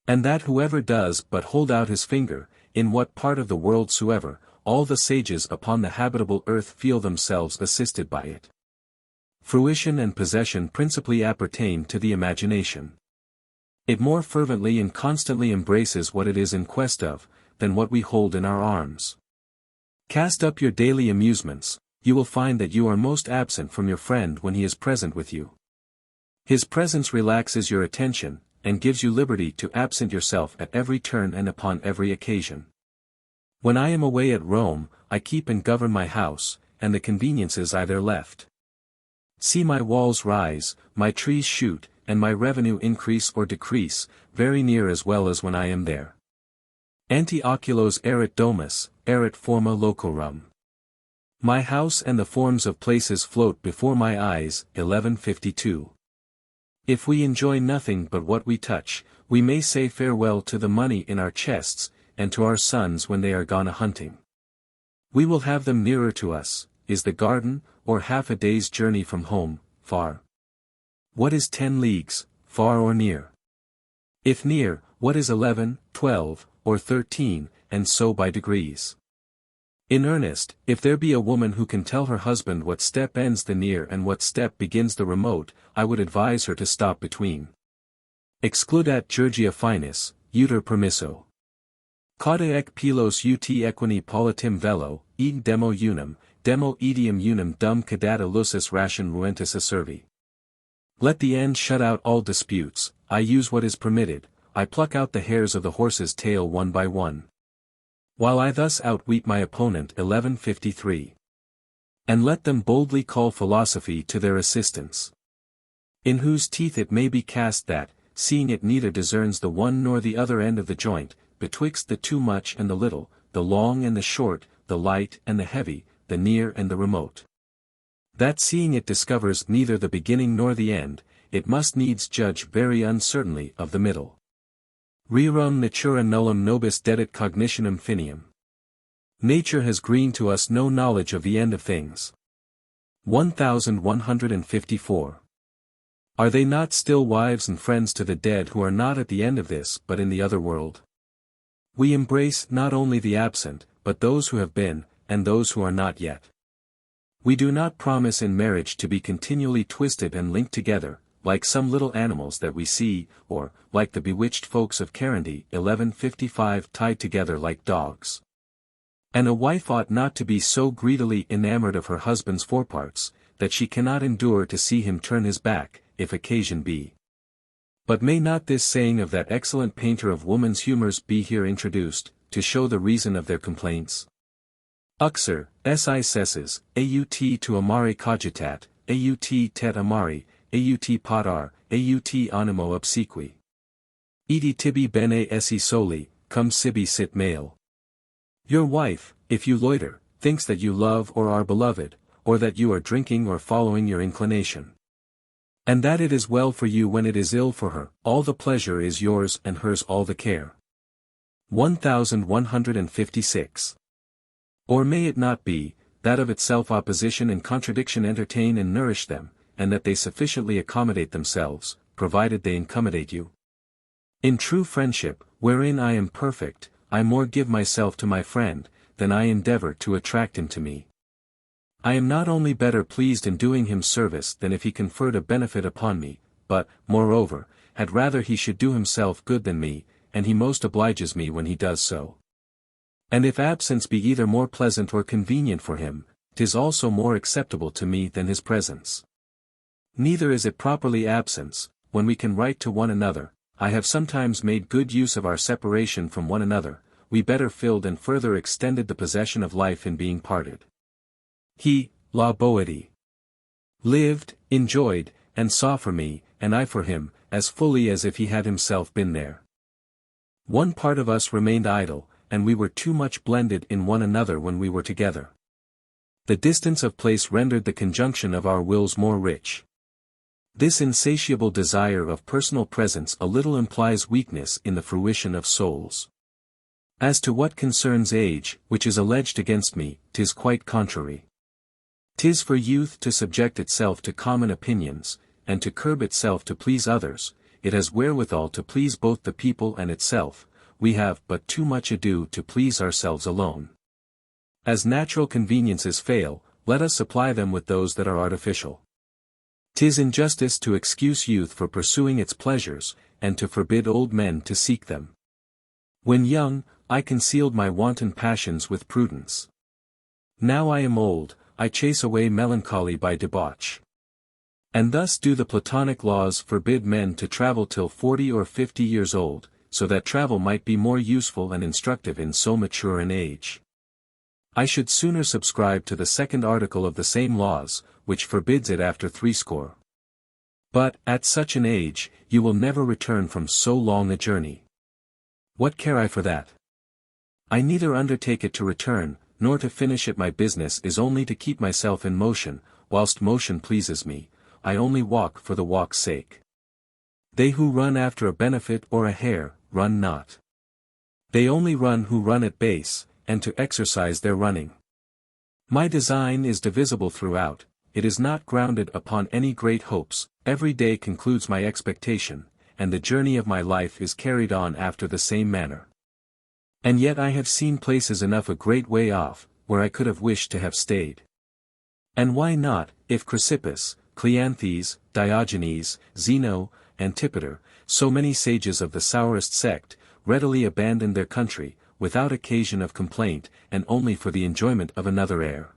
And that whoever does but hold out his finger, in what part of the world soever, all the sages upon the habitable earth feel themselves assisted by it. Fruition and possession principally appertain to the imagination. It more fervently and constantly embraces what it is in quest of, than what we hold in our arms. Cast up your daily amusements, you will find that you are most absent from your friend when he is present with you. His presence relaxes your attention, and gives you liberty to absent yourself at every turn and upon every occasion. When I am away at Rome, I keep and govern my house, and the conveniences I there left. See my walls rise, my trees shoot, and my revenue increase or decrease, very near as well as when I am there. Ante oculos erit domus, erit forma locorum. My house and the forms of places float before my eyes. 1152. If we enjoy nothing but what we touch, we may say farewell to the money in our chests, and to our sons when they are gone a-hunting. We will have them nearer to us. Is the garden, or half a day's journey from home, far? What is 10 leagues, far or near? If near, what is 11, 12, or 13, and so by degrees? In earnest, if there be a woman who can tell her husband what step ends the near and what step begins the remote, I would advise her to stop between. Excludat Georgia finis, uter permisso. Cauda ec pilos ut equini politim velo, id demo unum, demo idiom unum dum cadata lucis ration ruentis acervi. Let the end shut out all disputes. I use what is permitted, I pluck out the hairs of the horse's tail one by one. While I thus outweep my opponent. 1153. And let them boldly call philosophy to their assistance. In whose teeth it may be cast that, seeing it neither discerns the one nor the other end of the joint, betwixt the too much and the little, the long and the short, the light and the heavy, the near and the remote. That seeing it discovers neither the beginning nor the end, it must needs judge very uncertainly of the middle. Rerum natura nullum nobis dedit cognitionem finium. Nature has green to us no knowledge of the end of things. 1154. Are they not still wives and friends to the dead who are not at the end of this but in the other world? We embrace not only the absent, but those who have been, and those who are not yet. We do not promise in marriage to be continually twisted and linked together, like some little animals that we see, or, like the bewitched folks of Carandy. 1155 tied together like dogs. And a wife ought not to be so greedily enamored of her husband's foreparts, that she cannot endure to see him turn his back, if occasion be. But may not this saying of that excellent painter of woman's humors be here introduced, to show the reason of their complaints? Uxor, si cesses, aut to amare cogitat, aut tet amari, aut potar, aut animo obsequi. Edi tibi bene esse soli, cum sibi sit male. Your wife, if you loiter, thinks that you love or are beloved, or that you are drinking or following your inclination. And that it is well for you when it is ill for her, all the pleasure is yours and hers all the care. 1156. Or may it not be, that of itself opposition and contradiction entertain and nourish them, and that they sufficiently accommodate themselves, provided they incommodate you? In true friendship, wherein I am perfect, I more give myself to my friend, than I endeavor to attract him to me. I am not only better pleased in doing him service than if he conferred a benefit upon me, but, moreover, had rather he should do himself good than me, and he most obliges me when he does so. And if absence be either more pleasant or convenient for him, 'tis also more acceptable to me than his presence. Neither is it properly absence, when we can write to one another. I have sometimes made good use of our separation from one another, we better filled and further extended the possession of life in being parted. He, la boete, lived, enjoyed, and saw for me, and I for him, as fully as if he had himself been there. One part of us remained idle, and we were too much blended in one another when we were together. The distance of place rendered the conjunction of our wills more rich. This insatiable desire of personal presence a little implies weakness in the fruition of souls. As to what concerns age, which is alleged against me, 'tis quite contrary. 'Tis for youth to subject itself to common opinions, and to curb itself to please others. It has wherewithal to please both the people and itself. We have but too much ado to please ourselves alone. As natural conveniences fail, let us supply them with those that are artificial. 'Tis injustice to excuse youth for pursuing its pleasures, and to forbid old men to seek them. When young, I concealed my wanton passions with prudence. Now I am old, I chase away melancholy by debauch. And thus do the Platonic laws forbid men to travel till 40 or 50 years old, so that travel might be more useful and instructive in so mature an age. I should sooner subscribe to the second article of the same laws, which forbids it after 80. But, at such an age, you will never return from so long a journey. What care I for that? I neither undertake it to return, nor to finish it. My business is only to keep myself in motion, whilst motion pleases me. I only walk for the walk's sake. They who run after a benefit or a hare, run not. They only run who run at base, and to exercise their running. My design is divisible throughout, it is not grounded upon any great hopes. Every day concludes my expectation, and the journey of my life is carried on after the same manner. And yet I have seen places enough a great way off, where I could have wished to have stayed. And why not, if Chrysippus, Cleanthes, Diogenes, Zeno, Antipater, so many sages of the sourest sect, readily abandoned their country, without occasion of complaint, and only for the enjoyment of another air?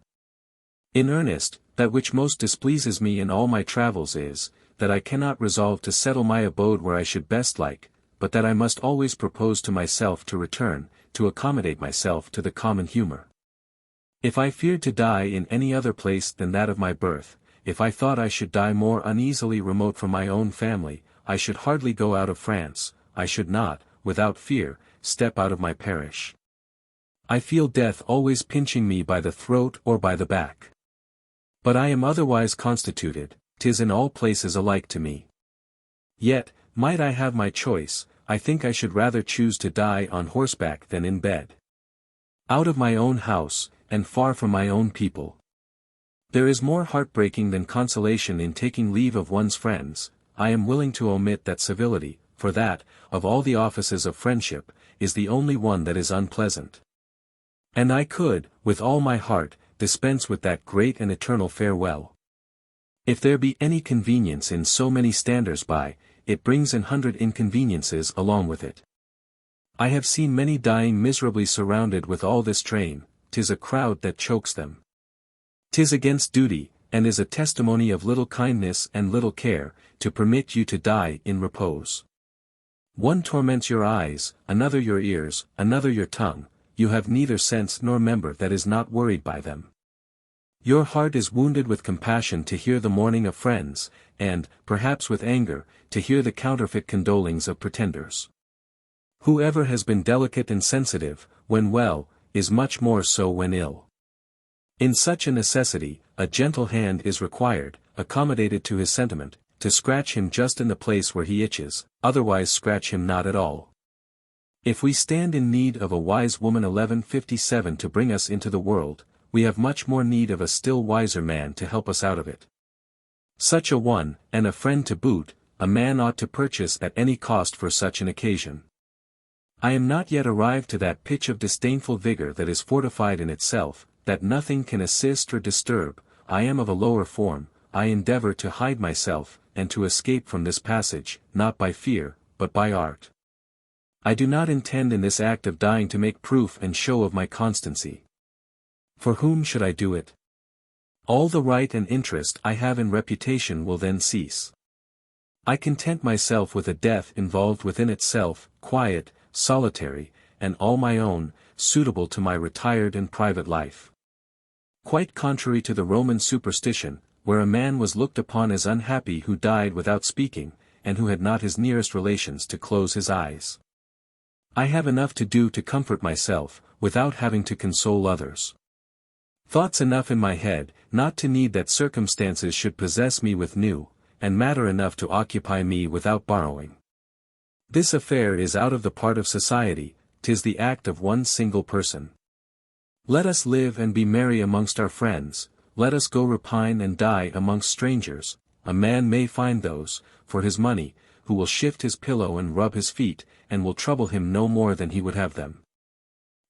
In earnest, that which most displeases me in all my travels is, that I cannot resolve to settle my abode where I should best like, but that I must always propose to myself to return, to accommodate myself to the common humor. If I feared to die in any other place than that of my birth, if I thought I should die more uneasily remote from my own family, I should hardly go out of France, I should not, without fear, step out of my parish. I feel death always pinching me by the throat or by the back. But I am otherwise constituted, 'tis in all places alike to me. Yet, might I have my choice, I think I should rather choose to die on horseback than in bed. Out of my own house, and far from my own people. There is more heartbreaking than consolation in taking leave of one's friends. I am willing to omit that civility, for that, of all the offices of friendship, is the only one that is unpleasant. And I could, with all my heart, dispense with that great and eternal farewell. If there be any convenience in so many standers-by, it brings 100 inconveniences along with it. I have seen many dying miserably surrounded with all this train. 'Tis a crowd that chokes them. 'Tis against duty, and is a testimony of little kindness and little care, to permit you to die in repose. One torments your eyes, another your ears, another your tongue, you have neither sense nor member that is not worried by them. Your heart is wounded with compassion to hear the mourning of friends, and, perhaps with anger, to hear the counterfeit condolings of pretenders. Whoever has been delicate and sensitive, when well, is much more so when ill. In such a necessity, a gentle hand is required, accommodated to his sentiment, to scratch him just in the place where he itches, otherwise scratch him not at all. If we stand in need of a wise woman 1157 to bring us into the world, we have much more need of a still wiser man to help us out of it. Such a one, and a friend to boot, a man ought to purchase at any cost for such an occasion. I am not yet arrived to that pitch of disdainful vigor that is fortified in itself, that nothing can assist or disturb. I am of a lower form. I endeavor to hide myself, and to escape from this passage, not by fear, but by art. I do not intend in this act of dying to make proof and show of my constancy. For whom should I do it? All the right and interest I have in reputation will then cease. I content myself with a death involved within itself, quiet, solitary, and all my own, suitable to my retired and private life. Quite contrary to the Roman superstition, where a man was looked upon as unhappy who died without speaking, and who had not his nearest relations to close his eyes. I have enough to do to comfort myself, without having to console others. Thoughts enough in my head, not to need that circumstances should possess me with new, and matter enough to occupy me without borrowing. This affair is out of the part of society, 'tis the act of one single person. Let us live and be merry amongst our friends, let us go repine and die amongst strangers. A man may find those, for his money, who will shift his pillow and rub his feet, and will trouble him no more than he would have them.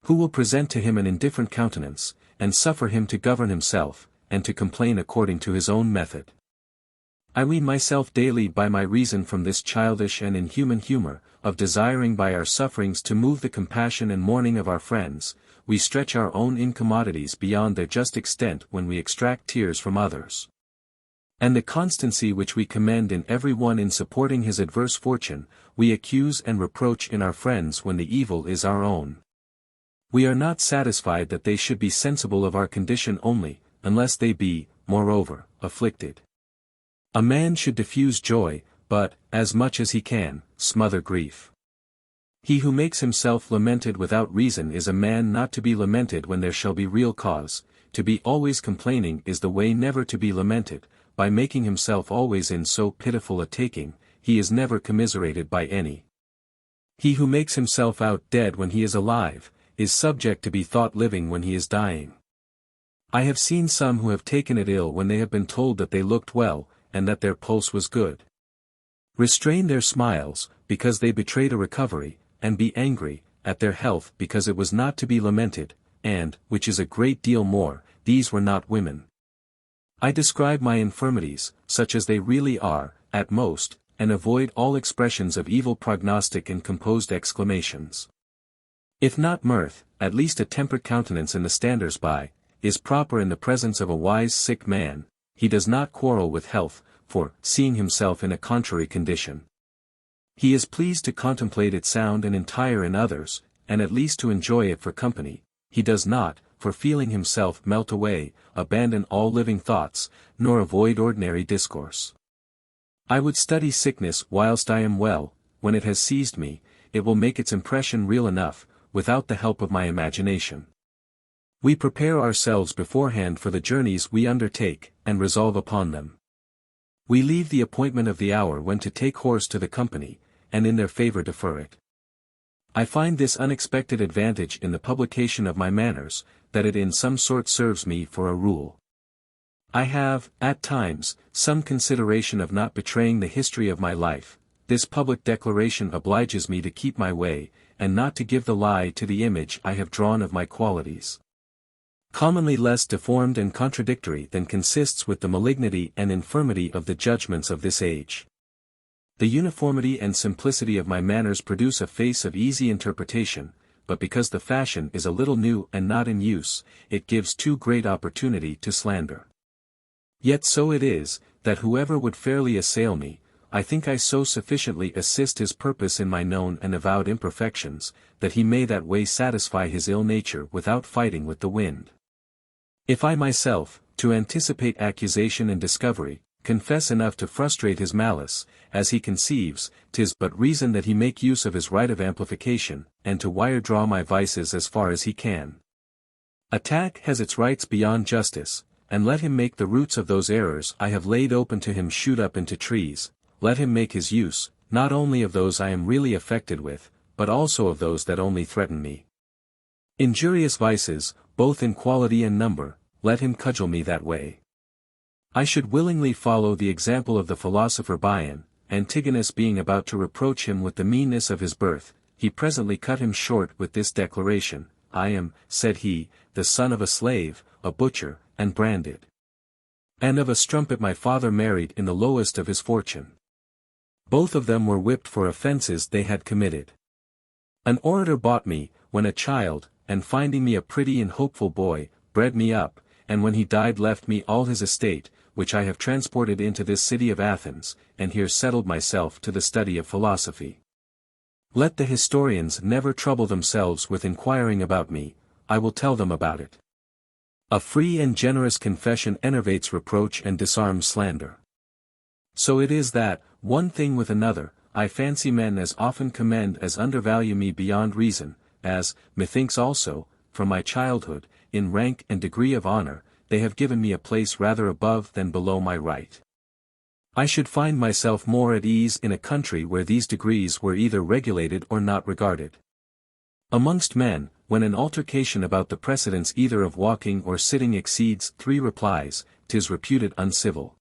Who will present to him an indifferent countenance, and suffer him to govern himself, and to complain according to his own method. I wean myself daily by my reason from this childish and inhuman humor, of desiring by our sufferings to move the compassion and mourning of our friends. We stretch our own incommodities beyond their just extent when we extract tears from others. And the constancy which we commend in every one in supporting his adverse fortune, we accuse and reproach in our friends when the evil is our own. We are not satisfied that they should be sensible of our condition only, unless they be, moreover, afflicted. A man should diffuse joy, but, as much as he can, smother grief. He who makes himself lamented without reason is a man not to be lamented when there shall be real cause. To be always complaining is the way never to be lamented. By making himself always in so pitiful a taking, he is never commiserated by any. He who makes himself out dead when he is alive, is subject to be thought living when he is dying. I have seen some who have taken it ill when they have been told that they looked well, and that their pulse was good. Restrain their smiles, because they betrayed a recovery, and be angry, at their health because it was not to be lamented, and, which is a great deal more, these were not women. I describe my infirmities, such as they really are, at most, and avoid all expressions of evil prognostic and composed exclamations. If not mirth, at least a tempered countenance in the standers-by, is proper in the presence of a wise sick man. He does not quarrel with health, for, seeing himself in a contrary condition, he is pleased to contemplate it sound and entire in others, and at least to enjoy it for company. He does not, for feeling himself melt away, abandon all living thoughts, nor avoid ordinary discourse. I would study sickness whilst I am well. When it has seized me, it will make its impression real enough, without the help of my imagination. We prepare ourselves beforehand for the journeys we undertake, and resolve upon them. We leave the appointment of the hour when to take horse to the company, and in their favor defer it. I find this unexpected advantage in the publication of my manners, that it in some sort serves me for a rule. I have, at times, some consideration of not betraying the history of my life. This public declaration obliges me to keep my way, and not to give the lie to the image I have drawn of my qualities, commonly less deformed and contradictory than consists with the malignity and infirmity of the judgments of this age. The uniformity and simplicity of my manners produce a face of easy interpretation, but because the fashion is a little new and not in use, it gives too great opportunity to slander. Yet so it is, that whoever would fairly assail me, I think I so sufficiently assist his purpose in my known and avowed imperfections, that he may that way satisfy his ill nature without fighting with the wind. If I myself, to anticipate accusation and discovery, confess enough to frustrate his malice, as he conceives, 'tis but reason that he make use of his right of amplification, and to wire draw my vices as far as he can. Attack has its rights beyond justice, and let him make the roots of those errors I have laid open to him shoot up into trees. Let him make his use, not only of those I am really affected with, but also of those that only threaten me. Injurious vices, both in quality and number, let him cudgel me that way. I should willingly follow the example of the philosopher Bion. Antigonus being about to reproach him with the meanness of his birth, he presently cut him short with this declaration, I am, said he, the son of a slave, a butcher, and branded. And of a strumpet my father married in the lowest of his fortune. Both of them were whipped for offences they had committed. An orator bought me, when a child, and finding me a pretty and hopeful boy, bred me up, and when he died left me all his estate, which I have transported into this city of Athens, and here settled myself to the study of philosophy. Let the historians never trouble themselves with inquiring about me, I will tell them about it. A free and generous confession enervates reproach and disarms slander. So it is that, one thing with another, I fancy men as often commend as undervalue me beyond reason, as, methinks also, from my childhood, in rank and degree of honor, they have given me a place rather above than below my right. I should find myself more at ease in a country where these degrees were either regulated or not regarded. Amongst men, when an altercation about the precedence either of walking or sitting exceeds 3 replies, 'tis reputed uncivil.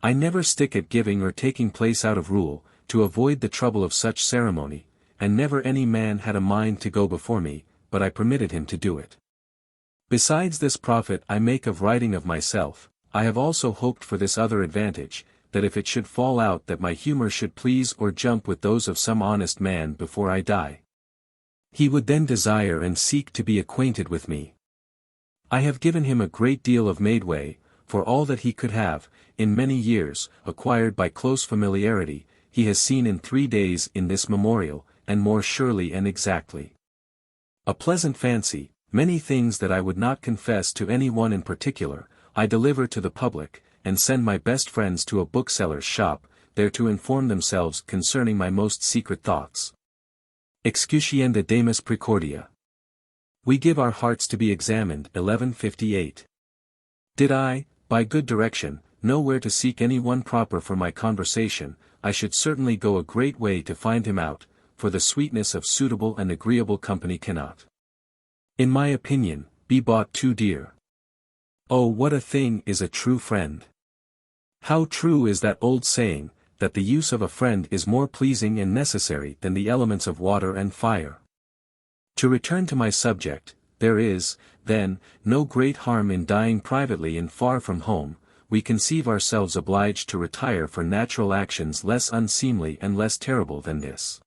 I never stick at giving or taking place out of rule, to avoid the trouble of such ceremony, and never any man had a mind to go before me, but I permitted him to do it. Besides this profit I make of writing of myself, I have also hoped for this other advantage, that if it should fall out that my humour should please or jump with those of some honest man before I die, he would then desire and seek to be acquainted with me. I have given him a great deal of made way, for all that he could have, in many years, acquired by close familiarity, he has seen in 3 days in this memorial, and more surely and exactly. A pleasant fancy, many things that I would not confess to any one in particular, I deliver to the public, and send my best friends to a bookseller's shop, there to inform themselves concerning my most secret thoughts. Excutienda Damus Precordia. We give our hearts to be examined. 1158. Did I, by good direction, know where to seek any one proper for my conversation, I should certainly go a great way to find him out, for the sweetness of suitable and agreeable company cannot, in my opinion, be bought too dear. Oh, what a thing is a true friend! How true is that old saying, that the use of a friend is more pleasing and necessary than the elements of water and fire. To return to my subject, there is, then, no great harm in dying privately and far from home. We conceive ourselves obliged to retire for natural actions less unseemly and less terrible than this.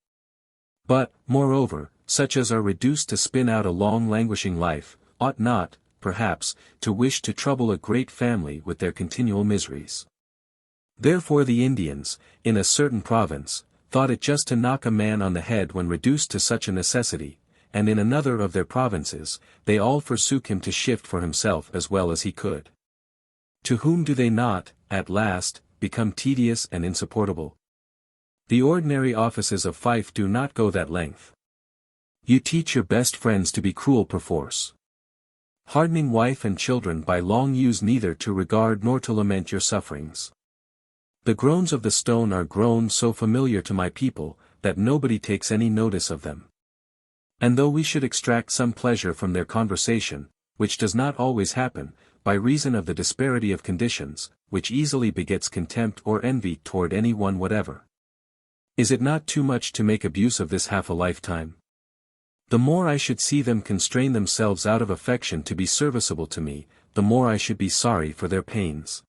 But, moreover, such as are reduced to spin out a long languishing life, ought not, perhaps, to wish to trouble a great family with their continual miseries. Therefore the Indians, in a certain province, thought it just to knock a man on the head when reduced to such a necessity, and in another of their provinces, they all forsook him to shift for himself as well as he could. To whom do they not, at last, become tedious and insupportable? The ordinary offices of fife do not go that length. You teach your best friends to be cruel perforce, hardening wife and children by long use neither to regard nor to lament your sufferings. The groans of the stone are groans so familiar to my people, that nobody takes any notice of them. And though we should extract some pleasure from their conversation, which does not always happen, by reason of the disparity of conditions, which easily begets contempt or envy toward any one whatever, is it not too much to make abuse of this half a lifetime? The more I should see them constrain themselves out of affection to be serviceable to me, the more I should be sorry for their pains.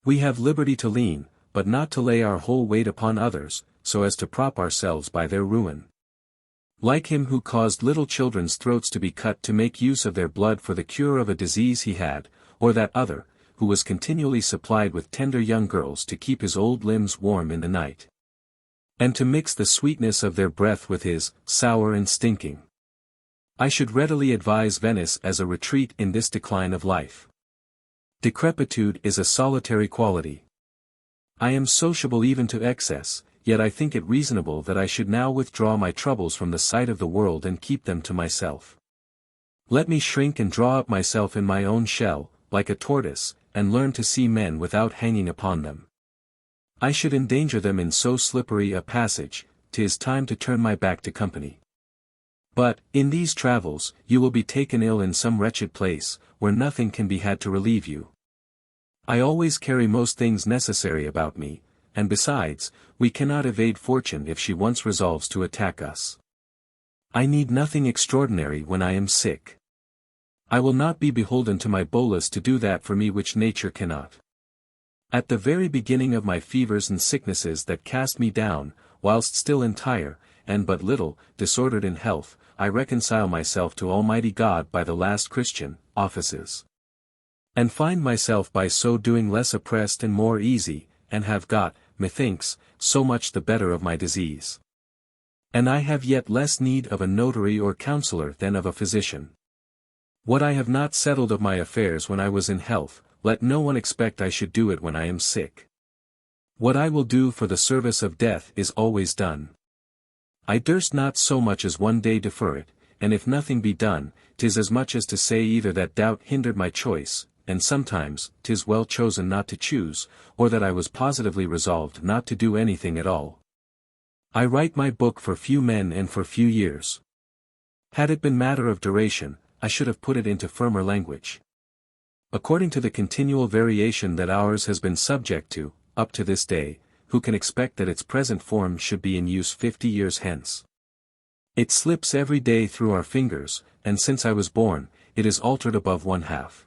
We have liberty to lean, but not to lay our whole weight upon others, so as to prop ourselves by their ruin. Like him who caused little children's throats to be cut to make use of their blood for the cure of a disease he had, or that other, who was continually supplied with tender young girls to keep his old limbs warm in the night, and to mix the sweetness of their breath with his, sour and stinking. I should readily advise Venice as a retreat in this decline of life. Decrepitude is a solitary quality. I am sociable even to excess, yet I think it reasonable that I should now withdraw my troubles from the sight of the world and keep them to myself. Let me shrink and draw up myself in my own shell, like a tortoise, and learn to see men without hanging upon them. I should endanger them in so slippery a passage, 'tis time to turn my back to company. But, in these travels, you will be taken ill in some wretched place, where nothing can be had to relieve you. I always carry most things necessary about me, and besides, we cannot evade fortune if she once resolves to attack us. I need nothing extraordinary when I am sick. I will not be beholden to my bolus to do that for me which nature cannot. At the very beginning of my fevers and sicknesses that cast me down, whilst still entire, and but little, disordered in health, I reconcile myself to Almighty God by the last Christian offices, and find myself by so doing less oppressed and more easy, and have got, methinks, so much the better of my disease. And I have yet less need of a notary or counsellor than of a physician. What I have not settled of my affairs when I was in health, let no one expect I should do it when I am sick. What I will do for the service of death is always done. I durst not so much as one day defer it, and if nothing be done, 'tis as much as to say either that doubt hindered my choice, and sometimes 'tis well chosen not to choose, or that I was positively resolved not to do anything at all. I write my book for few men and for few years. Had it been matter of duration, I should have put it into firmer language. According to the continual variation that ours has been subject to, up to this day, who can expect that its present form should be in use 50 years hence? It slips every day through our fingers, and since I was born, it is altered above one half.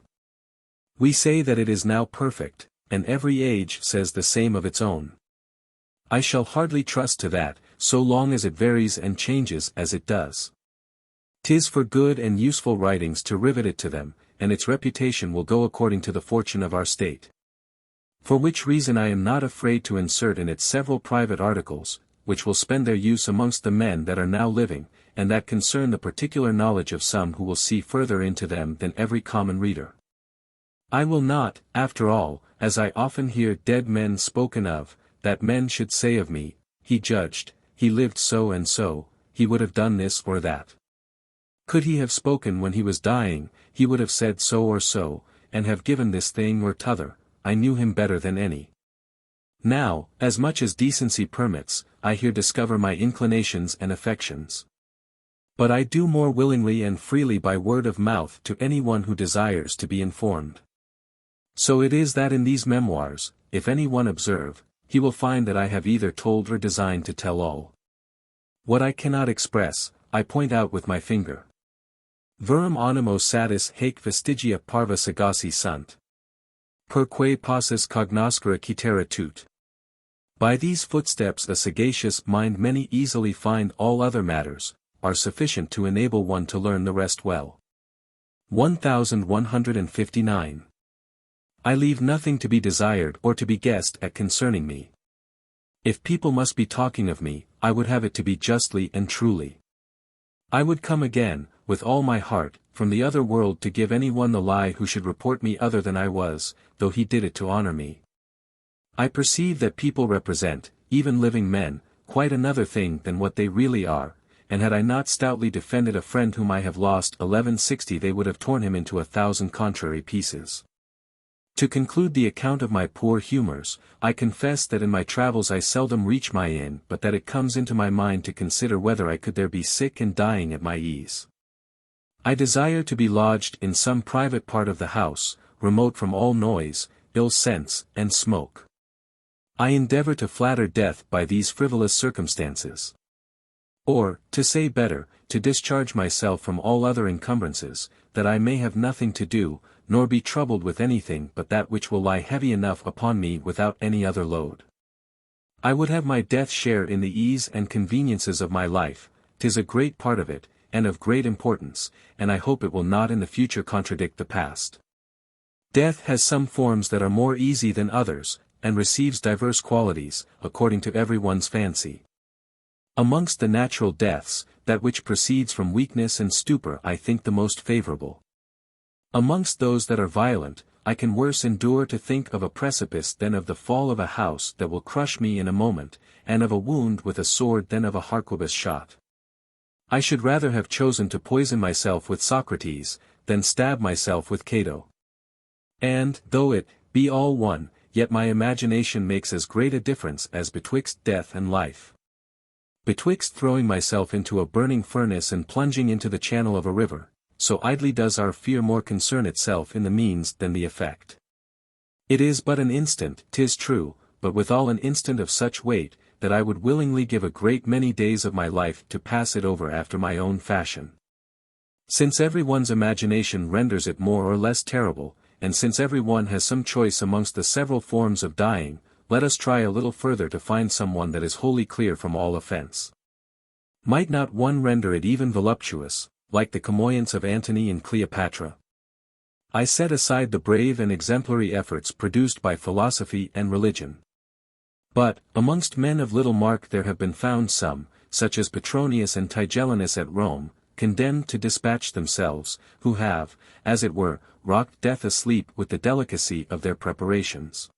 We say that it is now perfect, and every age says the same of its own. I shall hardly trust to that, so long as it varies and changes as it does. 'Tis for good and useful writings to rivet it to them, and its reputation will go according to the fortune of our state. For which reason I am not afraid to insert in it several private articles, which will spend their use amongst the men that are now living, and that concern the particular knowledge of some who will see further into them than every common reader. I will not, after all, as I often hear dead men spoken of, that men should say of me, he judged, he lived so and so, he would have done this or that. Could he have spoken when he was dying, he would have said so or so, and have given this thing or t'other, I knew him better than any. Now, as much as decency permits, I here discover my inclinations and affections. But I do more willingly and freely by word of mouth to any one who desires to be informed. So it is that in these memoirs, if any one observe, he will find that I have either told or designed to tell all. What I cannot express, I point out with my finger. Verum animo satis haec vestigia parva sagaci sunt. Perque passus cognoscere citera tut. By these footsteps a sagacious mind many easily find all other matters, are sufficient to enable one to learn the rest well. 1159. I leave nothing to be desired or to be guessed at concerning me. If people must be talking of me, I would have it to be justly and truly. I would come again, with all my heart, from the other world to give any one the lie who should report me other than I was, though he did it to honor me. I perceive that people represent, even living men, quite another thing than what they really are, and had I not stoutly defended a friend whom I have lost 1160 they would have torn him into 1,000 contrary pieces. To conclude the account of my poor humours, I confess that in my travels I seldom reach my inn but that it comes into my mind to consider whether I could there be sick and dying at my ease. I desire to be lodged in some private part of the house, remote from all noise, ill sense, and smoke. I endeavour to flatter death by these frivolous circumstances. Or, to say better, to discharge myself from all other encumbrances, that I may have nothing to do, nor be troubled with anything but that which will lie heavy enough upon me without any other load. I would have my death share in the ease and conveniences of my life, 'tis a great part of it, and of great importance, and I hope it will not in the future contradict the past. Death has some forms that are more easy than others, and receives diverse qualities, according to everyone's fancy. Amongst the natural deaths, that which proceeds from weakness and stupor I think the most favorable. Amongst those that are violent, I can worse endure to think of a precipice than of the fall of a house that will crush me in a moment, and of a wound with a sword than of a harquebus shot. I should rather have chosen to poison myself with Socrates, than stab myself with Cato. And, though it be all one, yet my imagination makes as great a difference as betwixt death and life. Betwixt throwing myself into a burning furnace and plunging into the channel of a river, so idly does our fear more concern itself in the means than the effect. It is but an instant, 'tis true, but withal an instant of such weight, that I would willingly give a great many days of my life to pass it over after my own fashion. Since every one's imagination renders it more or less terrible, and since every one has some choice amongst the several forms of dying, let us try a little further to find some one that is wholly clear from all offense. Might not one render it even voluptuous, like the commoyance of Antony and Cleopatra? I set aside the brave and exemplary efforts produced by philosophy and religion. But, amongst men of little mark there have been found some, such as Petronius and Tigellinus at Rome, condemned to dispatch themselves, who have, as it were, rocked death asleep with the delicacy of their preparations.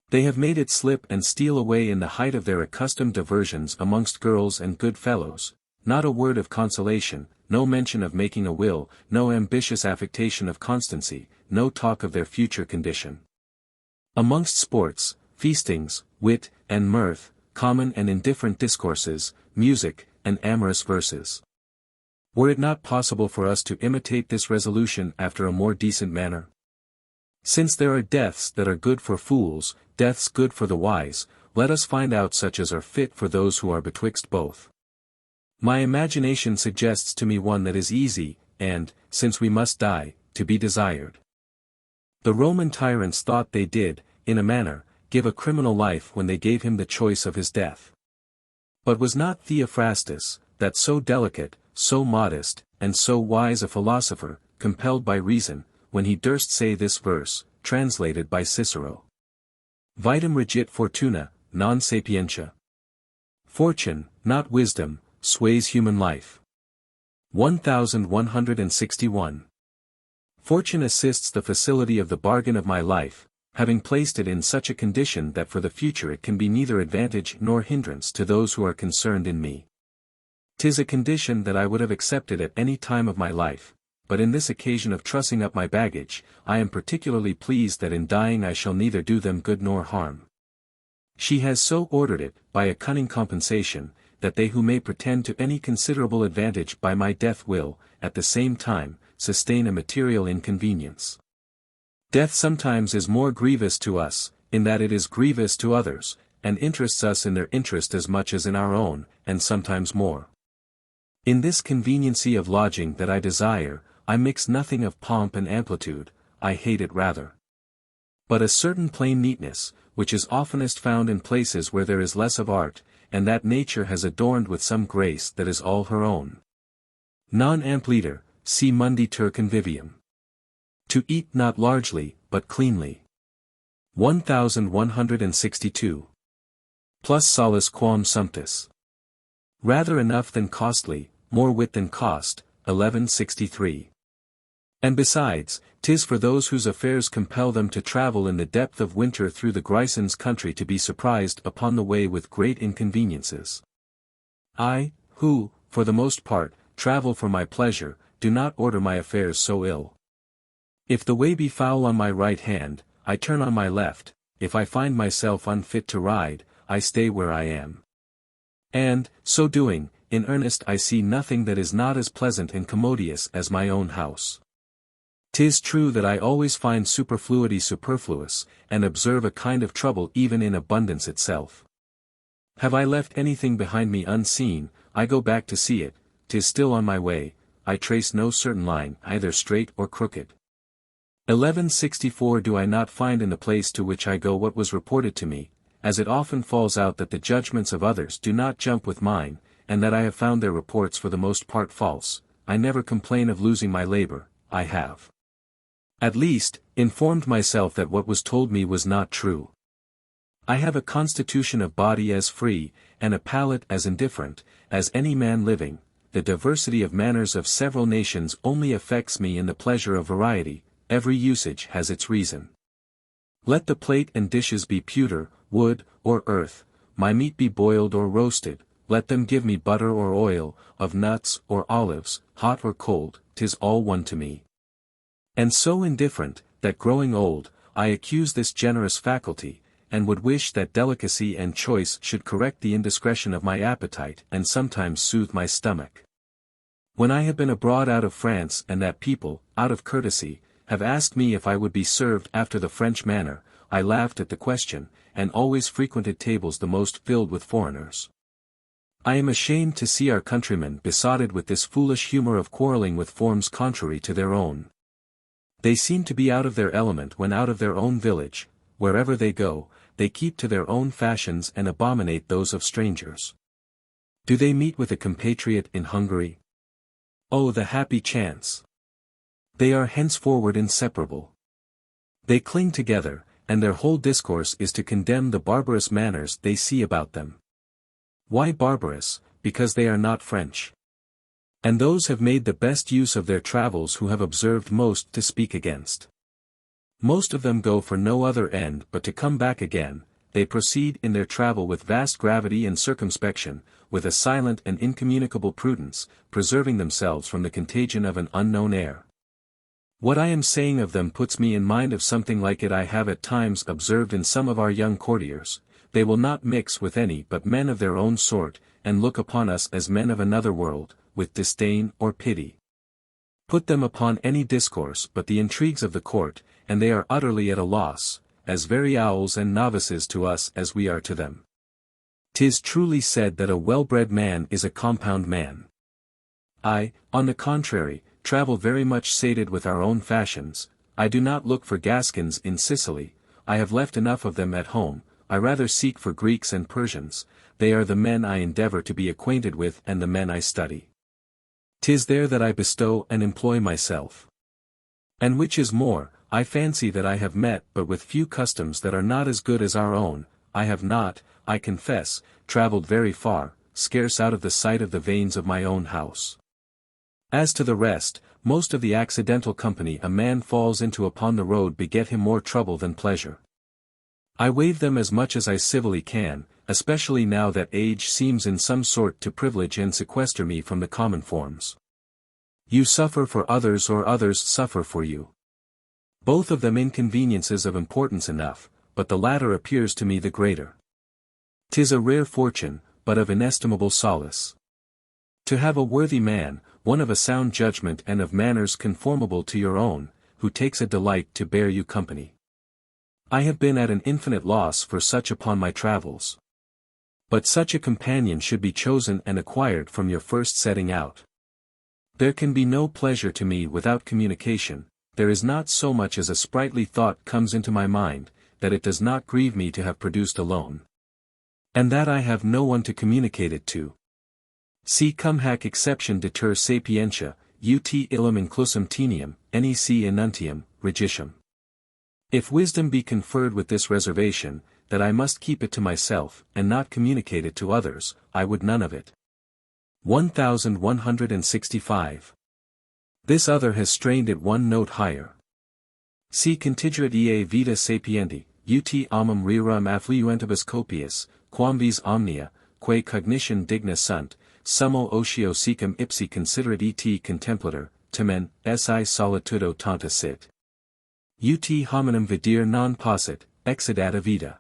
They have made it slip and steal away in the height of their accustomed diversions amongst girls and good fellows, not a word of consolation, no mention of making a will, no ambitious affectation of constancy, no talk of their future condition. Amongst sports, feastings, wit, and mirth, common and indifferent discourses, music, and amorous verses. Were it not possible for us to imitate this resolution after a more decent manner? Since there are deaths that are good for fools, deaths good for the wise, let us find out such as are fit for those who are betwixt both. My imagination suggests to me one that is easy, and, since we must die, to be desired. The Roman tyrants thought they did, in a manner, give a criminal life when they gave him the choice of his death. But was not Theophrastus, that so delicate, so modest, and so wise a philosopher, compelled by reason, when he durst say this verse, translated by Cicero? Vitam regit fortuna, non sapientia. Fortune, not wisdom, sways human life. 1161. Fortune assists the facility of the bargain of my life, having placed it in such a condition that for the future it can be neither advantage nor hindrance to those who are concerned in me. 'Tis a condition that I would have accepted at any time of my life, but in this occasion of trussing up my baggage, I am particularly pleased that in dying I shall neither do them good nor harm. She has so ordered it, by a cunning compensation, that they who may pretend to any considerable advantage by my death will, at the same time, sustain a material inconvenience. Death sometimes is more grievous to us, in that it is grievous to others, and interests us in their interest as much as in our own, and sometimes more. In this conveniency of lodging that I desire, I mix nothing of pomp and amplitude, I hate it rather. But a certain plain neatness, which is oftenest found in places where there is less of art, and that nature has adorned with some grace that is all her own. Non ampliter, si mundi ter convivium. To eat not largely, but cleanly. 1162. Plus solus quam sumptus. Rather enough than costly, more wit than cost, 1163. And besides, 'tis for those whose affairs compel them to travel in the depth of winter through the Grison's country to be surprised upon the way with great inconveniences. I, who, for the most part, travel for my pleasure, do not order my affairs so ill. If the way be foul on my right hand, I turn on my left, if I find myself unfit to ride, I stay where I am. And, so doing, in earnest I see nothing that is not as pleasant and commodious as my own house. 'Tis true that I always find superfluity superfluous, and observe a kind of trouble even in abundance itself. Have I left anything behind me unseen, I go back to see it, 'tis still on my way, I trace no certain line, either straight or crooked. 1164 Do I not find in the place to which I go what was reported to me, as it often falls out that the judgments of others do not jump with mine, and that I have found their reports for the most part false, I never complain of losing my labor, I have. At least, informed myself that what was told me was not true. I have a constitution of body as free, and a palate as indifferent, as any man living. The diversity of manners of several nations only affects me in the pleasure of variety. Every usage has its reason. Let the plate and dishes be pewter, wood, or earth, my meat be boiled or roasted, let them give me butter or oil, of nuts or olives, hot or cold, 'tis all one to me. And so indifferent, that growing old, I accuse this generous faculty, and would wish that delicacy and choice should correct the indiscretion of my appetite and sometimes soothe my stomach. When I have been abroad out of France and that people, out of courtesy, have asked me if I would be served after the French manner, I laughed at the question, and always frequented tables the most filled with foreigners. I am ashamed to see our countrymen besotted with this foolish humor of quarreling with forms contrary to their own. They seem to be out of their element when out of their own village. Wherever they go, they keep to their own fashions and abominate those of strangers. Do they meet with a compatriot in Hungary? Oh, the happy chance! They are henceforward inseparable. They cling together, and their whole discourse is to condemn the barbarous manners they see about them. Why barbarous? Because they are not French. And those have made the best use of their travels who have observed most to speak against. Most of them go for no other end but to come back again. They proceed in their travel with vast gravity and circumspection, with a silent and incommunicable prudence, preserving themselves from the contagion of an unknown air. What I am saying of them puts me in mind of something like it I have at times observed in some of our young courtiers. They will not mix with any but men of their own sort, and look upon us as men of another world, with disdain or pity. Put them upon any discourse but the intrigues of the court, and they are utterly at a loss, as very owls and novices to us as we are to them. 'Tis truly said that a well-bred man is a compound man. I, on the contrary, travel very much sated with our own fashions. I do not look for Gascons in Sicily, I have left enough of them at home. I rather seek for Greeks and Persians, they are the men I endeavor to be acquainted with and the men I study. 'Tis there that I bestow and employ myself. And which is more, I fancy that I have met but with few customs that are not as good as our own. I have not, I confess, travelled very far, scarce out of the sight of the veins of my own house. As to the rest, most of the accidental company a man falls into upon the road beget him more trouble than pleasure. I waive them as much as I civilly can, especially now that age seems in some sort to privilege and sequester me from the common forms. You suffer for others or others suffer for you. Both of them inconveniences of importance enough, but the latter appears to me the greater. 'Tis a rare fortune, but of inestimable solace. To have a worthy man, one of a sound judgment and of manners conformable to your own, who takes a delight to bear you company. I have been at an infinite loss for such upon my travels. But such a companion should be chosen and acquired from your first setting out. There can be no pleasure to me without communication. There is not so much as a sprightly thought comes into my mind, that it does not grieve me to have produced alone. And that I have no one to communicate it to. Si cum hac exception deter sapientia, ut illum inclusum tenium, nec enuntium, regicium. If wisdom be conferred with this reservation, that I must keep it to myself, and not communicate it to others, I would none of it. 1165. This other has strained it one note higher. Si contigerat ea vita sapienti, ut amum rerum affluentibus copius, quam vis omnia, quae cognition digna sunt, summo otio secum ipsi considerat et contemplator, tamen, si solitudo tanta sit. Ut hominum videre non possit, exedata vita.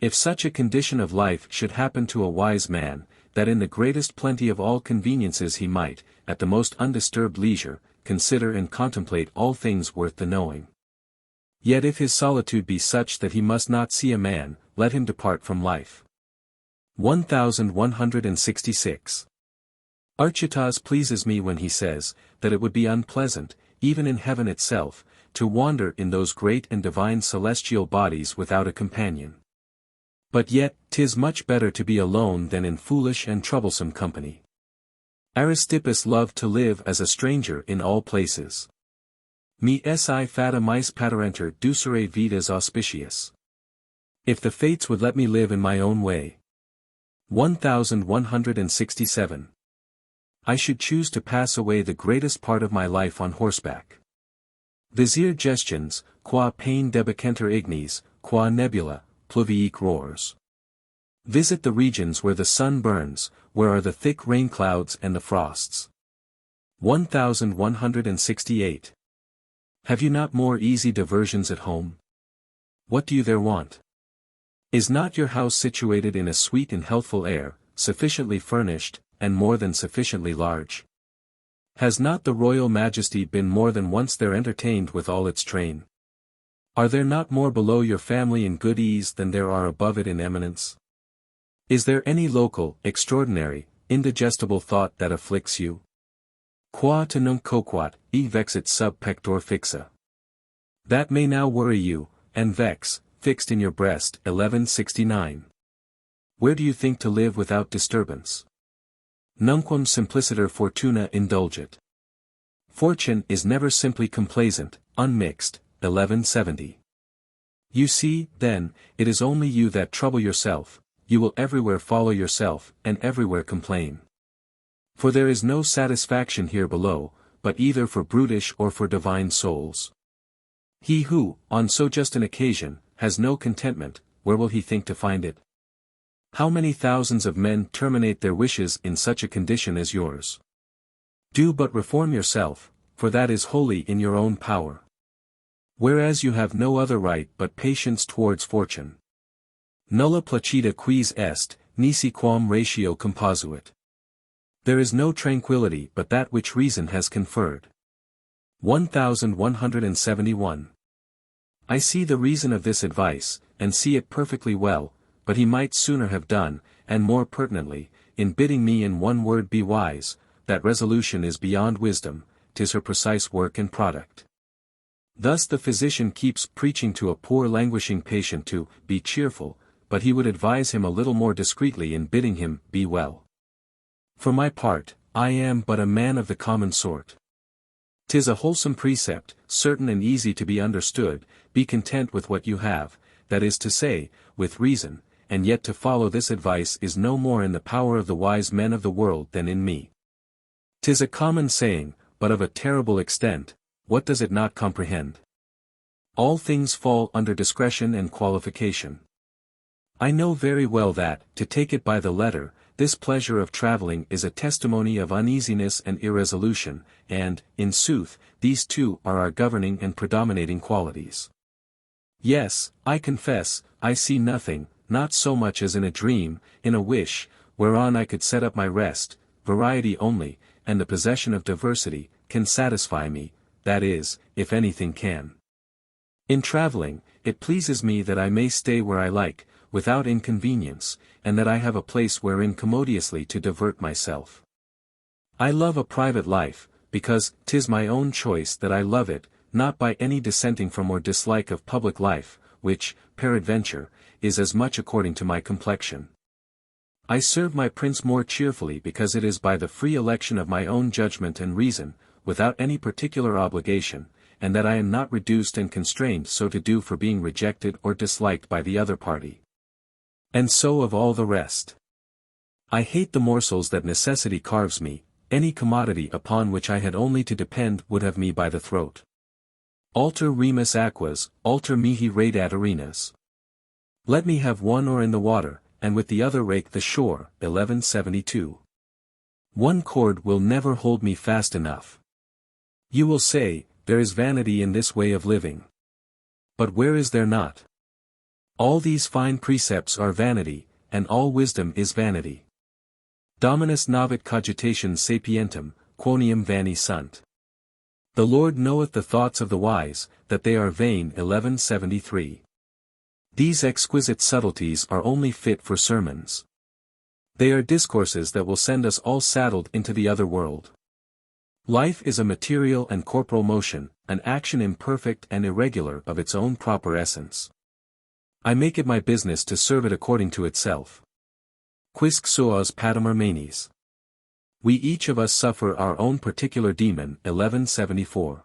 If such a condition of life should happen to a wise man, that in the greatest plenty of all conveniences he might, at the most undisturbed leisure, consider and contemplate all things worth the knowing. Yet if his solitude be such that he must not see a man, let him depart from life. 1166. Archytas pleases me when he says, that it would be unpleasant, even in heaven itself, to wander in those great and divine celestial bodies without a companion. But yet, 'tis much better to be alone than in foolish and troublesome company. Aristippus loved to live as a stranger in all places. Mi si fata mais paterenter ducere vitas auspicious. If the fates would let me live in my own way. 1167. I should choose to pass away the greatest part of my life on horseback. Visir gestions, qua pain debicenter ignes, qua nebula, pluviique roars. Visit the regions where the sun burns, where are the thick rain clouds and the frosts. 1168. Have you not more easy diversions at home? What do you there want? Is not your house situated in a sweet and healthful air, sufficiently furnished, and more than sufficiently large? Has not the royal majesty been more than once there entertained with all its train? Are there not more below your family in good ease than there are above it in eminence? Is there any local, extraordinary, indigestible thought that afflicts you? Qua te nunc coquat, e vexit sub pector fixa. That may now worry you, and vex, fixed in your breast. 1169. Where do you think to live without disturbance? Nunquam simpliciter fortuna indulgit. Fortune is never simply complaisant, unmixed. 1170. You see, then, it is only you that trouble yourself, you will everywhere follow yourself, and everywhere complain. For there is no satisfaction here below, but either for brutish or for divine souls. He who, on so just an occasion, has no contentment, where will he think to find it? How many thousands of men terminate their wishes in such a condition as yours? Do but reform yourself, for that is wholly in your own power. Whereas you have no other right but patience towards fortune. Nulla placida quis est, nisi quam ratio composuit. There is no tranquility but that which reason has conferred. 1171. I see the reason of this advice, and see it perfectly well, but he might sooner have done, and more pertinently, in bidding me in one word be wise, that resolution is beyond wisdom, 'tis her precise work and product. Thus the physician keeps preaching to a poor languishing patient to be cheerful, but he would advise him a little more discreetly in bidding him be well. For my part, I am but a man of the common sort. 'Tis a wholesome precept, certain and easy to be understood, be content with what you have, that is to say, with reason, and yet to follow this advice is no more in the power of the wise men of the world than in me. 'Tis a common saying, but of a terrible extent. What does it not comprehend? All things fall under discretion and qualification. I know very well that, to take it by the letter, this pleasure of traveling is a testimony of uneasiness and irresolution, and, in sooth, these two are our governing and predominating qualities. Yes, I confess, I see nothing, not so much as in a dream, in a wish, whereon I could set up my rest. Variety only, and the possession of diversity, can satisfy me, that is, if anything can. In traveling, it pleases me that I may stay where I like, without inconvenience, and that I have a place wherein commodiously to divert myself. I love a private life, because 'tis my own choice that I love it, not by any dissenting from or dislike of public life, which, peradventure, is as much according to my complexion. I serve my prince more cheerfully because it is by the free election of my own judgment and reason, without any particular obligation, and that I am not reduced and constrained so to do for being rejected or disliked by the other party. And so of all the rest. I hate the morsels that necessity carves me, any commodity upon which I had only to depend would have me by the throat. Alter remus aquas, alter mihi redat arenas. Let me have one oar in the water, and with the other rake the shore. 1172. One cord will never hold me fast enough. You will say, there is vanity in this way of living. But where is there not? All these fine precepts are vanity, and all wisdom is vanity. Dominus navit cogitations sapientem, quoniam vani sunt. The Lord knoweth the thoughts of the wise, that they are vain. 1173. These exquisite subtleties are only fit for sermons. They are discourses that will send us all saddled into the other world. Life is a material and corporal motion, an action imperfect and irregular of its own proper essence. I make it my business to serve it according to itself. Quisque suos patimur manes. We each of us suffer our own particular demon. 1174.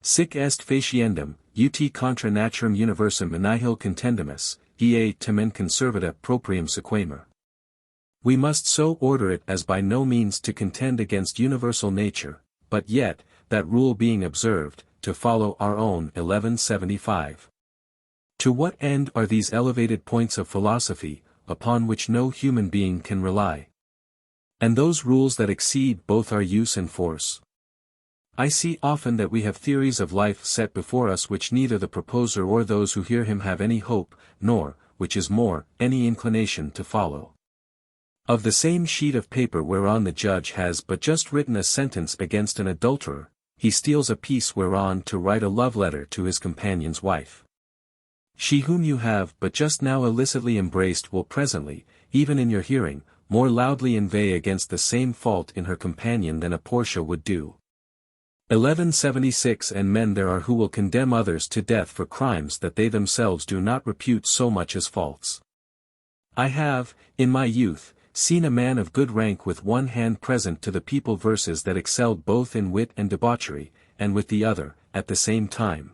Sic est faciendum, ut contra naturam universum nihil contendimus, ea tamen conservata proprium sequamer. We must so order it as by no means to contend against universal nature, but yet, that rule being observed, to follow our own. 1175. To what end are these elevated points of philosophy, upon which no human being can rely? And those rules that exceed both our use and force? I see often that we have theories of life set before us which neither the proposer or those who hear him have any hope, nor, which is more, any inclination to follow. Of the same sheet of paper whereon the judge has but just written a sentence against an adulterer, he steals a piece whereon to write a love letter to his companion's wife. She whom you have but just now illicitly embraced will presently, even in your hearing, more loudly inveigh against the same fault in her companion than a Portia would do. 1176 And men there are who will condemn others to death for crimes that they themselves do not repute so much as faults. I have, in my youth, seen a man of good rank with one hand present to the people verses that excelled both in wit and debauchery, and with the other, at the same time.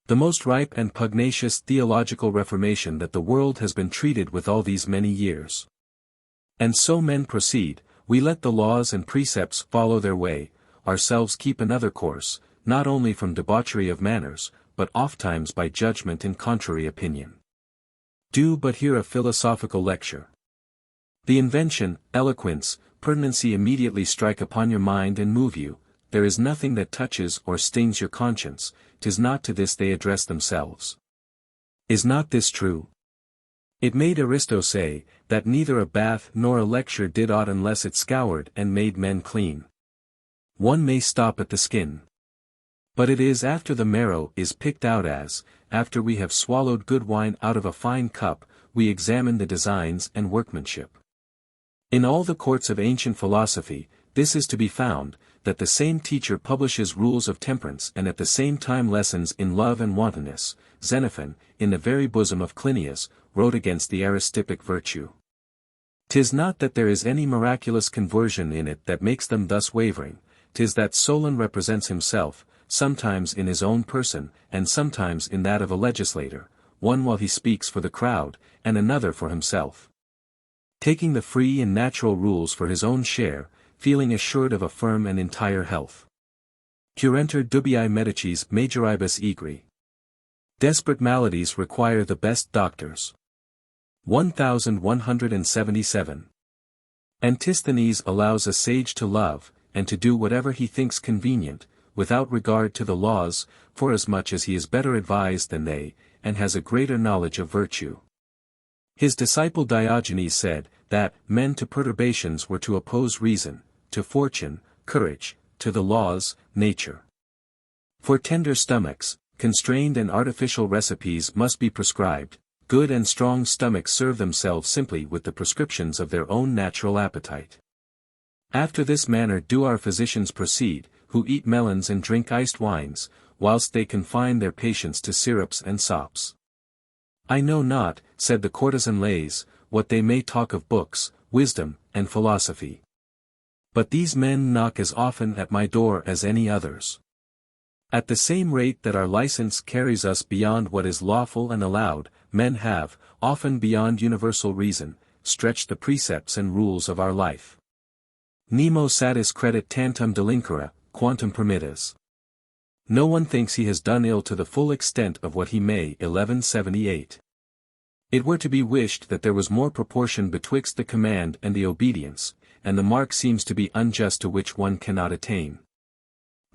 The most ripe and pugnacious theological reformation that the world has been treated with all these many years. And so men proceed, we let the laws and precepts follow their way, ourselves keep another course, not only from debauchery of manners, but ofttimes by judgment in contrary opinion. Do but hear a philosophical lecture. The invention, eloquence, pertinency immediately strike upon your mind and move you, there is nothing that touches or stings your conscience, 'tis not to this they address themselves. Is not this true? It made Aristo say, that neither a bath nor a lecture did aught unless it scoured and made men clean. One may stop at the skin. But it is after the marrow is picked out as, after we have swallowed good wine out of a fine cup, we examine the designs and workmanship. In all the courts of ancient philosophy, this is to be found, that the same teacher publishes rules of temperance and at the same time lessons in love and wantonness. Xenophon, in the very bosom of Clinias, wrote against the Aristipic virtue. 'Tis not that there is any miraculous conversion in it that makes them thus wavering, 'tis that Solon represents himself, sometimes in his own person, and sometimes in that of a legislator, one while he speaks for the crowd, and another for himself. Taking the free and natural rules for his own share, feeling assured of a firm and entire health. Curenter dubii medicis majoribus egri. Desperate maladies require the best doctors. 1177. Antisthenes allows a sage to love, and to do whatever he thinks convenient, without regard to the laws, forasmuch as he is better advised than they, and has a greater knowledge of virtue. His disciple Diogenes said, that men to perturbations were to oppose reason, to fortune, courage, to the laws, nature. For tender stomachs, constrained and artificial recipes must be prescribed, good and strong stomachs serve themselves simply with the prescriptions of their own natural appetite. After this manner do our physicians proceed, who eat melons and drink iced wines, whilst they confine their patients to syrups and sops. I know not, said the courtesan Lays, what they may talk of books, wisdom, and philosophy. But these men knock as often at my door as any others. At the same rate that our license carries us beyond what is lawful and allowed, men have, often beyond universal reason, stretched the precepts and rules of our life. Nemo satis credit tantum delinquere, quantum permittas. No one thinks he has done ill to the full extent of what he may. 1178. It were to be wished that there was more proportion betwixt the command and the obedience, and the mark seems to be unjust to which one cannot attain.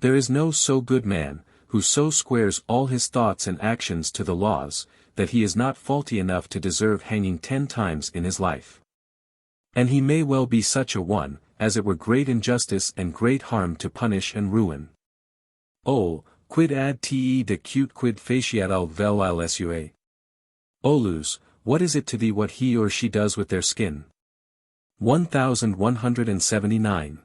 There is no so good man, who so squares all his thoughts and actions to the laws, that he is not faulty enough to deserve hanging 10 times in his life. And he may well be such a one, as it were great injustice and great harm to punish and ruin. O, quid ad te decute quid faciat al vel sua? Olus, what is it to thee what he or she does with their skin? 1179.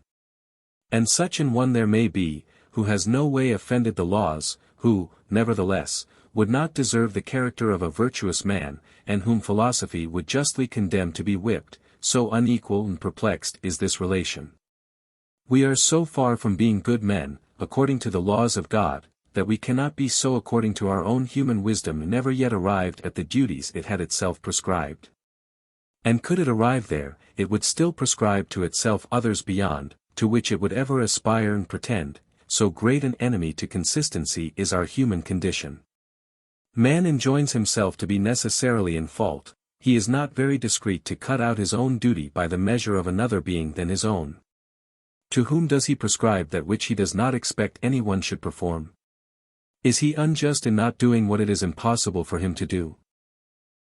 And such an one there may be, who has no way offended the laws, who, nevertheless, would not deserve the character of a virtuous man, and whom philosophy would justly condemn to be whipped, so unequal and perplexed is this relation. We are so far from being good men, according to the laws of God, that we cannot be so according to our own human wisdom never yet arrived at the duties it had itself prescribed. And could it arrive there, it would still prescribe to itself others beyond, to which it would ever aspire and pretend, so great an enemy to consistency is our human condition. Man enjoins himself to be necessarily in fault, he is not very discreet to cut out his own duty by the measure of another being than his own. To whom does he prescribe that which he does not expect anyone should perform? Is he unjust in not doing what it is impossible for him to do?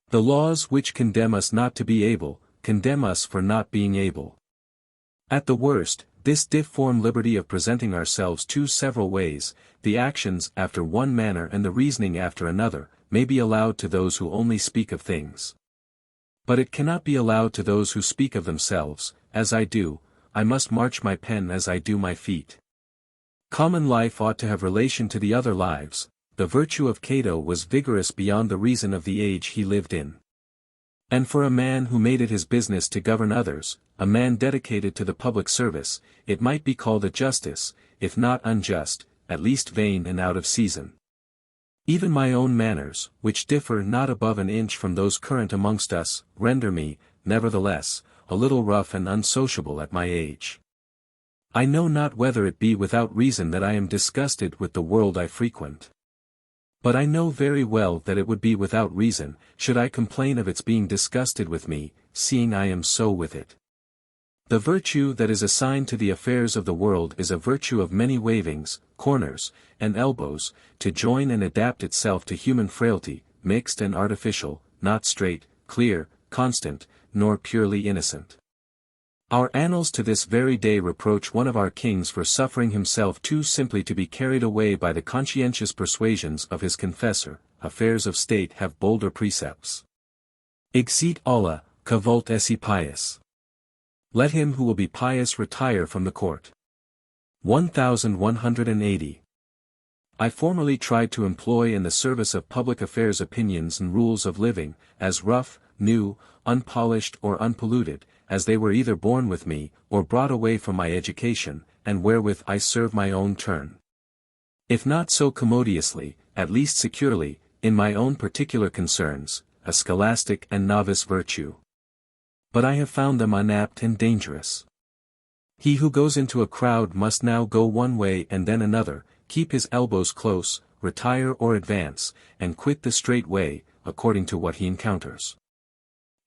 The laws which condemn us not to be able, condemn us for not being able. At the worst, this difform liberty of presenting ourselves two several ways, the actions after one manner and the reasoning after another, may be allowed to those who only speak of things. But it cannot be allowed to those who speak of themselves, as I do, I must march my pen as I do my feet. Common life ought to have relation to the other lives, the virtue of Cato was vigorous beyond the reason of the age he lived in. And for a man who made it his business to govern others, a man dedicated to the public service, it might be called a justice, if not unjust, at least vain and out of season. Even my own manners, which differ not above an inch from those current amongst us, render me, nevertheless, a little rough and unsociable at my age. I know not whether it be without reason that I am disgusted with the world I frequent. But I know very well that it would be without reason, should I complain of its being disgusted with me, seeing I am so with it. The virtue that is assigned to the affairs of the world is a virtue of many wavings, corners, and elbows, to join and adapt itself to human frailty, mixed and artificial, not straight, clear, constant, nor purely innocent. Our annals to this very day reproach one of our kings for suffering himself too simply to be carried away by the conscientious persuasions of his confessor. Affairs of state have bolder precepts. Exit alla, que vult esse pious. Let him who will be pious retire from the court. 1180. I formerly tried to employ in the service of public affairs opinions and rules of living, as rough, new, unpolished or unpolluted, as they were either born with me, or brought away from my education, and wherewith I serve my own turn. If not so commodiously, at least securely, in my own particular concerns, a scholastic and novice virtue. But I have found them unapt and dangerous. He who goes into a crowd must now go one way and then another, keep his elbows close, retire or advance, and quit the straight way, according to what he encounters.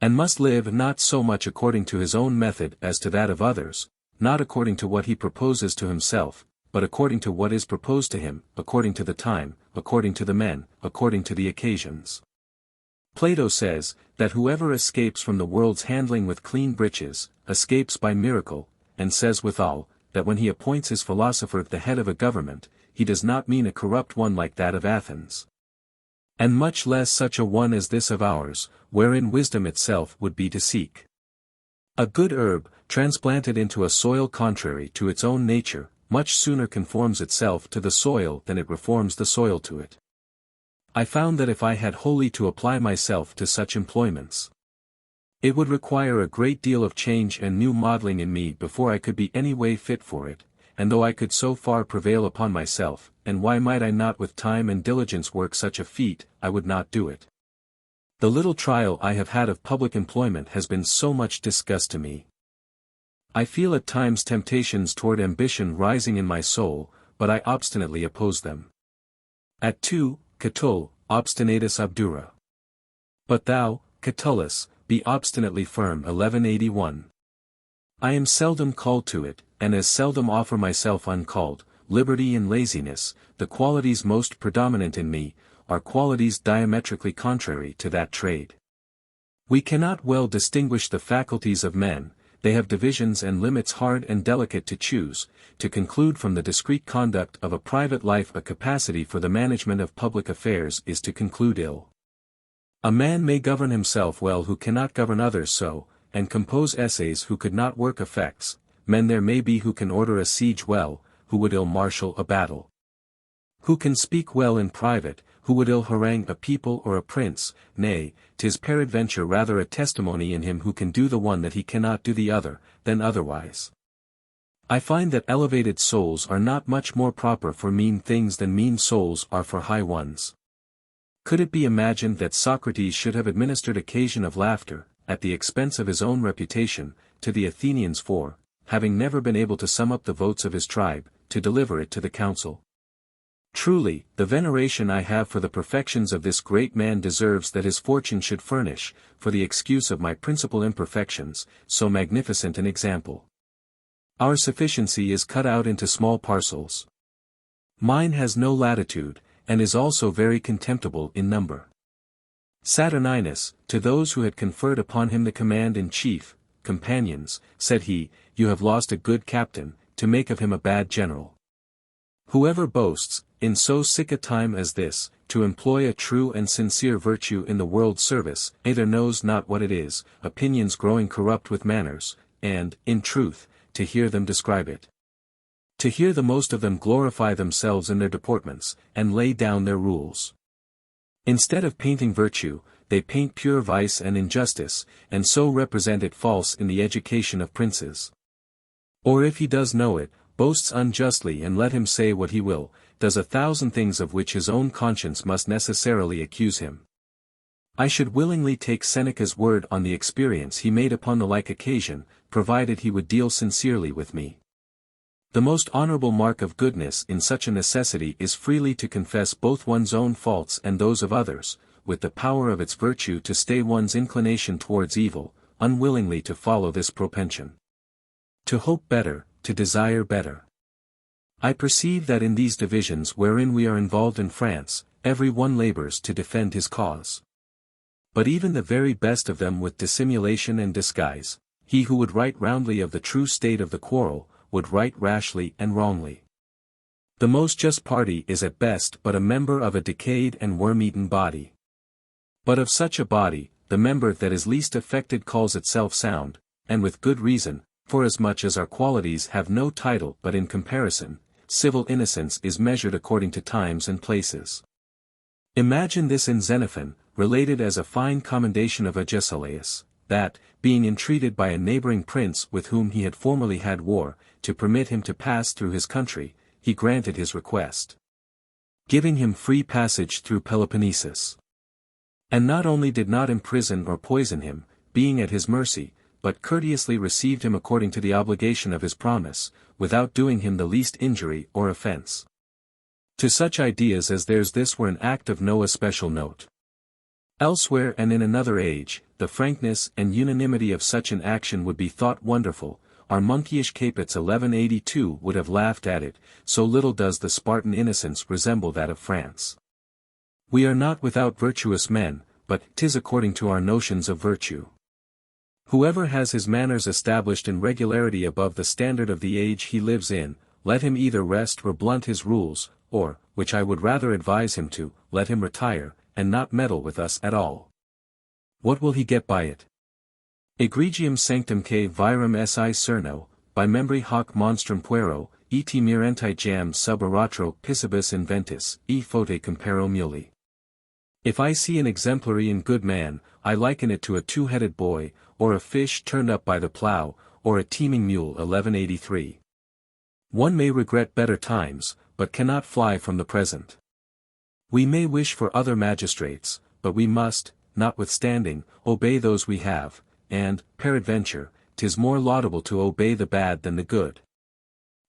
And must live not so much according to his own method as to that of others, not according to what he proposes to himself, but according to what is proposed to him, according to the time, according to the men, according to the occasions. Plato says, that whoever escapes from the world's handling with clean breeches, escapes by miracle, and says withal, that when he appoints his philosopher the head of a government, he does not mean a corrupt one like that of Athens. And much less such a one as this of ours, wherein wisdom itself would be to seek. A good herb, transplanted into a soil contrary to its own nature, much sooner conforms itself to the soil than it reforms the soil to it. I found that if I had wholly to apply myself to such employments, it would require a great deal of change and new modeling in me before I could be any way fit for it, and though I could so far prevail upon myself, and why might I not with time and diligence work such a feat, I would not do it. The little trial I have had of public employment has been so much disgust to me. I feel at times temptations toward ambition rising in my soul, but I obstinately oppose them. At 2, Catull, obstinatus obdura. But thou, Catullus, be obstinately firm. 1181. I am seldom called to it, and as seldom offer myself uncalled. Liberty and laziness, the qualities most predominant in me, are qualities diametrically contrary to that trade. We cannot well distinguish the faculties of men, they have divisions and limits hard and delicate to choose, to conclude from the discreet conduct of a private life a capacity for the management of public affairs is to conclude ill. A man may govern himself well who cannot govern others so, and compose essays who could not work effects. Men there may be who can order a siege well, who would ill marshal a battle. Who can speak well in private, who would ill harangue a people or a prince. Nay, 'tis peradventure rather a testimony in him who can do the one that he cannot do the other, than otherwise. I find that elevated souls are not much more proper for mean things than mean souls are for high ones. Could it be imagined that Socrates should have administered occasion of laughter, at the expense of his own reputation, to the Athenians for, having never been able to sum up the votes of his tribe, to deliver it to the council? Truly, the veneration I have for the perfections of this great man deserves that his fortune should furnish, for the excuse of my principal imperfections, so magnificent an example. Our sufficiency is cut out into small parcels. Mine has no latitude, and is also very contemptible in number. Saturninus, to those who had conferred upon him the command-in-chief, companions, said he, you have lost a good captain, to make of him a bad general. Whoever boasts, in so sick a time as this, to employ a true and sincere virtue in the world's service, either knows not what it is, opinions growing corrupt with manners, and, in truth, to hear them describe it. To hear the most of them glorify themselves in their deportments, and lay down their rules. Instead of painting virtue, they paint pure vice and injustice, and so represent it false in the education of princes. Or if he does know it, boasts unjustly, and let him say what he will, does 1,000 things of which his own conscience must necessarily accuse him. I should willingly take Seneca's word on the experience he made upon the like occasion, provided he would deal sincerely with me. The most honorable mark of goodness in such a necessity is freely to confess both one's own faults and those of others, with the power of its virtue to stay one's inclination towards evil, unwillingly to follow this propension. To hope better, to desire better. I perceive that in these divisions wherein we are involved in France, every one labors to defend his cause. But even the very best of them with dissimulation and disguise, he who would write roundly of the true state of the quarrel, would write rashly and wrongly. The most just party is at best but a member of a decayed and worm-eaten body. But of such a body, the member that is least affected calls itself sound, and with good reason, forasmuch as our qualities have no title but in comparison, civil innocence is measured according to times and places. Imagine this in Xenophon, related as a fine commendation of Agesilaus, that, being entreated by a neighboring prince with whom he had formerly had war, to permit him to pass through his country, he granted his request, giving him free passage through Peloponnesus. And not only did not imprison or poison him, being at his mercy, but courteously received him according to the obligation of his promise, without doing him the least injury or offense. To such ideas as theirs this were an act of no especial note. Elsewhere and in another age, the frankness and unanimity of such an action would be thought wonderful. Our monkeyish Capets 1182 would have laughed at it, so little does the Spartan innocence resemble that of France. We are not without virtuous men, but 'tis according to our notions of virtue. Whoever has his manners established in regularity above the standard of the age he lives in, let him either rest or blunt his rules, or, which I would rather advise him to, let him retire, and not meddle with us at all. What will he get by it? Egregium sanctum que virum si cerno, by membri hoc monstrum puero, et mirenti jam sub oratro pissibus inventis, e fote comparo muli. If I see an exemplary and good man, I liken it to a two-headed boy, or a fish turned up by the plough, or a teeming mule. 1183. One may regret better times, but cannot fly from the present. We may wish for other magistrates, but we must, notwithstanding, obey those we have, and, peradventure, 'tis more laudable to obey the bad than the good.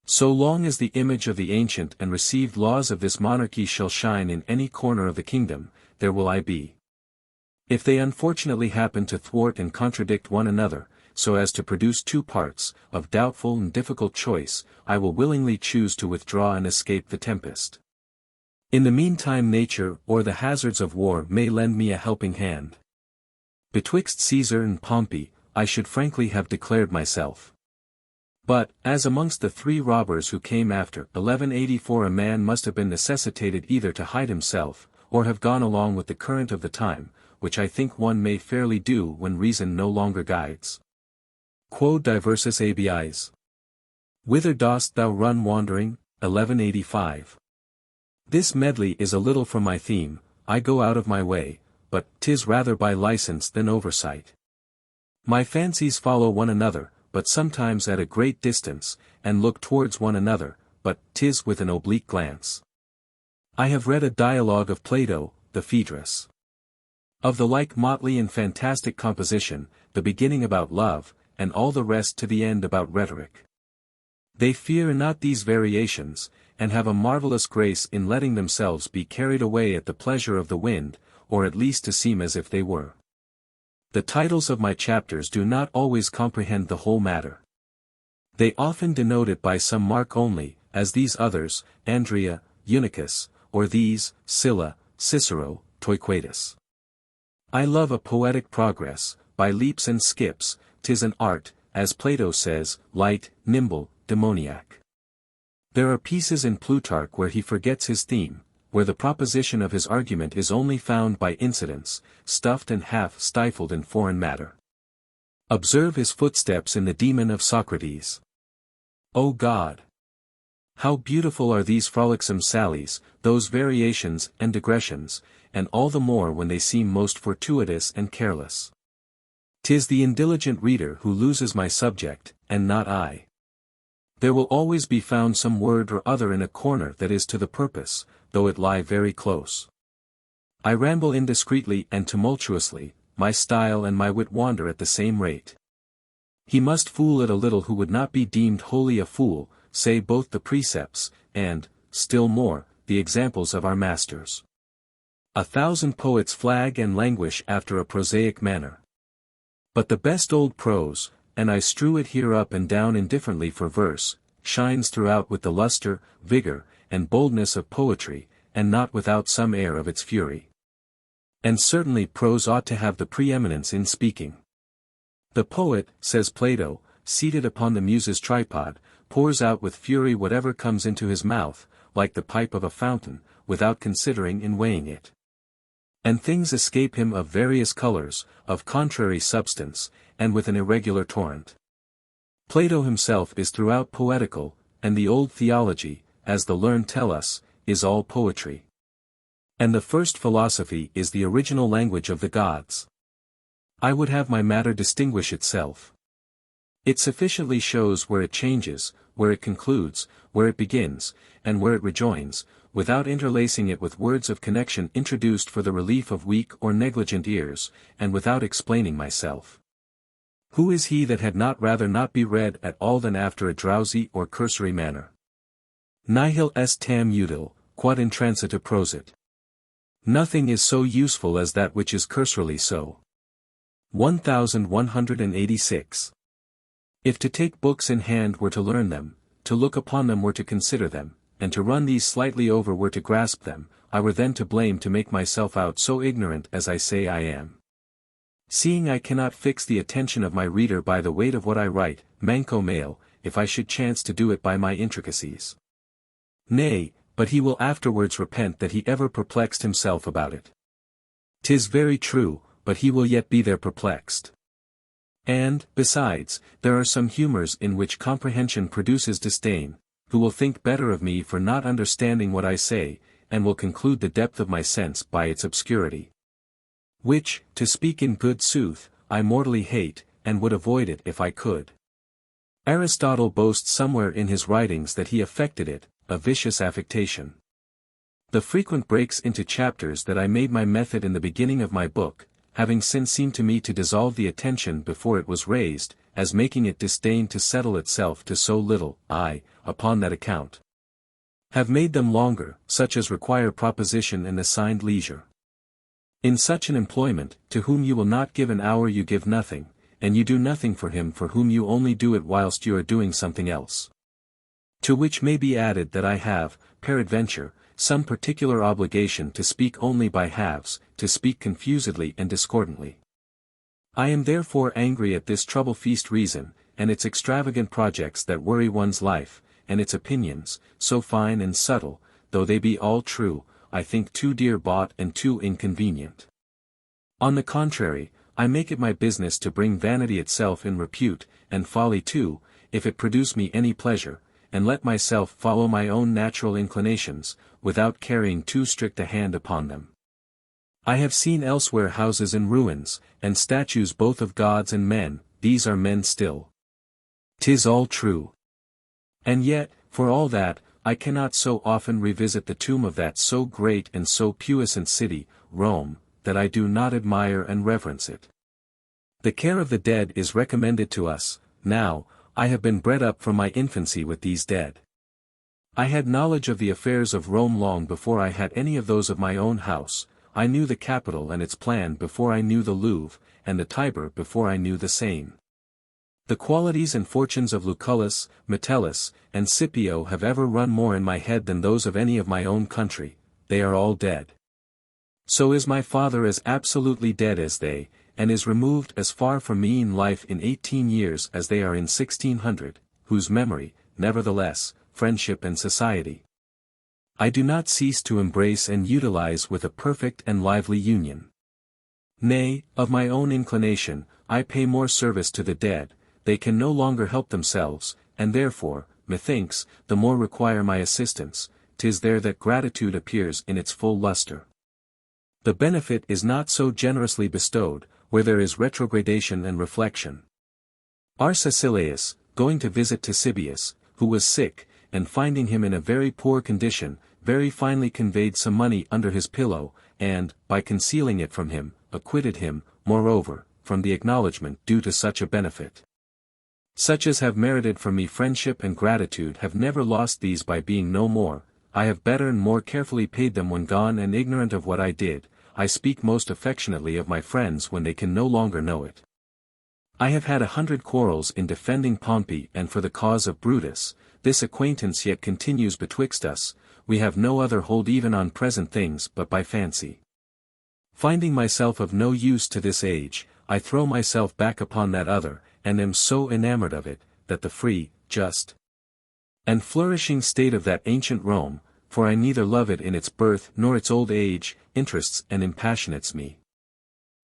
So long as the image of the ancient and received laws of this monarchy shall shine in any corner of the kingdom, there will I be. If they unfortunately happen to thwart and contradict one another, so as to produce two parts, of doubtful and difficult choice, I will willingly choose to withdraw and escape the tempest. In the meantime nature or the hazards of war may lend me a helping hand. Betwixt Caesar and Pompey, I should frankly have declared myself. But, as amongst the 3 robbers who came after 1184 a man must have been necessitated either to hide himself, or have gone along with the current of the time, which I think one may fairly do when reason no longer guides. Quod diversus abies? Whither dost thou run wandering? 1185. This medley is a little from my theme, I go out of my way, but 'tis rather by license than oversight. My fancies follow one another, but sometimes at a great distance, and look towards one another, but 'tis with an oblique glance. I have read a dialogue of Plato, the Phaedrus. Of the like motley and fantastic composition, the beginning about love, and all the rest to the end about rhetoric. They fear not these variations, and have a marvelous grace in letting themselves be carried away at the pleasure of the wind, or at least to seem as if they were. The titles of my chapters do not always comprehend the whole matter. They often denote it by some mark only, as these others, Andrea, Eunuchus, or these, Sylla, Cicero, Torquatus. I love a poetic progress, by leaps and skips, 'tis an art, as Plato says, light, nimble, demoniac. There are pieces in Plutarch where he forgets his theme, where the proposition of his argument is only found by incidents, stuffed and half stifled in foreign matter. Observe his footsteps in the Demon of Socrates. O God! How beautiful are these frolicsome sallies, those variations and digressions, and all the more when they seem most fortuitous and careless. 'Tis the indiligent reader who loses my subject, and not I. There will always be found some word or other in a corner that is to the purpose, though it lie very close. I ramble indiscreetly and tumultuously, my style and my wit wander at the same rate. He must fool it a little who would not be deemed wholly a fool, say both the precepts, and, still more, the examples of our masters. 1,000 poets flag and languish after a prosaic manner. But the best old prose, and I strew it here up and down indifferently for verse, shines throughout with the luster, vigor, and boldness of poetry, and not without some air of its fury. And certainly prose ought to have the preeminence in speaking. The poet, says Plato, seated upon the muse's tripod, pours out with fury whatever comes into his mouth, like the pipe of a fountain, without considering and weighing it. And things escape him of various colors, of contrary substance, and with an irregular torrent. Plato himself is throughout poetical, and the old theology, as the learned tell us, is all poetry. And the first philosophy is the original language of the gods. I would have my matter distinguish itself. It sufficiently shows where it changes, where it concludes, where it begins, and where it rejoins, without interlacing it with words of connection introduced for the relief of weak or negligent ears, and without explaining myself. Who is he that had not rather not be read at all than after a drowsy or cursory manner? Nihil est tam util, quod intransita prosit. Nothing is so useful as that which is cursorily so. 1186. If to take books in hand were to learn them, to look upon them were to consider them, and to run these slightly over were to grasp them, I were then to blame to make myself out so ignorant as I say I am. Seeing I cannot fix the attention of my reader by the weight of what I write, manco male, if I should chance to do it by my intricacies. Nay, but he will afterwards repent that he ever perplexed himself about it. 'Tis very true, but he will yet be there perplexed. And, besides, there are some humors in which comprehension produces disdain, who will think better of me for not understanding what I say, and will conclude the depth of my sense by its obscurity. Which, to speak in good sooth, I mortally hate, and would avoid it if I could. Aristotle boasts somewhere in his writings that he affected it, a vicious affectation. The frequent breaks into chapters that I made my method in the beginning of my book, having since seemed to me to dissolve the attention before it was raised, as making it disdain to settle itself to so little, I, upon that account, have made them longer, such as require proposition and assigned leisure. In such an employment, to whom you will not give an hour you give nothing, and you do nothing for him for whom you only do it whilst you are doing something else. To which may be added that I have, peradventure, some particular obligation to speak only by halves, to speak confusedly and discordantly. I am therefore angry at this trouble-feast reason, and its extravagant projects that worry one's life, and its opinions, so fine and subtle, though they be all true, I think too dear bought and too inconvenient. On the contrary, I make it my business to bring vanity itself in repute, and folly too, if it produce me any pleasure, and let myself follow my own natural inclinations, without carrying too strict a hand upon them. I have seen elsewhere houses in ruins, and statues both of gods and men, these are men still. 'Tis all true. And yet, for all that, I cannot so often revisit the tomb of that so great and so puissant city, Rome, that I do not admire and reverence it. The care of the dead is recommended to us. Now, I have been bred up from my infancy with these dead. I had knowledge of the affairs of Rome long before I had any of those of my own house. I knew the Capitol and its plan before I knew the Louvre, and the Tiber before I knew the Seine. The qualities and fortunes of Lucullus, Metellus, and Scipio have ever run more in my head than those of any of my own country. They are all dead. So is my father as absolutely dead as they, and is removed as far from me in life in 18 years as they are in 1600, whose memory, nevertheless, friendship and society, I do not cease to embrace and utilize with a perfect and lively union. Nay, of my own inclination, I pay more service to the dead. They can no longer help themselves, and therefore, methinks, the more require my assistance. 'Tis there that gratitude appears in its full luster. The benefit is not so generously bestowed, where there is retrogradation and reflection. Arcesilaus, going to visit Ctesibius, who was sick, and finding him in a very poor condition, very finely conveyed some money under his pillow, and, by concealing it from him, acquitted him, moreover, from the acknowledgment due to such a benefit. Such as have merited from me friendship and gratitude have never lost these by being no more. I have better and more carefully paid them when gone and ignorant of what I did. I speak most affectionately of my friends when they can no longer know it. I have had 100 quarrels in defending Pompey and for the cause of Brutus. This acquaintance yet continues betwixt us. We have no other hold even on present things but by fancy. Finding myself of no use to this age, I throw myself back upon that other, and am so enamored of it, that the free, just, and flourishing state of that ancient Rome, for I neither love it in its birth nor its old age, interests and impassionates me.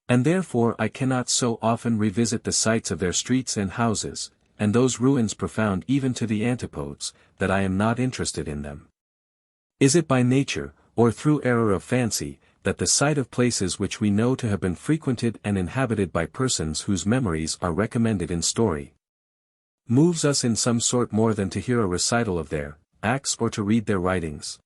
And therefore I cannot so often revisit the sites of their streets and houses, and those ruins profound even to the antipodes, that I am not interested in them. Is it by nature, or through error of fancy, that the sight of places which we know to have been frequented and inhabited by persons whose memories are recommended in story, moves us in some sort more than to hear a recital of their acts or to read their writings?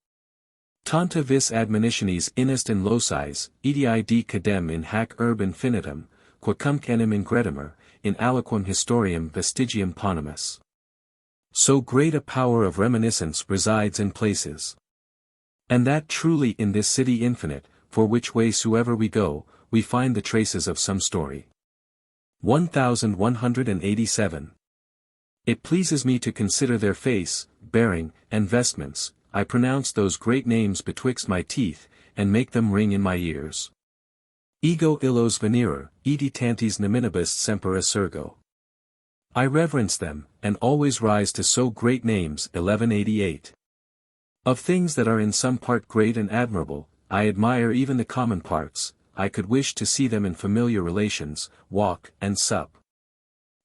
Tanta vis admonitionis inest in locis, edii cadem in hac urb infinitum, quacumque enim ingredimer, in aliquam historiam vestigium ponimus. So great a power of reminiscence resides in places. And that truly in this city infinite, for which way soever we go, we find the traces of some story. 1187. It pleases me to consider their face, bearing, and vestments. I pronounce those great names betwixt my teeth, and make them ring in my ears. Ego illos venerer, eti tantis nominibus semper assurgo. I reverence them, and always rise to so great names. 1188. Of things that are in some part great and admirable, I admire even the common parts. I could wish to see them in familiar relations, walk and sup.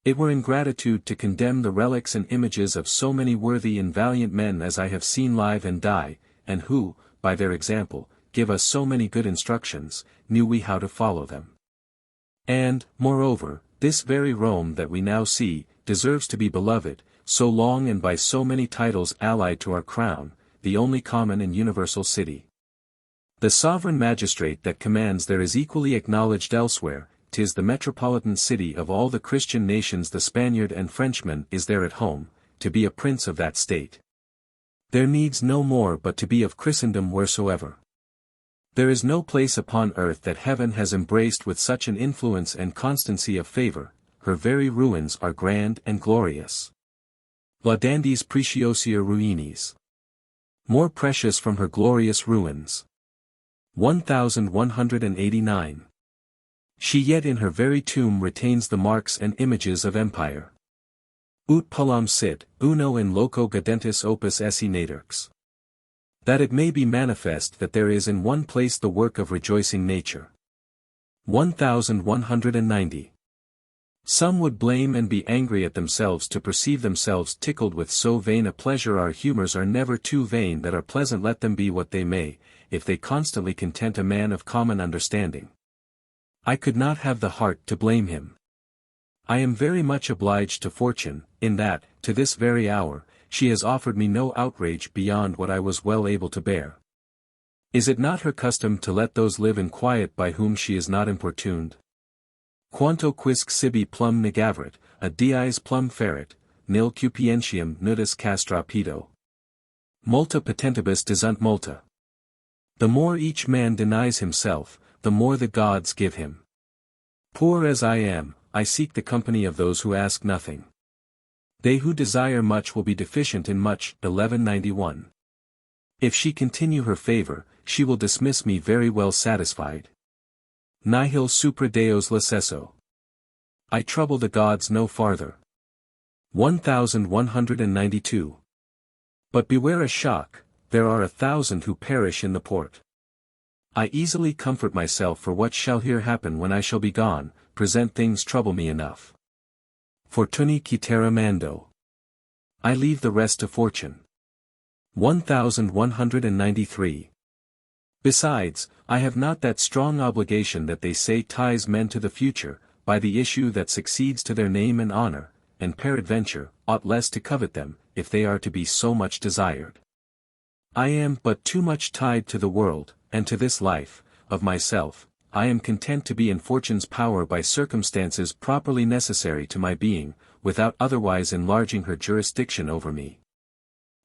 It were ingratitude to condemn the relics and images of so many worthy and valiant men as I have seen live and die, and who, by their example, give us so many good instructions, knew we how to follow them. And, moreover, this very Rome that we now see, deserves to be beloved, so long and by so many titles allied to our crown, the only common and universal city. The sovereign magistrate that commands there is equally acknowledged elsewhere. 'Tis the metropolitan city of all the Christian nations. The Spaniard and Frenchman is there at home, to be a prince of that state. There needs no more but to be of Christendom wheresoever. There is no place upon earth that heaven has embraced with such an influence and constancy of favor. Her very ruins are grand and glorious. Laudandis preciosia ruinis. More precious from her glorious ruins. 1189. She yet in her very tomb retains the marks and images of empire. Ut pulam sit, uno in loco gadentis opus esse natrix. That it may be manifest that there is in one place the work of rejoicing nature. 1190. Some would blame and be angry at themselves to perceive themselves tickled with so vain a pleasure. Our humours are never too vain that are pleasant, let them be what they may, if they constantly content a man of common understanding. I could not have the heart to blame him. I am very much obliged to fortune, in that, to this very hour, she has offered me no outrage beyond what I was well able to bear. Is it not her custom to let those live in quiet by whom she is not importuned? Quanto quisque sibi plum negavit, a dies plum ferit, nil cupientium nudus castra pedo. Multa petentibus desunt multa. The more each man denies himself, the more the gods give him. Poor as I am, I seek the company of those who ask nothing. They who desire much will be deficient in much. 1191. If she continue her favor, she will dismiss me very well satisfied. Nihil supra deos lacesso. I trouble the gods no farther. 1192. But beware a shock, there are 1,000 who perish in the port. I easily comfort myself for what shall here happen when I shall be gone, present things trouble me enough. Fortuni citera mando. I leave the rest to fortune. 1193. Besides, I have not that strong obligation that they say ties men to the future, by the issue that succeeds to their name and honor, and peradventure, ought less to covet them, if they are to be so much desired. I am but too much tied to the world, and to this life, of myself. I am content to be in fortune's power by circumstances properly necessary to my being, without otherwise enlarging her jurisdiction over me.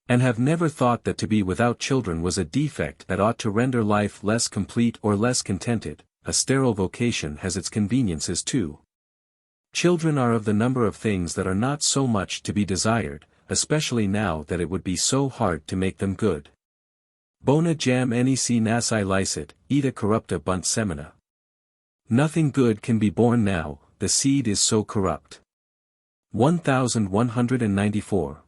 And have never thought that to be without children was a defect that ought to render life less complete or less contented. A sterile vocation has its conveniences too. Children are of the number of things that are not so much to be desired, especially now that it would be so hard to make them good. Bona jam nec nasi licet, ita corrupta bunt semina. Nothing good can be born now, the seed is so corrupt. 1194.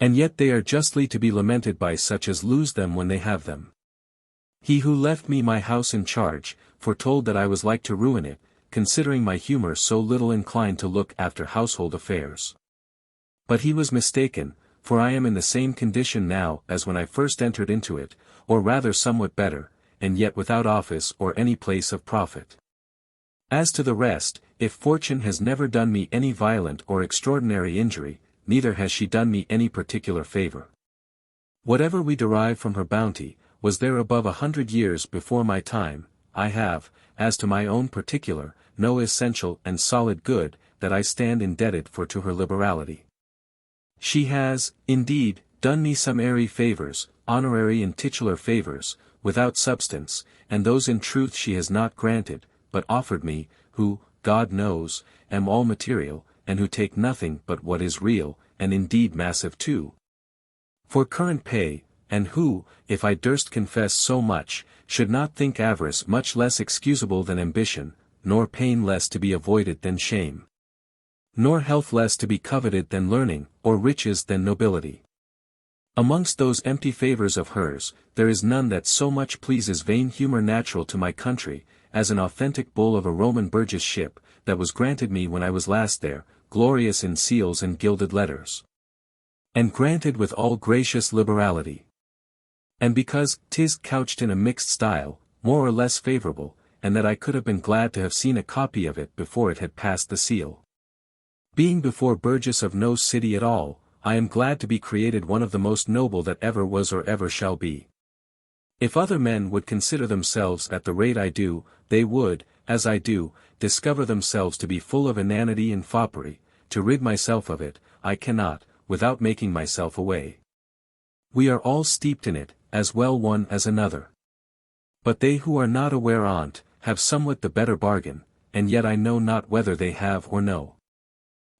And yet they are justly to be lamented by such as lose them when they have them. He who left me my house in charge, foretold that I was like to ruin it, considering my humor so little inclined to look after household affairs. But he was mistaken, for I am in the same condition now as when I first entered into it, or rather somewhat better, and yet without office or any place of profit. As to the rest, if fortune has never done me any violent or extraordinary injury, neither has she done me any particular favor. Whatever we derive from her bounty, was there above 100 years before my time. I have, as to my own particular, no essential and solid good, that I stand indebted for to her liberality. She has, indeed, done me some airy favors, honorary and titular favors, without substance, and those in truth she has not granted, but offered me, who, God knows, am all material, and who take nothing but what is real, and indeed massive too. For current pay, and who, if I durst confess so much, should not think avarice much less excusable than ambition, nor pain less to be avoided than shame, nor health less to be coveted than learning, or riches than nobility. Amongst those empty favors of hers, there is none that so much pleases vain humor natural to my country, as an authentic bull of a Roman burgess ship, that was granted me when I was last there, glorious in seals and gilded letters. And granted with all gracious liberality. And because 'tis couched in a mixed style, more or less favorable, and that I could have been glad to have seen a copy of it before it had passed the seal. Being before burgess of no city at all, I am glad to be created one of the most noble that ever was or ever shall be. If other men would consider themselves at the rate I do, they would, as I do, discover themselves to be full of inanity and foppery. To rid myself of it, I cannot, without making myself away. We are all steeped in it, as well one as another. But they who are not aware on't, have somewhat the better bargain, and yet I know not whether they have or no.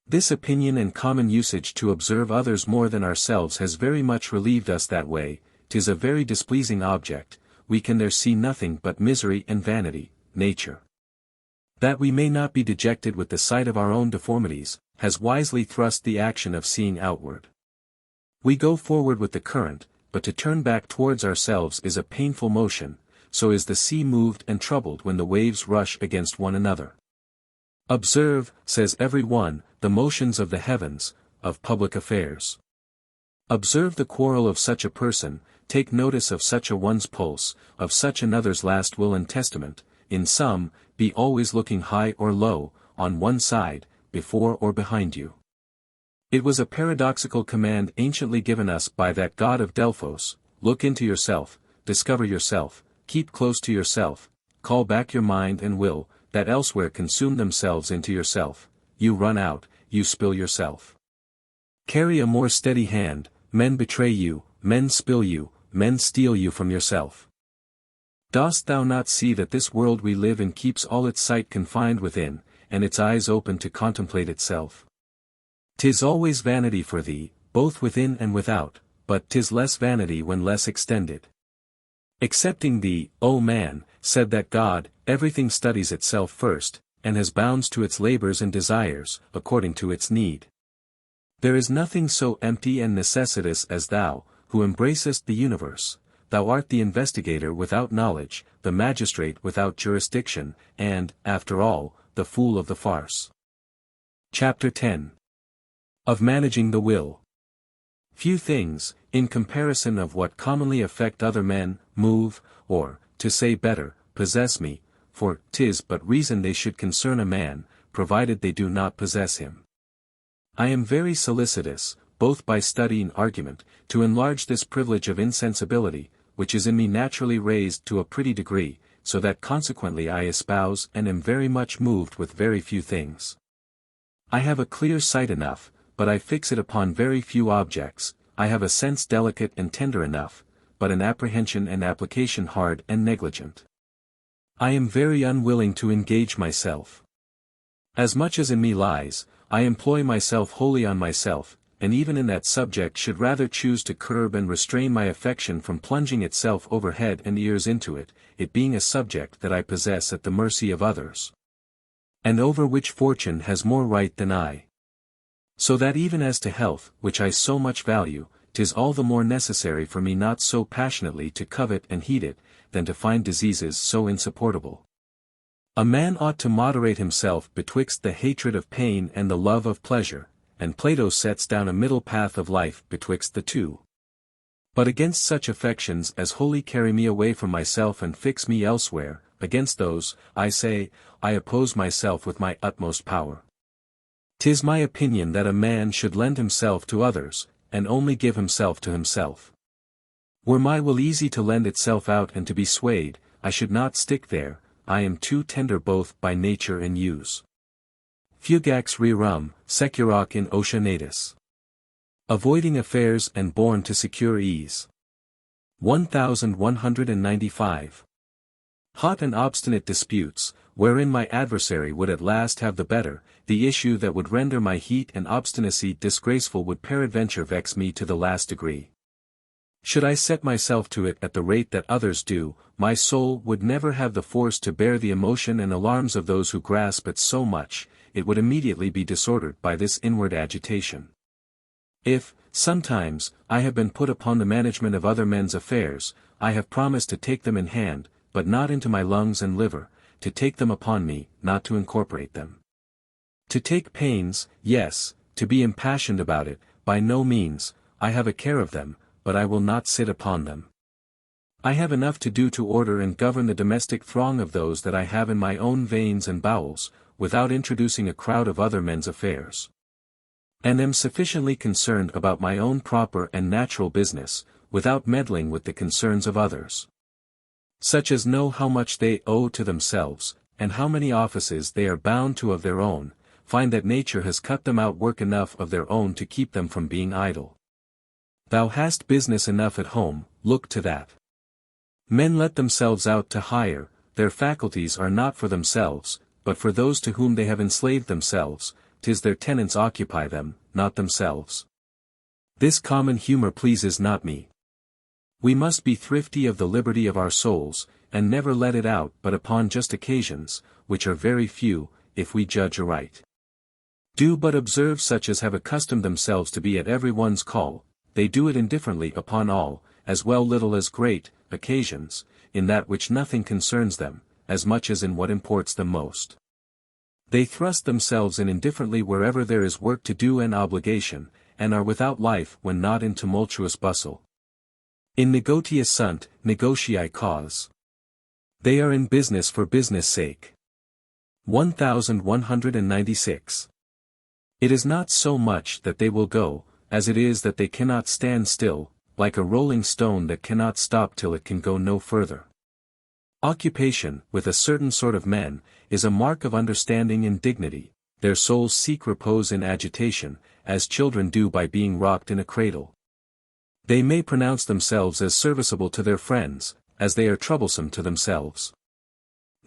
This opinion and common usage to observe others more than ourselves has very much relieved us that way. 'Tis a very displeasing object, we can there see nothing but misery and vanity, nature. That we may not be dejected with the sight of our own deformities, has wisely thrust the action of seeing outward. We go forward with the current, but to turn back towards ourselves is a painful motion, so is the sea moved and troubled when the waves rush against one another. Observe, says every one, the motions of the heavens, of public affairs. Observe the quarrel of such a person, take notice of such a one's pulse, of such another's last will and testament. In sum, be always looking high or low, on one side, before or behind you. It was a paradoxical command anciently given us by that god of Delphos: look into yourself, discover yourself, keep close to yourself, call back your mind and will, that elsewhere consume themselves into yourself, you run out, you spill yourself. Carry a more steady hand, men betray you, men spill you, men steal you from yourself. Dost thou not see that this world we live in keeps all its sight confined within, and its eyes open to contemplate itself? 'Tis always vanity for thee, both within and without, but 'tis less vanity when less extended. Excepting thee, O man, said that God, everything studies itself first, and has bounds to its labors and desires, according to its need. There is nothing so empty and necessitous as thou, who embracest the universe. Thou art the investigator without knowledge, the magistrate without jurisdiction, and, after all, the fool of the farce. Chapter 10. Of managing the will. Few things, in comparison of what commonly affect other men, move, or, to say better, possess me, for 'tis but reason they should concern a man, provided they do not possess him. I am very solicitous, both by study and argument, to enlarge this privilege of insensibility, which is in me naturally raised to a pretty degree, so that consequently I espouse and am very much moved with very few things. I have a clear sight enough, but I fix it upon very few objects. I have a sense delicate and tender enough, but an apprehension and application hard and negligent. I am very unwilling to engage myself. As much as in me lies, I employ myself wholly on myself, and even in that subject should rather choose to curb and restrain my affection from plunging itself over head and ears into it, it being a subject that I possess at the mercy of others, and over which fortune has more right than I. So that even as to health, which I so much value, 'tis all the more necessary for me not so passionately to covet and heed it, than to find diseases so insupportable. A man ought to moderate himself betwixt the hatred of pain and the love of pleasure, and Plato sets down a middle path of life betwixt the two. But against such affections as wholly carry me away from myself and fix me elsewhere, against those, I say, I oppose myself with my utmost power. 'Tis my opinion that a man should lend himself to others, and only give himself to himself. Were my will easy to lend itself out and to be swayed, I should not stick there. I am too tender both by nature and use. Fugax rerum, securac in oceanatus. Avoiding affairs and born to secure ease. 1195. Hot and obstinate disputes, wherein my adversary would at last have the better, the issue that would render my heat and obstinacy disgraceful would peradventure vex me to the last degree. Should I set myself to it at the rate that others do, my soul would never have the force to bear the emotion and alarms of those who grasp at so much, it would immediately be disordered by this inward agitation. If, sometimes, I have been put upon the management of other men's affairs, I have promised to take them in hand, but not into my lungs and liver, to take them upon me, not to incorporate them. To take pains, yes, to be impassioned about it, by no means. I have a care of them, but I will not sit upon them. I have enough to do to order and govern the domestic throng of those that I have in my own veins and bowels, without introducing a crowd of other men's affairs. And am sufficiently concerned about my own proper and natural business, without meddling with the concerns of others. Such as know how much they owe to themselves, and how many offices they are bound to of their own, find that nature has cut them out work enough of their own to keep them from being idle. Thou hast business enough at home, look to that. Men let themselves out to hire, their faculties are not for themselves, but for those to whom they have enslaved themselves, 'tis their tenants occupy them, not themselves. This common humor pleases not me. We must be thrifty of the liberty of our souls, and never let it out but upon just occasions, which are very few, if we judge aright. Do but observe such as have accustomed themselves to be at every one's call, they do it indifferently upon all, as well little as great, occasions, in that which nothing concerns them, as much as in what imports them most. They thrust themselves in indifferently wherever there is work to do and obligation, and are without life when not in tumultuous bustle. In negotia sunt, negotiae cause. They are in business for business sake. 1196. It is not so much that they will go, as it is that they cannot stand still, like a rolling stone that cannot stop till it can go no further. Occupation, with a certain sort of men, is a mark of understanding and dignity. Their souls seek repose in agitation, as children do by being rocked in a cradle. They may pronounce themselves as serviceable to their friends, as they are troublesome to themselves.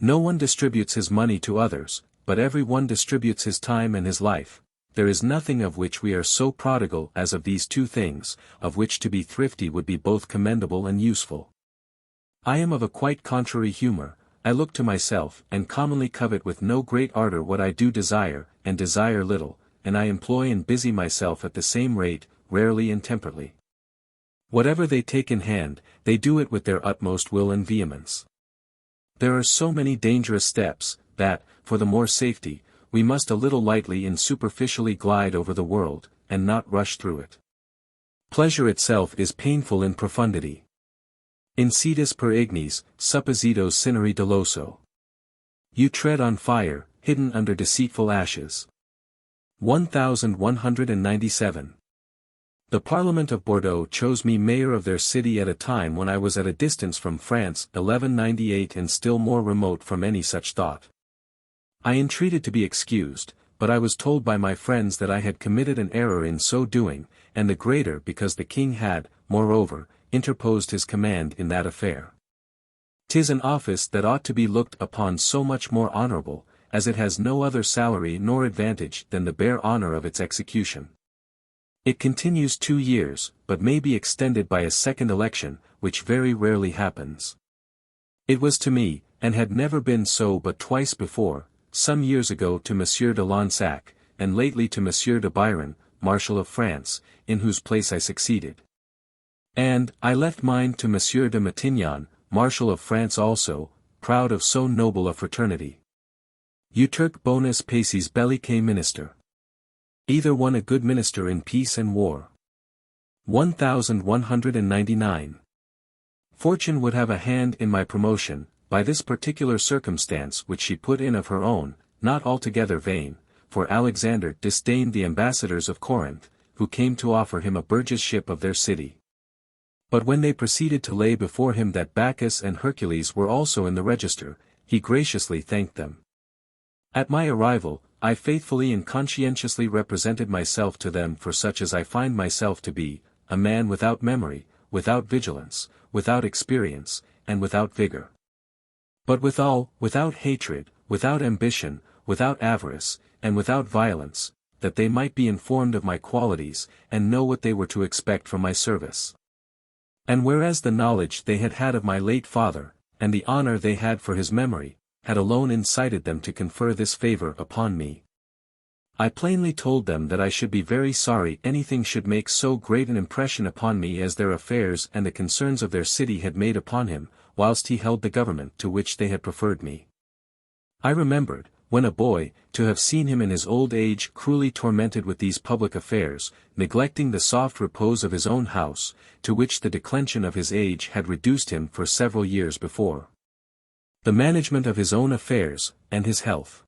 No one distributes his money to others, but every one distributes his time and his life. There is nothing of which we are so prodigal as of these two things, of which to be thrifty would be both commendable and useful. I am of a quite contrary humor. I look to myself, and commonly covet with no great ardor what I do desire, and desire little, and I employ and busy myself at the same rate, rarely and temperately. Whatever they take in hand, they do it with their utmost will and vehemence. There are so many dangerous steps, that, for the more safety, we must a little lightly and superficially glide over the world, and not rush through it. Pleasure itself is painful in profundity. Insidious per ignis, suppositos cineri doloso. You tread on fire, hidden under deceitful ashes. 1197. The Parliament of Bordeaux chose me mayor of their city at a time when I was at a distance from France 1198 and still more remote from any such thought. I entreated to be excused, but I was told by my friends that I had committed an error in so doing, and the greater because the king had, moreover, interposed his command in that affair. 'Tis an office that ought to be looked upon so much more honorable, as it has no other salary nor advantage than the bare honor of its execution. It continues 2 years, but may be extended by a second election, which very rarely happens. It was to me, and had never been so but twice before, some years ago to Monsieur de Lansac, and lately to Monsieur de Biron, Marshal of France, in whose place I succeeded. And, I left mine to Monsieur de Matignon, Marshal of France also, proud of so noble a fraternity. Uterque bonus pacis bellicae minister. Either one a good minister in peace and war. 1199. Fortune would have a hand in my promotion, by this particular circumstance which she put in of her own, not altogether vain, for Alexander disdained the ambassadors of Corinth, who came to offer him a burgessship of their city. But when they proceeded to lay before him that Bacchus and Hercules were also in the register, he graciously thanked them. At my arrival, I faithfully and conscientiously represented myself to them for such as I find myself to be, a man without memory, without vigilance, without experience, and without vigor. But withal, without hatred, without ambition, without avarice, and without violence, that they might be informed of my qualities, and know what they were to expect from my service. And whereas the knowledge they had had of my late father, and the honor they had for his memory, had alone incited them to confer this favor upon me, I plainly told them that I should be very sorry anything should make so great an impression upon me as their affairs and the concerns of their city had made upon him, whilst he held the government to which they had preferred me. I remembered, when a boy, to have seen him in his old age cruelly tormented with these public affairs, neglecting the soft repose of his own house, to which the declension of his age had reduced him for several years before. The management of his own affairs, and his health.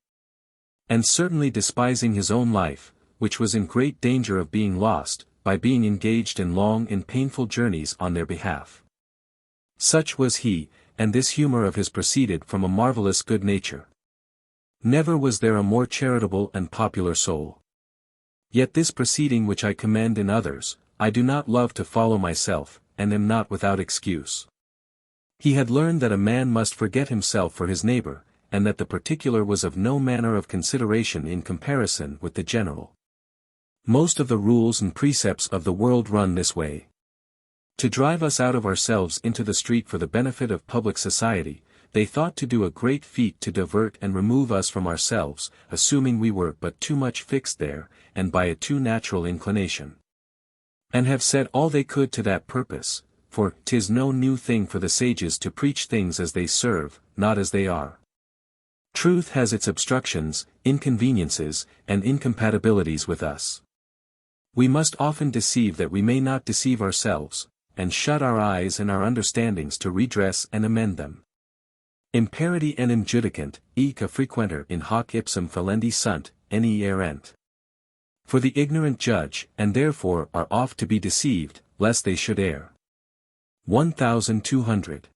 And certainly despising his own life, which was in great danger of being lost, by being engaged in long and painful journeys on their behalf. Such was he, and this humor of his proceeded from a marvelous good nature. Never was there a more charitable and popular soul. Yet this proceeding which I commend in others, I do not love to follow myself, and am not without excuse. He had learned that a man must forget himself for his neighbor, and that the particular was of no manner of consideration in comparison with the general. Most of the rules and precepts of the world run this way. To drive us out of ourselves into the street for the benefit of public society, they thought to do a great feat to divert and remove us from ourselves, assuming we were but too much fixed there, and by a too natural inclination. And have said all they could to that purpose, for 'tis no new thing for the sages to preach things as they serve, not as they are. Truth has its obstructions, inconveniences, and incompatibilities with us. We must often deceive that we may not deceive ourselves, and shut our eyes and our understandings to redress and amend them. Imperiti enim judicant, ec a frequenter in hoc ipsum falendi sunt, ne erent. For the ignorant judge, and therefore are oft to be deceived, lest they should err. 1200.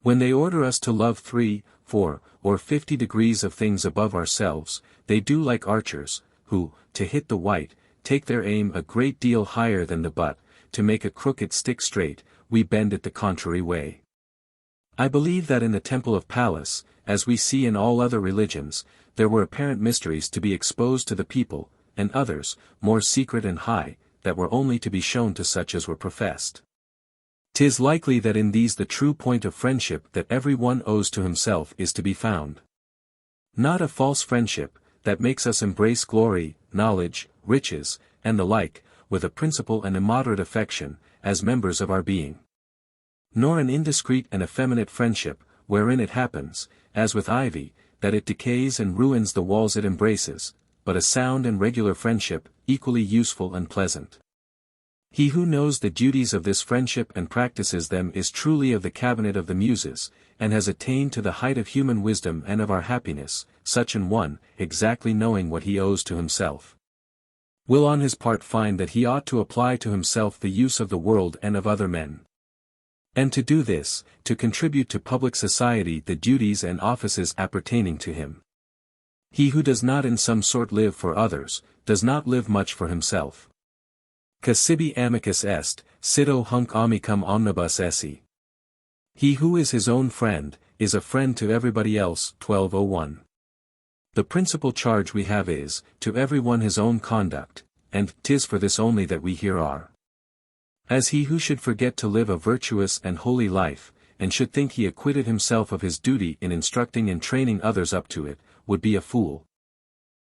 When they order us to love 3, 4, or 50 degrees of things above ourselves, they do like archers, who, to hit the white, take their aim a great deal higher than the butt, to make a crooked stick straight, we bend it the contrary way. I believe that in the temple of Pallas, as we see in all other religions, there were apparent mysteries to be exposed to the people, and others, more secret and high, that were only to be shown to such as were professed. 'Tis likely that in these the true point of friendship that every one owes to himself is to be found. Not a false friendship, that makes us embrace glory, knowledge, riches, and the like, with a principal and immoderate affection, as members of our being. Nor an indiscreet and effeminate friendship, wherein it happens, as with ivy, that it decays and ruins the walls it embraces, but a sound and regular friendship, equally useful and pleasant. He who knows the duties of this friendship and practices them is truly of the cabinet of the Muses, and has attained to the height of human wisdom and of our happiness, such an one, exactly knowing what he owes to himself, will on his part find that he ought to apply to himself the use of the world and of other men. And to do this, to contribute to public society the duties and offices appertaining to him. He who does not in some sort live for others, does not live much for himself. Ca sibi amicus est, cito hunc amicum omnibus esse. He who is his own friend, is a friend to everybody else. 1201. The principal charge we have is, to every one his own conduct, and 'tis for this only that we here are. As he who should forget to live a virtuous and holy life, and should think he acquitted himself of his duty in instructing and training others up to it, would be a fool.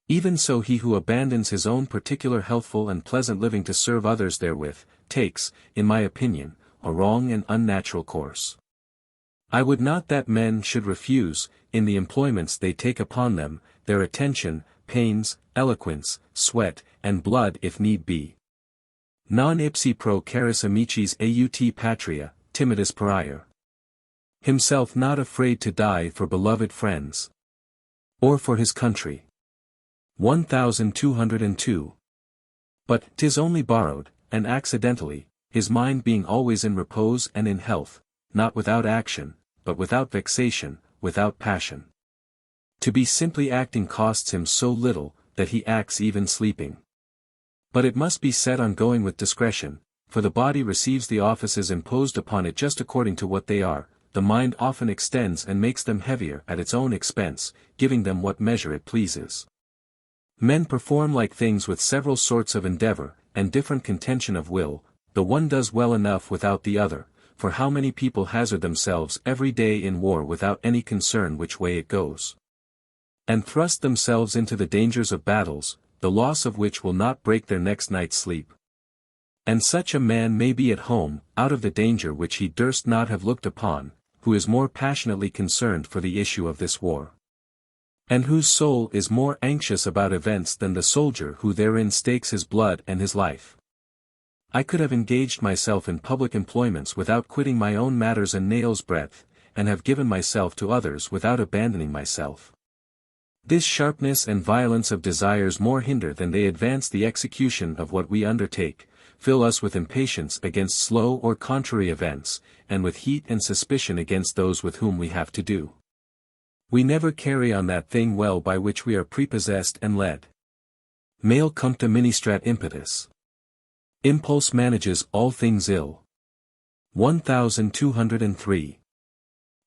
Even so he who abandons his own particular healthful and pleasant living to serve others therewith, takes, in my opinion, a wrong and unnatural course. I would not that men should refuse, in the employments they take upon them, their attention, pains, eloquence, sweat, and blood if need be. Non ipsi pro caris amicis aut patria, timidus parier. Himself not afraid to die for beloved friends. Or for his country. 1202. But 'tis only borrowed, and accidentally, his mind being always in repose and in health, not without action, but without vexation, without passion. To be simply acting costs him so little, that he acts even sleeping. But it must be said on going with discretion, for the body receives the offices imposed upon it just according to what they are, the mind often extends and makes them heavier at its own expense, giving them what measure it pleases. Men perform like things with several sorts of endeavor, and different contention of will, the one does well enough without the other, for how many people hazard themselves every day in war without any concern which way it goes? And thrust themselves into the dangers of battles, the loss of which will not break their next night's sleep. And such a man may be at home, out of the danger which he durst not have looked upon, who is more passionately concerned for the issue of this war. And whose soul is more anxious about events than the soldier who therein stakes his blood and his life. I could have engaged myself in public employments without quitting my own matters a nail's breadth, and have given myself to others without abandoning myself. This sharpness and violence of desires more hinder than they advance the execution of what we undertake, fill us with impatience against slow or contrary events, and with heat and suspicion against those with whom we have to do. We never carry on that thing well by which we are prepossessed and led. Male cuncta ministrat impetus. Impulse manages all things ill. 1203.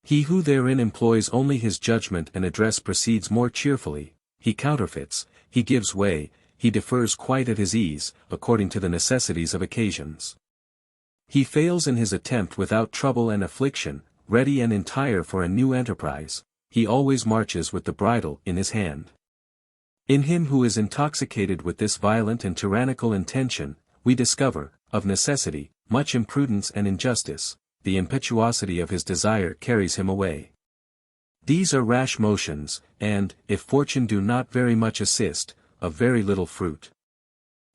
He who therein employs only his judgment and address proceeds more cheerfully, he counterfeits, he gives way, he defers quite at his ease, according to the necessities of occasions. He fails in his attempt without trouble and affliction, ready and entire for a new enterprise, he always marches with the bridle in his hand. In him who is intoxicated with this violent and tyrannical intention, we discover, of necessity, much imprudence and injustice, the impetuosity of his desire carries him away. These are rash motions, and, if fortune do not very much assist, of very little fruit.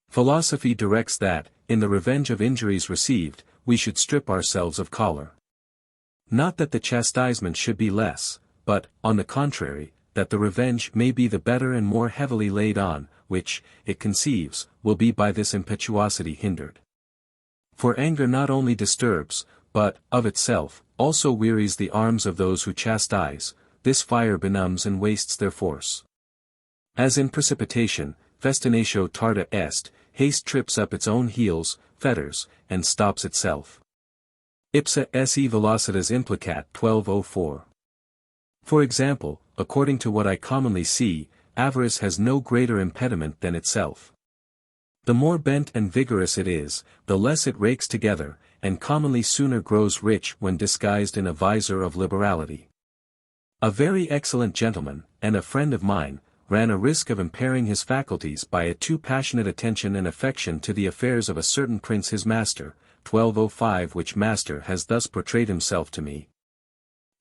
Philosophy directs that, in the revenge of injuries received, we should strip ourselves of choler. Not that the chastisement should be less, but, on the contrary, that the revenge may be the better and more heavily laid on, which, it conceives, will be by this impetuosity hindered. For anger not only disturbs, but, of itself, also wearies the arms of those who chastise, this fire benumbs and wastes their force. As in precipitation, festinatio tarda est, haste trips up its own heels, fetters, and stops itself. Ipsa esse velocitas implicat 1204. For example, according to what I commonly see, avarice has no greater impediment than itself. The more bent and vigorous it is, the less it rakes together, and commonly sooner grows rich when disguised in a visor of liberality. A very excellent gentleman, and a friend of mine, ran a risk of impairing his faculties by a too passionate attention and affection to the affairs of a certain prince his master, 1205, which master has thus portrayed himself to me.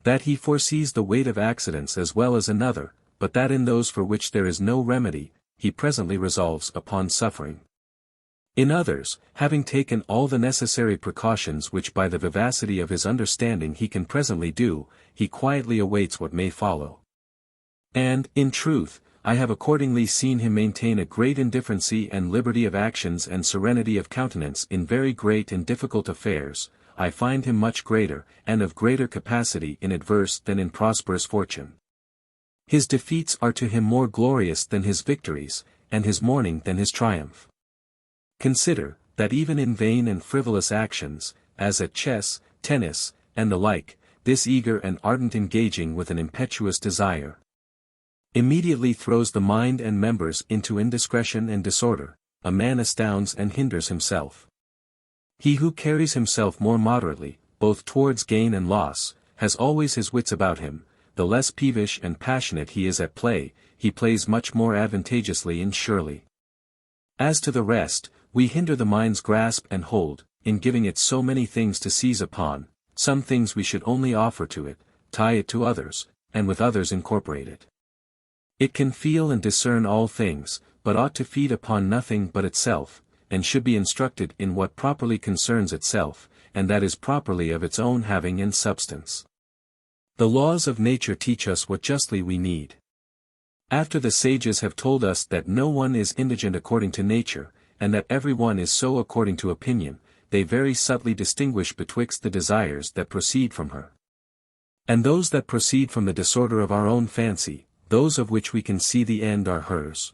That he foresees the weight of accidents as well as another, but that in those for which there is no remedy, he presently resolves upon suffering. In others, having taken all the necessary precautions which by the vivacity of his understanding he can presently do, he quietly awaits what may follow. And, in truth, I have accordingly seen him maintain a great indifferency and liberty of actions and serenity of countenance in very great and difficult affairs. I find him much greater, and of greater capacity in adverse than in prosperous fortune. His defeats are to him more glorious than his victories, and his mourning than his triumph. Consider, that even in vain and frivolous actions, as at chess, tennis, and the like, this eager and ardent engaging with an impetuous desire immediately throws the mind and members into indiscretion and disorder, a man astounds and hinders himself. He who carries himself more moderately, both towards gain and loss, has always his wits about him. The less peevish and passionate he is at play, he plays much more advantageously and surely. As to the rest, we hinder the mind's grasp and hold, in giving it so many things to seize upon. Some things we should only offer to it, tie it to others, and with others incorporate it. It can feel and discern all things, but ought to feed upon nothing but itself, and should be instructed in what properly concerns itself, and that is properly of its own having and substance. The laws of nature teach us what justly we need. After the sages have told us that no one is indigent according to nature, and that every one is so according to opinion, they very subtly distinguish betwixt the desires that proceed from her, and those that proceed from the disorder of our own fancy. Those of which we can see the end are hers.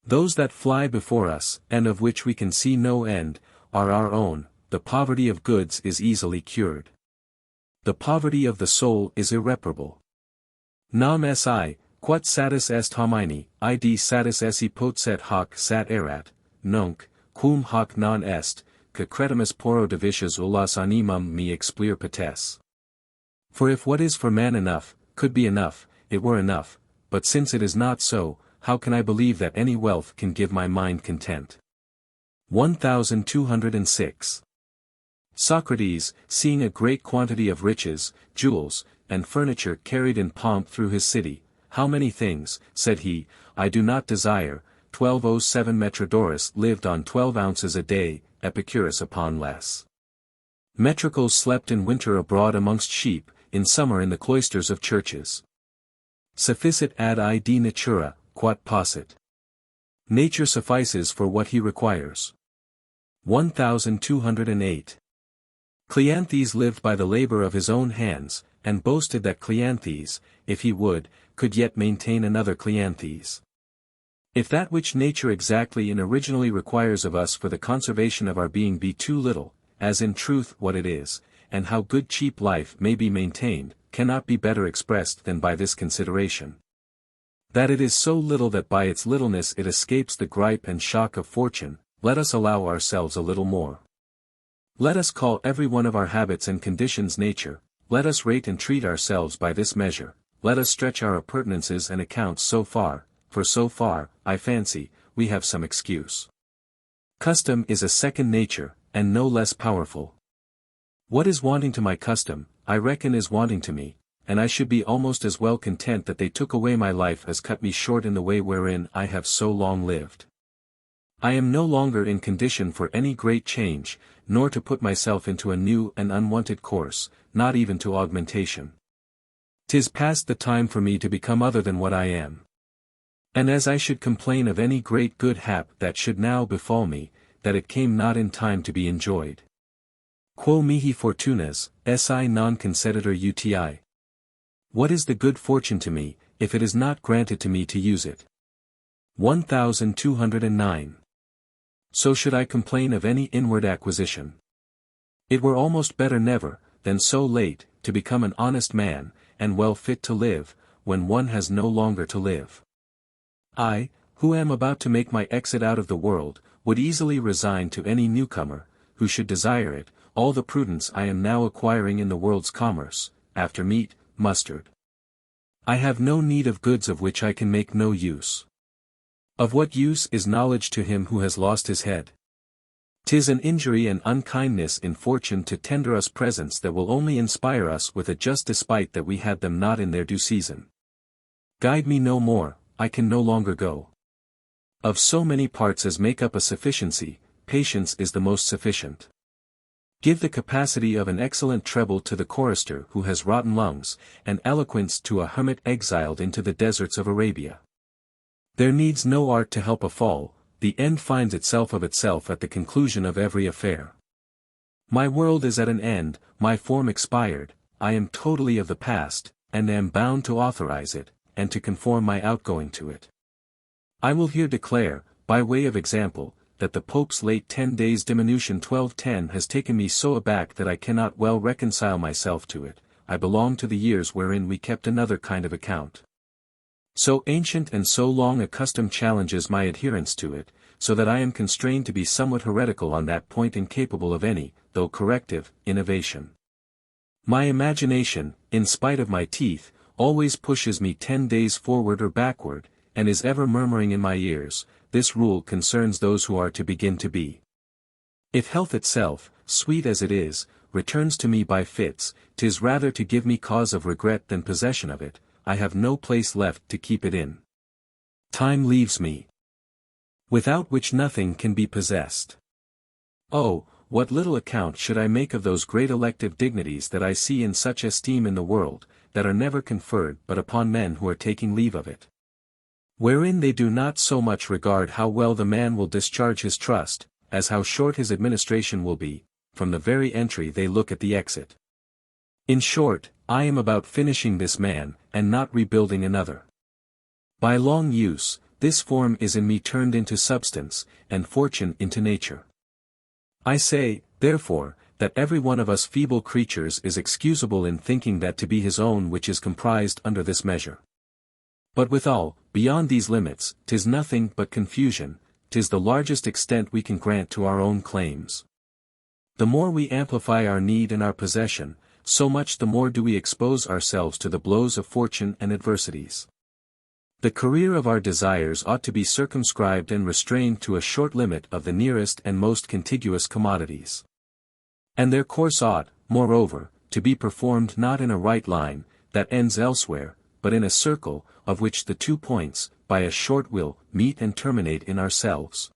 Those that fly before us, and of which we can see no end, are our own. The poverty of goods is easily cured. The poverty of the soul is irreparable. Nam si, quod satis est homini, id satis esse potset hoc sat erat, nunc, cum hoc non est, que credimus poro divicias ullas animum me explere pates. For if what is for man enough, could be enough, it were enough. But since it is not so, how can I believe that any wealth can give my mind content? 1206. Socrates, seeing a great quantity of riches, jewels, and furniture carried in pomp through his city, how many things, said he, I do not desire. 1207 Metrodorus lived on 12 ounces a day, Epicurus upon less. Metricles slept in winter abroad amongst sheep, in summer in the cloisters of churches. Sufficit ad id natura, quod possit. Nature suffices for what he requires. 1208. Cleanthes lived by the labor of his own hands, and boasted that Cleanthes, if he would, could yet maintain another Cleanthes. If that which nature exactly and originally requires of us for the conservation of our being be too little, as in truth what it is, and how good cheap life may be maintained, cannot be better expressed than by this consideration. That it is so little that by its littleness it escapes the gripe and shock of fortune, let us allow ourselves a little more. Let us call every one of our habits and conditions nature, let us rate and treat ourselves by this measure, let us stretch our appurtenances and accounts so far, for so far, I fancy, we have some excuse. Custom is a second nature, and no less powerful. What is wanting to my custom, I reckon is wanting to me, and I should be almost as well content that they took away my life as cut me short in the way wherein I have so long lived. I am no longer in condition for any great change, nor to put myself into a new and unwonted course, not even to augmentation. 'Tis past the time for me to become other than what I am. And as I should complain of any great good hap that should now befall me, that it came not in time to be enjoyed. Quo mihi fortunas, si non conceditur uti. What is the good fortune to me, if it is not granted to me to use it? 1209. So should I complain of any inward acquisition. It were almost better never, than so late, to become an honest man, and well fit to live, when one has no longer to live. I, who am about to make my exit out of the world, would easily resign to any newcomer, who should desire it, all the prudence I am now acquiring in the world's commerce, after meat, mustard. I have no need of goods of which I can make no use. Of what use is knowledge to him who has lost his head? 'Tis an injury and unkindness in fortune to tender us presents that will only inspire us with a just despite that we had them not in their due season. Guide me no more, I can no longer go. Of so many parts as make up a sufficiency, patience is the most sufficient. Give the capacity of an excellent treble to the chorister who has rotten lungs, and eloquence to a hermit exiled into the deserts of Arabia. There needs no art to help a fall, the end finds itself of itself at the conclusion of every affair. My world is at an end, my form expired, I am totally of the past, and am bound to authorize it, and to conform my outgoing to it. I will here declare, by way of example, that the Pope's late 10 days diminution 1210 has taken me so aback that I cannot well reconcile myself to it. I belong to the years wherein we kept another kind of account. So ancient and so long a custom challenges my adherence to it, so that I am constrained to be somewhat heretical on that point incapable of any, though corrective, innovation. My imagination, in spite of my teeth, always pushes me 10 days forward or backward, and is ever murmuring in my ears, this rule concerns those who are to begin to be. If health itself, sweet as it is, returns to me by fits, 'tis rather to give me cause of regret than possession of it, I have no place left to keep it in. Time leaves me, without which nothing can be possessed. Oh, what little account should I make of those great elective dignities that I see in such esteem in the world, that are never conferred but upon men who are taking leave of it. Wherein they do not so much regard how well the man will discharge his trust, as how short his administration will be, from the very entry they look at the exit. In short, I am about finishing this man, and not rebuilding another. By long use, this form is in me turned into substance, and fortune into nature. I say, therefore, that every one of us feeble creatures is excusable in thinking that to be his own which is comprised under this measure. But withal, beyond these limits, 'tis nothing but confusion, 'tis the largest extent we can grant to our own claims. The more we amplify our need and our possession, so much the more do we expose ourselves to the blows of fortune and adversities. The career of our desires ought to be circumscribed and restrained to a short limit of the nearest and most contiguous commodities. And their course ought, moreover, to be performed not in a right line, that ends elsewhere, but in a circle, of which the 2 points, by a short will, meet and terminate in ourselves.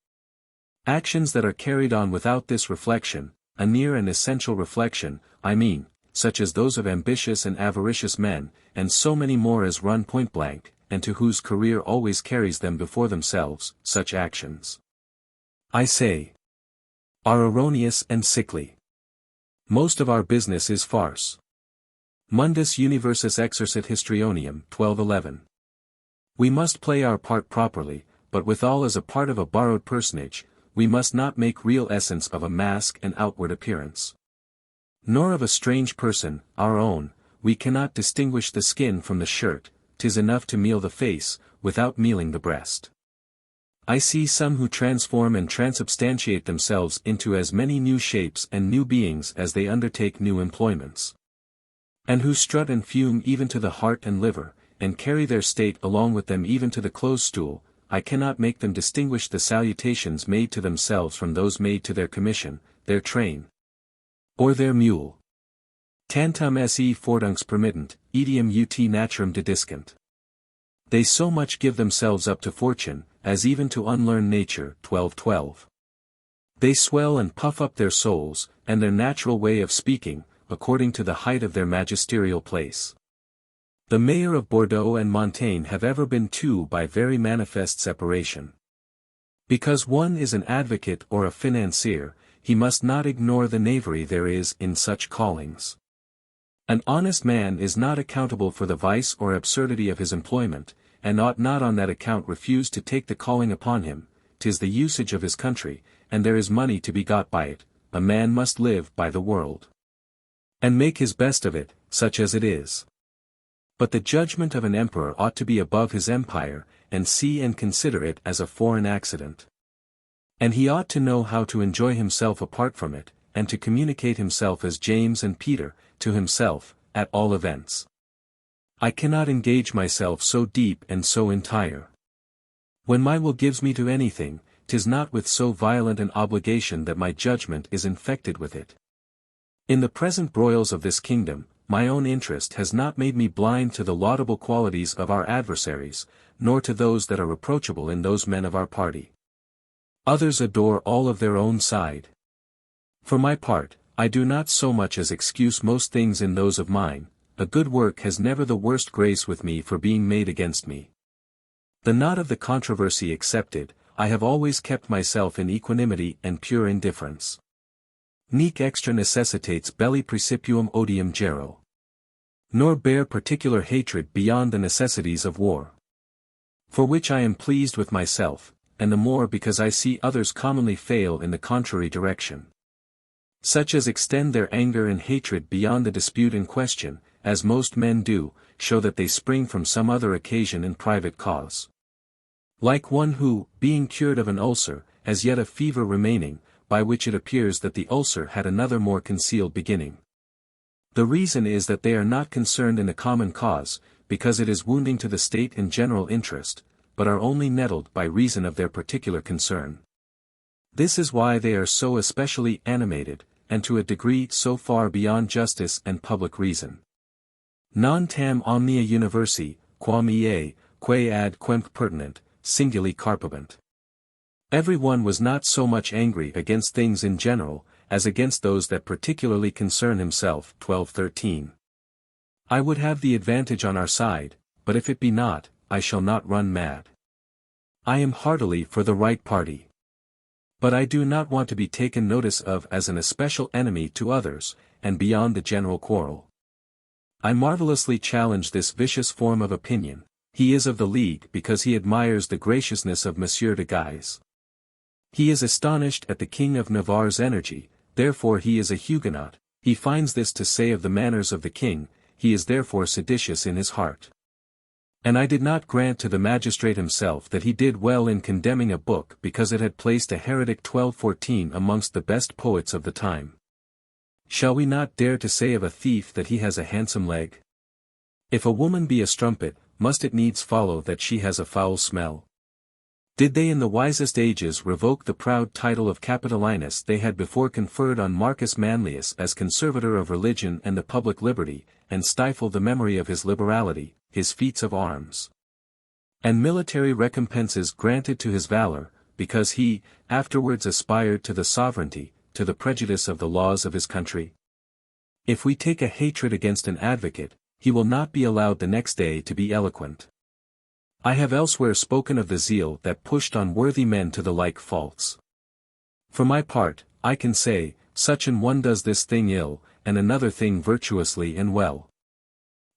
Actions that are carried on without this reflection, a near and essential reflection, I mean, such as those of ambitious and avaricious men, and so many more as run point blank, and to whose career always carries them before themselves, such actions, I say, are erroneous and sickly. Most of our business is farce. Mundus Universus Exercit Histrionem, 1211. We must play our part properly, but withal as a part of a borrowed personage, we must not make real essence of a mask and outward appearance. Nor of a strange person, our own, we cannot distinguish the skin from the shirt, 'tis enough to meal the face, without mealing the breast. I see some who transform and transubstantiate themselves into as many new shapes and new beings as they undertake new employments. And who strut and fume even to the heart and liver, and carry their state along with them even to the close stool. I cannot make them distinguish the salutations made to themselves from those made to their commission, their train, or their mule. Tantum se fortunx permittent, etiam ut naturam dediscant. They so much give themselves up to fortune, as even to unlearned nature. 1212. They swell and puff up their souls, and their natural way of speaking, according to the height of their magisterial place. The mayor of Bordeaux and Montaigne have ever been two by very manifest separation. Because one is an advocate or a financier, he must not ignore the knavery there is in such callings. An honest man is not accountable for the vice or absurdity of his employment, and ought not on that account refuse to take the calling upon him. 'Tis the usage of his country, and there is money to be got by it. A man must live by the world, and make his best of it, such as it is. But the judgment of an emperor ought to be above his empire, and see and consider it as a foreign accident. And he ought to know how to enjoy himself apart from it, and to communicate himself as James and Peter, to himself, at all events. I cannot engage myself so deep and so entire. When my will gives me to anything, 'tis not with so violent an obligation that my judgment is infected with it. In the present broils of this kingdom, my own interest has not made me blind to the laudable qualities of our adversaries, nor to those that are reproachable in those men of our party. Others adore all of their own side. For my part, I do not so much as excuse most things in those of mine. A good work has never the worst grace with me for being made against me. The knot of the controversy excepted, I have always kept myself in equanimity and pure indifference. Nec extra necessitates belli praecipium odium gero. Nor bear particular hatred beyond the necessities of war. For which I am pleased with myself, and the more because I see others commonly fail in the contrary direction. Such as extend their anger and hatred beyond the dispute in question, as most men do, show that they spring from some other occasion and private cause. Like one who, being cured of an ulcer, has yet a fever remaining, by which it appears that the ulcer had another more concealed beginning. The reason is that they are not concerned in the common cause, because it is wounding to the state and general interest, but are only nettled by reason of their particular concern. This is why they are so especially animated, and to a degree so far beyond justice and public reason. Non tam omnia universi, quam ea, quae ad quemp pertinent, singuli carpabant. Every one was not so much angry against things in general, as against those that particularly concern himself. 12:13. I would have the advantage on our side, but if it be not, I shall not run mad. I am heartily for the right party. But I do not want to be taken notice of as an especial enemy to others, and beyond the general quarrel. I marvelously challenge this vicious form of opinion. He is of the League because he admires the graciousness of Monsieur de Guise. He is astonished at the King of Navarre's energy, therefore he is a Huguenot. He finds this to say of the manners of the king, he is therefore seditious in his heart. And I did not grant to the magistrate himself that he did well in condemning a book because it had placed a heretic 1214 amongst the best poets of the time. Shall we not dare to say of a thief that he has a handsome leg? If a woman be a strumpet, must it needs follow that she has a foul smell? Did they in the wisest ages revoke the proud title of Capitolinus they had before conferred on Marcus Manlius as conservator of religion and the public liberty, and stifle the memory of his liberality, his feats of arms, and military recompenses granted to his valor, because he, afterwards aspired to the sovereignty, to the prejudice of the laws of his country? If we take a hatred against an advocate, he will not be allowed the next day to be eloquent. I have elsewhere spoken of the zeal that pushed on worthy men to the like faults. For my part, I can say, such an one does this thing ill, and another thing virtuously and well.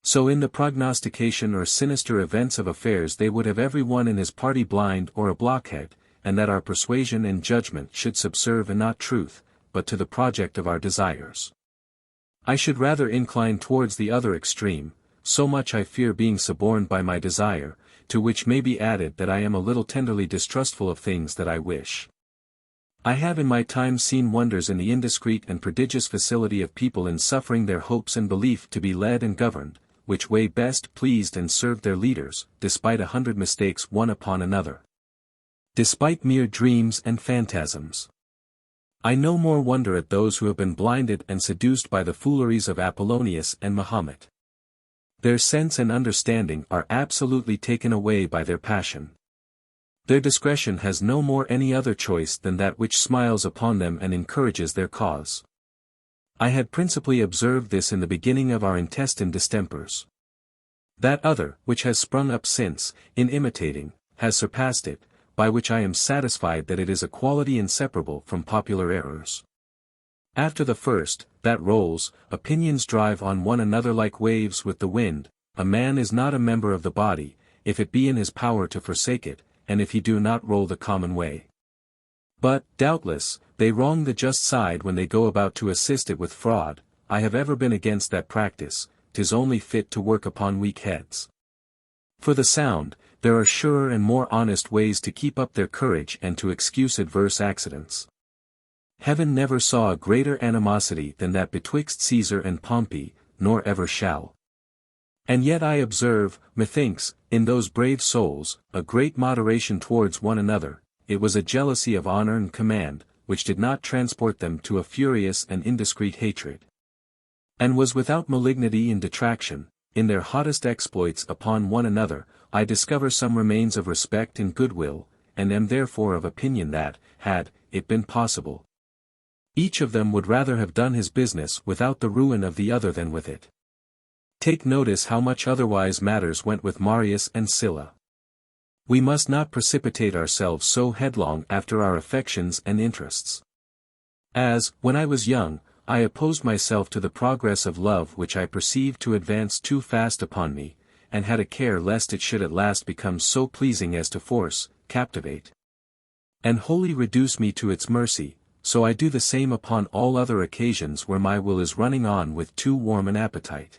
So in the prognostication or sinister events of affairs they would have every one in his party blind or a blockhead, and that our persuasion and judgment should subserve and not truth, but to the project of our desires. I should rather incline towards the other extreme, so much I fear being suborned by my desire, to which may be added that I am a little tenderly distrustful of things that I wish. I have in my time seen wonders in the indiscreet and prodigious facility of people in suffering their hopes and belief to be led and governed, which way best pleased and served their leaders, despite 100 mistakes one upon another. Despite mere dreams and phantasms. I no more wonder at those who have been blinded and seduced by the fooleries of Apollonius and Mahomet. Their sense and understanding are absolutely taken away by their passion. Their discretion has no more any other choice than that which smiles upon them and encourages their cause. I had principally observed this in the beginning of our intestine distempers. That other, which has sprung up since, in imitating, has surpassed it, by which I am satisfied that it is a quality inseparable from popular errors. After the first, that rolls, opinions drive on one another like waves with the wind. A man is not a member of the body, if it be in his power to forsake it, and if he do not roll the common way. But, doubtless, they wrong the just side when they go about to assist it with fraud. I have ever been against that practice. 'Tis only fit to work upon weak heads. For the sound, there are surer and more honest ways to keep up their courage and to excuse adverse accidents. Heaven never saw a greater animosity than that betwixt Caesar and Pompey, nor ever shall. And yet I observe, methinks, in those brave souls, a great moderation towards one another. It was a jealousy of honor and command, which did not transport them to a furious and indiscreet hatred. And was without malignity and detraction. In their hottest exploits upon one another, I discover some remains of respect and goodwill, and am therefore of opinion that, had it been possible, each of them would rather have done his business without the ruin of the other than with it. Take notice how much otherwise matters went with Marius and Sylla. We must not precipitate ourselves so headlong after our affections and interests. As, when I was young, I opposed myself to the progress of love which I perceived to advance too fast upon me, and had a care lest it should at last become so pleasing as to force, captivate, and wholly reduce me to its mercy, so I do the same upon all other occasions where my will is running on with too warm an appetite.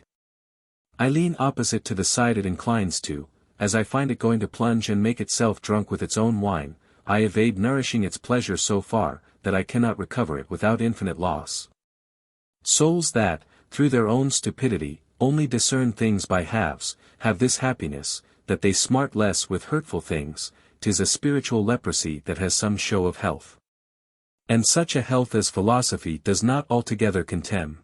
I lean opposite to the side it inclines to, as I find it going to plunge and make itself drunk with its own wine. I evade nourishing its pleasure so far, that I cannot recover it without infinite loss. Souls that, through their own stupidity, only discern things by halves, have this happiness, that they smart less with hurtful things. 'Tis a spiritual leprosy that has some show of health. And such a health as philosophy does not altogether contemn.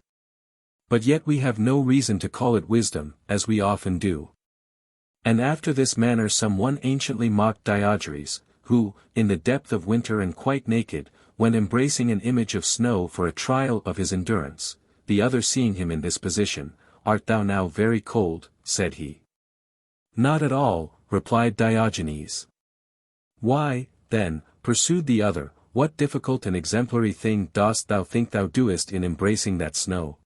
But yet we have no reason to call it wisdom, as we often do. And after this manner some one anciently mocked Diogenes, who, in the depth of winter and quite naked, went embracing an image of snow for a trial of his endurance. The other seeing him in this position, "Art thou now very cold?" said he. "Not at all," replied Diogenes. "Why, then," pursued the other, "what difficult and exemplary thing dost thou think thou doest in embracing that snow?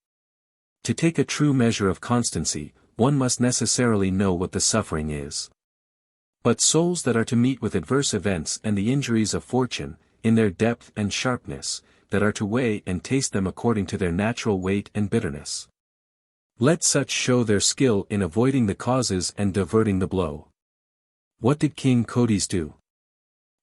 To take a true measure of constancy, one must necessarily know what the suffering is. But souls that are to meet with adverse events and the injuries of fortune, in their depth and sharpness, that are to weigh and taste them according to their natural weight and bitterness. Let such show their skill in avoiding the causes and diverting the blow. What did King Cotys do?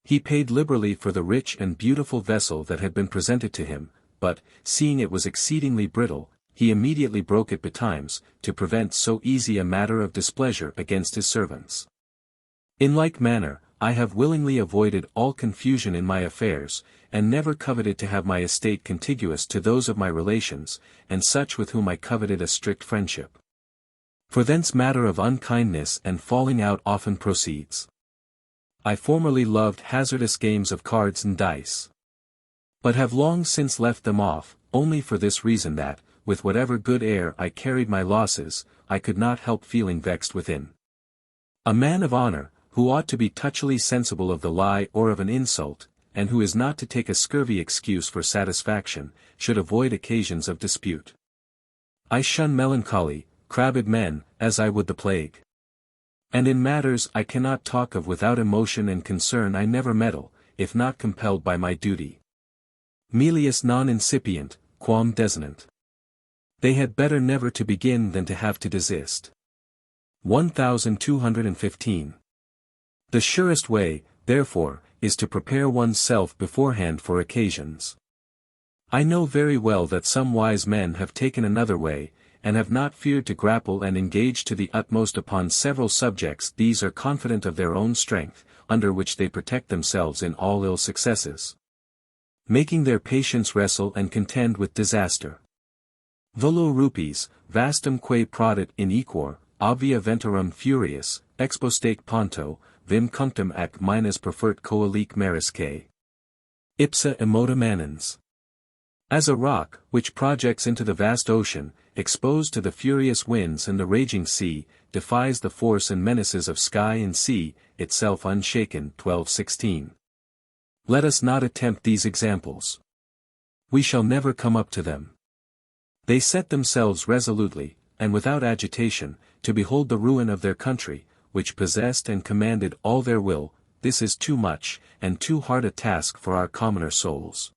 He paid liberally for the rich and beautiful vessel that had been presented to him, but, seeing it was exceedingly brittle, he immediately broke it betimes, to prevent so easy a matter of displeasure against his servants. In like manner, I have willingly avoided all confusion in my affairs, and never coveted to have my estate contiguous to those of my relations, and such with whom I coveted a strict friendship. For thence matter of unkindness and falling out often proceeds. I formerly loved hazardous games of cards and dice, but have long since left them off, only for this reason that, with whatever good air I carried my losses, I could not help feeling vexed within. A man of honor, who ought to be touchily sensible of the lie or of an insult, and who is not to take a scurvy excuse for satisfaction, should avoid occasions of dispute. I shun melancholy, crabbed men, as I would the plague. And in matters I cannot talk of without emotion and concern I never meddle, if not compelled by my duty. Melius non incipient, quam desinent. They had better never to begin than to have to desist. 1215. The surest way, therefore, is to prepare one's self beforehand for occasions. I know very well that some wise men have taken another way, and have not feared to grapple and engage to the utmost upon several subjects. These are confident of their own strength, under which they protect themselves in all ill successes, making their patience wrestle and contend with disaster. Volo rupes, vastum quae prodit in equor, obvia ventorum furious, expostate ponto, vim cunctum ac minus profert coelique marisque. Ipsa immota manens. As a rock, which projects into the vast ocean, exposed to the furious winds and the raging sea, defies the force and menaces of sky and sea, itself unshaken. 12:16. Let us not attempt these examples. We shall never come up to them. They set themselves resolutely, and without agitation, to behold the ruin of their country, which possessed and commanded all their will. This is too much, and too hard a task for our commoner souls.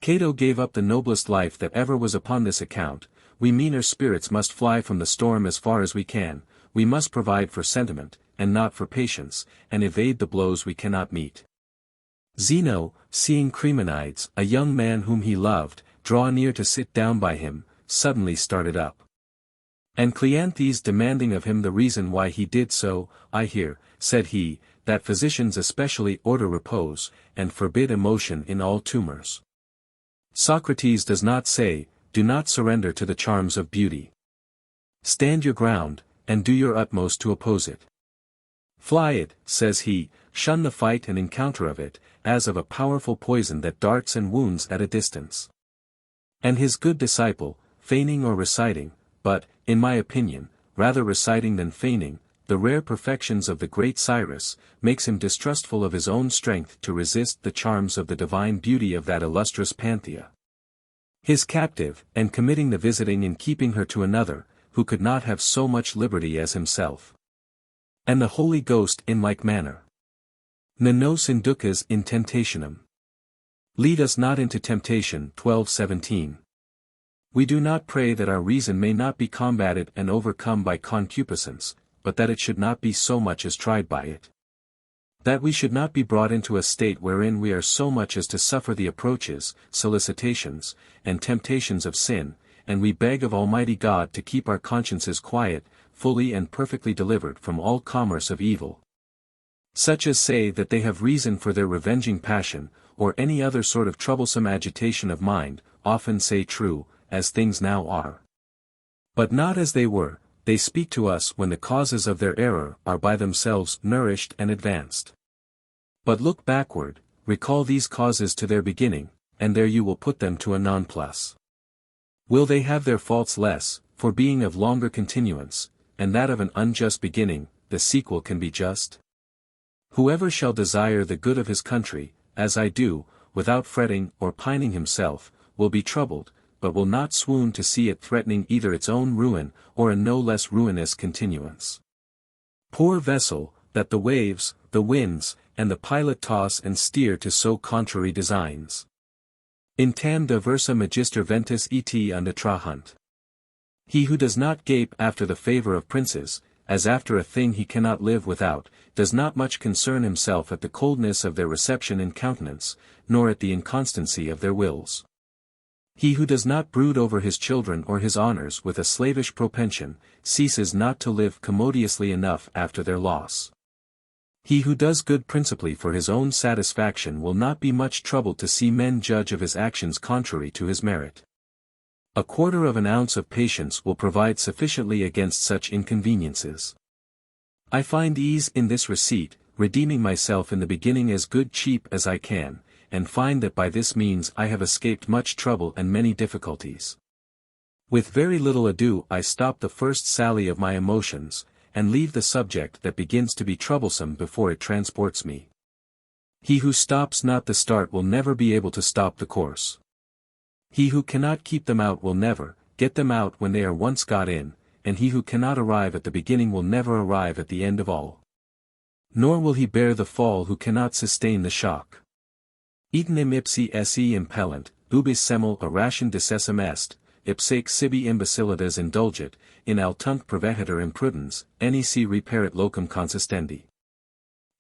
Cato gave up the noblest life that ever was upon this account. We meaner spirits must fly from the storm as far as we can, we must provide for sentiment, and not for patience, and evade the blows we cannot meet. Zeno, seeing Crimonides, a young man whom he loved, draw near to sit down by him, suddenly started up. And Cleanthes demanding of him the reason why he did so, I hear, said he, that physicians especially order repose, and forbid emotion in all tumors. Socrates does not say, do not surrender to the charms of beauty. Stand your ground, and do your utmost to oppose it. Fly it, says he, shun the fight and encounter of it, as of a powerful poison that darts and wounds at a distance. And his good disciple, feigning or reciting, but, in my opinion, rather reciting than feigning, the rare perfections of the great Cyrus, makes him distrustful of his own strength to resist the charms of the divine beauty of that illustrious Panthea. His captive, and committing the visiting and keeping her to another, who could not have so much liberty as himself. And the Holy Ghost in like manner. Ne nos inducas in temptationem. Lead us not into temptation. 12:17. We do not pray that our reason may not be combated and overcome by concupiscence, but that it should not be so much as tried by it. That we should not be brought into a state wherein we are so much as to suffer the approaches, solicitations, and temptations of sin, and we beg of Almighty God to keep our consciences quiet, fully and perfectly delivered from all commerce of evil. Such as say that they have reason for their revenging passion, or any other sort of troublesome agitation of mind, often say true, as things now are. But not as they were, they speak to us when the causes of their error are by themselves nourished and advanced. But look backward, recall these causes to their beginning, and there you will put them to a nonplus. Will they have their faults less, for being of longer continuance, and that of an unjust beginning, the sequel can be just? Whoever shall desire the good of his country, as I do, without fretting or pining himself, will be troubled, but will not swoon to see it threatening either its own ruin, or a no less ruinous continuance. Poor vessel, that the waves, the winds, and the pilot toss and steer to so contrary designs. In tam diversa magister ventus et unda trahunt. He who does not gape after the favor of princes, as after a thing he cannot live without, does not much concern himself at the coldness of their reception and countenance, nor at the inconstancy of their wills. He who does not brood over his children or his honors with a slavish propension, ceases not to live commodiously enough after their loss. He who does good principally for his own satisfaction will not be much troubled to see men judge of his actions contrary to his merit. A quarter of an ounce of patience will provide sufficiently against such inconveniences. I find ease in this receipt, redeeming myself in the beginning as good cheap as I can, and find that by this means I have escaped much trouble and many difficulties. With very little ado I stop the first sally of my emotions, and leave the subject that begins to be troublesome before it transports me. He who stops not the start will never be able to stop the course. He who cannot keep them out will never get them out when they are once got in, and he who cannot arrive at the beginning will never arrive at the end of all. Nor will he bear the fall who cannot sustain the shock. Itenem ipsi esse impellant, ubis semel a ration decessum est, ipsaque sibi imbecilitas indulgit, in altunc provehetur imprudens, nec reparit locum consistendi.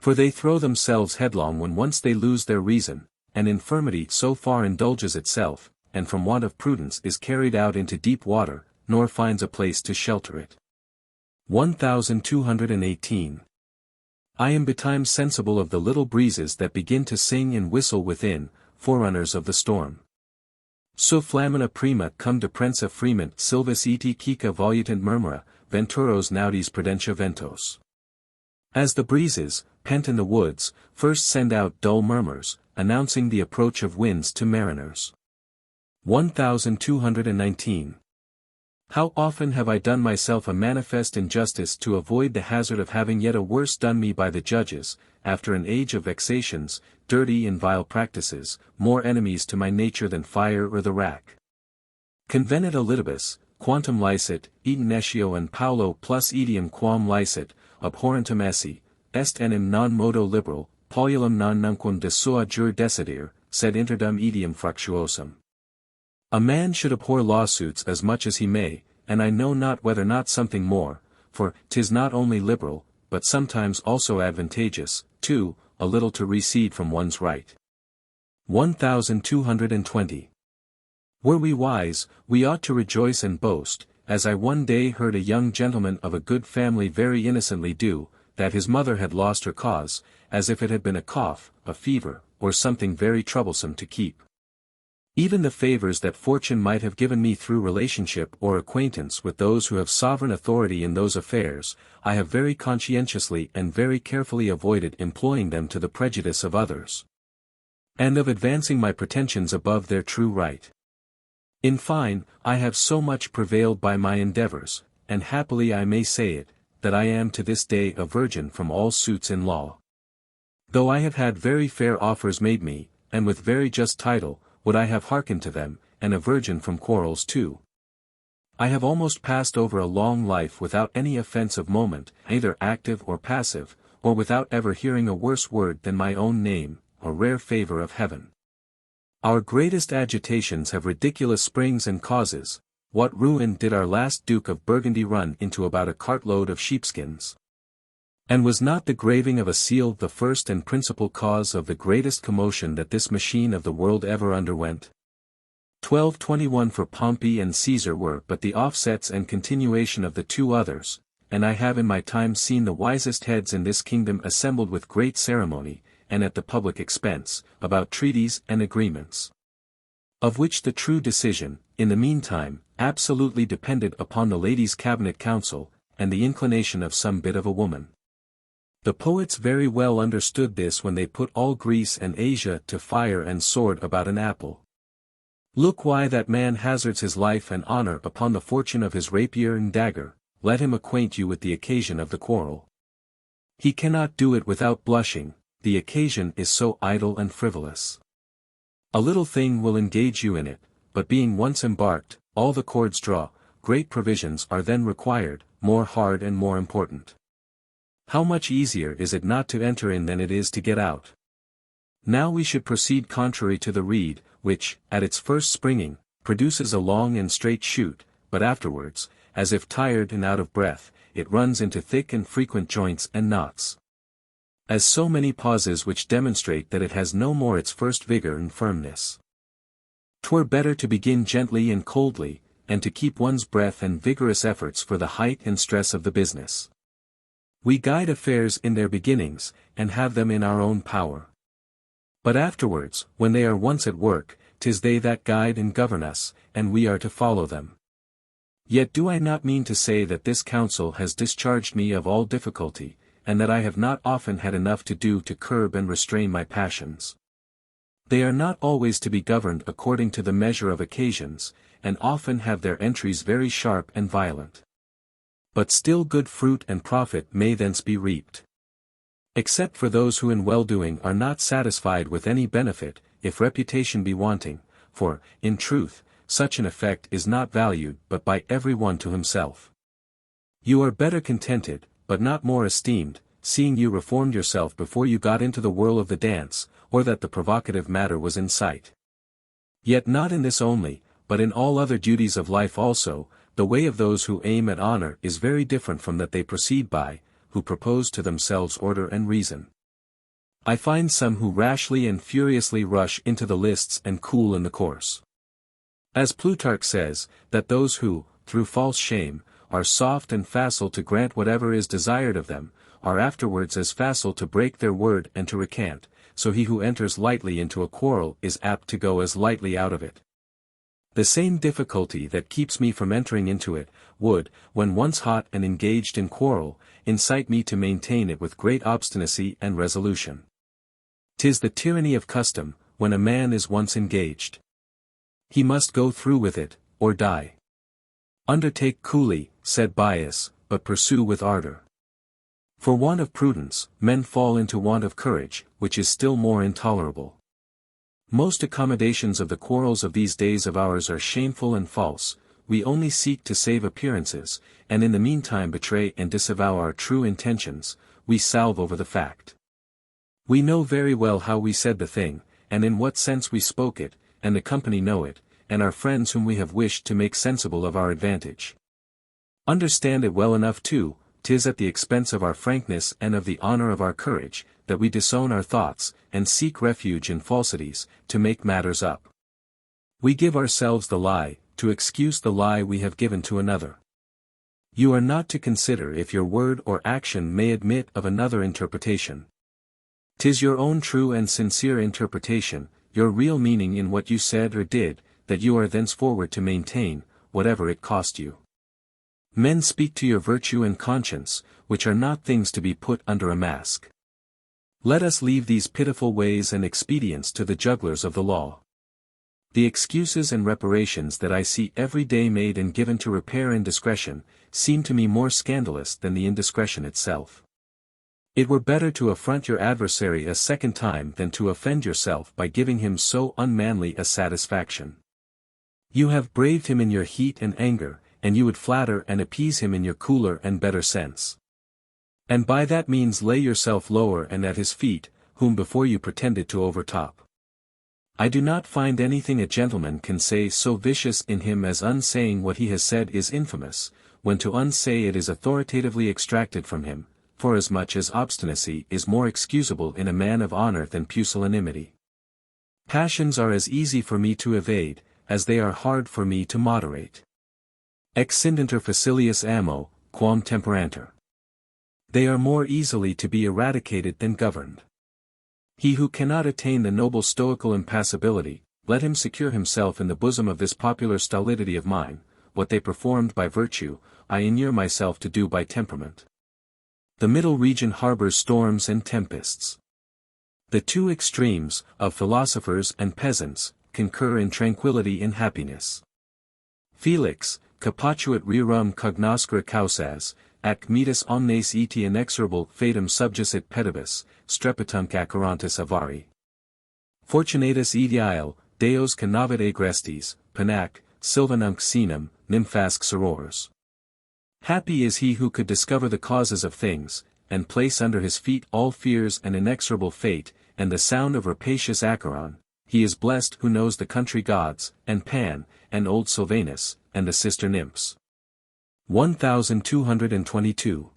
For they throw themselves headlong when once they lose their reason, and infirmity so far indulges itself, and from want of prudence is carried out into deep water, nor finds a place to shelter it. 1218. I am betimes sensible of the little breezes that begin to sing and whistle within, forerunners of the storm. So flamina prima cum deprensa fremant silvis eti cica volutant murmura, venturos naudis prudentia ventos. As the breezes, pent in the woods, first send out dull murmurs, announcing the approach of winds to mariners. 1219. How often have I done myself a manifest injustice to avoid the hazard of having yet a worse done me by the judges, after an age of vexations, dirty and vile practices, more enemies to my nature than fire or the rack. Convenit a litibus, quantum licet, etum nescio and paulo plus etium quam licet, abhorrentum esse, est enim non modo liberal, paulum non nunquam de sua jure decidir, sed interdum etium fructuosum. A man should abhor lawsuits as much as he may, and I know not whether not something more, for 'tis not only liberal, but sometimes also advantageous, too, a little to recede from one's right. 1220. Were we wise, we ought to rejoice and boast, as I one day heard a young gentleman of a good family very innocently do, that his mother had lost her cause, as if it had been a cough, a fever, or something very troublesome to keep. Even the favors that fortune might have given me through relationship or acquaintance with those who have sovereign authority in those affairs, I have very conscientiously and very carefully avoided employing them to the prejudice of others, and of advancing my pretensions above their true right. In fine, I have so much prevailed by my endeavors, and happily I may say it, that I am to this day a virgin from all suits in law. Though I have had very fair offers made me, and with very just title, would I have hearkened to them, and a virgin from quarrels too. I have almost passed over a long life without any offence of moment, either active or passive, or without ever hearing a worse word than my own name, a rare favour of heaven. Our greatest agitations have ridiculous springs and causes. What ruin did our last Duke of Burgundy run into about a cartload of sheepskins? And was not the graving of a seal the first and principal cause of the greatest commotion that this machine of the world ever underwent? 1221 for Pompey and Caesar were but the offsets and continuation of the two others, and I have in my time seen the wisest heads in this kingdom assembled with great ceremony, and at the public expense, about treaties and agreements, of which the true decision, in the meantime, absolutely depended upon the ladies' cabinet council, and the inclination of some bit of a woman. The poets very well understood this when they put all Greece and Asia to fire and sword about an apple. Look why that man hazards his life and honor upon the fortune of his rapier and dagger, let him acquaint you with the occasion of the quarrel. He cannot do it without blushing, the occasion is so idle and frivolous. A little thing will engage you in it, but being once embarked, all the cords draw, great provisions are then required, more hard and more important. How much easier is it not to enter in than it is to get out? Now we should proceed contrary to the reed, which, at its first springing, produces a long and straight shoot, but afterwards, as if tired and out of breath, it runs into thick and frequent joints and knots. As so many pauses which demonstrate that it has no more its first vigor and firmness. 'Twere better to begin gently and coldly, and to keep one's breath and vigorous efforts for the height and stress of the business. We guide affairs in their beginnings, and have them in our own power. But afterwards, when they are once at work, 'tis they that guide and govern us, and we are to follow them. Yet do I not mean to say that this counsel has discharged me of all difficulty, and that I have not often had enough to do to curb and restrain my passions. They are not always to be governed according to the measure of occasions, and often have their entries very sharp and violent. But still good fruit and profit may thence be reaped. Except for those who in well-doing are not satisfied with any benefit, if reputation be wanting, for, in truth, such an effect is not valued but by every one to himself. You are better contented, but not more esteemed, seeing you reformed yourself before you got into the whirl of the dance, or that the provocative matter was in sight. Yet not in this only, but in all other duties of life also, the way of those who aim at honor is very different from that they proceed by, who propose to themselves order and reason. I find some who rashly and furiously rush into the lists and cool in the course. As Plutarch says, that those who, through false shame, are soft and facile to grant whatever is desired of them, are afterwards as facile to break their word and to recant, so he who enters lightly into a quarrel is apt to go as lightly out of it. The same difficulty that keeps me from entering into it, would, when once hot and engaged in quarrel, incite me to maintain it with great obstinacy and resolution. 'Tis the tyranny of custom, when a man is once engaged. He must go through with it, or die. Undertake coolly, said Bias, but pursue with ardor. For want of prudence, men fall into want of courage, which is still more intolerable. Most accommodations of the quarrels of these days of ours are shameful and false. We only seek to save appearances, and in the meantime betray and disavow our true intentions. We salve over the fact. We know very well how we said the thing, and in what sense we spoke it, and the company know it, and our friends whom we have wished to make sensible of our advantage. Understand it well enough too, 'tis at the expense of our frankness and of the honor of our courage, that we disown our thoughts, and seek refuge in falsities, to make matters up. We give ourselves the lie, to excuse the lie we have given to another. You are not to consider if your word or action may admit of another interpretation. 'Tis your own true and sincere interpretation, your real meaning in what you said or did, that you are thenceforward to maintain, whatever it cost you. Men speak to your virtue and conscience, which are not things to be put under a mask. Let us leave these pitiful ways and expedients to the jugglers of the law. The excuses and reparations that I see every day made and given to repair indiscretion, seem to me more scandalous than the indiscretion itself. It were better to affront your adversary a second time than to offend yourself by giving him so unmanly a satisfaction. You have braved him in your heat and anger, and you would flatter and appease him in your cooler and better sense. And by that means lay yourself lower and at his feet, whom before you pretended to overtop. I do not find anything a gentleman can say so vicious in him as unsaying what he has said is infamous, when to unsay it is authoritatively extracted from him, forasmuch as obstinacy is more excusable in a man of honor than pusillanimity. Passions are as easy for me to evade, as they are hard for me to moderate. Excidentur facilius amo, quam temperantur. They are more easily to be eradicated than governed. He who cannot attain the noble stoical impassibility, let him secure himself in the bosom of this popular stolidity of mine. What they performed by virtue, I inure myself to do by temperament. The middle region harbors storms and tempests. The two extremes, of philosophers and peasants, concur in tranquility and happiness. Felix, capituit rerum cognoscere causas, ac metus omnes eti inexorable fatum subjacit pedibus, strepitumque accurantis avari. Fortunatus ideal, deos cannavit agrestes, panac, sylvanumque sinum, nymphask sorors. Happy is he who could discover the causes of things, and place under his feet all fears and inexorable fate, and the sound of rapacious Acheron. He is blessed who knows the country gods, and Pan, and old Sylvanus, and the sister nymphs. 1222.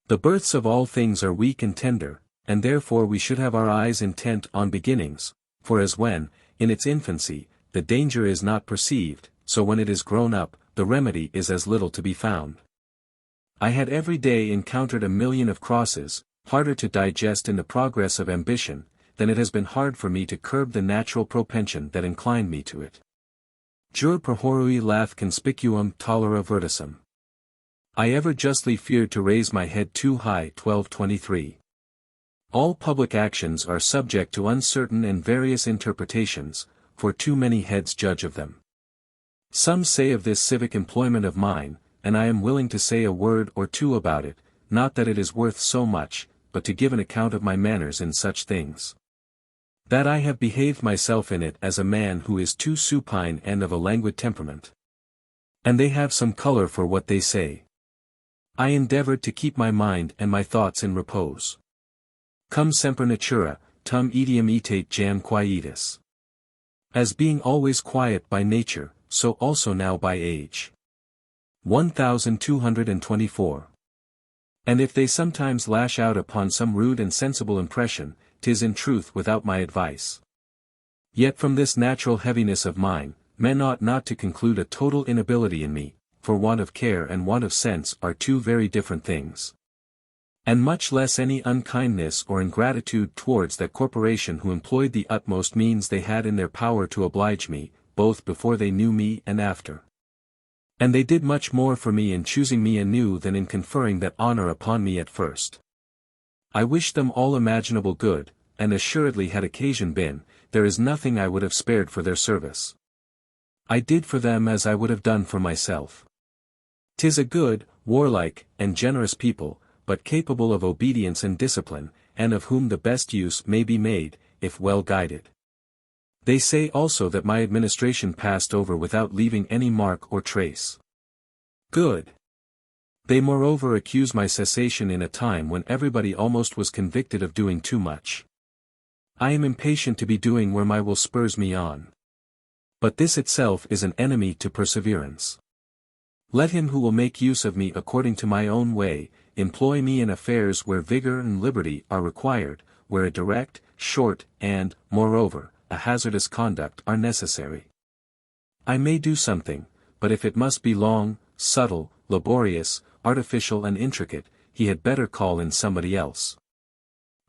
The births of all things are weak and tender, and therefore we should have our eyes intent on beginnings, for as when, in its infancy, the danger is not perceived, so when it is grown up, the remedy is as little to be found. I had every day encountered a million of crosses, harder to digest in the progress of ambition, than it has been hard for me to curb the natural propension that inclined me to it. Jur perhorui lath conspicuum tolera verticem. I ever justly feared to raise my head too high. 1223. All public actions are subject to uncertain and various interpretations, for too many heads judge of them. Some say of this civic employment of mine, and I am willing to say a word or two about it, not that it is worth so much, but to give an account of my manners in such things. That I have behaved myself in it as a man who is too supine and of a languid temperament. And they have some color for what they say. I endeavored to keep my mind and my thoughts in repose. Cum semper natura, tum etiam etate jam quietus. As being always quiet by nature, so also now by age. 1224. And if they sometimes lash out upon some rude and sensible impression, 'tis in truth without my advice. Yet from this natural heaviness of mine, men ought not to conclude a total inability in me, for want of care and want of sense are two very different things. And much less any unkindness or ingratitude towards that corporation who employed the utmost means they had in their power to oblige me, both before they knew me and after. And they did much more for me in choosing me anew than in conferring that honor upon me at first. I wish them all imaginable good, and assuredly had occasion been, there is nothing I would have spared for their service. I did for them as I would have done for myself. 'Tis a good, warlike, and generous people, but capable of obedience and discipline, and of whom the best use may be made, if well guided. They say also that my administration passed over without leaving any mark or trace. Good. They moreover accuse my cessation in a time when everybody almost was convicted of doing too much. I am impatient to be doing where my will spurs me on. But this itself is an enemy to perseverance. Let him who will make use of me according to my own way, employ me in affairs where vigor and liberty are required, where a direct, short, and, moreover, a hazardous conduct are necessary. I may do something, but if it must be long, subtle, laborious, artificial and intricate, he had better call in somebody else.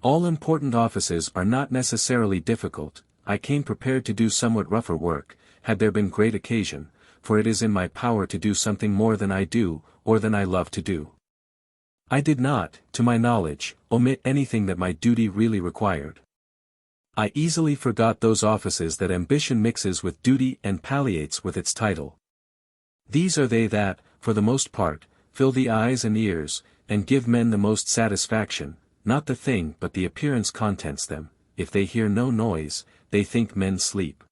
All important offices are not necessarily difficult. I came prepared to do somewhat rougher work, had there been great occasion, for it is in my power to do something more than I do, or than I love to do. I did not, to my knowledge, omit anything that my duty really required. I easily forgot those offices that ambition mixes with duty and palliates with its title. These are they that, for the most part, fill the eyes and ears, and give men the most satisfaction, not the thing but the appearance contents them. If they hear no noise, they think men sleep.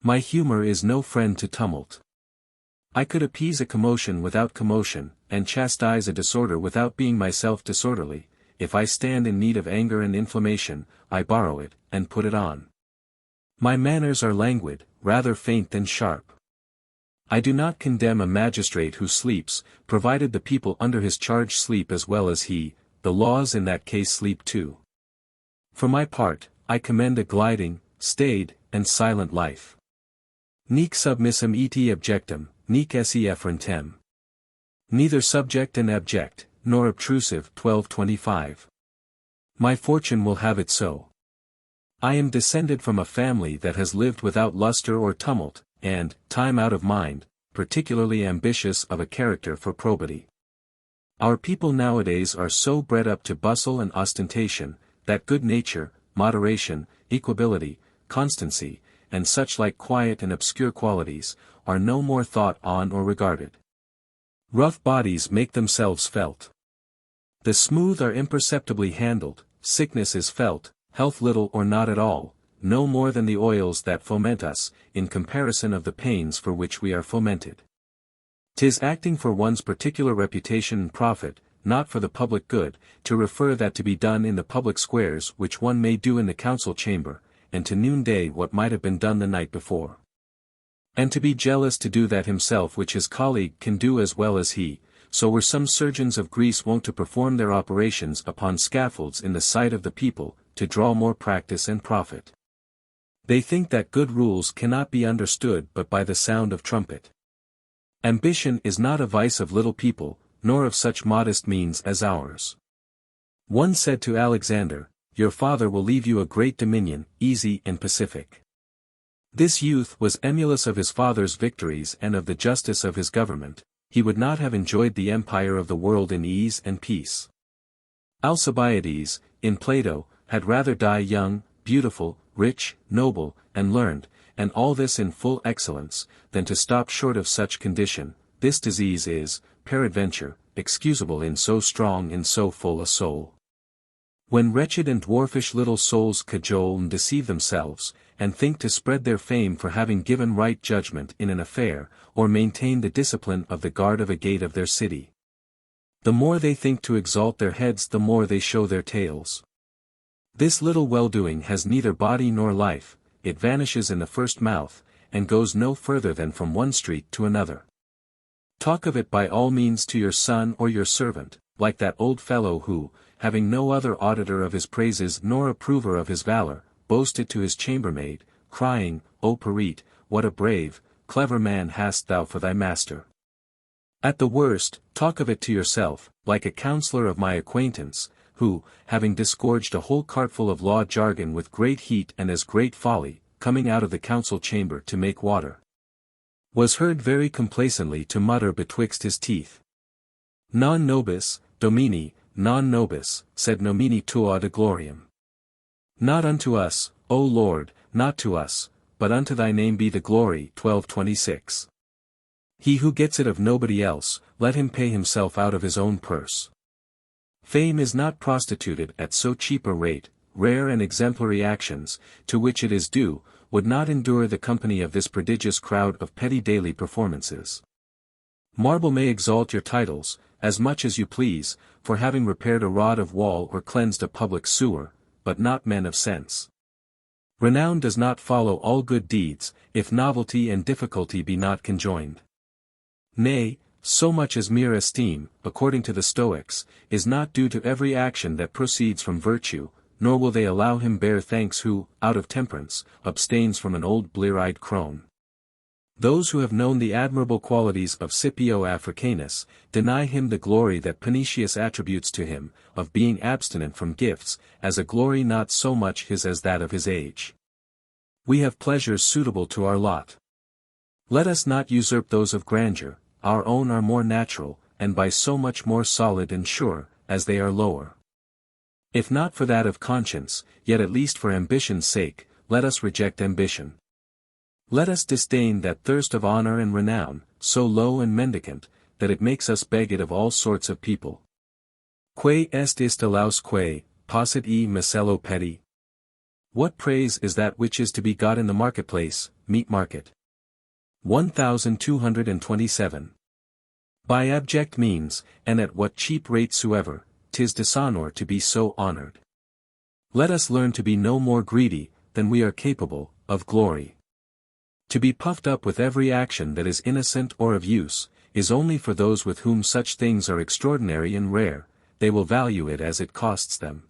My humor is no friend to tumult. I could appease a commotion without commotion, and chastise a disorder without being myself disorderly. If I stand in need of anger and inflammation, I borrow it, and put it on. My manners are languid, rather faint than sharp. I do not condemn a magistrate who sleeps, provided the people under his charge sleep as well as he, the laws in that case sleep too. For my part, I commend a gliding, staid, and silent life. Nec submissum eti objectum, nec esse effrentem. Neither subject and abject, nor obtrusive. 1225. My fortune will have it so. I am descended from a family that has lived without luster or tumult, and, time out of mind, particularly ambitious of a character for probity. Our people nowadays are so bred up to bustle and ostentation, that good nature, moderation, equability, constancy, and such like quiet and obscure qualities, are no more thought on or regarded. Rough bodies make themselves felt. The smooth are imperceptibly handled, sickness is felt, health little or not at all, no more than the oils that foment us, in comparison of the pains for which we are fomented. 'Tis acting for one's particular reputation and profit, not for the public good, to refer that to be done in the public squares which one may do in the council chamber, and to noonday what might have been done the night before. And to be jealous to do that himself which his colleague can do as well as he, so were some surgeons of Greece wont to perform their operations upon scaffolds in the sight of the people, to draw more practice and profit. They think that good rules cannot be understood but by the sound of trumpet. Ambition is not a vice of little people, nor of such modest means as ours. One said to Alexander, "Your father will leave you a great dominion, easy and pacific." This youth was emulous of his father's victories and of the justice of his government. He would not have enjoyed the empire of the world in ease and peace. Alcibiades, in Plato, had rather die young, beautiful, rich, noble, and learned, and all this in full excellence, than to stop short of such condition. This disease is, peradventure, excusable in so strong and so full a soul. When wretched and dwarfish little souls cajole and deceive themselves, and think to spread their fame for having given right judgment in an affair, or maintain the discipline of the guard of a gate of their city. The more they think to exalt their heads, the more they show their tails. This little well-doing has neither body nor life, it vanishes in the first mouth, and goes no further than from one street to another. Talk of it by all means to your son or your servant, like that old fellow who, having no other auditor of his praises nor approver of his valor, boasted to his chambermaid, crying, "O Perit, what a brave, clever man hast thou for thy master." At the worst, talk of it to yourself, like a counselor of my acquaintance, who, having disgorged a whole cartful of law jargon with great heat and as great folly, coming out of the council chamber to make water, was heard very complacently to mutter betwixt his teeth, "Non nobis, Domini, non nobis, sed nomini tua de gloriam." Not unto us, O Lord, not to us, but unto thy name be the glory. 1226. He who gets it of nobody else, let him pay himself out of his own purse. Fame is not prostituted at so cheap a rate. Rare and exemplary actions, to which it is due, would not endure the company of this prodigious crowd of petty daily performances. Marble may exalt your titles, as much as you please, for having repaired a rod of wall or cleansed a public sewer, but not men of sense. Renown does not follow all good deeds, if novelty and difficulty be not conjoined. Nay, so much as mere esteem, according to the Stoics, is not due to every action that proceeds from virtue, nor will they allow him bear thanks who, out of temperance, abstains from an old blear-eyed crone. Those who have known the admirable qualities of Scipio Africanus, deny him the glory that Panetius attributes to him, of being abstinent from gifts, as a glory not so much his as that of his age. We have pleasures suitable to our lot. Let us not usurp those of grandeur, our own are more natural, and by so much more solid and sure, as they are lower. If not for that of conscience, yet at least for ambition's sake, let us reject ambition. Let us disdain that thirst of honor and renown, so low and mendicant, that it makes us beg it of all sorts of people. Quae est istilausque, possit e micello pedi? What praise is that which is to be got in the marketplace, meat market? 1227. By abject means, and at what cheap rate soever, 'tis dishonor to be so honored. Let us learn to be no more greedy, than we are capable, of glory. To be puffed up with every action that is innocent or of use, is only for those with whom such things are extraordinary and rare, they will value it as it costs them.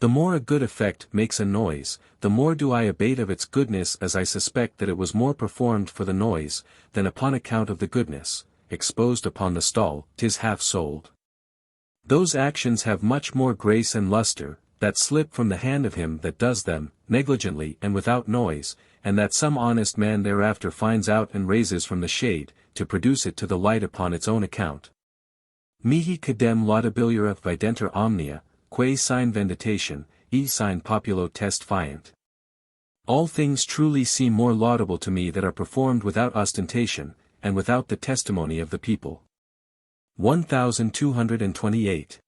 The more a good effect makes a noise, the more do I abate of its goodness, as I suspect that it was more performed for the noise, than upon account of the goodness. Exposed upon the stall, 'tis half sold. Those actions have much more grace and lustre, that slip from the hand of him that does them, negligently and without noise, and that some honest man thereafter finds out and raises from the shade, to produce it to the light upon its own account. Mihi cadem laudabiliora videnter omnia, quae sine venditation, e sine populo test fiant. All things truly seem more laudable to me that are performed without ostentation, and without the testimony of the people. 1228.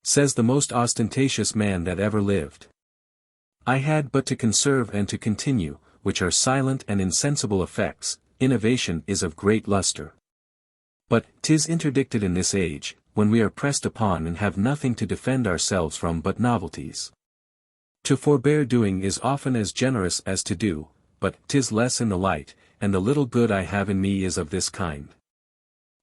Says the most ostentatious man that ever lived. I had but to conserve and to continue, which are silent and insensible effects, innovation is of great lustre. But 'tis interdicted in this age, when we are pressed upon and have nothing to defend ourselves from but novelties. To forbear doing is often as generous as to do, but 'tis less in the light, and the little good I have in me is of this kind.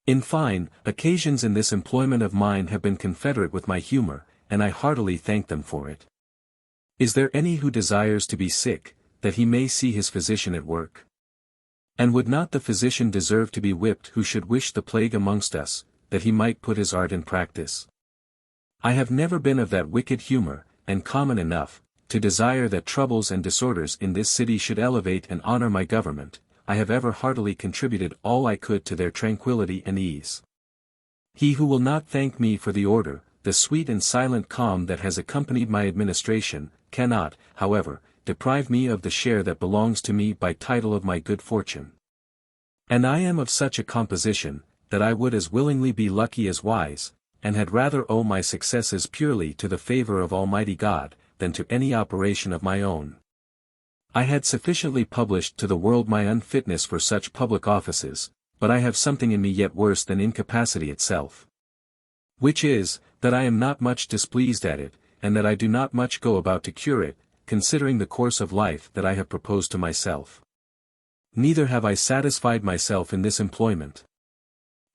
In fine, occasions in this employment of mine have been confederate with my humor, and I heartily thank them for it. Is there any who desires to be sick, that he may see his physician at work? And would not the physician deserve to be whipped who should wish the plague amongst us, that he might put his art in practice? I have never been of that wicked humor, and common enough, to desire that troubles and disorders in this city should elevate and honor my government. I have ever heartily contributed all I could to their tranquility and ease. He who will not thank me for the order, the sweet and silent calm that has accompanied my administration, cannot, however, deprive me of the share that belongs to me by title of my good fortune. And I am of such a composition, that I would as willingly be lucky as wise, and had rather owe my successes purely to the favor of Almighty God, than to any operation of my own. I had sufficiently published to the world my unfitness for such public offices, but I have something in me yet worse than incapacity itself. Which is, that I am not much displeased at it, and that I do not much go about to cure it, considering the course of life that I have proposed to myself. Neither have I satisfied myself in this employment.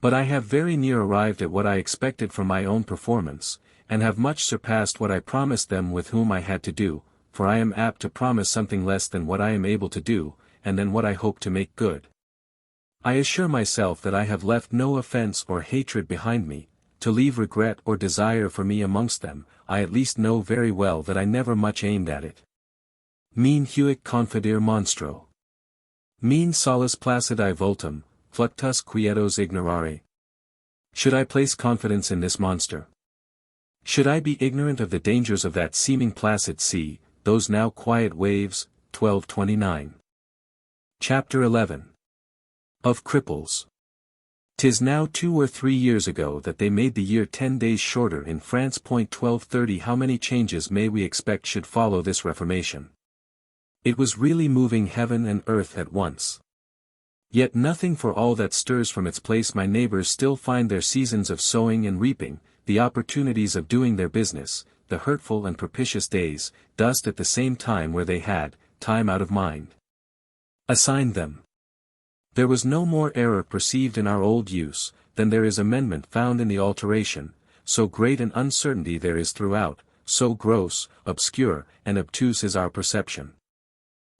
But I have very near arrived at what I expected from my own performance, and have much surpassed what I promised them with whom I had to do, for I am apt to promise something less than what I am able to do, and than what I hope to make good. I assure myself that I have left no offense or hatred behind me, to leave regret or desire for me amongst them. I at least know very well that I never much aimed at it. Min huic confidere monstro. Min solus placidi voltum, fluctus quietos ignorare. Should I place confidence in this monster? Should I be ignorant of the dangers of that seeming placid sea, those now quiet waves? 1229. Chapter 11. Of Cripples. 'Tis now 2 or 3 years ago that they made the year 10 days shorter in France. 1230. How many changes may we expect should follow this reformation? It was really moving heaven and earth at once. Yet nothing for all that stirs from its place. My neighbors still find their seasons of sowing and reaping, the opportunities of doing their business, the hurtful and propitious days, dust at the same time where they had, time out of mind, assigned them. There was no more error perceived in our old use, than there is amendment found in the alteration, so great an uncertainty there is throughout, so gross, obscure, and obtuse is our perception.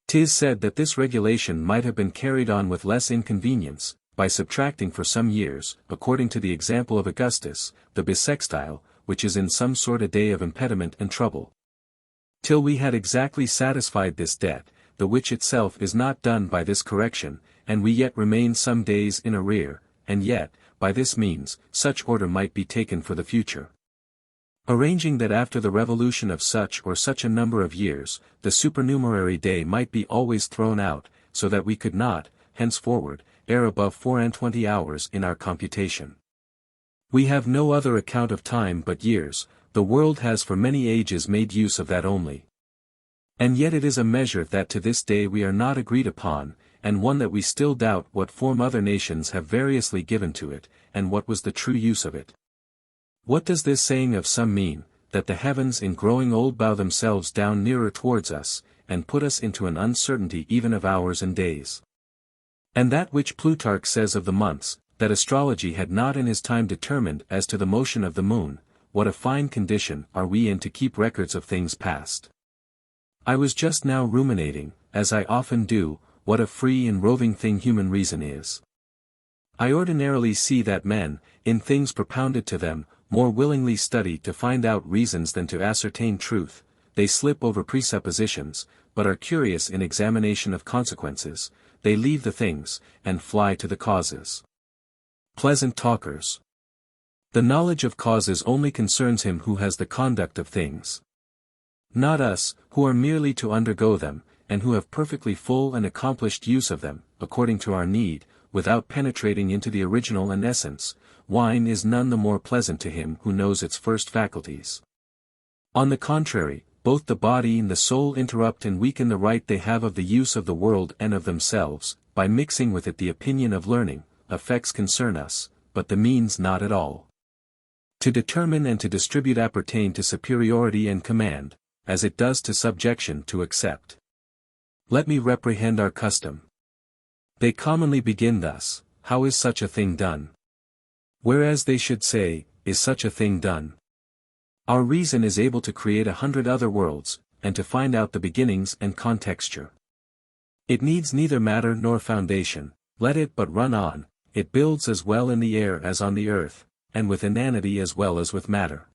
'Tis said that this regulation might have been carried on with less inconvenience, by subtracting for some years, according to the example of Augustus, the bissextile, which is in some sort a day of impediment and trouble. Till we had exactly satisfied this debt, the which itself is not done by this correction, and we yet remain some days in arrear, and yet, by this means, such order might be taken for the future. Arranging that after the revolution of such or such a number of years, the supernumerary day might be always thrown out, so that we could not, henceforward, err above 24 hours in our computation. We have no other account of time but years, the world has for many ages made use of that only. And yet it is a measure that to this day we are not agreed upon, and one that we still doubt what form other nations have variously given to it, and what was the true use of it. What does this saying of some mean, that the heavens in growing old bow themselves down nearer towards us, and put us into an uncertainty even of hours and days? And that which Plutarch says of the months, that astrology had not in his time determined as to the motion of the moon, what a fine condition are we in to keep records of things past. I was just now ruminating, as I often do, what a free and roving thing human reason is. I ordinarily see that men, in things propounded to them, more willingly study to find out reasons than to ascertain truth. They slip over presuppositions, but are curious in examination of consequences. They leave the things, and fly to the causes. Pleasant talkers. The knowledge of causes only concerns him who has the conduct of things. Not us, who are merely to undergo them, and who have perfectly full and accomplished use of them, according to our need, without penetrating into the original and essence. Wine is none the more pleasant to him who knows its first faculties. On the contrary, both the body and the soul interrupt and weaken the right they have of the use of the world and of themselves, by mixing with it the opinion of learning. Effects concern us, but the means not at all. To determine and to distribute appertain to superiority and command, as it does to subjection to accept. Let me reprehend our custom. They commonly begin thus, how is such a thing done? Whereas they should say, is such a thing done? Our reason is able to create 100 other worlds, and to find out the beginnings and contexture. It needs neither matter nor foundation, let it but run on, it builds as well in the air as on the earth, and with inanity as well as with matter.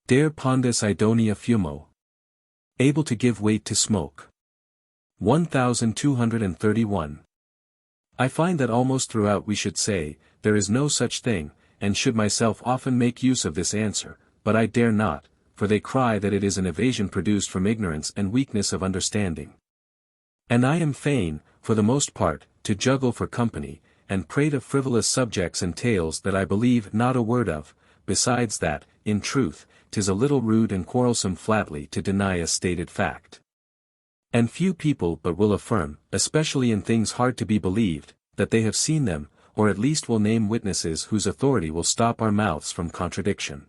Der pondus idonia fumo. Able to give weight to smoke. 1231. I find that almost throughout we should say, there is no such thing, and should myself often make use of this answer, but I dare not, for they cry that it is an evasion produced from ignorance and weakness of understanding. And I am fain, for the most part, to juggle for company, and prate of frivolous subjects and tales that I believe not a word of. Besides that, in truth, 'tis a little rude and quarrelsome flatly to deny a stated fact. And few people but will affirm, especially in things hard to be believed, that they have seen them, or at least will name witnesses whose authority will stop our mouths from contradiction.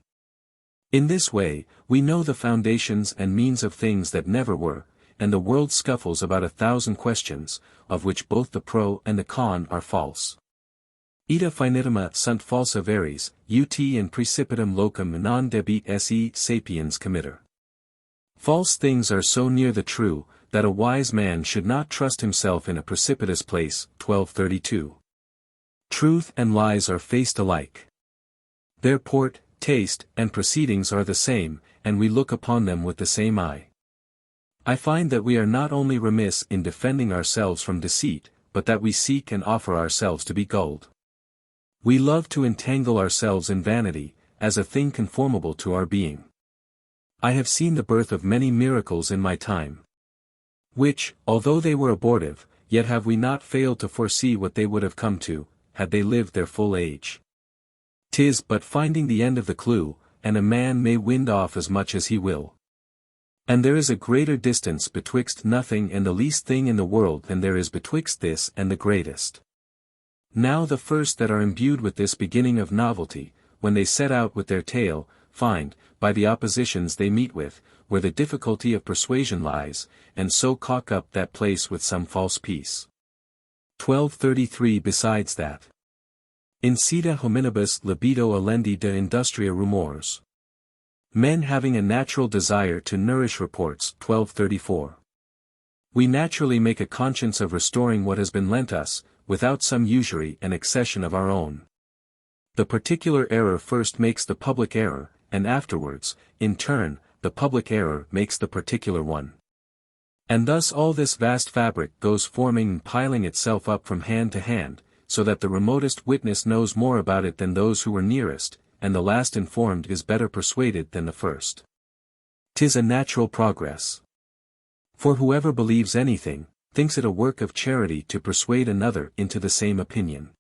In this way, we know the foundations and means of things that never were, and the world scuffles about 1,000 questions, of which both the pro and the con are false. Ita finittima sunt falsa veris, ut in precipitum locum non debit se sapiens committer. False things are so near the true, that a wise man should not trust himself in a precipitous place. 1232. Truth and lies are faced alike. Their port, taste, and proceedings are the same, and we look upon them with the same eye. I find that we are not only remiss in defending ourselves from deceit, but that we seek and offer ourselves to be gulled. We love to entangle ourselves in vanity, as a thing conformable to our being. I have seen the birth of many miracles in my time, which, although they were abortive, yet have we not failed to foresee what they would have come to, had they lived their full age. 'Tis but finding the end of the clue, and a man may wind off as much as he will. And there is a greater distance betwixt nothing and the least thing in the world than there is betwixt this and the greatest. Now the first that are imbued with this beginning of novelty, when they set out with their tale, find, by the oppositions they meet with, where the difficulty of persuasion lies, and so cock up that place with some false piece. 1233. Besides that, incita hominibus libido allendi de industria rumors. Men having a natural desire to nourish reports. 1234. We naturally make a conscience of restoring what has been lent us, without some usury and accession of our own. The particular error first makes the public error, and afterwards, in turn, the public error makes the particular one. And thus all this vast fabric goes forming and piling itself up from hand to hand, so that the remotest witness knows more about it than those who were nearest, and the last informed is better persuaded than the first. 'Tis a natural progress. For whoever believes anything, thinks it a work of charity to persuade another into the same opinion.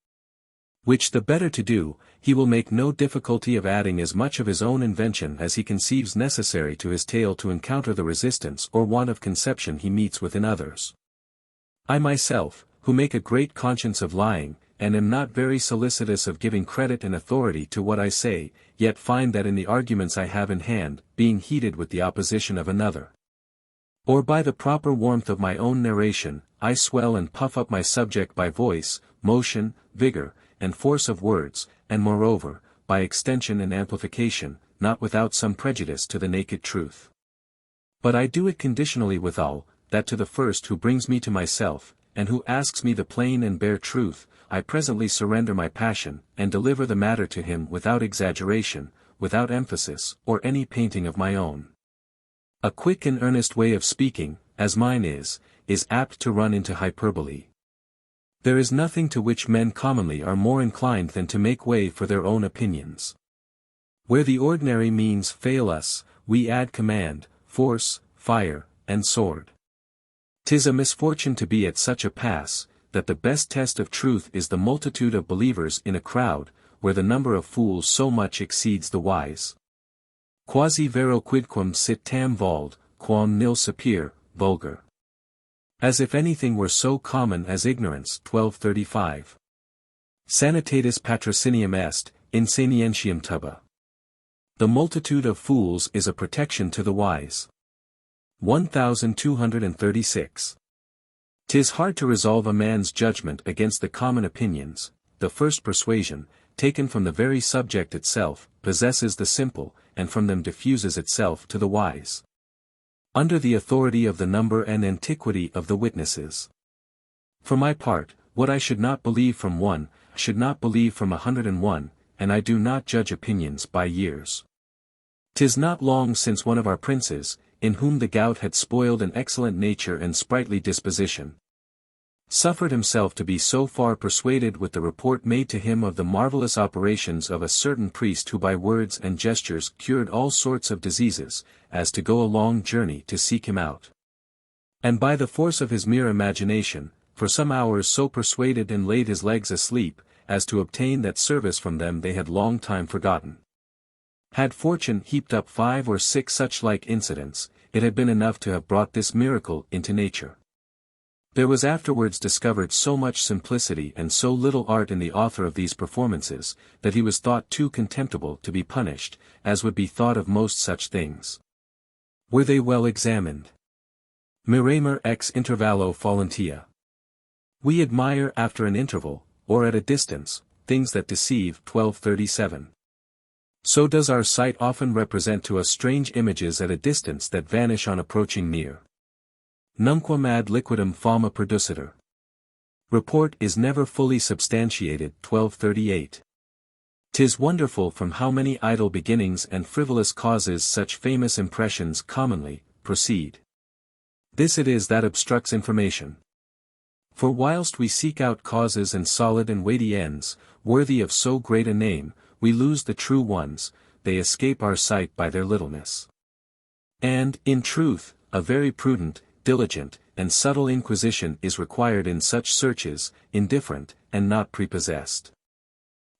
Which the better to do, he will make no difficulty of adding as much of his own invention as he conceives necessary to his tale to encounter the resistance or want of conception he meets with in others. I myself, who make a great conscience of lying, and am not very solicitous of giving credit and authority to what I say, yet find that in the arguments I have in hand, being heated with the opposition of another, or by the proper warmth of my own narration, I swell and puff up my subject by voice, motion, vigor, and force of words, and moreover, by extension and amplification, not without some prejudice to the naked truth. But I do it conditionally withal, that to the first who brings me to myself, and who asks me the plain and bare truth, I presently surrender my passion, and deliver the matter to him without exaggeration, without emphasis, or any painting of my own. A quick and earnest way of speaking, as mine is apt to run into hyperbole. There is nothing to which men commonly are more inclined than to make way for their own opinions. Where the ordinary means fail us, we add command, force, fire, and sword. 'Tis a misfortune to be at such a pass, that the best test of truth is the multitude of believers in a crowd, where the number of fools so much exceeds the wise. Quasi vero quidquam sit tam vald, quam nil sapere, vulgar. As if anything were so common as ignorance. 1235. Sanitatis patrocinium est, insanientium tuba. The multitude of fools is a protection to the wise. 1236. 'Tis hard to resolve a man's judgment against the common opinions. The first persuasion, taken from the very subject itself, possesses the simple, and from them diffuses itself to the wise. Under the authority of the number and antiquity of the witnesses. For my part, what I should not believe from one, I should not believe from 101, and I do not judge opinions by years. 'Tis not long since one of our princes, in whom the gout had spoiled an excellent nature and sprightly disposition, suffered himself to be so far persuaded with the report made to him of the marvelous operations of a certain priest who by words and gestures cured all sorts of diseases, as to go a long journey to seek him out. And by the force of his mere imagination, for some hours so persuaded and laid his legs asleep, as to obtain that service from them they had long time forgotten. Had fortune heaped up 5 or 6 such like incidents, it had been enough to have brought this miracle into nature. There was afterwards discovered so much simplicity and so little art in the author of these performances, that he was thought too contemptible to be punished, as would be thought of most such things, were they well examined. Miramer ex intervallo fallentia. We admire after an interval, or at a distance, things that deceive. 1237. So does our sight often represent to us strange images at a distance that vanish on approaching near. Numquam ad liquidum fama producitur. Report is never fully substantiated. 1238. 'Tis wonderful from how many idle beginnings and frivolous causes such famous impressions commonly proceed. This it is that obstructs information. For whilst we seek out causes and solid and weighty ends, worthy of so great a name, we lose the true ones, they escape our sight by their littleness. And, in truth, a very prudent, diligent, and subtle inquisition is required in such searches, indifferent, and not prepossessed.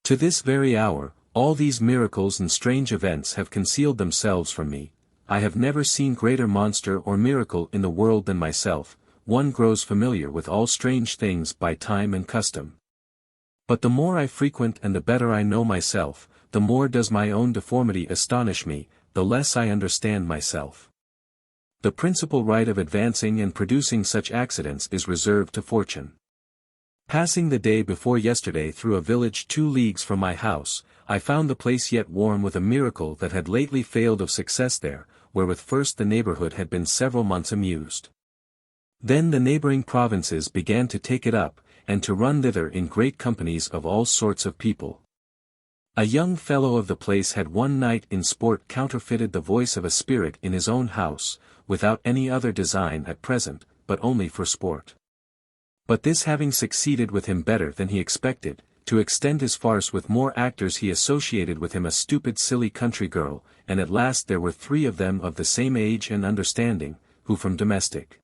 To this very hour, all these miracles and strange events have concealed themselves from me. I have never seen greater monster or miracle in the world than myself. One grows familiar with all strange things by time and custom. But the more I frequent and the better I know myself, the more does my own deformity astonish me, the less I understand myself. The principal right of advancing and producing such accidents is reserved to fortune. Passing the day before yesterday through a village 2 leagues from my house, I found the place yet warm with a miracle that had lately failed of success there, wherewith first the neighborhood had been several months amused. Then the neighboring provinces began to take it up, and to run thither in great companies of all sorts of people. A young fellow of the place had one night in sport counterfeited the voice of a spirit in his own house, without any other design at present, but only for sport. But this having succeeded with him better than he expected, to extend his farce with more actors he associated with him a stupid silly country girl, and at last there were 3 of them of the same age and understanding, who from domestic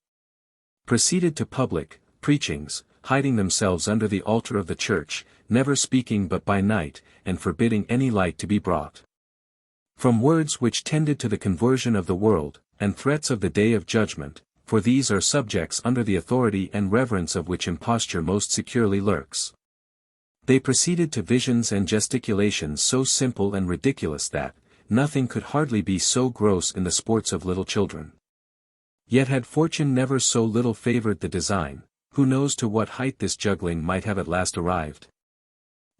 proceeded to public preachings, hiding themselves under the altar of the church, never speaking but by night, and forbidding any light to be brought. From words which tended to the conversion of the world, and threats of the day of judgment, for these are subjects under the authority and reverence of which imposture most securely lurks. They proceeded to visions and gesticulations so simple and ridiculous that, nothing could hardly be so gross in the sports of little children. Yet had fortune never so little favored the design, who knows to what height this juggling might have at last arrived.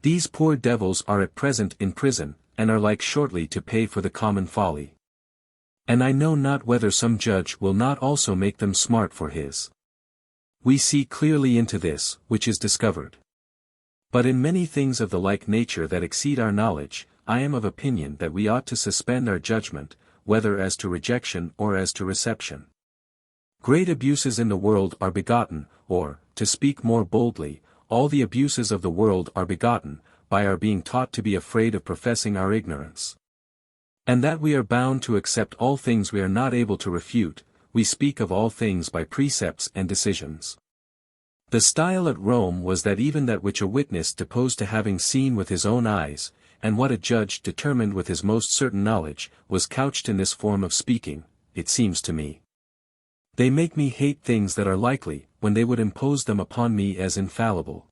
These poor devils are at present in prison, and are like shortly to pay for the common folly. And I know not whether some judge will not also make them smart for his. We see clearly into this, which is discovered. But in many things of the like nature that exceed our knowledge, I am of opinion that we ought to suspend our judgment, whether as to rejection or as to reception. Great abuses in the world are begotten, or, to speak more boldly, all the abuses of the world are begotten, by our being taught to be afraid of professing our ignorance. And that we are bound to accept all things we are not able to refute, we speak of all things by precepts and decisions. The style at Rome was that even that which a witness deposed to having seen with his own eyes, and what a judge determined with his most certain knowledge, was couched in this form of speaking, it seems to me. They make me hate things that are likely, when they would impose them upon me as infallible.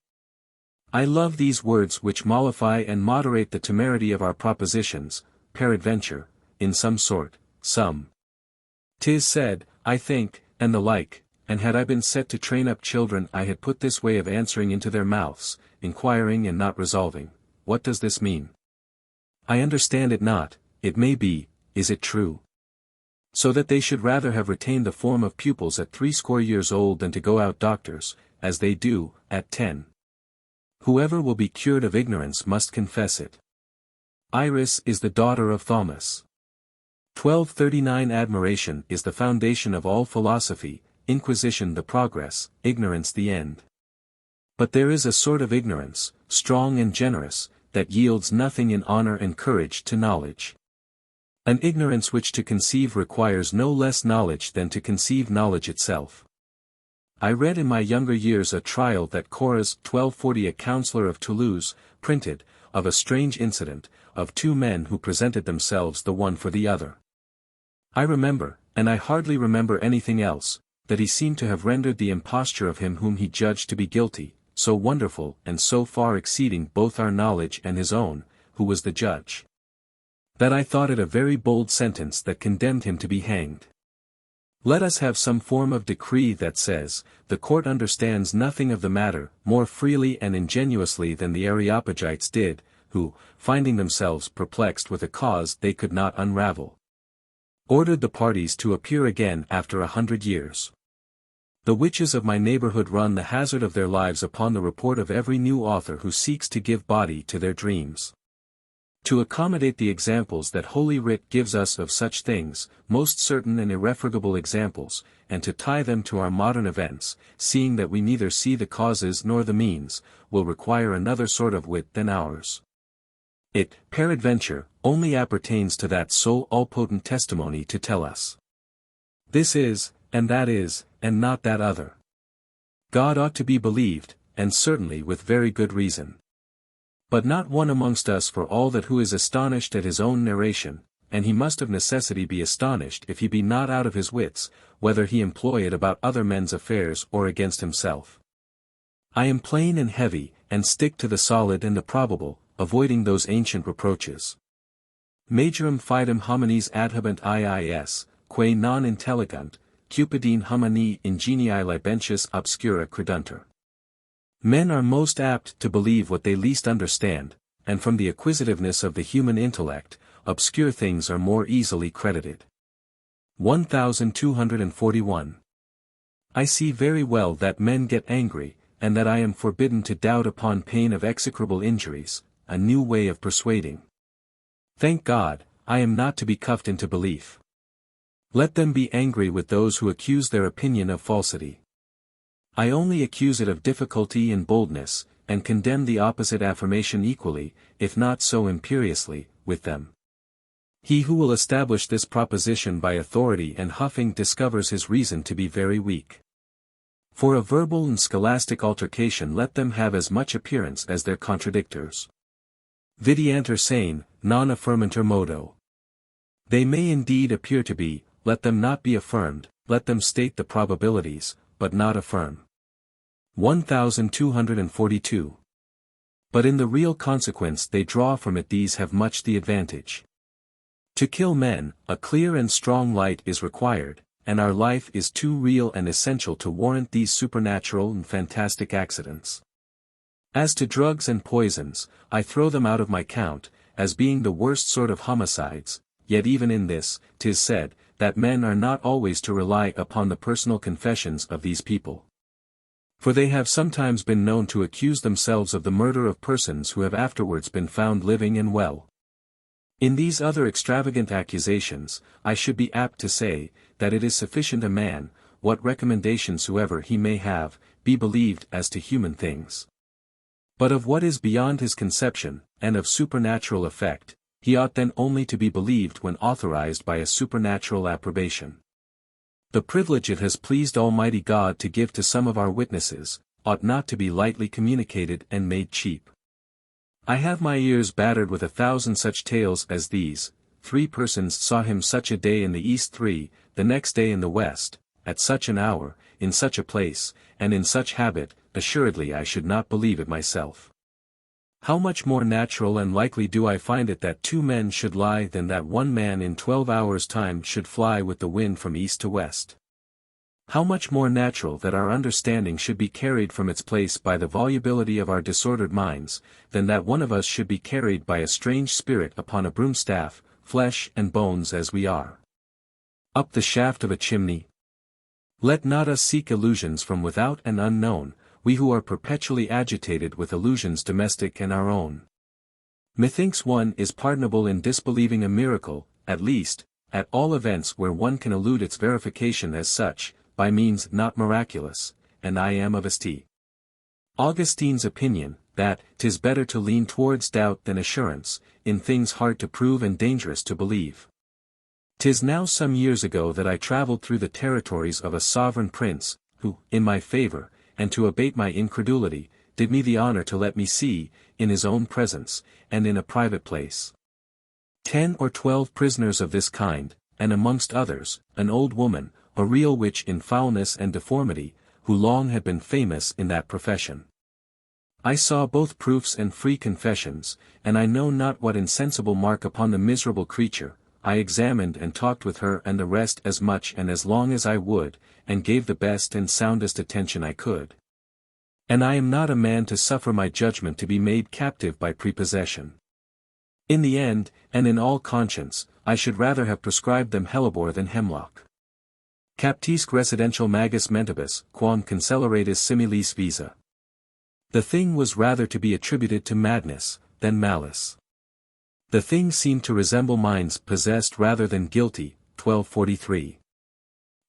I love these words which mollify and moderate the temerity of our propositions, peradventure, in some sort, some. 'Tis said, I think, and the like, and had I been set to train up children I had put this way of answering into their mouths, inquiring and not resolving, what does this mean? I understand it not, it may be, is it true? So that they should rather have retained the form of pupils at 80 years old than to go out doctors, as they do, at 10. Whoever will be cured of ignorance must confess it. Iris is the daughter of Thomas. 1239 Admiration is the foundation of all philosophy, inquisition the progress, ignorance the end. But there is a sort of ignorance, strong and generous, that yields nothing in honor and courage to knowledge. An ignorance which to conceive requires no less knowledge than to conceive knowledge itself. I read in my younger years a trial that Corres 1240 a counsellor of Toulouse, printed, of a strange incident, of 2 men who presented themselves the one for the other. I remember, and I hardly remember anything else, that he seemed to have rendered the imposture of him whom he judged to be guilty, so wonderful and so far exceeding both our knowledge and his own, who was the judge, that I thought it a very bold sentence that condemned him to be hanged. Let us have some form of decree that says, the court understands nothing of the matter more freely and ingenuously than the Areopagites did, who, finding themselves perplexed with a cause they could not unravel, ordered the parties to appear again after 100 years. The witches of my neighborhood run the hazard of their lives upon the report of every new author who seeks to give body to their dreams. To accommodate the examples that Holy Writ gives us of such things, most certain and irrefragable examples, and to tie them to our modern events, seeing that we neither see the causes nor the means, will require another sort of wit than ours. It, peradventure, only appertains to that sole all-potent testimony to tell us. This is, and that is, and not that other. God ought to be believed, and certainly with very good reason. But not one amongst us for all that who is astonished at his own narration, and he must of necessity be astonished if he be not out of his wits, whether he employ it about other men's affairs or against himself. I am plain and heavy, and stick to the solid and the probable, avoiding those ancient reproaches. Majorum fidem homines adhabent iis, quae non intelligant, Cupidine humani ingenii libentius obscura creduntur. Men are most apt to believe what they least understand, and from the acquisitiveness of the human intellect, obscure things are more easily credited. 1241. I see very well that men get angry, and that I am forbidden to doubt upon pain of execrable injuries, a new way of persuading. Thank God, I am not to be cuffed into belief. Let them be angry with those who accuse their opinion of falsity. I only accuse it of difficulty and boldness, and condemn the opposite affirmation equally, if not so imperiously, with them. He who will establish this proposition by authority and huffing discovers his reason to be very weak. For a verbal and scholastic altercation let them have as much appearance as their contradictors. Videantur sane, non affirmantur modo. They may indeed appear to be, let them not be affirmed, let them state the probabilities, but not affirm. 1242. But in the real consequence they draw from it these have much the advantage. To kill men, a clear and strong light is required, and our life is too real and essential to warrant these supernatural and fantastic accidents. As to drugs and poisons, I throw them out of my count, as being the worst sort of homicides, yet even in this, 'tis said, that men are not always to rely upon the personal confessions of these people. For they have sometimes been known to accuse themselves of the murder of persons who have afterwards been found living and well. In these other extravagant accusations, I should be apt to say, that it is sufficient a man, what recommendations soever he may have, be believed as to human things. But of what is beyond his conception, and of supernatural effect, he ought then only to be believed when authorized by a supernatural approbation. The privilege it has pleased Almighty God to give to some of our witnesses, ought not to be lightly communicated and made cheap. I have my ears battered with 1,000 such tales as these. 3 persons saw him such a day in the east, 3, the next day in the west, at such an hour, in such a place, and in such habit. Assuredly I should not believe it myself. How much more natural and likely do I find it that 2 men should lie than that 1 man in 12 hours' time should fly with the wind from east to west? How much more natural that our understanding should be carried from its place by the volubility of our disordered minds, than that one of us should be carried by a strange spirit upon a broomstaff, flesh and bones as we are, up the shaft of a chimney? Let not us seek illusions from without and unknown, we who are perpetually agitated with illusions domestic and our own. Methinks one is pardonable in disbelieving a miracle, at least, at all events where one can elude its verification as such, by means not miraculous, and I am of St. Augustine's opinion, that 'tis better to lean towards doubt than assurance, in things hard to prove and dangerous to believe. 'Tis now some years ago that I travelled through the territories of a sovereign prince, who, in my favour, and to abate my incredulity, did me the honour to let me see, in his own presence, and in a private place, 10 or 12 prisoners of this kind, and amongst others, an old woman, a real witch in foulness and deformity, who long had been famous in that profession. I saw both proofs and free confessions, and I know not what insensible mark upon the miserable creature. I examined and talked with her and the rest as much and as long as I would, and gave the best and soundest attention I could. And I am not a man to suffer my judgment to be made captive by prepossession. In the end, and in all conscience, I should rather have prescribed them hellebore than hemlock. Captisque residential magis mentibus, quam cancelleratis similis visa. The thing was rather to be attributed to madness, than malice. The thing seemed to resemble minds possessed rather than guilty. 1243.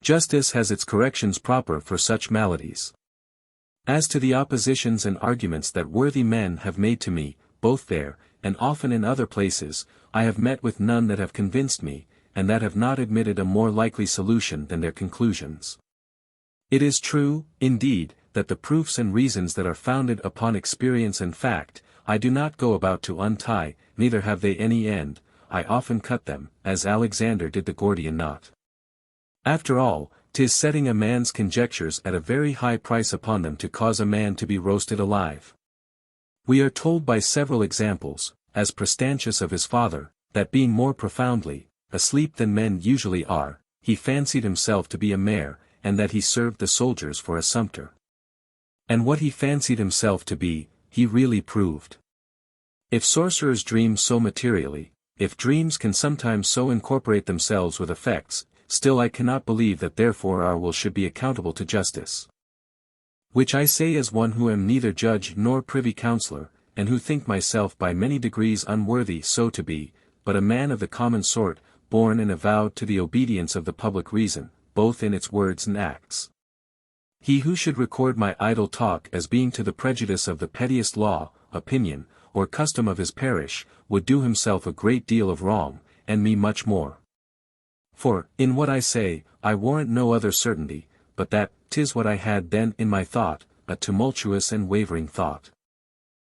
Justice has its corrections proper for such maladies. As to the oppositions and arguments that worthy men have made to me, both there, and often in other places, I have met with none that have convinced me, and that have not admitted a more likely solution than their conclusions. It is true, indeed, that the proofs and reasons that are founded upon experience and fact, I do not go about to untie, neither have they any end, I often cut them, as Alexander did the Gordian knot. After all, 'tis setting a man's conjectures at a very high price upon them to cause a man to be roasted alive. We are told by several examples, as Prostantius of his father, that being more profoundly asleep than men usually are, he fancied himself to be a mare, and that he served the soldiers for a sumpter. And what he fancied himself to be, he really proved. If sorcerers dream so materially, if dreams can sometimes so incorporate themselves with effects, still I cannot believe that therefore our will should be accountable to justice. Which I say as one who am neither judge nor privy councillor, and who think myself by many degrees unworthy so to be, but a man of the common sort, born and avowed to the obedience of the public reason, both in its words and acts. He who should record my idle talk as being to the prejudice of the pettiest law, opinion, or custom of his parish, would do himself a great deal of wrong, and me much more. For, in what I say, I warrant no other certainty, but that 'tis what I had then in my thought, a tumultuous and wavering thought.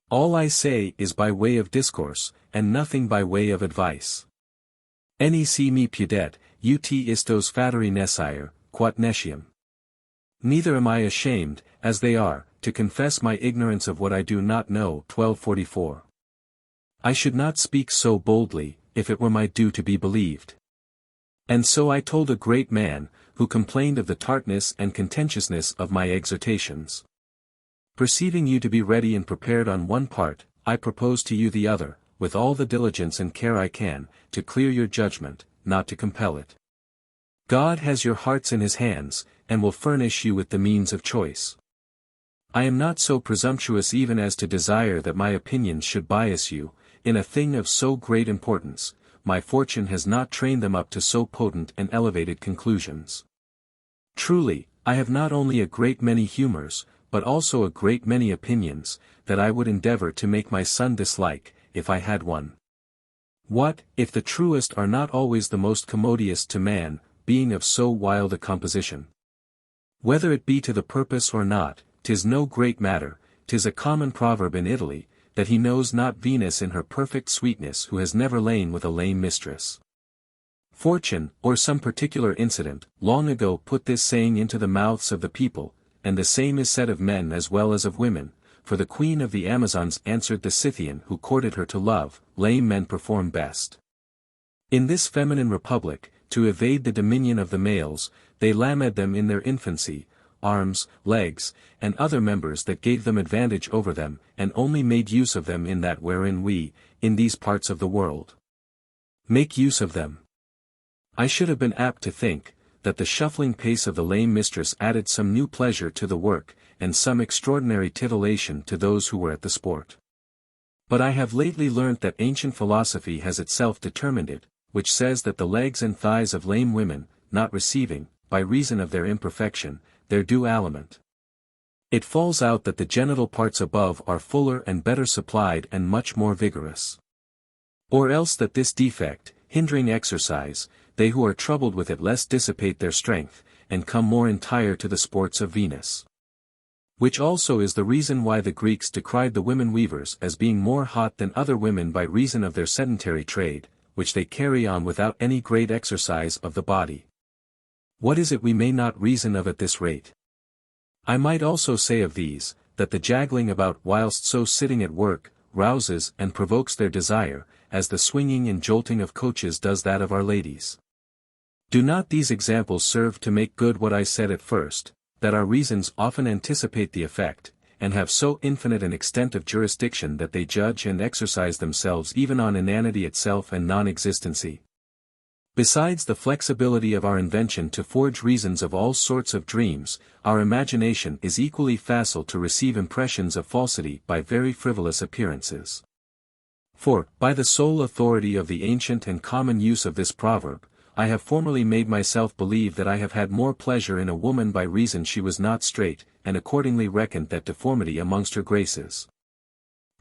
All I say is by way of discourse, and nothing by way of advice. Nec me pudet, ut istos fateri nescire, quat nescium. Neither am I ashamed, as they are, to confess my ignorance of what I do not know. 1244. I should not speak so boldly, if it were my due to be believed. And so I told a great man, who complained of the tartness and contentiousness of my exhortations. Perceiving you to be ready and prepared on one part, I propose to you the other, with all the diligence and care I can, to clear your judgment, not to compel it. God has your hearts in his hands, and will furnish you with the means of choice. I am not so presumptuous even as to desire that my opinions should bias you, in a thing of so great importance. My fortune has not trained them up to so potent and elevated conclusions. Truly, I have not only a great many humors, but also a great many opinions, that I would endeavor to make my son dislike, if I had one. What, if the truest are not always the most commodious to man, being of so wild a composition? Whether it be to the purpose or not, 'tis no great matter, 'tis a common proverb in Italy, that he knows not Venus in her perfect sweetness who has never lain with a lame mistress. Fortune, or some particular incident, long ago put this saying into the mouths of the people, and the same is said of men as well as of women, for the queen of the Amazons answered the Scythian who courted her to love, lame men perform best. In this feminine republic, to evade the dominion of the males, they lamed them in their infancy, arms, legs, and other members that gave them advantage over them, and only made use of them in that wherein we, in these parts of the world, make use of them. I should have been apt to think, that the shuffling pace of the lame mistress added some new pleasure to the work, and some extraordinary titillation to those who were at the sport. But I have lately learnt that ancient philosophy has itself determined it, which says that the legs and thighs of lame women, not receiving, by reason of their imperfection, their due aliment. It falls out that the genital parts above are fuller and better supplied and much more vigorous. Or else that this defect, hindering exercise, they who are troubled with it less dissipate their strength, and come more entire to the sports of Venus. Which also is the reason why the Greeks decried the women weavers as being more hot than other women by reason of their sedentary trade, which they carry on without any great exercise of the body. What is it we may not reason of at this rate? I might also say of these, that the jaggling about whilst so sitting at work, rouses and provokes their desire, as the swinging and jolting of coaches does that of our ladies. Do not these examples serve to make good what I said at first, that our reasons often anticipate the effect, and have so infinite an extent of jurisdiction that they judge and exercise themselves even on inanity itself and non-existency? Besides the flexibility of our invention to forge reasons of all sorts of dreams, our imagination is equally facile to receive impressions of falsity by very frivolous appearances. For, by the sole authority of the ancient and common use of this proverb, I have formerly made myself believe that I have had more pleasure in a woman by reason she was not straight, and accordingly reckoned that deformity amongst her graces.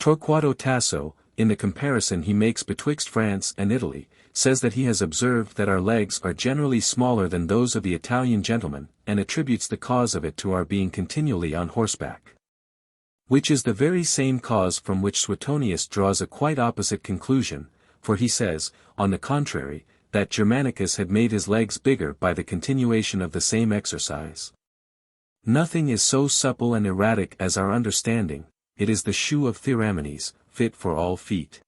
Torquato Tasso, in the comparison he makes betwixt France and Italy, says that he has observed that our legs are generally smaller than those of the Italian gentleman, and attributes the cause of it to our being continually on horseback. Which is the very same cause from which Suetonius draws a quite opposite conclusion, for he says, on the contrary, that Germanicus had made his legs bigger by the continuation of the same exercise. Nothing is so supple and erratic as our understanding, it is the shoe of Theramenes, fit for all feet.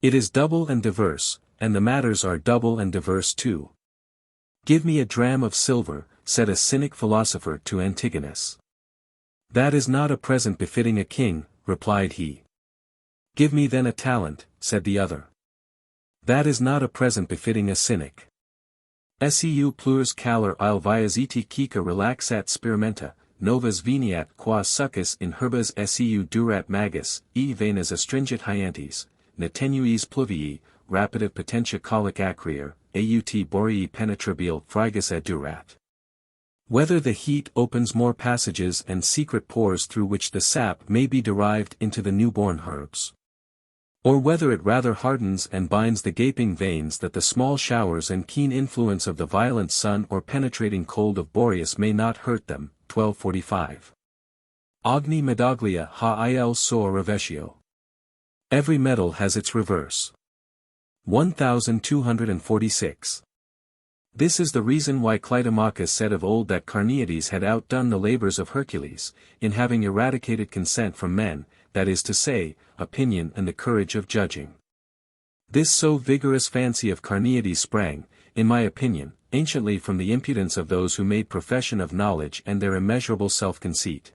It is double and diverse, and the matters are double and diverse too. Give me a dram of silver, said a Cynic philosopher to Antigonus. That is not a present befitting a king, replied he. Give me then a talent, said the other. That is not a present befitting a Cynic. Seu plurs calor il viasiti cica relaxat sperimenta, novas veniat qua succus in herbas seu durat magis, e venas astringit hyantes, netenuis pluvii, rapidae potentia colic acrier, aut borii penetrabile frigus durat. Whether the heat opens more passages and secret pores through which the sap may be derived into the newborn herbs. Or whether it rather hardens and binds the gaping veins that the small showers and keen influence of the violent sun or penetrating cold of Boreas may not hurt them. 1245. Ogni medaglia ha il suo rovescio. Every medal has its reverse. 1246. This is the reason why Clitomachus said of old that Carneades had outdone the labors of Hercules, in having eradicated consent from men, that is to say, opinion and the courage of judging. This so vigorous fancy of Carneades sprang, in my opinion, anciently from the impudence of those who made profession of knowledge and their immeasurable self-conceit.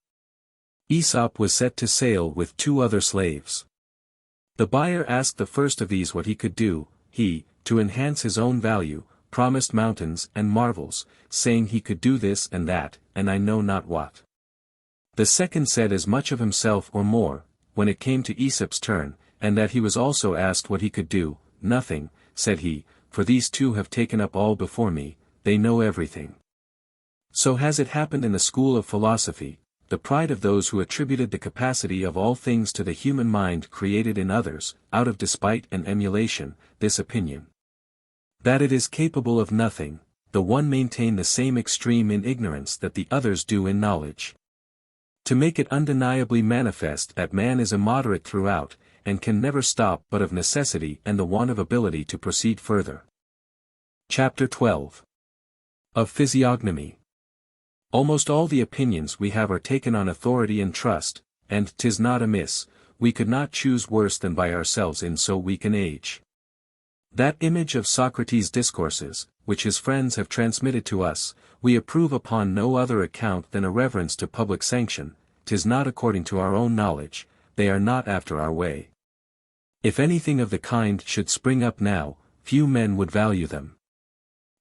Aesop was set to sail with 2 other slaves. The buyer asked the first of these what he could do. He, to enhance his own value, promised mountains and marvels, saying he could do this and that, and I know not what. The second said as much of himself or more, when it came to Aesop's turn, and that he was also asked what he could do. Nothing, said he, for these 2 have taken up all before me, they know everything. So has it happened in the school of philosophy, the pride of those who attributed the capacity of all things to the human mind created in others, out of despite and emulation, this opinion. That it is capable of nothing, the one maintain the same extreme in ignorance that the others do in knowledge. To make it undeniably manifest that man is immoderate throughout, and can never stop but of necessity and the want of ability to proceed further. Chapter 12. Of Physiognomy. Almost all the opinions we have are taken on authority and trust, and 'tis not amiss, we could not choose worse than by ourselves in so weak an age. That image of Socrates' discourses, which his friends have transmitted to us, we approve upon no other account than a reverence to public sanction. 'Tis not according to our own knowledge, they are not after our way. If anything of the kind should spring up now, few men would value them.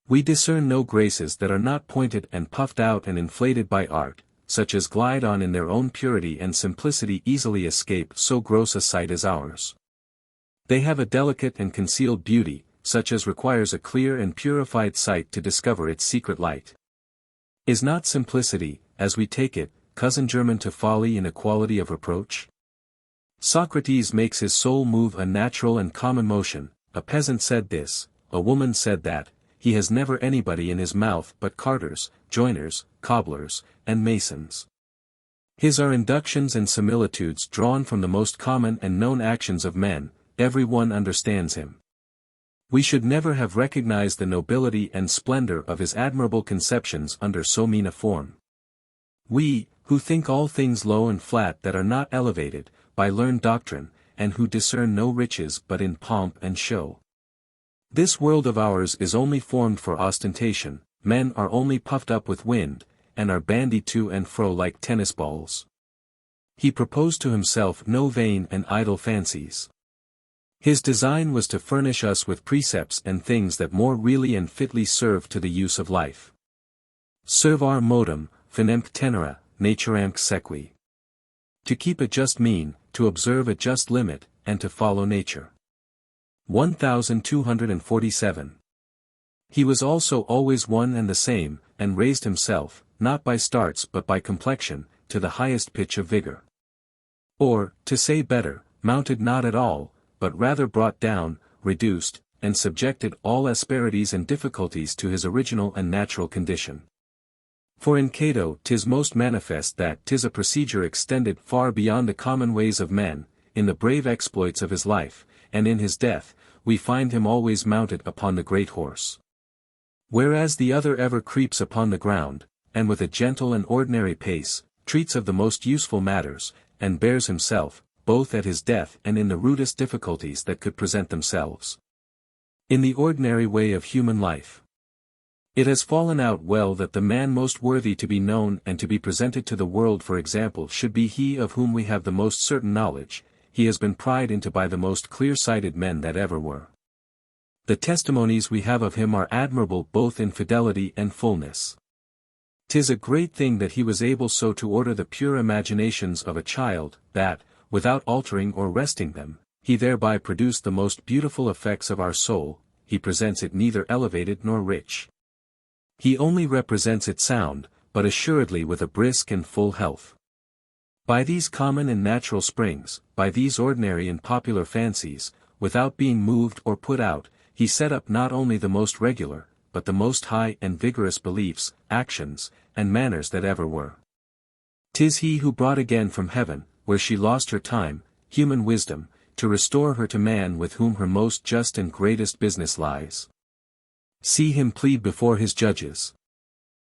We discern no graces that are not pointed and puffed out and inflated by art, such as glide on in their own purity and simplicity easily escape so gross a sight as ours. They have a delicate and concealed beauty, such as requires a clear and purified sight to discover its secret light. Is not simplicity, as we take it, cousin german to folly in equality of reproach? Socrates makes his soul move a natural and common motion, a peasant said this, a woman said that, he has never anybody in his mouth but carters, joiners, cobblers, and masons. His are inductions and similitudes drawn from the most common and known actions of men, every one understands him. We should never have recognized the nobility and splendor of his admirable conceptions under so mean a form. We, who think all things low and flat that are not elevated, by learned doctrine, and who discern no riches but in pomp and show. This world of ours is only formed for ostentation, men are only puffed up with wind, and are bandied to and fro like tennis balls. He proposed to himself no vain and idle fancies. His design was to furnish us with precepts and things that more really and fitly serve to the use of life. Servar modum, finemque tenera, naturamque sequi. To keep a just mean, to observe a just limit, and to follow nature. 1247. He was also always one and the same, and raised himself, not by starts but by complexion, to the highest pitch of vigor. Or, to say better, mounted not at all, but rather brought down, reduced, and subjected all asperities and difficulties to his original and natural condition. For in Cato 'tis most manifest that 'tis a procedure extended far beyond the common ways of men, in the brave exploits of his life, and in his death, we find him always mounted upon the great horse. Whereas the other ever creeps upon the ground, and with a gentle and ordinary pace, treats of the most useful matters, and bears himself, both at his death and in the rudest difficulties that could present themselves, in the ordinary way of human life. It has fallen out well that the man most worthy to be known and to be presented to the world for example should be he of whom we have the most certain knowledge. He has been pried into by the most clear-sighted men that ever were. The testimonies we have of him are admirable both in fidelity and fullness. 'Tis a great thing that he was able so to order the pure imaginations of a child, that, without altering or resting them, he thereby produced the most beautiful effects of our soul. He presents it neither elevated nor rich. He only represents it sound, but assuredly with a brisk and full health. By these common and natural springs, by these ordinary and popular fancies, without being moved or put out, he set up not only the most regular, but the most high and vigorous beliefs, actions, and manners that ever were. 'Tis he who brought again from heaven, where she lost her time, human wisdom, to restore her to man with whom her most just and greatest business lies. See him plead before his judges.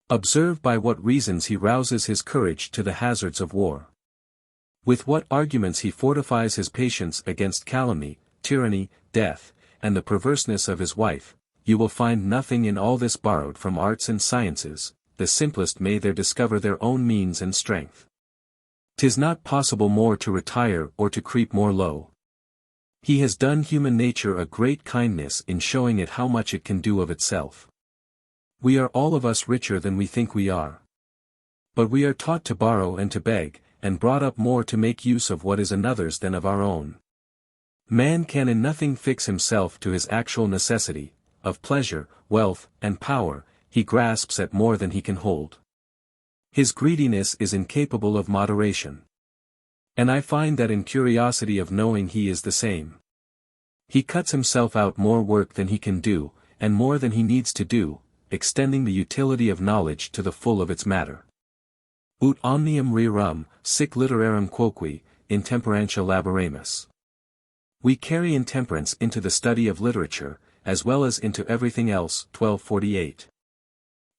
Observe by what reasons he rouses his courage to the hazards of war. With what arguments he fortifies his patience against calumny, tyranny, death, and the perverseness of his wife. You will find nothing in all this borrowed from arts and sciences. The simplest may there discover their own means and strength. 'Tis not possible more to retire or to creep more low. He has done human nature a great kindness in showing it how much it can do of itself. We are all of us richer than we think we are. But we are taught to borrow and to beg, and brought up more to make use of what is another's than of our own. Man can in nothing fix himself to his actual necessity. Of pleasure, wealth, and power, he grasps at more than he can hold. His greediness is incapable of moderation. And I find that in curiosity of knowing he is the same. He cuts himself out more work than he can do, and more than he needs to do, extending the utility of knowledge to the full of its matter. Ut omnium rerum, sic literarum quoque, intemperantia laboramus. We carry intemperance into the study of literature, as well as into everything else. 1248.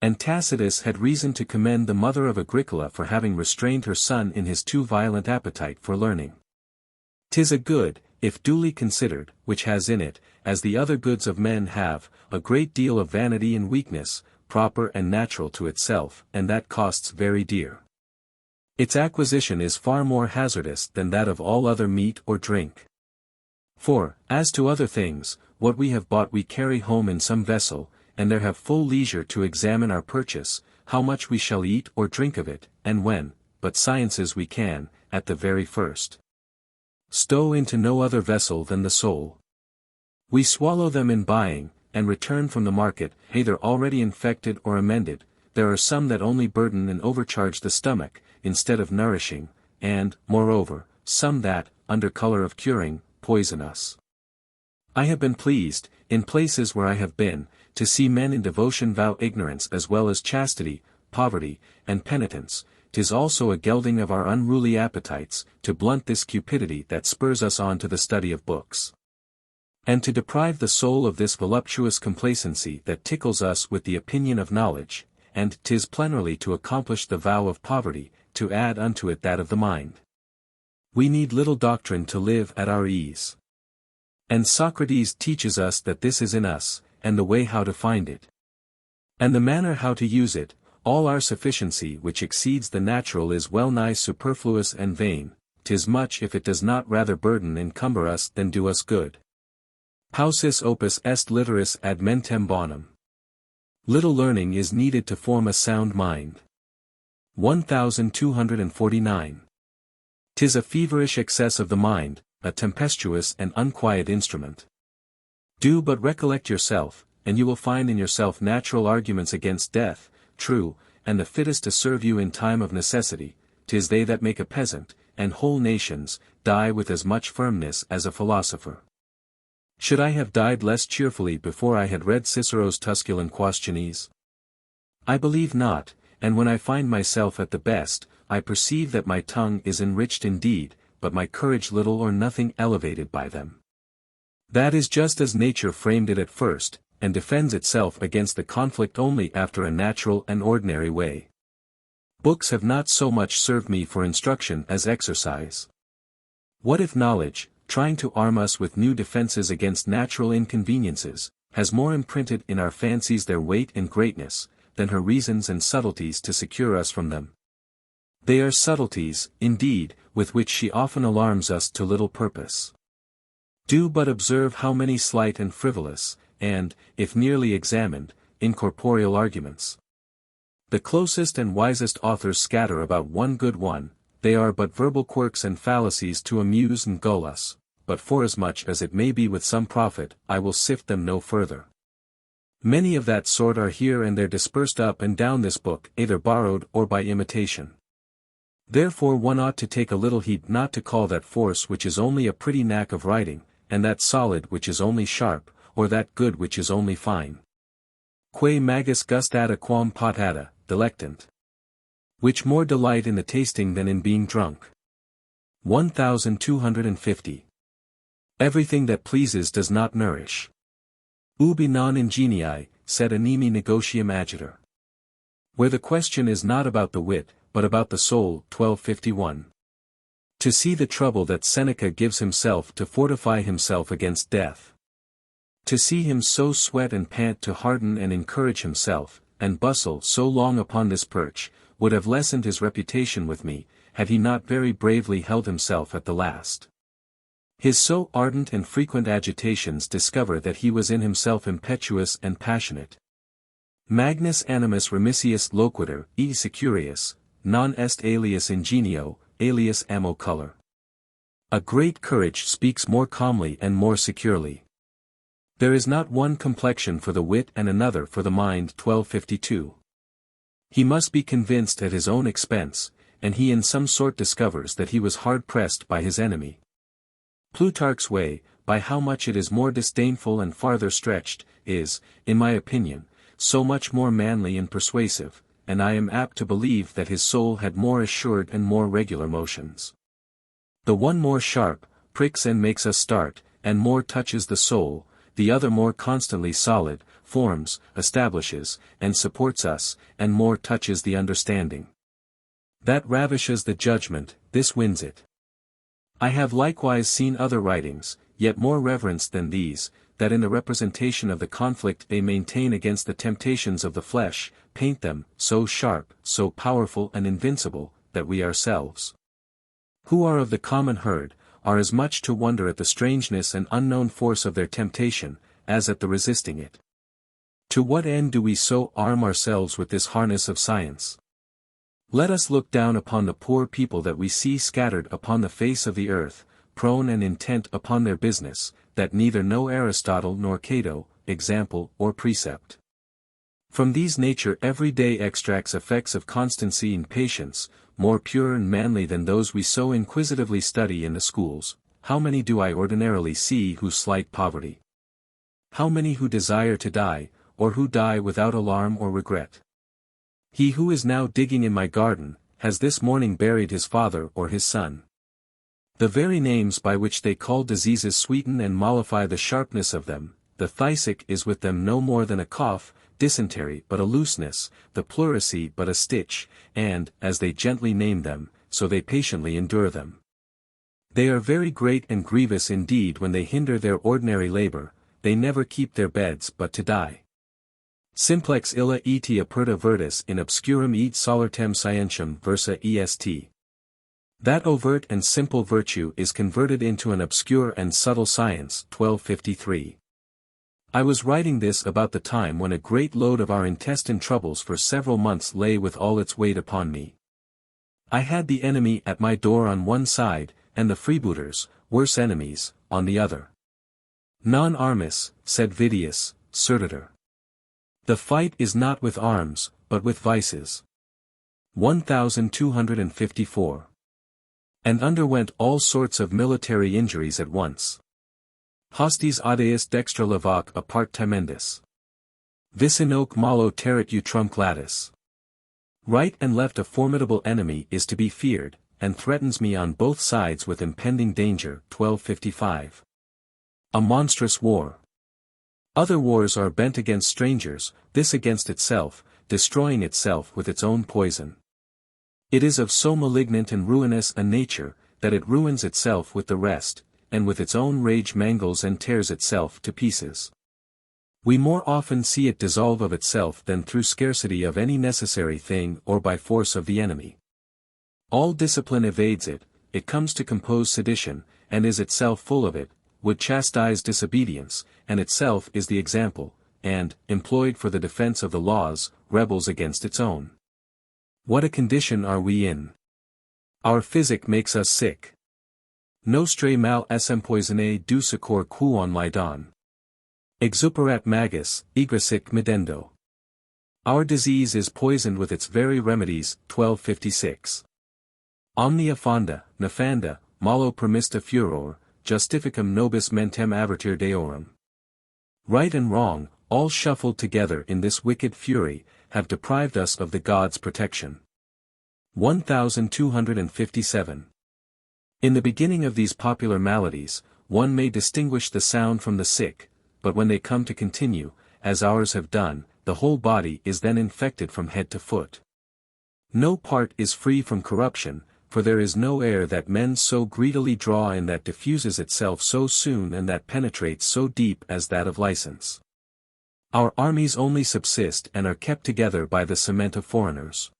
And Tacitus had reason to commend the mother of Agricola for having restrained her son in his too violent appetite for learning. 'Tis a good, if duly considered, which has in it, as the other goods of men have, a great deal of vanity and weakness, proper and natural to itself, and that costs very dear. Its acquisition is far more hazardous than that of all other meat or drink. For, as to other things, what we have bought we carry home in some vessel, and there have full leisure to examine our purchase, how much we shall eat or drink of it, and when, but sciences we can, at the very first, stow into no other vessel than the soul. We swallow them in buying, and return from the market, either already infected or amended. There are some that only burden and overcharge the stomach, instead of nourishing, and, moreover, some that, under color of curing, poison us. I have been pleased, in places where I have been, to see men in devotion vow ignorance as well as chastity, poverty, and penitence. 'Tis also a gelding of our unruly appetites, to blunt this cupidity that spurs us on to the study of books, and to deprive the soul of this voluptuous complacency that tickles us with the opinion of knowledge, and 'tis plenarily to accomplish the vow of poverty, to add unto it that of the mind. We need little doctrine to live at our ease. And Socrates teaches us that this is in us, and the way how to find it, and the manner how to use it. All our sufficiency which exceeds the natural is well nigh superfluous and vain. 'Tis much if it does not rather burden and cumber us than do us good. Paucis opus est literis ad mentem bonum. Little learning is needed to form a sound mind. 1249. 'Tis a feverish excess of the mind, a tempestuous and unquiet instrument. Do but recollect yourself, and you will find in yourself natural arguments against death, true, and the fittest to serve you in time of necessity. 'Tis they that make a peasant, and whole nations, die with as much firmness as a philosopher. Should I have died less cheerfully before I had read Cicero's Tusculan Quaestiones? I believe not, and when I find myself at the best, I perceive that my tongue is enriched indeed, but my courage little or nothing elevated by them. That is just as nature framed it at first, and defends itself against the conflict only after a natural and ordinary way. Books have not so much served me for instruction as exercise. What if knowledge, trying to arm us with new defenses against natural inconveniences, has more imprinted in our fancies their weight and greatness, than her reasons and subtleties to secure us from them? They are subtleties, indeed, with which she often alarms us to little purpose. Do but observe how many slight and frivolous, and, if nearly examined, incorporeal arguments. The closest and wisest authors scatter about one good one, they are but verbal quirks and fallacies to amuse and gull us, but forasmuch as it may be with some profit, I will sift them no further. Many of that sort are here and there dispersed up and down this book, either borrowed or by imitation. Therefore one ought to take a little heed not to call that force which is only a pretty knack of writing, and that solid which is only sharp, or that good which is only fine. Quae magis gustata quam potata, delectant. Which more delight in the tasting than in being drunk. 1250. Everything that pleases does not nourish. Ubi non ingenii, sed animi negotium agitur. Where the question is not about the wit, but about the soul. 1251. To see the trouble that Seneca gives himself to fortify himself against death. To see him so sweat and pant to harden and encourage himself, and bustle so long upon this perch, would have lessened his reputation with me, had he not very bravely held himself at the last. His so ardent and frequent agitations discover that he was in himself impetuous and passionate. Magnus animus remissius loquitur, e securius, non est alias ingenio, alias amo color. A great courage speaks more calmly and more securely. There is not one complexion for the wit and another for the mind. 1252. He must be convinced at his own expense, and he in some sort discovers that he was hard pressed by his enemy. Plutarch's way, by how much it is more disdainful and farther stretched, is, in my opinion, so much more manly and persuasive, and I am apt to believe that his soul had more assured and more regular motions. The one more sharp, pricks and makes us start, and more touches the soul, the other more constantly solid, forms, establishes, and supports us, and more touches the understanding. That ravishes the judgment, this wins it. I have likewise seen other writings, yet more reverenced than these, that in the representation of the conflict they maintain against the temptations of the flesh, paint them, so sharp, so powerful and invincible, that we ourselves, who are of the common herd, are as much to wonder at the strangeness and unknown force of their temptation, as at the resisting it. To what end do we so arm ourselves with this harness of science? Let us look down upon the poor people that we see scattered upon the face of the earth, prone and intent upon their business, that neither know Aristotle nor Cato, example or precept. From these nature every day extracts effects of constancy and patience, more pure and manly than those we so inquisitively study in the schools. How many do I ordinarily see who slight poverty? How many who desire to die, or who die without alarm or regret? He who is now digging in my garden, has this morning buried his father or his son. The very names by which they call diseases sweeten and mollify the sharpness of them. The phtisic is with them no more than a cough, dysentery but a looseness, the pleurisy but a stitch, and, as they gently name them, so they patiently endure them. They are very great and grievous indeed when they hinder their ordinary labor, they never keep their beds but to die. Simplex illa eti aperta virtus in obscurum et solertem scientiam versa est. That overt and simple virtue is converted into an obscure and subtle science. 1253. I was writing this about the time when a great load of our intestine troubles for several months lay with all its weight upon me. I had the enemy at my door on one side, and the freebooters, worse enemies, on the other. Non armis, sed vitiis, certitur. The fight is not with arms, but with vices. 1254. And underwent all sorts of military injuries at once. Hostis audeus dextra levac apart temendis. Vicinoque malo territ utrum clatis. Right and left a formidable enemy is to be feared, and threatens me on both sides with impending danger. 1255. A monstrous war. Other wars are bent against strangers, this against itself, destroying itself with its own poison. It is of so malignant and ruinous a nature, that it ruins itself with the rest, and with its own rage mangles and tears itself to pieces. We more often see it dissolve of itself than through scarcity of any necessary thing or by force of the enemy. All discipline evades it, it comes to compose sedition, and is itself full of it, would chastise disobedience, and itself is the example, and, employed for the defense of the laws, rebels against its own. What a condition are we in! Our physic makes us sick. Nostre mal essem poisone ducicor quon laedon. Exuperat magis, egresic midendo. Our disease is poisoned with its very remedies. 1256. Omnia fonda, nefanda, malo permista furor, justificum nobis mentem avertir deorum. Right and wrong, all shuffled together in this wicked fury, have deprived us of the God's protection. 1257. In the beginning of these popular maladies, one may distinguish the sound from the sick, but when they come to continue, as ours have done, the whole body is then infected from head to foot. No part is free from corruption, for there is no air that men so greedily draw in that diffuses itself so soon and that penetrates so deep as that of license. Our armies only subsist and are kept together by the cement of foreigners.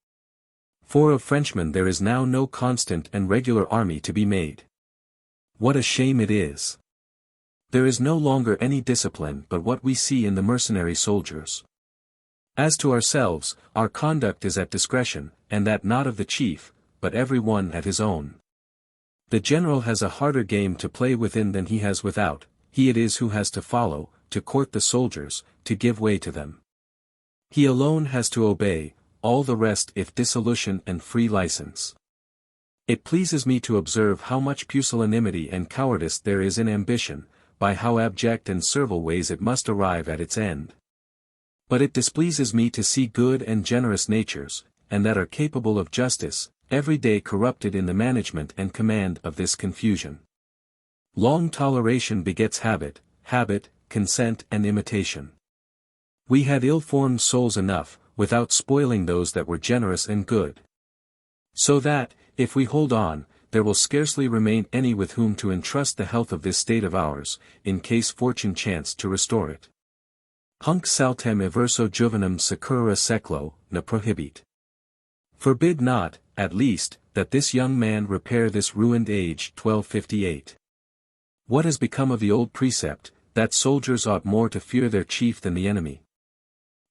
For of Frenchmen there is now no constant and regular army to be made. What a shame it is! There is no longer any discipline but what we see in the mercenary soldiers. As to ourselves, our conduct is at discretion, and that not of the chief, but every one at his own. The general has a harder game to play within than he has without, he it is who has to follow, to court the soldiers, to give way to them. He alone has to obey, all the rest if dissolution and free license. It pleases me to observe how much pusillanimity and cowardice there is in ambition, by how abject and servile ways it must arrive at its end. But it displeases me to see good and generous natures, and that are capable of justice, every day corrupted in the management and command of this confusion. Long toleration begets habit, consent and imitation. We had ill-formed souls enough, without spoiling those that were generous and good. So that, if we hold on, there will scarcely remain any with whom to entrust the health of this state of ours, in case fortune chance to restore it. Hunc saltem everso juvenum secura seclo, ne prohibit. Forbid not, at least, that this young man repair this ruined age. 1258. What has become of the old precept, that soldiers ought more to fear their chief than the enemy?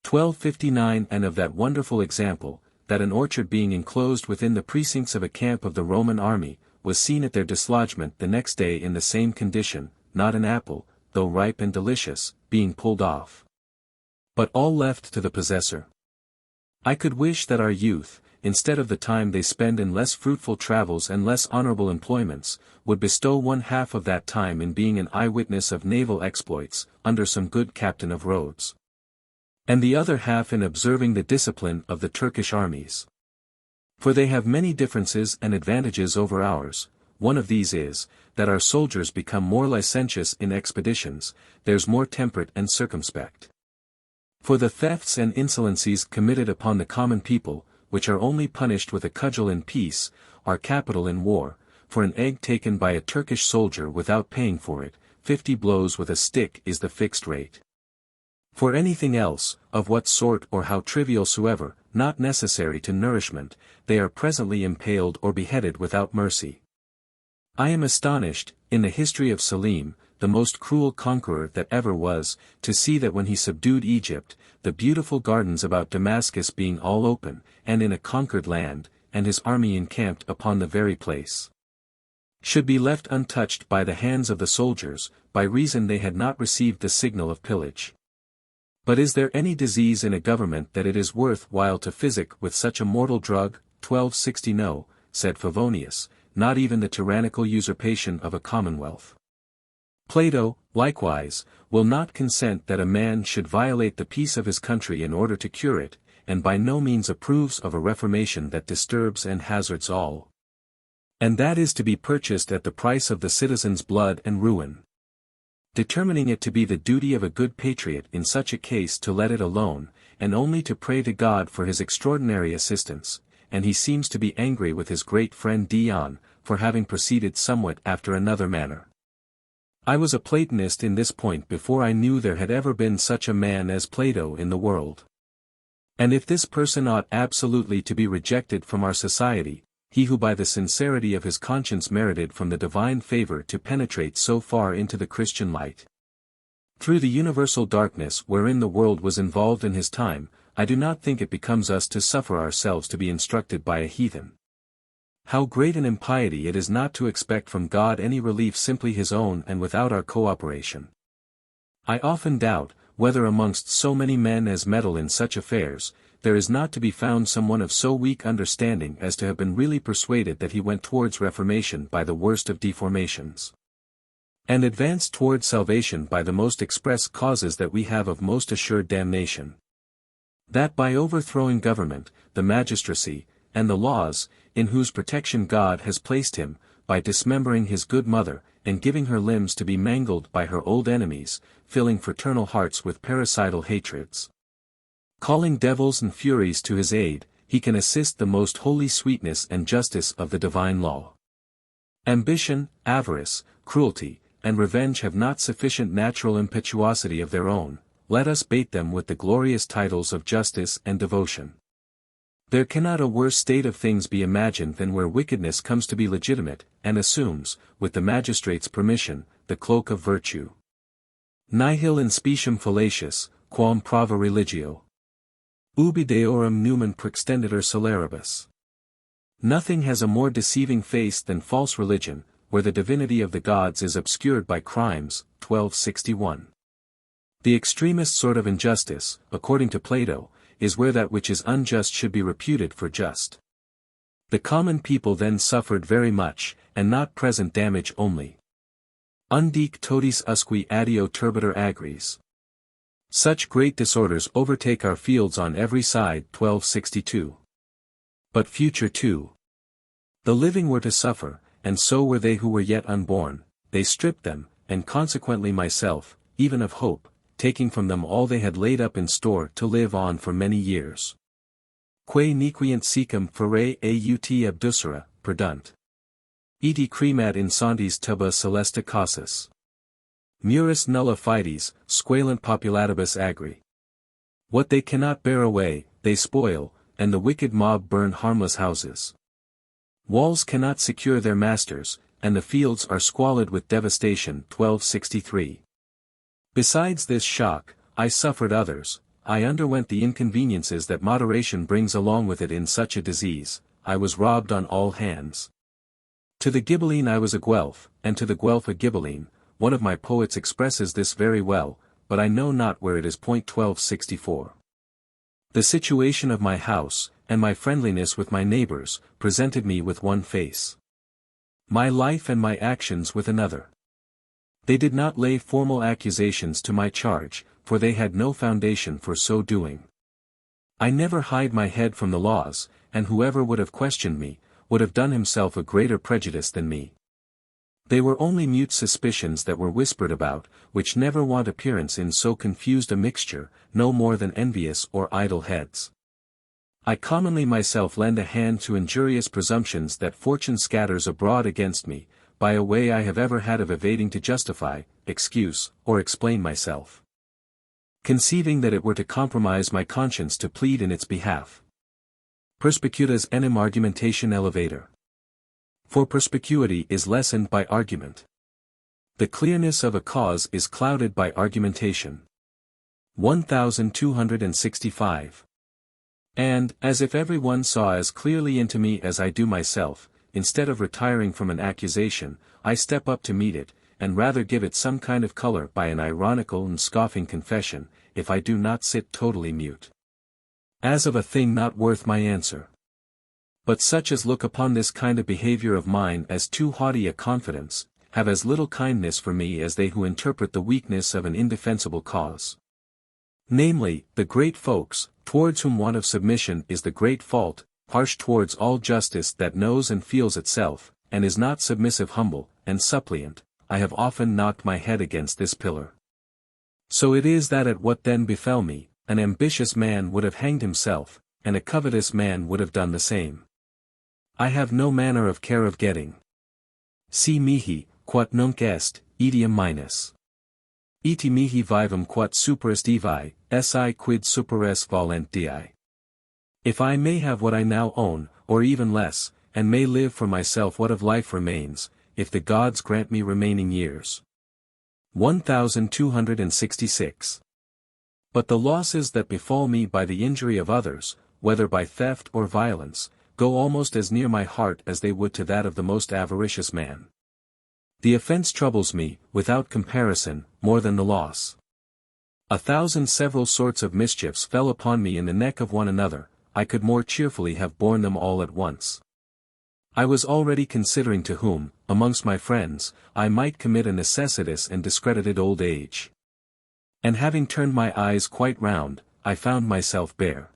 1259. And of that wonderful example, that an orchard being enclosed within the precincts of a camp of the Roman army, was seen at their dislodgment the next day in the same condition, not an apple, though ripe and delicious, being pulled off, but all left to the possessor. I could wish that our youth, instead of the time they spend in less fruitful travels and less honorable employments, would bestow one half of that time in being an eyewitness of naval exploits, under some good captain of Rhodes, and the other half in observing the discipline of the Turkish armies. For they have many differences and advantages over ours. One of these is, that our soldiers become more licentious in expeditions, theirs more temperate and circumspect. For the thefts and insolencies committed upon the common people, which are only punished with a cudgel in peace, are capital in war. For an egg taken by a Turkish soldier without paying for it, 50 blows with a stick is the fixed rate. For anything else, of what sort or how trivial soever, not necessary to nourishment, they are presently impaled or beheaded without mercy. I am astonished, in the history of Selim, the most cruel conqueror that ever was, to see that when he subdued Egypt, the beautiful gardens about Damascus being all open, and in a conquered land, and his army encamped upon the very place, should be left untouched by the hands of the soldiers, by reason they had not received the signal of pillage. But is there any disease in a government that it is worth while to physic with such a mortal drug? 1260. No, said Favonius, not even the tyrannical usurpation of a commonwealth. Plato, likewise, will not consent that a man should violate the peace of his country in order to cure it, and by no means approves of a reformation that disturbs and hazards all. And that is to be purchased at the price of the citizen's blood and ruin. Determining it to be the duty of a good patriot in such a case to let it alone, and only to pray to God for his extraordinary assistance, and he seems to be angry with his great friend Dion, for having proceeded somewhat after another manner. I was a Platonist in this point before I knew there had ever been such a man as Plato in the world. And if this person ought absolutely to be rejected from our society, he who by the sincerity of his conscience merited from the divine favor to penetrate so far into the Christian light, through the universal darkness wherein the world was involved in his time, I do not think it becomes us to suffer ourselves to be instructed by a heathen. How great an impiety it is not to expect from God any relief simply his own and without our cooperation. I often doubt, whether amongst so many men as meddle in such affairs, there is not to be found someone of so weak understanding as to have been really persuaded that he went towards reformation by the worst of deformations, and advanced towards salvation by the most express causes that we have of most assured damnation. That by overthrowing government, the magistracy, and the laws, in whose protection God has placed him, by dismembering his good mother, and giving her limbs to be mangled by her old enemies, filling fraternal hearts with parricidal hatreds, calling devils and furies to his aid, he can assist the most holy sweetness and justice of the divine law. Ambition, avarice, cruelty, and revenge have not sufficient natural impetuosity of their own, let us bait them with the glorious titles of justice and devotion. There cannot a worse state of things be imagined than where wickedness comes to be legitimate, and assumes, with the magistrate's permission, the cloak of virtue. Nihil in speciem fallacious, quam prava religio. Ubi deorum numen praextenditur celeribus. Nothing has a more deceiving face than false religion, where the divinity of the gods is obscured by crimes. 1261. The extremest sort of injustice, according to Plato, is where that which is unjust should be reputed for just. The common people then suffered very much, and not present damage only. Undique totis usque addio turbitur agris. Such great disorders overtake our fields on every side. 1262. But future too. The living were to suffer, and so were they who were yet unborn, they stripped them, and consequently myself, even of hope, taking from them all they had laid up in store to live on for many years. Quae nequient secum ferae aut abducere, perdunt. Iti cremat insantis tuba celesta casus. Muris nulla fides, squalant populatibus agri. What they cannot bear away, they spoil, and the wicked mob burn harmless houses. Walls cannot secure their masters, and the fields are squalid with devastation. 1263. Besides this shock, I suffered others. I underwent the inconveniences that moderation brings along with it in such a disease. I was robbed on all hands. To the Ghibelline I was a Guelph, and to the Guelph a Ghibelline. One of my poets expresses this very well, but I know not where it is. 1264. The situation of my house, and my friendliness with my neighbors, presented me with one face. My life and my actions with another. They did not lay formal accusations to my charge, for they had no foundation for so doing. I never hide my head from the laws, and whoever would have questioned me, would have done himself a greater prejudice than me. They were only mute suspicions that were whispered about, which never want appearance in so confused a mixture, no more than envious or idle heads. I commonly myself lend a hand to injurious presumptions that fortune scatters abroad against me, by a way I have ever had of evading to justify, excuse, or explain myself, conceiving that it were to compromise my conscience to plead in its behalf. Perspicuitas enim argumentation elevator. For perspicuity is lessened by argument. The clearness of a cause is clouded by argumentation. 1265. And, as if every one saw as clearly into me as I do myself, instead of retiring from an accusation, I step up to meet it, and rather give it some kind of color by an ironical and scoffing confession, if I do not sit totally mute, as of a thing not worth my answer. But such as look upon this kind of behavior of mine as too haughty a confidence, have as little kindness for me as they who interpret the weakness of an indefensible cause. Namely, the great folks, towards whom want of submission is the great fault, harsh towards all justice that knows and feels itself, and is not submissive, humble, and suppliant. I have often knocked my head against this pillar. So it is that at what then befell me, an ambitious man would have hanged himself, and a covetous man would have done the same. I have no manner of care of getting. Si mihi, quod nunc est, etiam minus. Eti mihi vivum quod superest evi, si quid superes volent Dei. If I may have what I now own, or even less, and may live for myself what of life remains, if the gods grant me remaining years. 1266. But the losses that befall me by the injury of others, whether by theft or violence, go almost as near my heart as they would to that of the most avaricious man. The offense troubles me, without comparison, more than the loss. 1,000 several sorts of mischiefs fell upon me in the neck of one another, I could more cheerfully have borne them all at once. I was already considering to whom, amongst my friends, I might commit a necessitous and discredited old age. And having turned my eyes quite round, I found myself bare.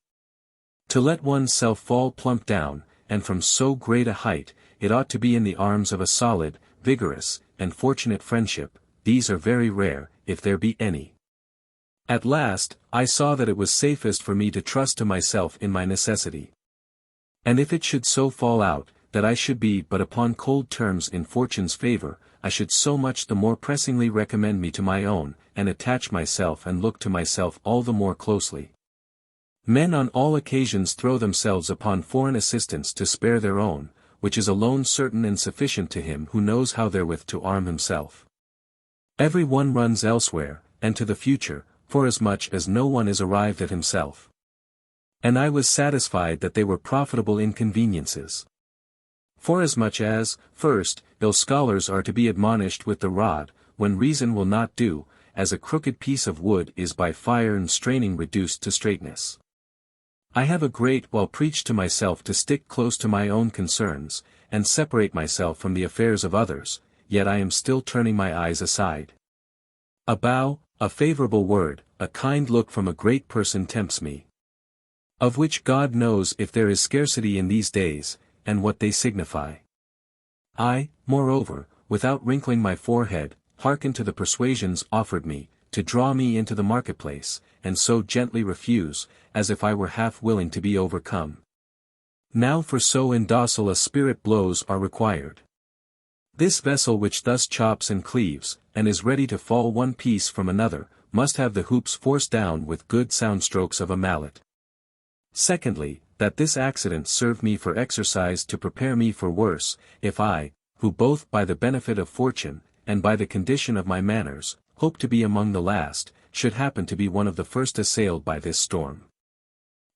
To let one's self fall plump down, and from so great a height, it ought to be in the arms of a solid, vigorous, and fortunate friendship. These are very rare, if there be any. At last, I saw that it was safest for me to trust to myself in my necessity. And if it should so fall out, that I should be but upon cold terms in fortune's favor, I should so much the more pressingly recommend me to my own, and attach myself and look to myself all the more closely. Men on all occasions throw themselves upon foreign assistance to spare their own, which is alone certain and sufficient to him who knows how therewith to arm himself. Every one runs elsewhere, and to the future, forasmuch as no one is arrived at himself. And I was satisfied that they were profitable inconveniences. Forasmuch as, first, ill scholars are to be admonished with the rod, when reason will not do, as a crooked piece of wood is by fire and straining reduced to straightness. I have a great while preached to myself to stick close to my own concerns, and separate myself from the affairs of others, yet I am still turning my eyes aside. A bow, a favorable word, a kind look from a great person tempts me. Of which God knows if there is scarcity in these days, and what they signify. I, moreover, without wrinkling my forehead, hearken to the persuasions offered me, to draw me into the marketplace, and so gently refuse, as if I were half willing to be overcome. Now for so indocile a spirit blows are required. This vessel which thus chops and cleaves, and is ready to fall one piece from another, must have the hoops forced down with good sound strokes of a mallet. Secondly, that this accident serve me for exercise to prepare me for worse, if I, who both by the benefit of fortune, and by the condition of my manners, hope to be among the last, should happen to be one of the first assailed by this storm.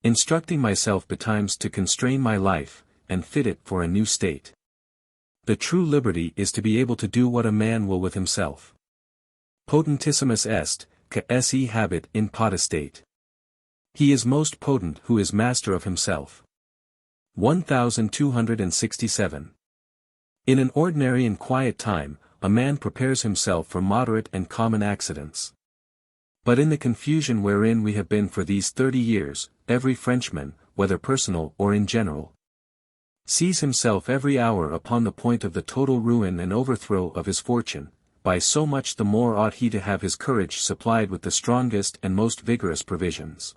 Instructing myself betimes to constrain my life, and fit it for a new state. The true liberty is to be able to do what a man will with himself. Potentissimus est, que esse habet in potestate. He is most potent who is master of himself. 1267. In an ordinary and quiet time, a man prepares himself for moderate and common accidents. But in the confusion wherein we have been for these 30 years, every Frenchman, whether personal or in general, sees himself every hour upon the point of the total ruin and overthrow of his fortune. By so much the more ought he to have his courage supplied with the strongest and most vigorous provisions.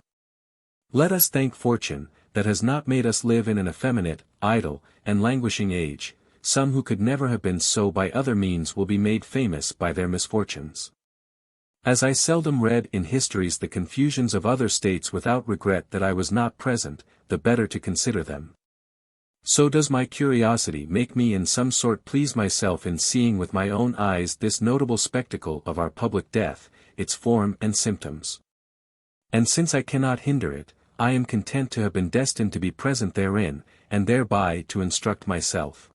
Let us thank fortune, that has not made us live in an effeminate, idle, and languishing age. Some who could never have been so by other means will be made famous by their misfortunes. As I seldom read in histories the confusions of other states without regret that I was not present, the better to consider them. So does my curiosity make me in some sort please myself in seeing with my own eyes this notable spectacle of our public death, its form and symptoms. And since I cannot hinder it, I am content to have been destined to be present therein, and thereby to instruct myself.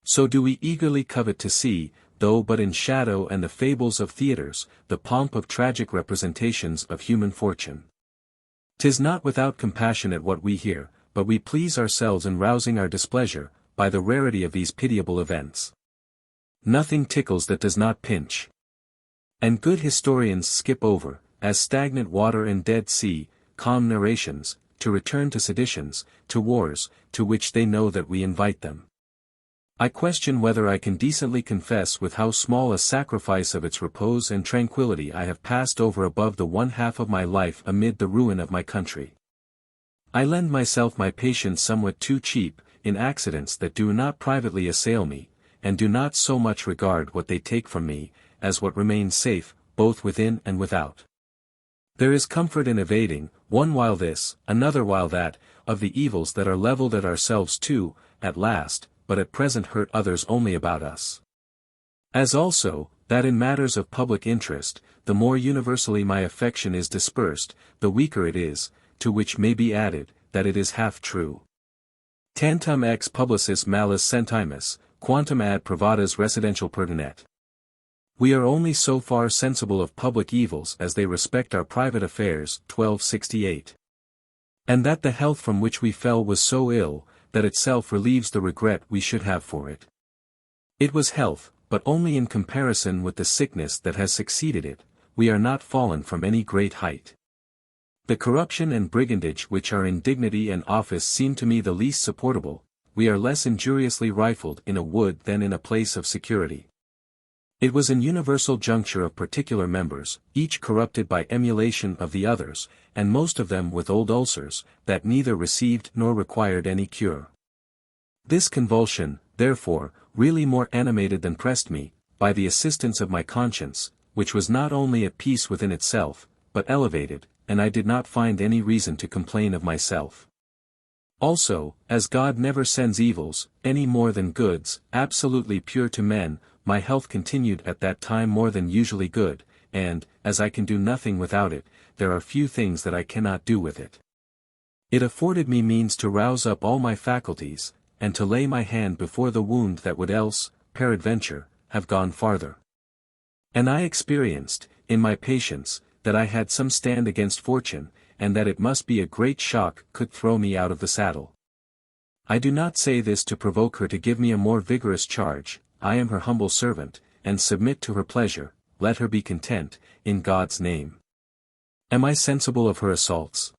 So do we eagerly covet to see, though but in shadow and the fables of theatres, the pomp of tragic representations of human fortune. 'Tis not without compassion at what we hear, but we please ourselves in rousing our displeasure, by the rarity of these pitiable events. Nothing tickles that does not pinch. And good historians skip over, as stagnant water and dead sea, calm narrations, to return to seditions, to wars, to which they know that we invite them. I question whether I can decently confess with how small a sacrifice of its repose and tranquility I have passed over above the 1/2 of my life amid the ruin of my country. I lend myself my patience somewhat too cheap, in accidents that do not privately assail me, and do not so much regard what they take from me, as what remains safe, both within and without. There is comfort in evading, one while this, another while that, of the evils that are levelled at ourselves too, at last, but at present hurt others only about us. As also, that in matters of public interest, the more universally my affection is dispersed, the weaker it is, to which may be added, that it is half true. Tantum ex publicis malis sentimus, quantum ad privatas residential pertinet. We are only so far sensible of public evils as they respect our private affairs, 1268. And that the health from which we fell was so ill, that itself relieves the regret we should have for it. It was health, but only in comparison with the sickness that has succeeded it, we are not fallen from any great height. The corruption and brigandage which are in dignity and office seem to me the least supportable, we are less injuriously rifled in a wood than in a place of security. It was an universal juncture of particular members, each corrupted by emulation of the others, and most of them with old ulcers, that neither received nor required any cure. This convulsion, therefore, really more animated than pressed me, by the assistance of my conscience, which was not only at peace within itself, but elevated, and I did not find any reason to complain of myself. Also, as God never sends evils, any more than goods, absolutely pure to men, my health continued at that time more than usually good, and, as I can do nothing without it, there are few things that I cannot do with it. It afforded me means to rouse up all my faculties, and to lay my hand before the wound that would else, peradventure, have gone farther. And I experienced, in my patience, that I had some stand against fortune, and that it must be a great shock could throw me out of the saddle. I do not say this to provoke her to give me a more vigorous charge, I am her humble servant, and submit to her pleasure, let her be content, in God's name. Am I sensible of her assaults?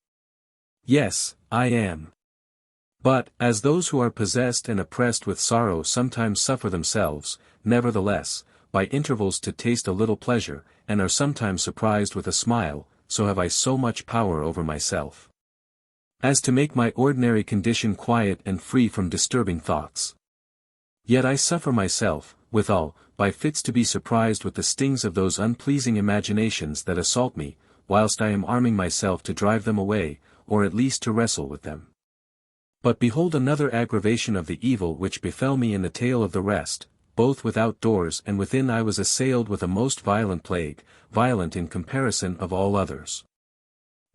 Yes, I am. But, as those who are possessed and oppressed with sorrow sometimes suffer themselves, nevertheless, by intervals to taste a little pleasure, and are sometimes surprised with a smile, so have I so much power over myself, as to make my ordinary condition quiet and free from disturbing thoughts. Yet I suffer myself, withal, by fits to be surprised with the stings of those unpleasing imaginations that assault me, whilst I am arming myself to drive them away, or at least to wrestle with them. But behold another aggravation of the evil which befell me in the tail of the rest, both without doors and within I was assailed with a most violent plague, violent in comparison of all others.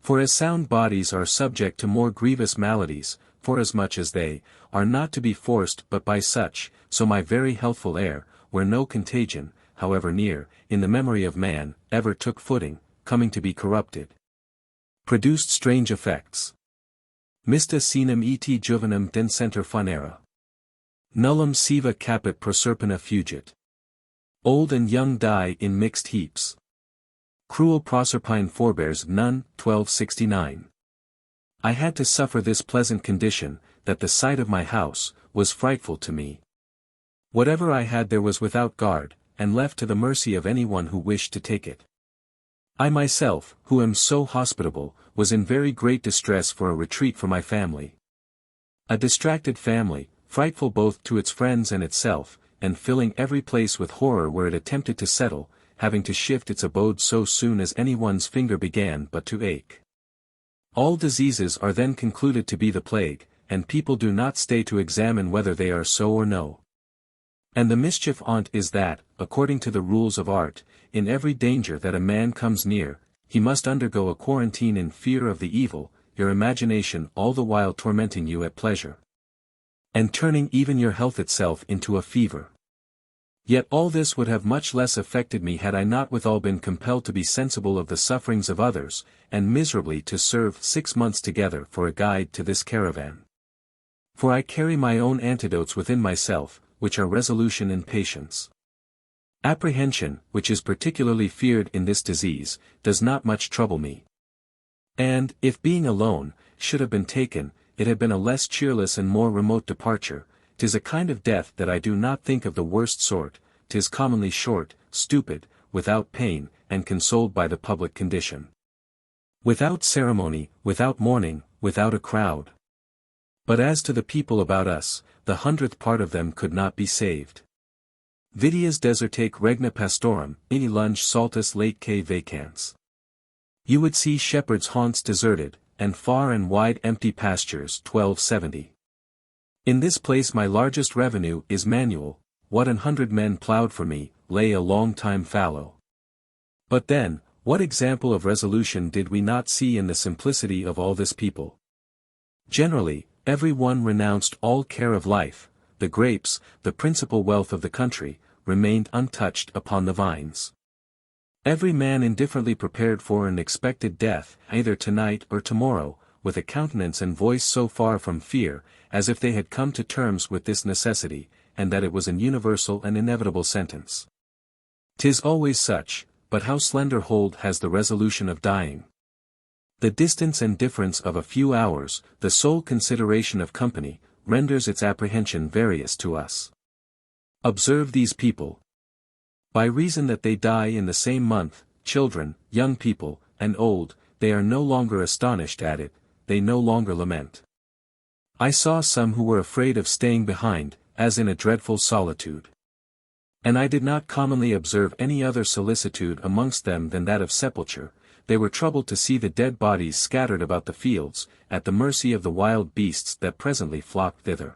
For as sound bodies are subject to more grievous maladies, forasmuch as they are not to be forced but by such, so my very healthful air, where no contagion, however near, in the memory of man, ever took footing, coming to be corrupted, produced strange effects. Mista senum et juvenum densenter funera. Nullum siva caput proserpina fugit. Old and young die in mixed heaps. Cruel Proserpine forbears none, 1269. I had to suffer this pleasant condition, that the sight of my house, was frightful to me. Whatever I had there was without guard, and left to the mercy of any one who wished to take it. I myself, who am so hospitable, was in very great distress for a retreat for my family. A distracted family, frightful both to its friends and itself, and filling every place with horror where it attempted to settle, having to shift its abode so soon as any one's finger began but to ache. All diseases are then concluded to be the plague, and people do not stay to examine whether they are so or no. And the mischief on't is that, according to the rules of art, in every danger that a man comes near, he must undergo a quarantine in fear of the evil, your imagination all the while tormenting you at pleasure, and turning even your health itself into a fever. Yet all this would have much less affected me had I not withal been compelled to be sensible of the sufferings of others, and miserably to serve 6 months together for a guide to this caravan. For I carry my own antidotes within myself, which are resolution and patience. Apprehension, which is particularly feared in this disease, does not much trouble me. And, if being alone, should have been taken, it had been a less cheerless and more remote departure. 'Tis a kind of death that I do not think of the worst sort. 'Tis commonly short, stupid, without pain, and consoled by the public condition. Without ceremony, without mourning, without a crowd. But as to the people about us, the 100th part of them could not be saved. Vitias desertake regna pastorum, ini lunge saltus late vacants. You would see shepherds' haunts deserted, and far and wide empty pastures. 1270. In this place my largest revenue is manual. What 100 men ploughed for me, lay a long time fallow. But then, what example of resolution did we not see in the simplicity of all this people? Generally, every one renounced all care of life. The grapes, the principal wealth of the country, remained untouched upon the vines. Every man indifferently prepared for an expected death, either tonight or tomorrow, with a countenance and voice so far from fear, as if they had come to terms with this necessity, and that it was an universal and inevitable sentence. 'Tis always such, but how slender hold has the resolution of dying? The distance and difference of a few hours, the sole consideration of company, renders its apprehension various to us. Observe these people. By reason that they die in the same month, children, young people, and old, they are no longer astonished at it, they no longer lament. I saw some who were afraid of staying behind, as in a dreadful solitude. And I did not commonly observe any other solicitude amongst them than that of sepulture. They were troubled to see the dead bodies scattered about the fields, at the mercy of the wild beasts that presently flocked thither.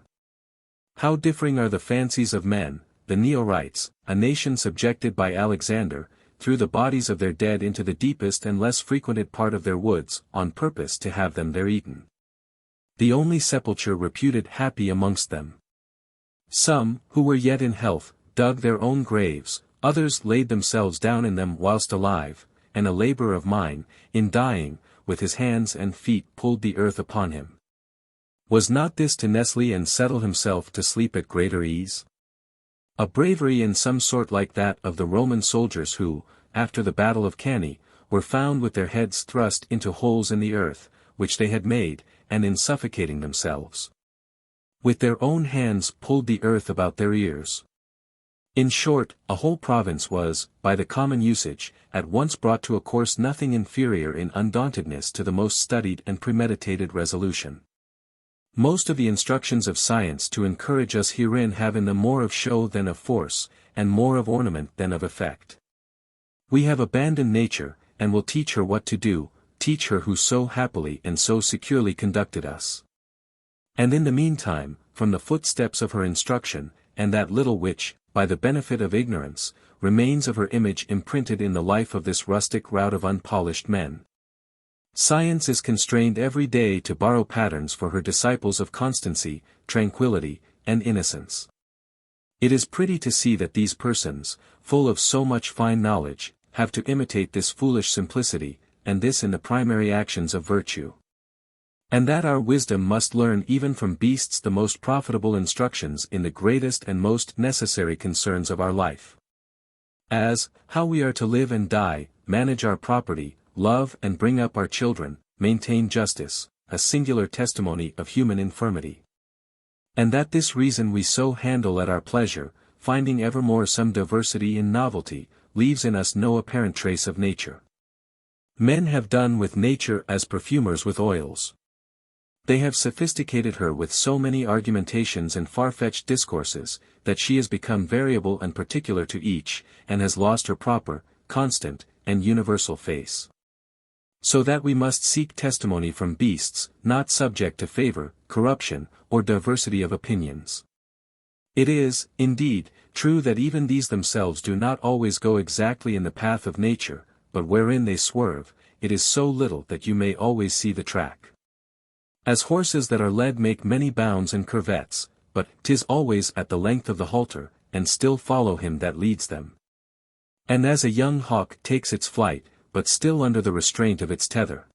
How differing are the fancies of men! The Neorites, a nation subjected by Alexander, threw the bodies of their dead into the deepest and less frequented part of their woods, on purpose to have them there eaten. The only sepulture reputed happy amongst them. Some, who were yet in health, dug their own graves, others laid themselves down in them whilst alive, and a laborer of mine, in dying, with his hands and feet pulled the earth upon him. Was not this to nestle and settle himself to sleep at greater ease? A bravery in some sort like that of the Roman soldiers who, after the battle of Cannae, were found with their heads thrust into holes in the earth, which they had made, and in suffocating themselves, with their own hands pulled the earth about their ears. In short, a whole province was, by the common usage, at once brought to a course nothing inferior in undauntedness to the most studied and premeditated resolution. Most of the instructions of science to encourage us herein have in them more of show than of force, and more of ornament than of effect. We have abandoned nature, and will teach her what to do, teach her who so happily and so securely conducted us. And in the meantime, from the footsteps of her instruction, and that little which, by the benefit of ignorance, remains of her image imprinted in the life of this rustic rout of unpolished men, science is constrained every day to borrow patterns for her disciples of constancy, tranquillity, and innocence. It is pretty to see that these persons, full of so much fine knowledge, have to imitate this foolish simplicity, and this in the primary actions of virtue. And that our wisdom must learn even from beasts the most profitable instructions in the greatest and most necessary concerns of our life. As, how we are to live and die, manage our property, love and bring up our children, maintain justice, a singular testimony of human infirmity. And that this reason we so handle at our pleasure, finding evermore some diversity in novelty, leaves in us no apparent trace of nature. Men have done with nature as perfumers with oils. They have sophisticated her with so many argumentations and far-fetched discourses, that she has become variable and particular to each, and has lost her proper, constant, and universal face. So that we must seek testimony from beasts, not subject to favor, corruption, or diversity of opinions. It is, indeed, true that even these themselves do not always go exactly in the path of nature, but wherein they swerve, it is so little that you may always see the track. As horses that are led make many bounds and curvets, but 'tis always at the length of the halter, and still follow him that leads them. And as a young hawk takes its flight, but still under the restraint of its tether.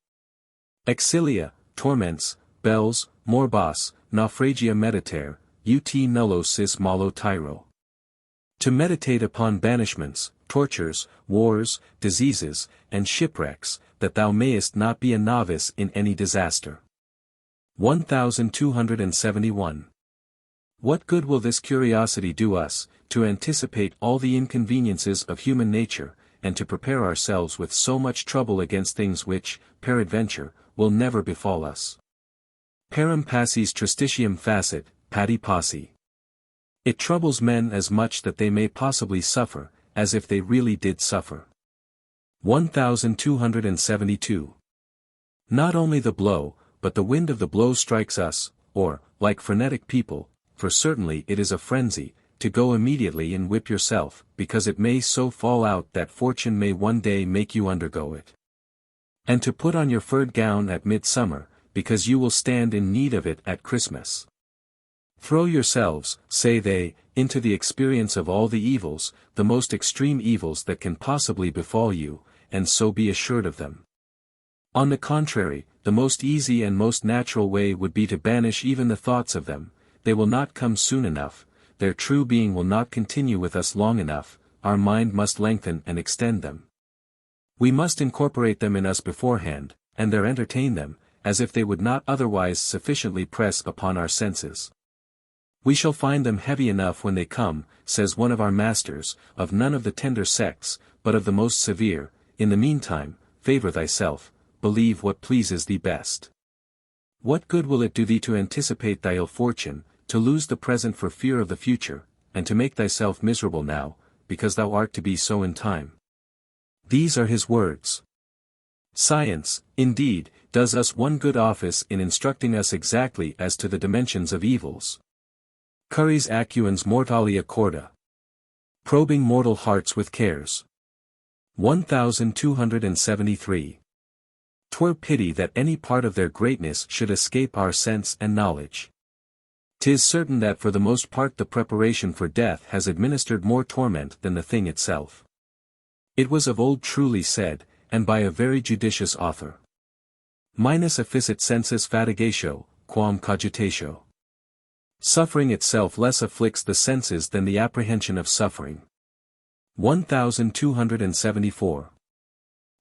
Exilia, torments, bells, morbos, naufragia mediter, ut nullo sis malo tyro. To meditate upon banishments, tortures, wars, diseases, and shipwrecks, that thou mayest not be a novice in any disaster. 1271. What good will this curiosity do us, to anticipate all the inconveniences of human nature, and to prepare ourselves with so much trouble against things which, peradventure, will never befall us? Parum passis tristitium facit, pati passi. It troubles men as much that they may possibly suffer, as if they really did suffer. 1272. Not only the blow, but the wind of the blow strikes us, or, like frenetic people, for certainly it is a frenzy, to go immediately and whip yourself, because it may so fall out that fortune may one day make you undergo it. And to put on your furred gown at midsummer, because you will stand in need of it at Christmas. Throw yourselves, say they, into the experience of all the evils, the most extreme evils that can possibly befall you, and so be assured of them. On the contrary, the most easy and most natural way would be to banish even the thoughts of them. They will not come soon enough, their true being will not continue with us long enough, our mind must lengthen and extend them. We must incorporate them in us beforehand, and there entertain them, as if they would not otherwise sufficiently press upon our senses. We shall find them heavy enough when they come, says one of our masters, of none of the tender sex, but of the most severe. In the meantime, favor thyself, believe what pleases thee best. What good will it do thee to anticipate thy ill fortune, to lose the present for fear of the future, and to make thyself miserable now, because thou art to be so in time? These are his words. Science, indeed, does us one good office in instructing us exactly as to the dimensions of evils. Curis acuans mortalia corda. Probing mortal hearts with cares. 1273. 'Twere pity that any part of their greatness should escape our sense and knowledge. 'Tis certain that for the most part the preparation for death has administered more torment than the thing itself. It was of old truly said, and by a very judicious author. Minus efficit sensus fatigatio, quam cogitatio. Suffering itself less afflicts the senses than the apprehension of suffering. 1274.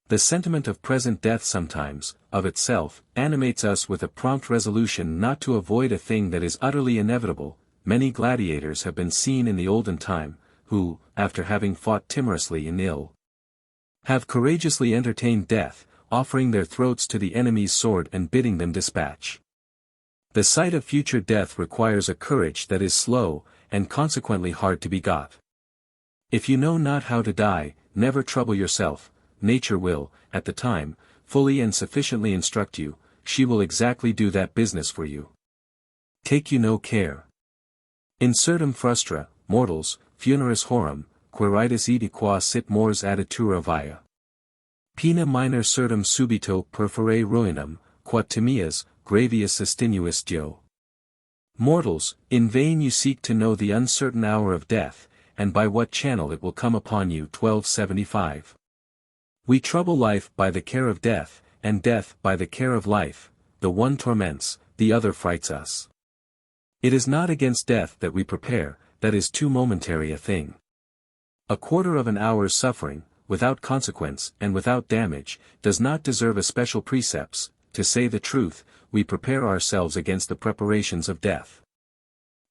The sentiment of present death sometimes, of itself, animates us with a prompt resolution not to avoid a thing that is utterly inevitable. Many gladiators have been seen in the olden time, who, after having fought timorously in ill, have courageously entertained death, offering their throats to the enemy's sword and bidding them dispatch. The sight of future death requires a courage that is slow, and consequently hard to be got. If you know not how to die, never trouble yourself. Nature will, at the time, fully and sufficiently instruct you, she will exactly do that business for you. Take you no care. Incertum frustra, mortals, funeris horum, quiritis edi qua sit mors additura via. Pena minor certum subito perfere ruinam, quod timias, gravius sustinuis Dio. Mortals, in vain you seek to know the uncertain hour of death, and by what channel it will come upon you. 1275. We trouble life by the care of death, and death by the care of life. The one torments, the other frights us. It is not against death that we prepare, that is too momentary a thing. A quarter of an hour's suffering, without consequence and without damage, does not deserve a special precepts. To say the truth, we prepare ourselves against the preparations of death.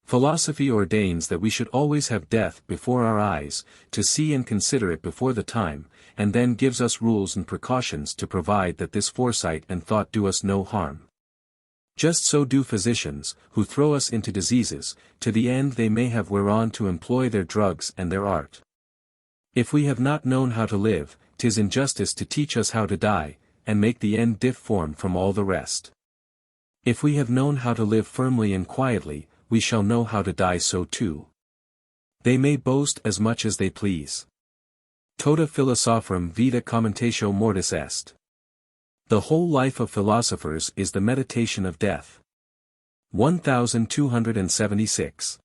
Philosophy ordains that we should always have death before our eyes, to see and consider it before the time, and then gives us rules and precautions to provide that this foresight and thought do us no harm. Just so do physicians, who throw us into diseases, to the end they may have whereon to employ their drugs and their art. If we have not known how to live, 'tis injustice to teach us how to die, and make the end difform from all the rest. If we have known how to live firmly and quietly, we shall know how to die so too. They may boast as much as they please. Tota philosophorum vita commentatio mortis est. The whole life of philosophers is the meditation of death. 1276.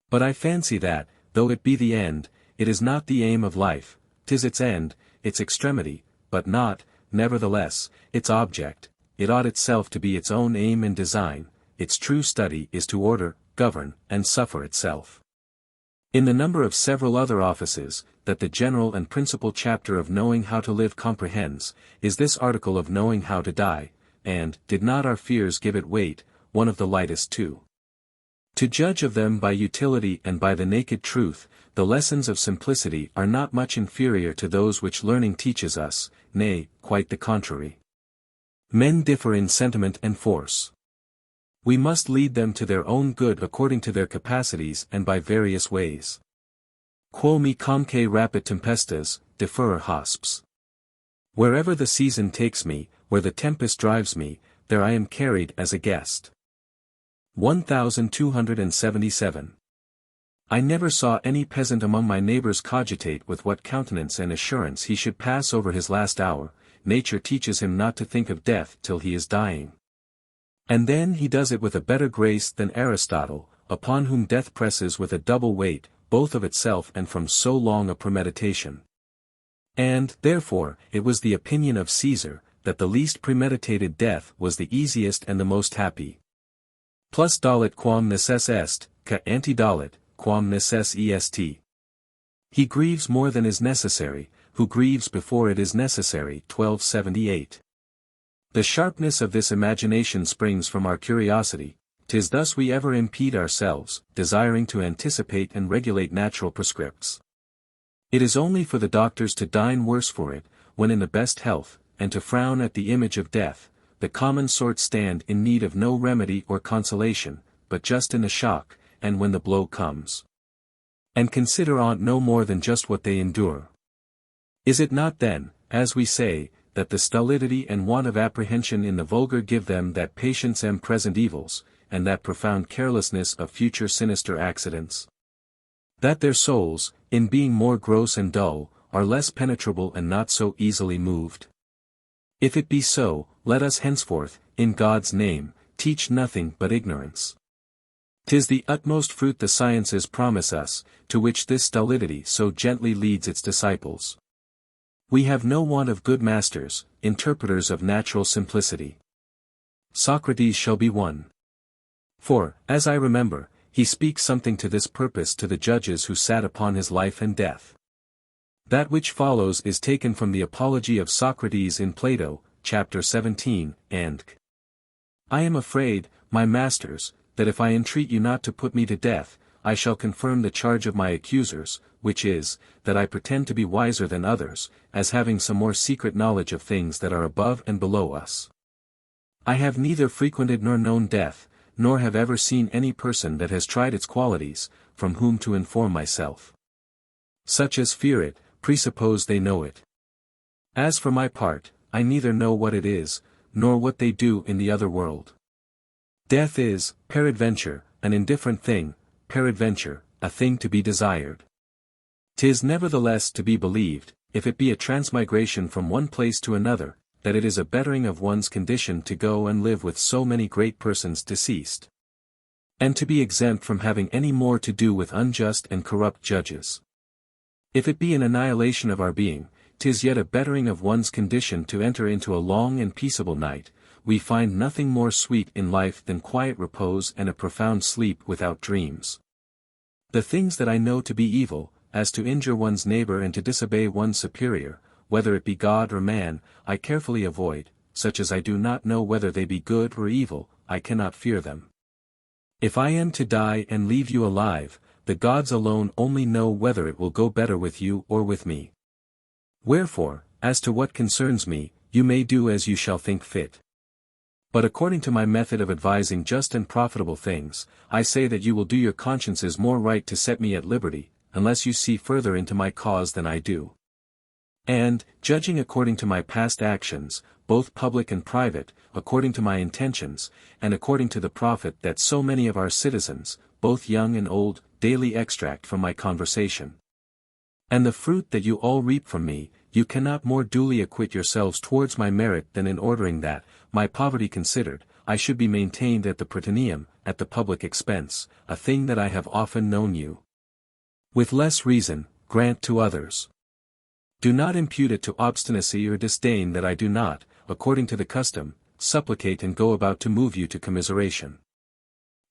But I fancy that, though it be the end, it is not the aim of life. 'Tis its end, its extremity, but not, nevertheless, its object. It ought itself to be its own aim and design. Its true study is to order, govern, and suffer itself. In the number of several other offices, that the general and principal chapter of knowing how to live comprehends, is this article of knowing how to die, and, did not our fears give it weight, one of the lightest too. To judge of them by utility and by the naked truth, the lessons of simplicity are not much inferior to those which learning teaches us, nay, quite the contrary. Men differ in sentiment and force. We must lead them to their own good according to their capacities and by various ways. Quo me comque rapit tempestas, deferre hosps. Wherever the season takes me, where the tempest drives me, there I am carried as a guest. 1277. I never saw any peasant among my neighbors cogitate with what countenance and assurance he should pass over his last hour. Nature teaches him not to think of death till he is dying. And then he does it with a better grace than Aristotle, upon whom death presses with a double weight, both of itself and from so long a premeditation. And, therefore, it was the opinion of Caesar, that the least premeditated death was the easiest and the most happy. Plus dolet quam necess est, ca antidolet, quam necess est. He grieves more than is necessary, who grieves before it is necessary. 1278. The sharpness of this imagination springs from our curiosity. 'Tis thus we ever impede ourselves, desiring to anticipate and regulate natural prescripts. It is only for the doctors to dine worse for it, when in the best health, and to frown at the image of death. The common sort stand in need of no remedy or consolation, but just in the shock, and when the blow comes. And consider on't no more than just what they endure. Is it not then, as we say, that the stolidity and want of apprehension in the vulgar give them that patience and present evils, and that profound carelessness of future sinister accidents? That their souls, in being more gross and dull, are less penetrable and not so easily moved? If it be so, let us henceforth, in God's name, teach nothing but ignorance. 'Tis the utmost fruit the sciences promise us, to which this stolidity so gently leads its disciples. We have no want of good masters, interpreters of natural simplicity. Socrates shall be one. For, as I remember, he speaks something to this purpose to the judges who sat upon his life and death. That which follows is taken from the Apology of Socrates in Plato, chapter 17, and I am afraid, my masters, that if I entreat you not to put me to death, I shall confirm the charge of my accusers, which is, that I pretend to be wiser than others, as having some more secret knowledge of things that are above and below us. I have neither frequented nor known death, nor have ever seen any person that has tried its qualities, from whom to inform myself. Such as fear it, presuppose they know it. As for my part, I neither know what it is, nor what they do in the other world. Death is, peradventure, an indifferent thing, peradventure, a thing to be desired. 'Tis nevertheless to be believed, if it be a transmigration from one place to another, that it is a bettering of one's condition to go and live with so many great persons deceased, and to be exempt from having any more to do with unjust and corrupt judges. If it be an annihilation of our being, 'tis yet a bettering of one's condition to enter into a long and peaceable night. We find nothing more sweet in life than quiet repose and a profound sleep without dreams. The things that I know to be evil, as to injure one's neighbor and to disobey one's superior, whether it be God or man, I carefully avoid. Such as I do not know whether they be good or evil, I cannot fear them. If I am to die and leave you alive, the gods alone only know whether it will go better with you or with me. Wherefore, as to what concerns me, you may do as you shall think fit. But according to my method of advising just and profitable things, I say that you will do your consciences more right to set me at liberty, unless you see further into my cause than I do. And, judging according to my past actions, both public and private, according to my intentions, and according to the profit that so many of our citizens, both young and old, daily extract from my conversation, and the fruit that you all reap from me, you cannot more duly acquit yourselves towards my merit than in ordering that, my poverty considered, I should be maintained at the Prytaneum, at the public expense, a thing that I have often known you, with less reason, grant to others. Do not impute it to obstinacy or disdain that I do not, according to the custom, supplicate and go about to move you to commiseration.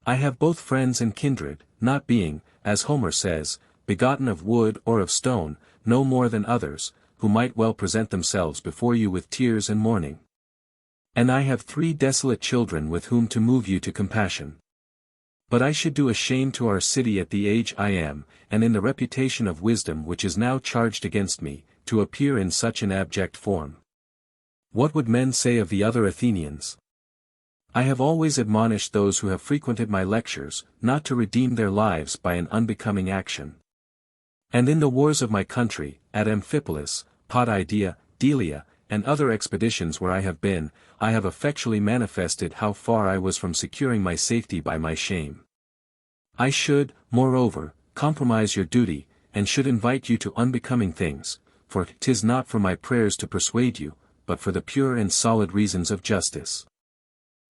I have both friends and kindred, not being, as Homer says, begotten of wood or of stone, no more than others, who might well present themselves before you with tears and mourning. And I have 3 desolate children with whom to move you to compassion. But I should do a shame to our city at the age I am, and in the reputation of wisdom which is now charged against me, to appear in such an abject form. What would men say of the other Athenians? I have always admonished those who have frequented my lectures, not to redeem their lives by an unbecoming action. And in the wars of my country, at Amphipolis, Potidaea, Delia, and other expeditions where I have been, I have effectually manifested how far I was from securing my safety by my shame. I should, moreover, compromise your duty, and should invite you to unbecoming things, for 'tis not for my prayers to persuade you, but for the pure and solid reasons of justice.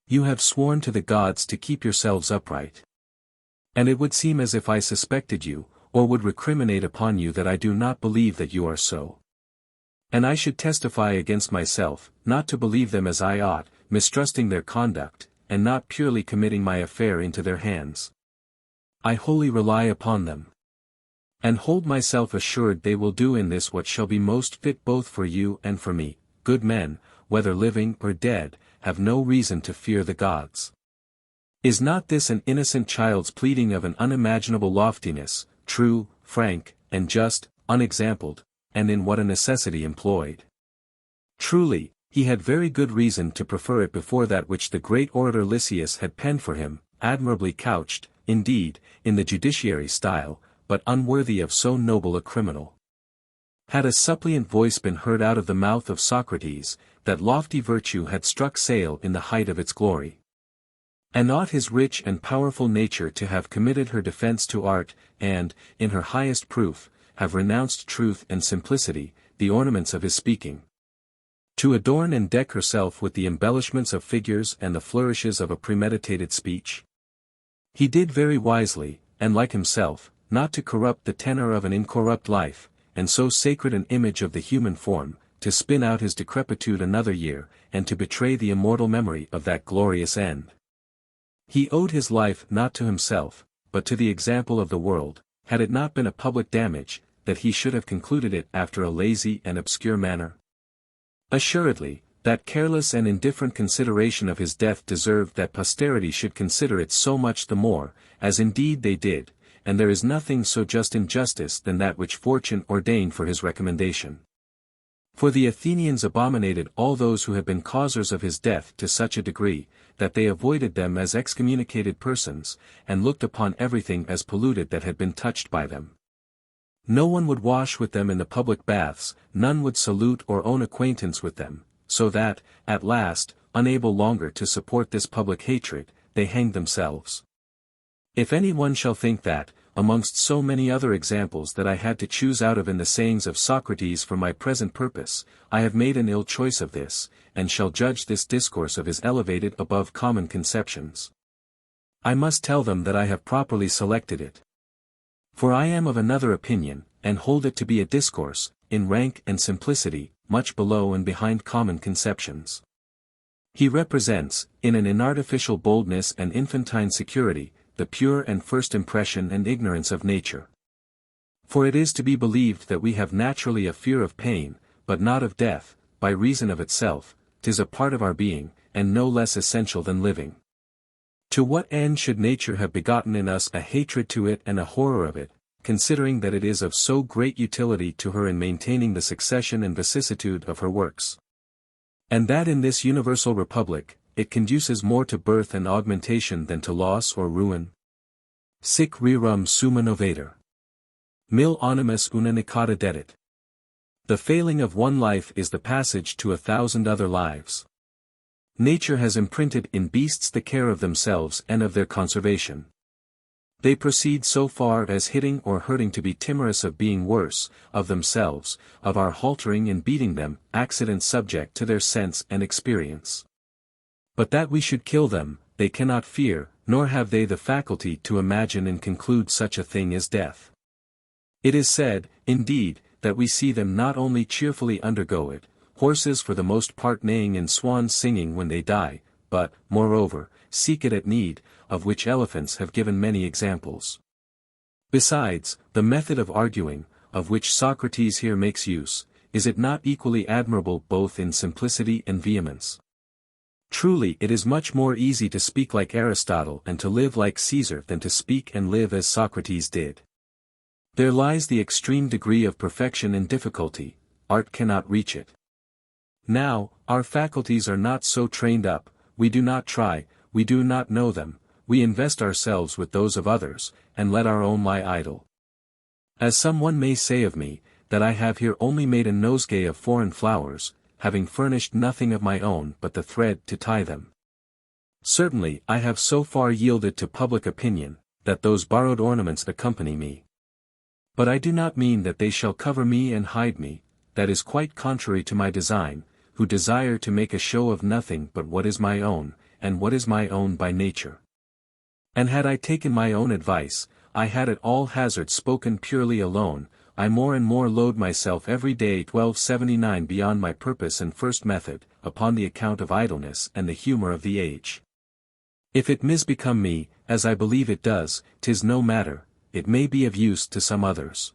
You have sworn to the gods to keep yourselves upright. And it would seem as if I suspected you, or would recriminate upon you that I do not believe that you are so. And I should testify against myself, not to believe them as I ought, mistrusting their conduct, and not purely committing my affair into their hands. I wholly rely upon them. And hold myself assured they will do in this what shall be most fit both for you and for me. Good men, whether living or dead, have no reason to fear the gods. Is not this an innocent child's pleading of an unimaginable loftiness, true, frank, and just, unexampled, and in what a necessity employed? Truly, he had very good reason to prefer it before that which the great orator Lysias had penned for him, admirably couched, indeed, in the judiciary style, but unworthy of so noble a criminal. Had a suppliant voice been heard out of the mouth of Socrates, that lofty virtue had struck sail in the height of its glory. And ought his rich and powerful nature to have committed her defense to art, and, in her highest proof, have renounced truth and simplicity, the ornaments of his speaking. To adorn and deck herself with the embellishments of figures and the flourishes of a premeditated speech? He did very wisely, and like himself, not to corrupt the tenor of an incorrupt life, and so sacred an image of the human form, to spin out his decrepitude another year, and to betray the immortal memory of that glorious end. He owed his life not to himself, but to the example of the world, had it not been a public damage, that he should have concluded it after a lazy and obscure manner. Assuredly, that careless and indifferent consideration of his death deserved that posterity should consider it so much the more, as indeed they did, and there is nothing so just in justice than that which fortune ordained for his recommendation. For the Athenians abominated all those who had been causers of his death to such a degree, that they avoided them as excommunicated persons, and looked upon everything as polluted that had been touched by them. No one would wash with them in the public baths, none would salute or own acquaintance with them, so that, at last, unable longer to support this public hatred, they hanged themselves. If any one shall think that, amongst so many other examples that I had to choose out of in the sayings of Socrates for my present purpose, I have made an ill choice of this, and shall judge this discourse of his elevated above common conceptions, I must tell them that I have properly selected it. For I am of another opinion, and hold it to be a discourse, in rank and simplicity, much below and behind common conceptions. He represents, in an inartificial boldness and infantine security, the pure and first impression and ignorance of nature. For it is to be believed that we have naturally a fear of pain, but not of death, by reason of itself, 'tis a part of our being, and no less essential than living. To what end should nature have begotten in us a hatred to it and a horror of it, considering that it is of so great utility to her in maintaining the succession and vicissitude of her works? And that in this universal republic, it conduces more to birth and augmentation than to loss or ruin? Sic rerum summa novator. Mil animus una nicata dedit. The failing of one life is the passage to 1,000 other lives. Nature has imprinted in beasts the care of themselves and of their conservation. They proceed so far as hitting or hurting to be timorous of being worse, of themselves, of our haltering and beating them, accidents subject to their sense and experience. But that we should kill them, they cannot fear, nor have they the faculty to imagine and conclude such a thing as death. It is said, indeed, that we see them not only cheerfully undergo it, horses for the most part neighing and swans singing when they die, but, moreover, seek it at need, of which elephants have given many examples. Besides, the method of arguing, of which Socrates here makes use, is it not equally admirable both in simplicity and vehemence? Truly it is much more easy to speak like Aristotle and to live like Caesar than to speak and live as Socrates did. There lies the extreme degree of perfection in difficulty, art cannot reach it. Now, our faculties are not so trained up, we do not try, we do not know them, we invest ourselves with those of others, and let our own lie idle. As some one may say of me, that I have here only made a nosegay of foreign flowers, having furnished nothing of my own but the thread to tie them. Certainly I have so far yielded to public opinion, that those borrowed ornaments accompany me. But I do not mean that they shall cover me and hide me, that is quite contrary to my design, who desire to make a show of nothing but what is my own, and what is my own by nature. And had I taken my own advice, I had at all hazards spoken purely alone, I more and more load myself every day 1279 beyond my purpose and first method, upon the account of idleness and the humour of the age. If it misbecome me, as I believe it does, 'tis no matter, it may be of use to some others.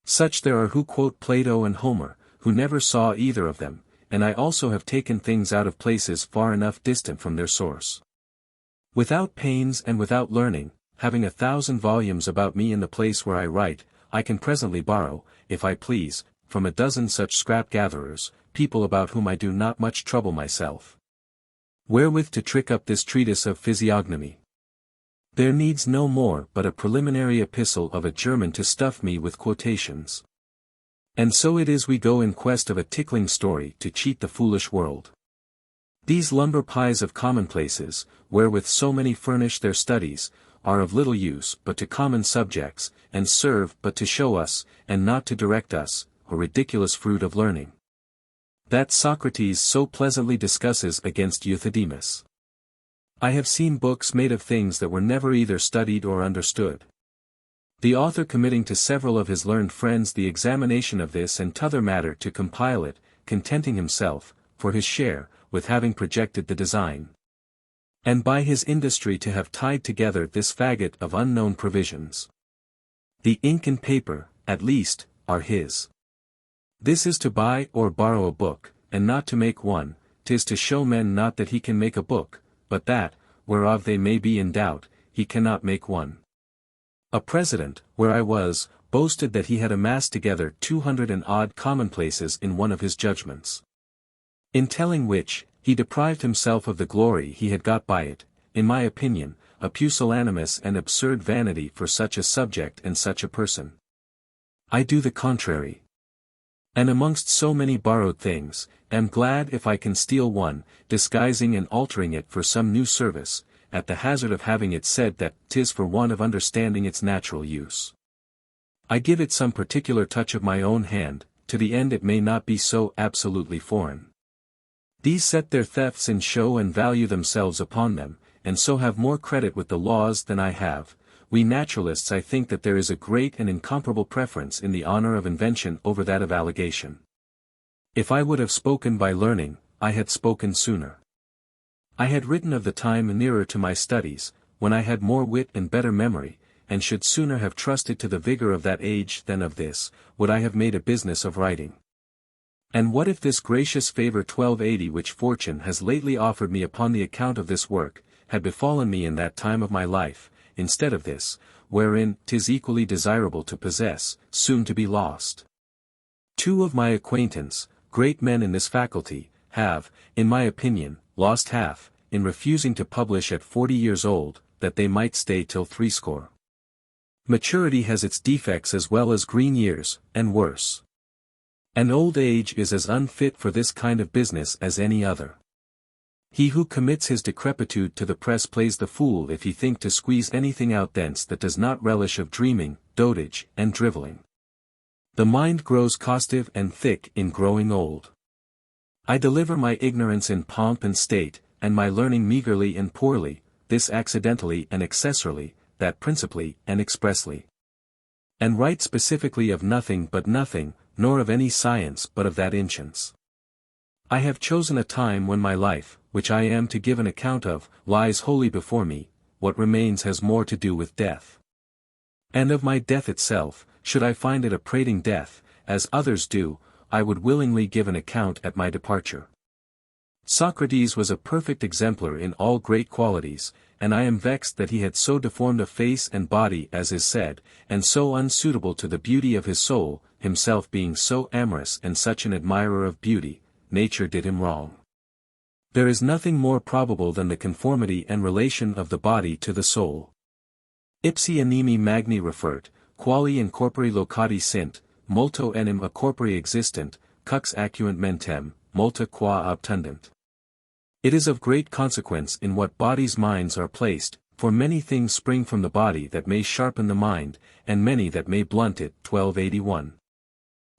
Such there are who quote Plato and Homer, who never saw either of them, and I also have taken things out of places far enough distant from their source. Without pains and without learning, having 1,000 volumes about me in the place where I write, I can presently borrow, if I please, from a dozen such scrap-gatherers, people about whom I do not much trouble myself. Wherewith to trick up this treatise of Physiognomy. There needs no more but a preliminary epistle of a German to stuff me with quotations. And so it is we go in quest of a tickling story to cheat the foolish world. These lumber pies of commonplaces, wherewith so many furnish their studies, are of little use but to common subjects, and serve but to show us, and not to direct us, a ridiculous fruit of learning. That Socrates so pleasantly discusses against Euthydemus. I have seen books made of things that were never either studied or understood. The author committing to several of his learned friends the examination of this and t'other matter to compile it, contenting himself, for his share, with having projected the design. And by his industry to have tied together this faggot of unknown provisions. The ink and paper, at least, are his. This is to buy or borrow a book, and not to make one, 'tis to show men not that he can make a book, but that, whereof they may be in doubt, he cannot make one. A president, where I was, boasted that he had amassed together 200 and odd commonplaces in one of his judgments. In telling which, he deprived himself of the glory he had got by it, in my opinion, a pusillanimous and absurd vanity for such a subject and such a person. I do the contrary. And amongst so many borrowed things, am glad if I can steal one, disguising and altering it for some new service, at the hazard of having it said that 'tis for want of understanding its natural use. I give it some particular touch of my own hand, to the end it may not be so absolutely foreign. These set their thefts in show and value themselves upon them, and so have more credit with the laws than I have. We naturalists I think that there is a great and incomparable preference in the honor of invention over that of allegation. If I would have spoken by learning, I had spoken sooner. I had written of the time nearer to my studies, when I had more wit and better memory, and should sooner have trusted to the vigor of that age than of this, would I have made a business of writing. And what if this gracious favor 1280 which fortune has lately offered me upon the account of this work, had befallen me in that time of my life, instead of this, wherein 'tis equally desirable to possess, soon to be lost? Two of my acquaintance, great men in this faculty, have, in my opinion, lost half, in refusing to publish at 40 years old, that they might stay till 60. Maturity has its defects as well as green years, and worse. And old age is as unfit for this kind of business as any other. He who commits his decrepitude to the press plays the fool if he think to squeeze anything out thence that does not relish of dreaming, dotage, and drivelling. The mind grows costive and thick in growing old. I deliver my ignorance in pomp and state, and my learning meagerly and poorly, this accidentally and accessorily, that principally and expressly. And write specifically of nothing but nothing, nor of any science but of that ancients. I have chosen a time when my life, which I am to give an account of, lies wholly before me, what remains has more to do with death. And of my death itself, should I find it a prating death, as others do, I would willingly give an account at my departure. Socrates was a perfect exemplar in all great qualities, and I am vexed that he had so deformed a face and body as is said, and so unsuitable to the beauty of his soul, himself being so amorous and such an admirer of beauty, nature did him wrong. There is nothing more probable than the conformity and relation of the body to the soul. Ipsi animi magni refert, quali in corpore locati sint, multo enim a corpore existent, cux acuant mentem, multa qua obtundant. It is of great consequence in what bodies minds are placed, for many things spring from the body that may sharpen the mind, and many that may blunt it. 1281.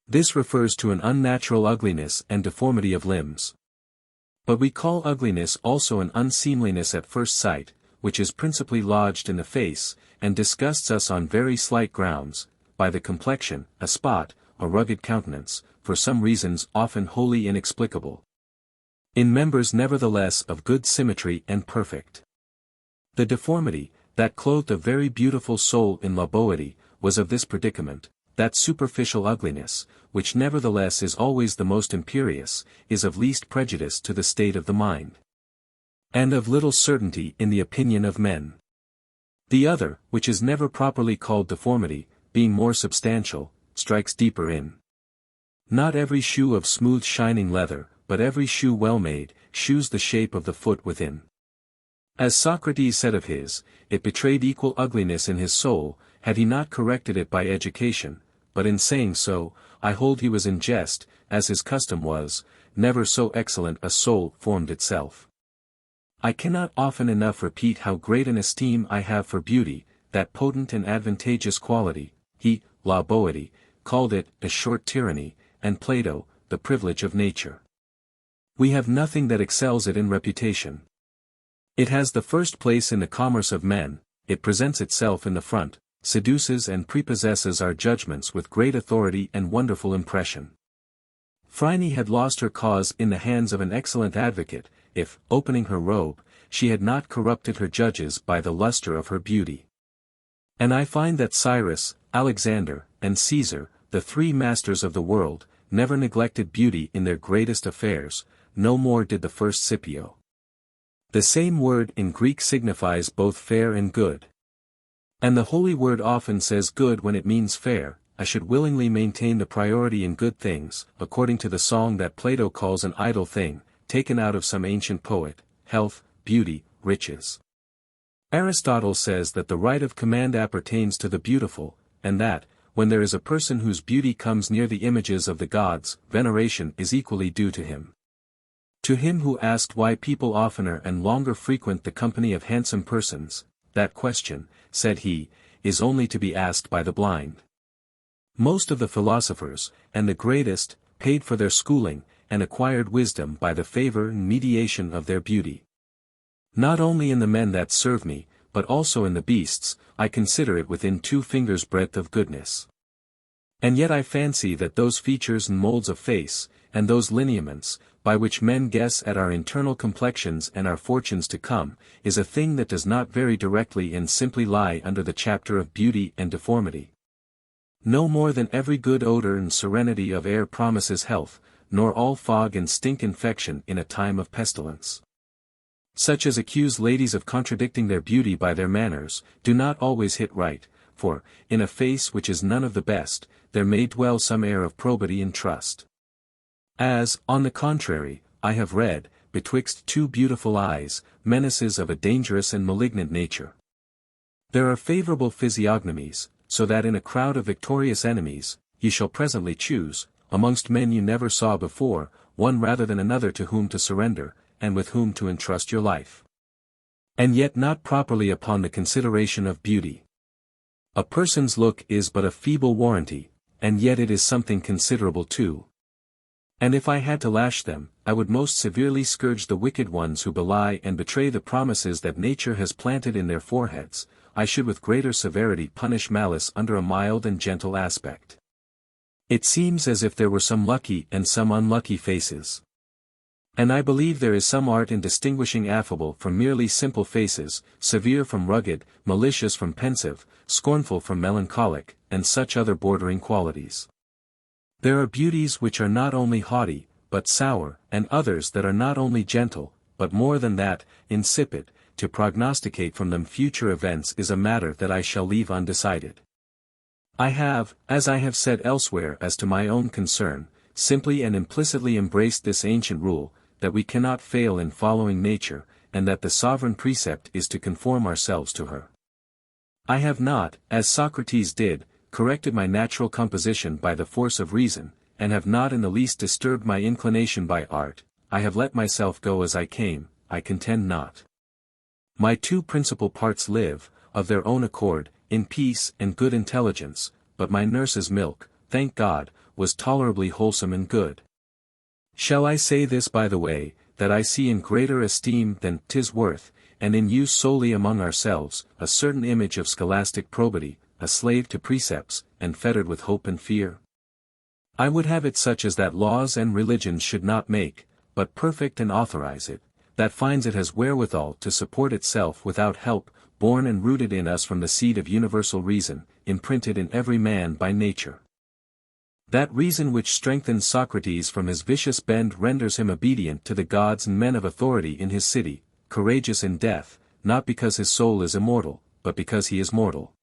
This refers to an unnatural ugliness and deformity of limbs. But we call ugliness also an unseemliness at first sight, which is principally lodged in the face, and disgusts us on very slight grounds, by the complexion, a spot, a rugged countenance, for some reasons often wholly inexplicable. In members nevertheless of good symmetry and perfect. The deformity, that clothed a very beautiful soul in laboity, was of this predicament, that superficial ugliness, which nevertheless is always the most imperious, is of least prejudice to the state of the mind. And of little certainty in the opinion of men. The other, which is never properly called deformity, being more substantial, strikes deeper in. Not every shoe of smooth shining leather, but every shoe well made, shews the shape of the foot within. As Socrates said of his, it betrayed equal ugliness in his soul, had he not corrected it by education, but in saying so, I hold he was in jest, as his custom was, never so excellent a soul formed itself. I cannot often enough repeat how great an esteem I have for beauty, that potent and advantageous quality. He, La Boétie, called it a short tyranny, and Plato, the privilege of nature. We have nothing that excels it in reputation. It has the first place in the commerce of men, it presents itself in the front, seduces and prepossesses our judgments with great authority and wonderful impression. Phryne had lost her cause in the hands of an excellent advocate, if, opening her robe, she had not corrupted her judges by the luster of her beauty. And I find that Cyrus, Alexander, and Caesar, the three masters of the world, never neglected beauty in their greatest affairs, no more did the first Scipio. The same word in Greek signifies both fair and good. And the holy word often says good when it means fair. I should willingly maintain the priority in good things, according to the song that Plato calls an idle thing, taken out of some ancient poet, health, beauty, riches. Aristotle says that the right of command appertains to the beautiful, and that, when there is a person whose beauty comes near the images of the gods, veneration is equally due to him. To him who asked why people oftener and longer frequent the company of handsome persons, that question, said he, is only to be asked by the blind. Most of the philosophers, and the greatest, paid for their schooling, and acquired wisdom by the favor and mediation of their beauty. Not only in the men that serve me, but also in the beasts, I consider it within 2 fingers' breadth of goodness. And yet I fancy that those features and molds of face, and those lineaments, by which men guess at our internal complexions and our fortunes to come, is a thing that does not very directly and simply lie under the chapter of beauty and deformity. No more than every good odor and serenity of air promises health, nor all fog and stink infection in a time of pestilence. Such as accuse ladies of contradicting their beauty by their manners, do not always hit right, for, in a face which is none of the best, there may dwell some air of probity and trust. As, on the contrary, I have read, betwixt 2 beautiful eyes, menaces of a dangerous and malignant nature. There are favorable physiognomies, so that in a crowd of victorious enemies, ye shall presently choose, amongst men you never saw before, one rather than another to whom to surrender, and with whom to entrust your life. And yet not properly upon the consideration of beauty. A person's look is but a feeble warranty, and yet it is something considerable too. And if I had to lash them, I would most severely scourge the wicked ones who belie and betray the promises that nature has planted in their foreheads. I should with greater severity punish malice under a mild and gentle aspect. It seems as if there were some lucky and some unlucky faces. And I believe there is some art in distinguishing affable from merely simple faces, severe from rugged, malicious from pensive, scornful from melancholic, and such other bordering qualities. There are beauties which are not only haughty, but sour, and others that are not only gentle, but more than that, insipid. To prognosticate from them future events is a matter that I shall leave undecided. I have, as I have said elsewhere as to my own concern, simply and implicitly embraced this ancient rule, that we cannot fail in following nature, and that the sovereign precept is to conform ourselves to her. I have not, as Socrates did, corrected my natural composition by the force of reason, and have not in the least disturbed my inclination by art. I have let myself go as I came, I contend not. My two principal parts live, of their own accord, in peace and good intelligence, but my nurse's milk, thank God, was tolerably wholesome and good. Shall I say this by the way, that I see in greater esteem than 'tis worth, and in use solely among ourselves, a certain image of scholastic probity, a slave to precepts, and fettered with hope and fear? I would have it such as that laws and religions should not make, but perfect and authorize it, that finds it has wherewithal to support itself without help, born and rooted in us from the seed of universal reason, imprinted in every man by nature. That reason which strengthens Socrates from his vicious bend renders him obedient to the gods and men of authority in his city, courageous in death, not because his soul is immortal, but because he is mortal.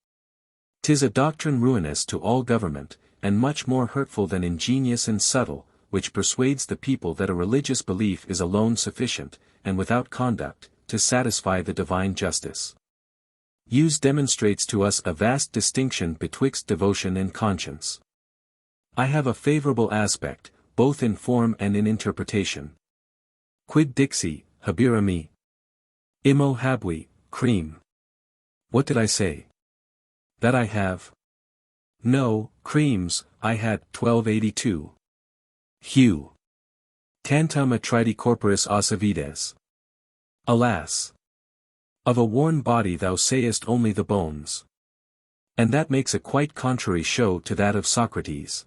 'Tis a doctrine ruinous to all government, and much more hurtful than ingenious and subtle, which persuades the people that a religious belief is alone sufficient, and without conduct, to satisfy the divine justice. Use demonstrates to us a vast distinction betwixt devotion and conscience. I have a favorable aspect, both in form and in interpretation. Quid dixi, habere me? Immo habui, cream. What did I say? That I have? No, creams, I had, 1282. Hugh. Tantum atridi corporis ossavides. Alas! Of a worn body thou sayest only the bones. And that makes a quite contrary show to that of Socrates.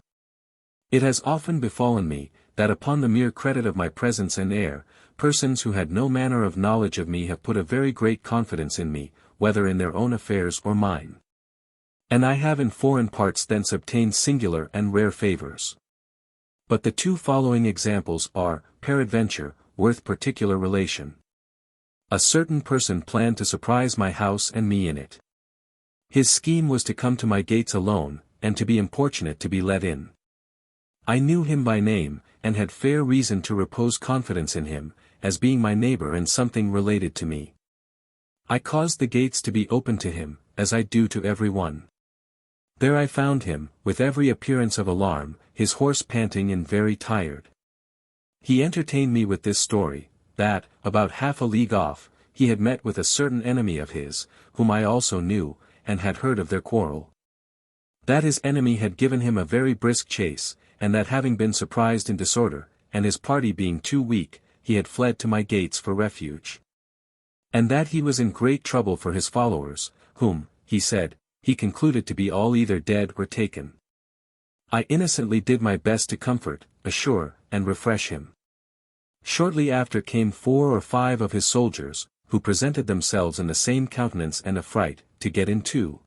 It has often befallen me, that upon the mere credit of my presence and air, persons who had no manner of knowledge of me have put a very great confidence in me, whether in their own affairs or mine. And I have in foreign parts thence obtained singular and rare favors. But the two following examples are, peradventure, worth particular relation. A certain person planned to surprise my house and me in it. His scheme was to come to my gates alone, and to be importunate to be let in. I knew him by name, and had fair reason to repose confidence in him, as being my neighbor and something related to me. I caused the gates to be opened to him, as I do to every one. There I found him, with every appearance of alarm, his horse panting and very tired. He entertained me with this story, that, about half a league off, he had met with a certain enemy of his, whom I also knew, and had heard of their quarrel. That his enemy had given him a very brisk chase, and that having been surprised in disorder, and his party being too weak, he had fled to my gates for refuge. And that he was in great trouble for his followers, whom, he said, he concluded to be all either dead or taken. I innocently did my best to comfort, assure, and refresh him. Shortly after came 4 or 5 of his soldiers, who presented themselves in the same countenance and affright, to get in too.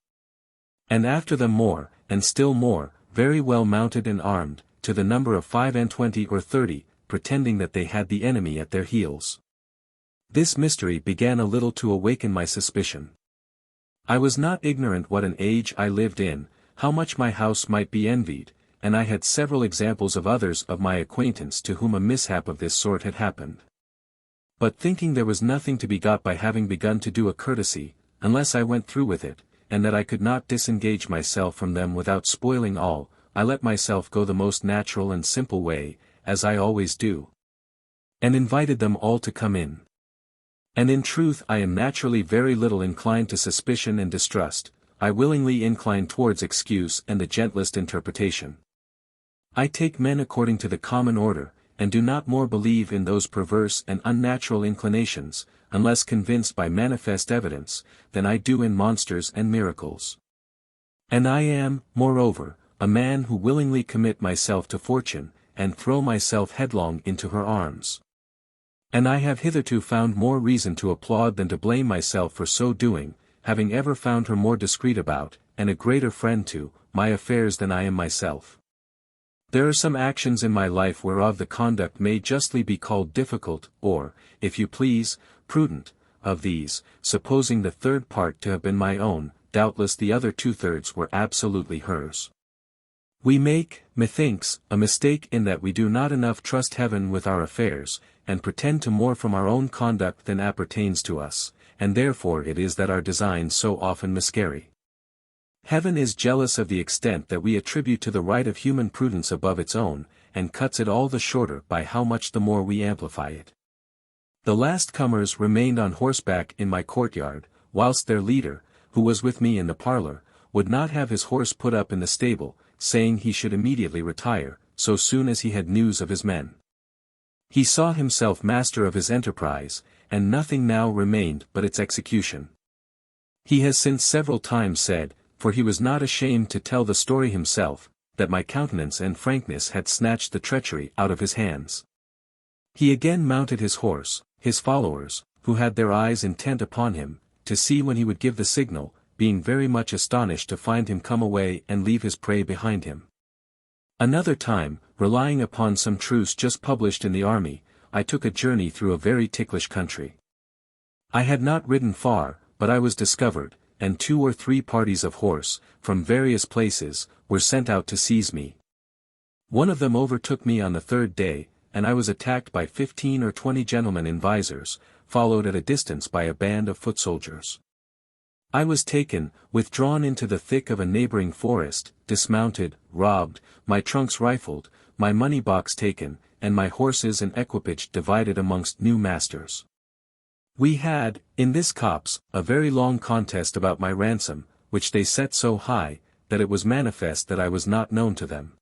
And after them more, and still more, very well mounted and armed, to the number of 25 or 30, pretending that they had the enemy at their heels. This mystery began a little to awaken my suspicion. I was not ignorant what an age I lived in, how much my house might be envied, and I had several examples of others of my acquaintance to whom a mishap of this sort had happened. But thinking there was nothing to be got by having begun to do a courtesy, unless I went through with it, and that I could not disengage myself from them without spoiling all, I let myself go the most natural and simple way, as I always do. And invited them all to come in. And in truth I am naturally very little inclined to suspicion and distrust, I willingly incline towards excuse and the gentlest interpretation. I take men according to the common order, and do not more believe in those perverse and unnatural inclinations, unless convinced by manifest evidence, than I do in monsters and miracles. And I am, moreover, a man who willingly commit myself to fortune, and throw myself headlong into her arms. And I have hitherto found more reason to applaud than to blame myself for so doing, having ever found her more discreet about, and a greater friend to, my affairs than I am myself. There are some actions in my life whereof the conduct may justly be called difficult, or, if you please, prudent. Of these, supposing the third part to have been my own, doubtless the other 2/3 were absolutely hers. We make, methinks, a mistake in that we do not enough trust heaven with our affairs, and pretend to more from our own conduct than appertains to us, and therefore it is that our designs so often miscarry. Heaven is jealous of the extent that we attribute to the right of human prudence above its own, and cuts it all the shorter by how much the more we amplify it. The last comers remained on horseback in my courtyard, whilst their leader, who was with me in the parlour, would not have his horse put up in the stable, saying he should immediately retire, so soon as he had news of his men. He saw himself master of his enterprise, and nothing now remained but its execution. He has since several times said, for he was not ashamed to tell the story himself, that my countenance and frankness had snatched the treachery out of his hands. He again mounted his horse, his followers, who had their eyes intent upon him, to see when he would give the signal, being very much astonished to find him come away and leave his prey behind him. Another time, relying upon some truce just published in the army, I took a journey through a very ticklish country. I had not ridden far, but I was discovered, and 2 or 3 parties of horse, from various places, were sent out to seize me. One of them overtook me on the 3rd day, and I was attacked by 15 or 20 gentlemen in visors, followed at a distance by a band of foot soldiers. I was taken, withdrawn into the thick of a neighbouring forest, dismounted, robbed, my trunks rifled, my money box taken, and my horses and equipage divided amongst new masters. We had, in this copse, a very long contest about my ransom, which they set so high, that it was manifest that I was not known to them.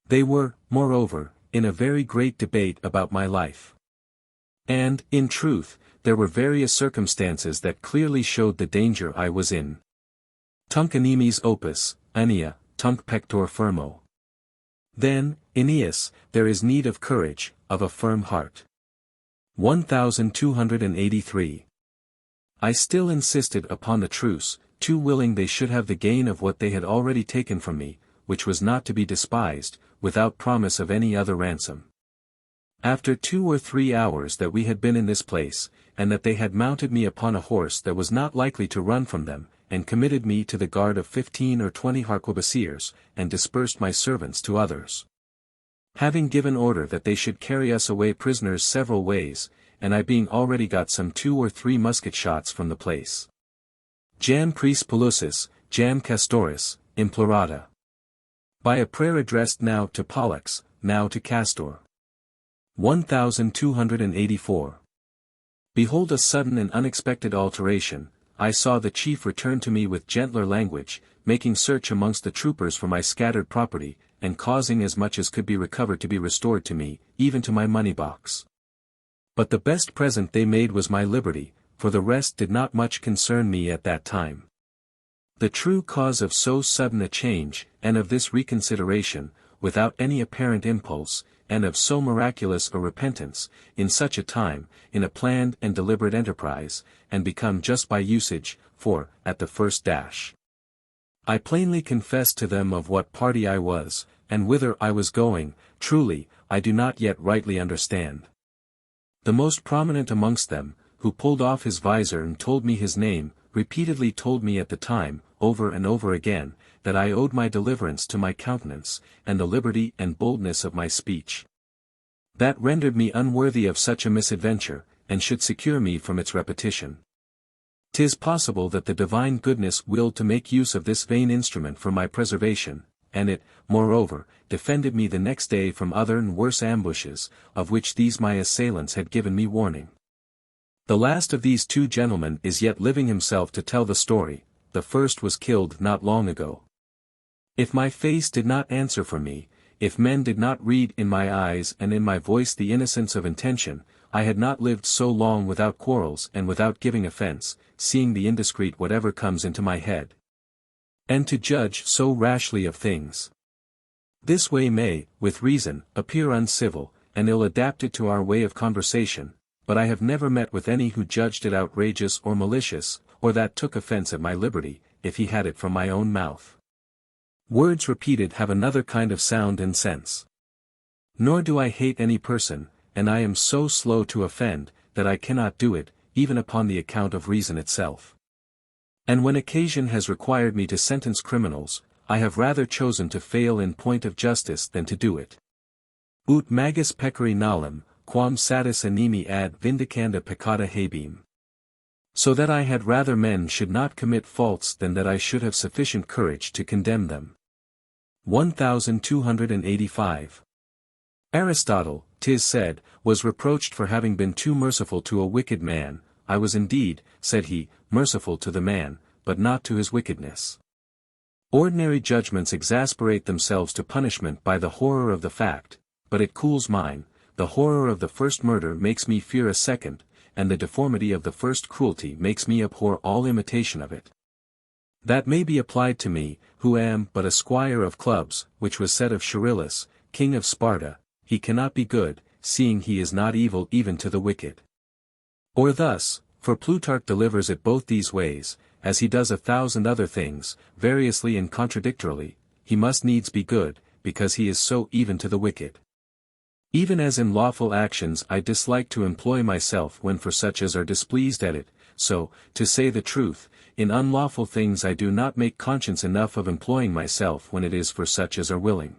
They were, moreover, in a very great debate about my life. And, in truth, there were various circumstances that clearly showed the danger I was in. Tunc animis opus, Aenea, tunc pector firmo. Then, Aeneas, there is need of courage, of a firm heart. 1283. I still insisted upon the truce, too willing they should have the gain of what they had already taken from me, which was not to be despised, without promise of any other ransom. After 2 or 3 hours that we had been in this place, and that they had mounted me upon a horse that was not likely to run from them, and committed me to the guard of 15 or 20 harquebusiers, and dispersed my servants to others. Having given order that they should carry us away prisoners several ways, and I being already got some 2 or 3 musket shots from the place. Jam pris Pelusis, jam Castoris, implorata. By a prayer addressed now to Pollux, now to Castor. 1284. Behold a sudden and unexpected alteration, I saw the chief return to me with gentler language, making search amongst the troopers for my scattered property, and causing as much as could be recovered to be restored to me, even to my money box. But the best present they made was my liberty, for the rest did not much concern me at that time. The true cause of so sudden a change, and of this reconsideration, without any apparent impulse, and of so miraculous a repentance, in such a time, in a planned and deliberate enterprise, and become just by usage, for, at the first dash, I plainly confessed to them of what party I was, and whither I was going, truly, I do not yet rightly understand. The most prominent amongst them, who pulled off his visor and told me his name, repeatedly told me at the time, over and over again, that I owed my deliverance to my countenance, and the liberty and boldness of my speech. That rendered me unworthy of such a misadventure, and should secure me from its repetition. 'Tis possible that the divine goodness willed to make use of this vain instrument for my preservation, and it, moreover, defended me the next day from other and worse ambushes, of which these my assailants had given me warning. The last of these 2 gentlemen is yet living himself to tell the story, the first was killed not long ago. If my face did not answer for me, if men did not read in my eyes and in my voice the innocence of intention, I had not lived so long without quarrels and without giving offence, seeing the indiscreet whatever comes into my head. And to judge so rashly of things. This way may, with reason, appear uncivil, and ill adapted to our way of conversation, but I have never met with any who judged it outrageous or malicious, or that took offense at my liberty, if he had it from my own mouth. Words repeated have another kind of sound and sense. Nor do I hate any person, and I am so slow to offend, that I cannot do it, even upon the account of reason itself. And when occasion has required me to sentence criminals, I have rather chosen to fail in point of justice than to do it. Ut magis peccari nolem, quam satis animi ad vindicanda peccata habem. So that I had rather men should not commit faults than that I should have sufficient courage to condemn them. 1285. Aristotle, 'tis said, was reproached for having been too merciful to a wicked man. I was indeed, said he, merciful to the man, but not to his wickedness. Ordinary judgments exasperate themselves to punishment by the horror of the fact, but it cools mine. The horror of the first murder makes me fear a second, and the deformity of the first cruelty makes me abhor all imitation of it. That may be applied to me, who am but a squire of clubs, which was said of Charillus, king of Sparta, he cannot be good, seeing he is not evil even to the wicked. Or thus, for Plutarch delivers it both these ways, as he does 1,000 other things, variously and contradictorily, he must needs be good, because he is so even to the wicked. Even as in lawful actions I dislike to employ myself when for such as are displeased at it, so, to say the truth, in unlawful things I do not make conscience enough of employing myself when it is for such as are willing.